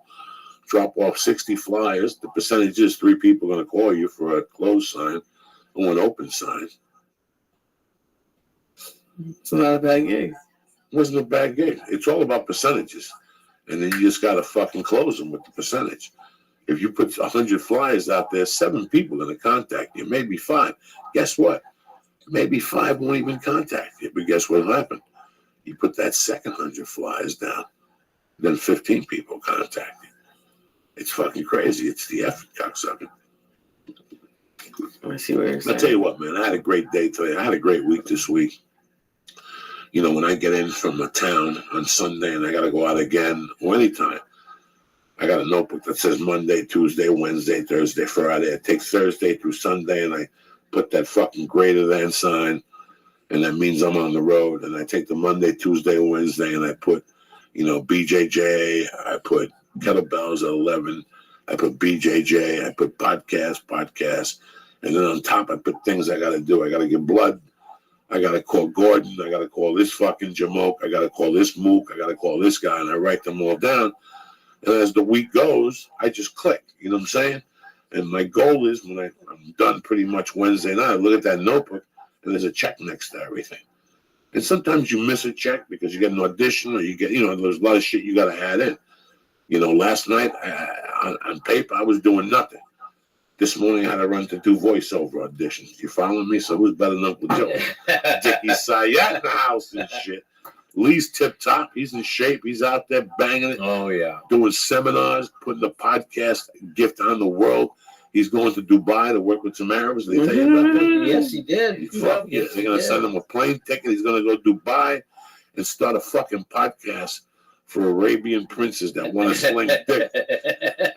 drop off 60 flyers. The percentage is 3 people going to call you for a closed sign or an open sign. It's not a bad gig. It wasn't a bad gig. It's all about percentages. And then you just got to fucking close them with the percentage. If you put 100 flyers out there, 7 people are going to contact you, maybe 5. Guess what? Maybe 5 won't even contact you. But guess what happened? You put that second 100 flyers down, then 15 people contact you. It's fucking crazy. It's the effort, cocksucker. I see what you're saying. I'll tell you what, man. I had a great day today. I had a great week this week. You know, when I get in from a town on Sunday and I got to go out again or anytime, I got a notebook that says Monday, Tuesday, Wednesday, Thursday, Friday. I take Thursday through Sunday and I put that fucking greater than sign, and that means I'm on the road. And I take the Monday, Tuesday, Wednesday, and I put, you know, BJJ. I put kettlebells at 11. I put BJJ. I put podcast. And then on top, I put things I got to do. I got to give blood. I got to call Gordon. I got to call this fucking Jamoke. I got to call this Mook. I got to call this guy. And I write them all down. And as the week goes, I just click. You know what I'm saying? And my goal is when I'm done pretty much Wednesday night, I look at that notebook and there's a check next to everything. And sometimes you miss a check because you get an audition or you get, you know, there's a lot of shit you got to add in. You know, last night on paper, I was doing nothing. This morning I had to run to 2 voiceover auditions. You following me? So who's better than Uncle Joe? Dickie Sayat in the house and shit. Lee's tip top. He's in shape. He's out there banging it. Oh, yeah. Doing seminars, putting the podcast gift on the world. He's going to Dubai to work with some Arabs. Did they tell you about that? Yes, he did. Fuck yeah. They're going to send him a plane ticket. He's going to go to Dubai and start a fucking podcast for Arabian princes that want to sling dick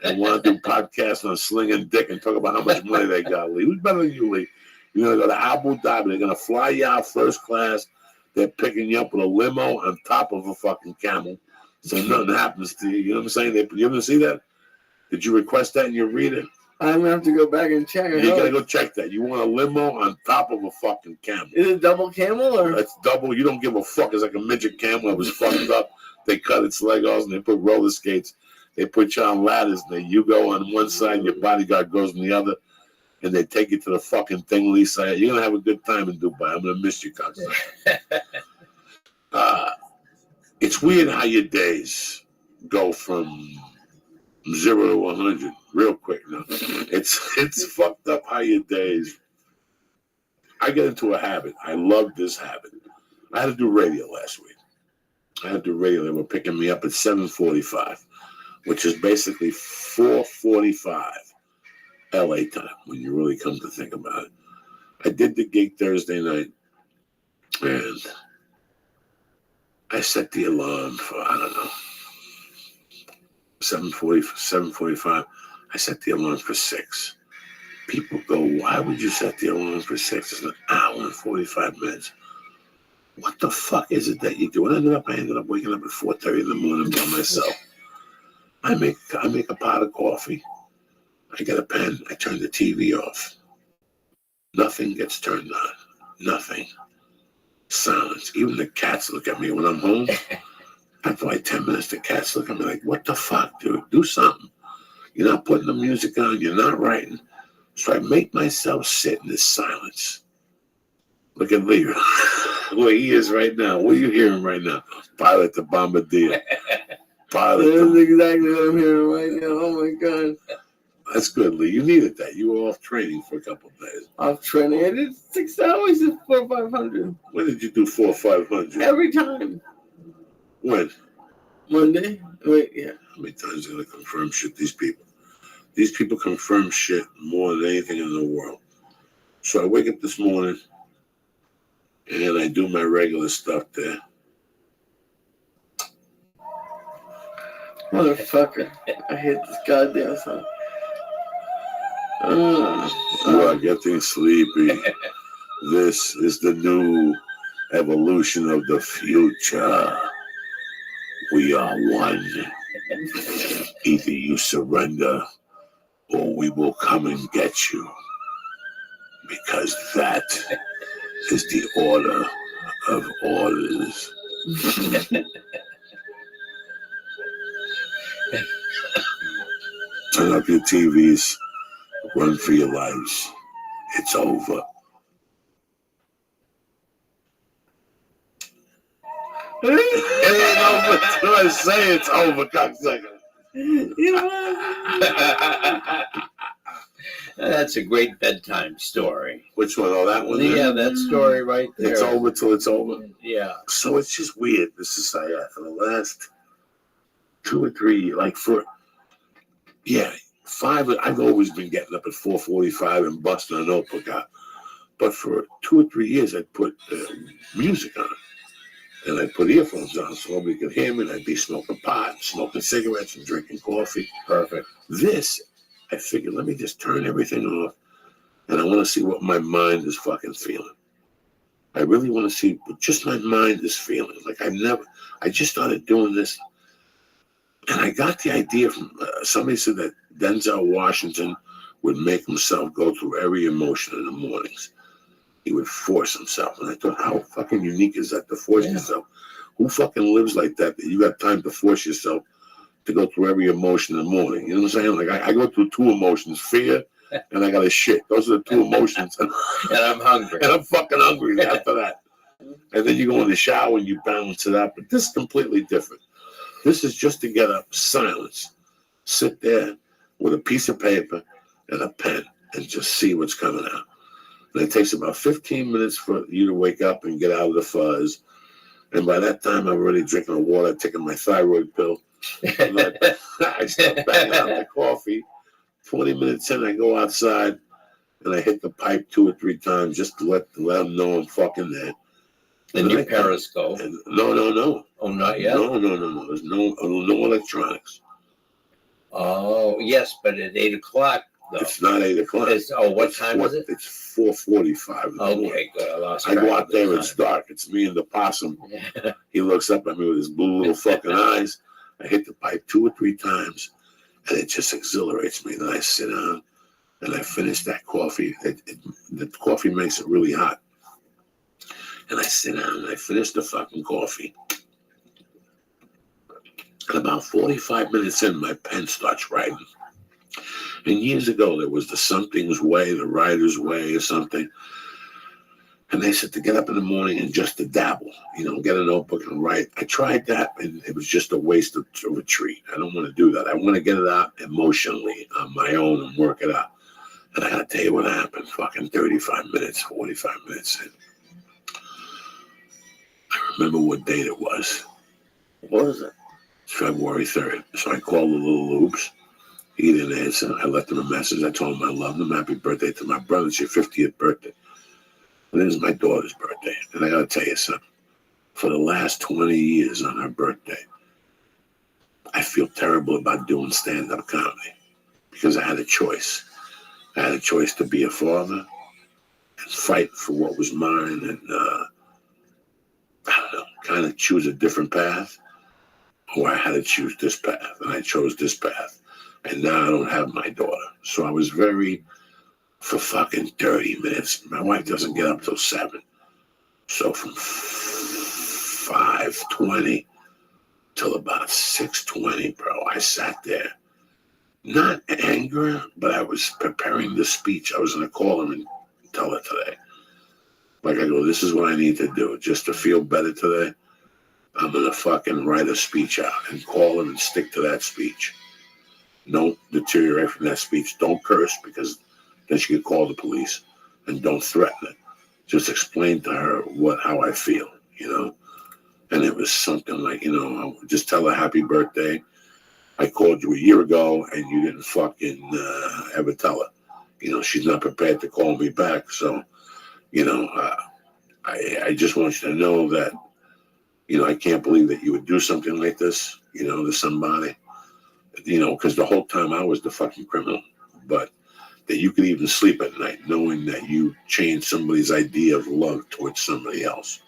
and want to do podcasts on slinging dick and talk about how much money they got, Lee. Who's better than you, Lee? You're going to go to Abu Dhabi. They're going to fly you out first class. They're picking you up with a limo on top of a fucking camel, so nothing happens to you. You know what I'm saying? You ever see that? Did you request that in your reader? I'm gonna have to go back and check. You gotta go check that. You want a limo on top of a fucking camel? Is it double camel or? It's double. You don't give a fuck. It's like a midget camel. It was fucked up. They cut its leg off and they put roller skates. They put you on ladders. You go on one side, your bodyguard goes on the other. And they take you to the fucking thing, Lisa. You're going to have a good time in Dubai. I'm going to miss you, cocksucker. It's weird how your days go from 0 to 100 real quick now. It's fucked up how your days. I get into a habit. I love this habit. I had to do radio last week. They were picking me up at 7:45, which is basically 4:45. LA time, when you really come to think about it. I did the gig Thursday night, and I set the alarm for, I don't know, 7:45. I set the alarm for 6. People go, why would you set the alarm for 6? It's an hour and 45 minutes. What the fuck is it that you do? And I ended up waking up at 4:30 in the morning by myself. I make a pot of coffee. I get a pen. I turn the TV off. Nothing gets turned on. Nothing. Silence. Even the cats look at me when I'm home. After like 10 minutes, the cats look at me like, what the fuck, dude? Do something. You're not putting the music on. You're not writing. So I make myself sit in this silence. Look at Lee. Where he is right now. What are you hearing right now? Pilot the Bombardier. That's exactly what I'm hearing right now. Oh, my God. That's good, Lee. You needed that. You were off training for a couple of days. Off training. I did 6 hours at 4 or 500. When did you do 4 or 500? Every time. When? Monday. Wait, yeah. How many times are they going to confirm shit, these people? These people confirm shit more than anything in the world. So I wake up this morning, and I do my regular stuff there. Motherfucker. I hate this goddamn song. You are getting sleepy. This is the new evolution of the future. We are one. Either you surrender or we will come and get you. Because that is the order of orders. Turn up your TVs. Run for your lives. It's over. It ain't over till I say it's over, cocksucker. You know That's a great bedtime story. Which one? Oh, that one? Yeah, that story right there. It's over till it's over. Yeah. So it's just weird, this society. For the last 2 or 3 years, like for, 5, I've always been getting up at 4:45 and busting a notebook out. But for 2 or 3 years, I'd put music on. And I put earphones on so nobody could hear me, and I'd be smoking pot, smoking cigarettes, and drinking coffee. Perfect. This, I figured, let me just turn everything off, and I want to see what my mind is fucking feeling. I really want to see what just my mind is feeling. Like I just started doing this, and I got the idea from somebody said that Denzel Washington would make himself go through every emotion in the mornings. He would force himself. And I thought, how fucking unique is that to force yourself? Who fucking lives like that you got time to force yourself to go through every emotion in the morning? You know what I'm saying? Like I go through two emotions, fear and I got to shit. Those are the two emotions. And I'm hungry. And I'm fucking hungry after that. And then you go in the shower and you balance it out. But this is completely different. This is just to get up, silence, sit there with a piece of paper and a pen and just see what's coming out. And it takes about 15 minutes for you to wake up and get out of the fuzz. And by that time, I'm already drinking water, taking my thyroid pill. And I start banging out the coffee. 20 minutes in, I go outside and I hit the pipe 2 or 3 times just to let them know I'm fucking there. And you Periscope? No. Oh, not yet? No. There's no electronics. Oh, yes, but at 8 o'clock, though. It's not 8 o'clock. What time is it? It's 4:45. Okay, good. I go out there, it's dark. It's me and the possum. He looks up at me with his blue little fucking eyes. I hit the pipe 2 or 3 times, and it just exhilarates me. Then I sit down, and I finish that coffee. The coffee makes it really hot. And I sit down, and I finish the fucking coffee. And about 45 minutes in, my pen starts writing. And years ago, there was the Something's Way, the Writer's Way or something. And they said to get up in the morning and just to dabble, get a notebook and write. I tried that, and it was just a waste of a treat. I don't want to do that. I want to get it out emotionally on my own and work it out. And I got to tell you what happened. Fucking 35 minutes, 45 minutes in. I remember what date it was. What was it? February 3rd. So I called the Little Loops. He didn't answer. I left him a message. I told him I loved him. Happy birthday to my brother. It's your 50th birthday. And it is my daughter's birthday. And I got to tell you something. For the last 20 years on her birthday, I feel terrible about doing stand-up comedy because I had a choice. I had a choice to be a father and fight for what was mine and, I don't know, kind of choose a different path. Or I had to choose this path. And I chose this path. And now I don't have my daughter. So I was for fucking 30 minutes. My wife doesn't get up till 7. So from 5:20 till about 6:20, bro, I sat there. Not anger, but I was preparing the speech. I was going to call him and tell her today. Like I go, this is what I need to do. Just to feel better today, I'm going to fucking write a speech out and call him and stick to that speech. Don't deteriorate from that speech. Don't curse because then she could call the police. And don't threaten it. Just explain to her how I feel, And it was something like, just tell her happy birthday. I called you a year ago and you didn't fucking ever tell her. She's not prepared to call me back. So, I just want you to know that, I can't believe that you would do something like this, to somebody. Because the whole time I was the fucking criminal, but that you could even sleep at night knowing that you changed somebody's idea of love towards somebody else.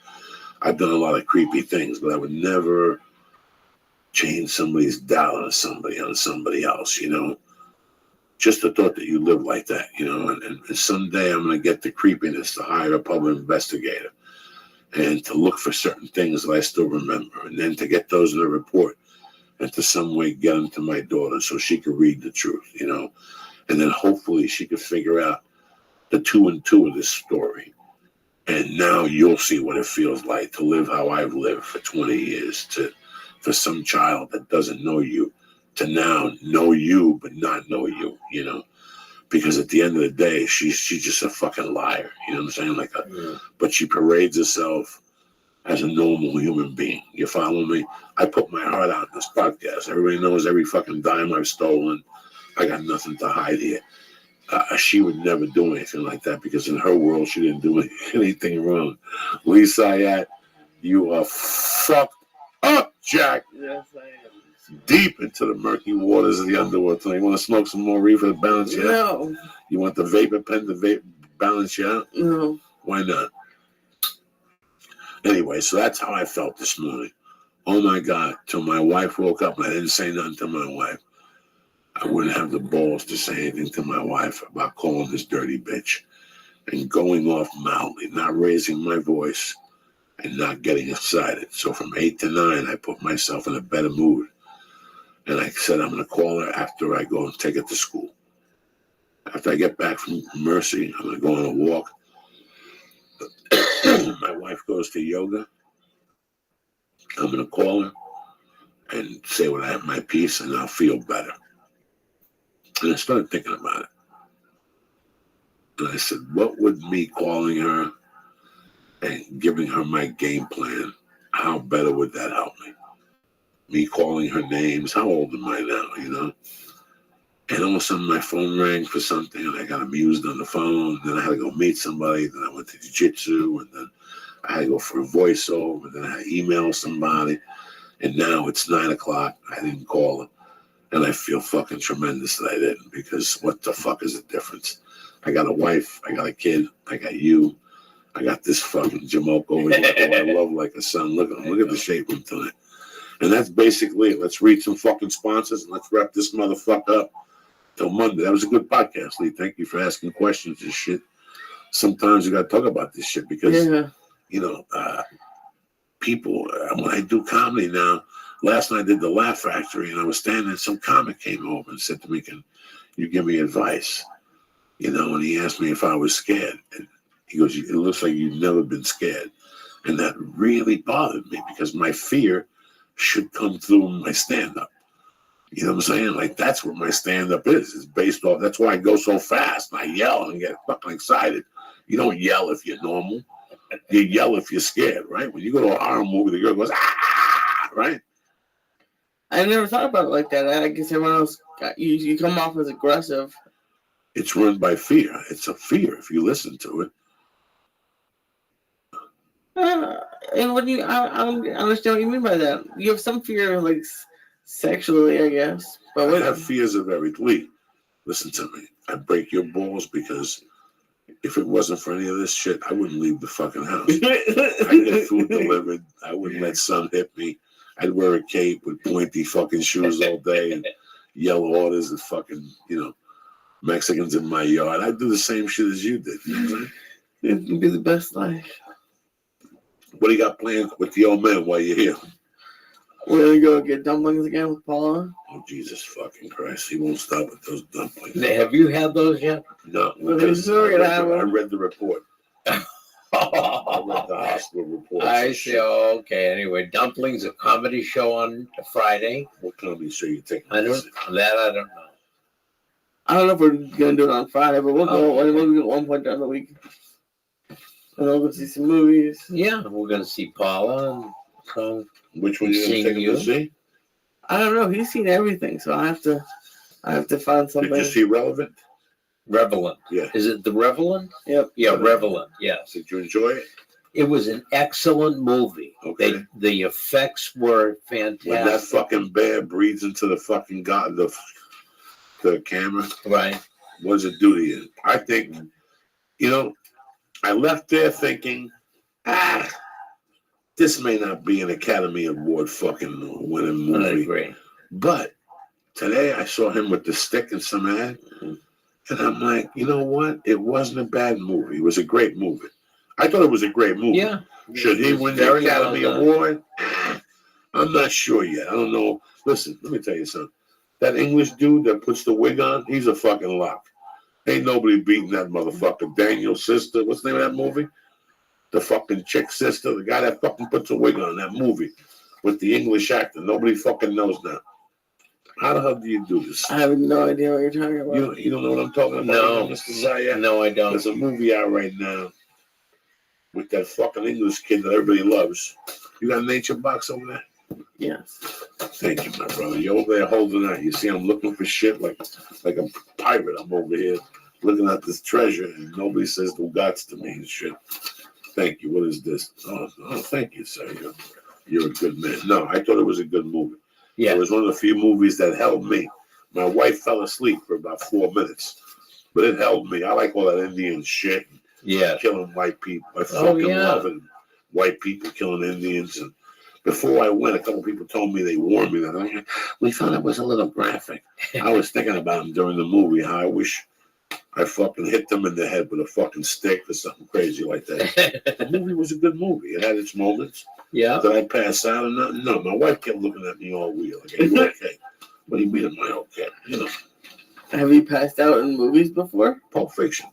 I've done a lot of creepy things, but I would never change somebody's doubt on somebody else, Just the thought that you live like that, and someday I'm going to get the creepiness to hire a public investigator and to look for certain things that I still remember, and then to get those in a report and to some way get them to my daughter so she could read the truth, and then hopefully she could figure out the 2 and 2 of this story. And now you'll see what it feels like to live how I've lived for 20 years, for some child that doesn't know you to now know you but not know you, because at the end of the day, she's just a fucking liar, you know what I'm saying? But she parades herself as a normal human being. You follow me? I put my heart out in this podcast. Everybody knows every fucking dime I've stolen. I got nothing to hide here. She would never do anything like that because in her world, she didn't do anything wrong. Lisa Ayat, You are fucked up, Jack. Yes, I am. Deep into the murky waters of the underworld. You want to smoke some more reefer to balance you out? No. You want the vapor pen to balance you out? No. Why not? Anyway, so that's how I felt this morning. Oh my God, till my wife woke up and I didn't say nothing to my wife. I wouldn't have the balls to say anything to my wife about calling this dirty bitch and going off mildly, not raising my voice and not getting excited. So from 8 to 9, I put myself in a better mood. And I said, I'm going to call her after I go and take her to school. After I get back from Mercy, I'm going to go on a walk. My wife goes to yoga. I'm going to call her and say when I have my peace, and I'll feel better. And I started thinking about it. And I said, what would me calling her and giving her my game plan, how better would that help me? Me calling her names, how old am I now, you know? And all of a sudden my phone rang for something and I got amused on the phone. Then I had to go meet somebody. Then I went to jiu-jitsu and then I had to go for a voiceover. And then I had to email somebody. And now it's 9 o'clock. I didn't call her. And I feel fucking tremendous that I didn't, because what the fuck is the difference? I got a wife. I got a kid. I got you. I got this fucking Jamoke over here who I love like a son. Look at him. Look at the shape of him tonight. And that's basically it. Let's read some fucking sponsors and let's wrap this motherfucker up till Monday. That was a good podcast, Lee. Thank you for asking questions and shit. Sometimes you got to talk about this shit because, you know, people, when I do comedy now, last night I did the Laugh Factory and I was standing and some comic came over and said to me, can you give me advice? You know, and he asked me if I was scared. And he goes, it looks like you've never been scared. And that really bothered me because my fear should come through my stand-up. You know what I'm saying? Like, that's what my stand-up is. It's based off, that's why I go so fast and I yell and get fucking excited. You don't yell if you're normal. You yell if you're scared, right? When you go to a horror movie, the girl goes, ah, right? I never thought about it like that. I guess everyone else, you come off as aggressive. It's run by fear. It's a fear if you listen to it. And what do you? I don't understand what you mean by that. You have some fear, like sexually, I guess. But I have fears of everything. Lee, listen to me. I break your balls because if it wasn't for any of this shit, I wouldn't leave the fucking house. I get food delivered. I wouldn't let sun hit me. I'd wear a cape with pointy fucking shoes all day and yell orders at fucking, you know, Mexicans in my yard. I'd do the same shit as you did. You know what I'm saying? It'd be the best life. What do you got planned with the old man while you're here? We're gonna go get dumplings again with Paula. Oh, Jesus fucking Christ. He won't stop with those dumplings. Have you had those yet? No. Well, I read the report. I read the hospital report. I see. Oh, okay. Anyway, dumplings, a comedy show on Friday. What comedy show you taking? I don't know. I don't know if we're gonna do it on Friday, but we'll go. We'll go at one point during the week. And we'll go see some movies. Yeah, we're gonna see Paula. And so which one are you gonna take him to see? I don't know. He's seen everything, so I have to find something. Did you see Relevant? Revelant. Yeah. Is it the Revelant? Yep. Yeah, Revelant. Yes. Did you enjoy it? It was an excellent movie. Okay. The effects were fantastic. When that fucking bear breathes into the fucking the camera, right? What does it do to you? I think, you know, I left there thinking, this may not be an Academy Award fucking winning movie. I agree. But today I saw him with the stick and some ad, and I'm like, you know what? It wasn't a bad movie. It was a great movie. I thought it was a great movie. Yeah. Should he win the Academy Award? I'm not sure yet. I don't know. Listen, let me tell you something. That English dude that puts the wig on, he's a fucking lock. Ain't nobody beating that motherfucker. Daniel's sister. What's the name of that movie? The fucking chick sister. The guy that fucking puts a wig on that movie with the English actor. Nobody fucking knows now. How the hell do you do this? I have no idea what you're talking about. You don't know what I'm talking about? No. Mr. Zaya? No, I don't. There's a movie out right now with that fucking English kid that everybody loves. You got a nature box over there? Yes. Thank you, my brother. You're over there holding out. You see, I'm looking for shit like a pirate. I'm over here looking at this treasure, and nobody says the gods to me and shit. Thank you. What is this? Oh, thank you, sir. You're a good man. No, I thought it was a good movie. Yeah. It was one of the few movies that held me. My wife fell asleep for about 4 minutes, but it held me. I like all that Indian shit. Yeah. Killing white people. I fucking love it. White people killing Indians. And before I went, a couple people told me, they warned me that we thought it was a little graphic. I was thinking about them during the movie, how I wish I fucking hit them in the head with a fucking stick or something crazy like that. The movie was a good movie. It had its moments. Yeah. Did I pass out or nothing? No, my wife kept looking at me all weird. Like, are you okay? What do you mean, am I okay? You know. Have you passed out in movies before? Pulp Fiction.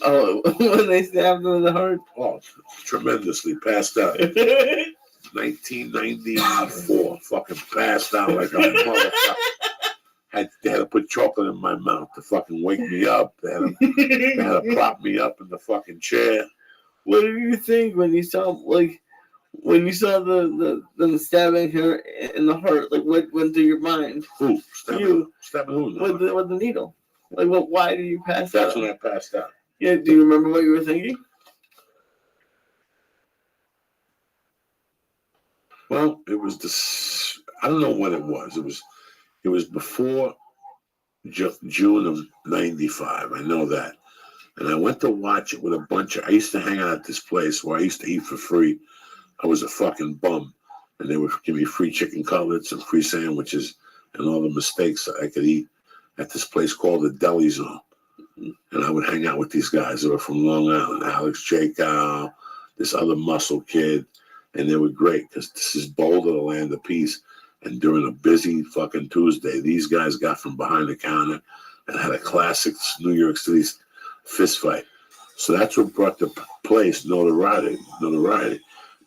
Oh, when they stabbed him in the heart? Oh, tremendously passed out. 1994, fucking passed out like a motherfucker. They had to put chocolate in my mouth to fucking wake me up. They had to prop me up in the fucking chair. What did you think when you saw the stabbing her in the heart? Like, what went through your mind? Who? Stabbing who? With the needle. Like, why did you pass out? That's when I passed out. Yeah, do you remember what you were thinking? Well, it was I don't know when it was. It was before June of '95. I know that. And I went to watch it with a bunch of, I used to hang out at this place where I used to eat for free. I was a fucking bum. And they would give me free chicken cutlets and free sandwiches and all the mistakes that I could eat at this place called the Deli Zone. And I would hang out with these guys that were from Long Island, Alex Jacob, this other muscle kid. And they were great because this is Boulder, the land of peace. And during a busy fucking Tuesday, these guys got from behind the counter and had a classic New York City fist fight. So that's what brought the place notoriety.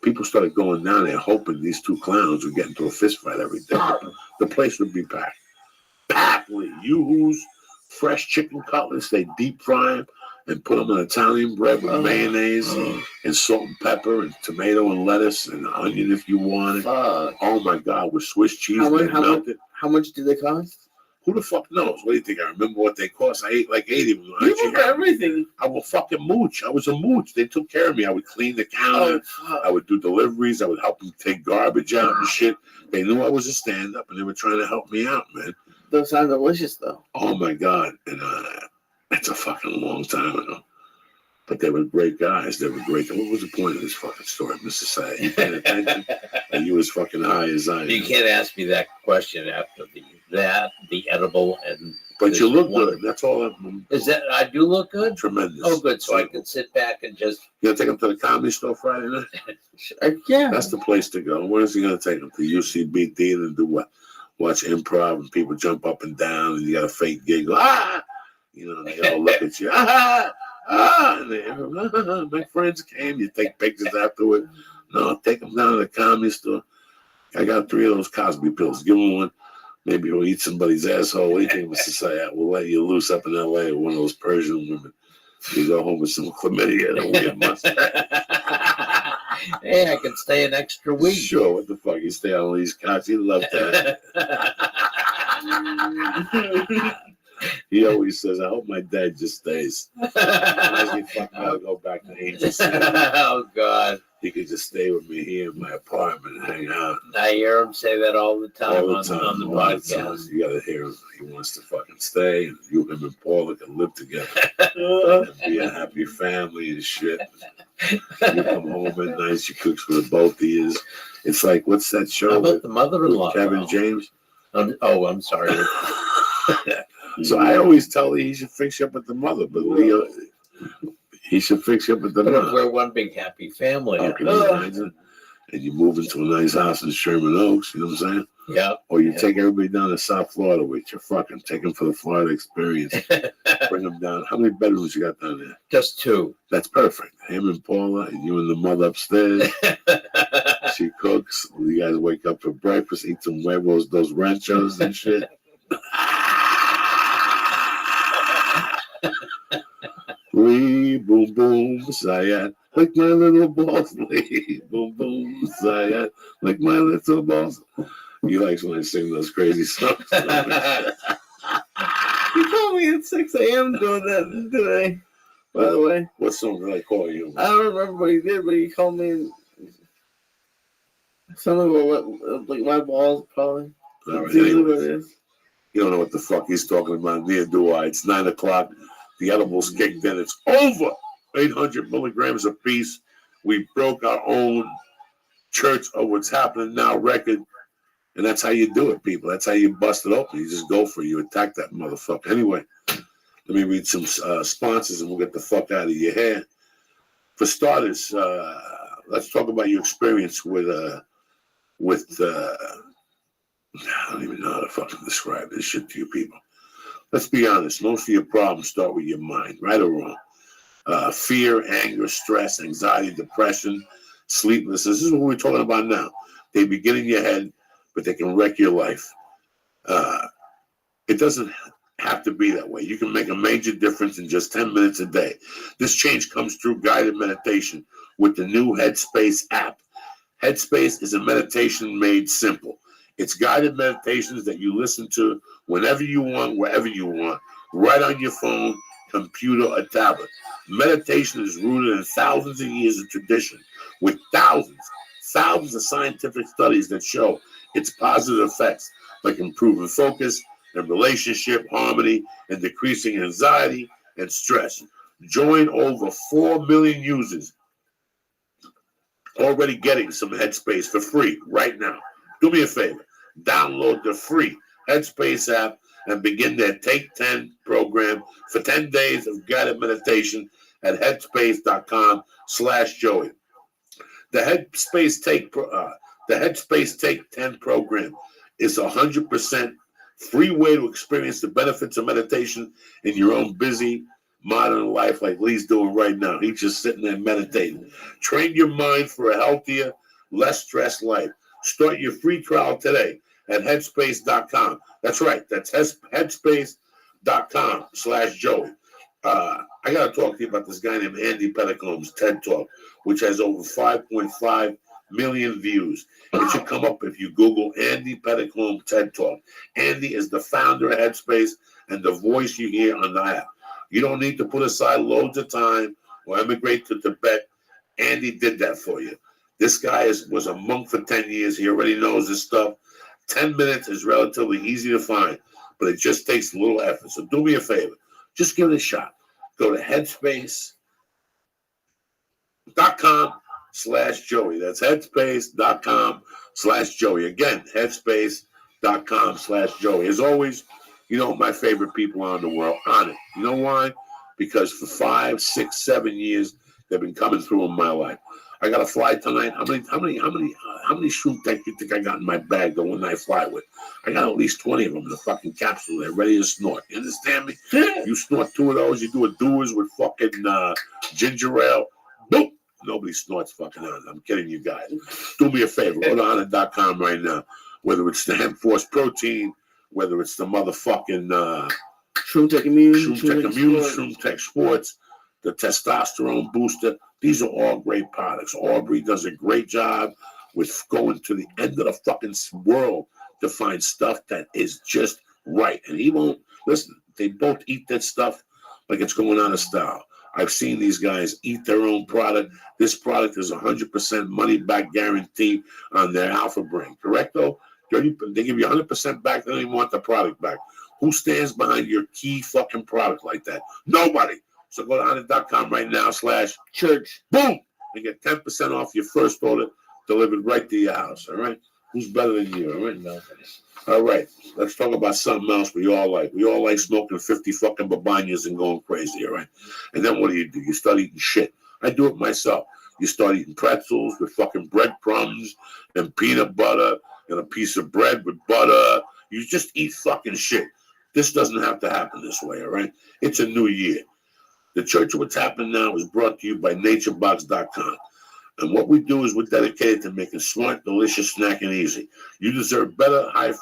People started going down there hoping these two clowns would get into a fist fight every day. The place would be packed. Packed with yoo-hoos, fresh chicken cutlets. They deep fry them and put them on Italian bread with mayonnaise and salt and pepper and tomato and lettuce and onion if you want it. Oh my God, with Swiss cheese. How much do they cost? Who the fuck knows? What do you think? I remember what they cost. I ate like 80 of them. You remember everything. I was fucking mooch. I was a mooch. They took care of me. I would clean the counter. I would do deliveries. I would help them take garbage out and shit. They knew I was a stand-up, and they were trying to help me out, man. Those sound delicious, though. Oh, my God. And that's a fucking long time ago. But they were great guys. They were great. What was the point of this fucking story, Mr. Say? You paying attention? And you as fucking high as I am. You can't ask me that question after the edible and. But you look good. That's all. Is that I do look good? Tremendous. Oh, good. So I can sit back and just. You gonna take him to the Comedy Store Friday night? Yeah. That's the place to go. Where is he gonna take him? To UCB Theater and do what? Watch improv and people jump up and down and you got a fake giggle. Ah! You know, and they all look at you. Ah! Ah! And they, my friends came. You take pictures afterward. No, take them down to the Comedy Store. I got 3 of those Cosby pills. Give him one. Maybe he'll eat somebody's asshole. What do you think, Mr. Sayat? We'll let you loose up in L.A. with one of those Persian women. You go home with some chlamydia and a weird mustache. Hey, I can stay an extra week. Sure, what the fuck? You stay on these cots. You love that. He always says, I hope my dad just stays. I fucking gotta go back to Angel City. Oh, God. He could just stay with me here in my apartment and hang out. I hear him say that all the time, on the podcast. You gotta hear him. He wants to fucking stay. And you, him, and Paula can live together. And be a happy family and shit. You come home at night, she cooks for the both of you. It's like, what's that show? How about the mother-in-law? Kevin James? I'm sorry. So I always tell you he should fix you up with the mother, but Leo, he should fix you up with the mother. We're one big happy family. Can you imagine? And you move into a nice house in Sherman Oaks, you know what I'm saying? Yeah. Or you take everybody down to South Florida with you, fucking take them for the Florida experience. Bring them down. How many bedrooms you got down there? Just 2. That's perfect. Him and Paula, and you and the mother upstairs. She cooks. You guys wake up for breakfast, eat some huevos, those ranchos and shit. Lee, boom, boom, Sayat, like my little boss. Lee, boom, boom, Sayat, like my little boss. He likes when I sing those crazy songs. You told me at 6 a.m. doing that today. By the way, what song did I call you? I don't remember what he did, but he called me something about like my balls, probably. All right, That's usually anyways. what it is. You don't know what the fuck he's talking about. Neither do I. It's 9 o'clock. The edibles kicked in. It's over. 800 milligrams a piece. We broke our own Church of What's Happening Now record. And that's how you do it, people. That's how you bust it open. You just go for it. You attack that motherfucker. Anyway, let me read some sponsors and we'll get the fuck out of your hair. For starters, let's talk about your experience with I don't even know how to fucking describe this shit to you people. Let's be honest. Most of your problems start with your mind, right or wrong. Fear, anger, stress, anxiety, depression, sleeplessness. This is what we're talking about now. They begin in your head, but they can wreck your life. It doesn't have to be that way. You can make a major difference in just 10 minutes a day. This change comes through guided meditation with the new Headspace app. Headspace is a meditation made simple. It's guided meditations that you listen to whenever you want, wherever you want, right on your phone, computer, or tablet. Meditation is rooted in thousands of years of tradition with thousands of scientific studies that show its positive effects, like improving focus and relationship harmony and decreasing anxiety and stress. Join over 4 million users already getting some Headspace for free right now. Do me a favor. Download the free Headspace app and begin their Take 10 program for 10 days of guided meditation at headspace.com/Joey. The Headspace Take 10 program is 100% free way to experience the benefits of meditation in your own busy modern life like Lee's doing right now. He's just sitting there meditating. Train your mind for a healthier, less stressed life. Start your free trial today at headspace.com. That's right. That's headspace.com/Joey. I got to talk to you about this guy named Andy Petticomb's TED Talk, which has over 5.5 million views. It should come up if you Google Andy Petticombe TED Talk. Andy is the founder of Headspace and the voice you hear on the app. You don't need to put aside loads of time or emigrate to Tibet. Andy did that for you. This guy was a monk for 10 years. He already knows this stuff. 10 minutes is relatively easy to find, but it just takes a little effort. So do me a favor. Just give it a shot. Go to headspace.com/Joey. That's headspace.com/Joey. Again, headspace.com/Joey. As always, you know my favorite people on the world on it. You know why? Because for 5, 6, 7 years, they've been coming through in my life. I got to fly tonight. How many shroom tech you think I got in my bag the one I fly with? I got at least 20 of them in the fucking capsule. They're ready to snort. You understand me? You snort 2 of those, you do a doers with fucking ginger ale. Boom! Nobody snorts fucking on it. I'm kidding you guys. Do me a favor. Go to honor.com right now. Whether it's the hemp force protein, whether it's the motherfucking Shroom Tech Immune, Shroom Tech Sports, the testosterone booster. These are all great products. Aubrey does a great job with going to the end of the fucking world to find stuff that is just right. And he won't listen. They both eat that stuff like it's going out of style. I've seen these guys eat their own product. This product is 100% money back guarantee on their Alpha Brain. Correct though? They give you 100% back. They don't even want the product back. Who stands behind your key fucking product like that? Nobody. So go to honor.com right now /church. Boom! And get 10% off your first order delivered right to your house. All right? Who's better than you? All right? Nobody. All right. Let's talk about something else we all like. We all like smoking 50 fucking babanyas and going crazy. All right? And then what do? You start eating shit. I do it myself. You start eating pretzels with fucking breadcrumbs and peanut butter and a piece of bread with butter. You just eat fucking shit. This doesn't have to happen this way, all right? It's a new year. The Church of What's Happening Now is brought to you by naturebox.com. And what we do is we're dedicated to making smart, delicious snacking easy. You deserve better than high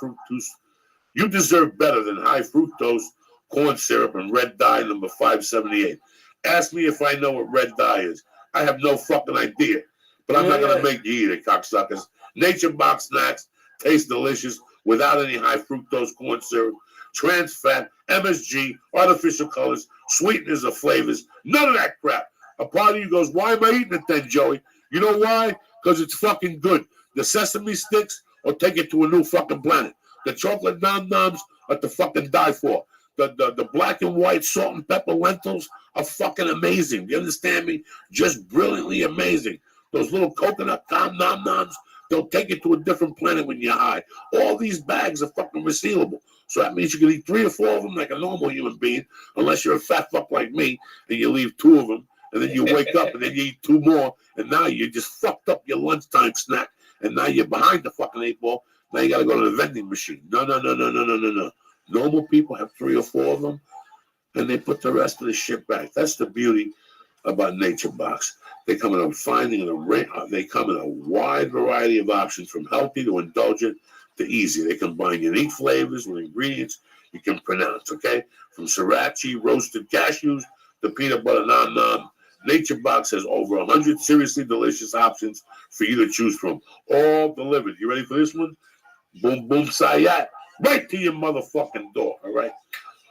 fructose corn syrup and red dye number 578. Ask me if I know what red dye is. I have no fucking idea. But I'm not going to make you eat it, cocksuckers. Nature Box snacks taste delicious without any high fructose corn syrup, trans fat, MSG, artificial colors, sweeteners or flavors. None of that crap. A part of you goes, why am I eating it then, Joey? You know why? Because it's fucking good. The sesame sticks will take it to a new fucking planet. The chocolate nom-noms are to fucking die for. The black and white salt and pepper lentils are fucking amazing. You understand me? Just brilliantly amazing. Those little coconut nom-noms, they'll take it to a different planet when you're high. All these bags are fucking resealable. So that means you can eat 3 or 4 of them like a normal human being, unless you're a fat fuck like me and you leave 2 of them, and then you wake up and then you eat 2 more, and now you just fucked up your lunchtime snack, and now you're behind the fucking 8 ball. Now you got to go to the vending machine. No. Normal people have 3 or 4 of them, and they put the rest of the shit back. That's the beauty about Nature Box. They come in a wide variety of options, from healthy to indulgent to easy. They combine unique flavors with ingredients you can pronounce, okay? From sriracha, roasted cashews, to peanut butter nom-nom. Nature Box has over 100 seriously delicious options for you to choose from, all delivered. You ready for this one? Boom, boom, sayat. Right to your motherfucking door, all right?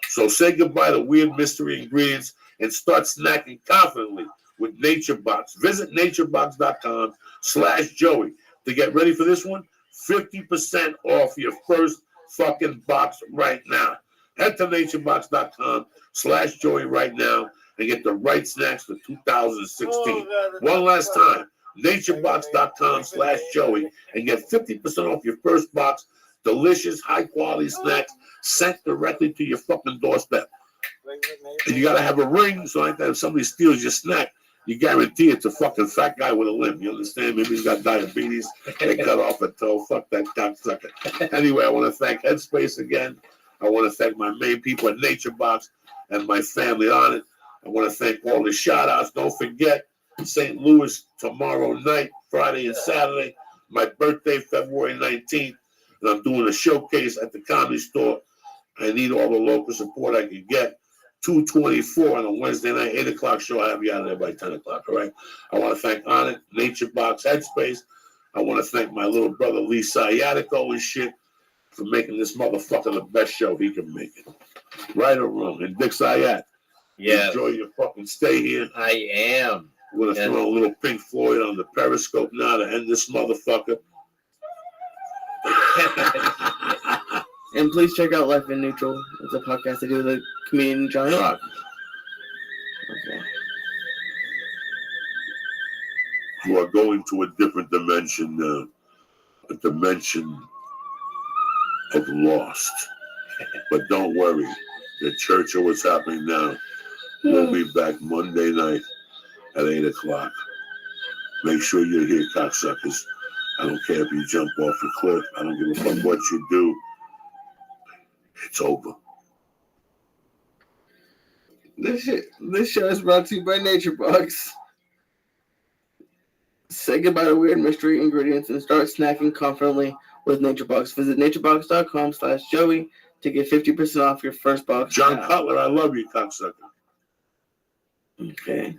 So say goodbye to weird mystery ingredients and start snacking confidently with Nature Box. Visit naturebox.com/Joey to get ready for this one. 50% off your first fucking box right now. Head to naturebox.com/Joey right now and get the right snacks for 2016. One last time, naturebox.com/Joey and get 50% off your first box. Delicious, high-quality snacks sent directly to your fucking doorstep. And you got to have a ring, so like that if somebody steals your snack, you guarantee it's a fucking fat guy with a limp. You understand? Maybe he's got diabetes. They cut off a toe. Fuck that cocksucker. Anyway, I want to thank Headspace again. I want to thank my main people at Nature Box and my family on it. I want to thank all the shout-outs. Don't forget, St. Louis tomorrow night, Friday and Saturday. My birthday, February 19th. And I'm doing a showcase at the Comedy Store. I need all the local support I can get. 224 on a Wednesday night, 8 o'clock show. I'll have you out of there by 10 o'clock, all right? I want to thank Onnit, Nature Box, Headspace. I want to thank my little brother, Lee Sayatico and shit, for making this motherfucker the best show he can make it. Right or wrong? And Dick Sayat, enjoy your fucking stay here. I am. We're going to throw a little Pink Floyd on the Periscope now to end this motherfucker. And please check out Life in Neutral. It's a podcast I do with the comedian Johnny Rock. Okay. You are going to a different dimension now. A dimension of lost. But don't worry. The church of what's happening now will be back Monday night at 8 o'clock. Make sure you're here, cocksuckers. I don't care if you jump off a cliff. I don't give a fuck what you do. It's over. This show is brought to you by Nature Box. Say goodbye to weird mystery ingredients and start snacking confidently with Nature Box. Visit naturebox.com/Joey to get 50% off your first box. John Cutler, I love you, cocksucker. Okay.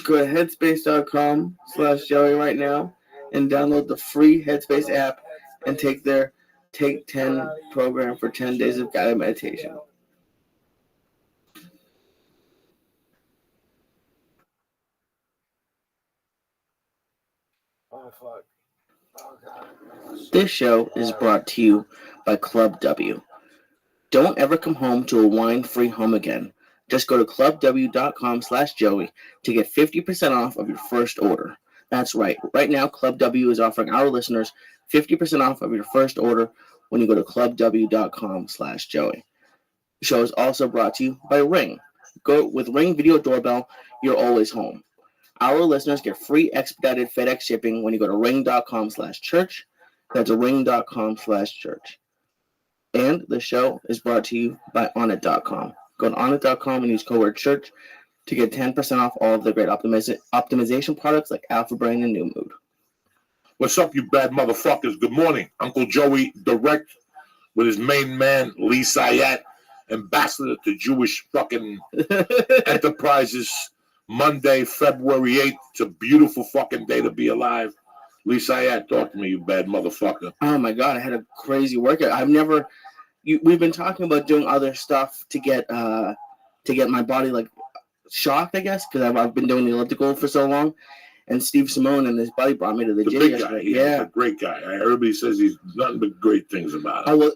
Go to headspace.com/Joey right now and download the free Headspace app and take their Take 10 program for 10 days of guided meditation. Oh, fuck. Oh, God. This show is brought to you by Club W. Don't ever come home to a wine-free home again. Just go to clubw.com/Joey to get 50% off of your first order. That's right. Right now, Club W is offering our listeners 50% off of your first order when you go to clubw.com/Joey. The show is also brought to you by Ring. Go with Ring Video Doorbell, you're always home. Our listeners get free expedited FedEx shipping when you go to ring.com/church. That's ring.com/church. And the show is brought to you by Onnit.com. Go to Onnit.com and use code church to get 10% off all of the great optimization products like Alpha Brain and New Mood. What's up, you bad motherfuckers? Good morning. Uncle Joey Direct with his main man, Lee Sayat, ambassador to Jewish fucking enterprises. Monday, February 8th. It's a beautiful fucking day to be alive. Lee Sayat, talk to me, you bad motherfucker. Oh my God, I had a crazy workout. I've never, we've been talking about doing other stuff to get my body like shocked, I guess, because I've been doing the elliptical for so long. And Steve Simone and his buddy brought me to the gym big guy. yesterday. He's a great guy. Everybody says he's nothing but great things about him. Oh, well,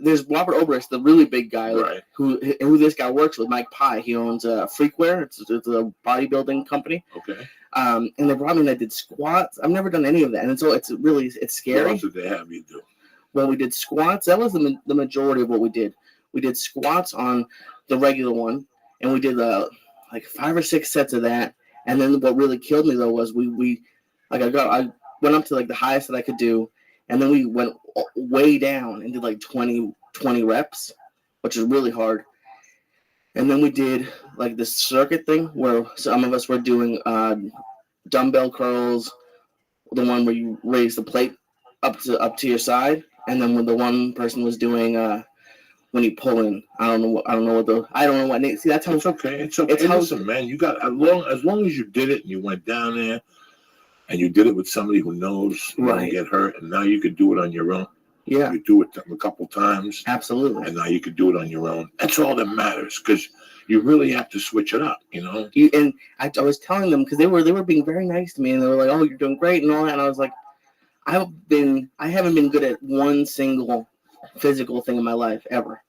there's Robert Obrist, the really big guy, Right. who this guy works with, Mike Pye. He owns Freakware. It's a bodybuilding company. Okay. And they brought me and I did squats. I've never done any of that, and so it's scary. What else did they have you do? Well, we did squats. That was the majority of what we did. We did squats on the regular one, and we did like 5 or 6 sets of that. And then what really killed me though was I went up to like the highest that I could do, and then we went way down and did like 20 reps, which is really hard. And then we did like this circuit thing where some of us were doing dumbbell curls, the one where you raise the plate up to your side, and then when the one person was doing when you pull in, I don't know what. See, that's how it's okay. It's okay. Hey, listen, man, you got as long as you did it and you went down there and you did it with somebody who knows you won't get hurt, and now you could do it on your own. Yeah, you do it a couple times. Absolutely. And now you could do it on your own. That's all that matters, because you really have to switch it up, you know. And I was telling them, because they were being very nice to me, and they were like, "Oh, you're doing great," and all that. And I was like, I haven't been good at one single physical thing in my life ever.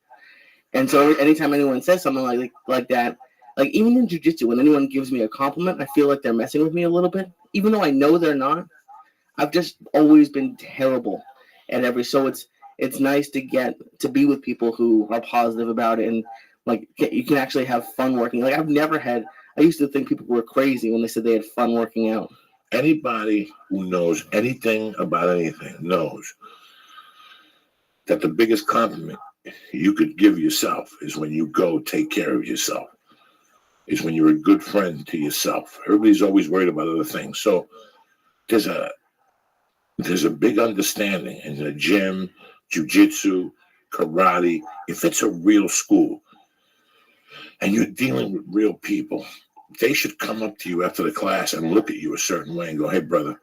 And so anytime anyone says something like that, like even in jiu-jitsu, when anyone gives me a compliment, I feel like they're messing with me a little bit, even though I know they're not. I've just always been terrible at so it's nice to get to be with people who are positive about it, and like you can actually have fun working. Like I used to think people were crazy when they said they had fun working out. Anybody who knows anything about anything knows that the biggest compliment you could give yourself is when you go take care of yourself, is when you're a good friend to yourself. Everybody's always worried about other things. So there's a big understanding in the gym, jiu-jitsu, karate. If it's a real school and you're dealing with real people, they should come up to you after the class and look at you a certain way and go, "Hey, brother,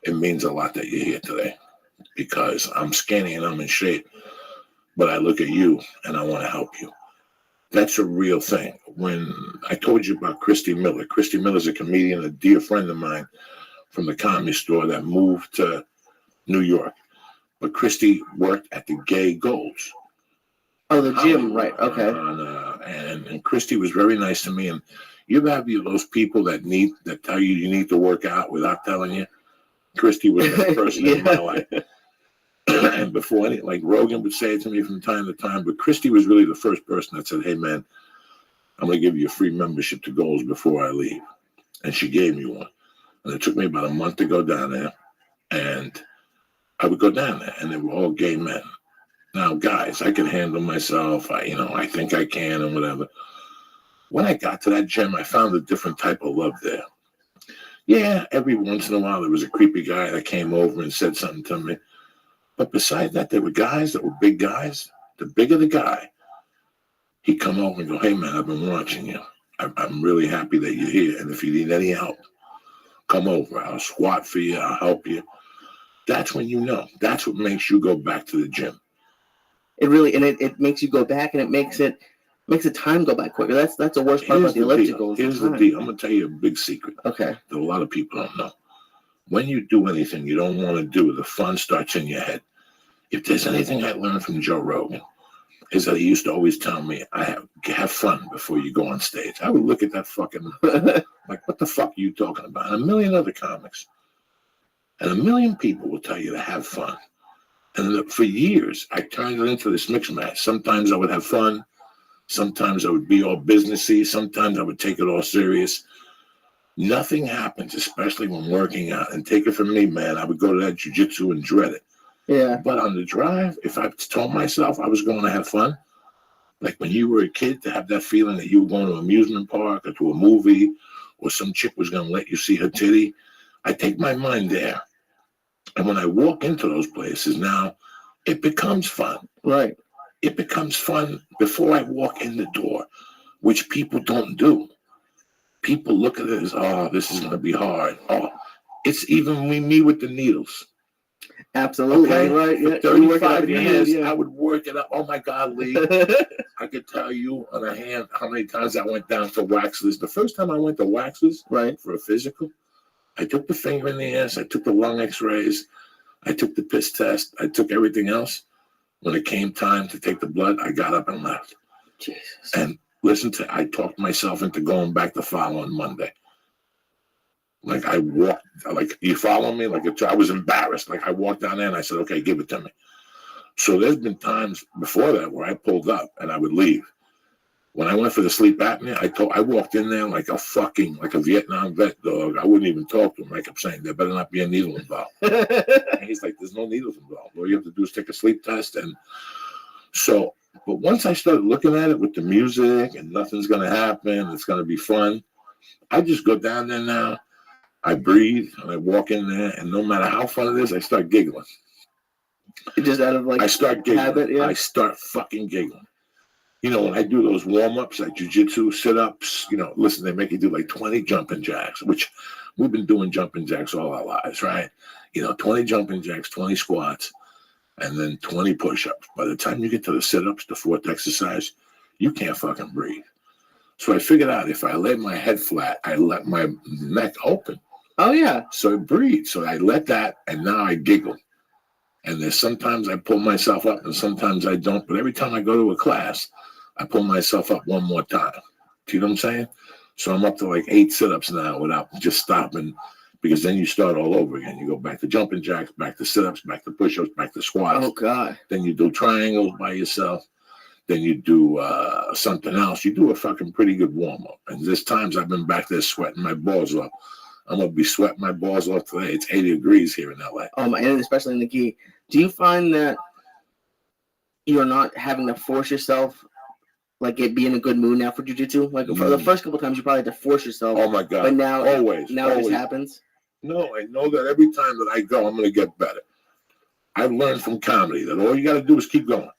it means a lot that you're here today, because I'm skinny and I'm in shape, but I look at you and I want to help you." That's a real thing. When I told you about Christy Miller's a comedian, a dear friend of mine from the Comedy Store that moved to New York. But Christy worked at the Gay Golds. Oh, the gym, right? Okay. And Christy was very nice to me. And you have those people that tell you need to work out without telling you. Christy was that person in my life. And before like Rogan would say it to me from time to time, but Christy was really the first person that said, "Hey, man, I'm going to give you a free membership to Golds before I leave." And she gave me one. And it took me about a month to go down there. And I would go down there, and they were all gay men. Now, guys, I can handle myself. I think I can and whatever. When I got to that gym, I found a different type of love there. Yeah, every once in a while, there was a creepy guy that came over and said something to me. But besides that, there were guys that were big guys. The bigger the guy, he'd come over and go, "Hey, man, I've been watching you. I'm really happy that you're here. And if you need any help, come over. I'll squat for you. I'll help you." That's when you know. That's what makes you go back to the gym. It really, and it makes you go back, and it makes the time go by quicker. That's the worst part about the elliptical. Here's the deal. I'm going to tell you a big secret. Okay. That a lot of people don't know. When you do anything you don't want to do, the fun starts in your head. If there's anything I learned from Joe Rogan, is that he used to always tell me, have fun before you go on stage. I would look at that fucking, like, what the fuck are you talking about? And a million other comics. And a million people will tell you to have fun. And for years, I turned it into this mix match. Sometimes I would have fun. Sometimes I would be all businessy. Sometimes I would take it all serious. Nothing happens, especially when working out. And take it from me, man, I would go to that jiu-jitsu and dread it. Yeah. But on the drive, if I told myself I was going to have fun, like when you were a kid, to have that feeling that you were going to an amusement park or to a movie, or some chick was going to let you see her titty, I take my mind there. And when I walk into those places now, it becomes fun. Right. It becomes fun before I walk in the door, which people don't do. People look at it as, "Oh, this is going to be hard." Oh, it's even me with the needles. Absolutely, Okay? right? For Yeah, you work it up 35 in your years, head, yeah. I would work it up. Oh my God, Lee. I could tell you on a hand how many times I went down to Waxley's. The first time I went to Waxley's for a physical, I took the finger in the ass, I took the lung x-rays, I took the piss test, I took everything else. When it came time to take the blood, I got up and left. Jesus. And I talked myself into going back the following Monday. Like I walked, like you follow me? Like I was embarrassed. Like I walked down there and I said, okay, give it to me. So there's been times before that where I pulled up and I would leave. When I went for the sleep apnea, I walked in there like a Vietnam vet dog. I wouldn't even talk to him. I kept saying, there better not be a needle involved. And he's like, there's no needles involved. All you have to do is take a sleep test. And so, but once I started looking at it with the music and nothing's going to happen, it's going to be fun, I just go down there now. I breathe and I walk in there, and no matter how fun it is, I start giggling. Just out of like I start giggling. habit, yeah. I start fucking giggling. You know, when I do those warm-ups, like jiu-jitsu, sit-ups, you know, listen, they make you do like 20 jumping jacks, which we've been doing jumping jacks all our lives, right? You know, 20 jumping jacks, 20 squats, and then 20 push-ups. By the time you get to the sit-ups, the fourth exercise, you can't fucking breathe. So I figured out if I lay my head flat, I let my neck open. Oh, yeah. So I breathe. So I let that, and now I giggle. And there's sometimes I pull myself up and sometimes I don't. But every time I go to a class, I pull myself up one more time. Do you know what I'm saying? So I'm up to like 8 sit-ups now without just stopping, because then you start all over again. You go back to jumping jacks, back to sit-ups, back to push-ups, back to squats. Oh, God. Then you do triangles by yourself. Then you do something else. You do a fucking pretty good warm-up. And there's times I've been back there sweating my balls off. I'm going to be sweating my balls off today. It's 80 degrees here in LA. Oh, my, and especially in the gi. Do you find that you're not having to force yourself, like it be in a good mood now for jiu-jitsu? Like for the first couple times, you probably had to force yourself. Oh, my God. But now, always. it just happens? No, I know that every time that I go, I'm going to get better. I've learned from comedy that all you got to do is keep going.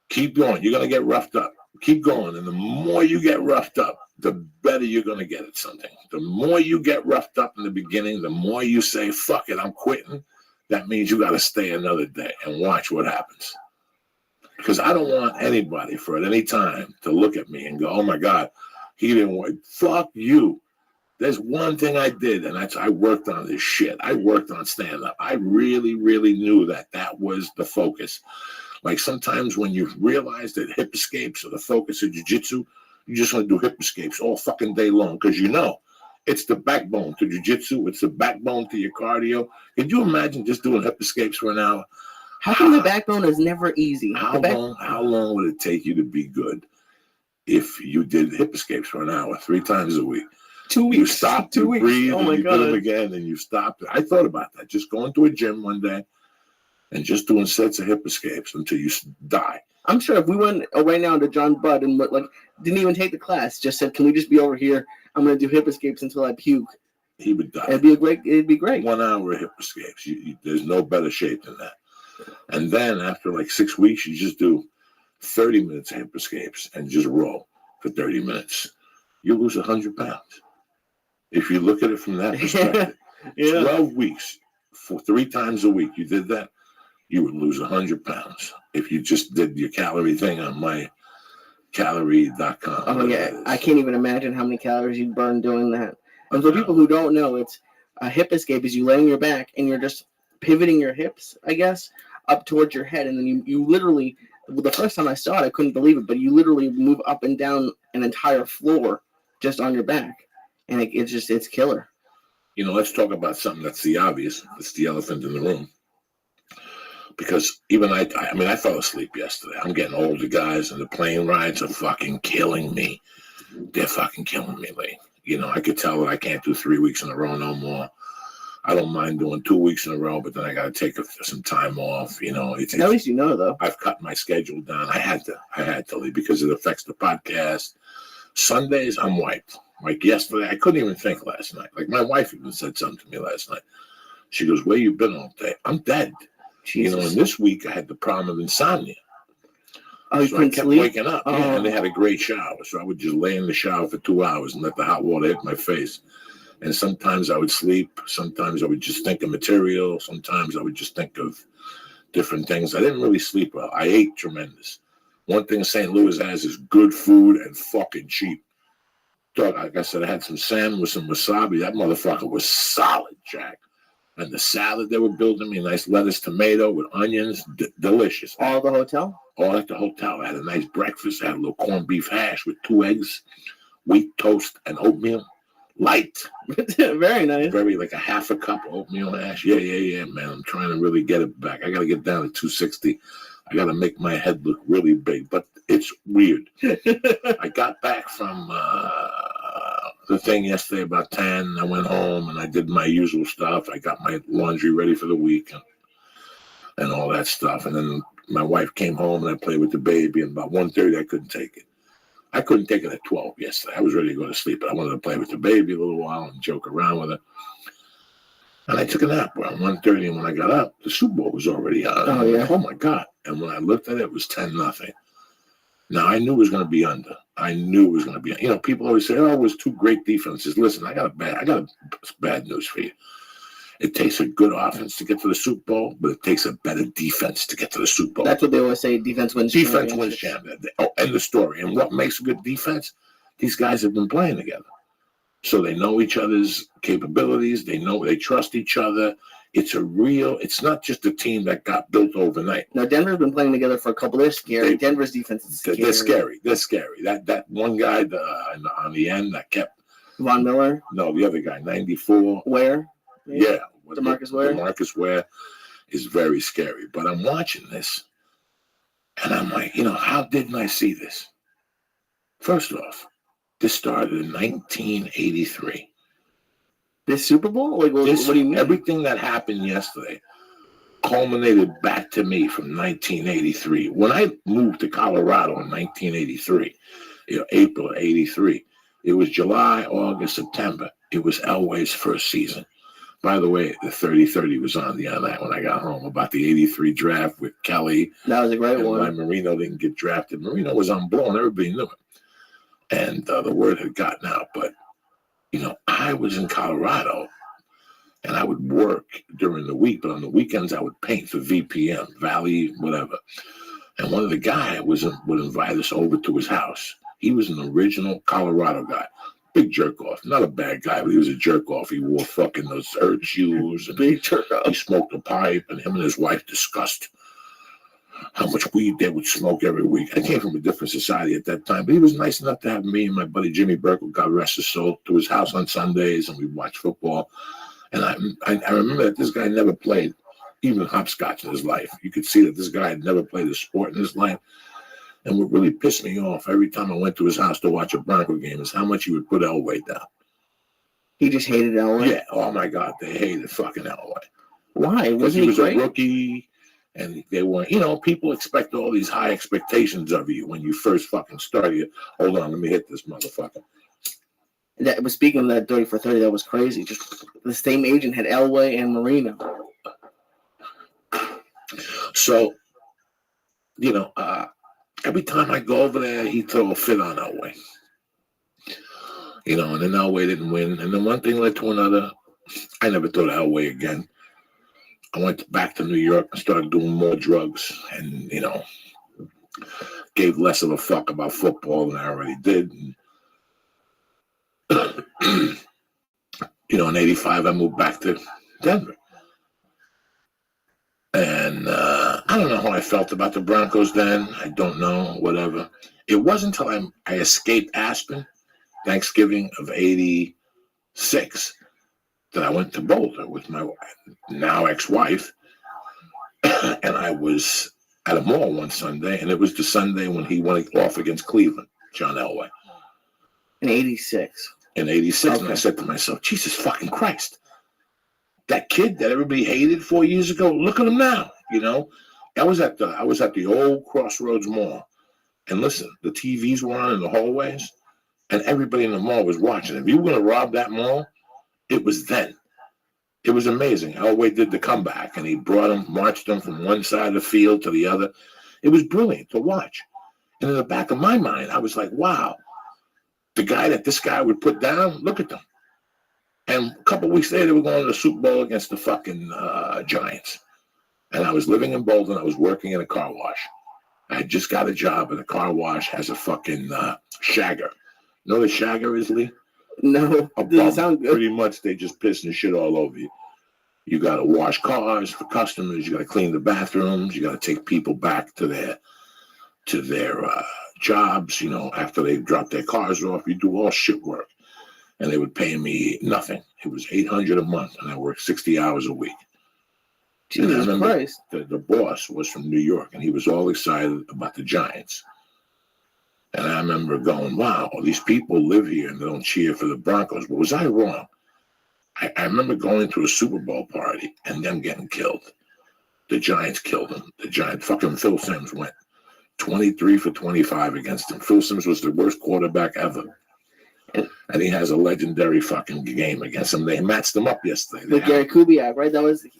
Keep going. You're going to get roughed up. Keep going. And the more you get roughed up, the better you're going to get at something. The more you get roughed up in the beginning, the more you say, fuck it, I'm quitting. That means you got to stay another day and watch what happens. Because I don't want anybody for at any time to look at me and go, oh my God, he didn't work. Fuck you. There's one thing I did, and that's I worked on this shit. I worked on stand-up. I really, really knew that was the focus. Like sometimes when you realize that hip escapes are the focus of jiu-jitsu, you just want to do hip escapes all fucking day long because you know it's the backbone to jiu-jitsu. It's the backbone to your cardio. Could you imagine just doing hip escapes for an hour? How come the backbone is never easy? How long would it take you to be good if you did hip escapes for an hour 3 times a week? 2 weeks. You stop to breathe, Oh and my you God. do them again, and you stop. I thought about that. Just going to a gym one day and just doing sets of hip escapes until you die. I'm sure if we went right now to John Budd and like didn't even take the class, just said, "Can we just be over here? I'm going to do hip escapes until I puke." He would die. It'd be great. 1 hour of hip escapes. There's no better shape than that. And then after like 6 weeks, you just do 30 minutes of hip escapes and just roll for 30 minutes. You lose 100 pounds. If you look at it from that perspective, 12 weeks for 3 times a week, you did that, you would lose 100 pounds. If you just did your calorie thing on my calorie.com. Oh yeah, I can't even imagine how many calories you'd burn doing that. And for people who don't know, it's a hip escape is you lay on your back and you're just pivoting your hips, I guess, up towards your head, and then you literally. The first time I saw it, I couldn't believe it, but you literally move up and down an entire floor just on your back, and it's killer. You know, let's talk about something that's the obvious. It's the elephant in the room. Because even I fell asleep yesterday. I'm getting older, guys, and the plane rides are fucking killing me. They're fucking killing me, Lee. You know, I could tell that I can't do 3 weeks in a row no more. I don't mind doing 2 weeks in a row, but then I got to take some time off. You know, at least you know, though. I've cut my schedule down. I had to, Lee, because it affects the podcast. Sundays, I'm wiped. Like yesterday, I couldn't even think last night. Like my wife even said something to me last night. She goes, "Where you been all day?" I'm dead. Jesus. You know, and this week I had the problem of insomnia. Oh, so I kept sleep? waking up. Yeah, and they had a great shower. So I would just lay in the shower for 2 hours and let the hot water hit my face. And sometimes I would sleep. Sometimes I would just think of material. Sometimes I would just think of different things. I didn't really sleep well. I ate tremendous. One thing St. Louis has is good food and fucking cheap. Dog, like I said, I had some salmon with some wasabi. That motherfucker was solid, Jack. And the salad they were building me, nice lettuce, tomato with onions, delicious. All at the hotel? All at the hotel. I had a nice breakfast. I had a little corned beef hash with 2 eggs, wheat toast, and oatmeal. Light. Very nice. Very, like a half a cup of oatmeal hash. Yeah, man. I'm trying to really get it back. I got to get down to 260. I got to make my head look really big, but it's weird. I got back from the thing yesterday about 10. I went home and I did my usual stuff. I got my laundry ready for the week and all that stuff. And then my wife came home and I played with the baby. And about 1:30, I couldn't take it. I couldn't take it at 12 yesterday. I was ready to go to sleep, but I wanted to play with the baby a little while and joke around with her. And I took a nap around 1:30, and when I got up, the Super Bowl was already on. Oh, yeah. Oh, my God. And when I looked at it, it was 10-0. Now, I knew it was going to be under. I knew it was going to be. You know, people always say, oh, it was 2 great defenses. Listen, I got bad news for you. It takes a good offense to get to the Super Bowl, but it takes a better defense to get to the Super Bowl. That's what they always say, defense wins Defense championships. wins champion. Oh, end the story. And what makes a good defense? These guys have been playing together. So they know each other's capabilities. They trust each other. It's not just a team that got built overnight. Now, Denver's been playing together for a couple. They're scary. Denver's defense is scary. They're scary. That one guy on the end that kept. Von Miller? No, the other guy, 94. Where? Yeah. DeMarcus Ware? DeMarcus Ware is very scary. But I'm watching this, and I'm like, how didn't I see this? First off, this started in 1983. This Super Bowl? Like, what do you mean? Everything that happened yesterday culminated back to me from 1983. When I moved to Colorado in 1983, April of 83, it was July, August, September. It was Elway's first season. By the way, the 30-30 was on the other night when I got home about the 83 draft with Kelly. That was a great one. Why Marino didn't get drafted. Marino was unblown. Everybody knew it. And the word had gotten out. But, I was in Colorado, and I would work during the week. But on the weekends, I would paint for VPM, Valley, whatever. And one of the guys would invite us over to his house. He was an original Colorado guy. Big jerk off. Not a bad guy, but he was a jerk off. He wore fucking those earth shoes. And big jerk off. He smoked a pipe, and him and his wife discussed how much weed they would smoke every week. I came from a different society at that time, but he was nice enough to have me and my buddy Jimmy Burkle, God rest his soul, to his house on Sundays, and we'd watch football. And I remember that this guy never played even hopscotch in his life. You could see that this guy had never played a sport in his life. And what really pissed me off every time I went to his house to watch a Bronco game is how much he would put Elway down. He just hated Elway? Yeah. Oh, my God. They hated fucking Elway. Why? Because he was a rookie, and they weren't, people expect all these high expectations of you when you first fucking start. Hold on, let me hit this motherfucker. That was speaking of that 30 for 30, that was crazy. Just the same agent had Elway and Marino. So, every time I go over there, he throw a fit on Elway. And then Elway didn't win. And then one thing led to another. I never thought of Elway again. I went back to New York and started doing more drugs and, gave less of a fuck about football than I already did. And, in 85, I moved back to Denver. And I don't know how I felt about the Broncos then. I don't know, whatever. It wasn't until I escaped Aspen, Thanksgiving of 86, that I went to Boulder with my now ex-wife. And I was at a mall one Sunday, and it was the Sunday when he went off against Cleveland, John Elway. In 86. In 86, okay. And I said to myself, Jesus fucking Christ. That kid that everybody hated 4 years ago, look at him now, I was at the old Crossroads Mall. And listen, the TVs were on in the hallways, and everybody in the mall was watching. If you were going to rob that mall, it was then. It was amazing. Elway did the comeback, and he marched them from one side of the field to the other. It was brilliant to watch. And in the back of my mind, I was like, wow, the guy that this guy would put down, look at them. And a couple weeks later, we're going to the Super Bowl against the fucking Giants. And I was living in Bolton. I was working in a car wash. I had just got a job, and the car wash has a fucking shagger. You know what a shagger is, Lee? No, A doesn't bum. sound good. Pretty much, they just piss and shit all over you. You got to wash cars for customers. You got to clean the bathrooms. You got to take people back to their jobs. You know, after they drop their cars off, you do all shit work. And they would pay me nothing. It was $800 a month, and I worked 60 hours a week. And I Jesus remember Christ. the boss was from New York, and he was all excited about the Giants. And I remember going, wow, these people live here and they don't cheer for the Broncos. But was I wrong? I remember going to a Super Bowl party and them getting killed. The Giants killed them. The Giants, fucking Phil Simms went 23 for 25 against him. Phil Simms was the worst quarterback ever. And he has a legendary fucking game against him. They matched him up yesterday. With Gary Kubiak, right?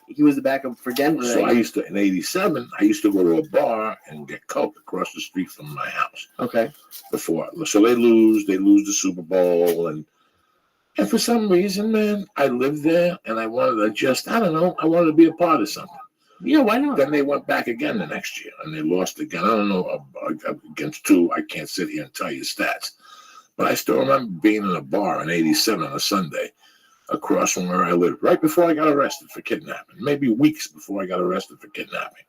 He was the backup for Denver. So right? in '87, I used to go to a bar and get Coke across the street from my house. Okay. So they lose the Super Bowl, and for some reason, man, I lived there and I wanted to I wanted to be a part of something. Yeah, why not? Then they went back again the next year and they lost again. I don't know, against two. I can't sit here and tell you stats. But I still remember being in a bar in '87 on a Sunday across from where I lived, right before I got arrested for kidnapping, maybe weeks before I got arrested for kidnapping.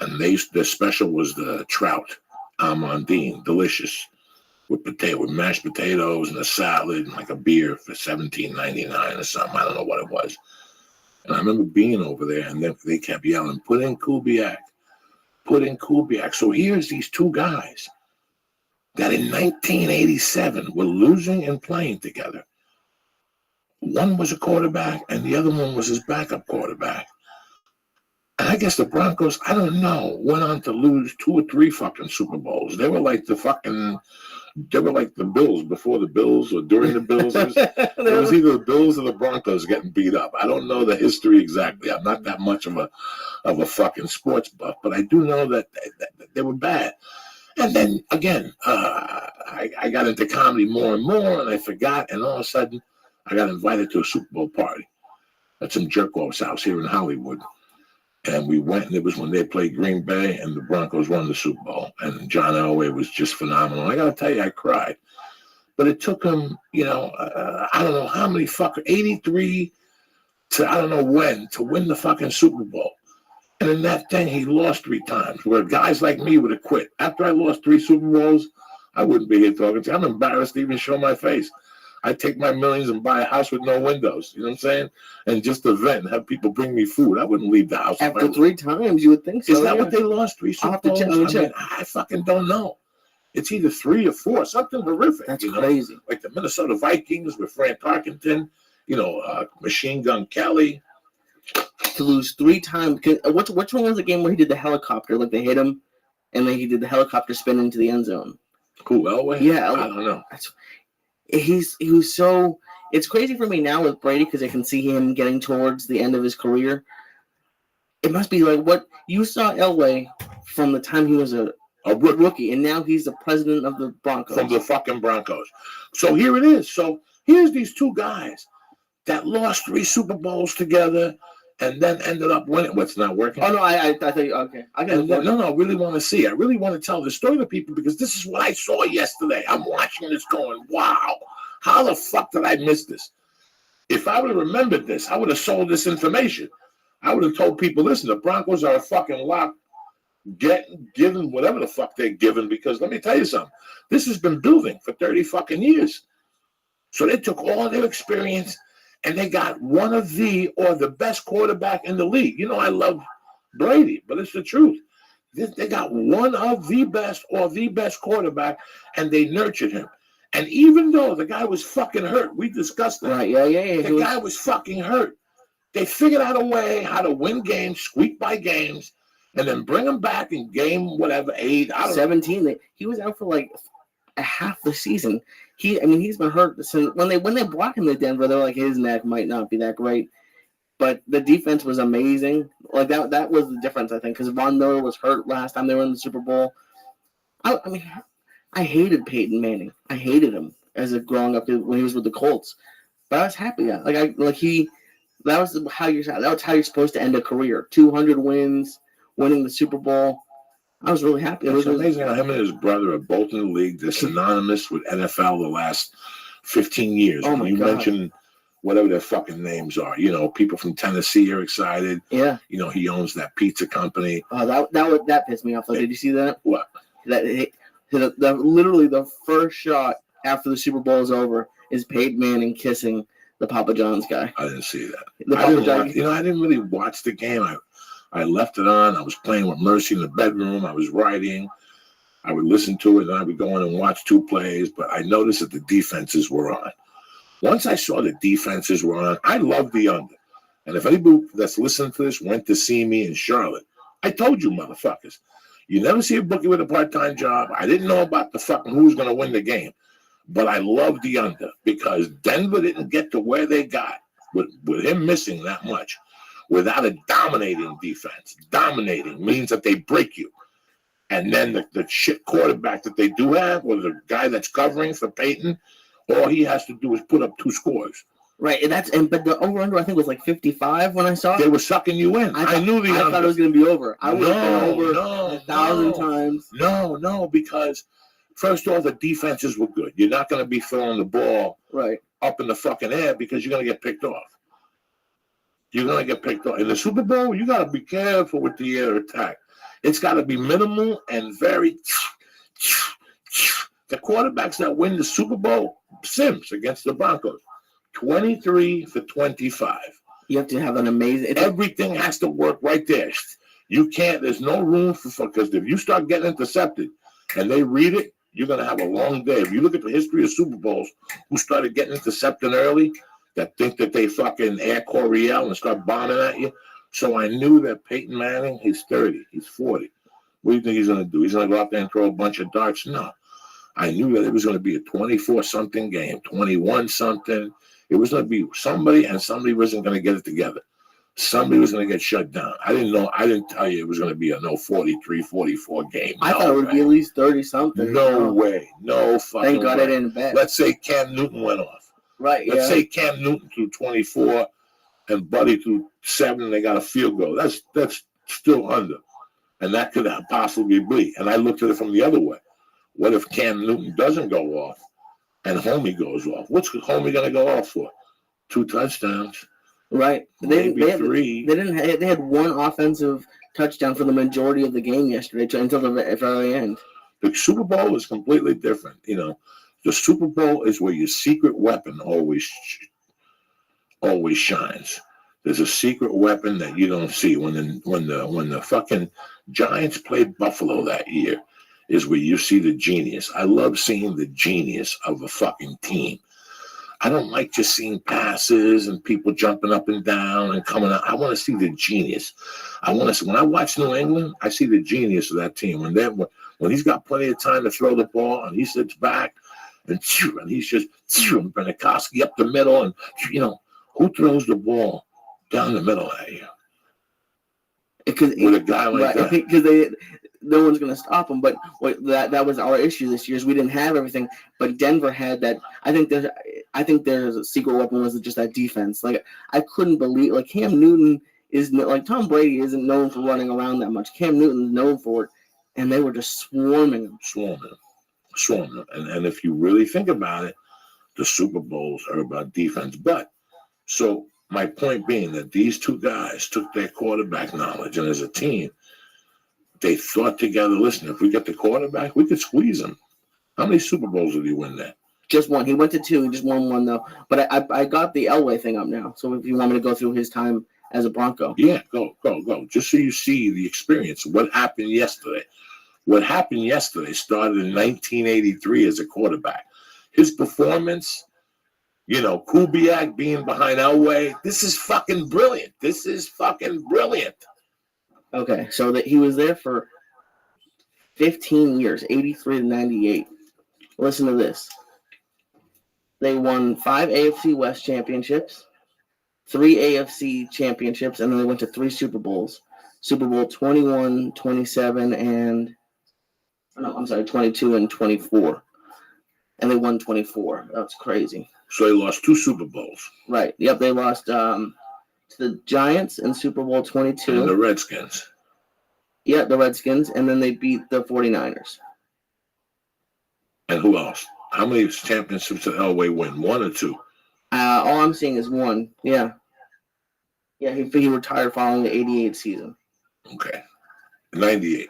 And their special was the trout, almondine, delicious, with mashed potatoes and a salad and like a beer for $17.99 or something. I don't know what it was. And I remember being over there, and they kept yelling, "Put in Kubiak, put in Kubiak." So here's these two guys that in 1987 were losing and playing together. One was a quarterback, and the other one was his backup quarterback. And I guess the Broncos, I don't know, went on to lose 2 or 3 fucking Super Bowls. They were like the Bills before the Bills or during the Bills. It was either the Bills or the Broncos getting beat up. I don't know the history exactly. I'm not that much of a fucking sports buff, but I do know that they were bad. And then again, I got into comedy more and more, and I forgot. And all of a sudden, I got invited to a Super Bowl party at some jerk-off's house here in Hollywood. And we went, and it was when they played Green Bay, and the Broncos won the Super Bowl. And John Elway was just phenomenal. I got to tell you, I cried. But it took him, I don't know how many 83 to I don't know when to win the fucking Super Bowl. And in that thing, he lost 3 times, where guys like me would have quit. After I lost 3 Super Bowls, I wouldn't be here talking to you. I'm embarrassed to even show my face. I'd take my millions and buy a house with no windows, you know what I'm saying? And just to vent and have people bring me food. I wouldn't leave the house. After 3 times, you would think so. Is that what they lost, 3 Super Bowls? I fucking don't know. It's either 3 or 4, something horrific. That's crazy. Like the Minnesota Vikings with Frank Tarkenton, Machine Gun Kelly. To lose 3 times. Which one was the game where he did the helicopter? Like they hit him, and then he did the helicopter spin into the end zone. Who, Elway? Yeah, I don't know. He was so. It's crazy for me now with Brady because I can see him getting towards the end of his career. It must be like what you saw Elway from the time he was a rookie, and now he's the president of the Broncos. From the fucking Broncos. So here it is. So here's these 2 guys that lost 3 Super Bowls together and then ended up winning. What's not working? Oh, no, I thought, okay. I really want to see. I really want to tell this story to people because this is what I saw yesterday. I'm watching this going, wow, how the fuck did I miss this? If I would have remembered this, I would have sold this information. I would have told people, listen, the Broncos are a fucking lock. Given whatever the fuck they're given, because let me tell you something. This has been building for 30 fucking years. So they took all their experience and they got one of the best quarterback in the league. I love Brady, but it's the truth. They got one of the best or the best quarterback, and they nurtured him. And even though the guy was fucking hurt, we discussed that. Right, yeah. The guy was fucking hurt. They figured out a way how to win games, squeak by games, and then bring him back in game, 8, 17. He was out for like a half the season. He's been hurt since when they brought him to Denver. They're like his neck might not be that great, but the defense was amazing. Like that was the difference, I think, because Von Miller was hurt last time they were in the Super Bowl. I hated Peyton Manning. I hated him as a growing up when he was with the Colts. But I was happy. That was how you're supposed to end a career. 200 wins, winning the Super Bowl. I was really happy. It's amazing how him and his brother are both in the league. They're synonymous with NFL the last 15 years. Oh, my you God. mention whatever their fucking names are. People from Tennessee are excited. Yeah. He owns that pizza company. Oh, that pissed me off. Did you see that? What? Literally the first shot after the Super Bowl is over is Peyton Manning kissing the Papa John's guy. I didn't see that. The I Papa didn't John. watch, I didn't really watch the game. I left it on. I was playing with Mercy in the bedroom. I was writing. I would listen to it, and I would go in and watch 2 plays. But I noticed that the defenses were on. Once I saw the defenses were on, I loved the under. And if anybody that's listening to this went to see me in Charlotte, I told you, motherfuckers, you never see a bookie with a part-time job. I didn't know about the fucking who was going to win the game. But I loved the under because Denver didn't get to where they got with him missing that much. Without a dominating defense. Dominating means that they break you. And then the shit quarterback that they do have, or the guy that's covering for Peyton, all he has to do is put up 2 scores. Right, but the over-under I think was like 55 when I saw it. They were sucking you in. I knew the under. I thought it was going to be over. I would have been over 1,000 times. No, because first of all, the defenses were good. You're not going to be throwing the ball up in the fucking air because you're going to get picked off. You're going to get picked off. In the Super Bowl, you got to be careful with the air attack. It's got to be minimal and very... The quarterbacks that win the Super Bowl, Sims against the Broncos, 23 for 25. You have to have an amazing... Everything has to work right there. You can't... There's no room for... Because if you start getting intercepted and they read it, you're going to have a long day. If you look at the history of Super Bowls, who started getting intercepted early... that think that they fucking Air Coryell and start bombing at you. So I knew that Peyton Manning, he's 30, he's 40. What do you think he's going to do? He's going to go out there and throw a bunch of darts? No. I knew that it was going to be a 24-something game, 21-something. It was going to be somebody, and somebody wasn't going to get it together. Somebody was going to get shut down. I didn't tell you it was going to be a 43, 44 game. I thought it would be at least 30-something. No way. No fucking Thank God way. I didn't bet. Let's say Cam Newton went off. Right, Let's say Cam Newton threw 24 and Buddy threw 7 and they got a field goal. That's still under. And that could possibly be. And I looked at it from the other way. What if Cam Newton doesn't go off and Homie goes off? What's Homie going to go off for? 2 touchdowns. Right. Maybe 3. They had 1 offensive touchdown for the majority of the game yesterday until the very end. The Super Bowl is completely different. The Super Bowl is where your secret weapon always shines. There's a secret weapon that you don't see. When the fucking Giants played Buffalo that year is where you see the genius. I love seeing the genius of a fucking team. I don't like just seeing passes and people jumping up and down and coming out. I want to see the genius. When I watch New England, I see the genius of that team. When he's got plenty of time to throw the ball and he sits back and he's just Benikowski up the middle, and who throws the ball down the middle at you? With a guy like that, because no one's going to stop him. But that was our issue this year is we didn't have everything, but Denver had that. I think there's a secret weapon was just that defense. Like I couldn't believe Cam Newton is like Tom Brady isn't known for running around that much. Cam Newton's known for it, and they were just swarming him. And if you really think about it, the Super Bowls are about defense. But so my point being that these 2 guys took their quarterback knowledge, and as a team, they thought together, listen, if we get the quarterback, we could squeeze him. How many Super Bowls did he win there? Just 1. He went to 2. He just won 1, though. But I got the Elway thing up now. So if you want me to go through his time as a Bronco. Yeah, go. Just so you see the experience. What happened yesterday? What happened yesterday started in 1983 as a quarterback. His performance, Kubiak being behind Elway, this is fucking brilliant. Okay, so that he was there for 15 years, 83 to 98. Listen to this. They won 5 AFC West championships, 3 AFC championships, and then they went to 3 Super Bowls. Super Bowl 21, 27, 22 and 24. and they won 24. That's crazy. So they lost 2 Super Bowls. Right. Yep. They lost to the Giants in Super Bowl 22. And the Redskins. Yeah, the Redskins, and then they beat the 49ers. And who else? How many championships did Elway win? 1 or 2? All I'm seeing is 1. Yeah. Yeah, he retired following the 88 season. Okay. 98.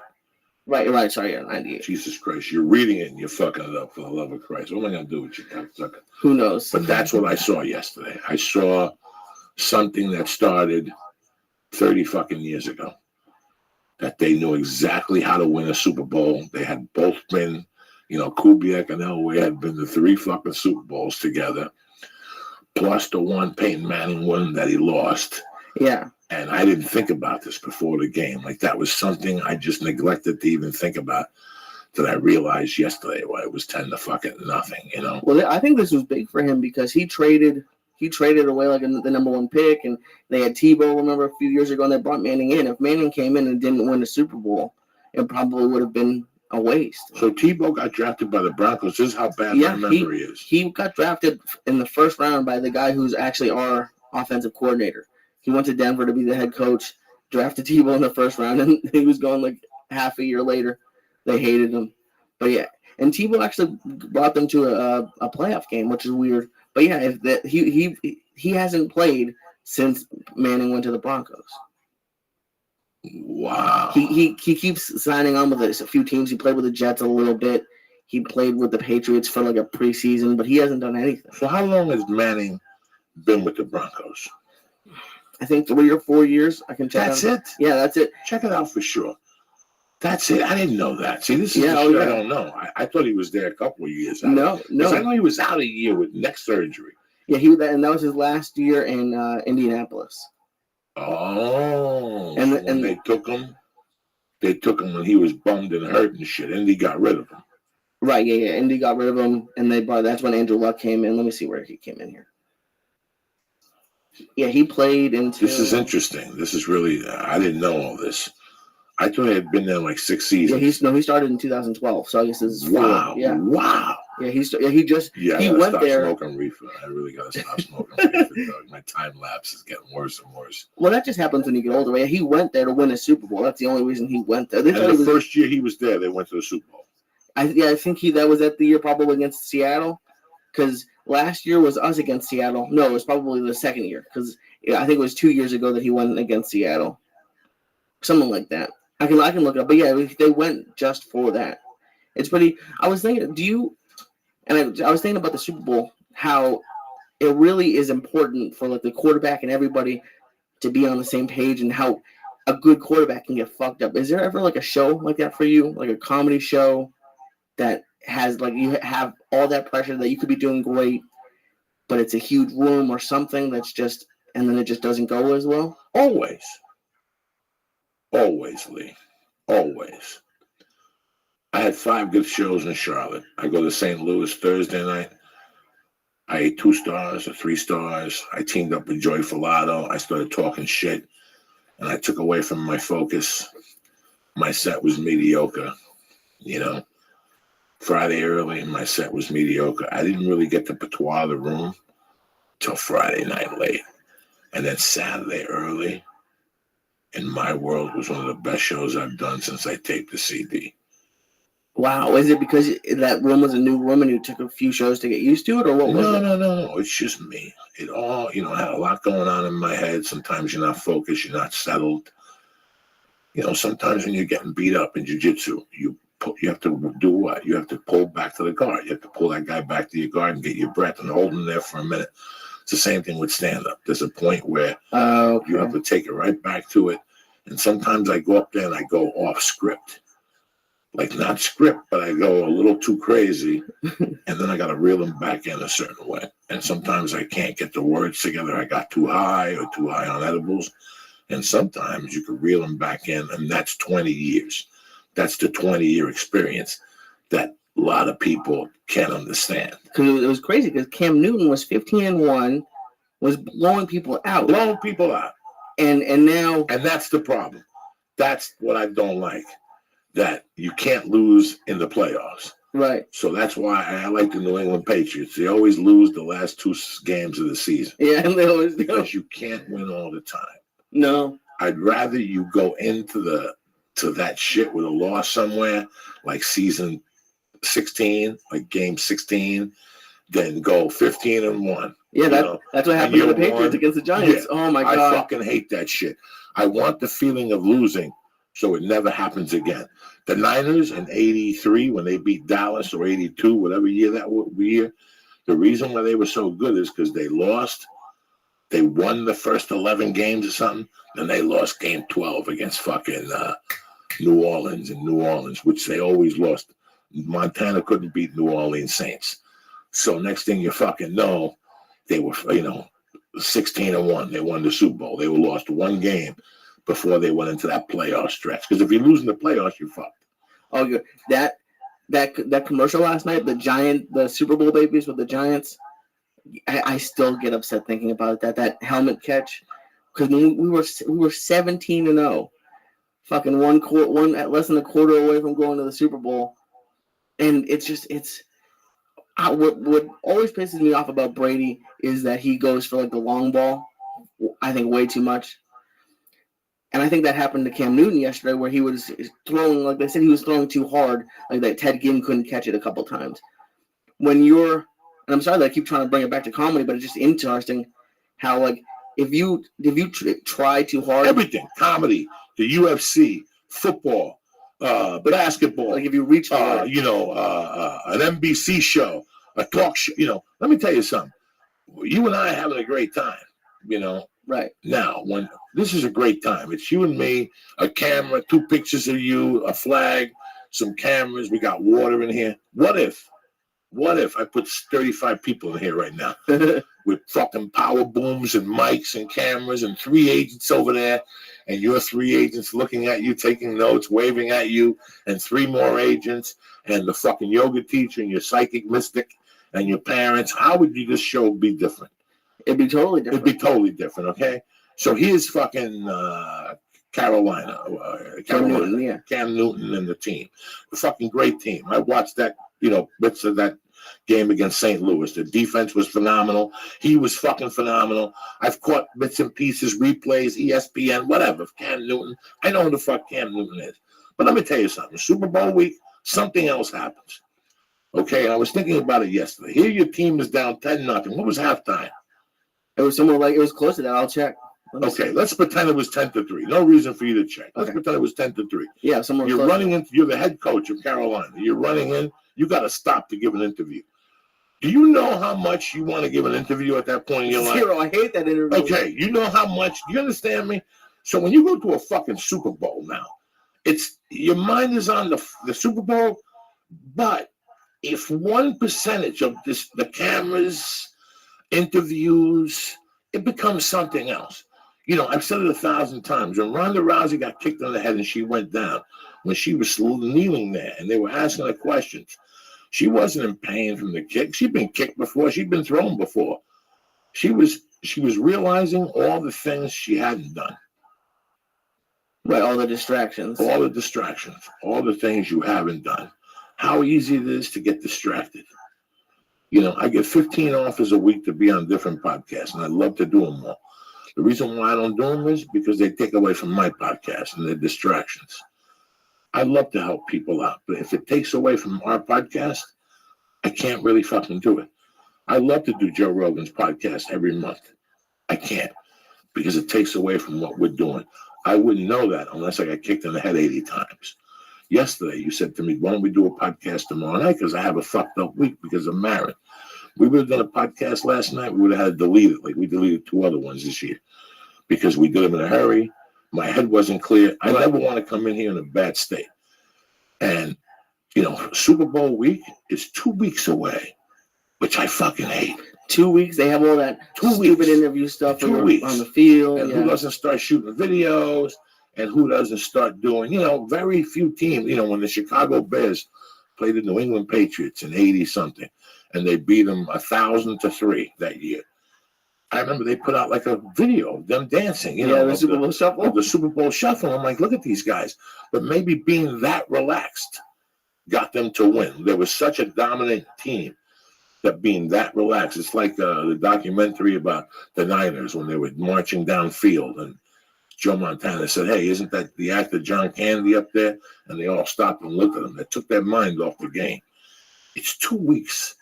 Right. Sorry, yeah, 98. Jesus Christ. You're reading it and you're fucking it up, for the love of Christ. What am I going to do with you, cocksucker? Who knows? But that's what I saw yesterday. I saw something that started 30 fucking years ago. That they knew exactly how to win a Super Bowl. They had both been, Kubiak and Elway had been the 3 fucking Super Bowls together, plus the one Peyton Manning won that he lost. Yeah. And I didn't think about this before the game. Like, that was something I just neglected to even think about, that I realized yesterday why it was 10 to fucking nothing, Well, I think this was big for him because he traded away like the number 1 pick, and they had Tebow, remember, a few years ago, and they brought Manning in. If Manning came in and didn't win the Super Bowl, it probably would have been a waste. So Tebow got drafted by the Broncos. This is how bad my memory is. He got drafted in the first round by the guy who's actually our offensive coordinator. He went to Denver to be the head coach, drafted Tebow in the first round, and he was gone like half a year later. They hated him. But yeah, and Tebow actually brought them to a playoff game, which is weird. But yeah, he hasn't played since Manning went to the Broncos. Wow. He keeps signing on with a few teams. He played with the Jets a little bit. He played with the Patriots for like a preseason, but he hasn't done anything. So how long has Manning been with the Broncos? I think 3 or 4 years. I can check. That's it? Yeah, that's it. Check it out for sure. That's it. I didn't know that. See, this is the shit I don't know. I thought he was there a couple of years. No. I know he was out a year with neck surgery. Yeah, and that was his last year in Indianapolis. Oh, and when they took him when he was bummed and hurt and shit. Indy got rid of him. Right, yeah. Indy got rid of him, and that's when Andrew Luck came in. Let me see where he came in here. Yeah, he played into. This is interesting. This is really. I didn't know all this. I thought he had been there like 6 seasons. Yeah, he started in 2012. So I guess this is 4. Wow. Yeah. Wow. Yeah, he went there. Smoking reefer. I really gotta stop smoking reefer. Dog. My time lapse is getting worse and worse. Well, that just happens when you get older. Right? He went there to win a Super Bowl. That's the only reason he went there. First year he was there, they went to the Super Bowl. I think that was at the year probably against Seattle, because last year was us against Seattle. No, it was probably the second year, because I think it was 2 years ago that he went against Seattle, something like that. I can look it up, but yeah, they went just for that. It's pretty. I was thinking, I was thinking about the Super Bowl, how it really is important for like the quarterback and everybody to be on the same page, and how a good quarterback can get fucked up. Is there ever like a show like that for you, like a comedy show that has like you have all that pressure that you could be doing great, but it's a huge room or something that's just, and then it just doesn't go as well? Always, Lee. Always. I had 5 good shows in Charlotte. I go to St. Louis Thursday night. I ate 2 stars or 3 stars. I teamed up with Joey Filato. I started talking shit, and I took away from my focus. My set was mediocre, Friday early, my set was mediocre. I didn't really get the patois of the room till Friday night late. And then Saturday early, In My World was one of the best shows I've done since I taped the CD. Wow. Is it because that room was a new room and you took a few shows to get used to it, or what was it? No. It's just me. It all, I had a lot going on in my head. Sometimes you're not focused. You're not settled. Sometimes when you're getting beat up in jiu-jitsu, you have to do what? You have to pull back to the guard. You have to pull that guy back to your guard and get your breath and hold him there for a minute. It's the same thing with stand-up. There's a point where you have to take it right back to it. And sometimes I go up there and I go off script. Like not script, but I go a little too crazy. And then I got to reel them back in a certain way. And sometimes I can't get the words together. I got too high or too high on edibles. And sometimes you can reel them back in. And that's 20 years. That's the 20-year experience that a lot of people can't understand. Because it was crazy, because Cam Newton was 15-1, was blowing people out. And now... And that's the problem. That's what I don't like. That you can't lose in the playoffs. Right. So that's why I like the New England Patriots. They always lose the last 2 games of the season. Yeah, and they always do. Because you can't win all the time. No. I'd rather you go into that shit with a loss somewhere, like season 16, like game 16, than go 15-1. Yeah, that's what happened to the Patriots against the Giants. Yeah, Oh my God. I fucking hate that shit. I want the feeling of losing so it never happens again. The Niners in 83, when they beat Dallas, or 82, whatever year that year, the reason why they were so good is because they lost. They won the first 11 games or something, then they lost game 12 against fucking New Orleans in New Orleans, which they always lost. Montana couldn't beat New Orleans Saints. So next thing you fucking know, they were, 16-1. They won the Super Bowl. They were lost 1 game before they went into that playoff stretch. Because if you lose in the playoffs, you're fucked. Oh, good. That commercial last night, the Super Bowl babies with the Giants, I still get upset thinking about it. That helmet catch, because we were 17-0, fucking one at less than a quarter away from going to the Super Bowl, and what always pisses me off about Brady is that he goes for like the long ball, I think way too much. And I think that happened to Cam Newton yesterday, where he was throwing, like they said, he was throwing too hard, like that Ted Ginn couldn't catch it a couple times. And I'm sorry that I keep trying to bring it back to comedy, but it's just interesting how, like, if you try too hard, everything, comedy, the UFC, football, basketball, like if you reach hard, an NBC show, a talk show, let me tell you something. You and I are having a great time, Right. Now, when this is a great time, it's you and me, a camera, 2 pictures of you, a flag, some cameras, we got water in here. What if I put 35 people in here right now with fucking power booms and mics and cameras and 3 agents over there, and your 3 agents looking at you, taking notes, waving at you, and 3 more agents, and the fucking yoga teacher and your psychic mystic and your parents? How would this show be different? It'd be totally different. Okay? So here's fucking Carolina. Cam Newton and the team. A fucking great team. I watched that, bits of that game against St. Louis. The defense was phenomenal. He was fucking phenomenal. I've caught bits and pieces, replays, ESPN, whatever. Cam Newton. I know who the fuck Cam Newton is. But let me tell you something. Super Bowl week, something else happens. Okay, I was thinking about it yesterday. Here your team is down 10-0. What was halftime? It was it was close to that. I'll check. Okay, let's pretend it was 10-3. No reason for you to check. Let's pretend it was 10-3. Yeah, you're running in. You're the head coach of Carolina. You're running in. You got to stop to give an interview. Do you know how much you want to give an interview at that point in your life? 0. I hate that interview. Okay, you know how much. Do you understand me? So when you go to a fucking Super Bowl now, it's your mind is on the Super Bowl, but if 1% of the cameras, interviews, it becomes something else. I've said it 1,000 times. When Ronda Rousey got kicked on the head and she went down, when she was kneeling there and they were asking her questions, she wasn't in pain from the kick. She'd been kicked before. She'd been thrown before. She was realizing all the things she hadn't done. Right, all the distractions. All the distractions. All the things you haven't done. How easy it is to get distracted. I get 15 offers a week to be on different podcasts, and I love to do them all. The reason why I don't do them is because they take away from my podcast and they're distractions. I love to help people out, but if it takes away from our podcast, I can't really fucking do it. I love to do Joe Rogan's podcast every month. I can't because it takes away from what we're doing. I wouldn't know that unless I got kicked in the head 80 times. Yesterday, you said to me, why don't we do a podcast tomorrow night? Because I have a fucked up week because I'm married. We would have done a podcast last night. We would have had to delete it. Like we deleted 2 other ones this year because we did them in a hurry. My head wasn't clear. I never want to come in here in a bad state. And, Super Bowl week is 2 weeks away, which I fucking hate. 2 weeks. They have all that stupid interview stuff 2 weeks on the field. And who doesn't start shooting videos and who doesn't start doing, very few teams. When the Chicago Bears played the New England Patriots in 80-something, and they beat them 1,000-3 that year. I remember they put out like a video of them dancing, the Super Bowl Shuffle. The Super Bowl Shuffle. I'm like, look at these guys. But maybe being that relaxed got them to win. They were such a dominant team that being that relaxed, it's like the documentary about the Niners when they were marching downfield and Joe Montana said, "Hey, isn't that the actor John Candy up there?" And they all stopped and looked at him. They took their mind off the game. It's 2 weeks.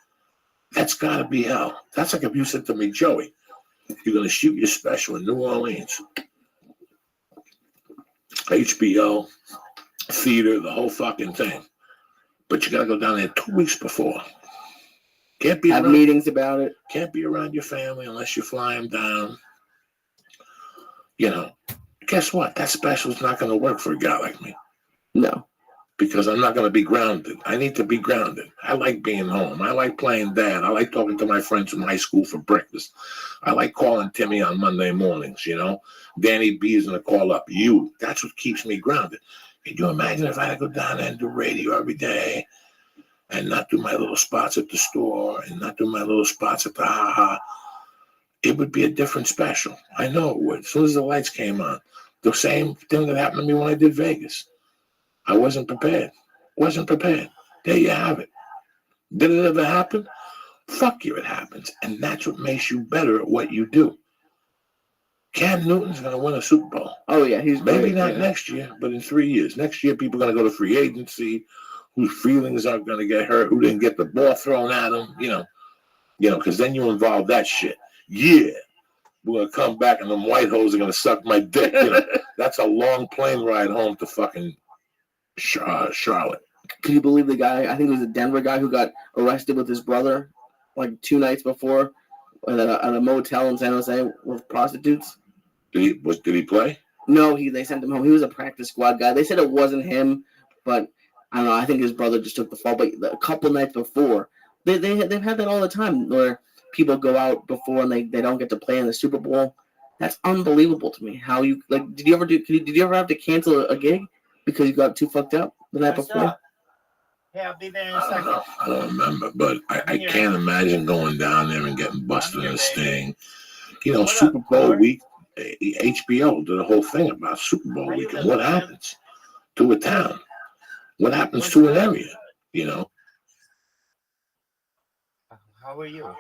That's got to be hell. That's like if you said to me, Joey, you're going to shoot your special in New Orleans. HBO, theater, the whole fucking thing. But you got to go down there 2 weeks before. Can't be have around, meetings about it. Can't be around your family unless you fly them down. You know, guess what? That special is not going to work for a guy like me. No. Because I'm not going to be grounded. I need to be grounded. I like being home. I like playing dad. I like talking to my friends from high school for breakfast. I like calling Timmy on Monday mornings, you know. Danny B is going to call up you. That's what keeps me grounded. Can you imagine if I had to go down there and do radio every day and not do my little spots at the store and not do my little spots at the ha-ha? It would be a different special. I know it would. As soon as the lights came on, the same thing that happened to me when I did Vegas. I wasn't prepared. There you have it. Did it ever happen? Fuck you, it happens. And that's what makes you better at what you do. Cam Newton's going to win a Super Bowl. Oh, yeah. He's Maybe great, not yeah. next year, but in 3 years. Next year, people are going to go to free agency, whose feelings aren't going to get hurt, who didn't get the ball thrown at them, you know, because then you involve that shit. Yeah. We're going to come back and them white hoes are going to suck my dick. That's a long plane ride home to fucking Charlotte. Can you believe the guy? I think it was a Denver guy who got arrested with his brother like 2 nights before at a motel in San Jose with prostitutes. Did he play? No, they sent him home. He was a practice squad guy. They said it wasn't him, but I don't know. I think his brother just took the fall. But a couple nights before, they've had that all the time where people go out before and they don't get to play in the Super Bowl. That's unbelievable to me. How you like? Did you ever have to cancel a gig because you got too fucked up the night before? Yeah, I'll be there in a second. I don't remember, but I can't imagine going down there and getting busted in a sting. Super Bowl week, HBO did a whole thing about Super Bowl week and what happens to a town, what happens to an area, How are you?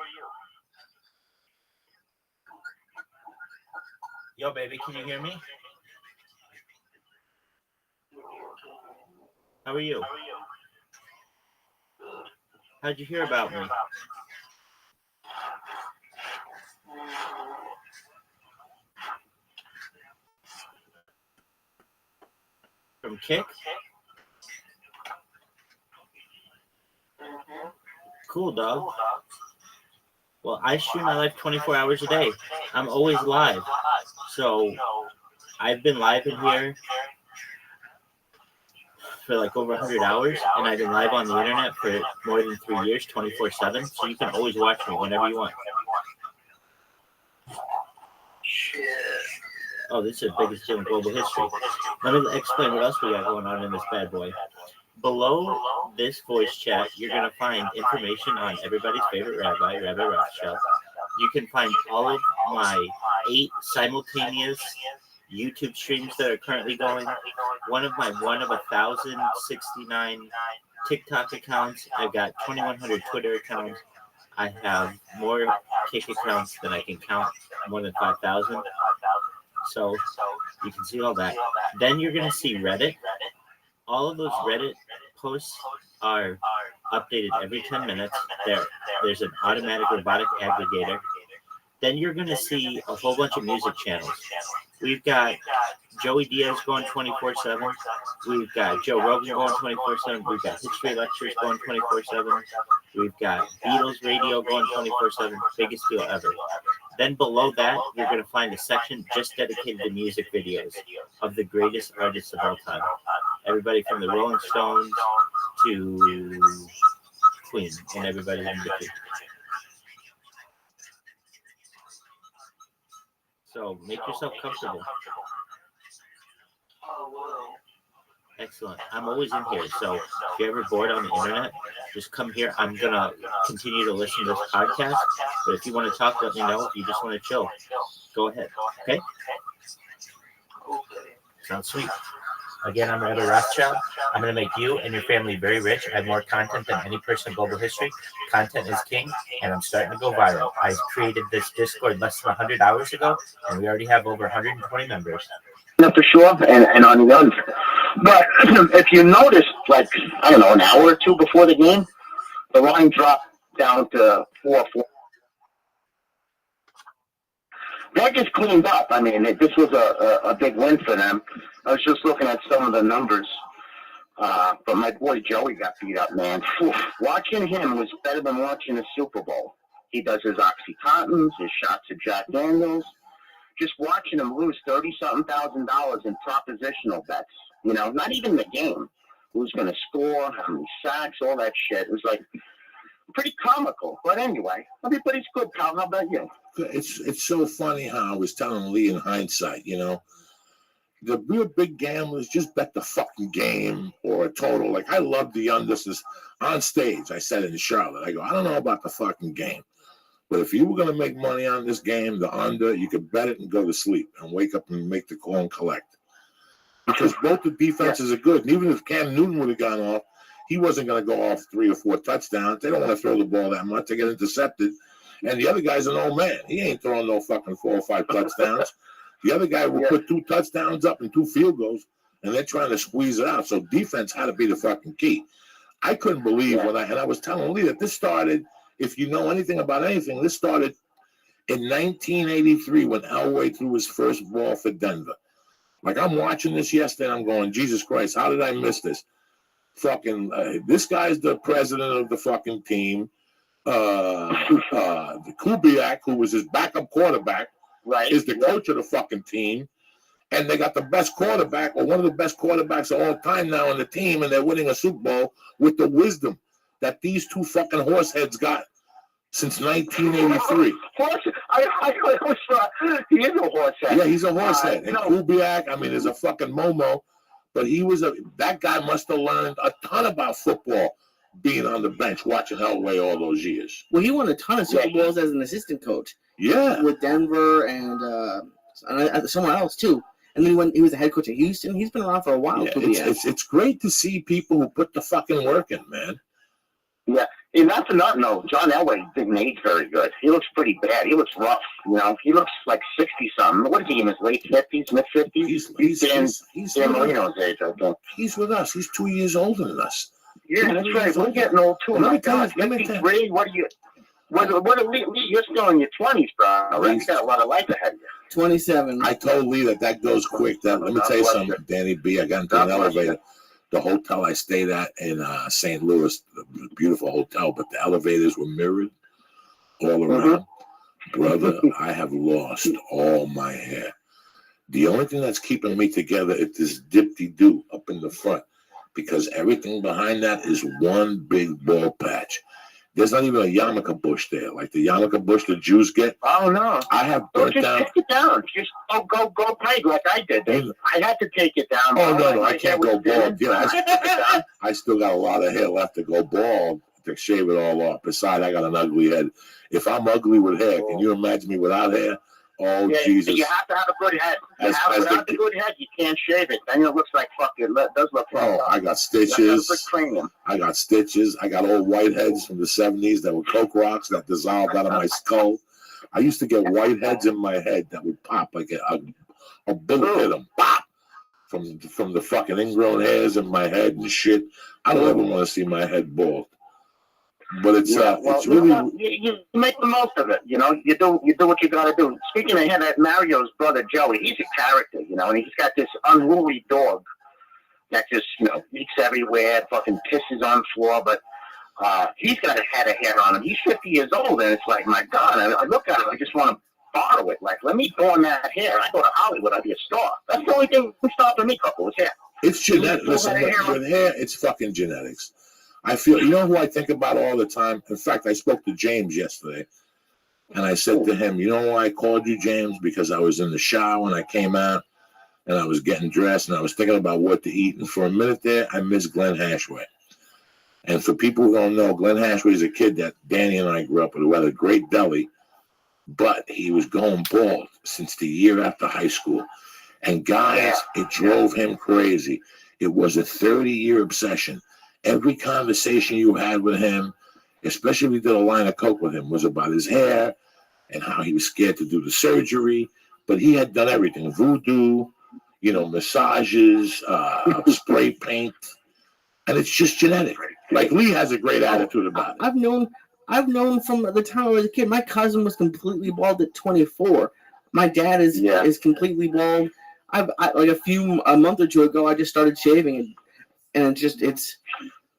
Yo, baby, can you hear me? How are you? How'd you hear about me? From Kick? Cool, dog. Well, I stream my life 24 hours a day. I'm always live. So I've been live in here for like over 100 hours, and I've been live on the internet for more than 3 years, 24/7. So you can always watch me whenever you want. Oh, this is the biggest deal in global history. Let me explain what else we got going on in this bad boy. Below this voice chat, you're going to find information on everybody's favorite rabbi, Rabbi Rothschild. You can find all of my 8 simultaneous YouTube streams that are currently going. One of 1,069 TikTok accounts. I've got 2,100 Twitter accounts. I have more Kick accounts than I can count, more than 5,000. So you can see all that. Then you're going to see Reddit. All of those Reddit posts are updated every 10 minutes. There's an automatic robotic aggregator. Then you're going to see a whole bunch of music channels. We've got Joey Diaz going 24/7. We've got Joe Rogan going 24/7. We've got History Lectures going 24/7. We've got Beatles Radio going 24/7. Biggest deal ever. Then below that, you're going to find a section just dedicated to music videos of the greatest artists of all time. Everybody from the Rolling Stones to Queen and everybody in between. So make yourself comfortable. Excellent. I'm always in here. So if you're ever bored on the internet, just come here. I'm going to continue to listen to this podcast. But if you want to talk, let me know. If you just want to chill, go ahead. Okay? Sounds sweet. Again, I'm Rabbi Rothschild. I'm going to make you and your family very rich. I have more content than any person in global history. Content is king, and I'm starting to go viral. I created this Discord less than 100 hours ago, and we already have over 120 members. For sure, and on the end. But if you notice, like, I don't know, an hour or two before the game, the line dropped down to 4-4. That just cleaned up. I mean, this was a big win for them. I was just looking at some of the numbers, but my boy Joey got beat up, man. Whew. Watching him was better than watching the Super Bowl. He does his Oxycontins, his shots of Jack Daniels. Just watching him lose $30-something thousand in propositional bets. You know, not even the game. Who's going to score, how many sacks, all that shit. It was like pretty comical. But anyway, everybody's good, pal. How about you? It's so funny how I was telling Lee in hindsight, you know, the real big gamblers just bet the fucking game or a total. Like, I love the unders on stage. I said it in Charlotte. I go, I don't know about the fucking game, but if you were going to make money on this game, the under, you could bet it and go to sleep and wake up and make the call and collect. Because both the defenses are good. And even if Cam Newton would have gone off, he wasn't going to go off 3 or 4 touchdowns. They don't want to throw the ball that much. They get intercepted. And the other guy's an old man. He ain't throwing no fucking 4 or 5 touchdowns. The other guy will put 2 touchdowns up and 2 field goals, and they're trying to squeeze it out. So defense had to be the fucking key. I couldn't believe I was telling Lee that this started, if you know anything about anything, this started in 1983 when Elway threw his first ball for Denver. Like, I'm watching this yesterday, and I'm going, Jesus Christ, how did I miss this? Fucking, this guy's the president of the fucking team. The Kubiak, who was his backup quarterback, is the coach of the fucking team. And they got the best quarterback, or one of the best quarterbacks of all time now on the team, and they're winning a Super Bowl with the wisdom that these 2 fucking horseheads got since 1983. He is a horsehead. Yeah, he's a horsehead. And Kubiak, I mean, is a fucking Momo, but that guy must have learned a ton about football being on the bench watching Elway all those years. Well, he won a ton of Super Bowls as an assistant coach. Yeah. With Denver and somewhere else, too. And then when he was the head coach at Houston, he's been around for a while. Yeah, it's great to see people who put the fucking work in, man. Yeah. And not to not know, John Elway didn't age very good. He looks pretty bad. He looks rough. You know, he looks like 60-something. What is he, in his late 50s, mid-50s? He's Dan Marino's age, I think. He's with us. He's 2 years older than us. Yeah, that's right. We're getting old, too. Let me tell you, what are you... You're still in your 20s, bro. Right? You got a lot of life ahead of you. 27. I told Lee that goes quick. Let me tell you something, Danny B. I got into an elevator. The hotel I stayed at in St. Louis, a beautiful hotel, but the elevators were mirrored all around. Brother, I have lost all my hair. The only thing that's keeping me together is this dip-de-doo up in the front, because everything behind that is one big bald patch. There's not even a yarmulke bush there, like the yarmulke bush the Jews get. Oh, no. I have burnt just down. Take it down. Just go big like I did. I had to take it down. Oh, no, I can't go bald. Yeah, I still got a lot of hair left to go bald, to shave it all off. Besides, I got an ugly head. If I'm ugly with hair, can you imagine me without hair? Oh, yeah, Jesus. You have to have a good head. Without the good head, you can't shave it. Then it looks like fucking, it does look like I got stitches. I got stitches. I got old whiteheads from the 70s that were Coke rocks that dissolved out of my skull. I used to get whiteheads in my head that would pop like a bullet hit them. Pop! From the fucking ingrown hairs in my head and shit. I don't ever want to see my head bald. But it's really you make the most of it, you know. You do what you got to do. Speaking of him, that Mario's brother Joey, he's a character, you know, and he's got this unruly dog that just eats everywhere, fucking pisses on the floor. But he's got a head of hair on him. He's 50 years old, and it's like, my God, I look at him, I just want to borrow it. Like, let me go on that hair. I go to Hollywood, I'd be a star. That's the only thing that stopping me, couple, is hair. It's genetic. Listen, with hair, it's fucking genetics. I feel, you know who I think about all the time? In fact, I spoke to James yesterday, and I said to him, you know why I called you, James? Because I was in the shower when I came out, and I was getting dressed, and I was thinking about what to eat. And for a minute there, I missed Glenn Hashway. And for people who don't know, Glenn Hashway is a kid that Danny and I grew up with, who had a great belly, but he was going bald since the year after high school. And guys, it drove him crazy. It was a 30-year obsession. Every conversation you had with him, especially if you did a line of coke with him, was about his hair and how he was scared to do the surgery. But he had done everything: voodoo, massages, spray paint, and it's just genetic. Like Lee has a great attitude about it. I've known from the time I was a kid. My cousin was completely bald at 24. My dad is completely bald. Like a month or two ago, I just started shaving, and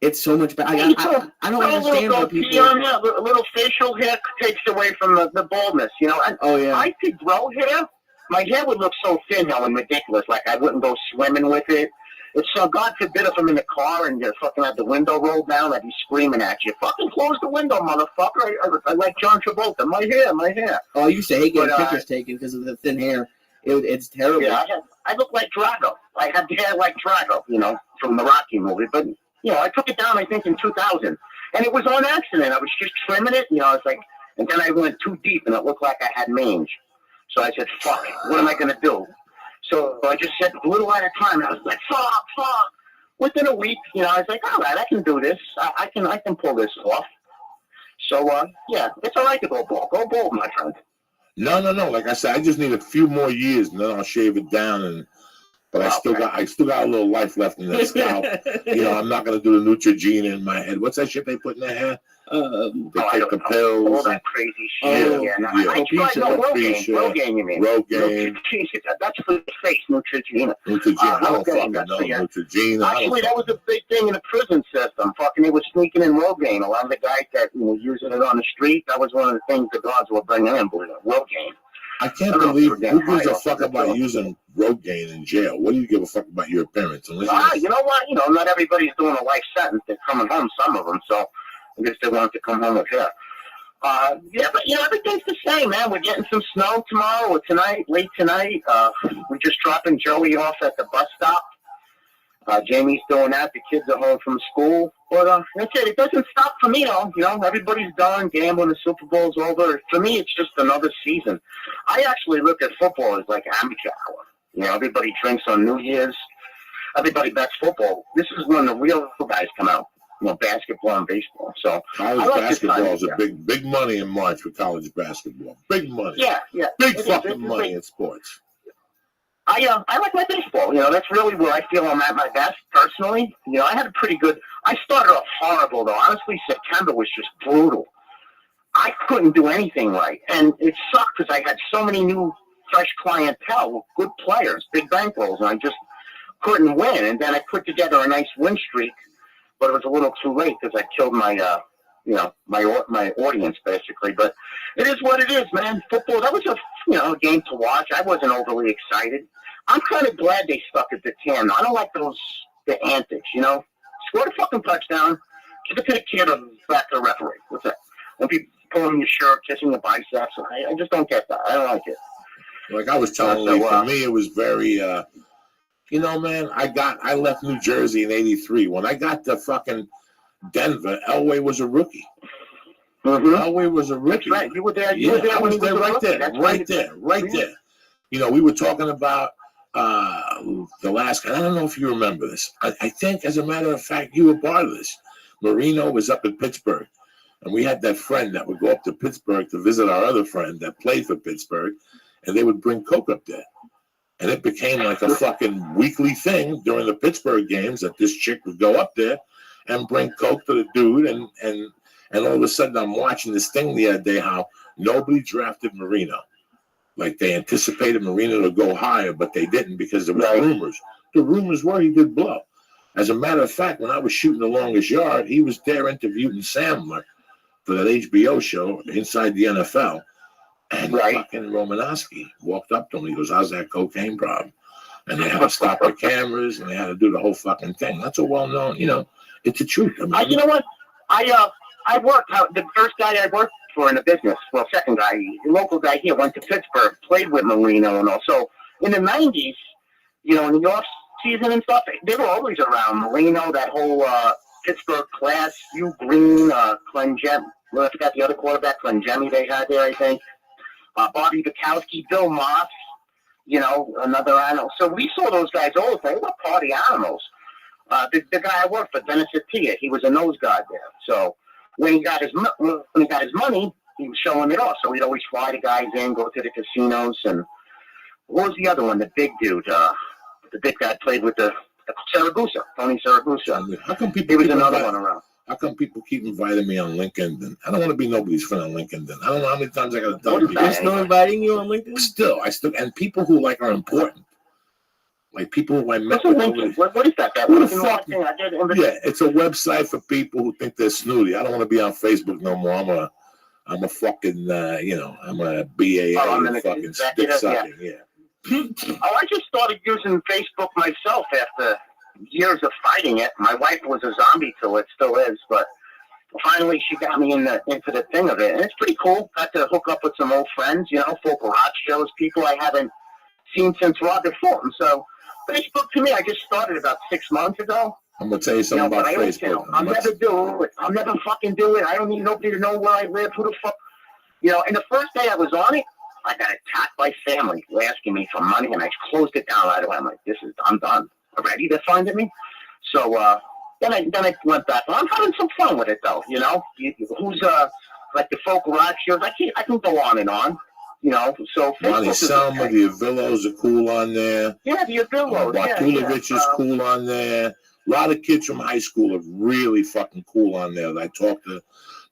it's so much better. I don't understand why people. A little facial hair takes away from the baldness, And I could grow hair. My hair would look so thin now and ridiculous. Like I wouldn't go swimming with it. It's so God forbid if I'm in the car and you fucking have the window rolled down, I'd be screaming at you. Fucking close the window, motherfucker. I like John Travolta. My hair. Oh, I used to hate getting pictures taken because of the thin hair. It's terrible. Yeah, I look like Drago. I have hair like Drago, from the Rocky movie. But, I took it down, I think, in 2000. And it was on accident. I was just trimming it, it's like, and then I went too deep and it looked like I had mange. So I said, fuck, what am I going to do? So I just said a little at a time. And I was like, fuck. Within a week, I was like, all right, I can do this. I can pull this off. So, it's all right to go bald. Go bald, my friend. No. Like I said, I just need a few more years, and then I'll shave it down. But I still got a little life left in that scalp. I'm not gonna do the Neutrogena in my head. What's that shit they put in their hair? They take the pills. All that crazy shit. I tried Rogaine, you mean? Rogaine. That's for the face, Neutrogena. I don't fucking know Neutrogena. Actually, that was a big thing in the prison system. Fucking, they were sneaking in Rogaine. A lot of the guys that were using it on the street, that was one of the things the guards were bringing in, Rogaine. I can't believe who gives a fuck about using Rogaine in jail. What do you give a fuck about your appearance? You know what? Not everybody's doing a life sentence. They're coming home, some of them. So I guess they want to come home with hair. But everything's the same, man. We're getting some snow tomorrow or tonight, late tonight. We're just dropping Joey off at the bus stop. Jamie's doing that. The kids are home from school. But that's it. It doesn't stop for me, though. Everybody's done. Gambling, the Super Bowl's over. For me, it's just another season. I actually look at football as like amateur hour. Everybody drinks on New Year's. Everybody bets football. This is when the real guys come out. Basketball and baseball. So college basketball is a big money in March for college basketball. Big money. Yeah. Big fucking money in sports. I like my baseball. That's really where I feel I'm at my best personally. I had a pretty good. I started off horrible though. Honestly, September was just brutal. I couldn't do anything right, and it sucked because I had so many new, fresh clientele, good players, big bankrolls, and I just couldn't win. And then I put together a nice win streak. But it was a little too late because I killed my audience basically. But it is what it is, man. Football, that was a game to watch. I wasn't overly excited. I'm kind of glad they stuck at the 10. I don't like the antics, Score the fucking touchdown, give it to the kid, or back to the referee. What's that? Don't be pulling your shirt, kissing your biceps. I just don't get that. I don't like it. Like I was telling you, for me, it was very. Man, I left New Jersey in '83. When I got to fucking Denver, Elway was a rookie. Mm-hmm. Elway was a rookie. That's right. You were there. I was there right there. We were talking about the last. I don't know if you remember this. I think, as a matter of fact, you were part of this. Marino was up in Pittsburgh, and we had that friend that would go up to Pittsburgh to visit our other friend that played for Pittsburgh, and they would bring coke up there. And it became like a fucking weekly thing during the Pittsburgh games that this chick would go up there and bring coke to the dude. And all of a sudden I'm watching this thing the other day how nobody drafted Marino. Like they anticipated Marino to go higher, but they didn't because there was rumors. The rumors were he did blow. As a matter of fact, when I was shooting The Longest Yard, he was there interviewing Sandler for that HBO show Inside the NFL. And fucking Romanowski walked up to him. He goes, "How's that cocaine problem?" And they had to stop the cameras, and they had to do the whole fucking thing. That's a well-known, it's the truth. You know what? I worked out. The first guy I worked for in the business, well, second guy, the local guy here, went to Pittsburgh, played with Marino and all. So in the 90s, in the off season and stuff, they were always around. Marino, that whole Pittsburgh class, Hugh Green, Clengem. Well, I forgot the other quarterback, Clengemi they had there, I think. Bobby Bukowski, Bill Moss. you know, another animal. So we saw those guys all the time. They were party animals. The guy I worked for, Dennis Attia, he was a nose guard there. So when he got his money, he was showing it off. So we'd always fly the guys in, go to the casinos, and what was the other one? The big dude, the big guy played with the Saragusa, Tony Saragusa. How come people? He was keep another inviting- one around. How come people keep inviting me on LinkedIn? I don't want to be nobody's friend on LinkedIn. I don't know how many times I got to tell people. They're still inviting you on LinkedIn? Still, and people who like are important. Like people who I met. What's a LinkedIn? What is that? Who the What fuck? thing I did? Yeah, it's a website for people who think they're snooty. I don't want to be on Facebook no more. I'm a fucking, I'm a BAA I'm an fucking executive, dick sucking. Yeah. I just started using Facebook myself after years of fighting it. My wife was a zombie till it, still is, but finally she got me into the thing of it, and it's pretty cool. Got to hook up with some old friends, folk Rothschilds, people I haven't seen since Robert Fulton. So Facebook to me, I just started about 6 months ago. I'm gonna tell you something about but Facebook. I'll never do it. I'll never fucking do it. I don't need nobody to know where I live. Who the fuck? And the first day I was on it, I got attacked by family asking me for money, and I closed it down right away. I'm like, I'm done. Already they're finding me. So then I went back. I'm having some fun with it though. Who's like the folk Rothschilds? I can go on and on. So Monty Facebook is Selma, okay. the Avillos are cool on there. Yeah, the Avillos. Bartulovich is cool on there. A lot of kids from high school are really fucking cool on there. I talked to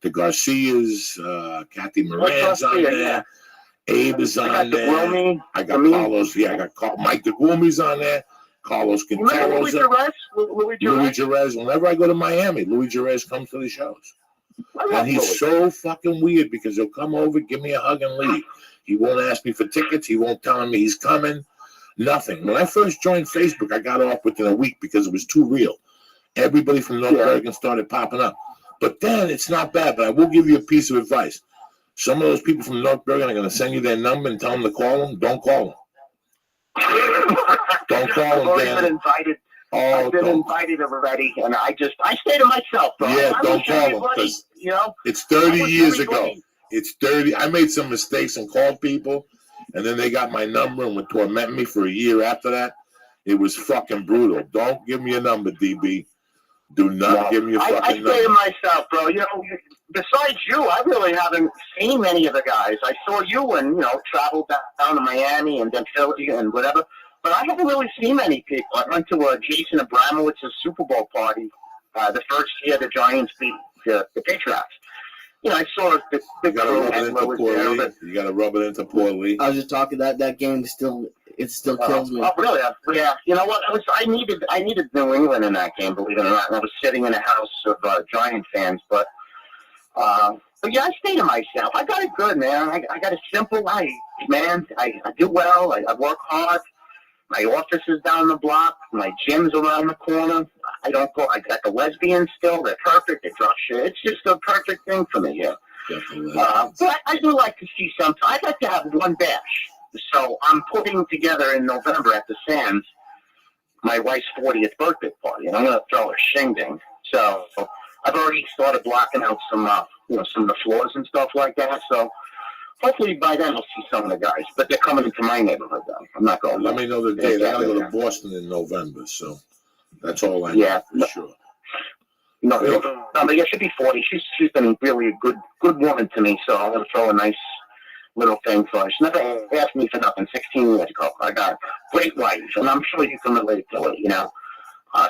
the Garcias, Kathy Moran's on there. Yeah. Abe is on there. I got Carlos. Yeah, I got Mike DeGumi's on there. Carlos Quintero's Remember Louis Jerez. Whenever I go to Miami, Louis Jerez comes to the shows. And he's so fucking weird because he'll come over, give me a hug, and leave. He won't ask me for tickets. He won't tell me he's coming. Nothing. When I first joined Facebook, I got off within a week because it was too real. Everybody from North Bergen started popping up. But then it's not bad, but I will give you a piece of advice. Some of those people from North Bergen are going to send you their number and tell them to call them. Don't call them. Don't call them, I've already Dan. been invited. I've been invited already, and I stay to myself, bro. Yeah, I don't wish call them everybody, because it's 30 I wish years ago. everybody- It's 30. I made some mistakes and called people, and then they got my number and would torment me for a year after that. It was fucking brutal. Don't give me a number, DB. Do not give me a I fucking stay number. to myself, bro. Besides you, I really haven't seen many of the guys. I saw you and, traveled down to Miami and then Philly and whatever. But I haven't really seen many people. I went to Jason Abramowitz's Super Bowl party the first year the Giants beat the Patriots. I saw the crew Edler was there. You got to rub it into poor Lee. I was just talking that game still kills me. Oh, really? Yeah. You know what? I needed New England in that game, believe it or not. And I was sitting in a house of Giant fans, but yeah, I stay to myself. I got it good, man. I got a simple life, man. I do well. I work hard. My office is down the block. My gym's around the corner. I don't go. I got the lesbians still. They're perfect. They drop shit. It's just a perfect thing for me here. But I do like to see some. I'd like to have one bash. So I'm putting together in November at the Sands my wife's 40th birthday party, and I'm going to throw a shindig. So I've already started blocking out some, some of the floors and stuff like that. So hopefully by then I'll see some of the guys. But they're coming into my neighborhood, though. I'm not going. Let me know the date. I got to go to Boston in November, so that's all I know. Yeah, for sure. No, but yeah, she'll be 40. She's been really a good woman to me. So I'm going to throw a nice little thing for her. She never asked me for nothing. 16 years ago, I got a great wife, and I'm sure you can relate to it.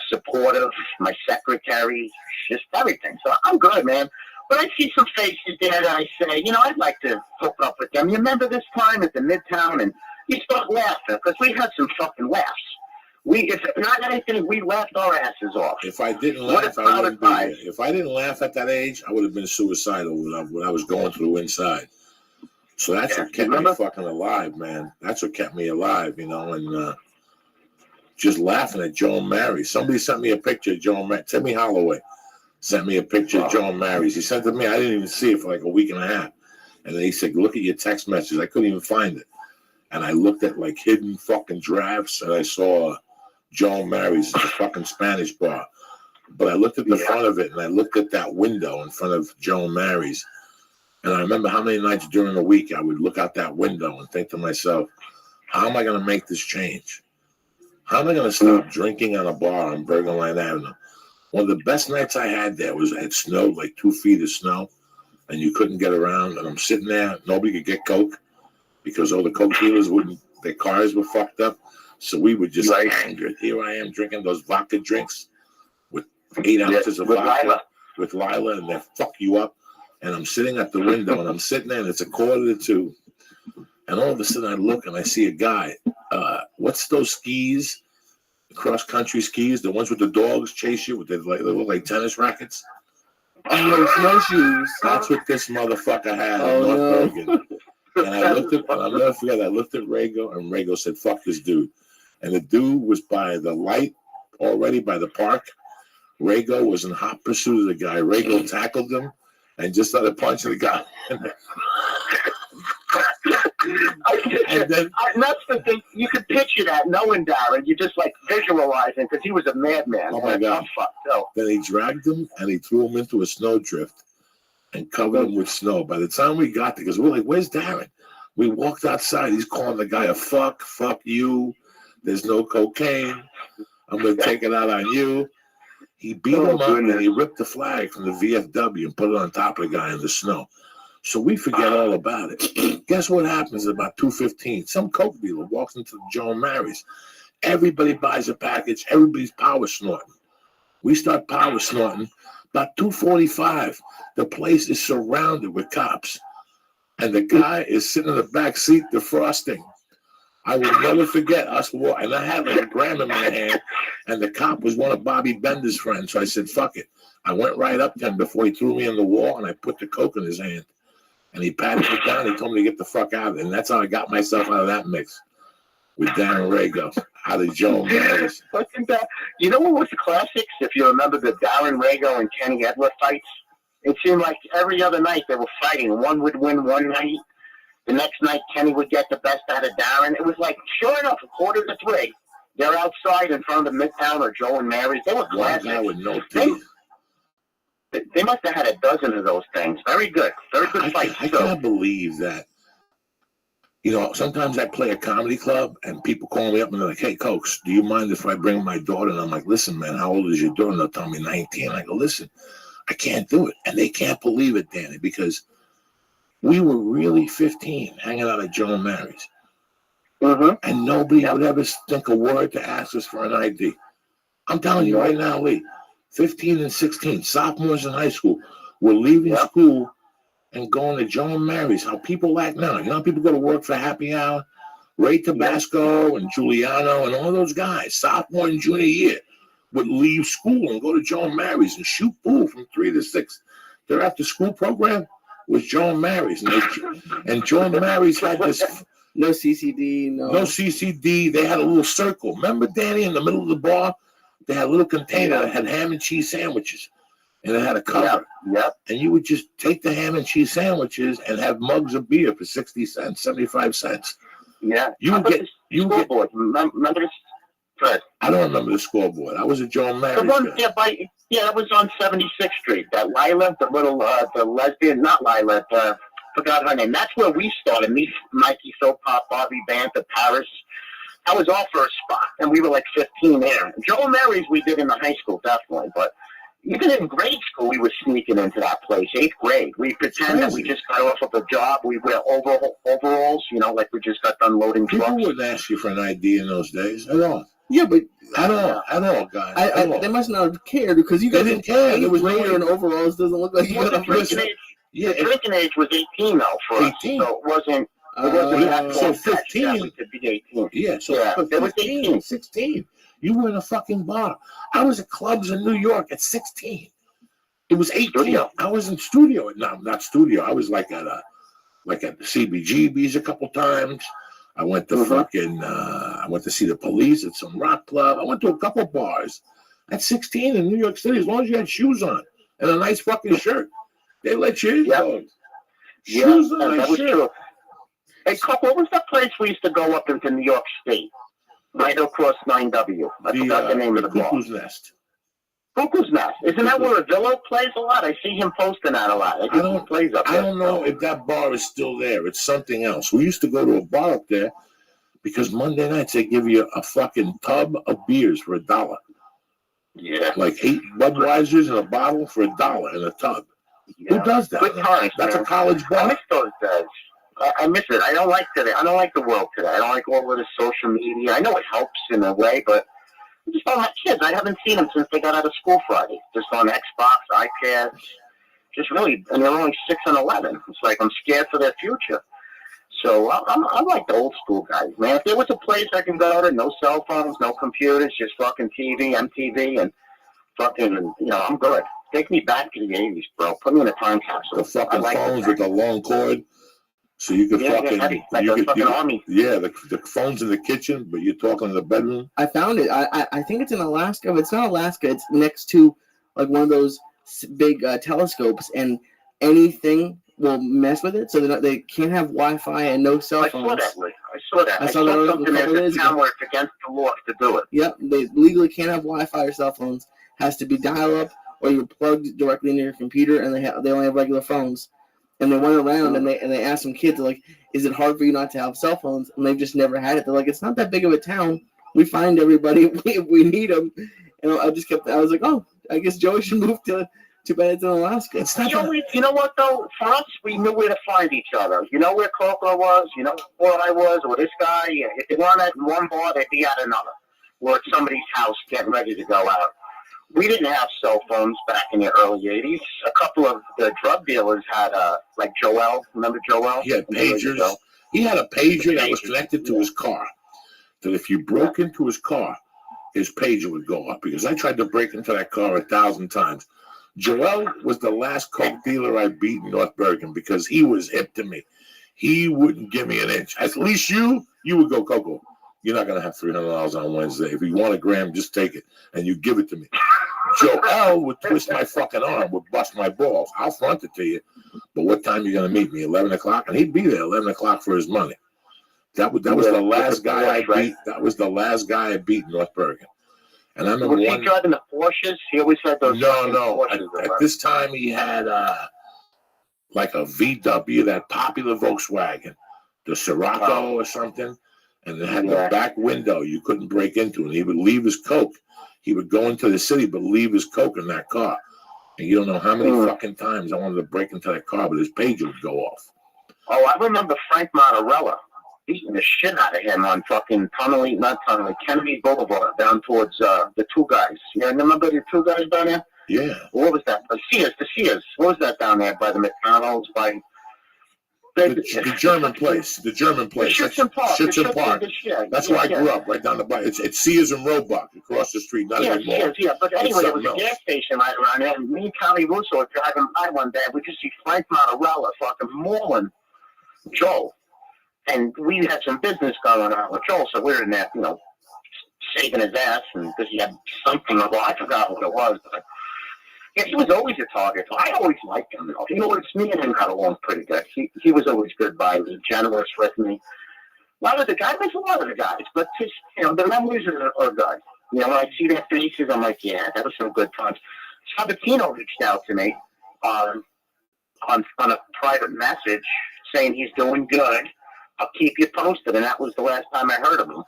Supportive, my secretary, just everything. So I'm good, man. But I see some faces there that I say, I'd like to hook up with them. You remember this time at the Midtown, and you start laughing because we had some fucking laughs. If not anything, we laughed our asses off. If I didn't laugh, I wouldn't be here. If I didn't laugh at that age, I would have been suicidal when I was going through inside. So that's what kept me fucking alive, man. That's what kept me alive, and just laughing at Joan Mary's. Somebody sent me a picture of Joan Mary's. Timmy Holloway sent me a picture of Joan Mary's. He sent it to me. I didn't even see it for like a week and a half. And then he said, look at your text messages. I couldn't even find it. And I looked at like hidden fucking drafts, and I saw Joan Mary's at the fucking Spanish bar. But I looked at the front of it, and I looked at that window in front of Joan Mary's. And I remember how many nights during the week I would look out that window and think to myself, how am I going to make this change? How am I going to stop drinking on a bar on Bergen Line Avenue? One of the best nights I had there was it snowed like 2 feet of snow, and you couldn't get around. And I'm sitting there, nobody could get Coke because all the Coke dealers wouldn't. Their cars were fucked up, so we were just angered. Here I am drinking those vodka drinks with 8 ounces of vodka with Lila, and they fuck you up. And I'm sitting at the window, and I'm sitting there, and it's 1:45, and all of a sudden I look and I see a guy. What's those skis? Cross country skis, the ones with the dogs chase you with the they look like tennis rackets. Oh, snowshoes. That's what this motherfucker had in North Bergen. And I looked at, and I'll never forget, I looked at Rago, and Rago said, fuck this dude. And the dude was by the light already by the park. Rago was in hot pursuit of the guy. Rago tackled him and just started punching the guy. That's the thing. You could picture that, knowing Darren. You just like visualizing because he was a madman. Oh my God. Then he dragged him and he threw him into a snowdrift and covered him with snow. By the time we got there, because we're like, where's Darren? We walked outside. He's calling the guy a fuck you. There's no cocaine. I'm going to take it out on you. He beat him up and he ripped the flag from the VFW and put it on top of the guy in the snow. So we forget all about it. Guess what happens at about 2:15? Some Coke dealer walks into the Joan Mary's. Everybody buys a package. Everybody's power snorting. We start power snorting. About 2:45, the place is surrounded with cops. And the guy is sitting in the back seat defrosting. I will never forget us walking. And I had like a gram in my hand. And the cop was one of Bobby Bender's friends. So I said, fuck it. I went right up to him before he threw me in the wall. And I put the Coke in his hand. And he patted me down. He told me to get the fuck out of it. And that's how I got myself out of that mix with Darren Rago out of Joan Mary's. You know what was the classics? If you remember the Darren Rago and Kenny Edler fights, it seemed like every other night they were fighting. One would win one night. The next night, Kenny would get the best out of Darren. It was like, sure enough, 2:45, they're outside in front of the Midtown or Joe and Mary's. They were classics. One guy with no teeth. They must have had a dozen of those things. Very good. Very good fights. I can't believe that. You know, sometimes I play a comedy club and people call me up and they're like, hey, Cokes, do you mind if I bring my daughter? And I'm like, listen, man, how old is your daughter? And they'll tell me 19. I go, listen, I can't do it. And they can't believe it, Danny, because we were really 15 hanging out at Joan Mary's. And nobody would ever think a word to ask us for an ID. I'm telling you right now, Lee, 15 and 16, sophomores in high school, were leaving school and going to Joan Mary's. How people act now. You know, people go to work for happy hour. Ray Tabasco and Giuliano and all those guys, sophomore and junior year, would leave school and go to Joan Mary's and shoot pool from 3 to 6. Their after school program was Joan Mary's. And Joan Mary's had this... No CCD, no CCD. They had a little circle. Remember, Danny, in the middle of the bar? They had a little container that had ham and cheese sandwiches. And it had a cover. And you would just take the ham and cheese sandwiches and have mugs of beer for 60 cents, 75 cents. You would get... Scoreboard. Remember this? Fred. I don't remember the scoreboard. I was at Joan Mary's. The one, it was on 76th Street. That Lila, the little, the lesbian, not Lila, forgot her name. That's where we started. Me, Mikey, Phil Pop, Bobby Banta, Paris. That was our first spot, and we were like 15 there. Joe Mary's we did in the high school, definitely, but even in grade school, we were sneaking into that place. 8th grade, we pretend that we just got off of a job. We wear overalls, you know, like we just got done loading trucks. People wouldn't ask you for an ID in those days at all. Yeah, but at all, guys. They must not have cared because you guys didn't care. It was later in overalls. Doesn't look like you got a drinking age. The drinking age was 18 though for 18. Us, so it wasn't. It wasn't that so 15 we could be 18. Yeah, so it was 18, 16. You were in a fucking bar. I was at clubs in New York at 16. It was 18. Studio. I was in studio. No, not studio. I was like at CBGB's a couple times. I went to I went to see the Police at some rock club. I went to a couple bars at 16 in New York City. As long as you had shoes on and a nice fucking shirt, they let you in. Shoes on and shirt. True. Hey, Cook, what was that place we used to go up into New York State? Right across 9W. I forgot the name of the bar. Cuckoo's Nest. Cuckoo's Nest. Isn't that where Avillo plays a lot? I see him posting that a lot. I don't know if that bar is still there. It's something else. We used to go to a bar up there, Because Monday nights they give you a fucking tub of beers for $1. Yeah. Like 8 Budweisers in a bottle for $1 in a tub. Yeah. Who does that? Good times, That's man. a college I bar. miss those days. I miss it. I don't like today. I don't like the world today. I don't like all of the social media. I know it helps in a way, but I just don't have kids. I haven't seen them since they got out of school Friday. Just on Xbox, iPads. Just really, and they're only 6 and 11. It's like I'm scared for their future. So I'm like the old school guys, man. If there was a place I can go to, no cell phones, no computers, just fucking TV, MTV, and fucking, I'm good. Take me back to the 80s, bro. Put me in a time capsule. The fucking like phones with the long cord, so you could fucking, heavy, like a fucking army. Yeah, the phone's in the kitchen, but you're talking in the bedroom. I found it. I think it's in Alaska, but it's not Alaska. It's next to like one of those big telescopes, and anything will mess with it, so they can't have Wi-Fi and no cell phones. I saw that. I saw something there's a town where it's against the law to do it. Yep, they legally can't have Wi-Fi or cell phones. Has to be dial-up, or you're plugged directly into your computer, and they only have regular phones. And they went around and they asked some kids, like, is it hard for you not to have cell phones? And they've just never had it. They're like, it's not that big of a town. We find everybody if we need them. And I was like, oh, I guess Joey should move to Bennington, Alaska. It's not you know what, though? For us, we knew where to find each other. You know where Coco was? You know where I was? Or this guy? If they weren't at one bar, they'd be at another. Or at somebody's house getting ready to go out. We didn't have cell phones back in the early 80s. A couple of the drug dealers had, like Joel. Remember Joel? He had pagers. He had a pager that was connected to his car. That if you broke into his car, his pager would go off. Because I tried to break into that car 1,000 times. Joel was the last coke dealer I beat in North Bergen because he was hip to me. He wouldn't give me an inch. At least you would go, Coco, you're not going to have $300 on Wednesday. If you want a gram, just take it. And you give it to me. Joel would twist my fucking arm, would bust my balls. I'll front it to you. But what time are you going to meet me? 11 o'clock? And he'd be there 11 o'clock for his money. That was the last guy I beat. That was the last guy I beat in North Bergen. And I remember was he driving the Porsches? He always had those. No. Porsches At this time, he had like a VW, that popular Volkswagen, the Sirocco or something, and it had the back window you couldn't break into. And he would leave his coke. He would go into the city, but leave his coke in that car. And you don't know how many fucking times I wanted to break into that car, but his pager would go off. Oh, I remember Frank Montarella beating the shit out of him on fucking Kennedy Boulevard down towards the Two Guys. You remember the Two Guys down there? Yeah. What was that? The Sears. What was that down there by the McDonald's? The German place. The Schützen Park. That's where I grew up, right down the bar. It's Sears and Roebuck across the street. Not anymore. Yeah. But anyway, there was a gas station right around there, and me and Tommy Russo were driving by one day. We could see Frank Montarella fucking mauling Joel. And we had some business going on with Joel, so we were in there, saving his ass, and because he had something, well, I forgot what it was, but yeah, he was always a target. I always liked him. Me and him got along pretty good. He was always good by me, generous with me. A lot of the guys, but just, the memories are good. When I see their faces, I'm like, yeah, that was some good times. Sabatino reached out to me on a private message saying he's doing good. I'll keep you posted, and that was the last time I heard of him.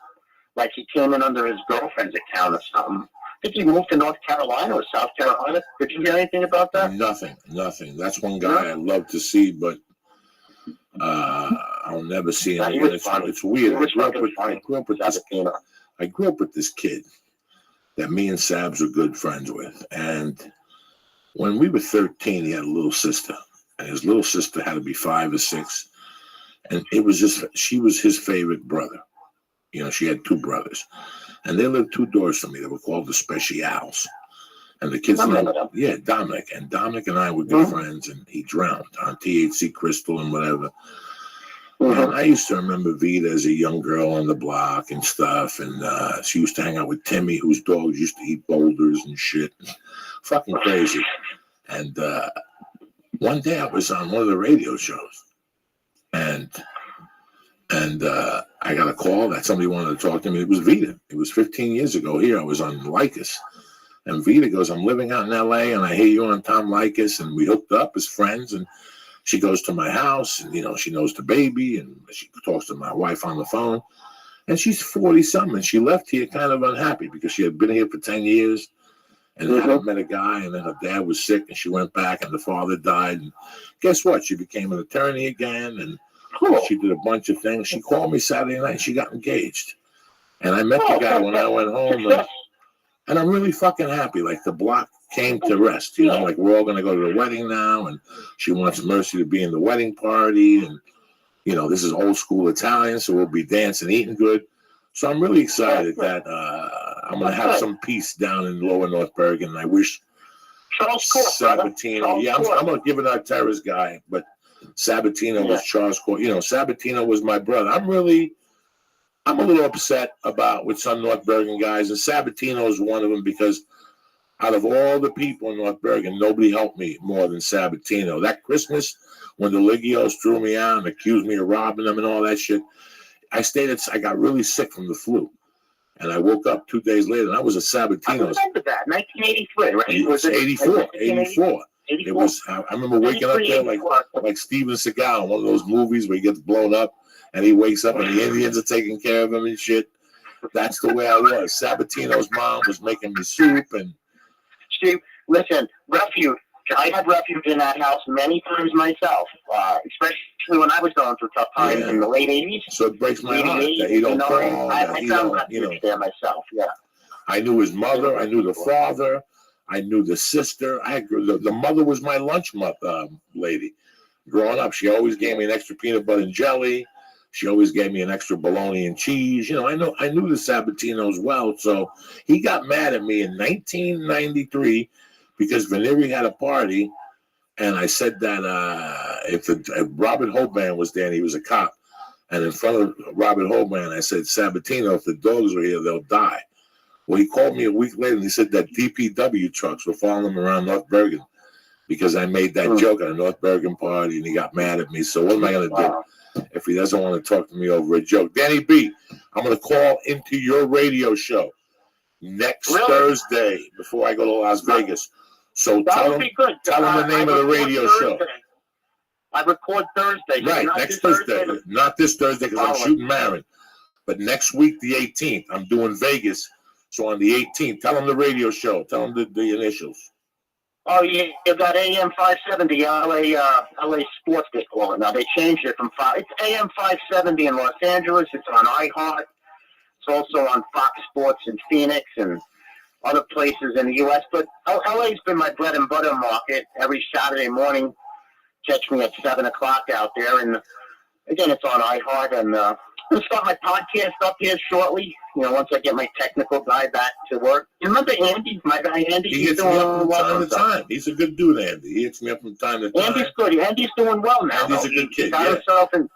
Like he came in under his girlfriend's account or something. I think he moved to North Carolina or South Carolina. Did you hear anything about that? Nothing. That's one guy I'd love to see, but I'll never see him again. It's weird. I grew up with this kid that me and Sabs were good friends with, and when we were 13, he had a little sister, and his little sister had to be 5 or 6. And she was his favorite brother. She had 2 brothers. And they lived 2 doors from me. They were called the Specials. And the kids, Dominic. And Dominic and I were good friends, and he drowned on THC crystal and whatever. And I used to remember Vita as a young girl on the block and stuff. And she used to hang out with Timmy, whose dogs used to eat boulders and shit. Fucking crazy. And one day I was on one of the radio shows. And I got a call that somebody wanted to talk to me. It was Vita. It was 15 years ago here. I was on Lycus. And Vita goes, I'm living out in L.A., and I hear you on Tom Lycus. And we hooked up as friends. And she goes to my house, and, she knows the baby. And she talks to my wife on the phone. And she's 40-something. She left here kind of unhappy because she had been here for 10 years and hadn't met a guy. And then her dad was sick and she went back and the father died. And guess what? She became an attorney again. And she did a bunch of things. She called me Saturday night and she got engaged. And I met the guy when I went home. And I'm really fucking happy. Like the block came to rest. You know, like we're all going to go to the wedding now. And she wants Mercy to be in the wedding party. And you know, this is old school Italian, so we'll be dancing, eating good. So I'm really excited that I'm going to have some peace down in Lower North Bergen. And I wish Sabatino. Yeah, I'm going to give it our terrorist guy, but Sabatino was Charles Court. You know, Sabatino was my brother. I'm a little upset with some North Bergen guys, and Sabatino is one of them because out of all the people in North Bergen, nobody helped me more than Sabatino. That Christmas, when the Ligios threw me out and accused me of robbing them and all that shit, I got really sick from the flu. And I woke up 2 days later and I was a Sabatino. I remember that, 1983, right? It was 84. It was, I remember waking up there like Steven Seagal in one of those movies where he gets blown up and he wakes up and the Indians are taking care of him and shit. That's the way I was. Sabatino's mom was making me soup and... Steve, listen, refuge. I had refuge in that house many times myself, especially when I was going through tough times in the late 80s. So it breaks my heart that he don't call, I found refuge there myself, I knew his mother, I knew the father, I knew the sister. The mother was my lunch lady. Growing up, she always gave me an extra peanut butter and jelly. She always gave me an extra bologna and cheese. You know, I knew the Sabatinos well. So he got mad at me in 1993 because Veneri had a party, and I said that if Robert Hoban was there and he was a cop, and in front of Robert Hoban, I said, Sabatino, if the dogs were here, they'll die. Well, he called me a week later and he said that DPW trucks were following him around North Bergen because I made that joke at a North Bergen party, and he got mad at me. So what am I going to do if he doesn't want to talk to me over a joke? Danny B, I'm going to call into your radio show next Thursday before I go to Las Vegas. So tell him the name of the radio show. I record Thursday. Right, next Thursday. Not this Thursday because I'm shooting Marin. But next week, the 18th, I'm doing Vegas. So on the 18th, tell them the radio show. Tell them the initials. Oh, yeah, you got AM 570, LA Sports, they call it now. They changed it from 5. It's AM 570 in Los Angeles. It's on iHeart. It's also on Fox Sports in Phoenix and other places in the U.S. But LA's been my bread and butter market. Every Saturday morning, catch me at 7 o'clock out there. And again, it's on iHeart. And I'm going to start my podcast up here shortly, you know, once I get my technical guy back to work. You remember Andy, my guy Andy? He hits me up from time to time. He's a good dude, Andy. He hits me up from time to time. Andy's good. Andy's doing well now. Andy's a good kid, He got himself in.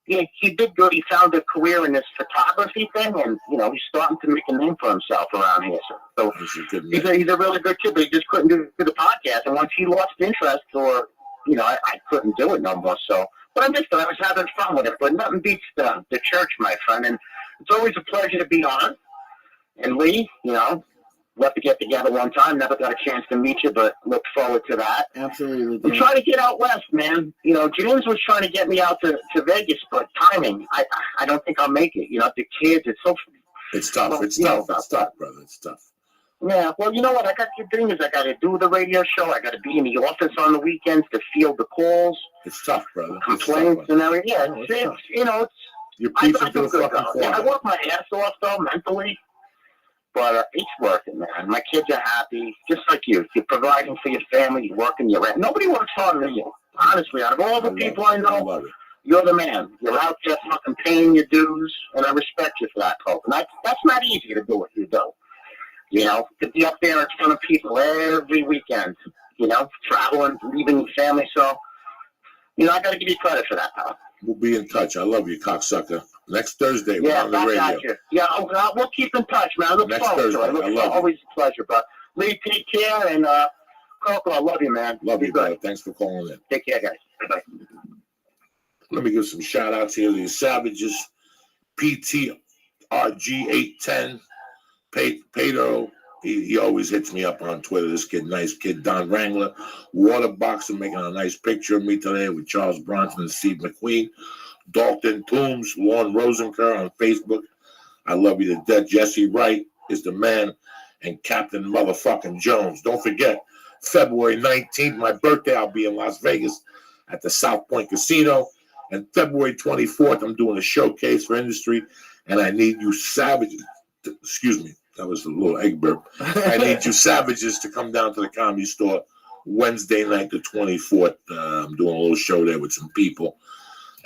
He did good. He found a career in this photography thing, and you know he's starting to make a name for himself around here. So he's a really good kid, but he just couldn't do the podcast. And once he lost interest, or you know, I couldn't do it no more. So, but I missed it. I was having fun with it. But nothing beats the church, my friend. And it's always a pleasure to be on. And Lee, you know, we'll have to get together one time. Never got a chance to meet you, but look forward to that. Absolutely. I'm trying to get out west, man. You know, James was trying to get me out to Vegas, but timing, I don't think I'll make it. You know, the kids, it's so... It's tough. Well, it's tough. It's tough, brother. It's tough. Yeah, well, you know what? I got to do is I got to do the radio show. I got to be in the office on the weekends to field the calls. It's tough, brother. Complaints and everything. Yeah, it's you know, it's... You're preaching to the good, fucking choir. Yeah, I work my ass off, though, mentally. But it's working, man. My kids are happy, just like you. You're providing for your family. You're working your rent. Nobody works harder than you. Honestly, out of all the people I know, you're the man. You're out there fucking paying your dues, and I respect you for that, Cope. And that's not easy to do what you do. You know, to be up there in front of people every weekend, you know, traveling, leaving your family. So, you know, I got to give you credit for that, pal. We'll be in touch. I love you, cocksucker. Next Thursday, we're on the radio. Got you. Yeah, we'll keep in touch, man. I look forward to it. I love always a pleasure, but Lee, take care, and Coco, I love you, man. Love you, brother. Thanks for calling in. Take care, guys. Bye. Let me give some shout outs here to these savages. PTRG810, Pedro. He always hits me up on Twitter. This kid, nice kid. Don Wrangler, Waterboxer, making a nice picture of me today with Charles Bronson and Steve McQueen. Dalton Toombs, Lauren Rosenker on Facebook. I love you to death. Jesse Wright is the man, and Captain motherfucking Jones. Don't forget, February 19th, my birthday, I'll be in Las Vegas at the South Point Casino. And February 24th, I'm doing a showcase for industry, and I need you savages. Excuse me, that was a little egg burp. I need you savages to come down to the Comedy Store Wednesday night, the 24th. I'm doing a little show there with some people,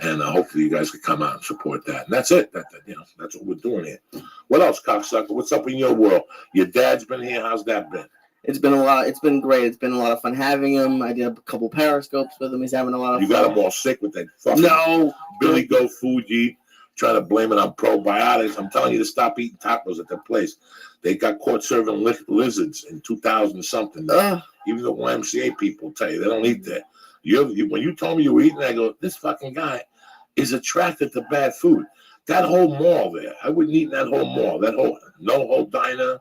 and hopefully you guys can come out and support that. And that's it. That's what we're doing here. What else, cocksucker? What's up in your world? Your dad's been here. How's that been? It's been a lot. It's been great. It's been a lot of fun having him. I did a couple periscopes with him. He's having a lot of fun. You got him all sick with that fucking Billy Go Fuji, trying to blame it on probiotics. I'm telling you to stop eating tacos at that place. They got caught serving lizards in 2000 something. Even the YMCA people tell you they don't eat that. When you told me you were eating, I go, this fucking guy is attracted to bad food. That whole mall there, I wouldn't eat in that whole mall. That whole diner,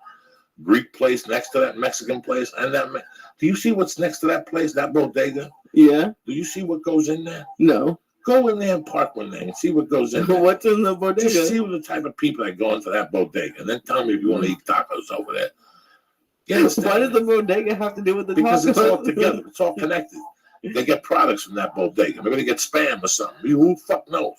Greek place next to that Mexican place, and do you see what's next to that place, that bodega? Yeah. Do you see what goes in there? No. Go in there and park one day and see what goes in there. What's in the bodega? Just see the type of people that go into that bodega, and then tell me if you want to eat tacos over there. Yes. Why does the bodega have to do with the because tacos? It's all together. It's all connected. They get products from that bodega. Maybe they get spam or something. Who the fuck knows?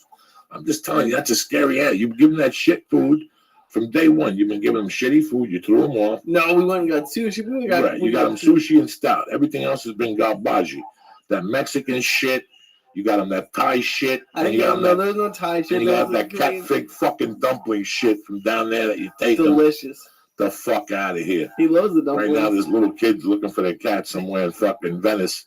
I'm just telling you, that's a scary area. You've given that shit food. From day one, you've been giving them shitty food. You threw them off. No, we went and got sushi. You got them sushi and stout. Everything else has been garbage. That Mexican shit. You got them that Thai shit. There's no Thai shit. And you got that cat fig fucking dumpling shit from down there that you take. Delicious. The fuck out of here. He loves the dumplings. Right now, there's little kids looking for their cat somewhere in fucking Venice.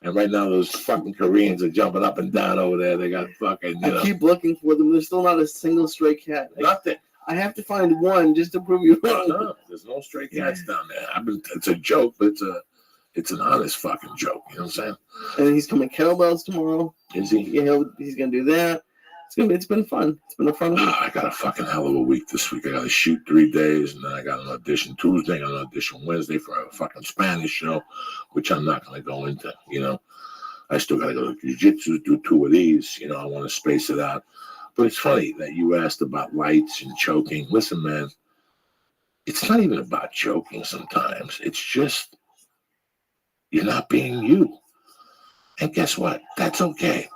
And right now, those fucking Koreans are jumping up and down over there. They got fucking, I keep looking for them. There's still not a single stray cat. Nothing. I have to find one just to prove you wrong. No, there's no stray cats down there. It's a joke, but it's an honest fucking joke. You know what I'm saying? And he's coming kettlebells tomorrow. Is he? Yeah, he's gonna do that. It's been fun. It's been a fun week. I got a fucking hell of a week this week. I got to shoot 3 days, and then I got an audition Tuesday. I got an audition Wednesday for a fucking Spanish show, which I'm not gonna go into. You know, I still got to go to jiu-jitsu, do 2 of these. You know, I want to space it out. But it's funny that you asked about lights and choking. Listen, man, it's not even about choking sometimes. It's just you're not being you. And guess what? That's okay.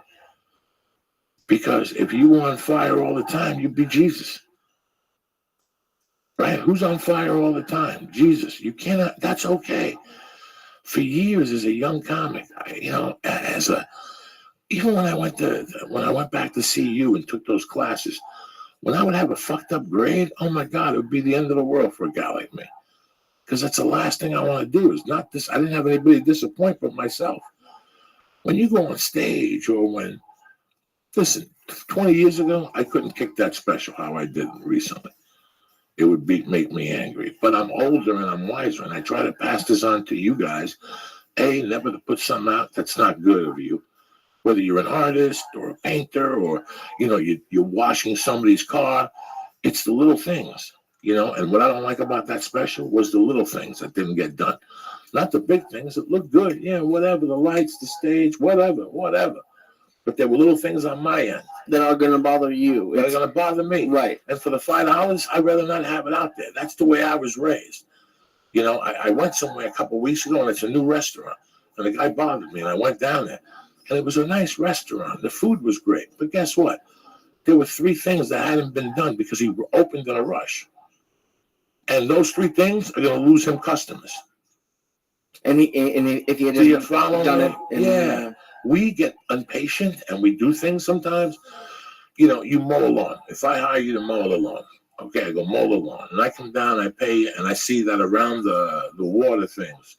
Because if you were on fire all the time, you'd be Jesus. Right? Who's on fire all the time? Jesus. You cannot, that's okay. For years as a young comic, even when I went back to CU and took those classes, when I would have a fucked up grade, oh my God, it would be the end of the world for a guy like me. Because that's the last thing I want to do is not this. I didn't have anybody to disappoint but myself. When you go on stage listen, 20 years ago, I couldn't kick that special how I did recently. It would make me angry. But I'm older and I'm wiser, and I try to pass this on to you guys. Never to put something out that's not good of you. Whether you're an artist or a painter or, you're washing somebody's car, it's the little things, And what I don't like about that special was the little things that didn't get done. Not the big things that look good. Yeah, whatever, the lights, the stage, whatever. But there were little things on my end that are going to bother you. That are going to bother me. Right. And for the $5, I'd rather not have it out there. That's the way I was raised. I went somewhere a couple of weeks ago, and it's a new restaurant. And the guy bothered me, and I went down there. And it was a nice restaurant. The food was great. But guess what? There were 3 things that hadn't been done because he opened in a rush. And those 3 things are going to lose him customers. And if he had done it. We get impatient and we do things sometimes. You mow a lawn. If I hire you to mow the lawn, okay, I go mow the lawn. And I come down, I pay you, and I see that around the water things,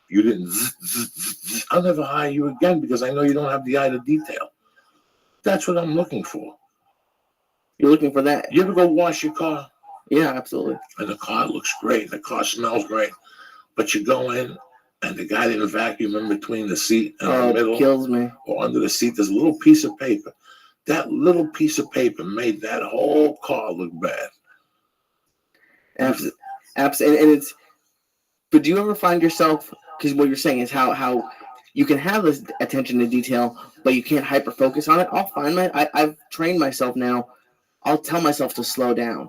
you didn't zzz. I'll never hire you again because I know you don't have the eye to detail. That's what I'm looking for. You're looking for that. You ever go wash your car? Yeah, absolutely. And the car looks great. The car smells great. But you go in, and the guy didn't vacuum in between the seat and the middle. It kills me. Or under the seat, there's a little piece of paper. That little piece of paper made that whole car look bad. Absolutely. But do you ever find yourself, because what you're saying is how you can have this attention to detail, but you can't hyper focus on it. I've trained myself now. I'll tell myself to slow down.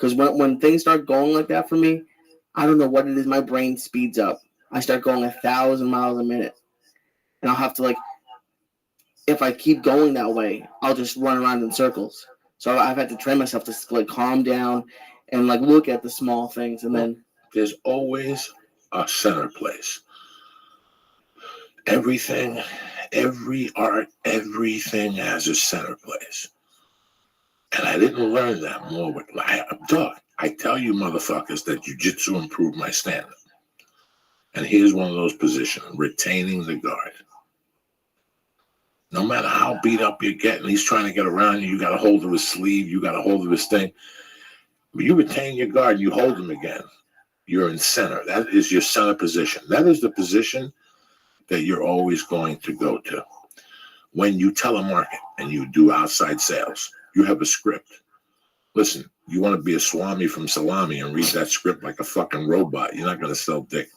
Because when things start going like that for me, I don't know what it is. My brain speeds up. I start going 1,000 miles a minute. And I'll have to, like, if I keep going that way, I'll just run around in circles. So I've had to train myself to, like, calm down and, like, look at the small things. And then there's always a center place. Everything, every art, everything has a center place. And I didn't learn that more with dog. I tell you motherfuckers that jiu-jitsu improved my stand-up. And here's one of those positions, retaining the guard. No matter how beat up you're getting, he's trying to get around you, you got a hold of his sleeve, you got a hold of his thing. But you retain your guard, you hold him again. You're in center. That is your center position. That is the position that you're always going to go to. When you telemarket and you do outside sales, you have a script. Listen, you want to be a Swami from Salami and read that script like a fucking robot. You're not going to sell dick.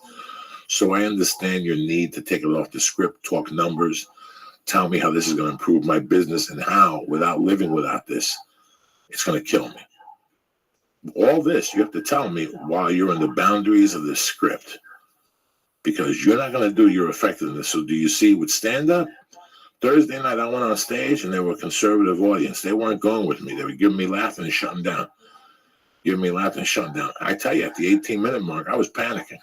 So I understand your need to take it off the script, talk numbers, tell me how this is going to improve my business and how, without living without this, it's going to kill me. All this, you have to tell me while you're in the boundaries of the script, because you're not going to do your effectiveness. So do you see with stand-up? Thursday night, I went on stage, and they were a conservative audience. They weren't going with me. They were giving me laughing and shutting down. Giving me laughing and shutting down. I tell you, at the 18-minute mark, I was panicking.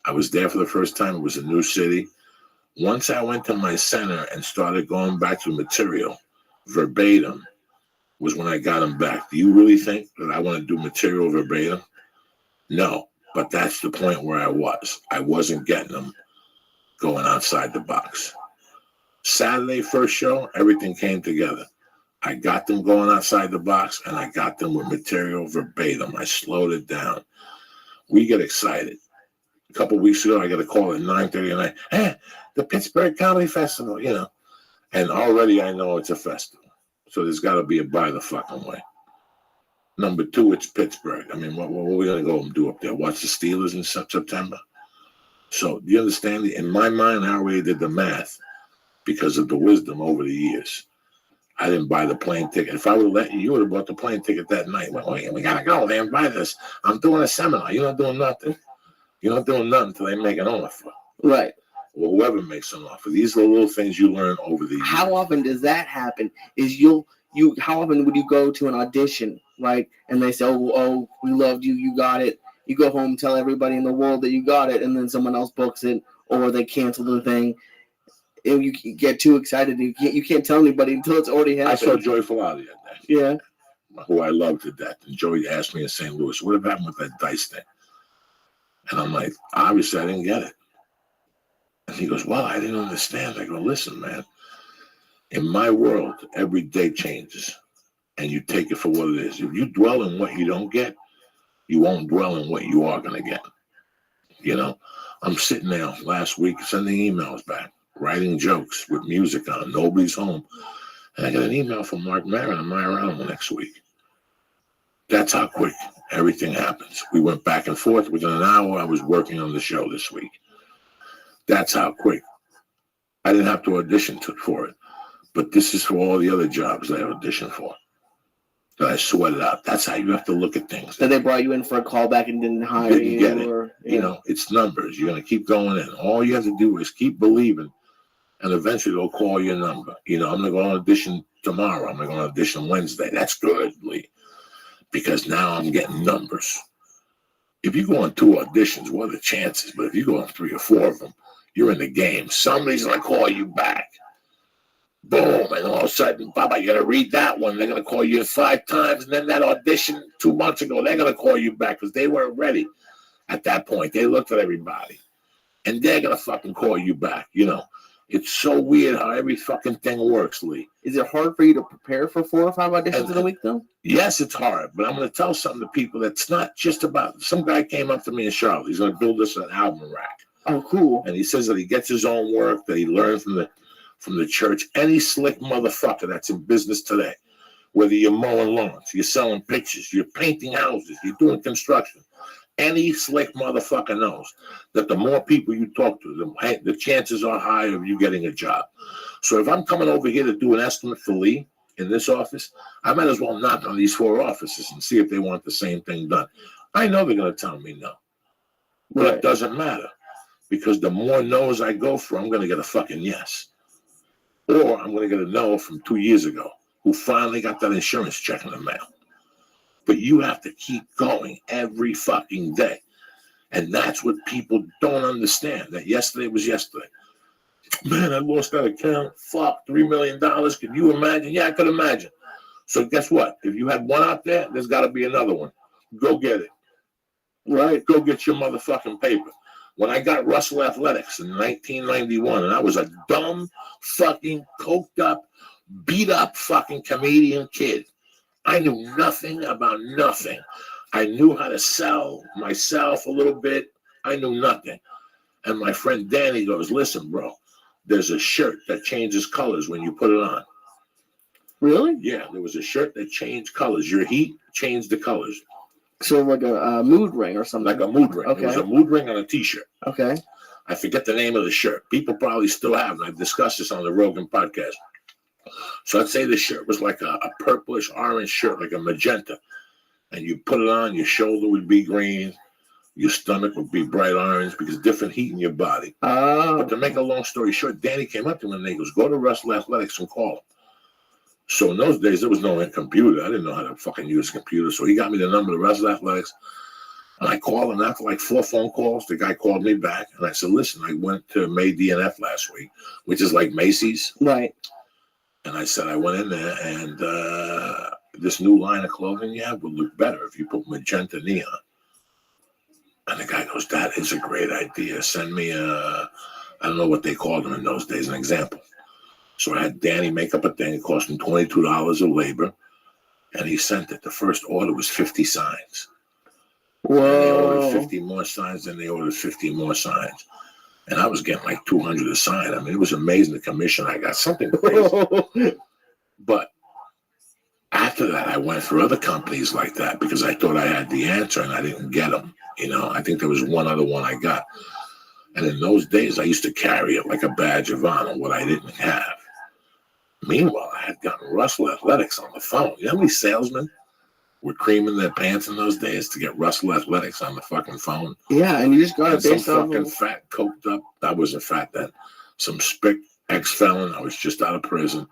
I was there for the first time. It was a new city. Once I went to my center and started going back to material, verbatim, was when I got them back. Do you really think that I want to do material verbatim? No, but that's the point where I was. I wasn't getting them going outside the box. Saturday, first show, everything came together. I got them going outside the box, and I got them with material verbatim. I slowed it down. We get excited. A couple of weeks ago, I got a call at 9:30 at night. Hey, the Pittsburgh Comedy Festival, you know. And already I know it's a festival. So there's got to be a by the fucking way. Number two, it's Pittsburgh. I mean, what are we going to go and do up there? Watch the Steelers in September? So do you understand? In my mind, I already did the math because of the wisdom over the years. I didn't buy the plane ticket. If I would have let you, you would have bought the plane ticket that night. Well, we got to go, man. Buy this. I'm doing a seminar. You're not doing nothing. You're not doing nothing until they make an offer. Right. Or whoever makes an offer. These are the little things you learn over the years. How often does that happen? How often would you go to an audition, right? And they say, oh, we loved you, you got it. You go home, tell everybody in the world that you got it, and then someone else books it, or they cancel the thing. And you get too excited. You can't tell anybody until it's already happened. I saw Joyful out the other day. Yeah. Who I love to death. And Joey asked me in St. Louis, what happened with that dice thing? And I'm like, obviously I didn't get it. And he goes, well, I didn't understand. I go, listen, man, in my world, every day changes. And you take it for what it is. If you dwell in what you don't get, you won't dwell in what you are going to get. You know, I'm sitting there last week sending emails back, writing jokes with music on. Nobody's home. And I got an email from Mark Maron. Am I around next week? That's how quick everything happens. We went back and forth. Within an hour, I was working on the show this week. That's how quick. I didn't have to audition for it. But this is for all the other jobs that I auditioned for. That I sweated out. That's how you have to look at things. So they brought you in for a callback and didn't hire you. Get it. You know, it's numbers. You're going to keep going in. All you have to do is keep believing. And eventually they'll call your number. You know, I'm going to go on audition tomorrow. I'm going to go on audition Wednesday. That's good, Lee. Because now I'm getting numbers. If you go on 2 auditions, what are the chances? But if you go on 3 or 4 of them, you're in the game. Somebody's going to call you back. Boom. And all of a sudden, Baba, you got to read that one. They're going to call you 5 times. And then that audition 2 months ago, they're going to call you back because they weren't ready at that point. They looked at everybody. And they're going to fucking call you back, you know. It's so weird how every fucking thing works, Lee. Is it hard for you to prepare for 4 or 5 auditions in a week, though? Yes, it's hard. But I'm going to tell something to people that's not just about... Some guy came up to me in Charlotte. He's going to build us an album rack. Oh, cool. And he says that he gets his own work, that he learned from the church. Any slick motherfucker that's in business today, whether you're mowing lawns, you're selling pictures, you're painting houses, you're doing construction, any slick motherfucker knows that the more people you talk to, the chances are higher of you getting a job. So if I'm coming over here to do an estimate for Lee, in this office, I might as well knock on these 4 offices and see if they want the same thing done. I know they're going to tell me no. But it doesn't matter, because the more no's I go for, I'm going to get a fucking yes. Or I'm going to get a no from 2 years ago, who finally got that insurance check in the mail. But you have to keep going every fucking day. And that's what people don't understand, that yesterday was yesterday. Man, I lost that account. Fuck, $3 million. Can you imagine? Yeah, I could imagine. So guess what? If you had one out there, there's got to be another one. Go get it. Right? Go get your motherfucking paper. When I got Russell Athletics in 1991, and I was a dumb, fucking, coked up, beat up fucking comedian kid. I knew nothing about nothing. I knew how to sell myself a little bit. I knew nothing. And my friend Danny goes, listen, bro, there's a shirt that changes colors when you put it on. Really? Yeah, there was a shirt that changed colors. Your heat changed the colors. So like a mood ring or something? Like a mood ring. Okay. It was a mood ring on a T-shirt. Okay. I forget the name of the shirt. People probably still have it. I've discussed this on the Rogan podcast. So I'd say the shirt was like a purplish orange shirt, like a magenta. And you put it on, your shoulder would be green, your stomach would be bright orange, because different heat in your body. But to make a long story short, Danny came up to me and he goes, go to Russell Athletics and call him. So in those days, there was no computer. I didn't know how to fucking use a computer. So he got me the number of Russell Athletics. And I called him after like 4 phone calls. The guy called me back. And I said, listen, I went to May DNF last week, which is like Macy's. Right. And I said, I went in there and this new line of clothing you have would look better if you put magenta neon. And the guy goes, that is a great idea. Send me I don't know what they called them in those days, an example. So I had Danny make up a thing. It cost him $22 of labor. And he sent it. The first order was 50 signs. Whoa. And they ordered 50 more signs, then they ordered 50 more signs. And I was getting like 200 a sign. I mean, it was amazing the commission I got. Something crazy. But after that, I went for other companies like that because I thought I had the answer and I didn't get them. You know, I think there was one other one I got. And in those days, I used to carry it like a badge of honor, what I didn't have. Meanwhile, I had gotten Russell Athletics on the phone. You know how many salesmen were creaming their pants in those days to get Russell Athletics on the fucking phone? Yeah, and you just got it based some off fucking of... fat, coked up, I wasn't fat then, some spick ex-felon, I was just out of prison,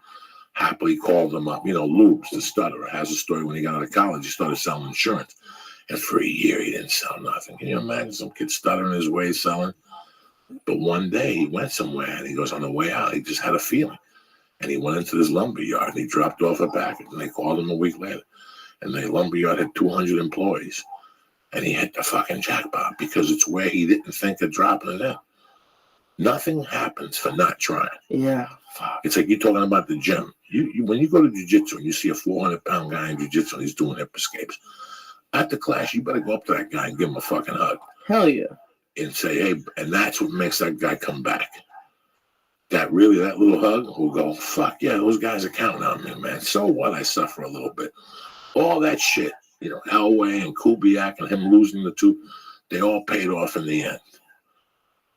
happily called him up. You know, Lubes, the stutterer, has a story when he got out of college, he started selling insurance. And for a year, he didn't sell nothing. Can you imagine some kid stuttering his way selling? But one day, he went somewhere, and he goes, on the way out, he just had a feeling. And he went into this lumber yard, and he dropped off a package, and they called him a week later. And the lumber yard had 200 employees. And he hit the fucking jackpot because it's where he didn't think of dropping it in. Nothing happens for not trying. Yeah, fuck. It's like you're talking about the gym. You when you go to jiu-jitsu and you see a 400-pound guy in jiu-jitsu and he's doing hip escapes, at the class, you better go up to that guy and give him a fucking hug. Hell yeah. And say, hey, and that's what makes that guy come back. That little hug will go, fuck yeah, those guys are counting on me, man. So what? I suffer a little bit. All that shit, you know, Elway and Kubiak and him losing the two, they all paid off in the end.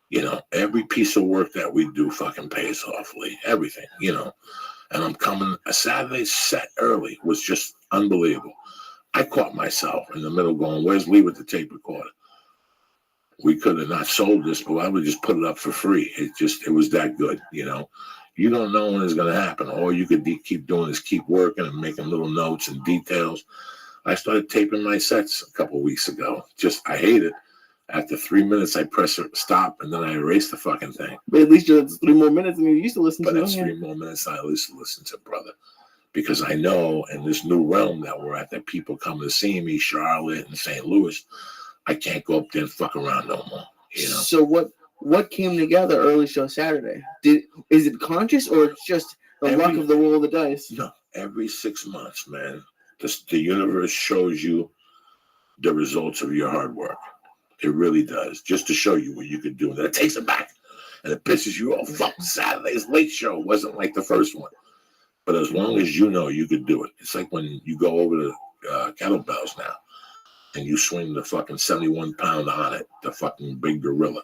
You know, every piece of work that we do fucking pays off, Lee. Everything, you know. And I'm coming, a Saturday set early was just unbelievable. I caught myself in the middle going, where's Lee with the tape recorder? We could have not sold this, but I would just put it up for free. It was that good, you know. You don't know when it's going to happen. All you could keep doing is keep working and making little notes and details. I started taping my sets a couple of weeks ago. I hate it. After 3 minutes, I press stop, and then I erase the fucking thing. But at least it's 3 more minutes than you used to listen to. But it's 3 more minutes I used to listen to, brother. Because I know in this new realm that we're at, that people come to see me, Charlotte and St. Louis, I can't go up there and fuck around no more. You know. So what came together early show Saturday? Is it conscious or it's just the luck of the roll of the dice? No, every 6 months, man, the universe shows you the results of your hard work. It really does, just to show you what you could do. And then it takes it back, and it pisses you off. Fuck, Saturday's late show wasn't like the first one. But as long as you know you could do it, it's like when you go over to kettlebells now, and you swing the fucking 71-pound on it, the fucking big gorilla.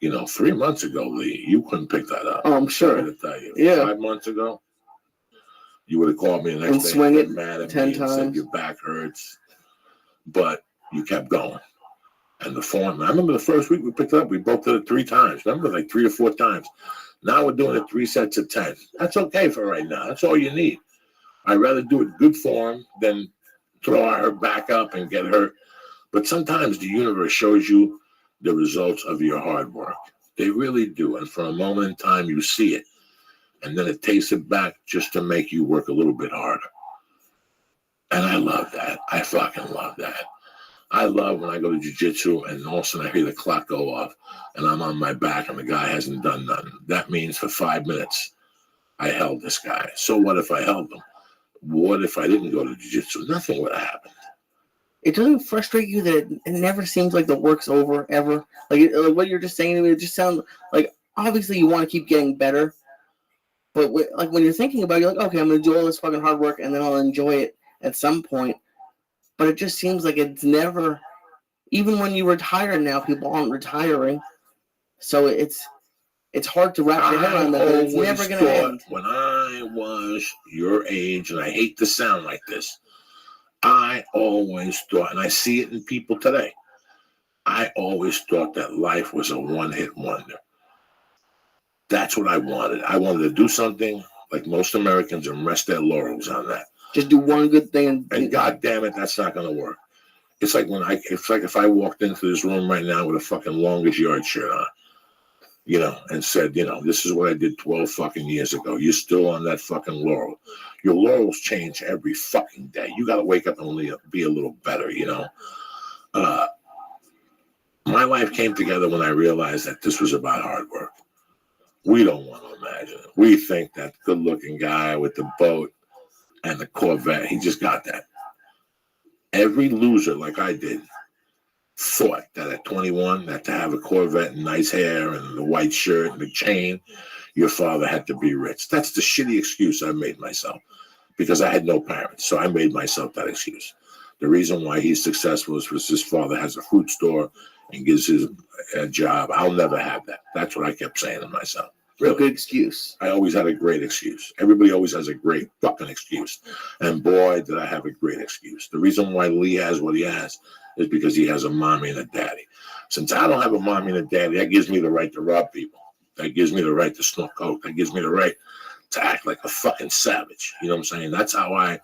You know, 3 months ago, Lee, you couldn't pick that up. Oh, I'm sure. I'm to tell you. Yeah. 5 months ago, You would have called me the next And day swing and it been mad at 10 me and said times. your back hurts, but you kept going. And the form, I remember the first week we picked it up, we both did it 3 times. Remember, like 3 or 4 times. Now we're doing it 3 sets of 10. That's okay for right now. That's all you need. I'd rather do it good form than throw her back up and get hurt. But sometimes the universe shows you the results of your hard work. They really do. And for a moment in time, you see it. And then it takes it back just to make you work a little bit harder. And I love that. I fucking love that. I love when I go to jiu-jitsu and all of a sudden I hear the clock go off and I'm on my back and the guy hasn't done nothing. That means for 5 minutes, I held this guy. So what if I held him? What if I didn't go to jiu-jitsu? Nothing would have happened. It doesn't frustrate you that it never seems like the work's over, ever? Like what you're just saying to me, it just sounds like obviously you want to keep getting better. But like when you're thinking about it, you're like, okay, I'm going to do all this fucking hard work and then I'll enjoy it at some point. But it just seems like it's never, even when you retire now, people aren't retiring. So it's hard to wrap your head around that. It's never going to end. When I was your age, and I hate to sound like this, I always thought, and I see it in people today, I always thought that life was a one-hit wonder. That's what I wanted. I wanted to do something like most Americans and rest their laurels on that. Just do one good thing, and God damn it, that's not going to work. It's like if I walked into this room right now with a fucking longest yard shirt on, and said, this is what I did 12 fucking years ago. You're still on that fucking laurel. Your laurels change every fucking day. You got to wake up and be a little better, My life came together when I realized that this was about hard work. We don't want to imagine it. We think that good-looking guy with the boat and the Corvette, he just got that. Every loser, like I did, thought that at 21, that to have a Corvette and nice hair and the white shirt and the chain, your father had to be rich. That's the shitty excuse I made myself because I had no parents. So I made myself that excuse. The reason why he's successful is because his father has a fruit store and gives his a job. I'll never have that. That's what I kept saying to myself. Really. Good excuse. I always had a great excuse. Everybody always has a great fucking excuse. And boy, did I have a great excuse. The reason why Lee has what he has is because he has a mommy and a daddy. Since I don't have a mommy and a daddy, that gives me the right to rob people. That gives me the right to smoke coke. That gives me the right to act like a fucking savage. You know what I'm saying? That's how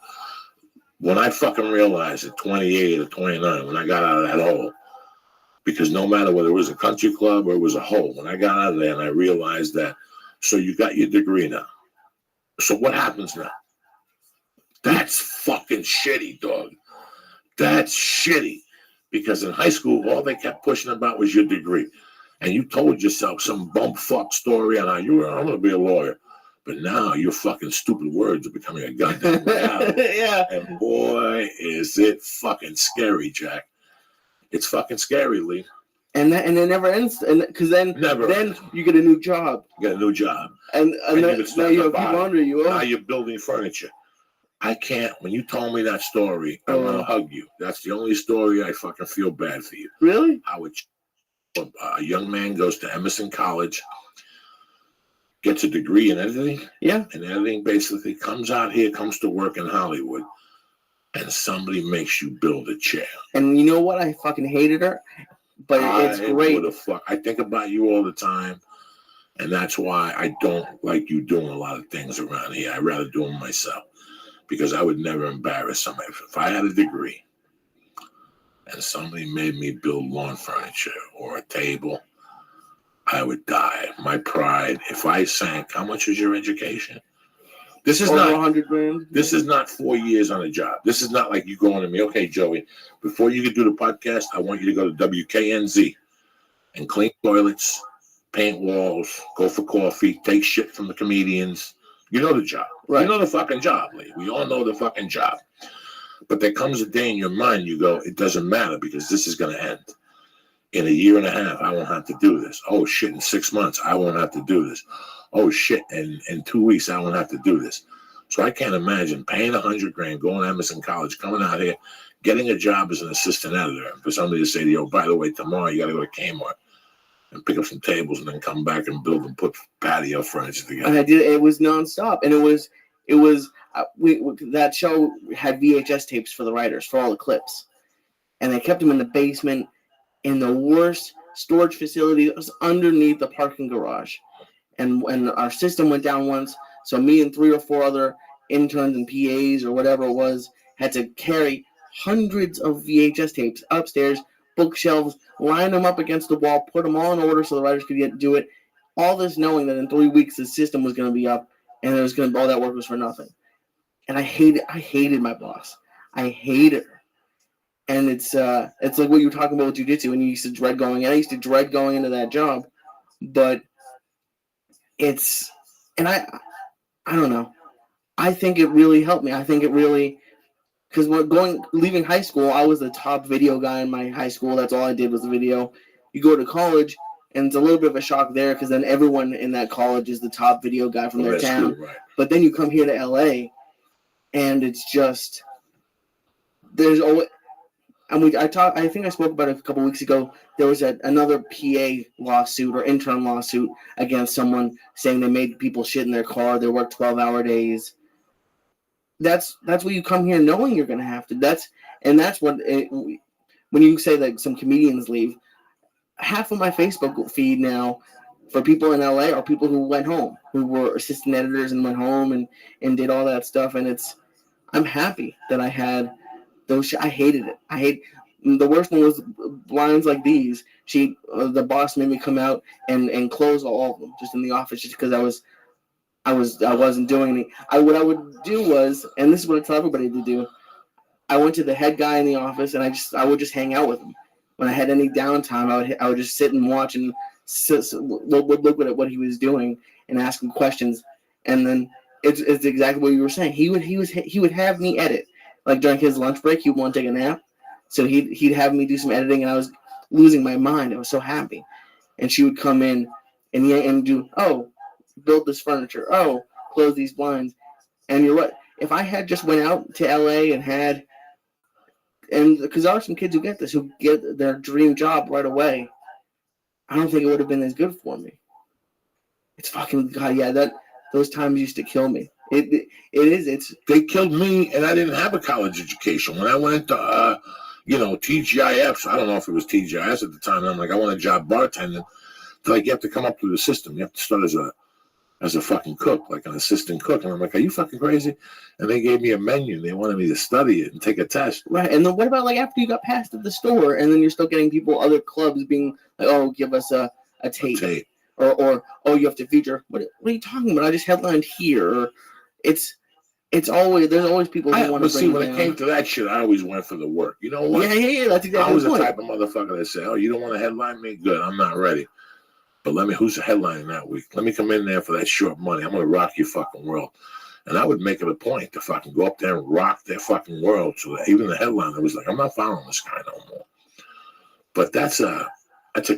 when I fucking realized at 28 or 29, when I got out of that hole, because no matter whether it was a country club or it was a hole, when I got out of there and I realized that, so you got your degree now. So what happens now? That's fucking shitty, dog. That's shitty. Because in high school, all they kept pushing about was your degree. And you told yourself some bump fuck story on how I'm going to be a lawyer. But now your fucking stupid words are becoming a goddamn reality. Yeah. And boy, is it fucking scary, Jack. It's fucking scary, Lee. And it never ends, because then you get a new job. You get a new job. And then, now you have people under you. Now you're building furniture. I can't. When you told me that story, I want to hug you. That's the only story I fucking feel bad for you. Really? How a young man goes to Emerson College, gets a degree in editing. Yeah. And editing, basically comes out here, comes to work in Hollywood, and somebody makes you build a chair. And you know what? I fucking hated her, but it's great. I think about you all the time, and that's why I don't like you doing a lot of things around here. I'd rather do them myself, because I would never embarrass somebody. If I had a degree and somebody made me build lawn furniture or a table, I would die. My pride, if I sank, how much was your education? This is not $100,000. This is not 4 years on a job. This is not like you going to me, okay, Joey, before you can do the podcast, I want you to go to WKNZ and clean toilets, paint walls, go for coffee, take shit from the comedians. You know the job. Right. You know the fucking job, Lee. We all know the fucking job. But there comes a day in your mind you go, it doesn't matter because this is going to end. In a year and a half, I won't have to do this. Oh, shit, in 6 months, I won't have to do this. Oh, shit, in 2 weeks, I won't have to do this. So I can't imagine paying $100,000, going to Emerson College, coming out here, getting a job as an assistant editor, and for somebody to say to you, oh, by the way, tomorrow you got to go to Kmart and pick up some tables and then come back and build and put patio furniture together. And I did. It was nonstop, and it was. that show had VHS tapes for the writers for all the clips, and they kept them in the basement in the worst storage facility that was underneath the parking garage. And when our system went down once, so me and 3 or 4 other interns and PAs or whatever it was had to carry hundreds of VHS tapes upstairs, bookshelves, line them up against the wall, put them all in order so the writers could do it. All this knowing that in 3 weeks the system was going to be up and it was going to all that work was for nothing. And I hated my boss. I hated her. And it's like what you were talking about with jiu-jitsu, and you used to dread going in. I used to dread going into that job, but I don't know. I think it really helped me. I think it really, because leaving high school, I was the top video guy in my high school. That's all I did was video. You go to college, and it's a little bit of a shock there because then everyone in that college is the top video guy from their town. Right. But then you come here to LA, and it's just there's always. And I think I spoke about it a couple weeks ago. There was another PA lawsuit or intern lawsuit against someone saying they made people shit in their car. They worked 12-hour days. That's what you come here knowing you're going to have to. That's what when you say that some comedians leave, half of my Facebook feed now for people in LA are people who went home, who were assistant editors and went home and did all that stuff. And I'm happy that I had those. I hated it. The worst one was lines like these. The boss made me come out and close all of them just in the office just because I wasn't doing any. What I would do was, and this is what I tell everybody to do. I went to the head guy in the office and I would just hang out with him. When I had any downtime, I would just sit and watch and look at what he was doing and ask him questions. And then it's exactly what you were saying. He would have me edit. Like during his lunch break, he would want to take a nap. So he'd have me do some editing, and I was losing my mind. I was so happy. And she would come in and do, build this furniture. Close these blinds. And you're right. If I had just went out to LA and because there are some kids who get this, who get their dream job right away, I don't think it would have been as good for me. It's fucking God, yeah. Those times used to kill me. They killed me, and I didn't have a college education. When I went to TGIF, I don't know if it was TGIF at the time. I'm like, I want a job bartending. They're like, you have to come up through the system. You have to start as a fucking cook, like an assistant cook. And I'm like, are you fucking crazy? And they gave me a menu. They wanted me to study it and take a test. Right. And then what about like after you got passed at the store, and then you're still getting other clubs being like, give us a tape. Or you have to feature. What are you talking about? I just headlined here. Or it's always, there's always people who want to bring when it came to that shit, I always went for the work. You know what? Yeah. That's exactly I was the point. the type of motherfucker that said, you don't want to headline me? Good, I'm not ready. But who's the headline that week? Let me come in there for that short money. I'm going to rock your fucking world. And I would make it a point to fucking go up there and rock their fucking world. So that even the headliner was like, I'm not following this guy no more. But that's a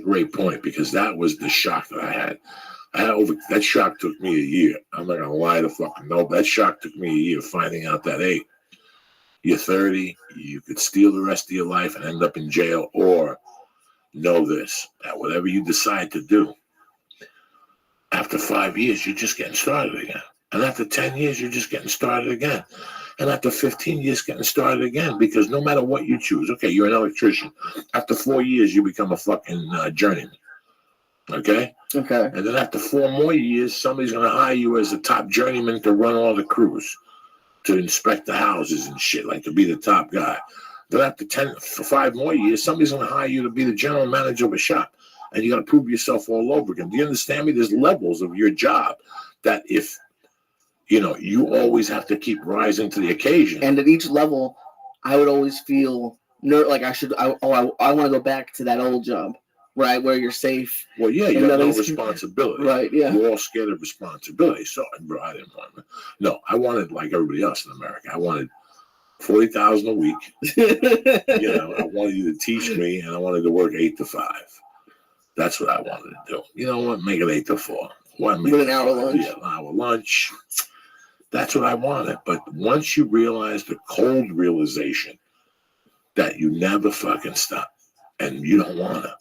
great point, because that was the shock that I had. That shock took me a year. I'm not going to lie to fucking no. That shock took me a year finding out that, hey, you're 30, you could steal the rest of your life and end up in jail, or know this, that whatever you decide to do, after 5 years, you're just getting started again. And after 10 years, you're just getting started again. And after 15 years, getting started again, because no matter what you choose, okay, you're an electrician. After 4 years, you become a fucking journeyman. Okay? Okay. And then after 4 more years, somebody's going to hire you as a top journeyman to run all the crews, to inspect the houses and shit, like to be the top guy. Then after 5 more years, somebody's going to hire you to be the general manager of a shop. And you got to prove yourself all over again. Do you understand me? There's levels of your job that if, you always have to keep rising to the occasion. And at each level, I would always feel like I want to go back to that old job, right, where you're safe. Well, yeah, you have no responsibility. Right, yeah. We're all scared of responsibility. So, bro, I didn't want it. No, I wanted, like everybody else in America, I wanted $40,000 a week. I wanted you to teach me, and I wanted to work 8 to 5. That's what I wanted to do. You know what? Make it 8 to 4. With an hour lunch. Yeah, an hour lunch. That's what I wanted. But once you realize the cold realization that you never fucking stop, and you don't want to.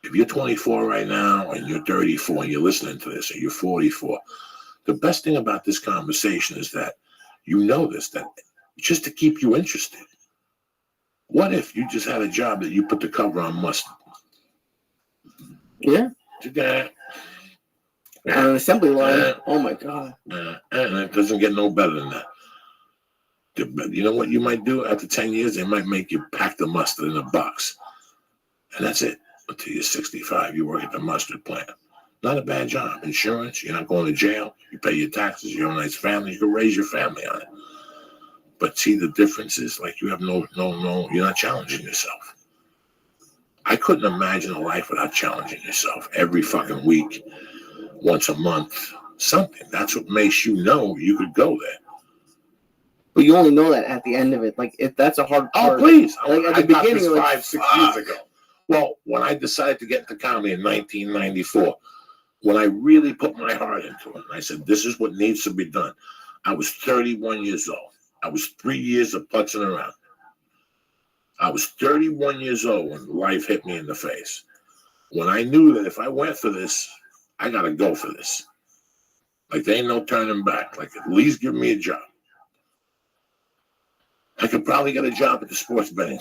If you're 24 right now, and you're 34, and you're listening to this, and you're 44, the best thing about this conversation is that You know this, that just to keep you interested. What if you just had a job that you put the cover on mustard? Yeah. On an assembly line. Oh my God. And it doesn't get no better than that. You know what you might do after 10 years? They might make you pack the mustard in a box. And that's it. Until you're 65, you work at the mustard plant. Not a bad job. Insurance, you're not going to jail. You pay your taxes. You have a nice family. You can raise your family on it. But see, the difference is like you have no, you're not challenging yourself. I couldn't imagine a life without challenging yourself every fucking week, once a month, something. That's what makes you know you could go there. But you only know that at the end of it. Like, if that's a hard part. Oh, please. Like, at I the got beginning, this like, 5-6 years ago. Well, when I decided to get into comedy in 1994, when I really put my heart into it, and I said, this is what needs to be done. I was 31 years old. I was 3 years of putzing around. I was 31 years old when life hit me in the face. When I knew that if I went for this, I got to go for this. Like, there ain't no turning back. Like, at least give me a job. I could probably get a job at the sports betting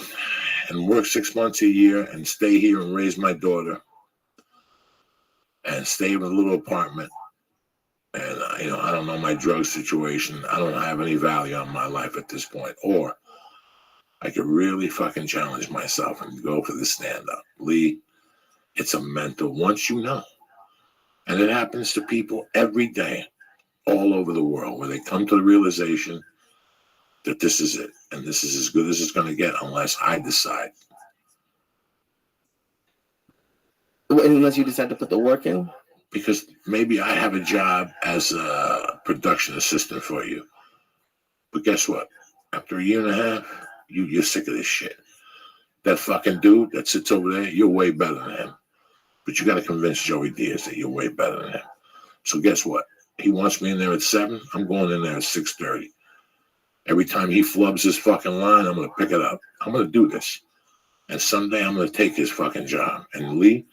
and work 6 months a year and stay here and raise my daughter and stay in a little apartment. And, I don't know my drug situation. I don't have any value on my life at this point. Or I could really fucking challenge myself and go for the stand-up. Lee, it's a mental, once you know. And it happens to people every day all over the world where they come to the realization that this is it. And this is as good as it's going to get unless I decide. Unless you decide to put the work in? Because maybe I have a job as a production assistant for you. But guess what? After a year and a half, you're sick of this shit. That fucking dude that sits over there, you're way better than him. But you got to convince Joey Diaz that you're way better than him. So guess what? He wants me in there at 7. I'm going in there at 6:30. Every time he flubs his fucking line, I'm going to pick it up. I'm going to do this. And someday I'm going to take his fucking job. And Lee,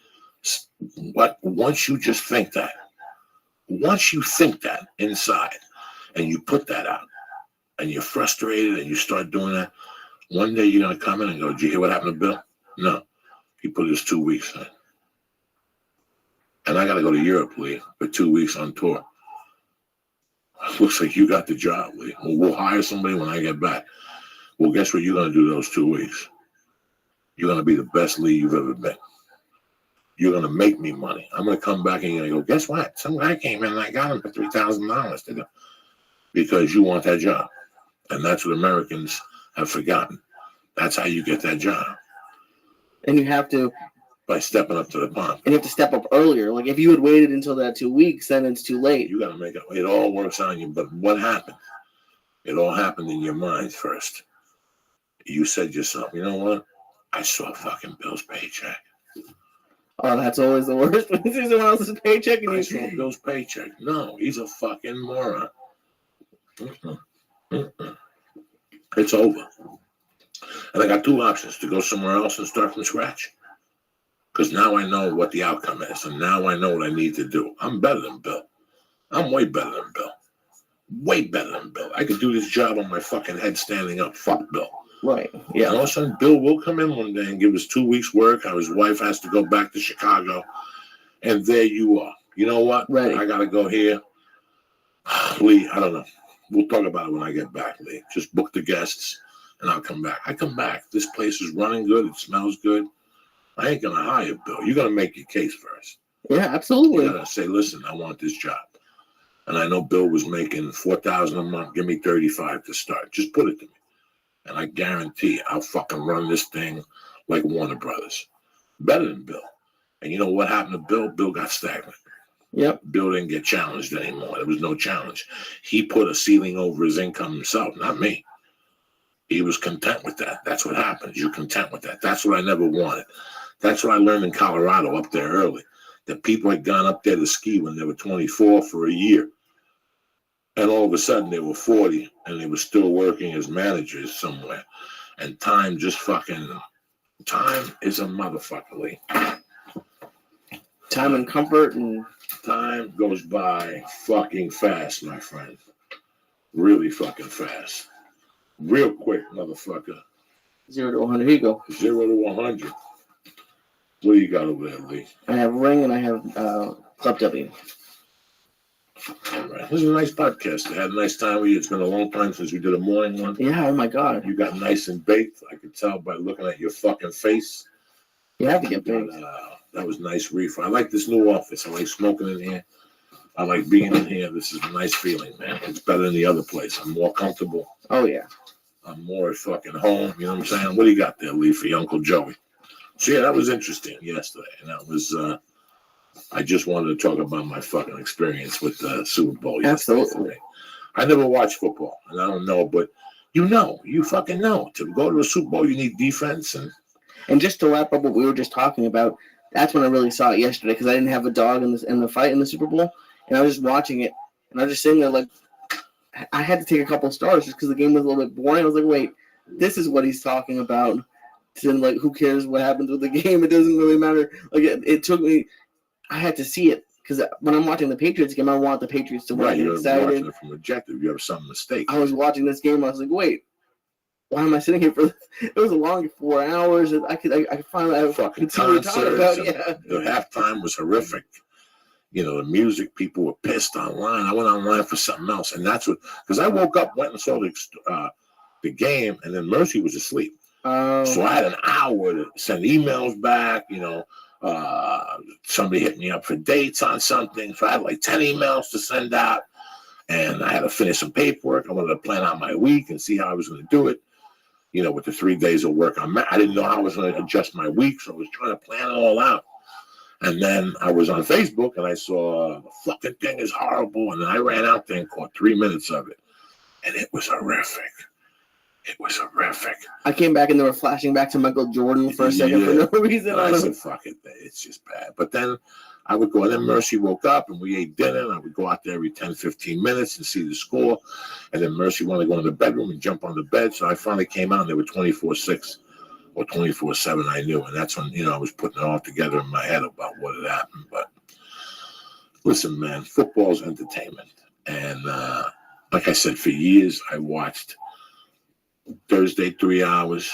once you just think that, once you think that inside and you put that out and you're frustrated and you start doing that, one day you're going to come in and go, did you hear what happened to Bill? No. He put his 2 weeks in. And I got to go to Europe, Lee, for 2 weeks on tour. Looks like you got the job, Lee. Well, we'll hire somebody when I get back. Well, guess what you're going to do those 2 weeks? You're going to be the best Lee you've ever been. You're going to make me money. I'm going to come back and you're going to go, guess what? Some guy came in and I got him for $3,000 to do. Because you want that job. And that's what Americans have forgotten. That's how you get that job. And you have to... By stepping up to the pond. And you have to step up earlier. Like, if you had waited until that 2 weeks, then it's too late. You got to make it. It all works on you. But what happened? It all happened in your mind first. You said yourself, you know what? I saw fucking Bill's paycheck. Oh, that's always the worst. When you see someone else's paycheck and I saw Bill's paycheck. No, he's a fucking moron. It's over. And I got 2 options: to go somewhere else and start from scratch. Because now I know what the outcome is, and now I know what I need to do. I'm better than Bill. I'm way better than Bill. Way better than Bill. I could do this job on my fucking head standing up. Fuck Bill. Right. Yeah. And all of a sudden, Bill will come in one day and give us 2 weeks' work. How his wife has to go back to Chicago. And there you are. You know what? Right. I got to go here. Lee, I don't know. We'll talk about it when I get back, Lee. Just book the guests, and I'll come back. I come back. This place is running good. It smells good. I ain't going to hire Bill. You got to make your case first. Yeah, absolutely. You got to say, listen, I want this job. And I know Bill was making $4,000 a month. Give me $35,000 to start. Just put it to me. And I guarantee I'll fucking run this thing like Warner Brothers. Better than Bill. And you know what happened to Bill? Bill got stagnant. Yep. Bill didn't get challenged anymore. There was no challenge. He put a ceiling over his income himself, not me. He was content with that. That's what happens. You're content with that. That's what I never wanted. That's what I learned in Colorado up there early. That people had gone up there to ski when they were 24 for a year. And all of a sudden they were 40 and they were still working as managers somewhere. And time just fucking, time is a motherfucker, Lee. Time and comfort and... Time goes by fucking fast, my friend. really fucking fast. Real quick, motherfucker. 0 to 100. Here you go. 0 to 100. What do you got over there, Lee? I have Ring and I have Club W. All right. This is a nice podcast. I had a nice time with you. It's been a long time since we did a morning one. Yeah, oh my God. You got nice and baked. I could tell by looking at your fucking face. You have to get baked. That was nice reefer. I like this new office. I like smoking in here. I like being in here. This is a nice feeling, man. It's better than the other place. I'm more comfortable. Oh, yeah. I'm more at fucking home. You know what I'm saying? What do you got there, Lee, for your Uncle Joey? So, yeah, that was interesting yesterday. And that was, I just wanted to talk about my fucking experience with the Super Bowl yesterday. Absolutely. I never watched football, and I don't know, but you fucking know. To go to a Super Bowl, you need defense. And just to wrap up what we were just talking about, that's when I really saw it yesterday because I didn't have a dog in the fight in the Super Bowl, and I was just watching it, and I was just sitting there like, I had to take a couple of stars just because the game was a little bit boring. I was like, wait, this is what he's talking about. Then, like, who cares what happens with the game? It doesn't really matter. Like, it took me. I had to see it because when I'm watching the Patriots game, I want the Patriots to win. Right, you're excited. watching it from objective. You have some mistake. I was watching this game. I was like, wait, why am I sitting here for this? It was a long 4 hours. I finally fucking see what you're talking about. Yeah. The halftime was horrific. You know, the music, people were pissed online. I went online for something else, and that's what, because I woke up, went and saw the game, and then Mercy was asleep. So I had an hour to send emails back. You know, somebody hit me up for dates on something, so I had like 10 emails to send out, and I had to finish some paperwork. I wanted to plan out my week and see how I was going to do it. You know, with the 3 days of work, I didn't know how I was going to adjust my week, so I was trying to plan it all out. And then I was on Facebook, and I saw the fucking thing is horrible, and then I ran out there and caught 3 minutes of it, and it was horrific. It was horrific. I came back and they were flashing back to Michael Jordan for a second for no reason. I said, fuck it, it's just bad. But then I would go, and then Mercy woke up, and we ate dinner, and I would go out there every 10, 15 minutes and see the score. And then Mercy wanted to go in the bedroom and jump on the bed, so I finally came out, and they were 24/6 or 24/7, I knew. And that's when, you know, I was putting it all together in my head about what had happened. But listen, man, football's entertainment. And like I said, for years, I watched Thursday 3 hours,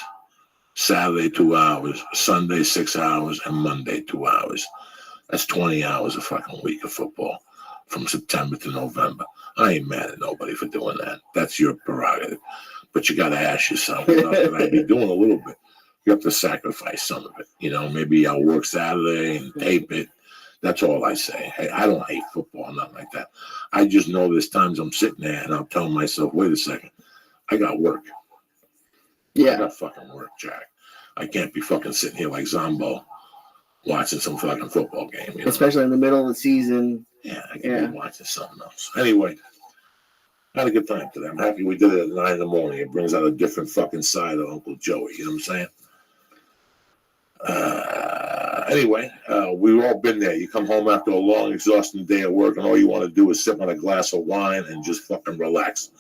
Saturday 2 hours, Sunday 6 hours, and Monday 2 hours. That's 20 hours a fucking week of football from September to November. I ain't mad at nobody for doing that. That's your prerogative. But you got to ask yourself, what else can I be doing a little bit? You have to sacrifice some of it. You know, maybe I'll work Saturday and tape it. That's all I say. Hey, I don't hate football, nothing like that. I just know there's times I'm sitting there and I'll tell myself, wait a second, I got work. Yeah. I got fucking work, Jack. I can't be fucking sitting here like Zombo watching some fucking football game. You know? Especially in the middle of the season. Yeah, I can be watching something else. Anyway, had a good time today. I'm happy we did it at 9 in the morning. It brings out a different fucking side of Uncle Joey. You know what I'm saying? Anyway, we've all been there. You come home after a long, exhausting day at work, and all you want to do is sip on a glass of wine and just fucking relax.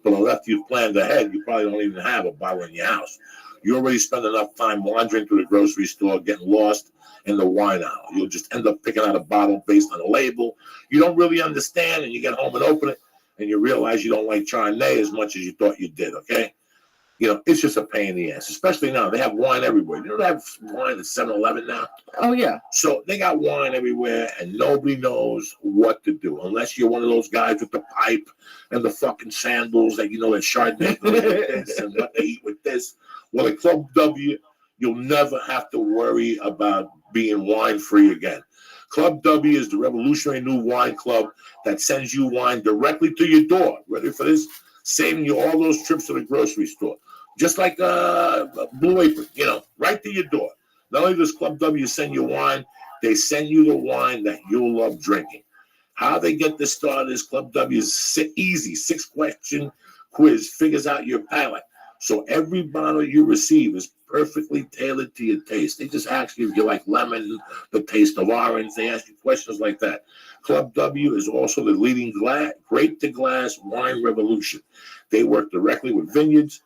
But unless you've planned ahead, you probably don't even have a bottle in your house. You already spend enough time wandering through the grocery store, getting lost in the wine aisle. You'll just end up picking out a bottle based on a label you don't really understand, and you get home and open it, and you realize you don't like Chardonnay as much as you thought you did, okay? You know, it's just a pain in the ass, especially now. They have wine everywhere. You know, they have wine at 7-Eleven now. Oh, yeah. So they got wine everywhere, and nobody knows what to do unless you're one of those guys with the pipe and the fucking sandals that, you know, that Chardonnay goes with this and what they eat with this. Well, at Club W, you'll never have to worry about being wine-free again. Club W is the revolutionary new wine club that sends you wine directly to your door. Ready for this? Saving you all those trips to the grocery store. Just like Blue Apron, you know, right to your door. Not only does Club W send you wine, they send you the wine that you'll love drinking. How they get this started is Club W's easy 6-question quiz figures out your palate. So every bottle you receive is perfectly tailored to your taste. They just ask you if you like lemon, the taste of orange. They ask you questions like that. Club W is also the leading grape-to-glass wine revolution. They work directly with vineyards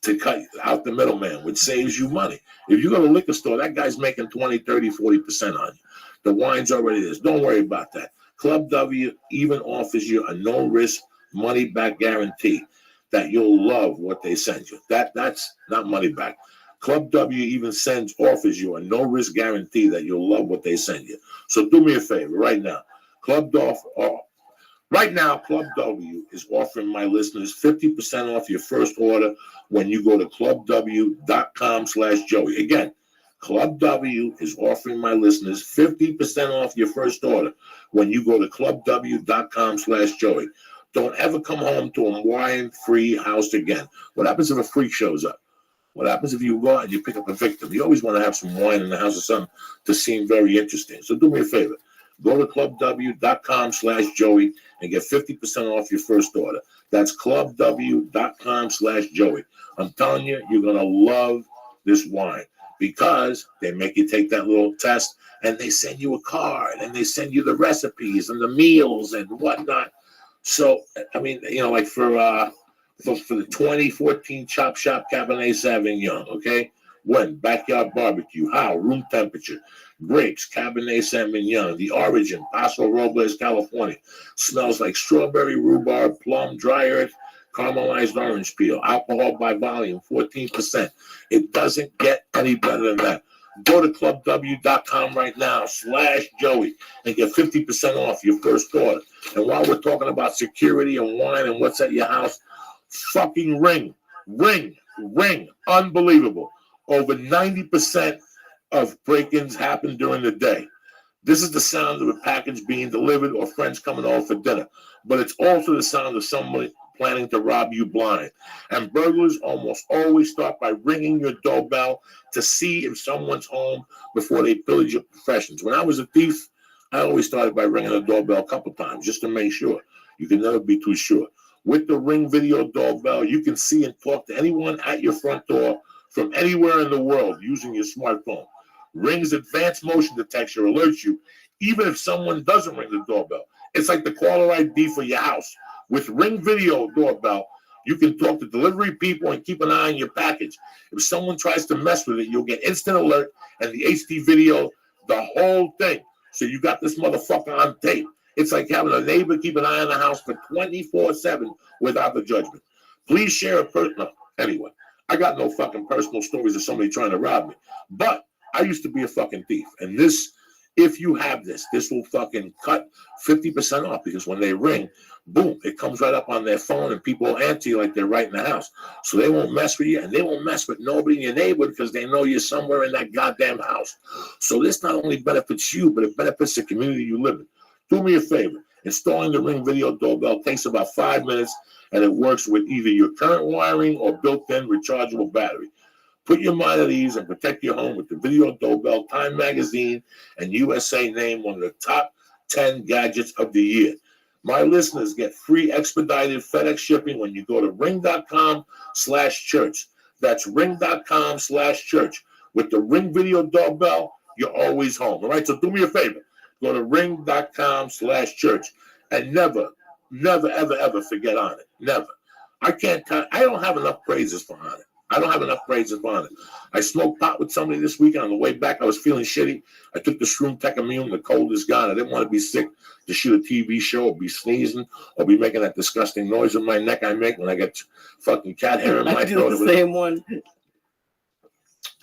to cut out the middleman, which saves you money. If you go to a liquor store, that guy's making 20, 30, 40% on you. The wine's already there. Don't worry about that. Club W even offers you a no-risk money back guarantee that you'll love what they send you. That's not money back. Club W even offers you a no risk guarantee that you'll love what they send you. So do me a favor right now. Right now, Club W is offering my listeners 50% off your first order when you go to clubw.com/Joey. Again, Club W is offering my listeners 50% off your first order when you go to clubw.com/Joey. Don't ever come home to a wine-free house again. What happens if a freak shows up? What happens if you go out and you pick up a victim? You always want to have some wine in the house or something to seem very interesting. So do me a favor. Go to clubw.com/Joey and get 50% off your first order. That's clubw.com/Joey. I'm telling you, you're going to love this wine because they make you take that little test and they send you a card and they send you the recipes and the meals and whatnot. So, I mean, like for the 2014 Chop Shop Cabernet Sauvignon, okay? When? Backyard barbecue. How? Room temperature. Grapes, Cabernet Sauvignon. The origin, Paso Robles, California. Smells like strawberry, rhubarb, plum, dry earth, caramelized orange peel. Alcohol by volume, 14%. It doesn't get any better than that. Go to clubw.com right now /Joey and get 50% off your first order. And while we're talking about security and wine and what's at your house, fucking Ring. Unbelievable. Over 90% of break-ins happen during the day. This is the sound of a package being delivered or friends coming over for dinner. But it's also the sound of somebody planning to rob you blind. And burglars almost always start by ringing your doorbell to see if someone's home before they pillage your possessions. When I was a thief, I always started by ringing the doorbell a couple times just to make sure. You can never be too sure. With the Ring Video Doorbell, you can see and talk to anyone at your front door from anywhere in the world using your smartphone. Ring's advanced motion detector alerts you even if someone doesn't ring the doorbell. It's like the caller ID for your house. With Ring Video Doorbell, you can talk to delivery people and keep an eye on your package. If someone tries to mess with it, you'll get instant alert and the HD video, the whole thing. So you got this motherfucker on tape. It's like having a neighbor keep an eye on the house for 24/7 without the judgment. Please share a personal. Anyway, I got no fucking personal stories of somebody trying to rob me. But I used to be a fucking thief. And this, if you have this will fucking cut 50% off because when they ring, boom, it comes right up on their phone and people will answer you like they're right in the house. So they won't mess with you and they won't mess with nobody in your neighborhood because they know you're somewhere in that goddamn house. So this not only benefits you, but it benefits the community you live in. Do me a favor. Installing the Ring Video Doorbell takes about 5 minutes and it works with either your current wiring or built-in rechargeable battery. Put your mind at ease and protect your home with the Video Doorbell, Time Magazine, and USA named one of the top 10 gadgets of the year. My listeners get free expedited FedEx shipping when you go to ring.com/church. That's ring.com/church. With the Ring Video Doorbell, you're always home. All right, so do me a favor. Go to ring.com/church and never, ever forget on it. Never. I don't have enough praises for on it. I don't have enough praises on it. I smoked pot with somebody this weekend. On the way back, I was feeling shitty. I took the Shroom Tech Immune. The cold is gone. I didn't want to be sick to shoot a TV show or be sneezing or be making that disgusting noise in my neck I make when I get fucking cat hair in my I throat. do the same one.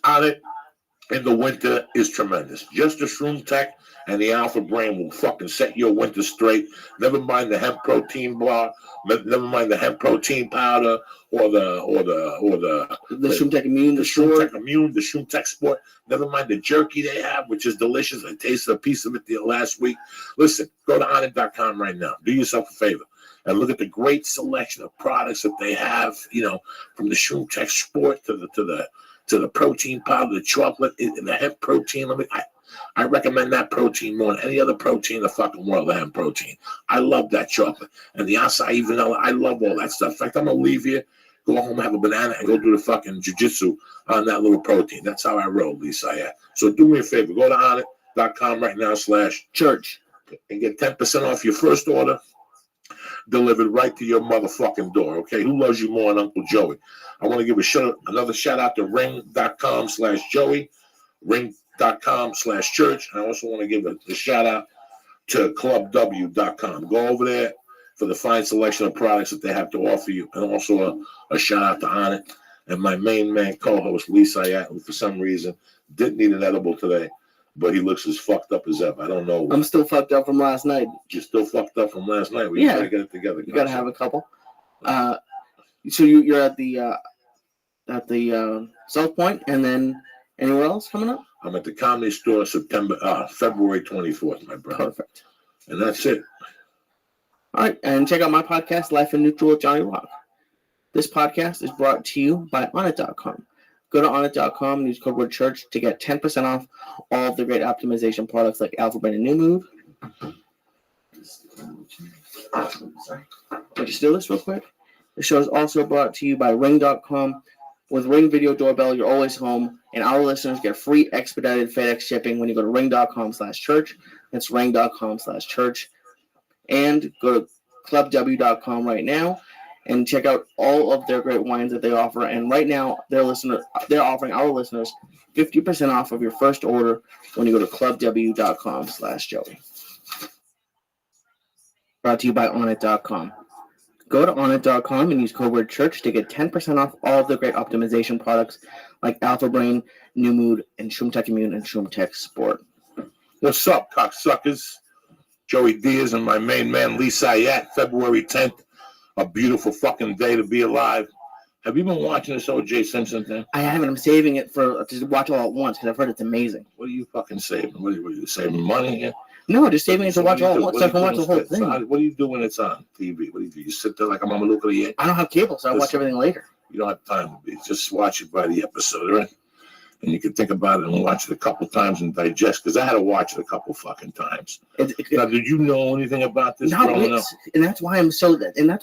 On it in the winter is tremendous. Just the Shroom Tech and the Alpha Brain will fucking set your winter straight. Never mind the hemp protein bar. Never mind the hemp protein powder or the Shroom Tech Immune, the Shroom Tech Immune, the Shroom Tech Sport. Never mind the jerky they have, which is delicious. I tasted a piece of it the last week. Listen, go to onnit.com right now. Do yourself a favor and look at the great selection of products that they have. From the Shroom Tech Sport to the protein powder, the chocolate, and the hemp protein. I recommend that protein more than any other protein in the fucking world, the hemp protein. I love that chocolate. And the acai vanilla, I love all that stuff. In fact, I'm going to leave here, go home, have a banana, and go do the fucking jiu-jitsu on that little protein. That's how I roll, Lisa. So do me a favor. Go to onnit.com right now /church and get 10% off your first order delivered right to your motherfucking door, okay? Who loves you more than Uncle Joey? I want to give another shout out to ring.com/Joey, ring.com/church. I also want to give a shout out to clubw.com. Go over there for the fine selection of products that they have to offer you. And also a shout out to Onnit and my main man co-host, Lee Sayat, who for some reason didn't need an edible today, but he looks as fucked up as ever. I don't know. I'm still fucked up from last night. You're still fucked up from last night. We gotta get it together. You gotta have a couple. So you're at the South Point, and then anywhere else coming up? I'm at the Comedy Store February 24th, my brother. Perfect. And that's it. All right, and check out my podcast, Life in Neutral with Johnny Rock. This podcast is brought to you by Onnit.com. Go to Onnit.com and use code word church to get 10% off all of the great optimization products like Alpha Brain and New Move. Would you steal this real quick? The show is also brought to you by Ring.com. With Ring Video Doorbell, you're always home, and our listeners get free expedited FedEx shipping when you go to ring.com/church. That's ring.com/church. And go to clubw.com right now and check out all of their great wines that they offer. And right now, they're offering our listeners 50% off of your first order when you go to clubw.com/Joey. Brought to you by Onnit.com. Go to Onnit.com and use code word church to get 10% off all of the great optimization products like Alpha Brain, New Mood, and ShroomTech Immune and ShroomTech Sport. What's up, cocksuckers? Joey Diaz and my main man, Lee Sayat, February 10th. A beautiful fucking day to be alive. Have you been watching this O.J. Simpson thing? I haven't. I'm saving it to watch all at once because I've heard it's amazing. What are you fucking saving? What are you saving money here? No, just saving it to watch all at once so I can watch the whole thing. What do you do when it's on TV? What do you do? You sit there like a Mama Luca? I don't have cable, so I watch everything later. You don't have time. Just watch it by the episode, right? And you can think about it and watch it a couple times and digest, because I had to watch it a couple fucking times. Now, did you know anything about this growing up? And that's why that's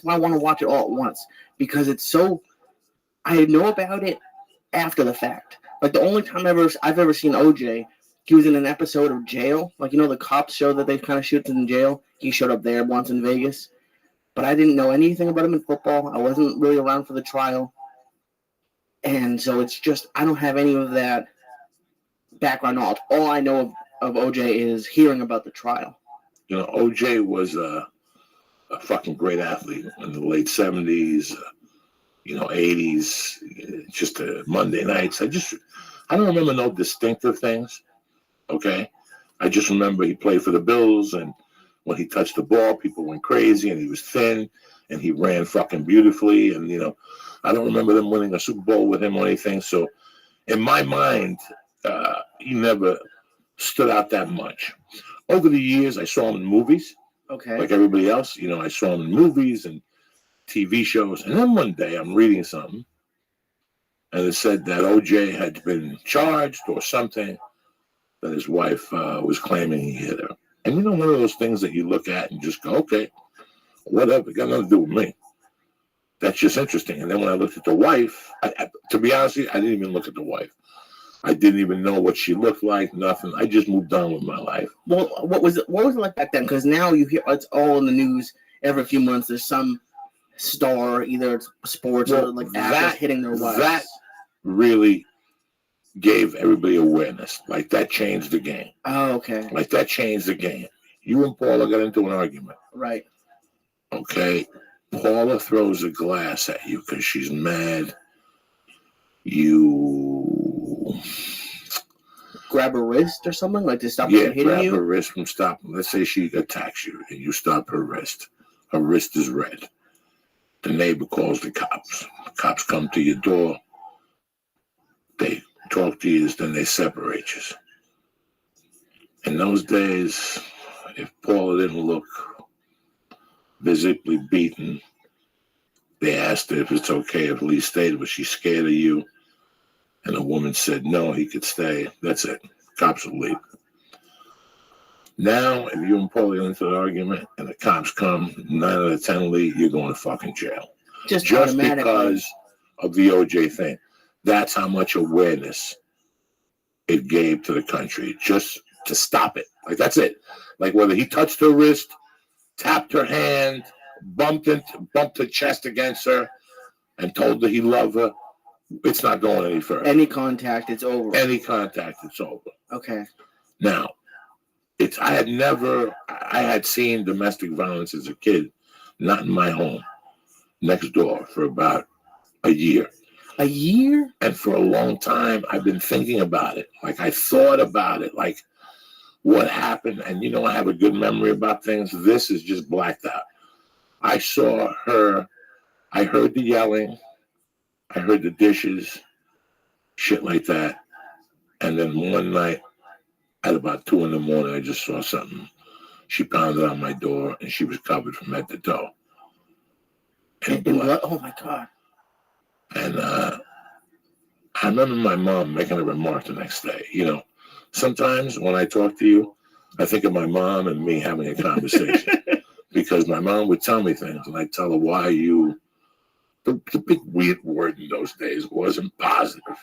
why I want to watch it all at once, because it's so. I know about it after the fact. Like the only time I've ever seen OJ, he was in an episode of Jail. Like, you know, the cops show that they kind of shoot in jail. He showed up there once in Vegas, but I didn't know anything about him in football. I wasn't really around for the trial. And so it's just, I don't have any of that background knowledge. All I know of OJ is hearing about the trial. You know, OJ was a fucking great athlete in the late 70s, 80s, just Monday nights. I don't remember no distinctive things, okay? I just remember he played for the Bills, and when he touched the ball, people went crazy, and he was thin, and he ran fucking beautifully, and, I don't remember them winning a Super Bowl with him or anything. So in my mind, he never stood out that much. Over the years, I saw him in movies. Okay. Like everybody else, I saw him in movies and TV shows. And then one day I'm reading something, and it said that OJ had been charged or something, that his wife was claiming he hit her. And one of those things that you look at and just go, okay, whatever, got nothing to do with me. That's just interesting. And then when I looked at the wife, to be honest with you, I didn't even look at the wife. I didn't even know what she looked like, nothing. I just moved on with my life. Well, what was it like back then? Because now you hear it's all in the news every few months. There's some star, either it's sports or like that hitting their wives. That really gave everybody awareness. Like that changed the game. Oh, okay. Like that changed the game. You and Paula got into an argument. Right. Okay. Paula throws a glass at you because she's mad. You grab her wrist or something, like to stop her from hitting grab you? her wrist from stopping. Let's say she attacks you and you stop her wrist. Her wrist is red. The neighbor calls the cops. The cops come to your door. They talk to you, then they separate you. In those days, if Paula didn't look visibly beaten, they asked her if it's okay if Lee stayed. Was she scared of you? And the woman said no, he could stay. That's it. Cops will leave. Now, if you and Paula get into an argument and the cops come, 9 out of 10 Lee, you're going to fucking jail. Just because of the OJ thing. That's how much awareness it gave to the country, just to stop it. Like, that's it. Like, whether he touched her wrist, tapped her hand, bumped her chest against her, and told her he loved her, it's not going any further. Any contact, it's over. Any contact, it's over. Okay. Now, I had seen domestic violence as a kid, not in my home, next door for about a year. A year? And for a long time, I've been thinking about it. Like, I thought about it, like what happened. And you know, I have a good memory about things. This is just blacked out. I saw her. I heard the yelling. I heard the dishes, shit like that. And then one night at about 2 a.m, I just saw something. She pounded on my door and she was covered from head to toe. In blood. Oh my God. And I remember my mom making a remark the next day. You know, sometimes when I talk to you, I think of my mom and me having a conversation because my mom would tell me things and I'd tell her why you. The big weird word in those days wasn't positive.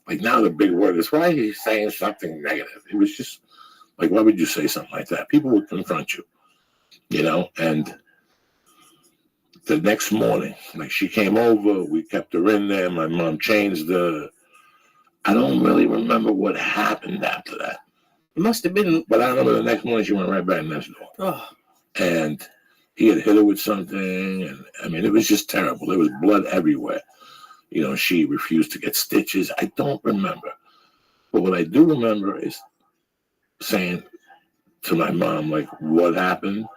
Like now the big word is, why are you saying something negative? It was just like, why would you say something like that? People would confront you, you know, and the next morning, like she came over, we kept her in there. My mom changed her. I don't really remember what happened after that. It must have been. But I remember the next morning she went right back next door. Oh. And he had hit her with something. And I mean, it was just terrible. There was blood everywhere. You know, she refused to get stitches. I don't remember. But what I do remember is saying to my mom, like, what happened?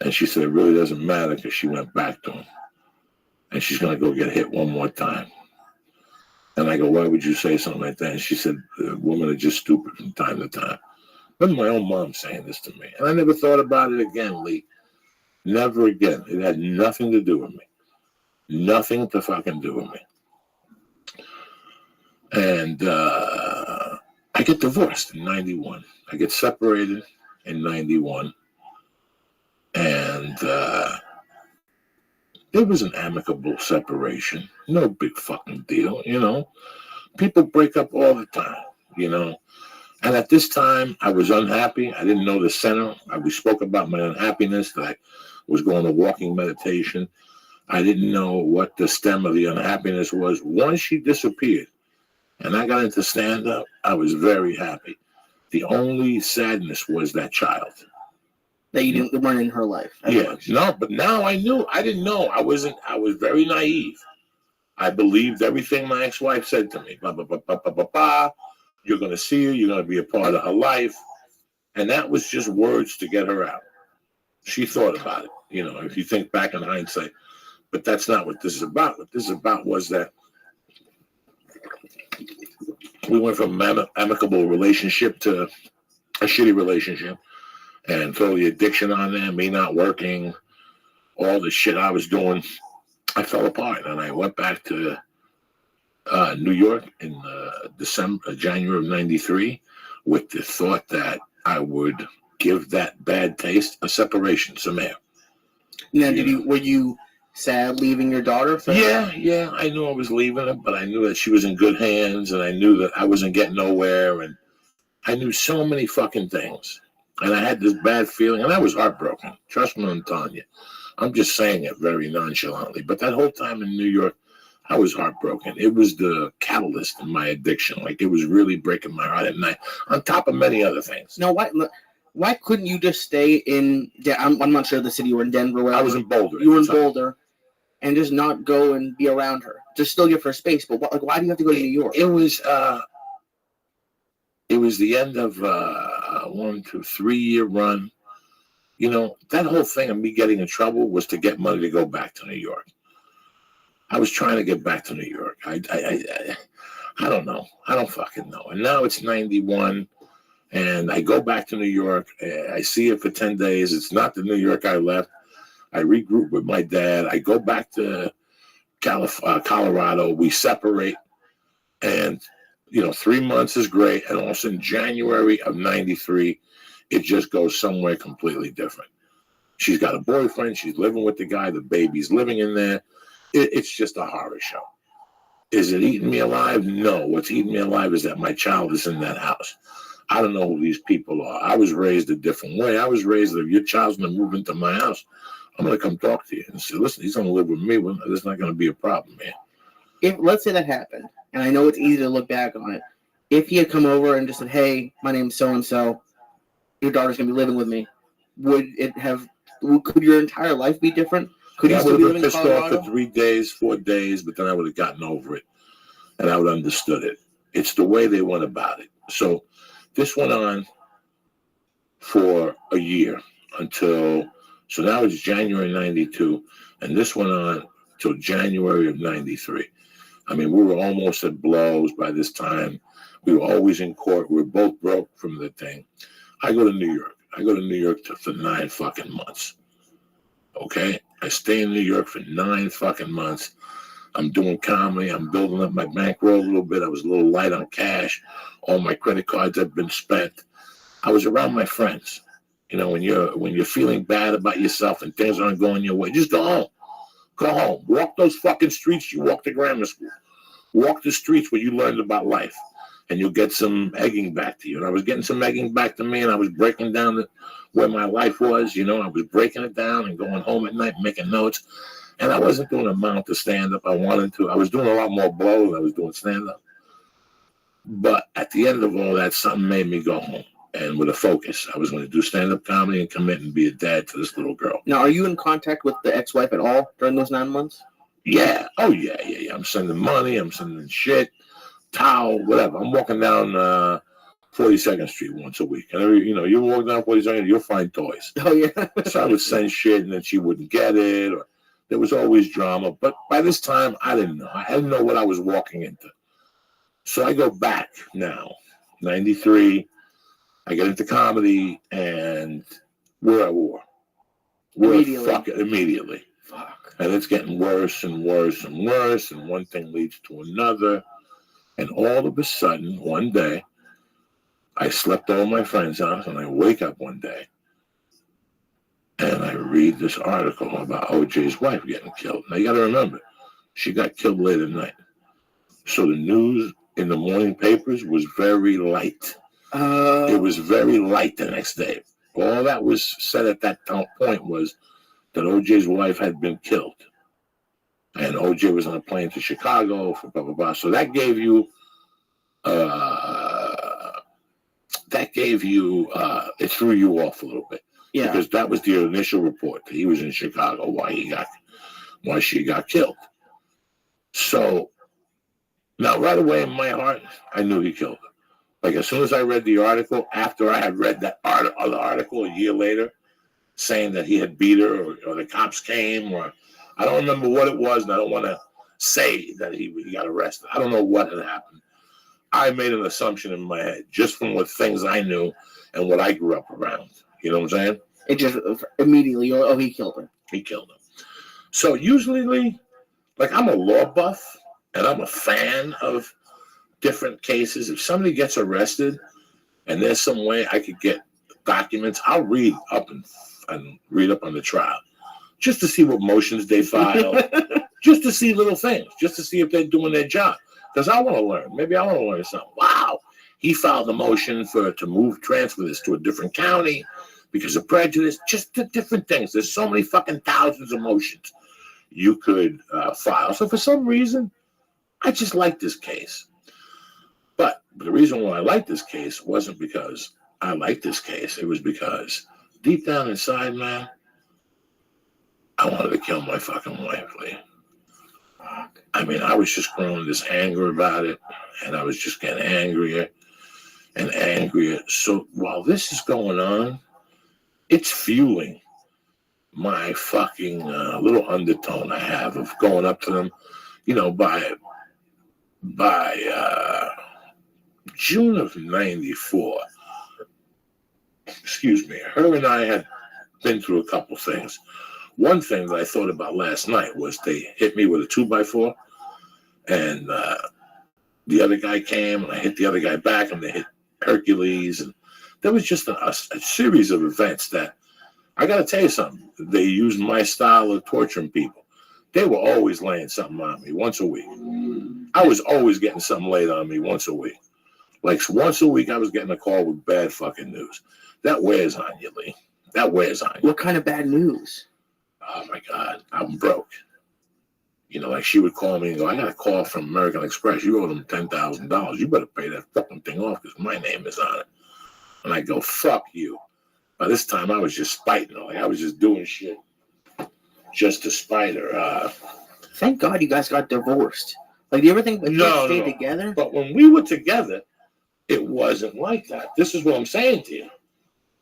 And she said, it really doesn't matter because she went back to him. And she's going to go get hit one more time. And I go, why would you say something like that? And she said, women are just stupid from time to time. But my own mom saying this to me. And I never thought about it again, Lee. Never again. It had nothing to do with me. Nothing to fucking do with me. And I get divorced in 91. I get separated in 91. And it was an amicable separation. No big fucking deal, you know. People break up all the time, you know. And at this time, I was unhappy. I didn't know the center. We spoke about my unhappiness, that I was going to walking meditation. I didn't know what the stem of the unhappiness was. Once she disappeared and I got into stand-up, I was very happy. The only sadness was that child. That you weren't in her life. Yeah, no, but now I knew. I didn't know. I was very naive. I believed everything my ex-wife said to me. Blah, blah, blah, blah, blah, blah, blah. You're going to see her. You're going to be a part of her life. And that was just words to get her out. She thought about it, you know, if you think back in hindsight. But that's not what this is about. What this is about was that we went from an amicable relationship to a shitty relationship. And throw the addiction on there, me not working, all the shit I was doing, I fell apart. And I went back to New York in January of 93 with the thought that I would give that bad taste a separation, some air. Now, were you sad leaving your daughter? Yeah, I knew I was leaving her, but I knew that she was in good hands, and I knew that I wasn't getting nowhere, and I knew so many fucking things. And I had this bad feeling, and I was heartbroken. Trust me, I'm telling you. I'm just saying it very nonchalantly. But that whole time in New York, I was heartbroken. It was the catalyst in my addiction. Like, it was really breaking my heart at night, on top of many other things. Now, why couldn't you just stay in, I'm not sure the city you were in, Denver. Whatever. I was in Boulder. You were in Boulder, and just not go and be around her. Just still give her space. But why do you have to go to New York? It was the end of 1 to 3 year run. You know, that whole thing of me getting in trouble was to get money to go back to New York. I was trying to get back to New York. I don't know. I don't fucking know. And now it's 91, and I go back to New York. I see it for 10 days. It's not the New York I left. I regroup with my dad. I go back to Colorado. We separate, and 3 months is great, and also in January of 93, it just goes somewhere completely different. She's got a boyfriend. She's living with the guy. The baby's living in there. It's just a horror show. Is it eating me alive? No. What's eating me alive is that my child is in that house. I don't know who these people are. I was raised a different way. I was raised that if your child's going to move into my house, I'm going to come talk to you and say, listen, he's going to live with me. Well, there's not going to be a problem, man. If let's say that happened, and I know it's easy to look back on it, if he had come over and just said, hey, my name's so-and-so, your daughter's going to be living with me, would it have could your entire life be different? Could Yeah, you I still would be have been living in pissed off Colorado? for 3 days, 4 days, but then I would have gotten over it and I would have understood it. It's the way they went about it. So this went on for a year so now it's January 92, and this went on till January of 93. I mean, we were almost at blows by this time. We were always in court. We were both broke from the thing. I go to New York. For 9 fucking months. Okay? I stay in New York for 9 fucking months. I'm doing comedy. I'm building up my bankroll a little bit. I was a little light on cash. All my credit cards had been spent. I was around my friends. You know, when you're feeling bad about yourself and things aren't going your way, just go home. Go home. Walk those fucking streets you walked to grammar school. Walk the streets where you learned about life, and you'll get some egging back to you. And I was getting some egging back to me, and I was breaking down where my life was. You know, I was breaking it down and going home at night, making notes. And I wasn't doing a amount of stand-up I wanted to. I was doing a lot more blow than I was doing stand-up. But at the end of all that, something made me go home. And with a focus, I was going to do stand-up comedy and commit and be a dad to this little girl. Now, are you in contact with the ex-wife at all during those 9 months? Yeah. Oh, yeah. I'm sending money. I'm sending shit, towel, whatever. I'm walking down 42nd Street once a week. And you walk down 42nd, you'll find toys. Oh, yeah. So I would send shit, and then she wouldn't get it, or there was always drama. But by this time, I didn't know. I didn't know what I was walking into. So I go back now, 93. I get into comedy, and we're at war. Immediately. Fuck. And it's getting worse and worse and worse, and one thing leads to another. And all of a sudden, one day, I slept over my friend's house, and I wake up one day, and I read this article about OJ's wife getting killed. Now, you got to remember, she got killed late at night. So the news in the morning papers was very light. It was very light the next day. All that was said at that point was that OJ's wife had been killed. And OJ was on a plane to Chicago for blah, blah, blah. So that gave you, it threw you off a little bit. Yeah. Because that was the initial report. That he was in Chicago why she got killed. So now right away in my heart, I knew he killed her. Like as soon as I read the article, after I had read that other article a year later, saying that he had beat her or the cops came, or I don't remember what it was, and I don't want to say that he got arrested. I don't know what had happened. I made an assumption in my head just from what things I knew and what I grew up around. You know what I'm saying? It just immediately, he killed her. He killed her. So usually, like I'm a law buff and I'm a fan of different cases. If somebody gets arrested and there's some way I could get documents, I'll read up and read up on the trial just to see what motions they file, just to see little things, just to see if they're doing their job. Because I want to learn. Maybe I want to learn something. Wow, he filed a motion to transfer this to a different county because of prejudice. Just the different things. There's so many fucking thousands of motions you could file. So for some reason, I just like this case. But the reason why I like this case wasn't because I like this case. It was because deep down inside, man, I wanted to kill my fucking wife, Lee. I mean, I was just growing this anger about it, and I was just getting angrier and angrier. So while this is going on, it's fueling my fucking little undertone I have of going up to them, by June of 94, her and I had been through a couple things. One thing that I thought about last night was they hit me with a 2x4, and the other guy came, and I hit the other guy back, and they hit Hercules, and there was just a series of events that, I got to tell you something, they used my style of torturing people. They were always laying something on me once a week. I was always getting something laid on me once a week. Like once a week, I was getting a call with bad fucking news. That wears on you, Lee. That wears on you. What kind of bad news? Oh, my God. I'm broke. Like she would call me and go, I got a call from American Express. You owe them $10,000. You better pay that fucking thing off because my name is on it. And I go, fuck you. By this time, I was just spiting her. Like, I was just doing shit just to spite her. Thank God you guys got divorced. Like, do you ever think that you stayed together? But when we were together, it wasn't like that. This is what I'm saying to you.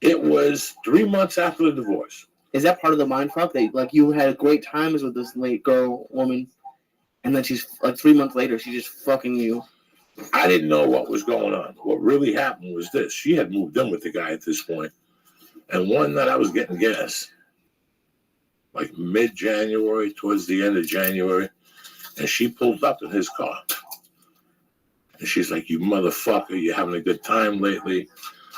It was 3 months after the divorce. Is that part of the mind fuck? That, like, you had great times with this woman, and then she's, like, 3 months later, she's just fucking you. I didn't know what was going on. What really happened was this. She had moved in with the guy at this point. And one night I was getting gas, like mid-January, towards the end of January, and she pulled up in his car. And she's like, you motherfucker, you're having a good time lately.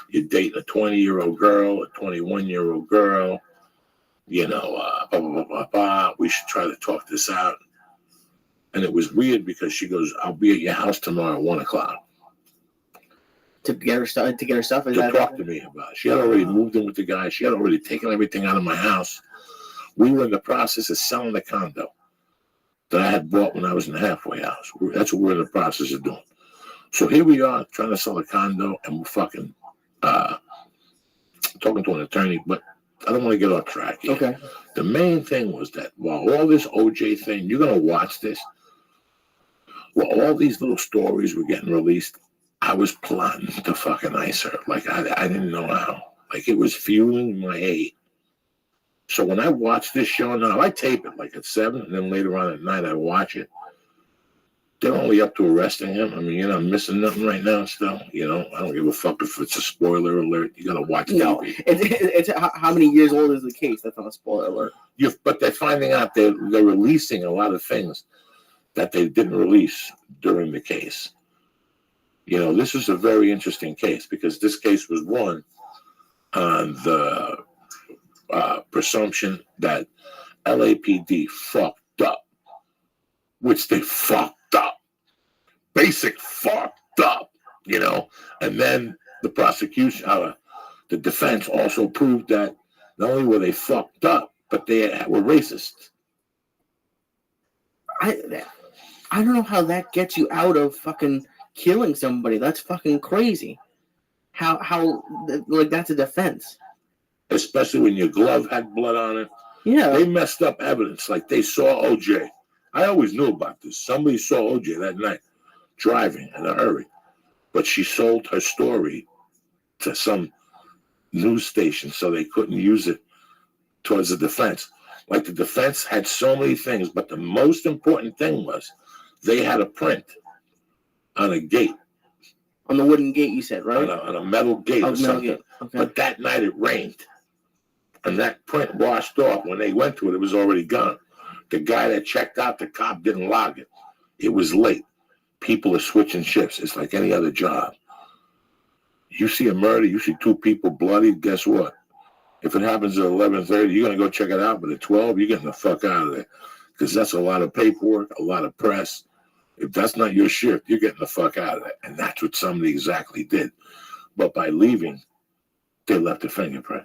You're dating a 20-year-old girl, a 21-year-old girl. You know, blah, blah, blah, blah, blah. We should try to talk this out. And it was weird because she goes, I'll be at your house tomorrow at 1 o'clock. To get her stuff? To talk to me about it. She had already moved in with the guy. She had already taken everything out of my house. We were in the process of selling the condo that I had bought when I was in the halfway house. That's what we're in the process of doing. So here we are trying to sell a condo, and we're fucking talking to an attorney, but I don't want to get off track here. Okay. The main thing was that while all this OJ thing, you're going to watch this, while all these little stories were getting released, I was plotting to fucking ice her. Like, I didn't know how. Like, it was fueling my hate. So when I watch this show now, I tape it like at 7, and then later on at night I watch it. They're only up to arresting him. I mean, you're not missing nothing right now still. You know, I don't give a fuck if it's a spoiler alert. You got to watch TV. No, it's how many years old is the case? That's not a spoiler alert. But they're finding out they're releasing a lot of things that they didn't release during the case. You know, this is a very interesting case because this case was won on the presumption that LAPD fucked up, which they fucked up. Basic fucked up, you know. And then the prosecution, the defense also proved that not only were they fucked up, but they were racist. I don't know how that gets you out of fucking killing somebody. That's fucking crazy. How like that's a defense. Especially when your glove had blood on it. Yeah. They messed up evidence. Like they saw OJ. I always knew about this. Somebody saw OJ that night driving in a hurry. But she sold her story to some news station so they couldn't use it towards the defense. Like the defense had so many things, but the most important thing was they had a print on a gate. On the wooden gate, you said, right? On a metal gate or something. Gate. Okay. But that night it rained. And that print washed off. When they went to it, it was already gone. The guy that checked out the cop didn't log it. It was late. People are switching shifts. It's like any other job. You see a murder, you see two people bloodied, guess what? If it happens at 11:30, you're going to go check it out. But at 12, you're getting the fuck out of there. Because that's a lot of paperwork, a lot of press. If that's not your shift, you're getting the fuck out of there. And that's what somebody exactly did. But by leaving, they left a fingerprint.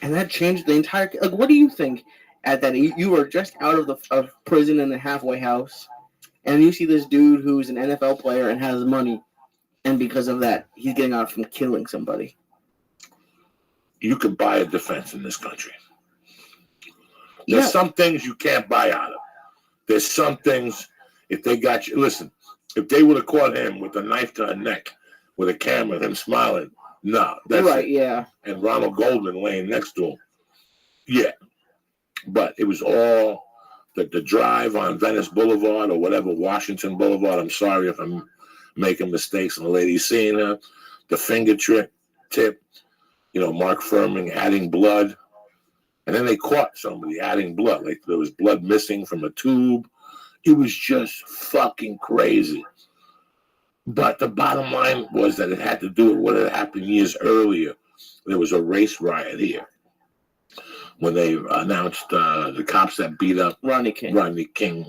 And that changed the entire... Like, what do you think at that? You were just out of prison in the halfway house, and you see this dude who's an NFL player and has money, and because of that, he's getting out from killing somebody. You could buy a defense in this country. There's some things you can't buy out of. There's some things, if they got you... Listen, if they would have caught him with a knife to her neck, with a camera, him smiling... No, that's right. It. Yeah, and Ronald Goldman laying next to him. Yeah, but it was all the drive on Venice Boulevard or whatever, Washington Boulevard. I'm sorry if I'm making mistakes and the lady's seeing her. The finger tip, you know, Mark Furman adding blood, and then they caught somebody adding blood. Like there was blood missing from a tube. It was just fucking crazy. But the bottom line was that it had to do with what had happened years earlier. There was a race riot here when they announced the cops that beat up Rodney King.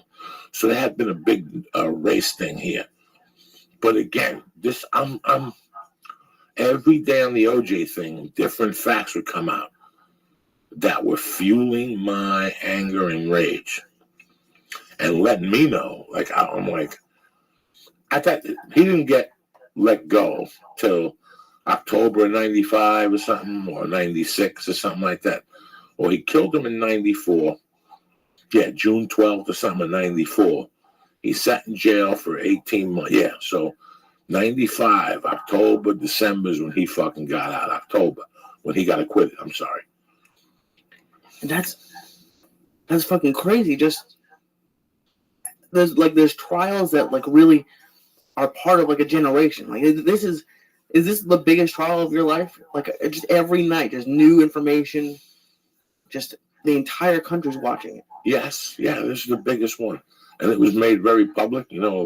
So there had been a big race thing here. But again, this I'm every day on the OJ thing, different facts would come out that were fueling my anger and rage and letting me know. Like I'm like. I thought he didn't get let go till October of 95 or something, or 96 or something like that. Or he killed him in 94. Yeah, June 12th or something in 94. He sat in jail for 18 months. Yeah, so 95, October, December is when he fucking got out. October, when he got acquitted. I'm sorry. That's fucking crazy. Just there's trials that like really are part of like a generation. Like is this the biggest trial of your life? Like just every night, there's new information. Just the entire country's watching it. Yes, yeah, this is the biggest one, and it was made very public. You know,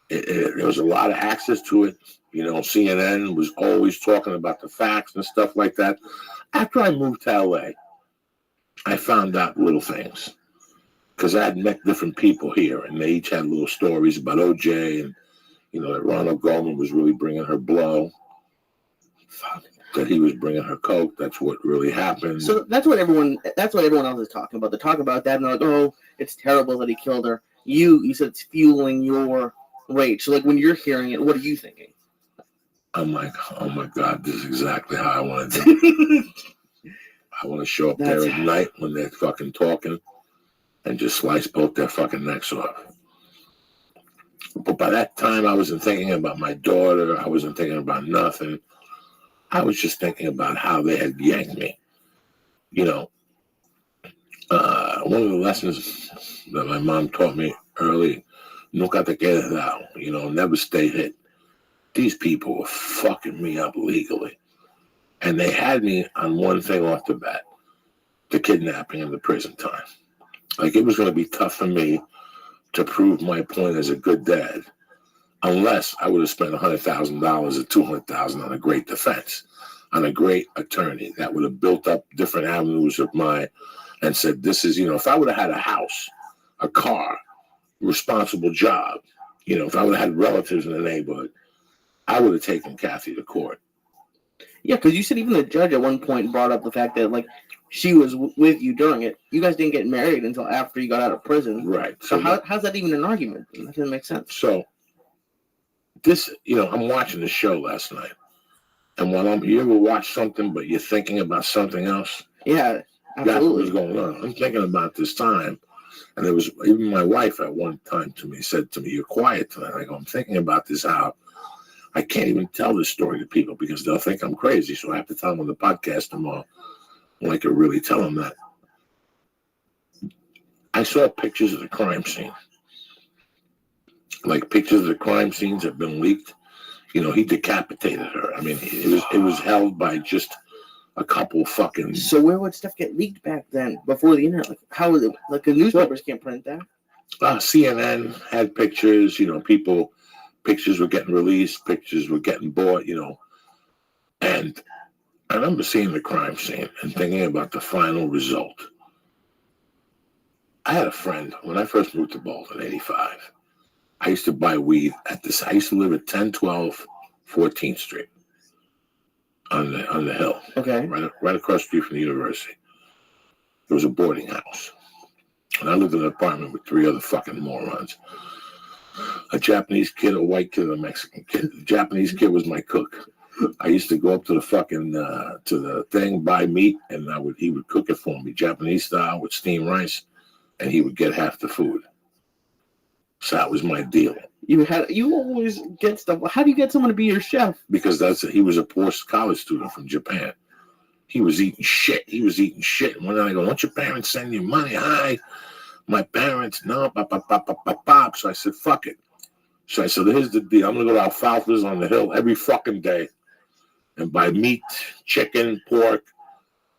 there was a lot of access to it. You know, CNN was always talking about the facts and stuff like that. After I moved to LA, I found out little things because I had met different people here, and they each had little stories about OJ, and you know that Ronald Goldman was really bringing her blow. That he was bringing her coke. That's what really happened. So that's what everyone else is talking about. They're talking about that, and they're like, "Oh, it's terrible that he killed her." You said it's fueling your rage. So like when you're hearing it, what are you thinking? I'm like, oh my God, this is exactly how I want to do. I want to show up there at night when they're fucking talking and just slice both their fucking necks off. But by that time, I wasn't thinking about my daughter. I wasn't thinking about nothing. I was just thinking about how they had yanked me. You know, one of the lessons that my mom taught me early, nunca te quedes down, you know, never stay hit. These people were fucking me up legally. And they had me on one thing off the bat, the kidnapping and the prison time. Like, it was going to be tough for me to prove my point as a good dad, unless I would have spent $100,000 or $200,000 on a great defense, on a great attorney that would have built up different avenues of mine and said, this is, you know, if I would have had a house, a car, responsible job, you know, if I would have had relatives in the neighborhood, I would have taken Kathy to court. Yeah, because you said even the judge at one point brought up the fact that, like, she was with you during it. You guys didn't get married until after you got out of prison. Right. So how's that even an argument? That doesn't make sense. So this, you know, I'm watching the show last night. And while you ever watch something, but you're thinking about something else? Yeah, absolutely. That's what was going on. I'm thinking about this time. And it was, even my wife at one time said to me, you're quiet tonight. I go, I'm thinking about this, how I can't even tell this story to people because they'll think I'm crazy. So I have to tell them on the podcast tomorrow. When I could really tell them that. I saw pictures of the crime scene. Like, pictures of the crime scenes have been leaked. You know, he decapitated her. I mean, it was held by just a couple fucking... So where would stuff get leaked back then, before the internet? Like, how was it? Like, the newspapers can't print that? CNN had pictures, you know, pictures were getting released, pictures were getting bought, you know. And I remember seeing the crime scene and thinking about the final result. I had a friend, when I first moved to Bolton in 85, I used to buy weed at this. I used to live at 1012 14th Street on the hill. Okay. Right across the street from the university. There was a boarding house. And I lived in an apartment with 3 other fucking morons. A Japanese kid, a white kid, and a Mexican kid. The Japanese kid was my cook. I used to go up to the fucking to the thing, buy meat, and he would cook it for me, Japanese style with steamed rice, and he would get half the food. So that was my deal. You always get stuff. How do you get someone to be your chef? Because he was a poor college student from Japan. He was eating shit. And one night I go, don't your parents send you money? Hi, my parents, no, pop. So I said, fuck it. So I said, here's the deal. I'm gonna go to Alfalfa's on the hill every fucking day and buy meat, chicken, pork,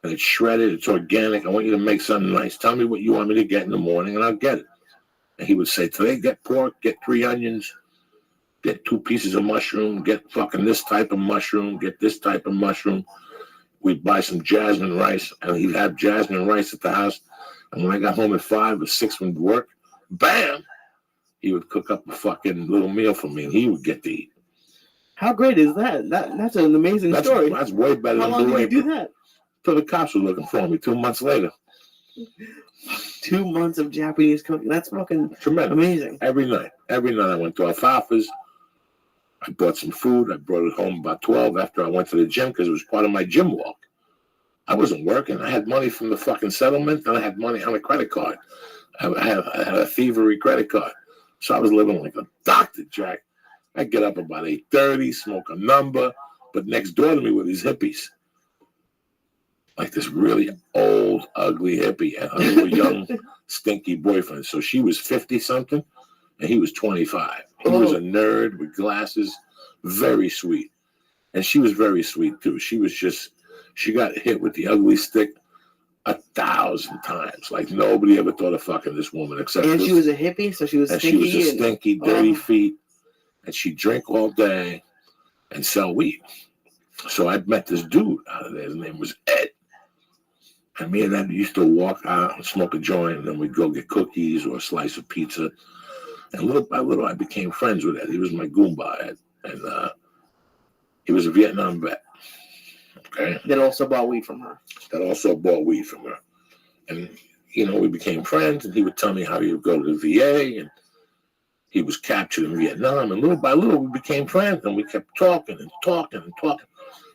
and it's shredded, it's organic. I want you to make something nice. Tell me what you want me to get in the morning, and I'll get it. And he would say, today, get pork, get 3 onions, get 2 pieces of mushroom, get fucking this type of mushroom, get this type of mushroom. We'd buy some jasmine rice, and he'd have jasmine rice at the house. And when I got home at 5 or 6 from work, bam, he would cook up a fucking little meal for me, and he would get to eat. How great is that? That's an amazing story. That's way better than How long did you do that? So the cops were looking for me 2 months later. 2 months of Japanese cooking. That's fucking tremendous. Amazing. Every night I went to Alfalfa's. I bought some food. I brought it home about 12 after I went to the gym because it was part of my gym walk. I wasn't working. I had money from the fucking settlement, and I had money on a credit card. I had a thievery credit card. So I was living like a doctor, Jack. I get up about 8:30, smoke a number, but next door to me were these hippies. Like this really old, ugly hippie and her little young, stinky boyfriend. So she was 50-something, and he was 25. He was a nerd with glasses, very sweet. And she was very sweet, too. She got hit with the ugly stick 1,000 times. Like, nobody ever thought of fucking this woman except And she was a hippie, so she was and stinky. she was a stinky, dirty feet. And she'd drink all day and sell weed. So I met this dude out of there. His name was Ed. And me and Ed used to walk out and smoke a joint, and then we'd go get cookies or a slice of pizza. And little by little, I became friends with Ed. He was my Goomba, Ed. And he was a Vietnam vet. Okay. That also bought weed from her. And, we became friends, and he would tell me how he would go to the VA, and he was captured in Vietnam. And little by little, we became friends, and we kept talking and talking and talking.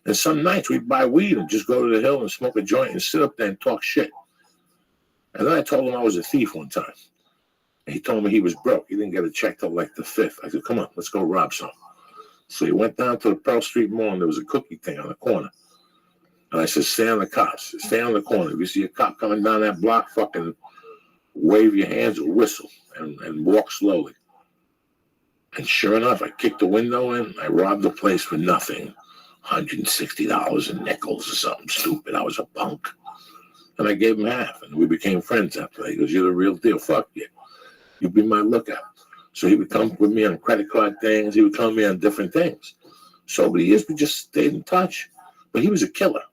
And some nights we'd buy weed and just go to the hill and smoke a joint and sit up there and talk shit. And then I told him I was a thief one time. And he told me he was broke. He didn't get a check till like the 5th. I said, come on, let's go rob some. So he went down to the Pearl Street Mall, and there was a cookie thing on the corner. And I said, stay on the cops. Stay on the corner. If you see a cop coming down that block, fucking wave your hands or whistle and walk slowly. And sure enough, I kicked the window in. I robbed the place for nothing. $160 in nickels or something stupid. I was a punk. And I gave him half. And we became friends after that. He goes, you're the real deal. Fuck you. You be my lookout. So he would come with me on credit card things. He would come with me on different things. So over the years, we just stayed in touch. But he was a killer.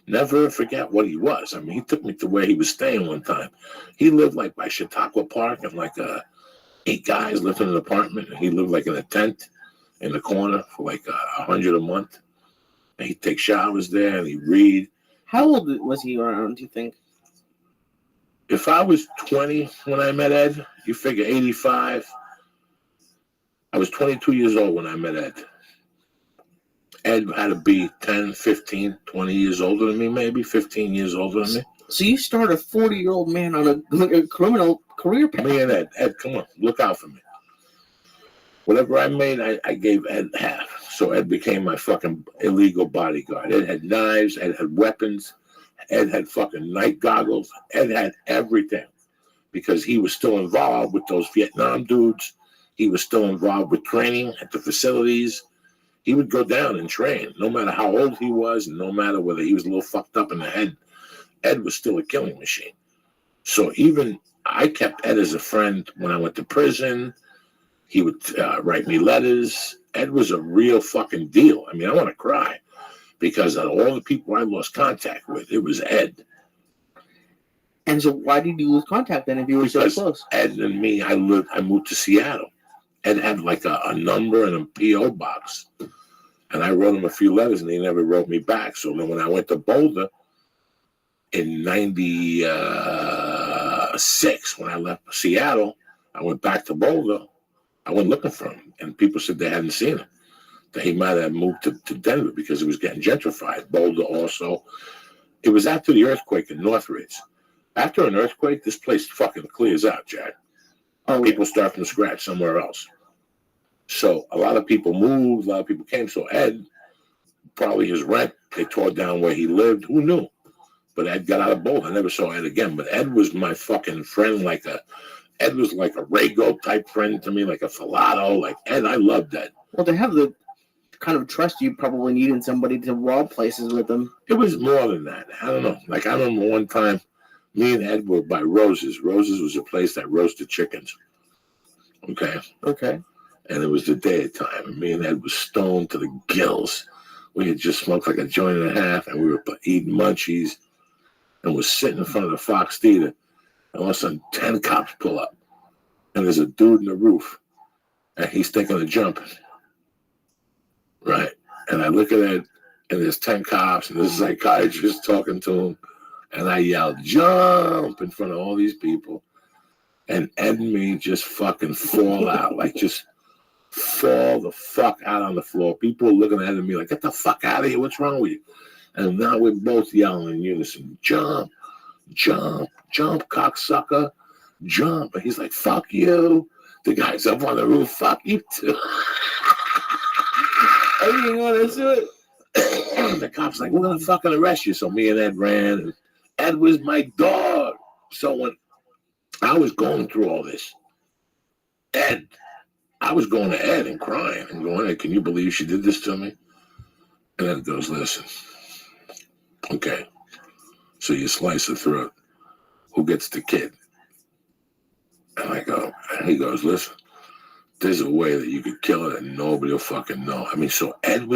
Never forget what he was. I mean, he took me to where he was staying one time. He lived like by Chautauqua Park, and like 8 guys lived in an apartment, and he lived like in a tent in the corner for like $100 a month. And he'd take showers there, and he'd read. How old was he around, do you think? If I was 20 when I met Ed, you figure 85. I was 22 years old when I met Ed. Ed had to be 10, 15, 20 years older than me, maybe 15 years older than me. So you start a 40-year-old man on a criminal career path. Me and Ed. Ed, come on, look out for me. Whatever I made, I gave Ed half. So Ed became my fucking illegal bodyguard. Ed had knives. Ed had weapons. Ed had fucking night goggles. Ed had everything because he was still involved with those Vietnam dudes. He was still involved with training at the facilities. He would go down and train, no matter how old he was, and no matter whether he was a little fucked up in the head. Ed was still a killing machine. So even I kept Ed as a friend when I went to prison. He would write me letters. Ed was a real fucking deal. I mean, I want to cry because out of all the people I lost contact with, it was Ed. And so why did you lose contact then if you were so close? Ed and me, I moved to Seattle. Ed had like a number and a P.O. box. And I wrote him a few letters, and he never wrote me back. So then when I went to Boulder in 96, when I left Seattle, I went back to Boulder. I went looking for him, and people said they hadn't seen him. That he might have moved to Denver because it was getting gentrified. Boulder also. It was after the earthquake in Northridge. After an earthquake, this place fucking clears out, Jack. People start from scratch somewhere else. So a lot of people moved, a lot of people came. So Ed, probably his rent, they tore down where he lived. Who knew? But Ed got out of Boulder. I never saw Ed again. But Ed was my fucking friend, Ed was like a Rago type friend to me, like a Filato. Like Ed, I loved Ed. Well, to have the kind of trust you probably needed somebody to rob places with them. It was more than that. I don't know. Like I remember one time, me and Ed were by Rose's. Rose's was a place that roasted chickens. Okay. And it was the daytime, and me and Ed was stoned to the gills. We had just smoked like a joint and a half, and we were eating munchies, and we're sitting in front of the Fox Theater, and all of a sudden 10 cops pull up, and there's a dude in the roof, and he's thinking of jumping. Right. And I look at Ed, and there's 10 cops, and this psychiatrist talking to him, and I yelled, jump, in front of all these people, and Ed and me just fucking fall out, like just fall the fuck out on the floor. People are looking at me like, get the fuck out of here. What's wrong with you? And now we're both yelling in unison, jump, jump, jump, cocksucker, jump. And he's like, fuck you. The guy's up on the roof, fuck you too. I didn't want to do it. The cop's like, we're going to fucking arrest you. So me and Ed ran. And Ed was my dog. So when I was going through all this, I was going to Ed and crying and going, hey, can you believe she did this to me? And Ed goes, listen, okay, so you slice the throat. Who gets the kid? And I go, and he goes, listen, there's a way that you could kill it and nobody will fucking know. I mean, so Ed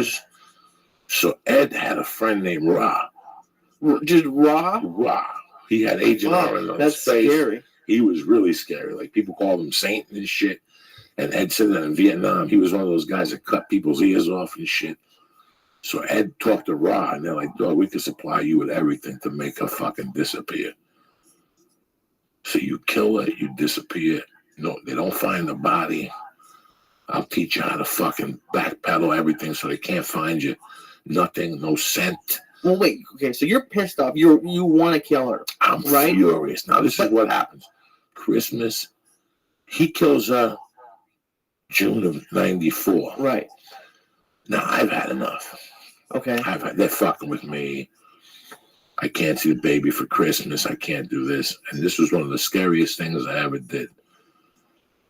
had a friend named Ra. Just Ra? Ra. He had Agent Orange on his face. Scary. He was really scary. Like, people called him Saint and shit. And Ed said that in Vietnam, he was one of those guys that cut people's ears off and shit. So Ed talked to Ra, and they're like, dog, we can supply you with everything to make her fucking disappear. So you kill her, you disappear. No, they don't find the body. I'll teach you how to fucking backpedal everything so they can't find you. Nothing, no scent. Well, wait, okay, so you're pissed off. You want to kill her. I'm right? furious. Now, this is what happens. Christmas, he kills her June of 94. Right. Now, I've had enough. Okay. They're fucking with me. I can't see the baby for Christmas. I can't do this. And this was one of the scariest things I ever did.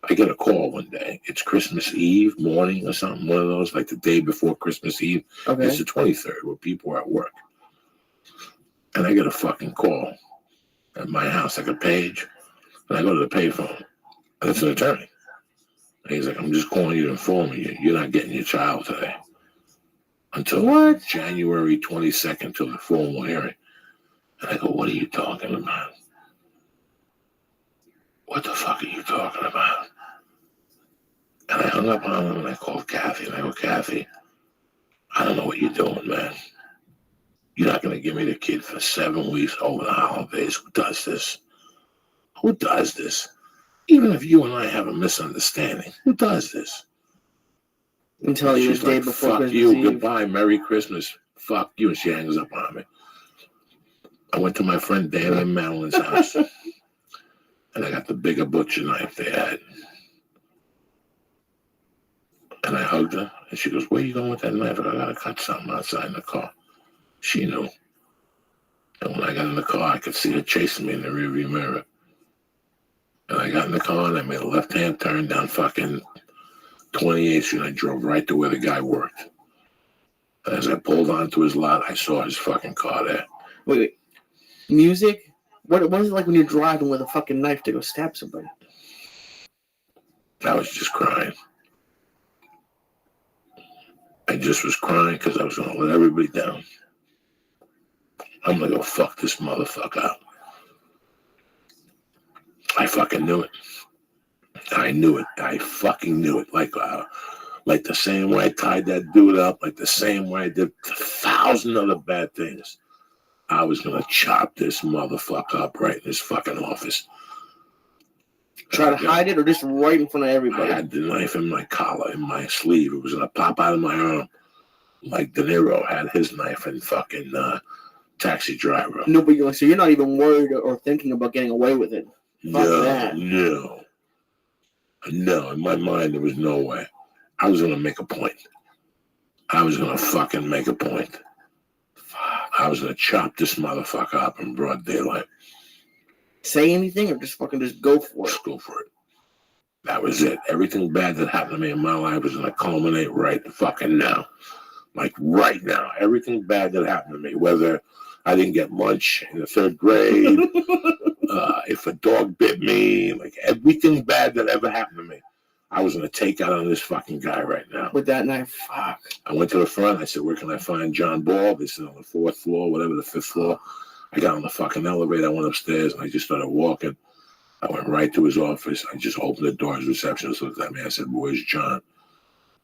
I get a call one day. It's Christmas Eve morning or something, one of those, like the day before Christmas Eve. Okay. It's the 23rd where people are at work. And I get a fucking call at my house, like a page. And I go to the payphone. And it's an attorney. And he's like, I'm just calling you to inform you, you're not getting your child today. Until January 22nd, till the formal hearing. And I go, what are you talking about? What the fuck are you talking about? And I hung up on him and I called Kathy. And I go, Kathy, I don't know what you're doing, man. You're not going to give me the kid for 7 weeks over the holidays. Who does this? Who does this? Even if you and I have a misunderstanding, who does this? Until you the day like, before fuck Christmas you, Eve. goodbye, Merry Christmas, fuck you, and she hangs up on me. I went to my friend Danny and Madeline's house, and I got the bigger butcher knife they had. And I hugged her, and she goes, where are you going with that knife? I got to cut something outside in the car. She knew. And when I got in the car, I could see her chasing me in the rearview mirror. And I got in the car, and I made a left-hand turn down fucking 28th Street, and I drove right to where the guy worked. And as I pulled onto his lot, I saw his fucking car there. Wait. Music? What is it like when you're driving with a fucking knife to go stab somebody? I was just crying. I just was crying because I was going to let everybody down. I'm going to go fuck this motherfucker up. I fucking knew it. I knew it. I fucking knew it. Like the same way I tied that dude up, like the same way I did 1,000 other bad things. I was going to chop this motherfucker up right in his fucking office. Try to hide it or just right in front of everybody? I had the knife in my collar, in my sleeve. It was going to pop out of my arm. Like De Niro had his knife in fucking Taxi Driver. No, but so you're not even worried or thinking about getting away with it? Fuck No. In my mind, there was no way. I was going to make a point. I was going to fucking make a point. I was going to chop this motherfucker up in broad daylight. Say anything or just go for it? Just go for it. That was it. Everything bad that happened to me in my life was going to culminate right fucking now. Like right now. Everything bad that happened to me, whether I didn't get lunch in the 3rd grade, if a dog bit me, like everything bad that ever happened to me, I was going to take out on this fucking guy right now. With that knife, fuck. I went to the front. I said, where can I find John Ball? They said on the 4th floor, whatever, the 5th floor. I got on the fucking elevator. I went upstairs and I just started walking. I went right to his office. I just opened the door. His receptionist looked at me. I said, where's John?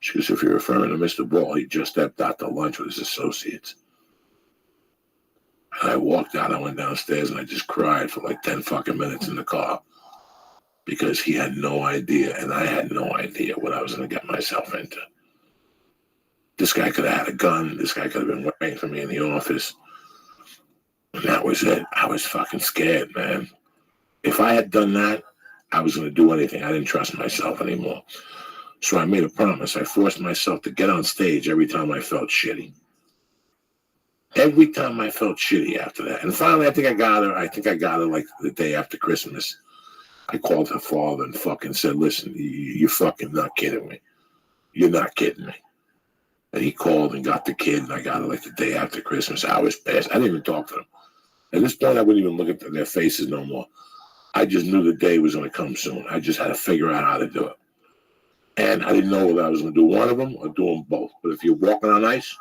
She goes, if you're referring to Mr. Ball, he just stepped out to lunch with his associates. And I walked out. I went downstairs and I just cried for like 10 fucking minutes in the car. because he had no idea, and I had no idea what I was going to get myself into. This guy could have had a gun. This guy could have been waiting for me in the office. And that was it. I was fucking scared, man. If I had done that, I was going to do anything. I didn't trust myself anymore. So I made a promise. I forced myself to get on stage every time I felt shitty. Every time I felt shitty after that. And finally, I think I got her like the day after Christmas. I called her father and fucking said, listen, you're fucking not kidding me. You're not kidding me. And he called and got the kid, and I got her like the day after Christmas. I was pissed. I didn't even talk to them. At this point, I wouldn't even look at their faces no more. I just knew the day was going to come soon. I just had to figure out how to do it. And I didn't know whether I was going to do one of them or do them both. But if you're walking on ice,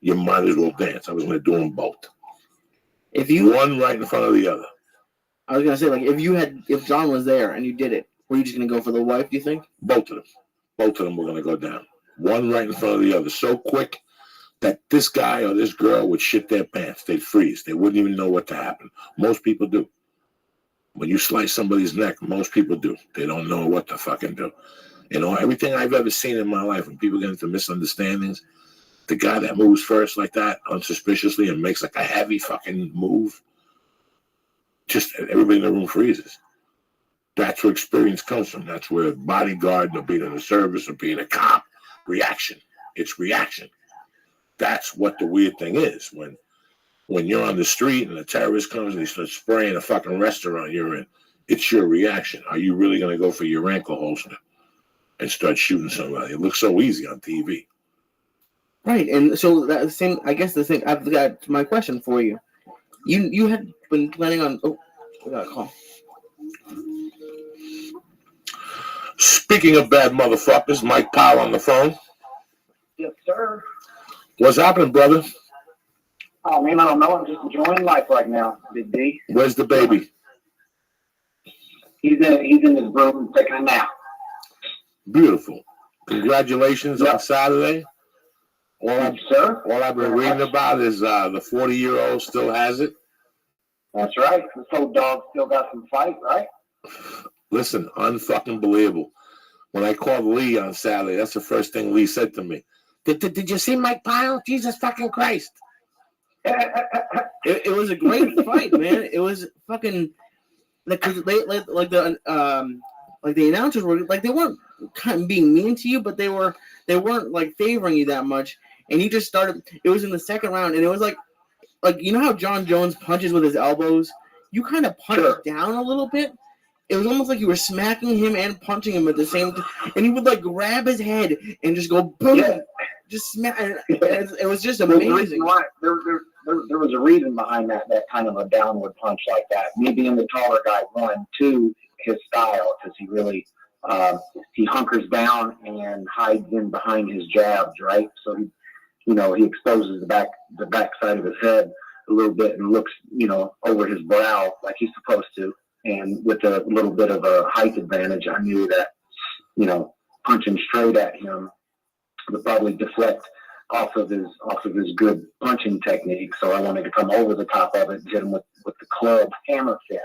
you might as well dance. I was going to do them both. One right in front of the other. I was going to say, like, if John was there and you did it, were you just going to go for the wife, do you think? Both of them. Both of them were going to go down. One right in front of the other. So quick that this guy or this girl would shit their pants. They'd freeze. They wouldn't even know what to happen. Most people do. When you slice somebody's neck, most people do. They don't know what to fucking do. You know, everything I've ever seen in my life, when people get into misunderstandings, the guy that moves first like that, unsuspiciously, and makes like a heavy fucking move, just everybody in the room freezes. That's where experience comes from. That's where bodyguard or being in the service or being a cop, reaction. It's reaction. That's what the weird thing is. When you're on the street and a terrorist comes and he starts spraying a fucking restaurant you're in, it's your reaction. Are you really going to go for your ankle holster and start shooting somebody? It looks so easy on TV. Right, and so that same. I guess the thing. I've got my question for you. You had been planning on. Oh, I got a call. Speaking of bad motherfuckers, Mike Powell on the phone. Yes, sir. What's happening, brother? Oh, man, I don't know. I'm just enjoying life right now, Big D. Where's the baby? He's in his room taking a nap. Beautiful. Congratulations on Saturday. All I've been reading about is the 40-year-old still has it. That's right. This old dog still got some fight, right? Listen, unfucking believable. When I called Lee on Saturday, that's the first thing Lee said to me. Did you see Mike Pyle? Jesus fucking Christ. It was a great fight, man. It was fucking because the announcers were like they weren't kind of being mean to you, but they weren't like favoring you that much. And you just started. It was in the second round, and it was like you know how John Jones punches with his elbows. You kind of punched down a little bit. It was almost like you were smacking him and punching him at the same time, and he would like grab his head and just go boom, just smack. It was just amazing. There was a reason behind that kind of a downward punch like that. Me being the taller guy, one, two, his style, because he really he hunkers down and hides in behind his jabs, right? So he exposes the back side of his head a little bit and looks over his brow like he's supposed to. And with a little bit of a height advantage, I knew that punching straight at him would probably deflect off of his good punching technique. So I wanted to come over the top of it and hit him with the club hammer fist.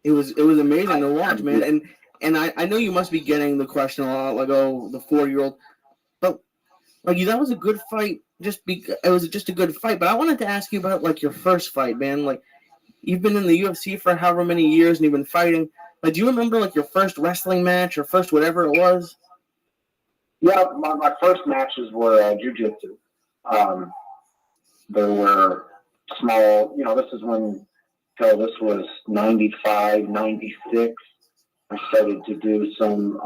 It was amazing to watch, man. And I know you must be getting the question a lot, like, oh, the 4-year-old, but like that was a good fight. It was just a good fight. But I wanted to ask you about like your first fight, man. Like you've been in the UFC for however many years and you've been fighting. Like, do you remember like your first wrestling match or first whatever it was? Yeah, my first matches were jiu-jitsu. There were small, this is this was 95, 96. I started to do some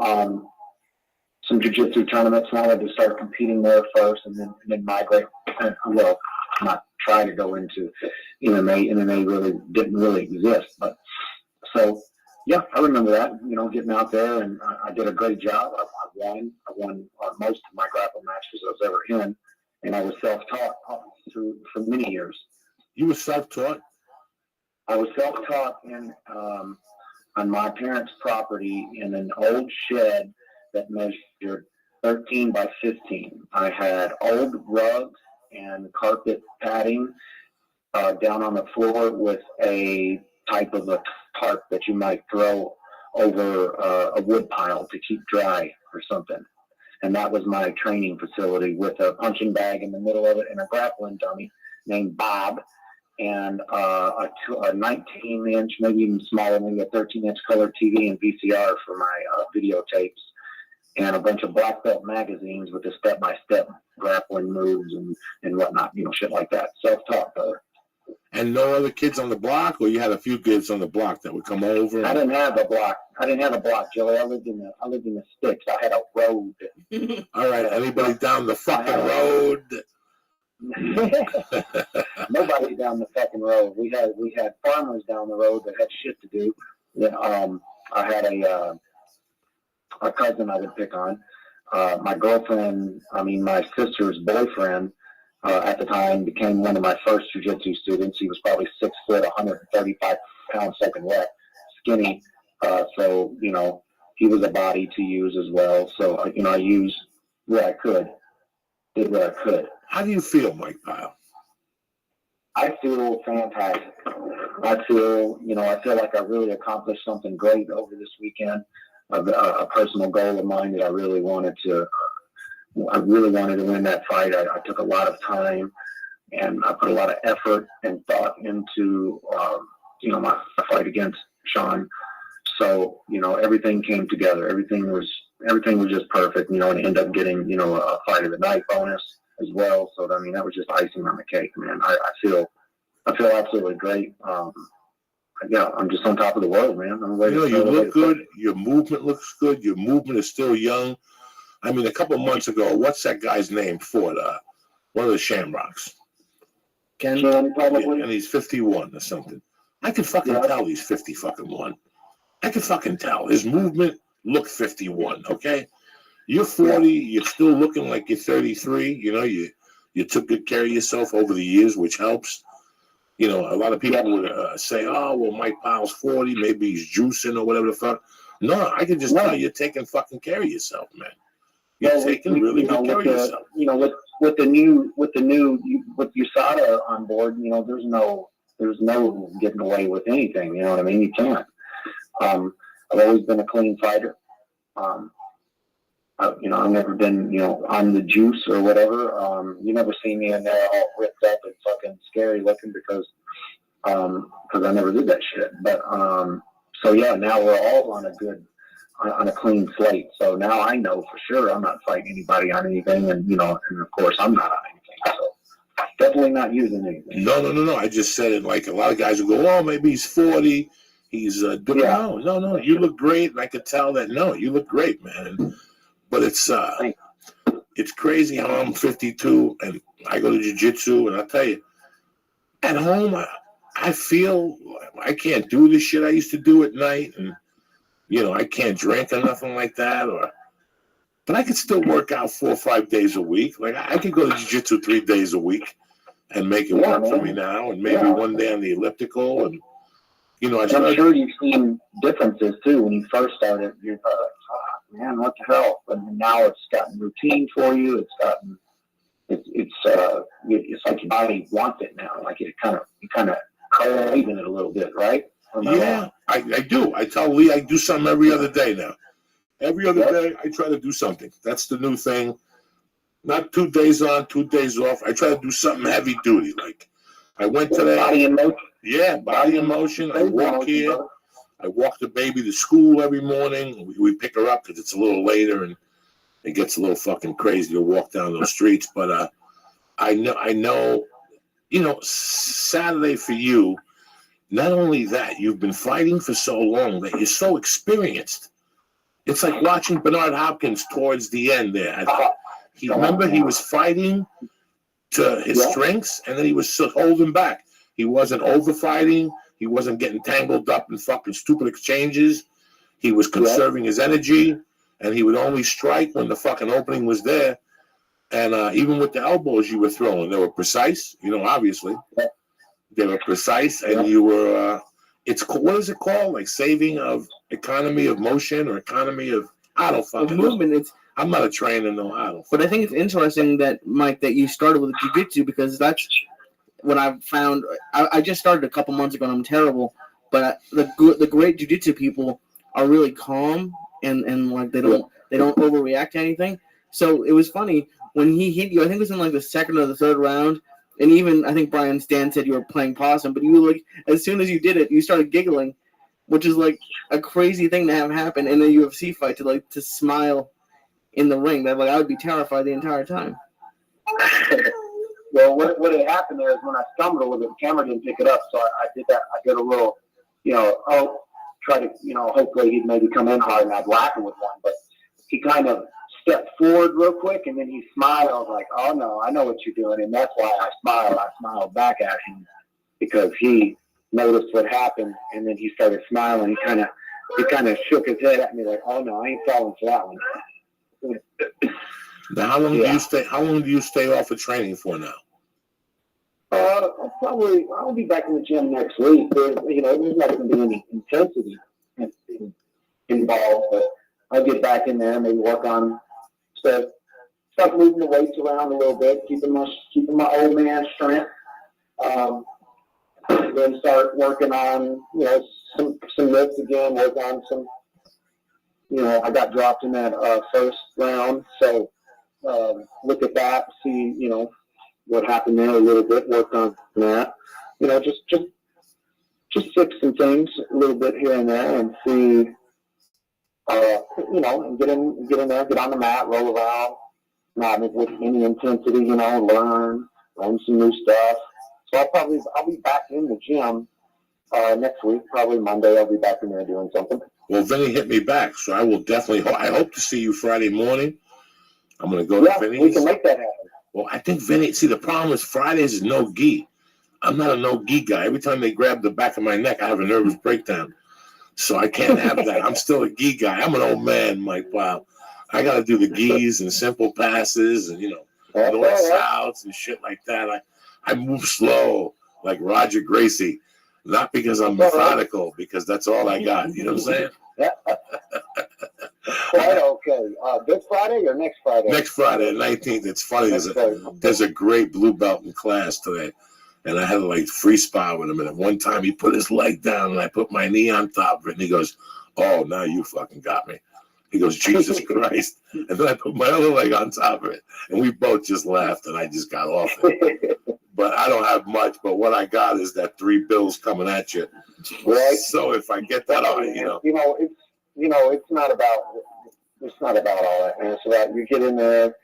jiu-jitsu tournaments, and I had to start competing there first and then migrate. Well, not try to go into MMA. MMA really didn't really exist. But so, yeah, I remember that, getting out there, and I did a great job. I won most of my grappling matches I was ever in, and I was self-taught for many years. You were self-taught? I was self-taught on my parents' property in an old shed that measured 13 by 15. I had old rugs and carpet padding down on the floor with a type of a tarp that you might throw over a wood pile to keep dry or something. And that was my training facility with a punching bag in the middle of it and a grappling dummy named Bob, and a 19-inch, maybe even smaller, maybe a 13-inch color TV and VCR for my videotapes, and a bunch of black belt magazines with the step-by-step grappling moves and whatnot, shit like that. Self-taught, brother. And no other kids on the block, or you had a few kids on the block that would come over? I didn't have a block, Joey. I lived in the sticks. I had a road. All right, anybody down the fucking road? Nobody down the fucking road. We had farmers down the road that had shit to do. I had a cousin I would pick on. My sister's boyfriend at the time became one of my first jiu-jitsu students. He was probably 6 foot, 135 pounds soaking wet, skinny. So he was a body to use as well. So I used where I could, did what I could. How do you feel, Mike Pyle? I feel fantastic. I feel like I really accomplished something great over this weekend. A personal goal of mine that I really wanted to win that fight. I took a lot of time and I put a lot of effort and thought into, my fight against Sean. So, everything came together. Everything was just perfect, and ended up getting, a fight of the night bonus as well. So, that was just icing on the cake, man. I feel absolutely great. I'm just on top of the world, man. You look good. Your movement looks good. Your movement is still young. A couple months ago, what's that guy's name for one of the Shamrocks? Ken, probably. And he's 51 or something. I could fucking tell he's 50 fucking one. I could fucking tell. His movement looked 51, okay? You're 40, you're still looking like you're 33. You took good care of yourself over the years, which helps. A lot of people would say, oh, well, Mike Pyle's 40, maybe he's juicing or whatever the fuck. No, I can just tell you're taking fucking care of yourself, man. You're taking really good care of yourself. With USADA on board, there's no getting away with anything. You know what I mean? You can't. I've always been a clean fighter. I've never been, on the juice or whatever. You never see me in there all ripped up and fucking scary looking because I never did that shit. But, so yeah, now we're all on a clean slate. So now I know for sure I'm not fighting anybody on anything. And, and of course I'm not on anything. So definitely not using anything. No. I just said it like a lot of guys will go, oh, maybe he's 40. He's doing, no. You look great. And I could tell that, no, you look great, man. But it's crazy how I'm 52 and I go to jiu-jitsu, and I'll tell you, at home, I feel I can't do the shit I used to do at night, and, I can't drink or nothing like that, but I could still work out 4 or 5 days a week. Like, I could go to jiu-jitsu 3 days a week and make it work for me now, and maybe one day on the elliptical, and, I'm sure you've seen differences, too, when you first started. You're like, man, what the hell? But now it's gotten routine for you. It's like your body wants it now. Like you kind of craving it a little bit, right? Yeah, I do. I tell Lee I do something every other day now. Every other day I try to do something. That's the new thing. Not 2 days on, 2 days off. I try to do something heavy duty. Like I went today. Body in motion. Yeah, body in motion. I walk here. I walk the baby to school every morning. We pick her up because it's a little later and it gets a little fucking crazy to walk down those streets. But I know, Saturday for you, not only that, you've been fighting for so long that you're so experienced. It's like watching Bernard Hopkins towards the end there. Remember, he was fighting to his strengths, and then he was holding back. He wasn't over-fighting. He wasn't getting tangled up in fucking stupid exchanges. He was conserving his energy, and he would only strike when the fucking opening was there. And even with the elbows you were throwing, they were precise, obviously. They were precise, and you were, what is it called? Like saving of economy of motion or economy of, I don't fucking movement. I'm not a trainer, no, I don't. But I think it's interesting that, Mike, that you started with jiu-jitsu, because that's what I've found. I just started a couple months ago and I'm terrible, but the great jiu-jitsu people are really calm and like they don't overreact to anything. So it was funny when he hit you. I think it was in like the second or the third round, and even I think Brian Stan said you were playing possum, but you like as soon as you did it, you started giggling, which is like a crazy thing to have happen in a UFC fight to smile in the ring. That like I would be terrified the entire time. Well, what had happened there is when I stumbled a little bit, the camera didn't pick it up, so I did that. I did a little, try to, hopefully he'd maybe come in hard and I'd whack him with one, but he kind of stepped forward real quick and then he smiled. I was like, oh no, I know what you're doing, and that's why I smiled. I smiled back at him because he noticed what happened, and then he started smiling. He kind of shook his head at me like, oh no, I ain't falling for that one. Now, how long do you stay? How long do you stay off of training for now? I'll be back in the gym next week. There's not going to be any intensity involved, but I'll get back in there, maybe work on stuff, start moving the weights around a little bit, keeping my old man strength. Then start working on some lifts again. Work on some. I got dropped in that first round, so look at that, see what happened there a little bit. Work on that. Just fix some things a little bit here and there, and see. And get in there, get on the mat, roll around, not with any intensity. Learn some new stuff. So I'll be back in the gym next week, probably Monday. I'll be back in there doing something. Well, Vinny hit me back, so I will definitely. I hope to see you Friday morning. I'm going to go to Vinny's. We can make that happen. Well, I think Vinny. See, the problem is Fridays is no gi. I'm not a no gi guy. Every time they grab the back of my neck, I have a nervous breakdown. So I can't have that. I'm still a gi guy. I'm an old man, Mike. Wow, I got to do the gis and simple passes and north souths and shit like that. I move slow like Roger Gracie, not because I'm methodical, because that's all I got. You know what I'm saying? Friday, okay. This Friday or next Friday? Next Friday, the 19th. It's funny. There's a great blue belt in class today. And I had to free spar with him. And at one time he put his leg down and I put my knee on top of it. And he goes, oh, now you fucking got me. He goes, Jesus Christ. And then I put my other leg on top of it. And we both just laughed and I just got off it. But I don't have much. But what I got is that 3 bills coming at you. Right. So if I get that on, it's not about all that, man. It's about you get in there,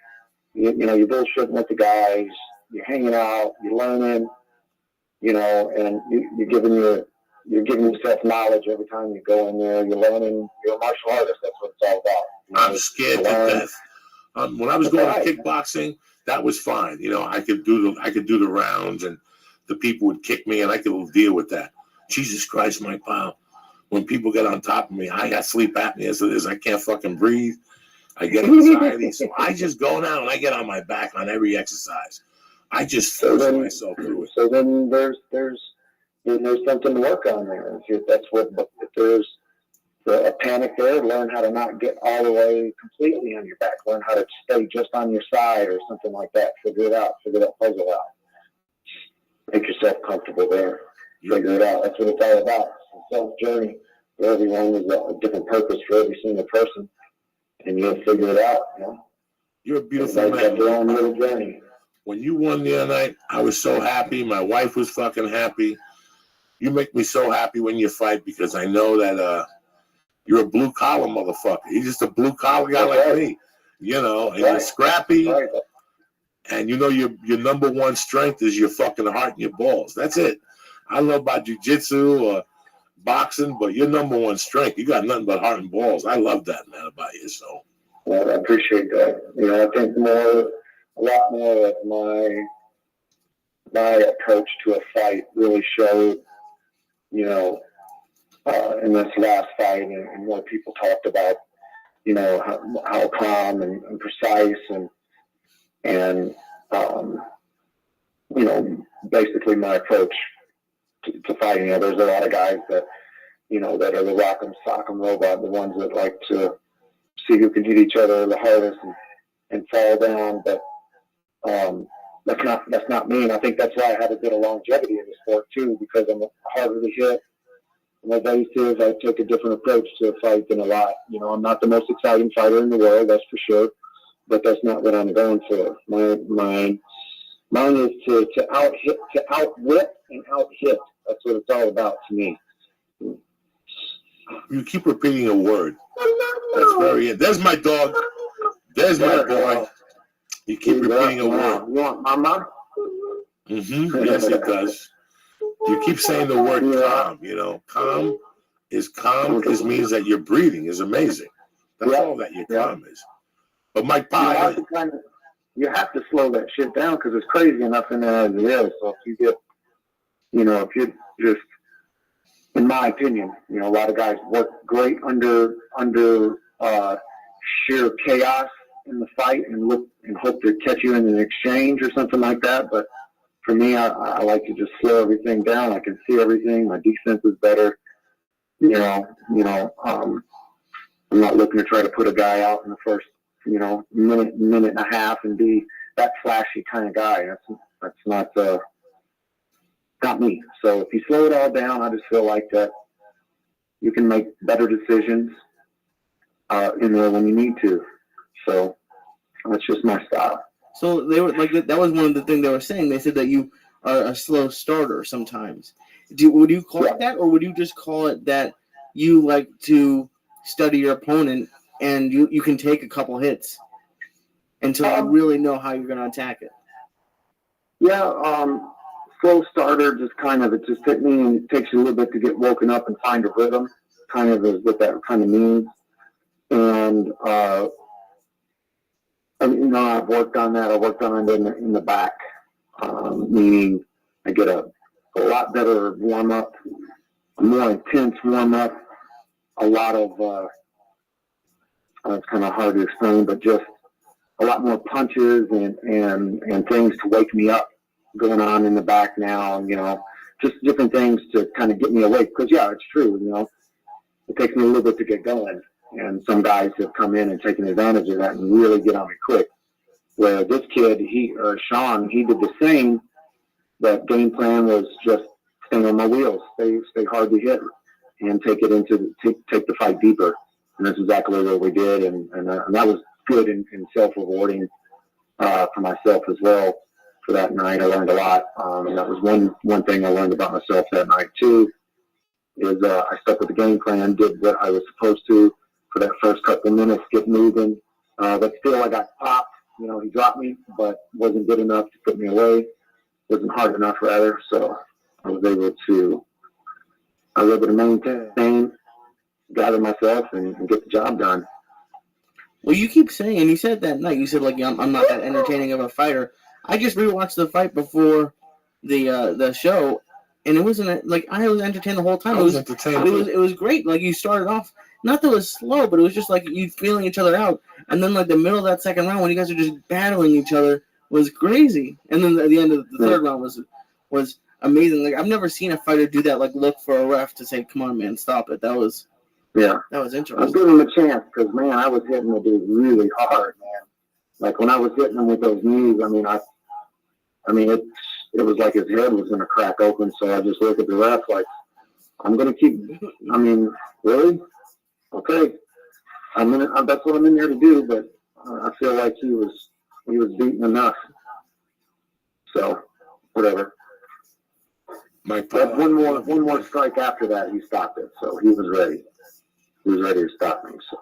you're bullshitting with the guys, you're hanging out, you're learning, and you're giving yourself knowledge every time you go in there. You're learning. You're a martial artist. That's what it's all about. I'm scared to death. When I was going to kickboxing, that was fine. I could do the rounds, and the people would kick me, and I could deal with that. Jesus Christ, my pal. When people get on top of me, I got sleep apnea, so I can't fucking breathe. I get anxiety, so I just go now and I get on my back on every exercise. I just force myself through it. So then there's something to work on there. If there's a panic there, learn how to not get all the way completely on your back. Learn how to stay just on your side or something like that. Figure it out. Figure that puzzle out. Make yourself comfortable there. Figure it out. That's what it's all about. It's a self-journey. For everyone, there's a different purpose for every single person. And you'll figure it out. You're a beautiful man. Have your own little journey. When you won the other night, I was so happy. My wife was fucking happy. You make me so happy when you fight because I know that you're a blue-collar motherfucker. You're just a blue-collar guy like me, and you're scrappy. Right. And your number one strength is your fucking heart and your balls. That's it. I don't know about jiu-jitsu or boxing, but your number one strength, you got nothing but heart and balls. I love that, man, about you. So. Well, I appreciate that. I think a lot more of my approach to a fight really showed, in this last fight, and what people talked about, how calm and precise and basically my approach to fighting. There's a lot of guys that, that are the rock'em sock'em robot, the ones that like to see who can hit each other the hardest and fall down, but that's not me, and I think that's why I have a bit of longevity in the sport too, because I'm harder to hit, Like I used to, I took a different approach to a fight than a lot. You know, I'm not the most exciting fighter in the world, that's for sure, but that's not what I'm going for. Mine is to outwit and out hit. That's what it's all about to me. You keep repeating a word. That's very. There's my dog. There's my boy. You keep repeating a word. You want mama? Mm-hmm. Yes, it does. You keep saying the word calm. You know, calm means that you're breathing is amazing. That's all that your calm is. But Mike Pye, you have to slow that shit down because it's crazy enough in there as it is. So if you get, if you just, in my opinion, a lot of guys work great under sheer chaos in the fight and hope to catch you in an exchange or something like that. But for me, I like to just slow everything down. I can see everything. My defense is better. I'm not looking to try to put a guy out in the first, minute and a half and be that flashy kind of guy. That's not me. So if you slow it all down, I just feel like that you can make better decisions in there when you need to. So that's just my style. So they were like that was one of the things they were saying. They said that you are a slow starter sometimes. Would you call it that, or would you just call it that you like to study your opponent and you can take a couple hits until you really know how you're going to attack it? Yeah, slow starter just it just took me, and it takes you a little bit to get woken up and find a rhythm, kind of is what that kind of means. And I've worked on that. I worked on it in the back, meaning I get a lot better warm up, a more intense warm up, a lot of it's kind of hard to explain, but just a lot more punches and things to wake me up going on in the back now, and just different things to kind of get me awake. Because it's true, it takes me a little bit to get going. And some guys have come in and taken advantage of that and really get on me quick. Where this kid, Sean, he did the same. That game plan was just stay on my wheels, stay hard to hit, and take the fight deeper. And that's exactly what we did. And that was good and self-rewarding for myself as well. For that night, I learned a lot. And that was one thing I learned about myself that night too. Is I stuck with the game plan, did what I was supposed to for that first couple minutes, get moving. But still, I got popped. He dropped me, but wasn't good enough to put me away. Wasn't hard enough, rather. So I was able to maintain, gather myself, and get the job done. Well, you keep saying, and you said that night, you said I'm not that entertaining of a fighter. I just rewatched the fight before the show. And it wasn't I was entertained the whole time. I was entertained. It was great. Like you started off, not that it was slow, but it was just like you feeling each other out. And then the middle of that second round when you guys are just battling each other was crazy. And then at the end of the third round was amazing. Like I've never seen a fighter do that. Like look for a ref to say, "Come on, man, stop it." That was interesting. I was giving him a chance because man, I was hitting the dude really hard, man. Like when I was hitting him with those knees, it was like his head was going to crack open, so I just look at the ref like, I'm going to keep, really? Okay. That's what I'm in there to do, but I feel like he was beaten enough. So, whatever. But one more strike after that, he stopped it, so he was ready. He was ready to stop me, so.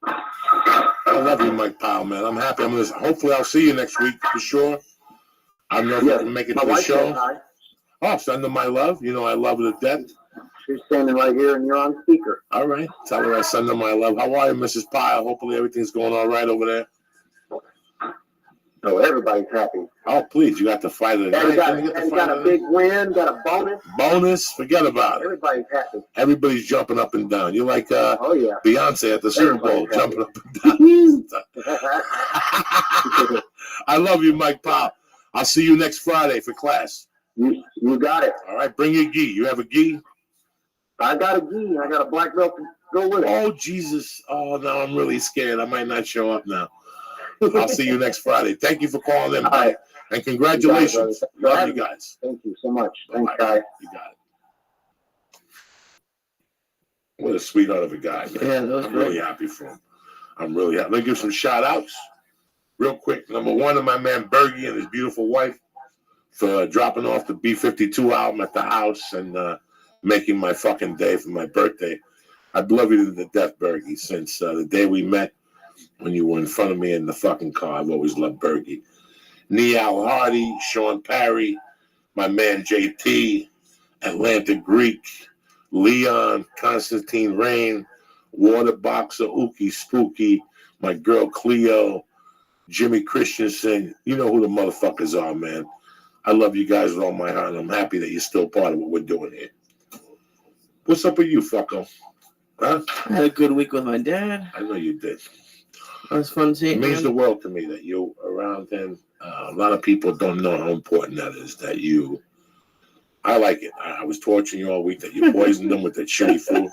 I love you, Mike Powell, man. I'm happy. Hopefully I'll see you next week for sure. I don't know if you can make it to the show. Oh, send them my love. I love her to death. She's standing right here, and you're on speaker. All right. Tell her I send them my love. How are you, Mrs. Pyle? Hopefully everything's going all right over there. Oh, everybody's happy. Oh, please. You got the fight of the night. Got a big win. Got a bonus. Bonus? Forget about it. Everybody's happy. Everybody's jumping up and down. You're like Beyonce at the Super Bowl, jumping up and down. I love you, Mike Powell. I'll see you next Friday for class. You got it. All right, bring your gi. You have a gi? I got a gi. I got a black belt to go with it. Oh, Jesus. Oh, now I'm really scared. I might not show up now. I'll see you next Friday. Thank you for calling in, right. And congratulations. Love you guys. Thank you so much. Thanks, guys. You got it. What a sweetheart of a guy, man. Yeah, that was I'm great. really happy for him. I'm really happy. Let me give some shout outs real quick. Number one to my man Bergie and his beautiful wife for dropping off the B-52 album at the house and making my fucking day for my birthday. I've loved you to the death, Bergie, since the day we met when you were in front of me in the fucking car. I've always loved Bergie. Niall Hardy, Sean Parry, my man JT, Atlantic Greek, Leon, Constantine Rain, Waterboxer, Ookie Spooky, my girl Cleo, Jimmy Christensen. You know who the motherfuckers are, man. I love you guys with all my heart, and I'm happy that you're still part of what we're doing here. What's up with you, fucko? Huh? I had a good week with my dad. I know you did. It was fun seeing It means him. the world to me that you're around him. A lot of people don't know how important that is, that you... I like it. I was torturing you all week that you poisoned them with that shitty food.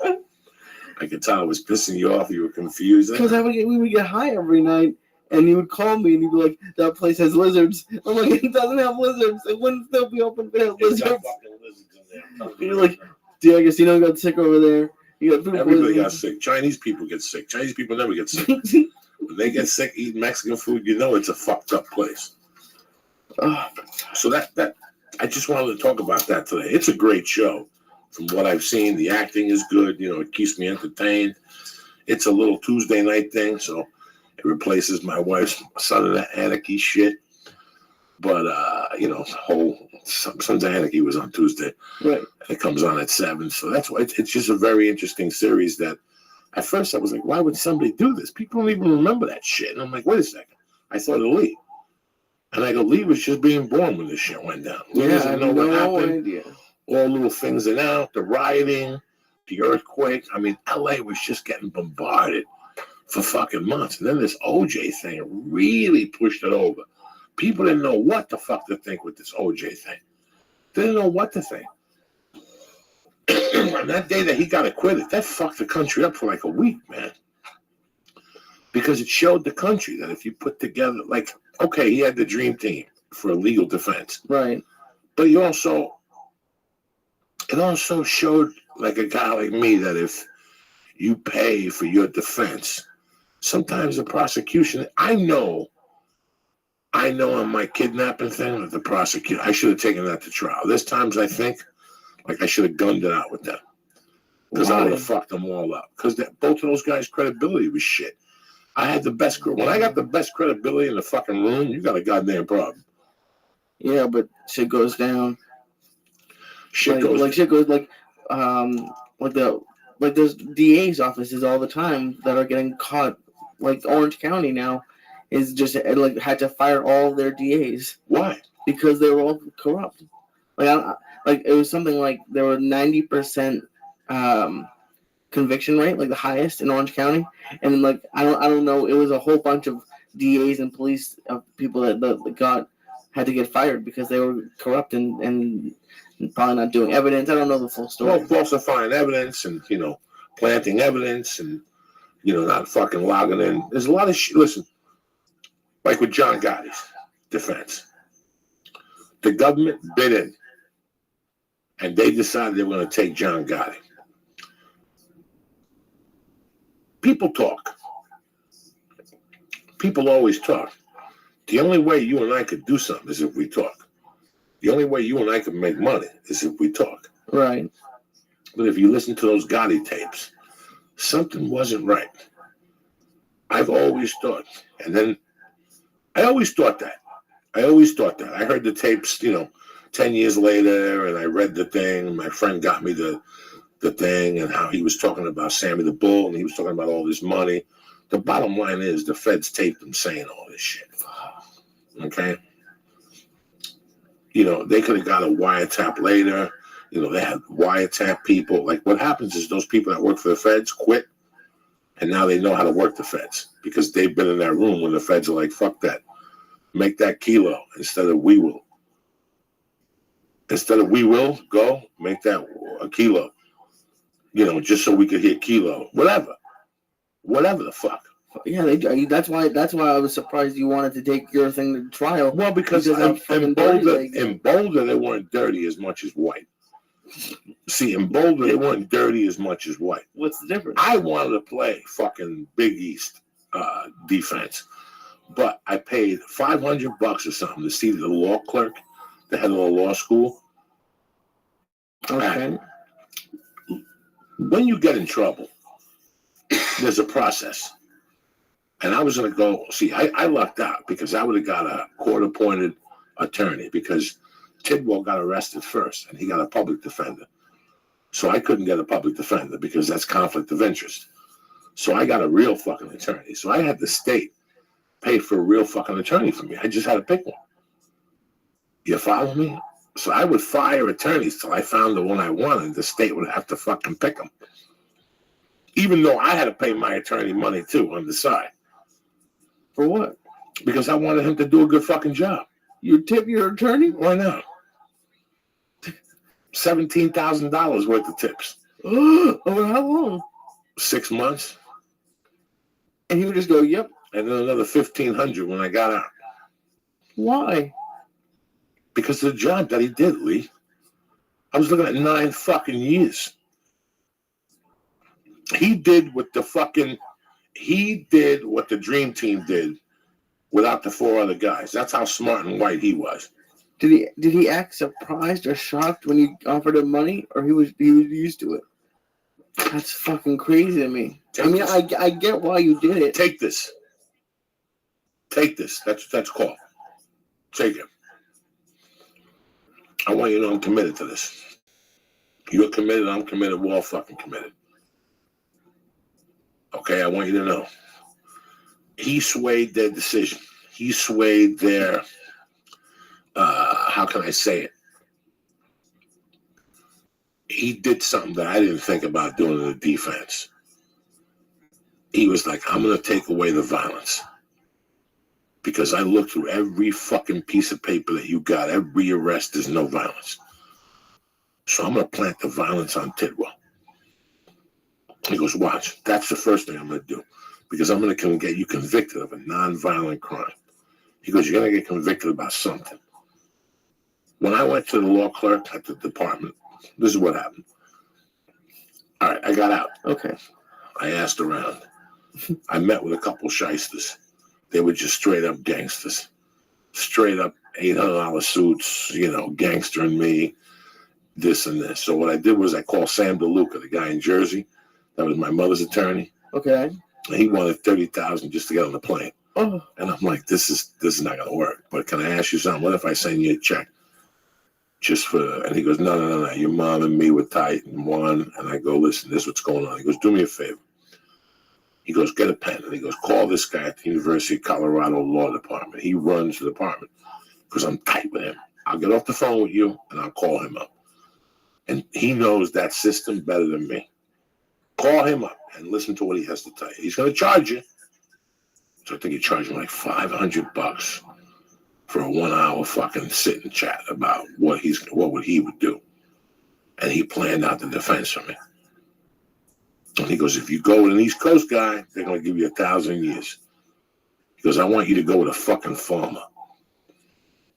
I could tell it was pissing you off. You were confused. Because we would get high every night, and he would call me, and he'd be like, that place has lizards. I'm like, it doesn't have lizards. It wouldn't still be open if it had lizards. You're like, dude, I guess you don't got sick over there. You got food Everybody poisoning. got sick. Chinese people get sick. Chinese people never get sick. When they get sick eating Mexican food, you know it's a fucked up place. So that I just wanted to talk about that today. It's a great show. From what I've seen, the acting is good. You know, it keeps me entertained. It's a little Tuesday night thing, so it replaces my wife's Son of Anarchy shit. But, you know, Sons of Anarchy was on Tuesday. Right. It comes on at 7. So that's why it's just a very interesting series that at first I was like, why would somebody do this? People don't even remember that shit. And I'm like, wait a second. I thought of Lee. And I go, Lee was just being born when this shit went down. Lee Yeah, I doesn't have know what no happened. idea. All little things and out, the rioting, the earthquake. I mean, LA was just getting bombarded for fucking months. And then this OJ thing really pushed it over. People didn't know what the fuck to think with this OJ thing. They didn't know what to think. And that day that he got acquitted, that fucked the country up for like a week, man. Because it showed the country that if you put together, like, okay, he had the dream team for a legal defense. Right. But it also showed like a guy like me that if you pay for your defense, sometimes the prosecution, I know on my kidnapping thing that the prosecutor, I should have taken that to trial. There's times I think like I should have gunned it out with them. Because I would have fucked them all up. Because both of those guys' credibility was shit. I had the best, when I got the best credibility in the fucking room, you got a goddamn problem. Yeah, but shit goes down. Shit there's DA's offices all the time that are getting caught. Like Orange County now is just like had to fire all their DAs. Why? Because they were all corrupt. Like it was something like there were 90% conviction rate, like the highest in Orange County, and like I don't know, it was a whole bunch of DAs and police people that had to get fired because they were corrupt and probably not doing evidence. I don't know the full story. Well, falsifying evidence and, you know, planting evidence and, you know, not fucking logging in. There's a lot of shit. Listen, like with John Gotti's defense, the government bid in and they decided they were going to take John Gotti. People talk. People always talk. The only way you and I could do something is if we talk. The only way you and I can make money is if we talk. Right. But if you listen to those Gotti tapes, something wasn't right. I've always thought, and then I always thought that. I heard the tapes, 10 years later, and I read the thing. My friend got me the thing and how he was talking about Sammy the Bull, and he was talking about all this money. The bottom line is the feds taped him saying all this shit. Okay? They could have got a wiretap later. They had wiretap people. Like, what happens is those people that work for the feds quit, and now they know how to work the feds because they've been in that room when the feds are like, fuck that. Make that kilo instead of we will. Instead of we will, go, make that a kilo. Just so we could hit kilo. Whatever the fuck. Yeah, that's why I was surprised you wanted to take your thing to trial. Well, because in Boulder, they weren't dirty as much as white. See, in Boulder, they weren't dirty as much as white. What's the difference? I wanted to play fucking Big East defense, but I paid $500 or something to see the law clerk, the head of the law school. Okay. When you get in trouble, there's a process. And I was going to go, see, I lucked out because I would have got a court-appointed attorney because Tidwell got arrested first and he got a public defender. So I couldn't get a public defender because that's conflict of interest. So I got a real fucking attorney. So I had the state pay for a real fucking attorney for me. I just had to pick one. You follow me? So I would fire attorneys till I found the one I wanted. The state would have to fucking pick them. Even though I had to pay my attorney money too on the side. For what? Because I wanted him to do a good fucking job. You tip your attorney? Why not? $17,000 worth of tips. Over how long? 6 months. And he would just go, yep. And then another $1,500 when I got out. Why? Because of the job that he did, Lee. I was looking at 9 fucking years. He did what the dream team did without the 4 other guys. That's how smart and white he was. Did he act surprised or shocked when you offered him money, or he was used to it? That's fucking crazy to me. I get why you did it. Take this. That's called. Take it. I want you to know I'm committed to this. You're committed, I'm committed, we're all fucking committed. Okay, I want you to know. He swayed their decision. He swayed their, how can I say it? He did something that I didn't think about doing in the defense. He was like, I'm going to take away the violence. Because I looked through every fucking piece of paper that you got. Every arrest, there's no violence. So I'm going to plant the violence on Tidwell. He goes, watch. That's the first thing I'm going to do. Because I'm going to get you convicted of a non-violent crime. He goes, you're going to get convicted about something. When I went to the law clerk at the department, this is what happened. All right, I got out. Okay. I asked around. I met with a couple shysters. They were just straight up gangsters. Straight up $800 suits, gangstering me, this and this. So what I did was I called Sam DeLuca, the guy in Jersey. That was my mother's attorney. Okay. And he wanted $30,000 just to get on the plane. Oh. And I'm like, this is not going to work. But can I ask you something? What if I send you a check? Just for, and he goes, no. Your mom and me were tight and one. And I go, listen, this is what's going on. He goes, do me a favor. He goes, get a pen. And he goes, call this guy at the University of Colorado Law Department. He runs the department because I'm tight with him. I'll get off the phone with you and I'll call him up. And he knows that system better than me. Call him up and listen to what he has to tell you. He's going to charge you. So I think he charged him like $500 for a 1 hour fucking sit and chat about what he would do. And he planned out the defense for me. And he goes, if you go with an East Coast guy, they're going to give you 1,000 years. He goes, I want you to go with a fucking farmer.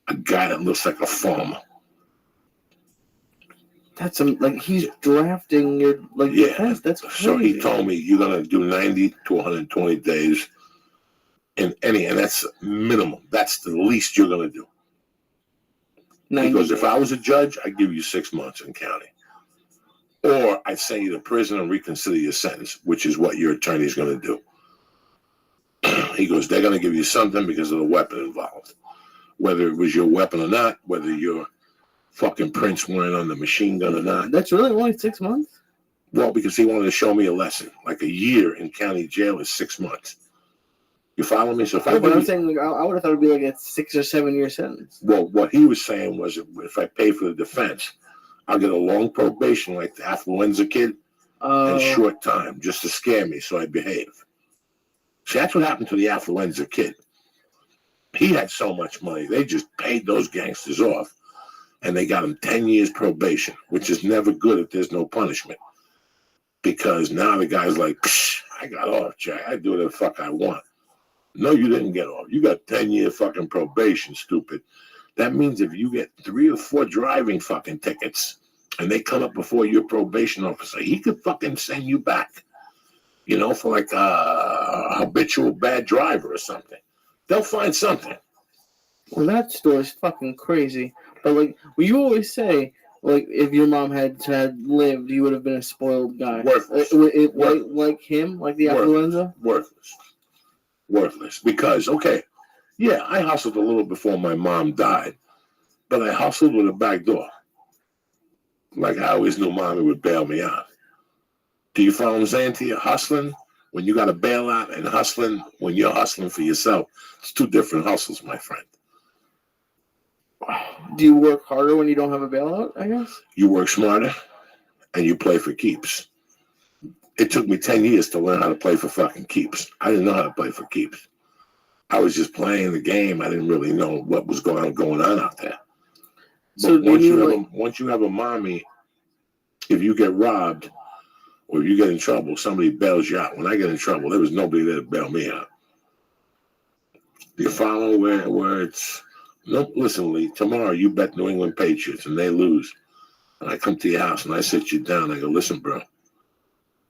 A guy that looks like a farmer. That's like he's drafting your defense. That's crazy. So he told me you're going to do 90 to 120 days in any, and that's minimum. That's the least you're going to do. He goes, if I was a judge, I'd give you 6 months in county. Or I'd send you to prison and reconsider your sentence, which is what your attorney is going to do. He goes, they're going to give you something because of the weapon involved. Whether it was your weapon or not, whether your fucking prints weren't on the machine gun or not. That's really only 6 months? Well, because he wanted to show me a lesson. Like a year in county jail is 6 months. You follow me? So if but I'm saying, like, I would have thought it would be like a 6 or 7 year sentence. Well, what he was saying was if I pay for the defense, I'll get a long probation like the affluenza kid in short time just to scare me so I behave. See, that's what happened to the affluenza kid. He had so much money. They just paid those gangsters off and they got him 10 years probation, which is never good if there's no punishment. Because now the guy's like, I got off, Jack. I do whatever the fuck I want. No, you didn't get off. You got 10-year fucking probation, stupid. That means if you get 3 or 4 driving fucking tickets and they come up before your probation officer, he could fucking send you back, for like a habitual bad driver or something. They'll find something. Well, that story's fucking crazy. But you always say, if your mom had lived, you would have been a spoiled guy. Worthless. Like him, like the affluenza. Worthless. Because I hustled a little before my mom died, but I hustled with a back door. Like I always knew mommy would bail me out. Do you follow what I'm saying to you? Hustling when you got a bailout and hustling when you're hustling for yourself. It's two different hustles, my friend. Do you work harder when you don't have a bailout, I guess? You work smarter and you play for keeps. It took me 10 years to learn how to play for fucking keeps. I didn't know how to play for keeps. I was just playing the game. I didn't really know what was going on out there. So once you have a mommy, if you get robbed or if you get in trouble, somebody bails you out. When I get in trouble, there was nobody there to bail me out. You follow where it's... No, listen, Lee, tomorrow you bet New England Patriots and they lose. And I come to your house and I sit you down. I go, listen, bro,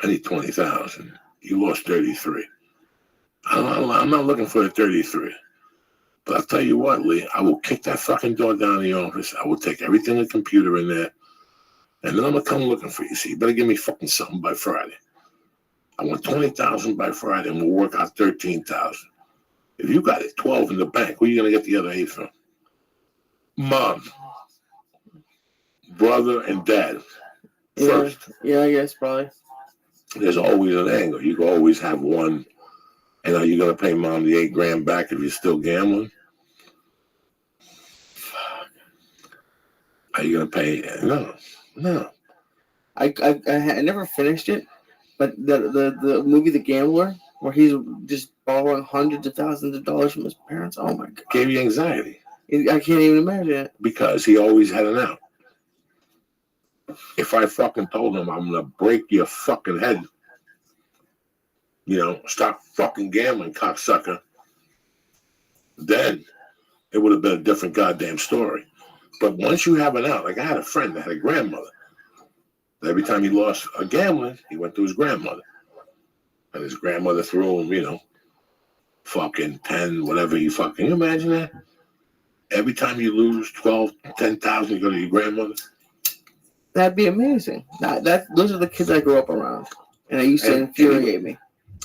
I need 20,000. You lost 33. I'm not looking for the 33. But I'll tell you what, Lee, I will kick that fucking door down in the office. I will take everything in the computer in there. And then I'm going to come looking for you. So you better give me fucking something by Friday. I want 20,000 by Friday and we'll work out 13,000. If you got it 12 in the bank, where are you going to get the other 8 from? Mom, brother, and dad. First. Yeah, I guess probably. There's always an angle. You can always have one. And are you going to pay mom the $8,000 back if you're still gambling? Are you going to pay? No. I never finished it, but the movie The Gambler, where he's just borrowing hundreds of thousands of dollars from his parents. Oh my God. Gave you anxiety. I can't even imagine it. Because he always had an out. If I fucking told him I'm going to break your fucking head, stop fucking gambling, cocksucker, then it would have been a different goddamn story. But once you have an out, like I had a friend that had a grandmother. Every time he lost a gambling, he went to his grandmother. And his grandmother threw him, fucking 10, whatever you fucking... Can you imagine that? Every time you lose 12, 10,000, you go to your grandmother? That'd be amazing. Those are the kids I grew up around. And it used to infuriate me.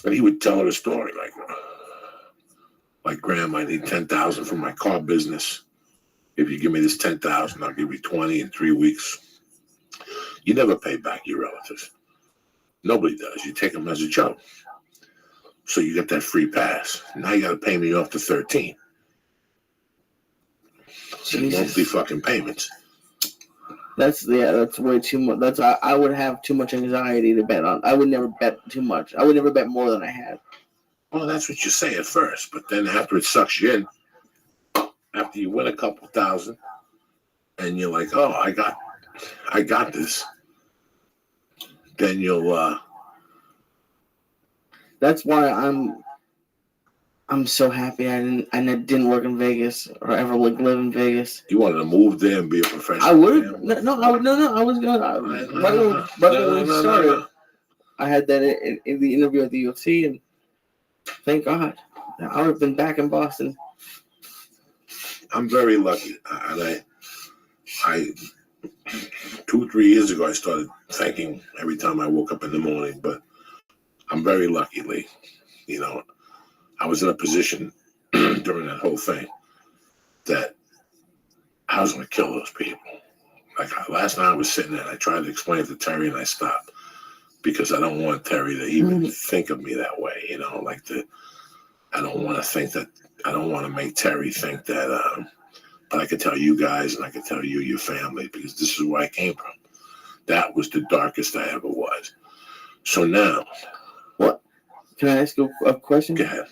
And he would tell her a story like, Grandma, I need 10,000 for my car business. If you give me this 10,000, I'll give you 20 in 3 weeks. You never pay back your relatives. Nobody does. You take them as a joke. So you get that free pass. Now you got to pay me off to 13. Monthly fucking payments. That's way too much. I would have too much anxiety to bet on. I would never bet too much. I would never bet more than I had. Well, that's what you say at first, but then after it sucks you in, after you win a couple thousand, and you're like, oh, I got this. Then you'll. That's why I'm so happy I didn't work in Vegas or ever live in Vegas. You wanted to move there and be a professional? I would have. No. I was gonna. Right when we started, I had that in the interview at the UFC, and thank God, I would have been back in Boston. I'm very lucky, and I 2-3 years ago I started thinking every time I woke up in the morning, but I'm very lucky, Lee. I was in a position during that whole thing that I was going to kill those people. Like last night I was sitting there and I tried to explain it to Terry and I stopped because I don't want Terry to even think of me that way, I don't want to make Terry think that, but I could tell you guys and I could tell you, your family, because this is where I came from. That was the darkest I ever was. So now. What? Can I ask you a question? Go ahead.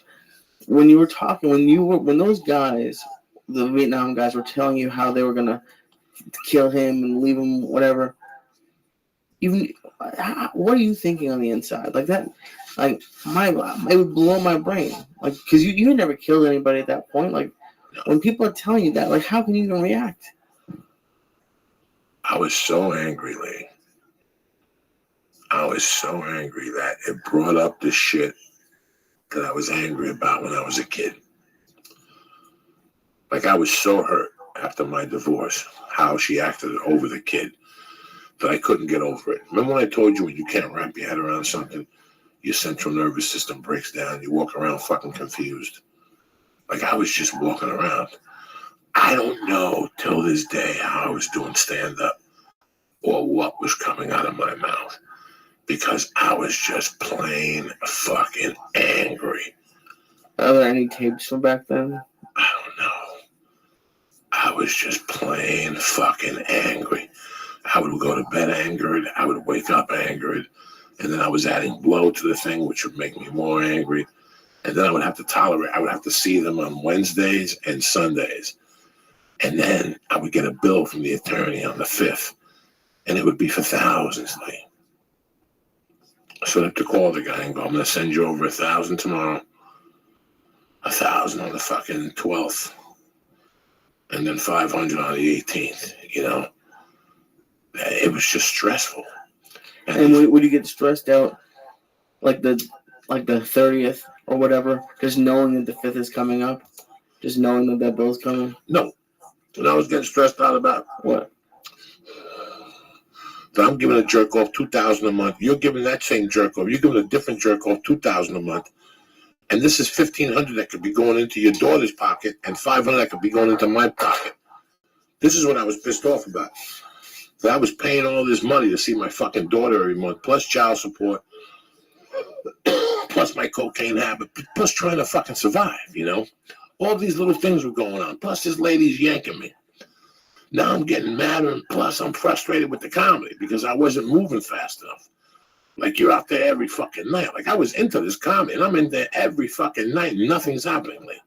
When you were talking, when those guys, the Vietnam guys, were telling you how they were gonna kill him and leave him, whatever, what are you thinking on the inside? Like that, it would blow my brain. Like, because you had never killed anybody at that point. Like, when people are telling you that, like, how can you even react? I was so angry, Lee. I was so angry that it brought up the shit that I was angry about when I was a kid. Like, I was so hurt after my divorce, how she acted over the kid, that I couldn't get over it. Remember when I told you when you can't wrap your head around something, your central nervous system breaks down, you walk around fucking confused? Like, I was just walking around. I don't know till this day how I was doing stand-up or what was coming out of my mouth, because I was just plain fucking angry. Are there any tapes from back then? I don't know. I was just plain fucking angry. I would go to bed angered. I would wake up angered. And then I was adding blow to the thing, which would make me more angry. And then I would have to tolerate. I would have to see them on Wednesdays and Sundays. And then I would get a bill from the attorney on the 5th. And it would be for thousands, Lee. So I have to call the guy and go, I'm going to send you over 1,000 tomorrow. 1,000 on the fucking 12th. And then 500 on the 18th, you know? It was just stressful. And would you get stressed out like the 30th or whatever, just knowing that the 5th is coming up? Just knowing that bill's coming? No. So I was getting stressed out about what? That I'm giving a jerk off $2,000 a month. You're giving that same jerk off. You're giving a different jerk off $2,000 a month. And this is $1,500 that could be going into your daughter's pocket and $500 that could be going into my pocket. This is what I was pissed off about. That I was paying all this money to see my fucking daughter every month, plus child support, plus my cocaine habit, plus trying to fucking survive, you know? All these little things were going on. Plus this lady's yanking me. Now I'm getting madder, and plus I'm frustrated with the comedy because I wasn't moving fast enough. Like, you're out there every fucking night. Like, I was into this comedy, and I'm in there every fucking night, and nothing's happening, Lee.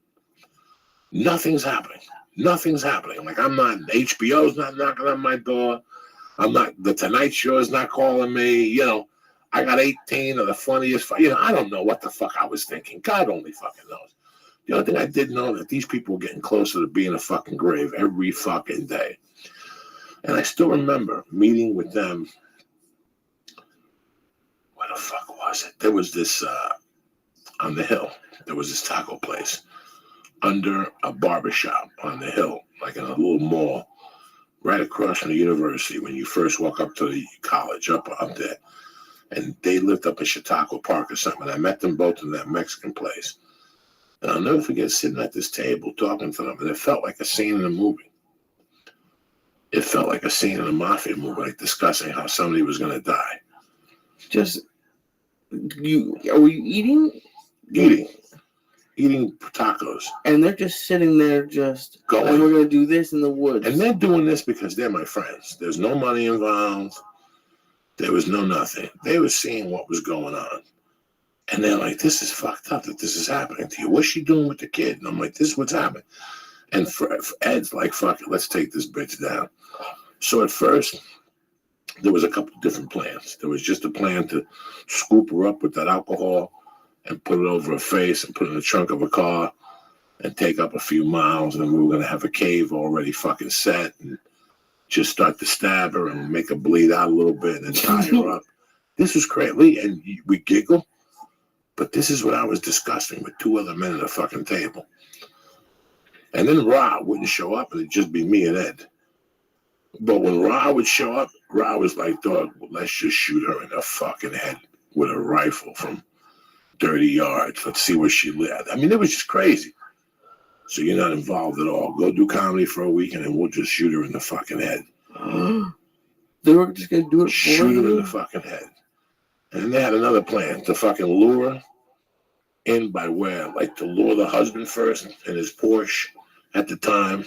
Nothing's happening. Nothing's happening. Like, I'm not, HBO's not knocking on my door. I'm not, The Tonight Show is not calling me. You know, I got 18 of the funniest, you know, I don't know what the fuck I was thinking. God only fucking knows. The only thing I did know that these people were getting closer to being a fucking grave every fucking day. And I still remember meeting with them. What the fuck was it? There was this, on the hill, there was this taco place under a barbershop on the hill, like in a little mall, right across from the university when you first walk up to the college, up there. And they lived up in Chautauqua Park or something. I met them both in that Mexican place. And I'll never forget sitting at this table talking to them, and it felt like a scene in a movie. It felt like a scene in a mafia movie, like discussing how somebody was going to die. Just, are we eating? Eating tacos. And they're just sitting there just going. And we're going to do this in the woods. And they're doing this because they're my friends. There's no money involved. There was no nothing. They were seeing what was going on. And they're like, this is fucked up that this is happening to you. What's she doing with the kid? And I'm like, this is what's happening. And for Ed's like, fuck it, let's take this bitch down. So at first, there was a couple of different plans. There was just a plan to scoop her up with that alcohol and put it over her face and put it in the trunk of a car and take up a few miles. And we were going to have a cave already fucking set and just start to stab her and make her bleed out a little bit and then tie her up. This was crazy. And we giggle. But this is what I was discussing with two other men at a fucking table. And then Ra wouldn't show up, and it'd just be me and Ed. But when Ra would show up, Ra was like, dog, well, let's just shoot her in the fucking head with a rifle from 30 yards. Let's see where she lived. I mean, it was just crazy. So you're not involved at all. Go do comedy for a week, and then we'll just shoot her in the fucking head. They were just going to do it for Shoot her in the fucking head. And they had another plan to fucking lure her in by where, like to lure the husband first in his Porsche at the time.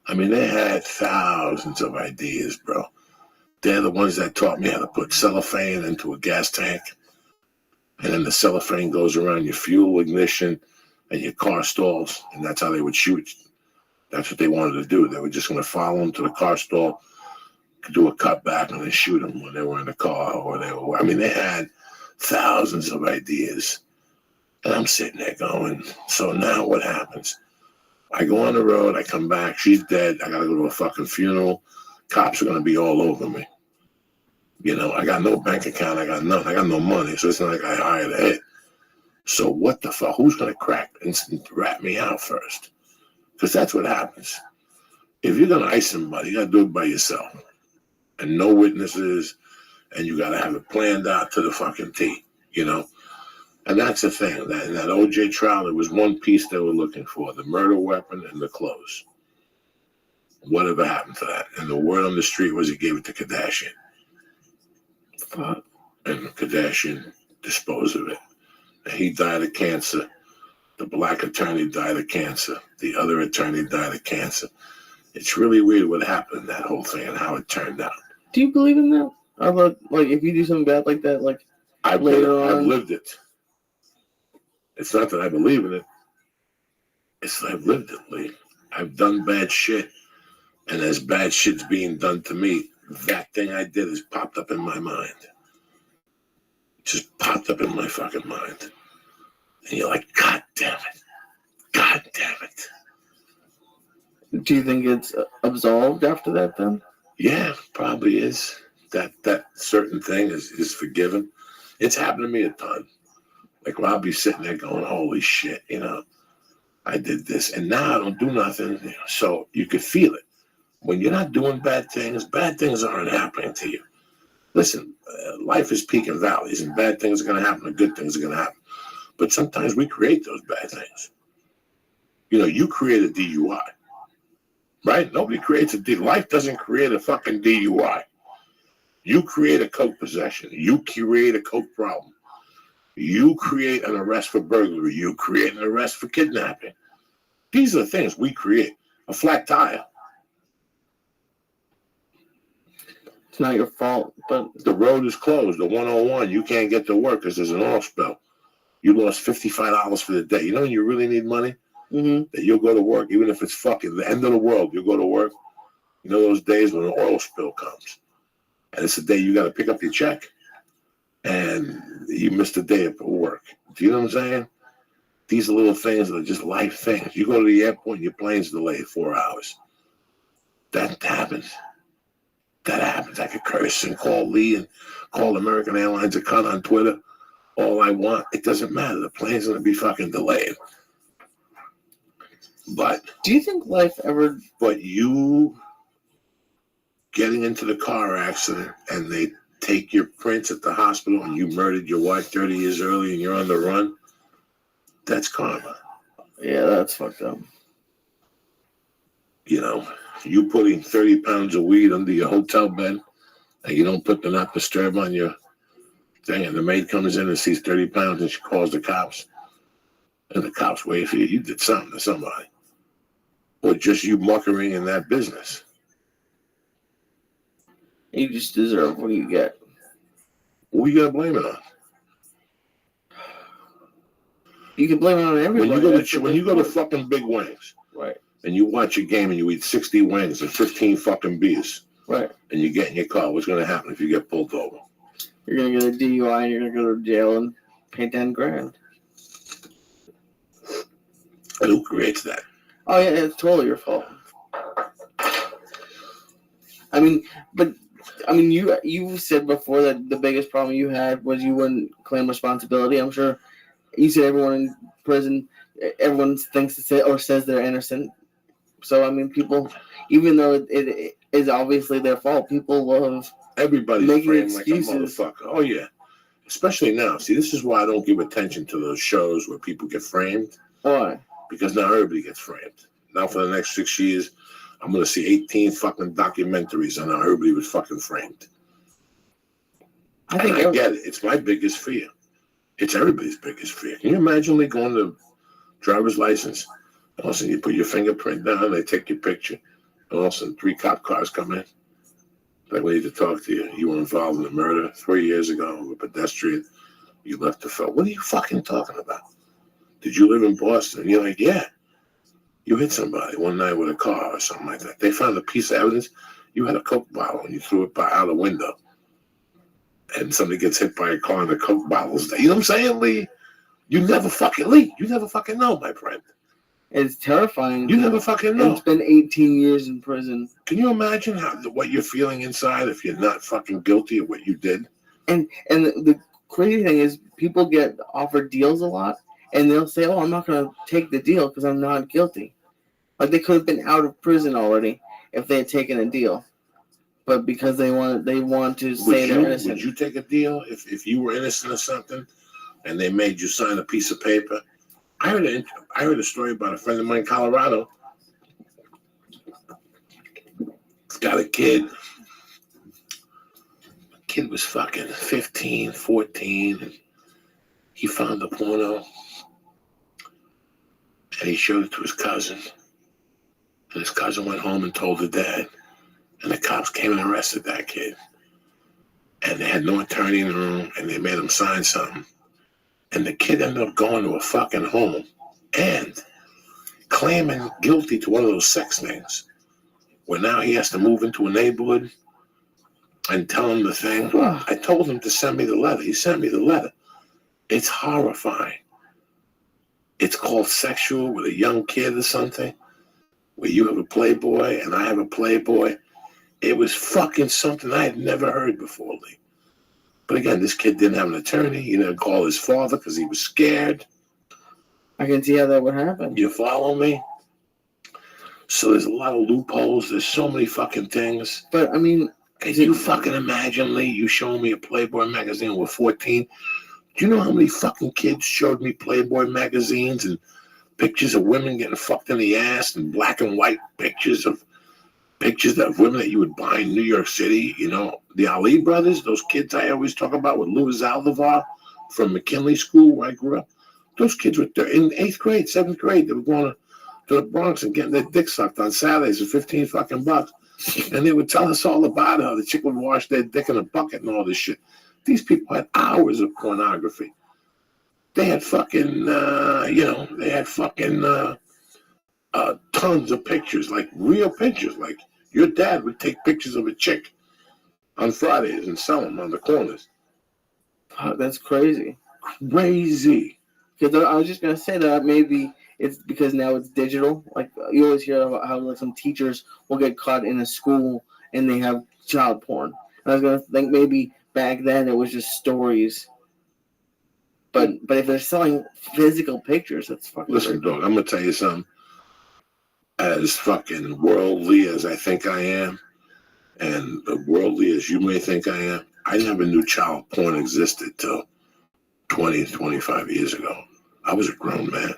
I mean, they had thousands of ideas, bro. They're the ones that taught me how to put cellophane into a gas tank. And then the cellophane goes around your fuel ignition and your car stalls. And that's how they would shoot. That's what they wanted to do. They were just going to follow them to the car stall, do a cutback, and then shoot them when they were in the car or they were. I mean, they had thousands of ideas, and I'm sitting there going, so now what happens? I go on the road, I come back, she's dead, I gotta go to a fucking funeral, Cops are going to be all over me. You know, I got no bank account. I got nothing. I got no money. So it's not like I hired a hit. So what the fuck? Who's going to crack and rat me out first? Because that's what happens. If you're going to ice somebody, you got to do it by yourself. And no witnesses. And you got to have it planned out to the fucking T, you know? And that's the thing. In that OJ trial, there was one piece they were looking for, the murder weapon and the clothes. Whatever happened to that? And the word on the street was he gave it to Kardashian. Fuck. And Kardashian disposed of it. And he died of cancer. The black attorney died of cancer. The other attorney died of cancer. It's really weird what happened in that whole thing and how it turned out. Do you believe in that? About, like, if you do something bad like that, like, I've lived it. It's not that I believe in it. It's that I've lived it, Lee. I've done bad shit. And as bad shit's being done to me, that thing I did has popped up in my mind. Just popped up in my fucking mind. And you're like, God damn it. God damn it. Do you think it's absolved after that, then? Yeah, probably is. That certain thing is forgiven. It's happened to me a ton. Like Robbie's sitting there going, holy shit, you know, I did this. And now I don't do nothing. You know, so you could feel it. When you're not doing bad things aren't happening to you. Listen, life is peak and valleys, and bad things are going to happen and good things are going to happen. But sometimes we create those bad things. You know, you create a DUI, right? Nobody creates a DUI. Life doesn't create a fucking DUI. You create a coke possession. You create a coke problem. You create an arrest for burglary. You create an arrest for kidnapping. These are the things we create. A flat tire. It's not your fault, but the road is closed. The 101, you can't get to work because there's an oil spill. You lost $55 for the day. You know when you really need money? Mm-hmm. That you'll go to work, even if it's fucking the end of the world, you'll go to work. You know those days when an oil spill comes. And it's the day you got to pick up your check. And you missed a day of work. Do you know what I'm saying? These are little things that are just life things. You go to the airport and your plane's delayed 4 hours. That happens. That happens. I could curse and call Lee and call American Airlines a cunt on Twitter. All I want. It doesn't matter. The plane's going to be fucking delayed. But do you think life ever... But you getting into the car accident and they take your prints at the hospital and you murdered your wife 30 years early and you're on the run, that's karma. Yeah, that's fucked up. You know, you putting 30 pounds of weed under your hotel bed and you don't put the not disturb on your thing, and the maid comes in and sees 30 pounds and she calls the cops, and the cops wait for you. You did something to somebody. Or just you muckering in that business. You just deserve what you get. What are you going to blame it on? You can blame it on everybody. When you go to fucking Big Wings, right, and you watch a game and you eat 60 wings and 15 fucking beers, right, and you get in your car, what's going to happen if you get pulled over? You're going to get a DUI and you're going to go to jail and pay 10 grand. And who creates that? Oh, yeah, it's totally your fault. I mean, you said before that the biggest problem you had was you wouldn't claim responsibility. I'm sure you said everyone in prison, everyone thinks or says they're innocent. So, I mean, people, even though it is obviously their fault, people love everybody's making framed excuses. Like a motherfucker. Oh, yeah. Especially now. See, this is why I don't give attention to those shows where people get framed. Why? Because now everybody gets framed. Now for the next 6 years, I'm going to see 18 fucking documentaries on how everybody was fucking framed. I get it. It's my biggest fear. It's everybody's biggest fear. Can you imagine me going to driver's license, and all of a sudden you put your fingerprint down, they take your picture, and all of a sudden 3 cop cars come in. Like, we need to talk to you. You were involved in a murder 3 years ago, a pedestrian. You left the film. What are you fucking talking about? Did you live in Boston? And you're like, yeah. You hit somebody one night with a car or something like that. They found a piece of evidence. You had a Coke bottle and you threw it out the window. And somebody gets hit by a car and the Coke bottle's there. You know what I'm saying, Lee? You never fucking know, my friend. It's terrifying. You never fucking know. It's been 18 years in prison. Can you imagine what you're feeling inside if you're not fucking guilty of what you did? And the crazy thing is, people get offered deals a lot, and they'll say, "Oh, I'm not going to take the deal because I'm not guilty." Like they could have been out of prison already if they had taken a deal, but because they want to say they're innocent. Would you take a deal if you were innocent of something, and they made you sign a piece of paper? I heard a story about a friend of mine in Colorado. He's got a kid. The kid was fucking 15, 14. And he found the porno. And he showed it to his cousin. And his cousin went home and told the dad. And the cops came and arrested that kid. And they had no attorney in the room. And they made him sign something. And the kid ended up going to a fucking home and claiming guilty to one of those sex things, where now he has to move into a neighborhood and tell him the thing. I told him to send me the letter. He sent me the letter. It's horrifying. It's called Sexual with a Young Kid or something, where you have a Playboy and I have a Playboy. It was fucking something I had never heard before, Lee. But again, this kid didn't have an attorney. He didn't call his father because he was scared. I can see how that would happen. You follow me? So there's a lot of loopholes. There's so many fucking things. But I mean, can you fucking imagine, Lee? You showing me a Playboy magazine with 14. Do you know how many fucking kids showed me Playboy magazines and pictures of women getting fucked in the ass and black and white pictures of women that you would buy in New York City? You know, the Ali brothers, those kids I always talk about with Louis Aldivar from McKinley School where I grew up. Those kids were in 8th grade, 7th grade. They were going to the Bronx and getting their dick sucked on Saturdays for 15 fucking bucks. And they would tell us all about how the chick would wash their dick in a bucket and all this shit. These people had hours of pornography. They had fucking, tons of pictures, like real pictures. Like your dad would take pictures of a chick on Fridays and sell them on the corners. Oh, that's crazy. Crazy. Because I was just going to say that maybe it's because now it's digital. Like you always hear about how like some teachers will get caught in a school and they have child porn. And I was going to think maybe back then it was just stories. But if they're selling physical pictures, that's fucking Listen, dog, I'm going to tell you something. As fucking worldly as I think I am, and worldly as you may think I am, I never knew child porn existed till 20, 25 years ago. I was a grown man.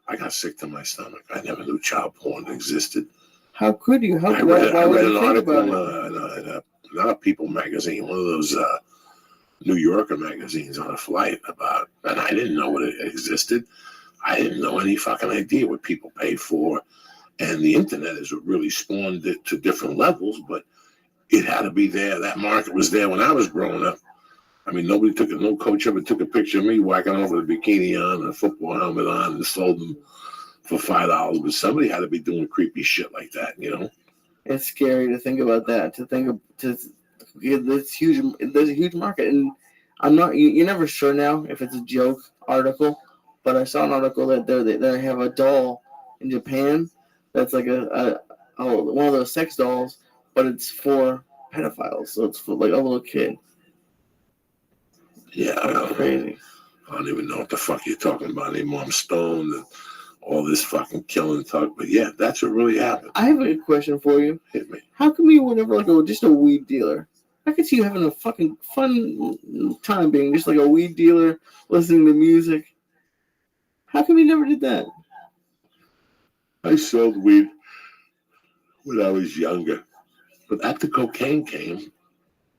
I got sick to my stomach. I never knew child porn existed. How could you? I read an article in not a People magazine, one of those New Yorker magazines on a flight about, and I didn't know what it existed. I didn't know any fucking idea what people pay for. And the internet is what really spawned it to different levels, but it had to be there. That market was there when I was growing up. I mean, no coach ever took a picture of me whacking off with a bikini on and a football helmet on and sold them for $5. But somebody had to be doing creepy shit like that, you know? It's scary to think about that. There's a huge market, and I'm not. You're never sure now if it's a joke article, but I saw an article that they have a doll in Japan that's like one of those sex dolls, but it's for pedophiles, so it's for like a little kid. Yeah, that's crazy. I don't even know what the fuck you're talking about anymore. I'm stoned and all this fucking killing talk, but yeah, that's what really happened. I have a question for you. Hit me. How come you were never just a weed dealer? I could see you having a fucking fun time being just like a weed dealer, listening to music. How come you never did that? I sold weed when I was younger, but after cocaine came,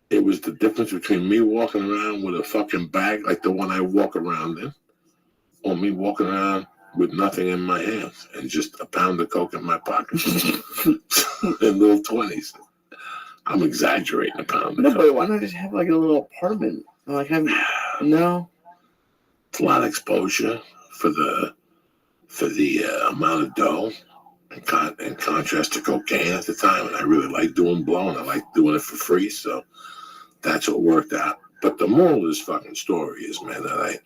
it was the difference between me walking around with a fucking bag like the one I walk around in, or me walking around with nothing in my hands and just a pound of coke in my pocket in little 20s. I'm exaggerating a pound of No, coke. but why not just have like a little apartment? Like no. It's a lot of exposure for the amount of dough, in contrast to cocaine at the time. And I really like doing blow, and I like doing it for free. So that's what worked out. But the moral of this fucking story is, man, that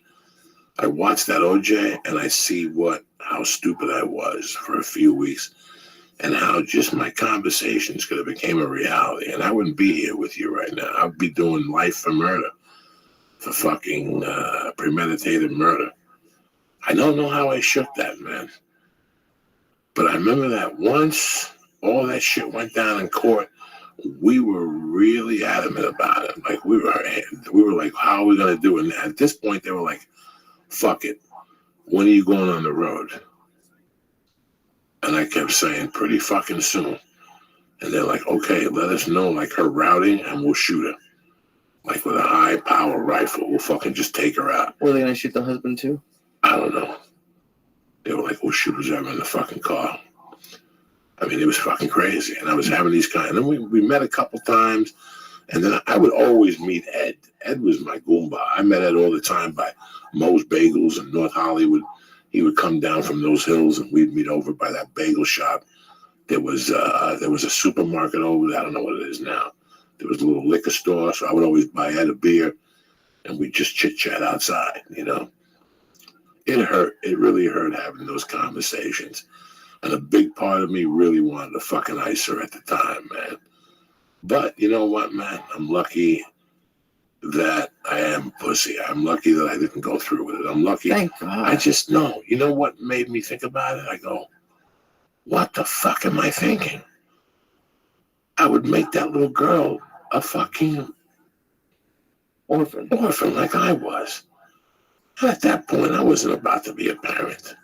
I watched that OJ and I see how stupid I was for a few weeks and how just my conversations could have became a reality. And I wouldn't be here with you right now. I'd be doing life for murder, for fucking premeditated murder. I don't know how I shook that, man. But I remember that once all that shit went down in court, we were really adamant about it. Like we were like, how are we gonna do it? And at this point, they were like, fuck it. When are you going on the road? And I kept saying, pretty fucking soon. And they're like, okay, let us know, like her routing, and we'll shoot her. Like with a high power rifle, we'll fucking just take her out. Were they gonna shoot the husband too? I don't know. They were like, we'll shoot whoever in the fucking car. I mean, it was fucking crazy. And I was having these kind. And then we met a couple times. And then I would always meet Ed. Ed was my Goomba. I met Ed all the time by Moe's Bagels in North Hollywood. He would come down from those hills and we'd meet over by that bagel shop. There was a supermarket over there. I don't know what it is now. There was a little liquor store. So I would always buy Ed a beer and we'd just chit chat outside, you know. It hurt. It really hurt having those conversations. And a big part of me really wanted to fucking ice her at the time, man. But you know what, man? I'm lucky that I am pussy. I'm lucky that I didn't go through with it. I'm lucky. Thank God. I just know. You know what made me think about it? I go, what the fuck am I thinking? I would make that little girl a fucking orphan like I was. And at that point, I wasn't about to be a parent.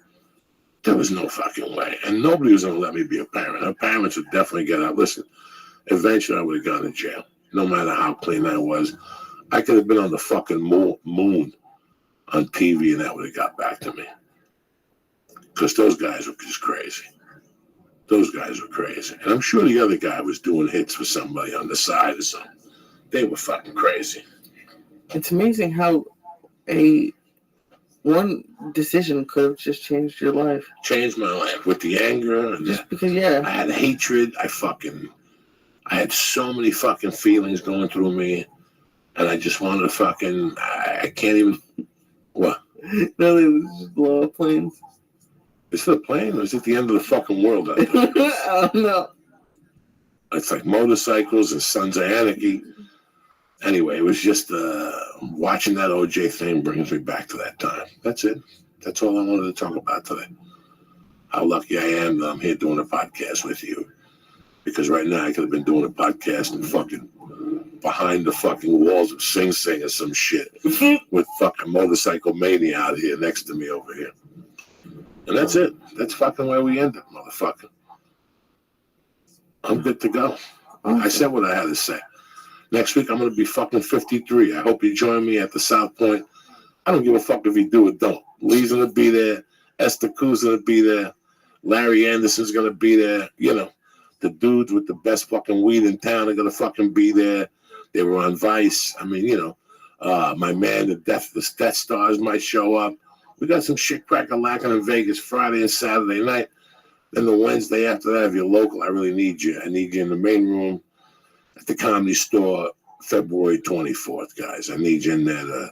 There was no fucking way. And nobody was going to let me be a parent. Her parents would definitely get out. Listen, eventually I would have gone to jail. No matter how clean I was. I could have been on the fucking moon on TV and that would have got back to me. Because those guys were just crazy. Those guys were crazy. And I'm sure the other guy was doing hits for somebody on the side or something. They were fucking crazy. It's amazing how one decision could have just changed your life. Changed my life with the anger and just because, yeah. I had hatred. I had so many fucking feelings going through me, and I just wanted to fucking. I can't even. What? No, they would just blow up planes. Is it a plane or is it the end of the fucking world? I don't know. It's like motorcycles and Sons of Anarchy. Anyway, it was just watching that OJ thing brings me back to that time. That's it. That's all I wanted to talk about today. How lucky I am that I'm here doing a podcast with you. Because right now I could have been doing a podcast and fucking behind the fucking walls of Sing Sing or some shit with fucking Motorcycle Mania out here next to me over here. And that's it. That's fucking where we ended, motherfucker. I'm good to go. I said what I had to say. Next week, I'm going to be fucking 53. I hope you join me at the South Point. I don't give a fuck if you do or don't. Lee's going to be there. Esther Koo's going to be there. Larry Anderson's going to be there. You know, the dudes with the best fucking weed in town are going to fucking be there. They were on Vice. I mean, you know, my man, the Death Stars might show up. We got some shit cracking lacking in Vegas Friday and Saturday night. Then the Wednesday after that, if you're local, I really need you. I need you in the main room at the Comedy Store, February 24th, guys. I need you in there to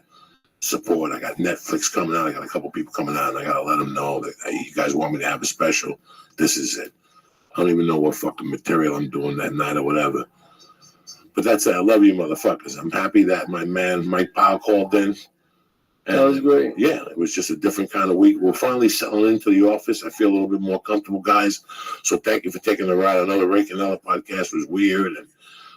support. I got Netflix coming out. I got a couple people coming out, and I got to let them know that, hey, you guys want me to have a special. This is it. I don't even know what fucking material I'm doing that night or whatever. But that's it. I love you, motherfuckers. I'm happy that my man Mike Powell called in. And that was great. Yeah, it was just a different kind of week. We're finally settling into the office. I feel a little bit more comfortable, guys. So thank you for taking the ride. Another Rake and Ella podcast was weird, and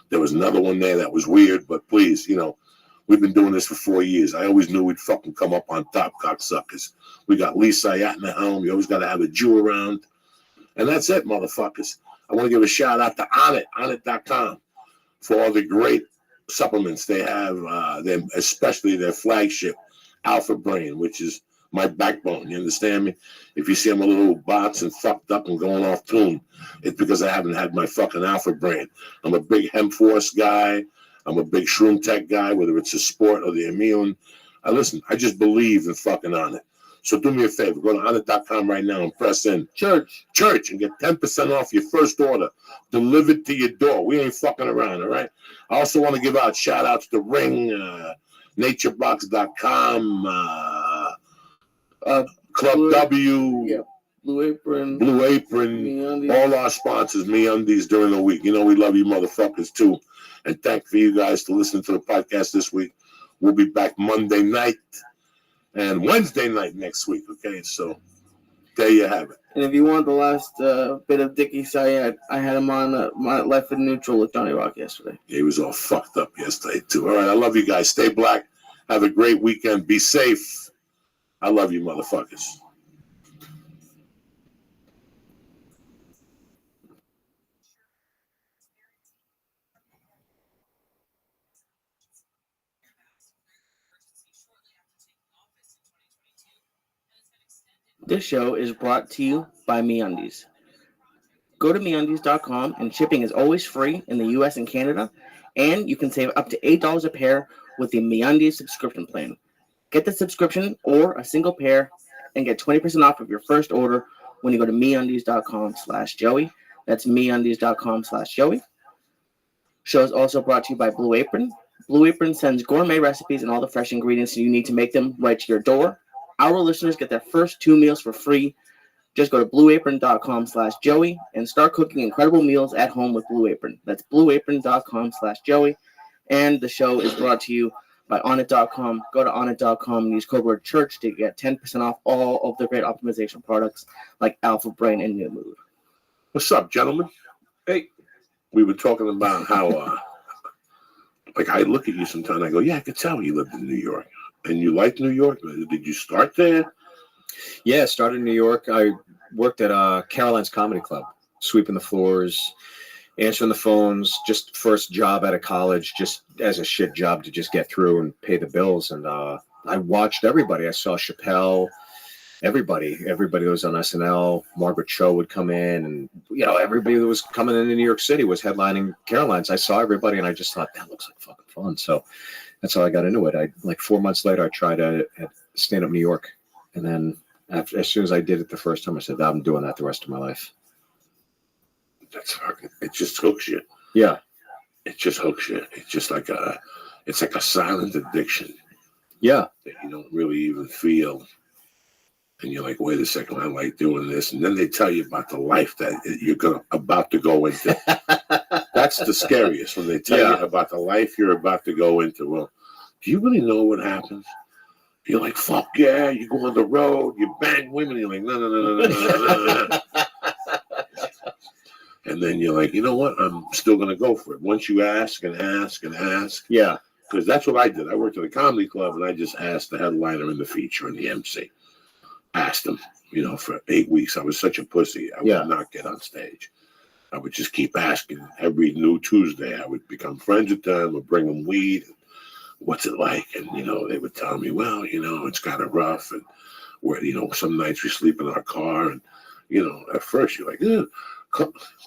there was another one there that was weird. But please, you know, we've been doing this for 4 years. I always knew we'd fucking come up on top, cocksuckers. We got Lee Sayat in the helm. You always got to have a Jew around. And that's it, motherfuckers. I want to give a shout out to Onnit.com for all the great supplements they have, especially their flagship, Alpha Brain, which is my backbone. You understand me? If you see I'm a little bots and fucked up and going off tune, it's because I haven't had my fucking Alpha Brain. I'm a big Hemp Force guy. I'm a big Shroom Tech guy, whether it's the sport or the immune. Listen, I just believe in fucking Onnit. So do me a favor. Go to Onnit.com right now and press in Church and get 10% off your first order delivered to your door. We ain't fucking around, all right? I also want to give out shout outs to Ring, naturebox.com, Club Blue- W, Yeah, Blue Apron, MeUndies. All our sponsors, MeUndies, during the week. You know we love you motherfuckers too. And thank for you guys to listen to the podcast this week. We'll be back Monday night and Wednesday night next week. Okay, so there you have it. And if you want the last bit of Dickie Sayed, I had him on my Life in Neutral with Johnny Rock yesterday. Yeah, he was all fucked up yesterday too. All right, I love you guys. Stay black. Have a great weekend. Be safe. I love you, motherfuckers. This show is brought to you by MeUndies. Go to MeUndies.com and shipping is always free in the US and Canada, and you can save up to $8 a pair with the MeUndies subscription plan. Get the subscription or a single pair and get 20% off of your first order when you go to MeUndies.com/Joey. That's MeUndies.com/Joey. Show is also brought to you by Blue Apron. Blue Apron sends gourmet recipes and all the fresh ingredients you need to make them right to your door. Our listeners get their first 2 meals for free. Just go to blueapron.com/Joey and start cooking incredible meals at home with Blue Apron. That's blueapron.com/Joey. And the show is brought to you by Onnit.com. Go to Onnit.com and use code word church to get 10% off all of the great optimization products like Alpha Brain and New Mood. What's up, gentlemen? Hey, we were talking about how, like, I look at you sometimes and I go, yeah, I could tell you lived in New York. And you like New York? Did you start there? Yeah, started in New York. I worked at Caroline's Comedy Club, sweeping the floors, answering the phones, just first job out of college, just as a shit job to just get through and pay the bills. And I watched everybody. I saw Chappelle, everybody that was on SNL. Margaret Cho would come in, and everybody that was coming into New York City was headlining Caroline's. I saw everybody, and I just thought that looks like fucking fun. So that's how I got into it. I 4 months later, I tried at Stand Up New York, and then as soon as I did it the first time, I said, I'm doing that the rest of my life. That's fucking. It just hooks you. Yeah, it just hooks you. It's just like it's like a silent addiction. Yeah, that you don't really even feel, and you're like, wait a second, I like doing this, and then they tell you about the life that you're about to go into. That's the scariest when they tell you about the life you're about to go into. Well, do you really know what happens? You're like, fuck yeah, you go on the road, you bang women, you're like, no. And then you're like, you know what? I'm still going to go for it. Once you ask and ask and ask. Yeah. Because that's what I did. I worked at a comedy club, and I just asked the headliner and the feature and the MC. Asked them, for 8 weeks. I was such a pussy. I would not get on stage. I would just keep asking. Every new Tuesday, I would become friends with them or bring them weed. What's it like? And, they would tell me, well, it's kind of rough. And, some nights we sleep in our car. And, at first you're like,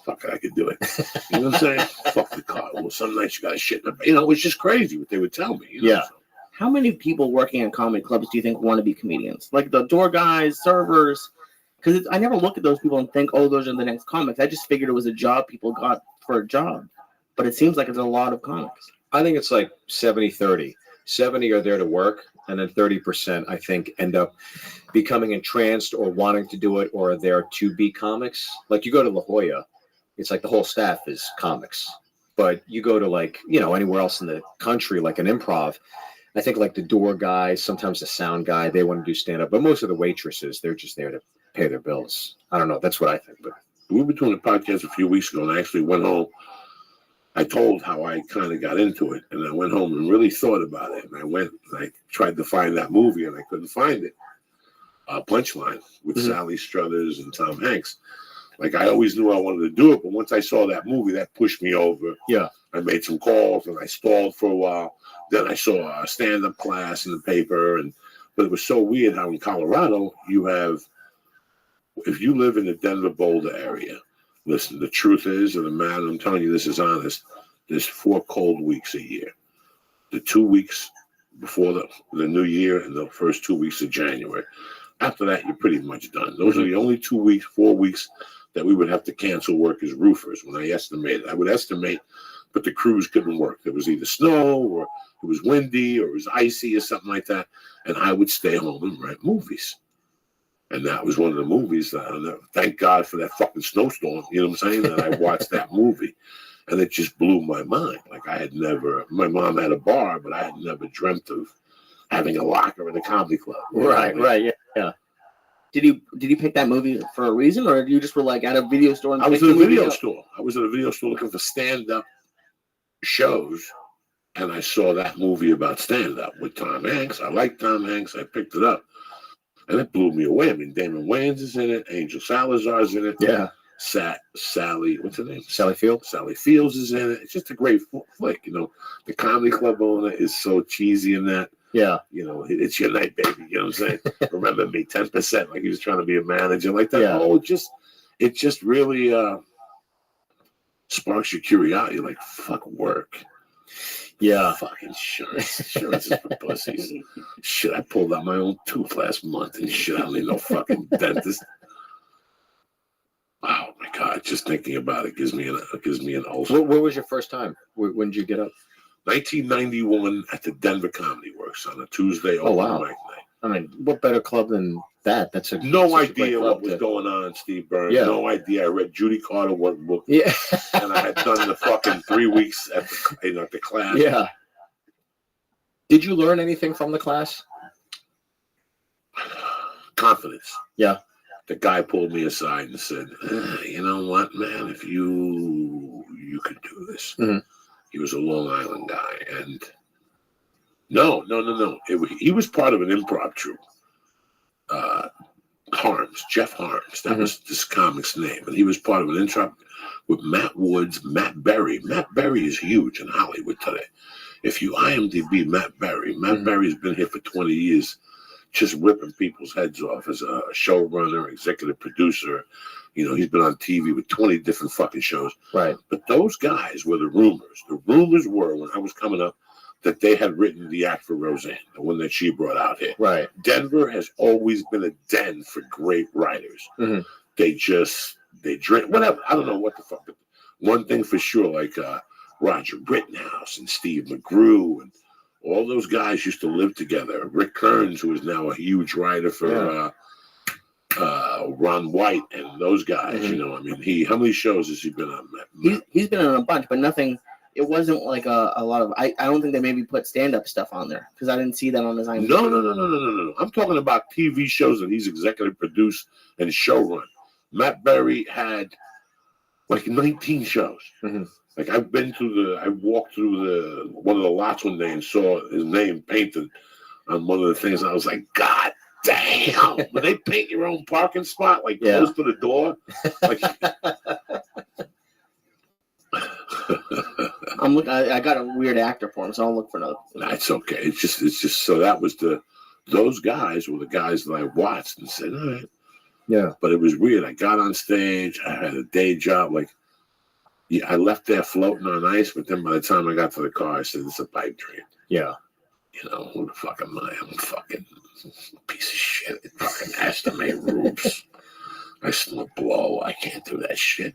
fuck it, I could do it. You know what I'm saying? Fuck the car. Well, some nights you got to shit in the bed. It was just crazy what they would tell me. Yeah. So. How many people working in comedy clubs do you think want to be comedians? Like the door guys, servers? Because I never look at those people and think, oh, those are the next comics. I just figured it was a job people got for a job. But it seems like it's a lot of comics. I think it's like 70-30. 70 are there to work, and then 30%, I think, end up becoming entranced or wanting to do it, or are there to be comics. Like you go to La Jolla, it's like the whole staff is comics. But you go to anywhere else in the country, like an improv, I think like the door guy, sometimes the sound guy, they want to do stand-up. But most of the waitresses, they're just there to pay their bills. I don't know. That's what I think. But we were doing a podcast a few weeks ago, and I actually went home. I told how I kind of got into it, and I went home and really thought about it. And I went and I tried to find that movie, and I couldn't find it. Punchline with Sally Struthers and Tom Hanks. Like, I always knew I wanted to do it, but once I saw that movie, that pushed me over. Yeah. I made some calls, and I stalled for a while. Then I saw a stand-up class in the paper, but it was so weird how in Colorado you have, if you live in the Denver Boulder area, listen, the truth is, and the matter, I'm telling you this is honest, there's 4 cold weeks a year. The 2 weeks before the new year and the first 2 weeks of January. After that, you're pretty much done. Those are the only 2 weeks, 4 weeks that we would have to cancel work as roofers when I estimated. I would estimate, but the crews couldn't work. There was either snow or it was windy or it was icy or something like that. And I would stay home and rent movies. And that was one of the movies that thank God for that fucking snowstorm. You know what I'm saying? That I watched that movie. And it just blew my mind. Like I had never, my mom had a bar, but I had never dreamt of having a locker in a comedy club. Right, yeah. Did you pick that movie for a reason, or you just were like at a video store? And I was picked at a the movie video up? store. I was at a video store looking for stand-up shows, and I saw that movie about stand-up with Tom Hanks. I liked Tom Hanks. I picked it up, and it blew me away. I mean, Damon Wayans is in it. Angel Salazar's in it. Yeah. Sally, what's her name? Sally Field. Sally Fields is in it. It's just a great flick. You know, the comedy club owner is so cheesy in that. Yeah. You know, it's your night, baby. You know what I'm saying? Remember me, 10%. Like he was trying to be a manager, like that. Yeah. Oh, it just really sparks your curiosity. You're like, fuck work. Yeah. Fucking insurance. Insurance is for pussies. Shit, I pulled out my own tooth last month and shit. I don't need no fucking dentist. Oh my God! Just thinking about it gives me an ulcer. Where was your first time? When did you get up? 1991 at the Denver Comedy Works on a Tuesday. Oh wow! Mic night. I mean, what better club than that? That's no idea what was going on, Steve Byrne. Yeah. No idea. I read Judy Carter workbook. Yeah. And I had done the fucking 3 weeks at the class. Yeah. Did you learn anything from the class? Confidence. Yeah. The guy pulled me aside and said, "You know what, man? If you could do this." Mm-hmm. He was a Long Island guy, and no. He was part of an improv troupe. Jeff Harms. That was this comic's name, and he was part of an improv with Matt Woods, Matt Berry. Matt Berry is huge in Hollywood today. If you IMDb Matt Berry's been here for 20 years. Just ripping people's heads off as a showrunner, executive producer. You know, he's been on TV with 20 different fucking shows. Right. But those guys were the rumors. The rumors were, when I was coming up, that they had written the act for Roseanne, the one that she brought out here. Right. Denver has always been a den for great writers. Mm-hmm. They drink, whatever. I don't know what the fuck. But one thing for sure, like Roger Rittenhouse and Steve McGrew and all those guys used to live together. Rick Kearns, who is now a huge writer for Ron White and those guys. Mm-hmm. You know, I mean, how many shows has he been on? He's been on a bunch, but nothing. It wasn't like a lot of. I don't think they maybe put stand-up stuff on there because I didn't see that on his IMDb. No. I'm talking about TV shows that he's executive produced and showrun. Matt Berry had like 19 shows. Mm-hmm. Like I walked through one of the lots one day and saw his name painted on one of the things. And I was like, God damn! When they paint your own parking spot, like close to the door, like. I'm looking. I got a weird actor for him, so I'll look for another. Nah, it's okay. It's just so that was those guys were the guys that I watched and said, all right. Yeah. But it was weird. I got on stage. I had a day job. Like, yeah, I left there floating on ice. But then by the time I got to the car, I said, it's a pipe dream. Yeah. You know, who the fuck am I? I'm a fucking piece of shit. It fucking estimate roofs. I smoke blow. I can't do that shit.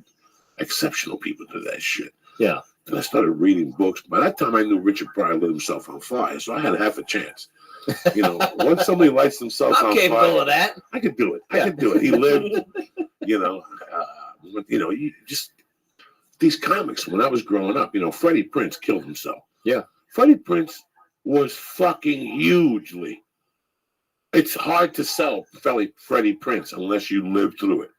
Exceptional people do that shit. Yeah. And I started reading books. By that time, I knew Richard Pryor lit himself on fire, so I had half a chance. You know, once somebody lights themselves on fire, capable of that. I could do it. I could do it. He lived. You know, you just these comics. When I was growing up, you know, Freddie Prinze killed himself. Yeah, Freddie Prinze was fucking hugely. It's hard to sell Freddie Prinze unless you live through it.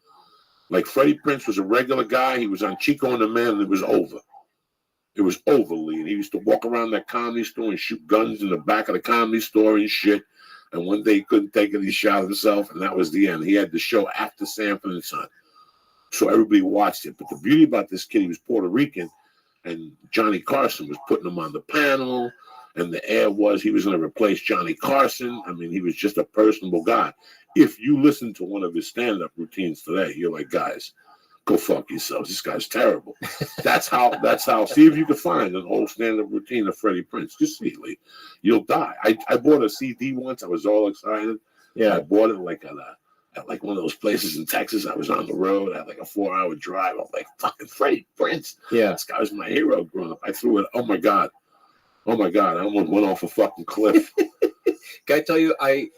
Like Freddie Prinze was a regular guy. He was on Chico and the Man, and it was over. It was over, Lee. And he used to walk around that comedy store and shoot guns in the back of the comedy store and shit. And one day he couldn't take it. He shot himself, and that was the end. He had the show after Sanford and Son. So everybody watched it. But the beauty about this kid, he was Puerto Rican, and Johnny Carson was putting him on the panel. And the air was he was going to replace Johnny Carson. I mean, he was just a personable guy. If you listen to one of his stand-up routines today, you're like, guys, go fuck yourselves. This guy's terrible. That's how, see if you can find an old stand-up routine of Freddie Prinze. Just see, Lee. You'll die. I bought a CD once. I was all excited. Yeah. I bought it like at like one of those places in Texas. I was on the road. I had like a 4-hour drive. I was like, fucking Freddie Prinze. Yeah. This guy was my hero growing up. I threw it. Oh, my God. I almost went off a fucking cliff. Can I tell you, I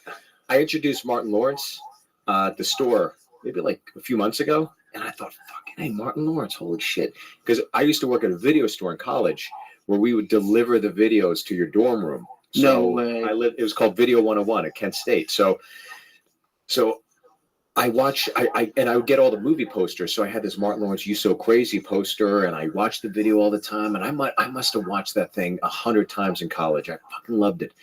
introduced Martin Lawrence at the store maybe like a few months ago, and I thought, fucking hey, Martin Lawrence, holy shit. Because I used to work at a video store in college where we would deliver the videos to your dorm room. So No way. it was called Video 101 at Kent State. So I watch, and I would get all the movie posters. So I had this Martin Lawrence "You So Crazy" poster, and I watched the video all the time. And I must have watched that thing 100 times in college. I fucking loved it.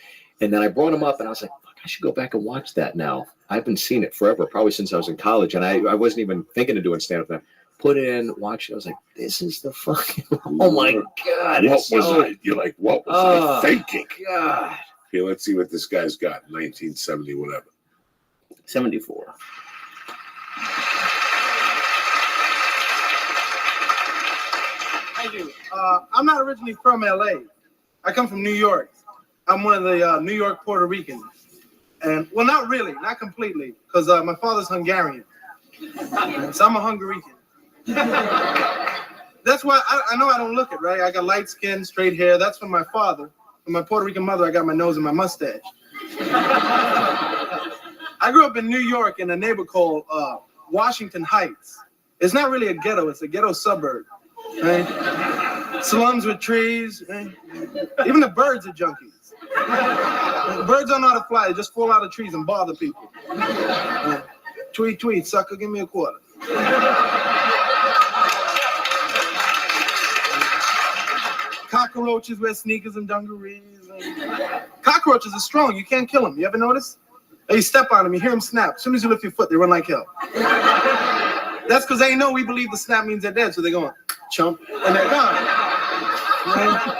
And then I brought him up, and I was like, fuck, I should go back and watch that now. I haven't seen it forever, probably since I was in college, and I wasn't even thinking of doing stand-up then. Put it in, watch it. I was like, this is the fucking, oh my God. What was I? You're like, what was I thinking? God. Okay, let's see what this guy's got. 1970, whatever. 74. Thank you. I'm not originally from LA. I come from New York. I'm one of the New York Puerto Ricans. And, well, not really, not completely, because my father's Hungarian. So I'm a Hungarian. That's why I know I don't look it, right? I got light skin, straight hair. That's from my father. From my Puerto Rican mother, I got my nose and my mustache. I grew up in New York in a neighborhood called Washington Heights. It's not really a ghetto, it's a ghetto suburb. Right? Slums with trees. Right? Even the birds are junkies. The birds don't know how to fly, they just fall out of trees and bother people. Tweet, tweet, sucker, give me a quarter. Cockroaches wear sneakers and dungarees. Cockroaches are strong, you can't kill them. You ever notice? You step on them, you hear them snap. As soon as you lift your foot, they run like hell. That's because they know we believe the snap means they're dead, so they're going, chump, and they're gone. Right?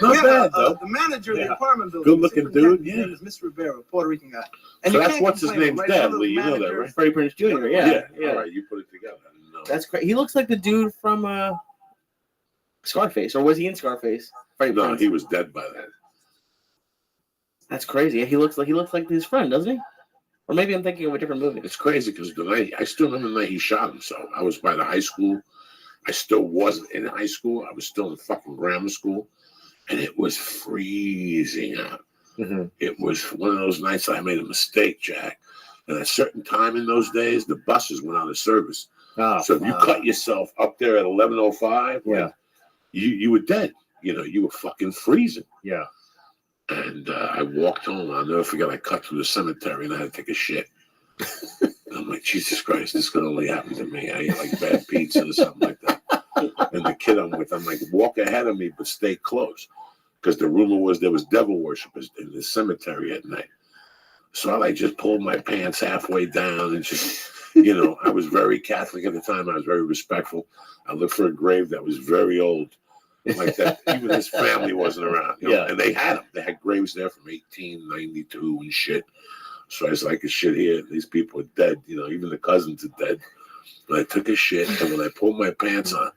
Not bad, though. The manager of the apartment building. Good-looking dude, His yeah. name is Mr. Rivera, Puerto Rican guy. And So you that's can't what's his complain, name's right? dad, The Lee. You know that, manager- right? Freddie Prinze Jr. Yeah. All right, you put it together. I didn't know. That's great. He looks like the dude from Scarface, or was he in Scarface? Freddie No, Prinze. he was dead by then. That's crazy. Yeah, he looks like his friend, doesn't he? Or maybe I'm thinking of a different movie. It's crazy because the night I still remember the night he shot himself. I was by the high school. I still wasn't in high school. I was still in fucking grammar school, and it was freezing out. Mm-hmm. It was one of those nights I made a mistake, Jack. And at a certain time in those days, the buses went out of service. Oh, so if you cut yourself up there at 11:05, yeah, you were dead. You know, you were fucking freezing. Yeah. And I walked home. I'll never forget. I cut through the cemetery and I had to take a shit. And I'm like, Jesus Christ, this could only happen to me. I ate like bad pizza or something like that. And the kid I'm with, I'm like, walk ahead of me, but stay close. Because the rumor was there was devil worshippers in the cemetery at night. So I like just pulled my pants halfway down and just, you know, I was very Catholic at the time. I was very respectful. I looked for a grave that was very old. Like that, even his family wasn't around. You know? Yeah. And they had them. They had graves there from 1892 and shit. So I was like, shit here. These people are dead. You know, even the cousins are dead. But I took a shit, and when I pulled my pants on,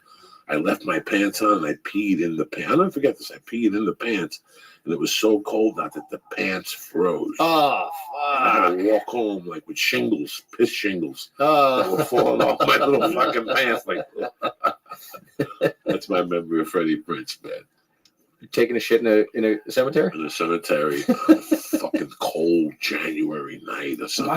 I left my pants on and I peed in the pants. I'll never forget this. I peed in the pants, and it was so cold out that the pants froze. Oh, And I had to walk home like with shingles, piss shingles, that were falling off my little fucking pants. Like, that's my memory of Freddie Prinze, man. You're taking a shit in a cemetery? In a cemetery, on a fucking cold January night or something.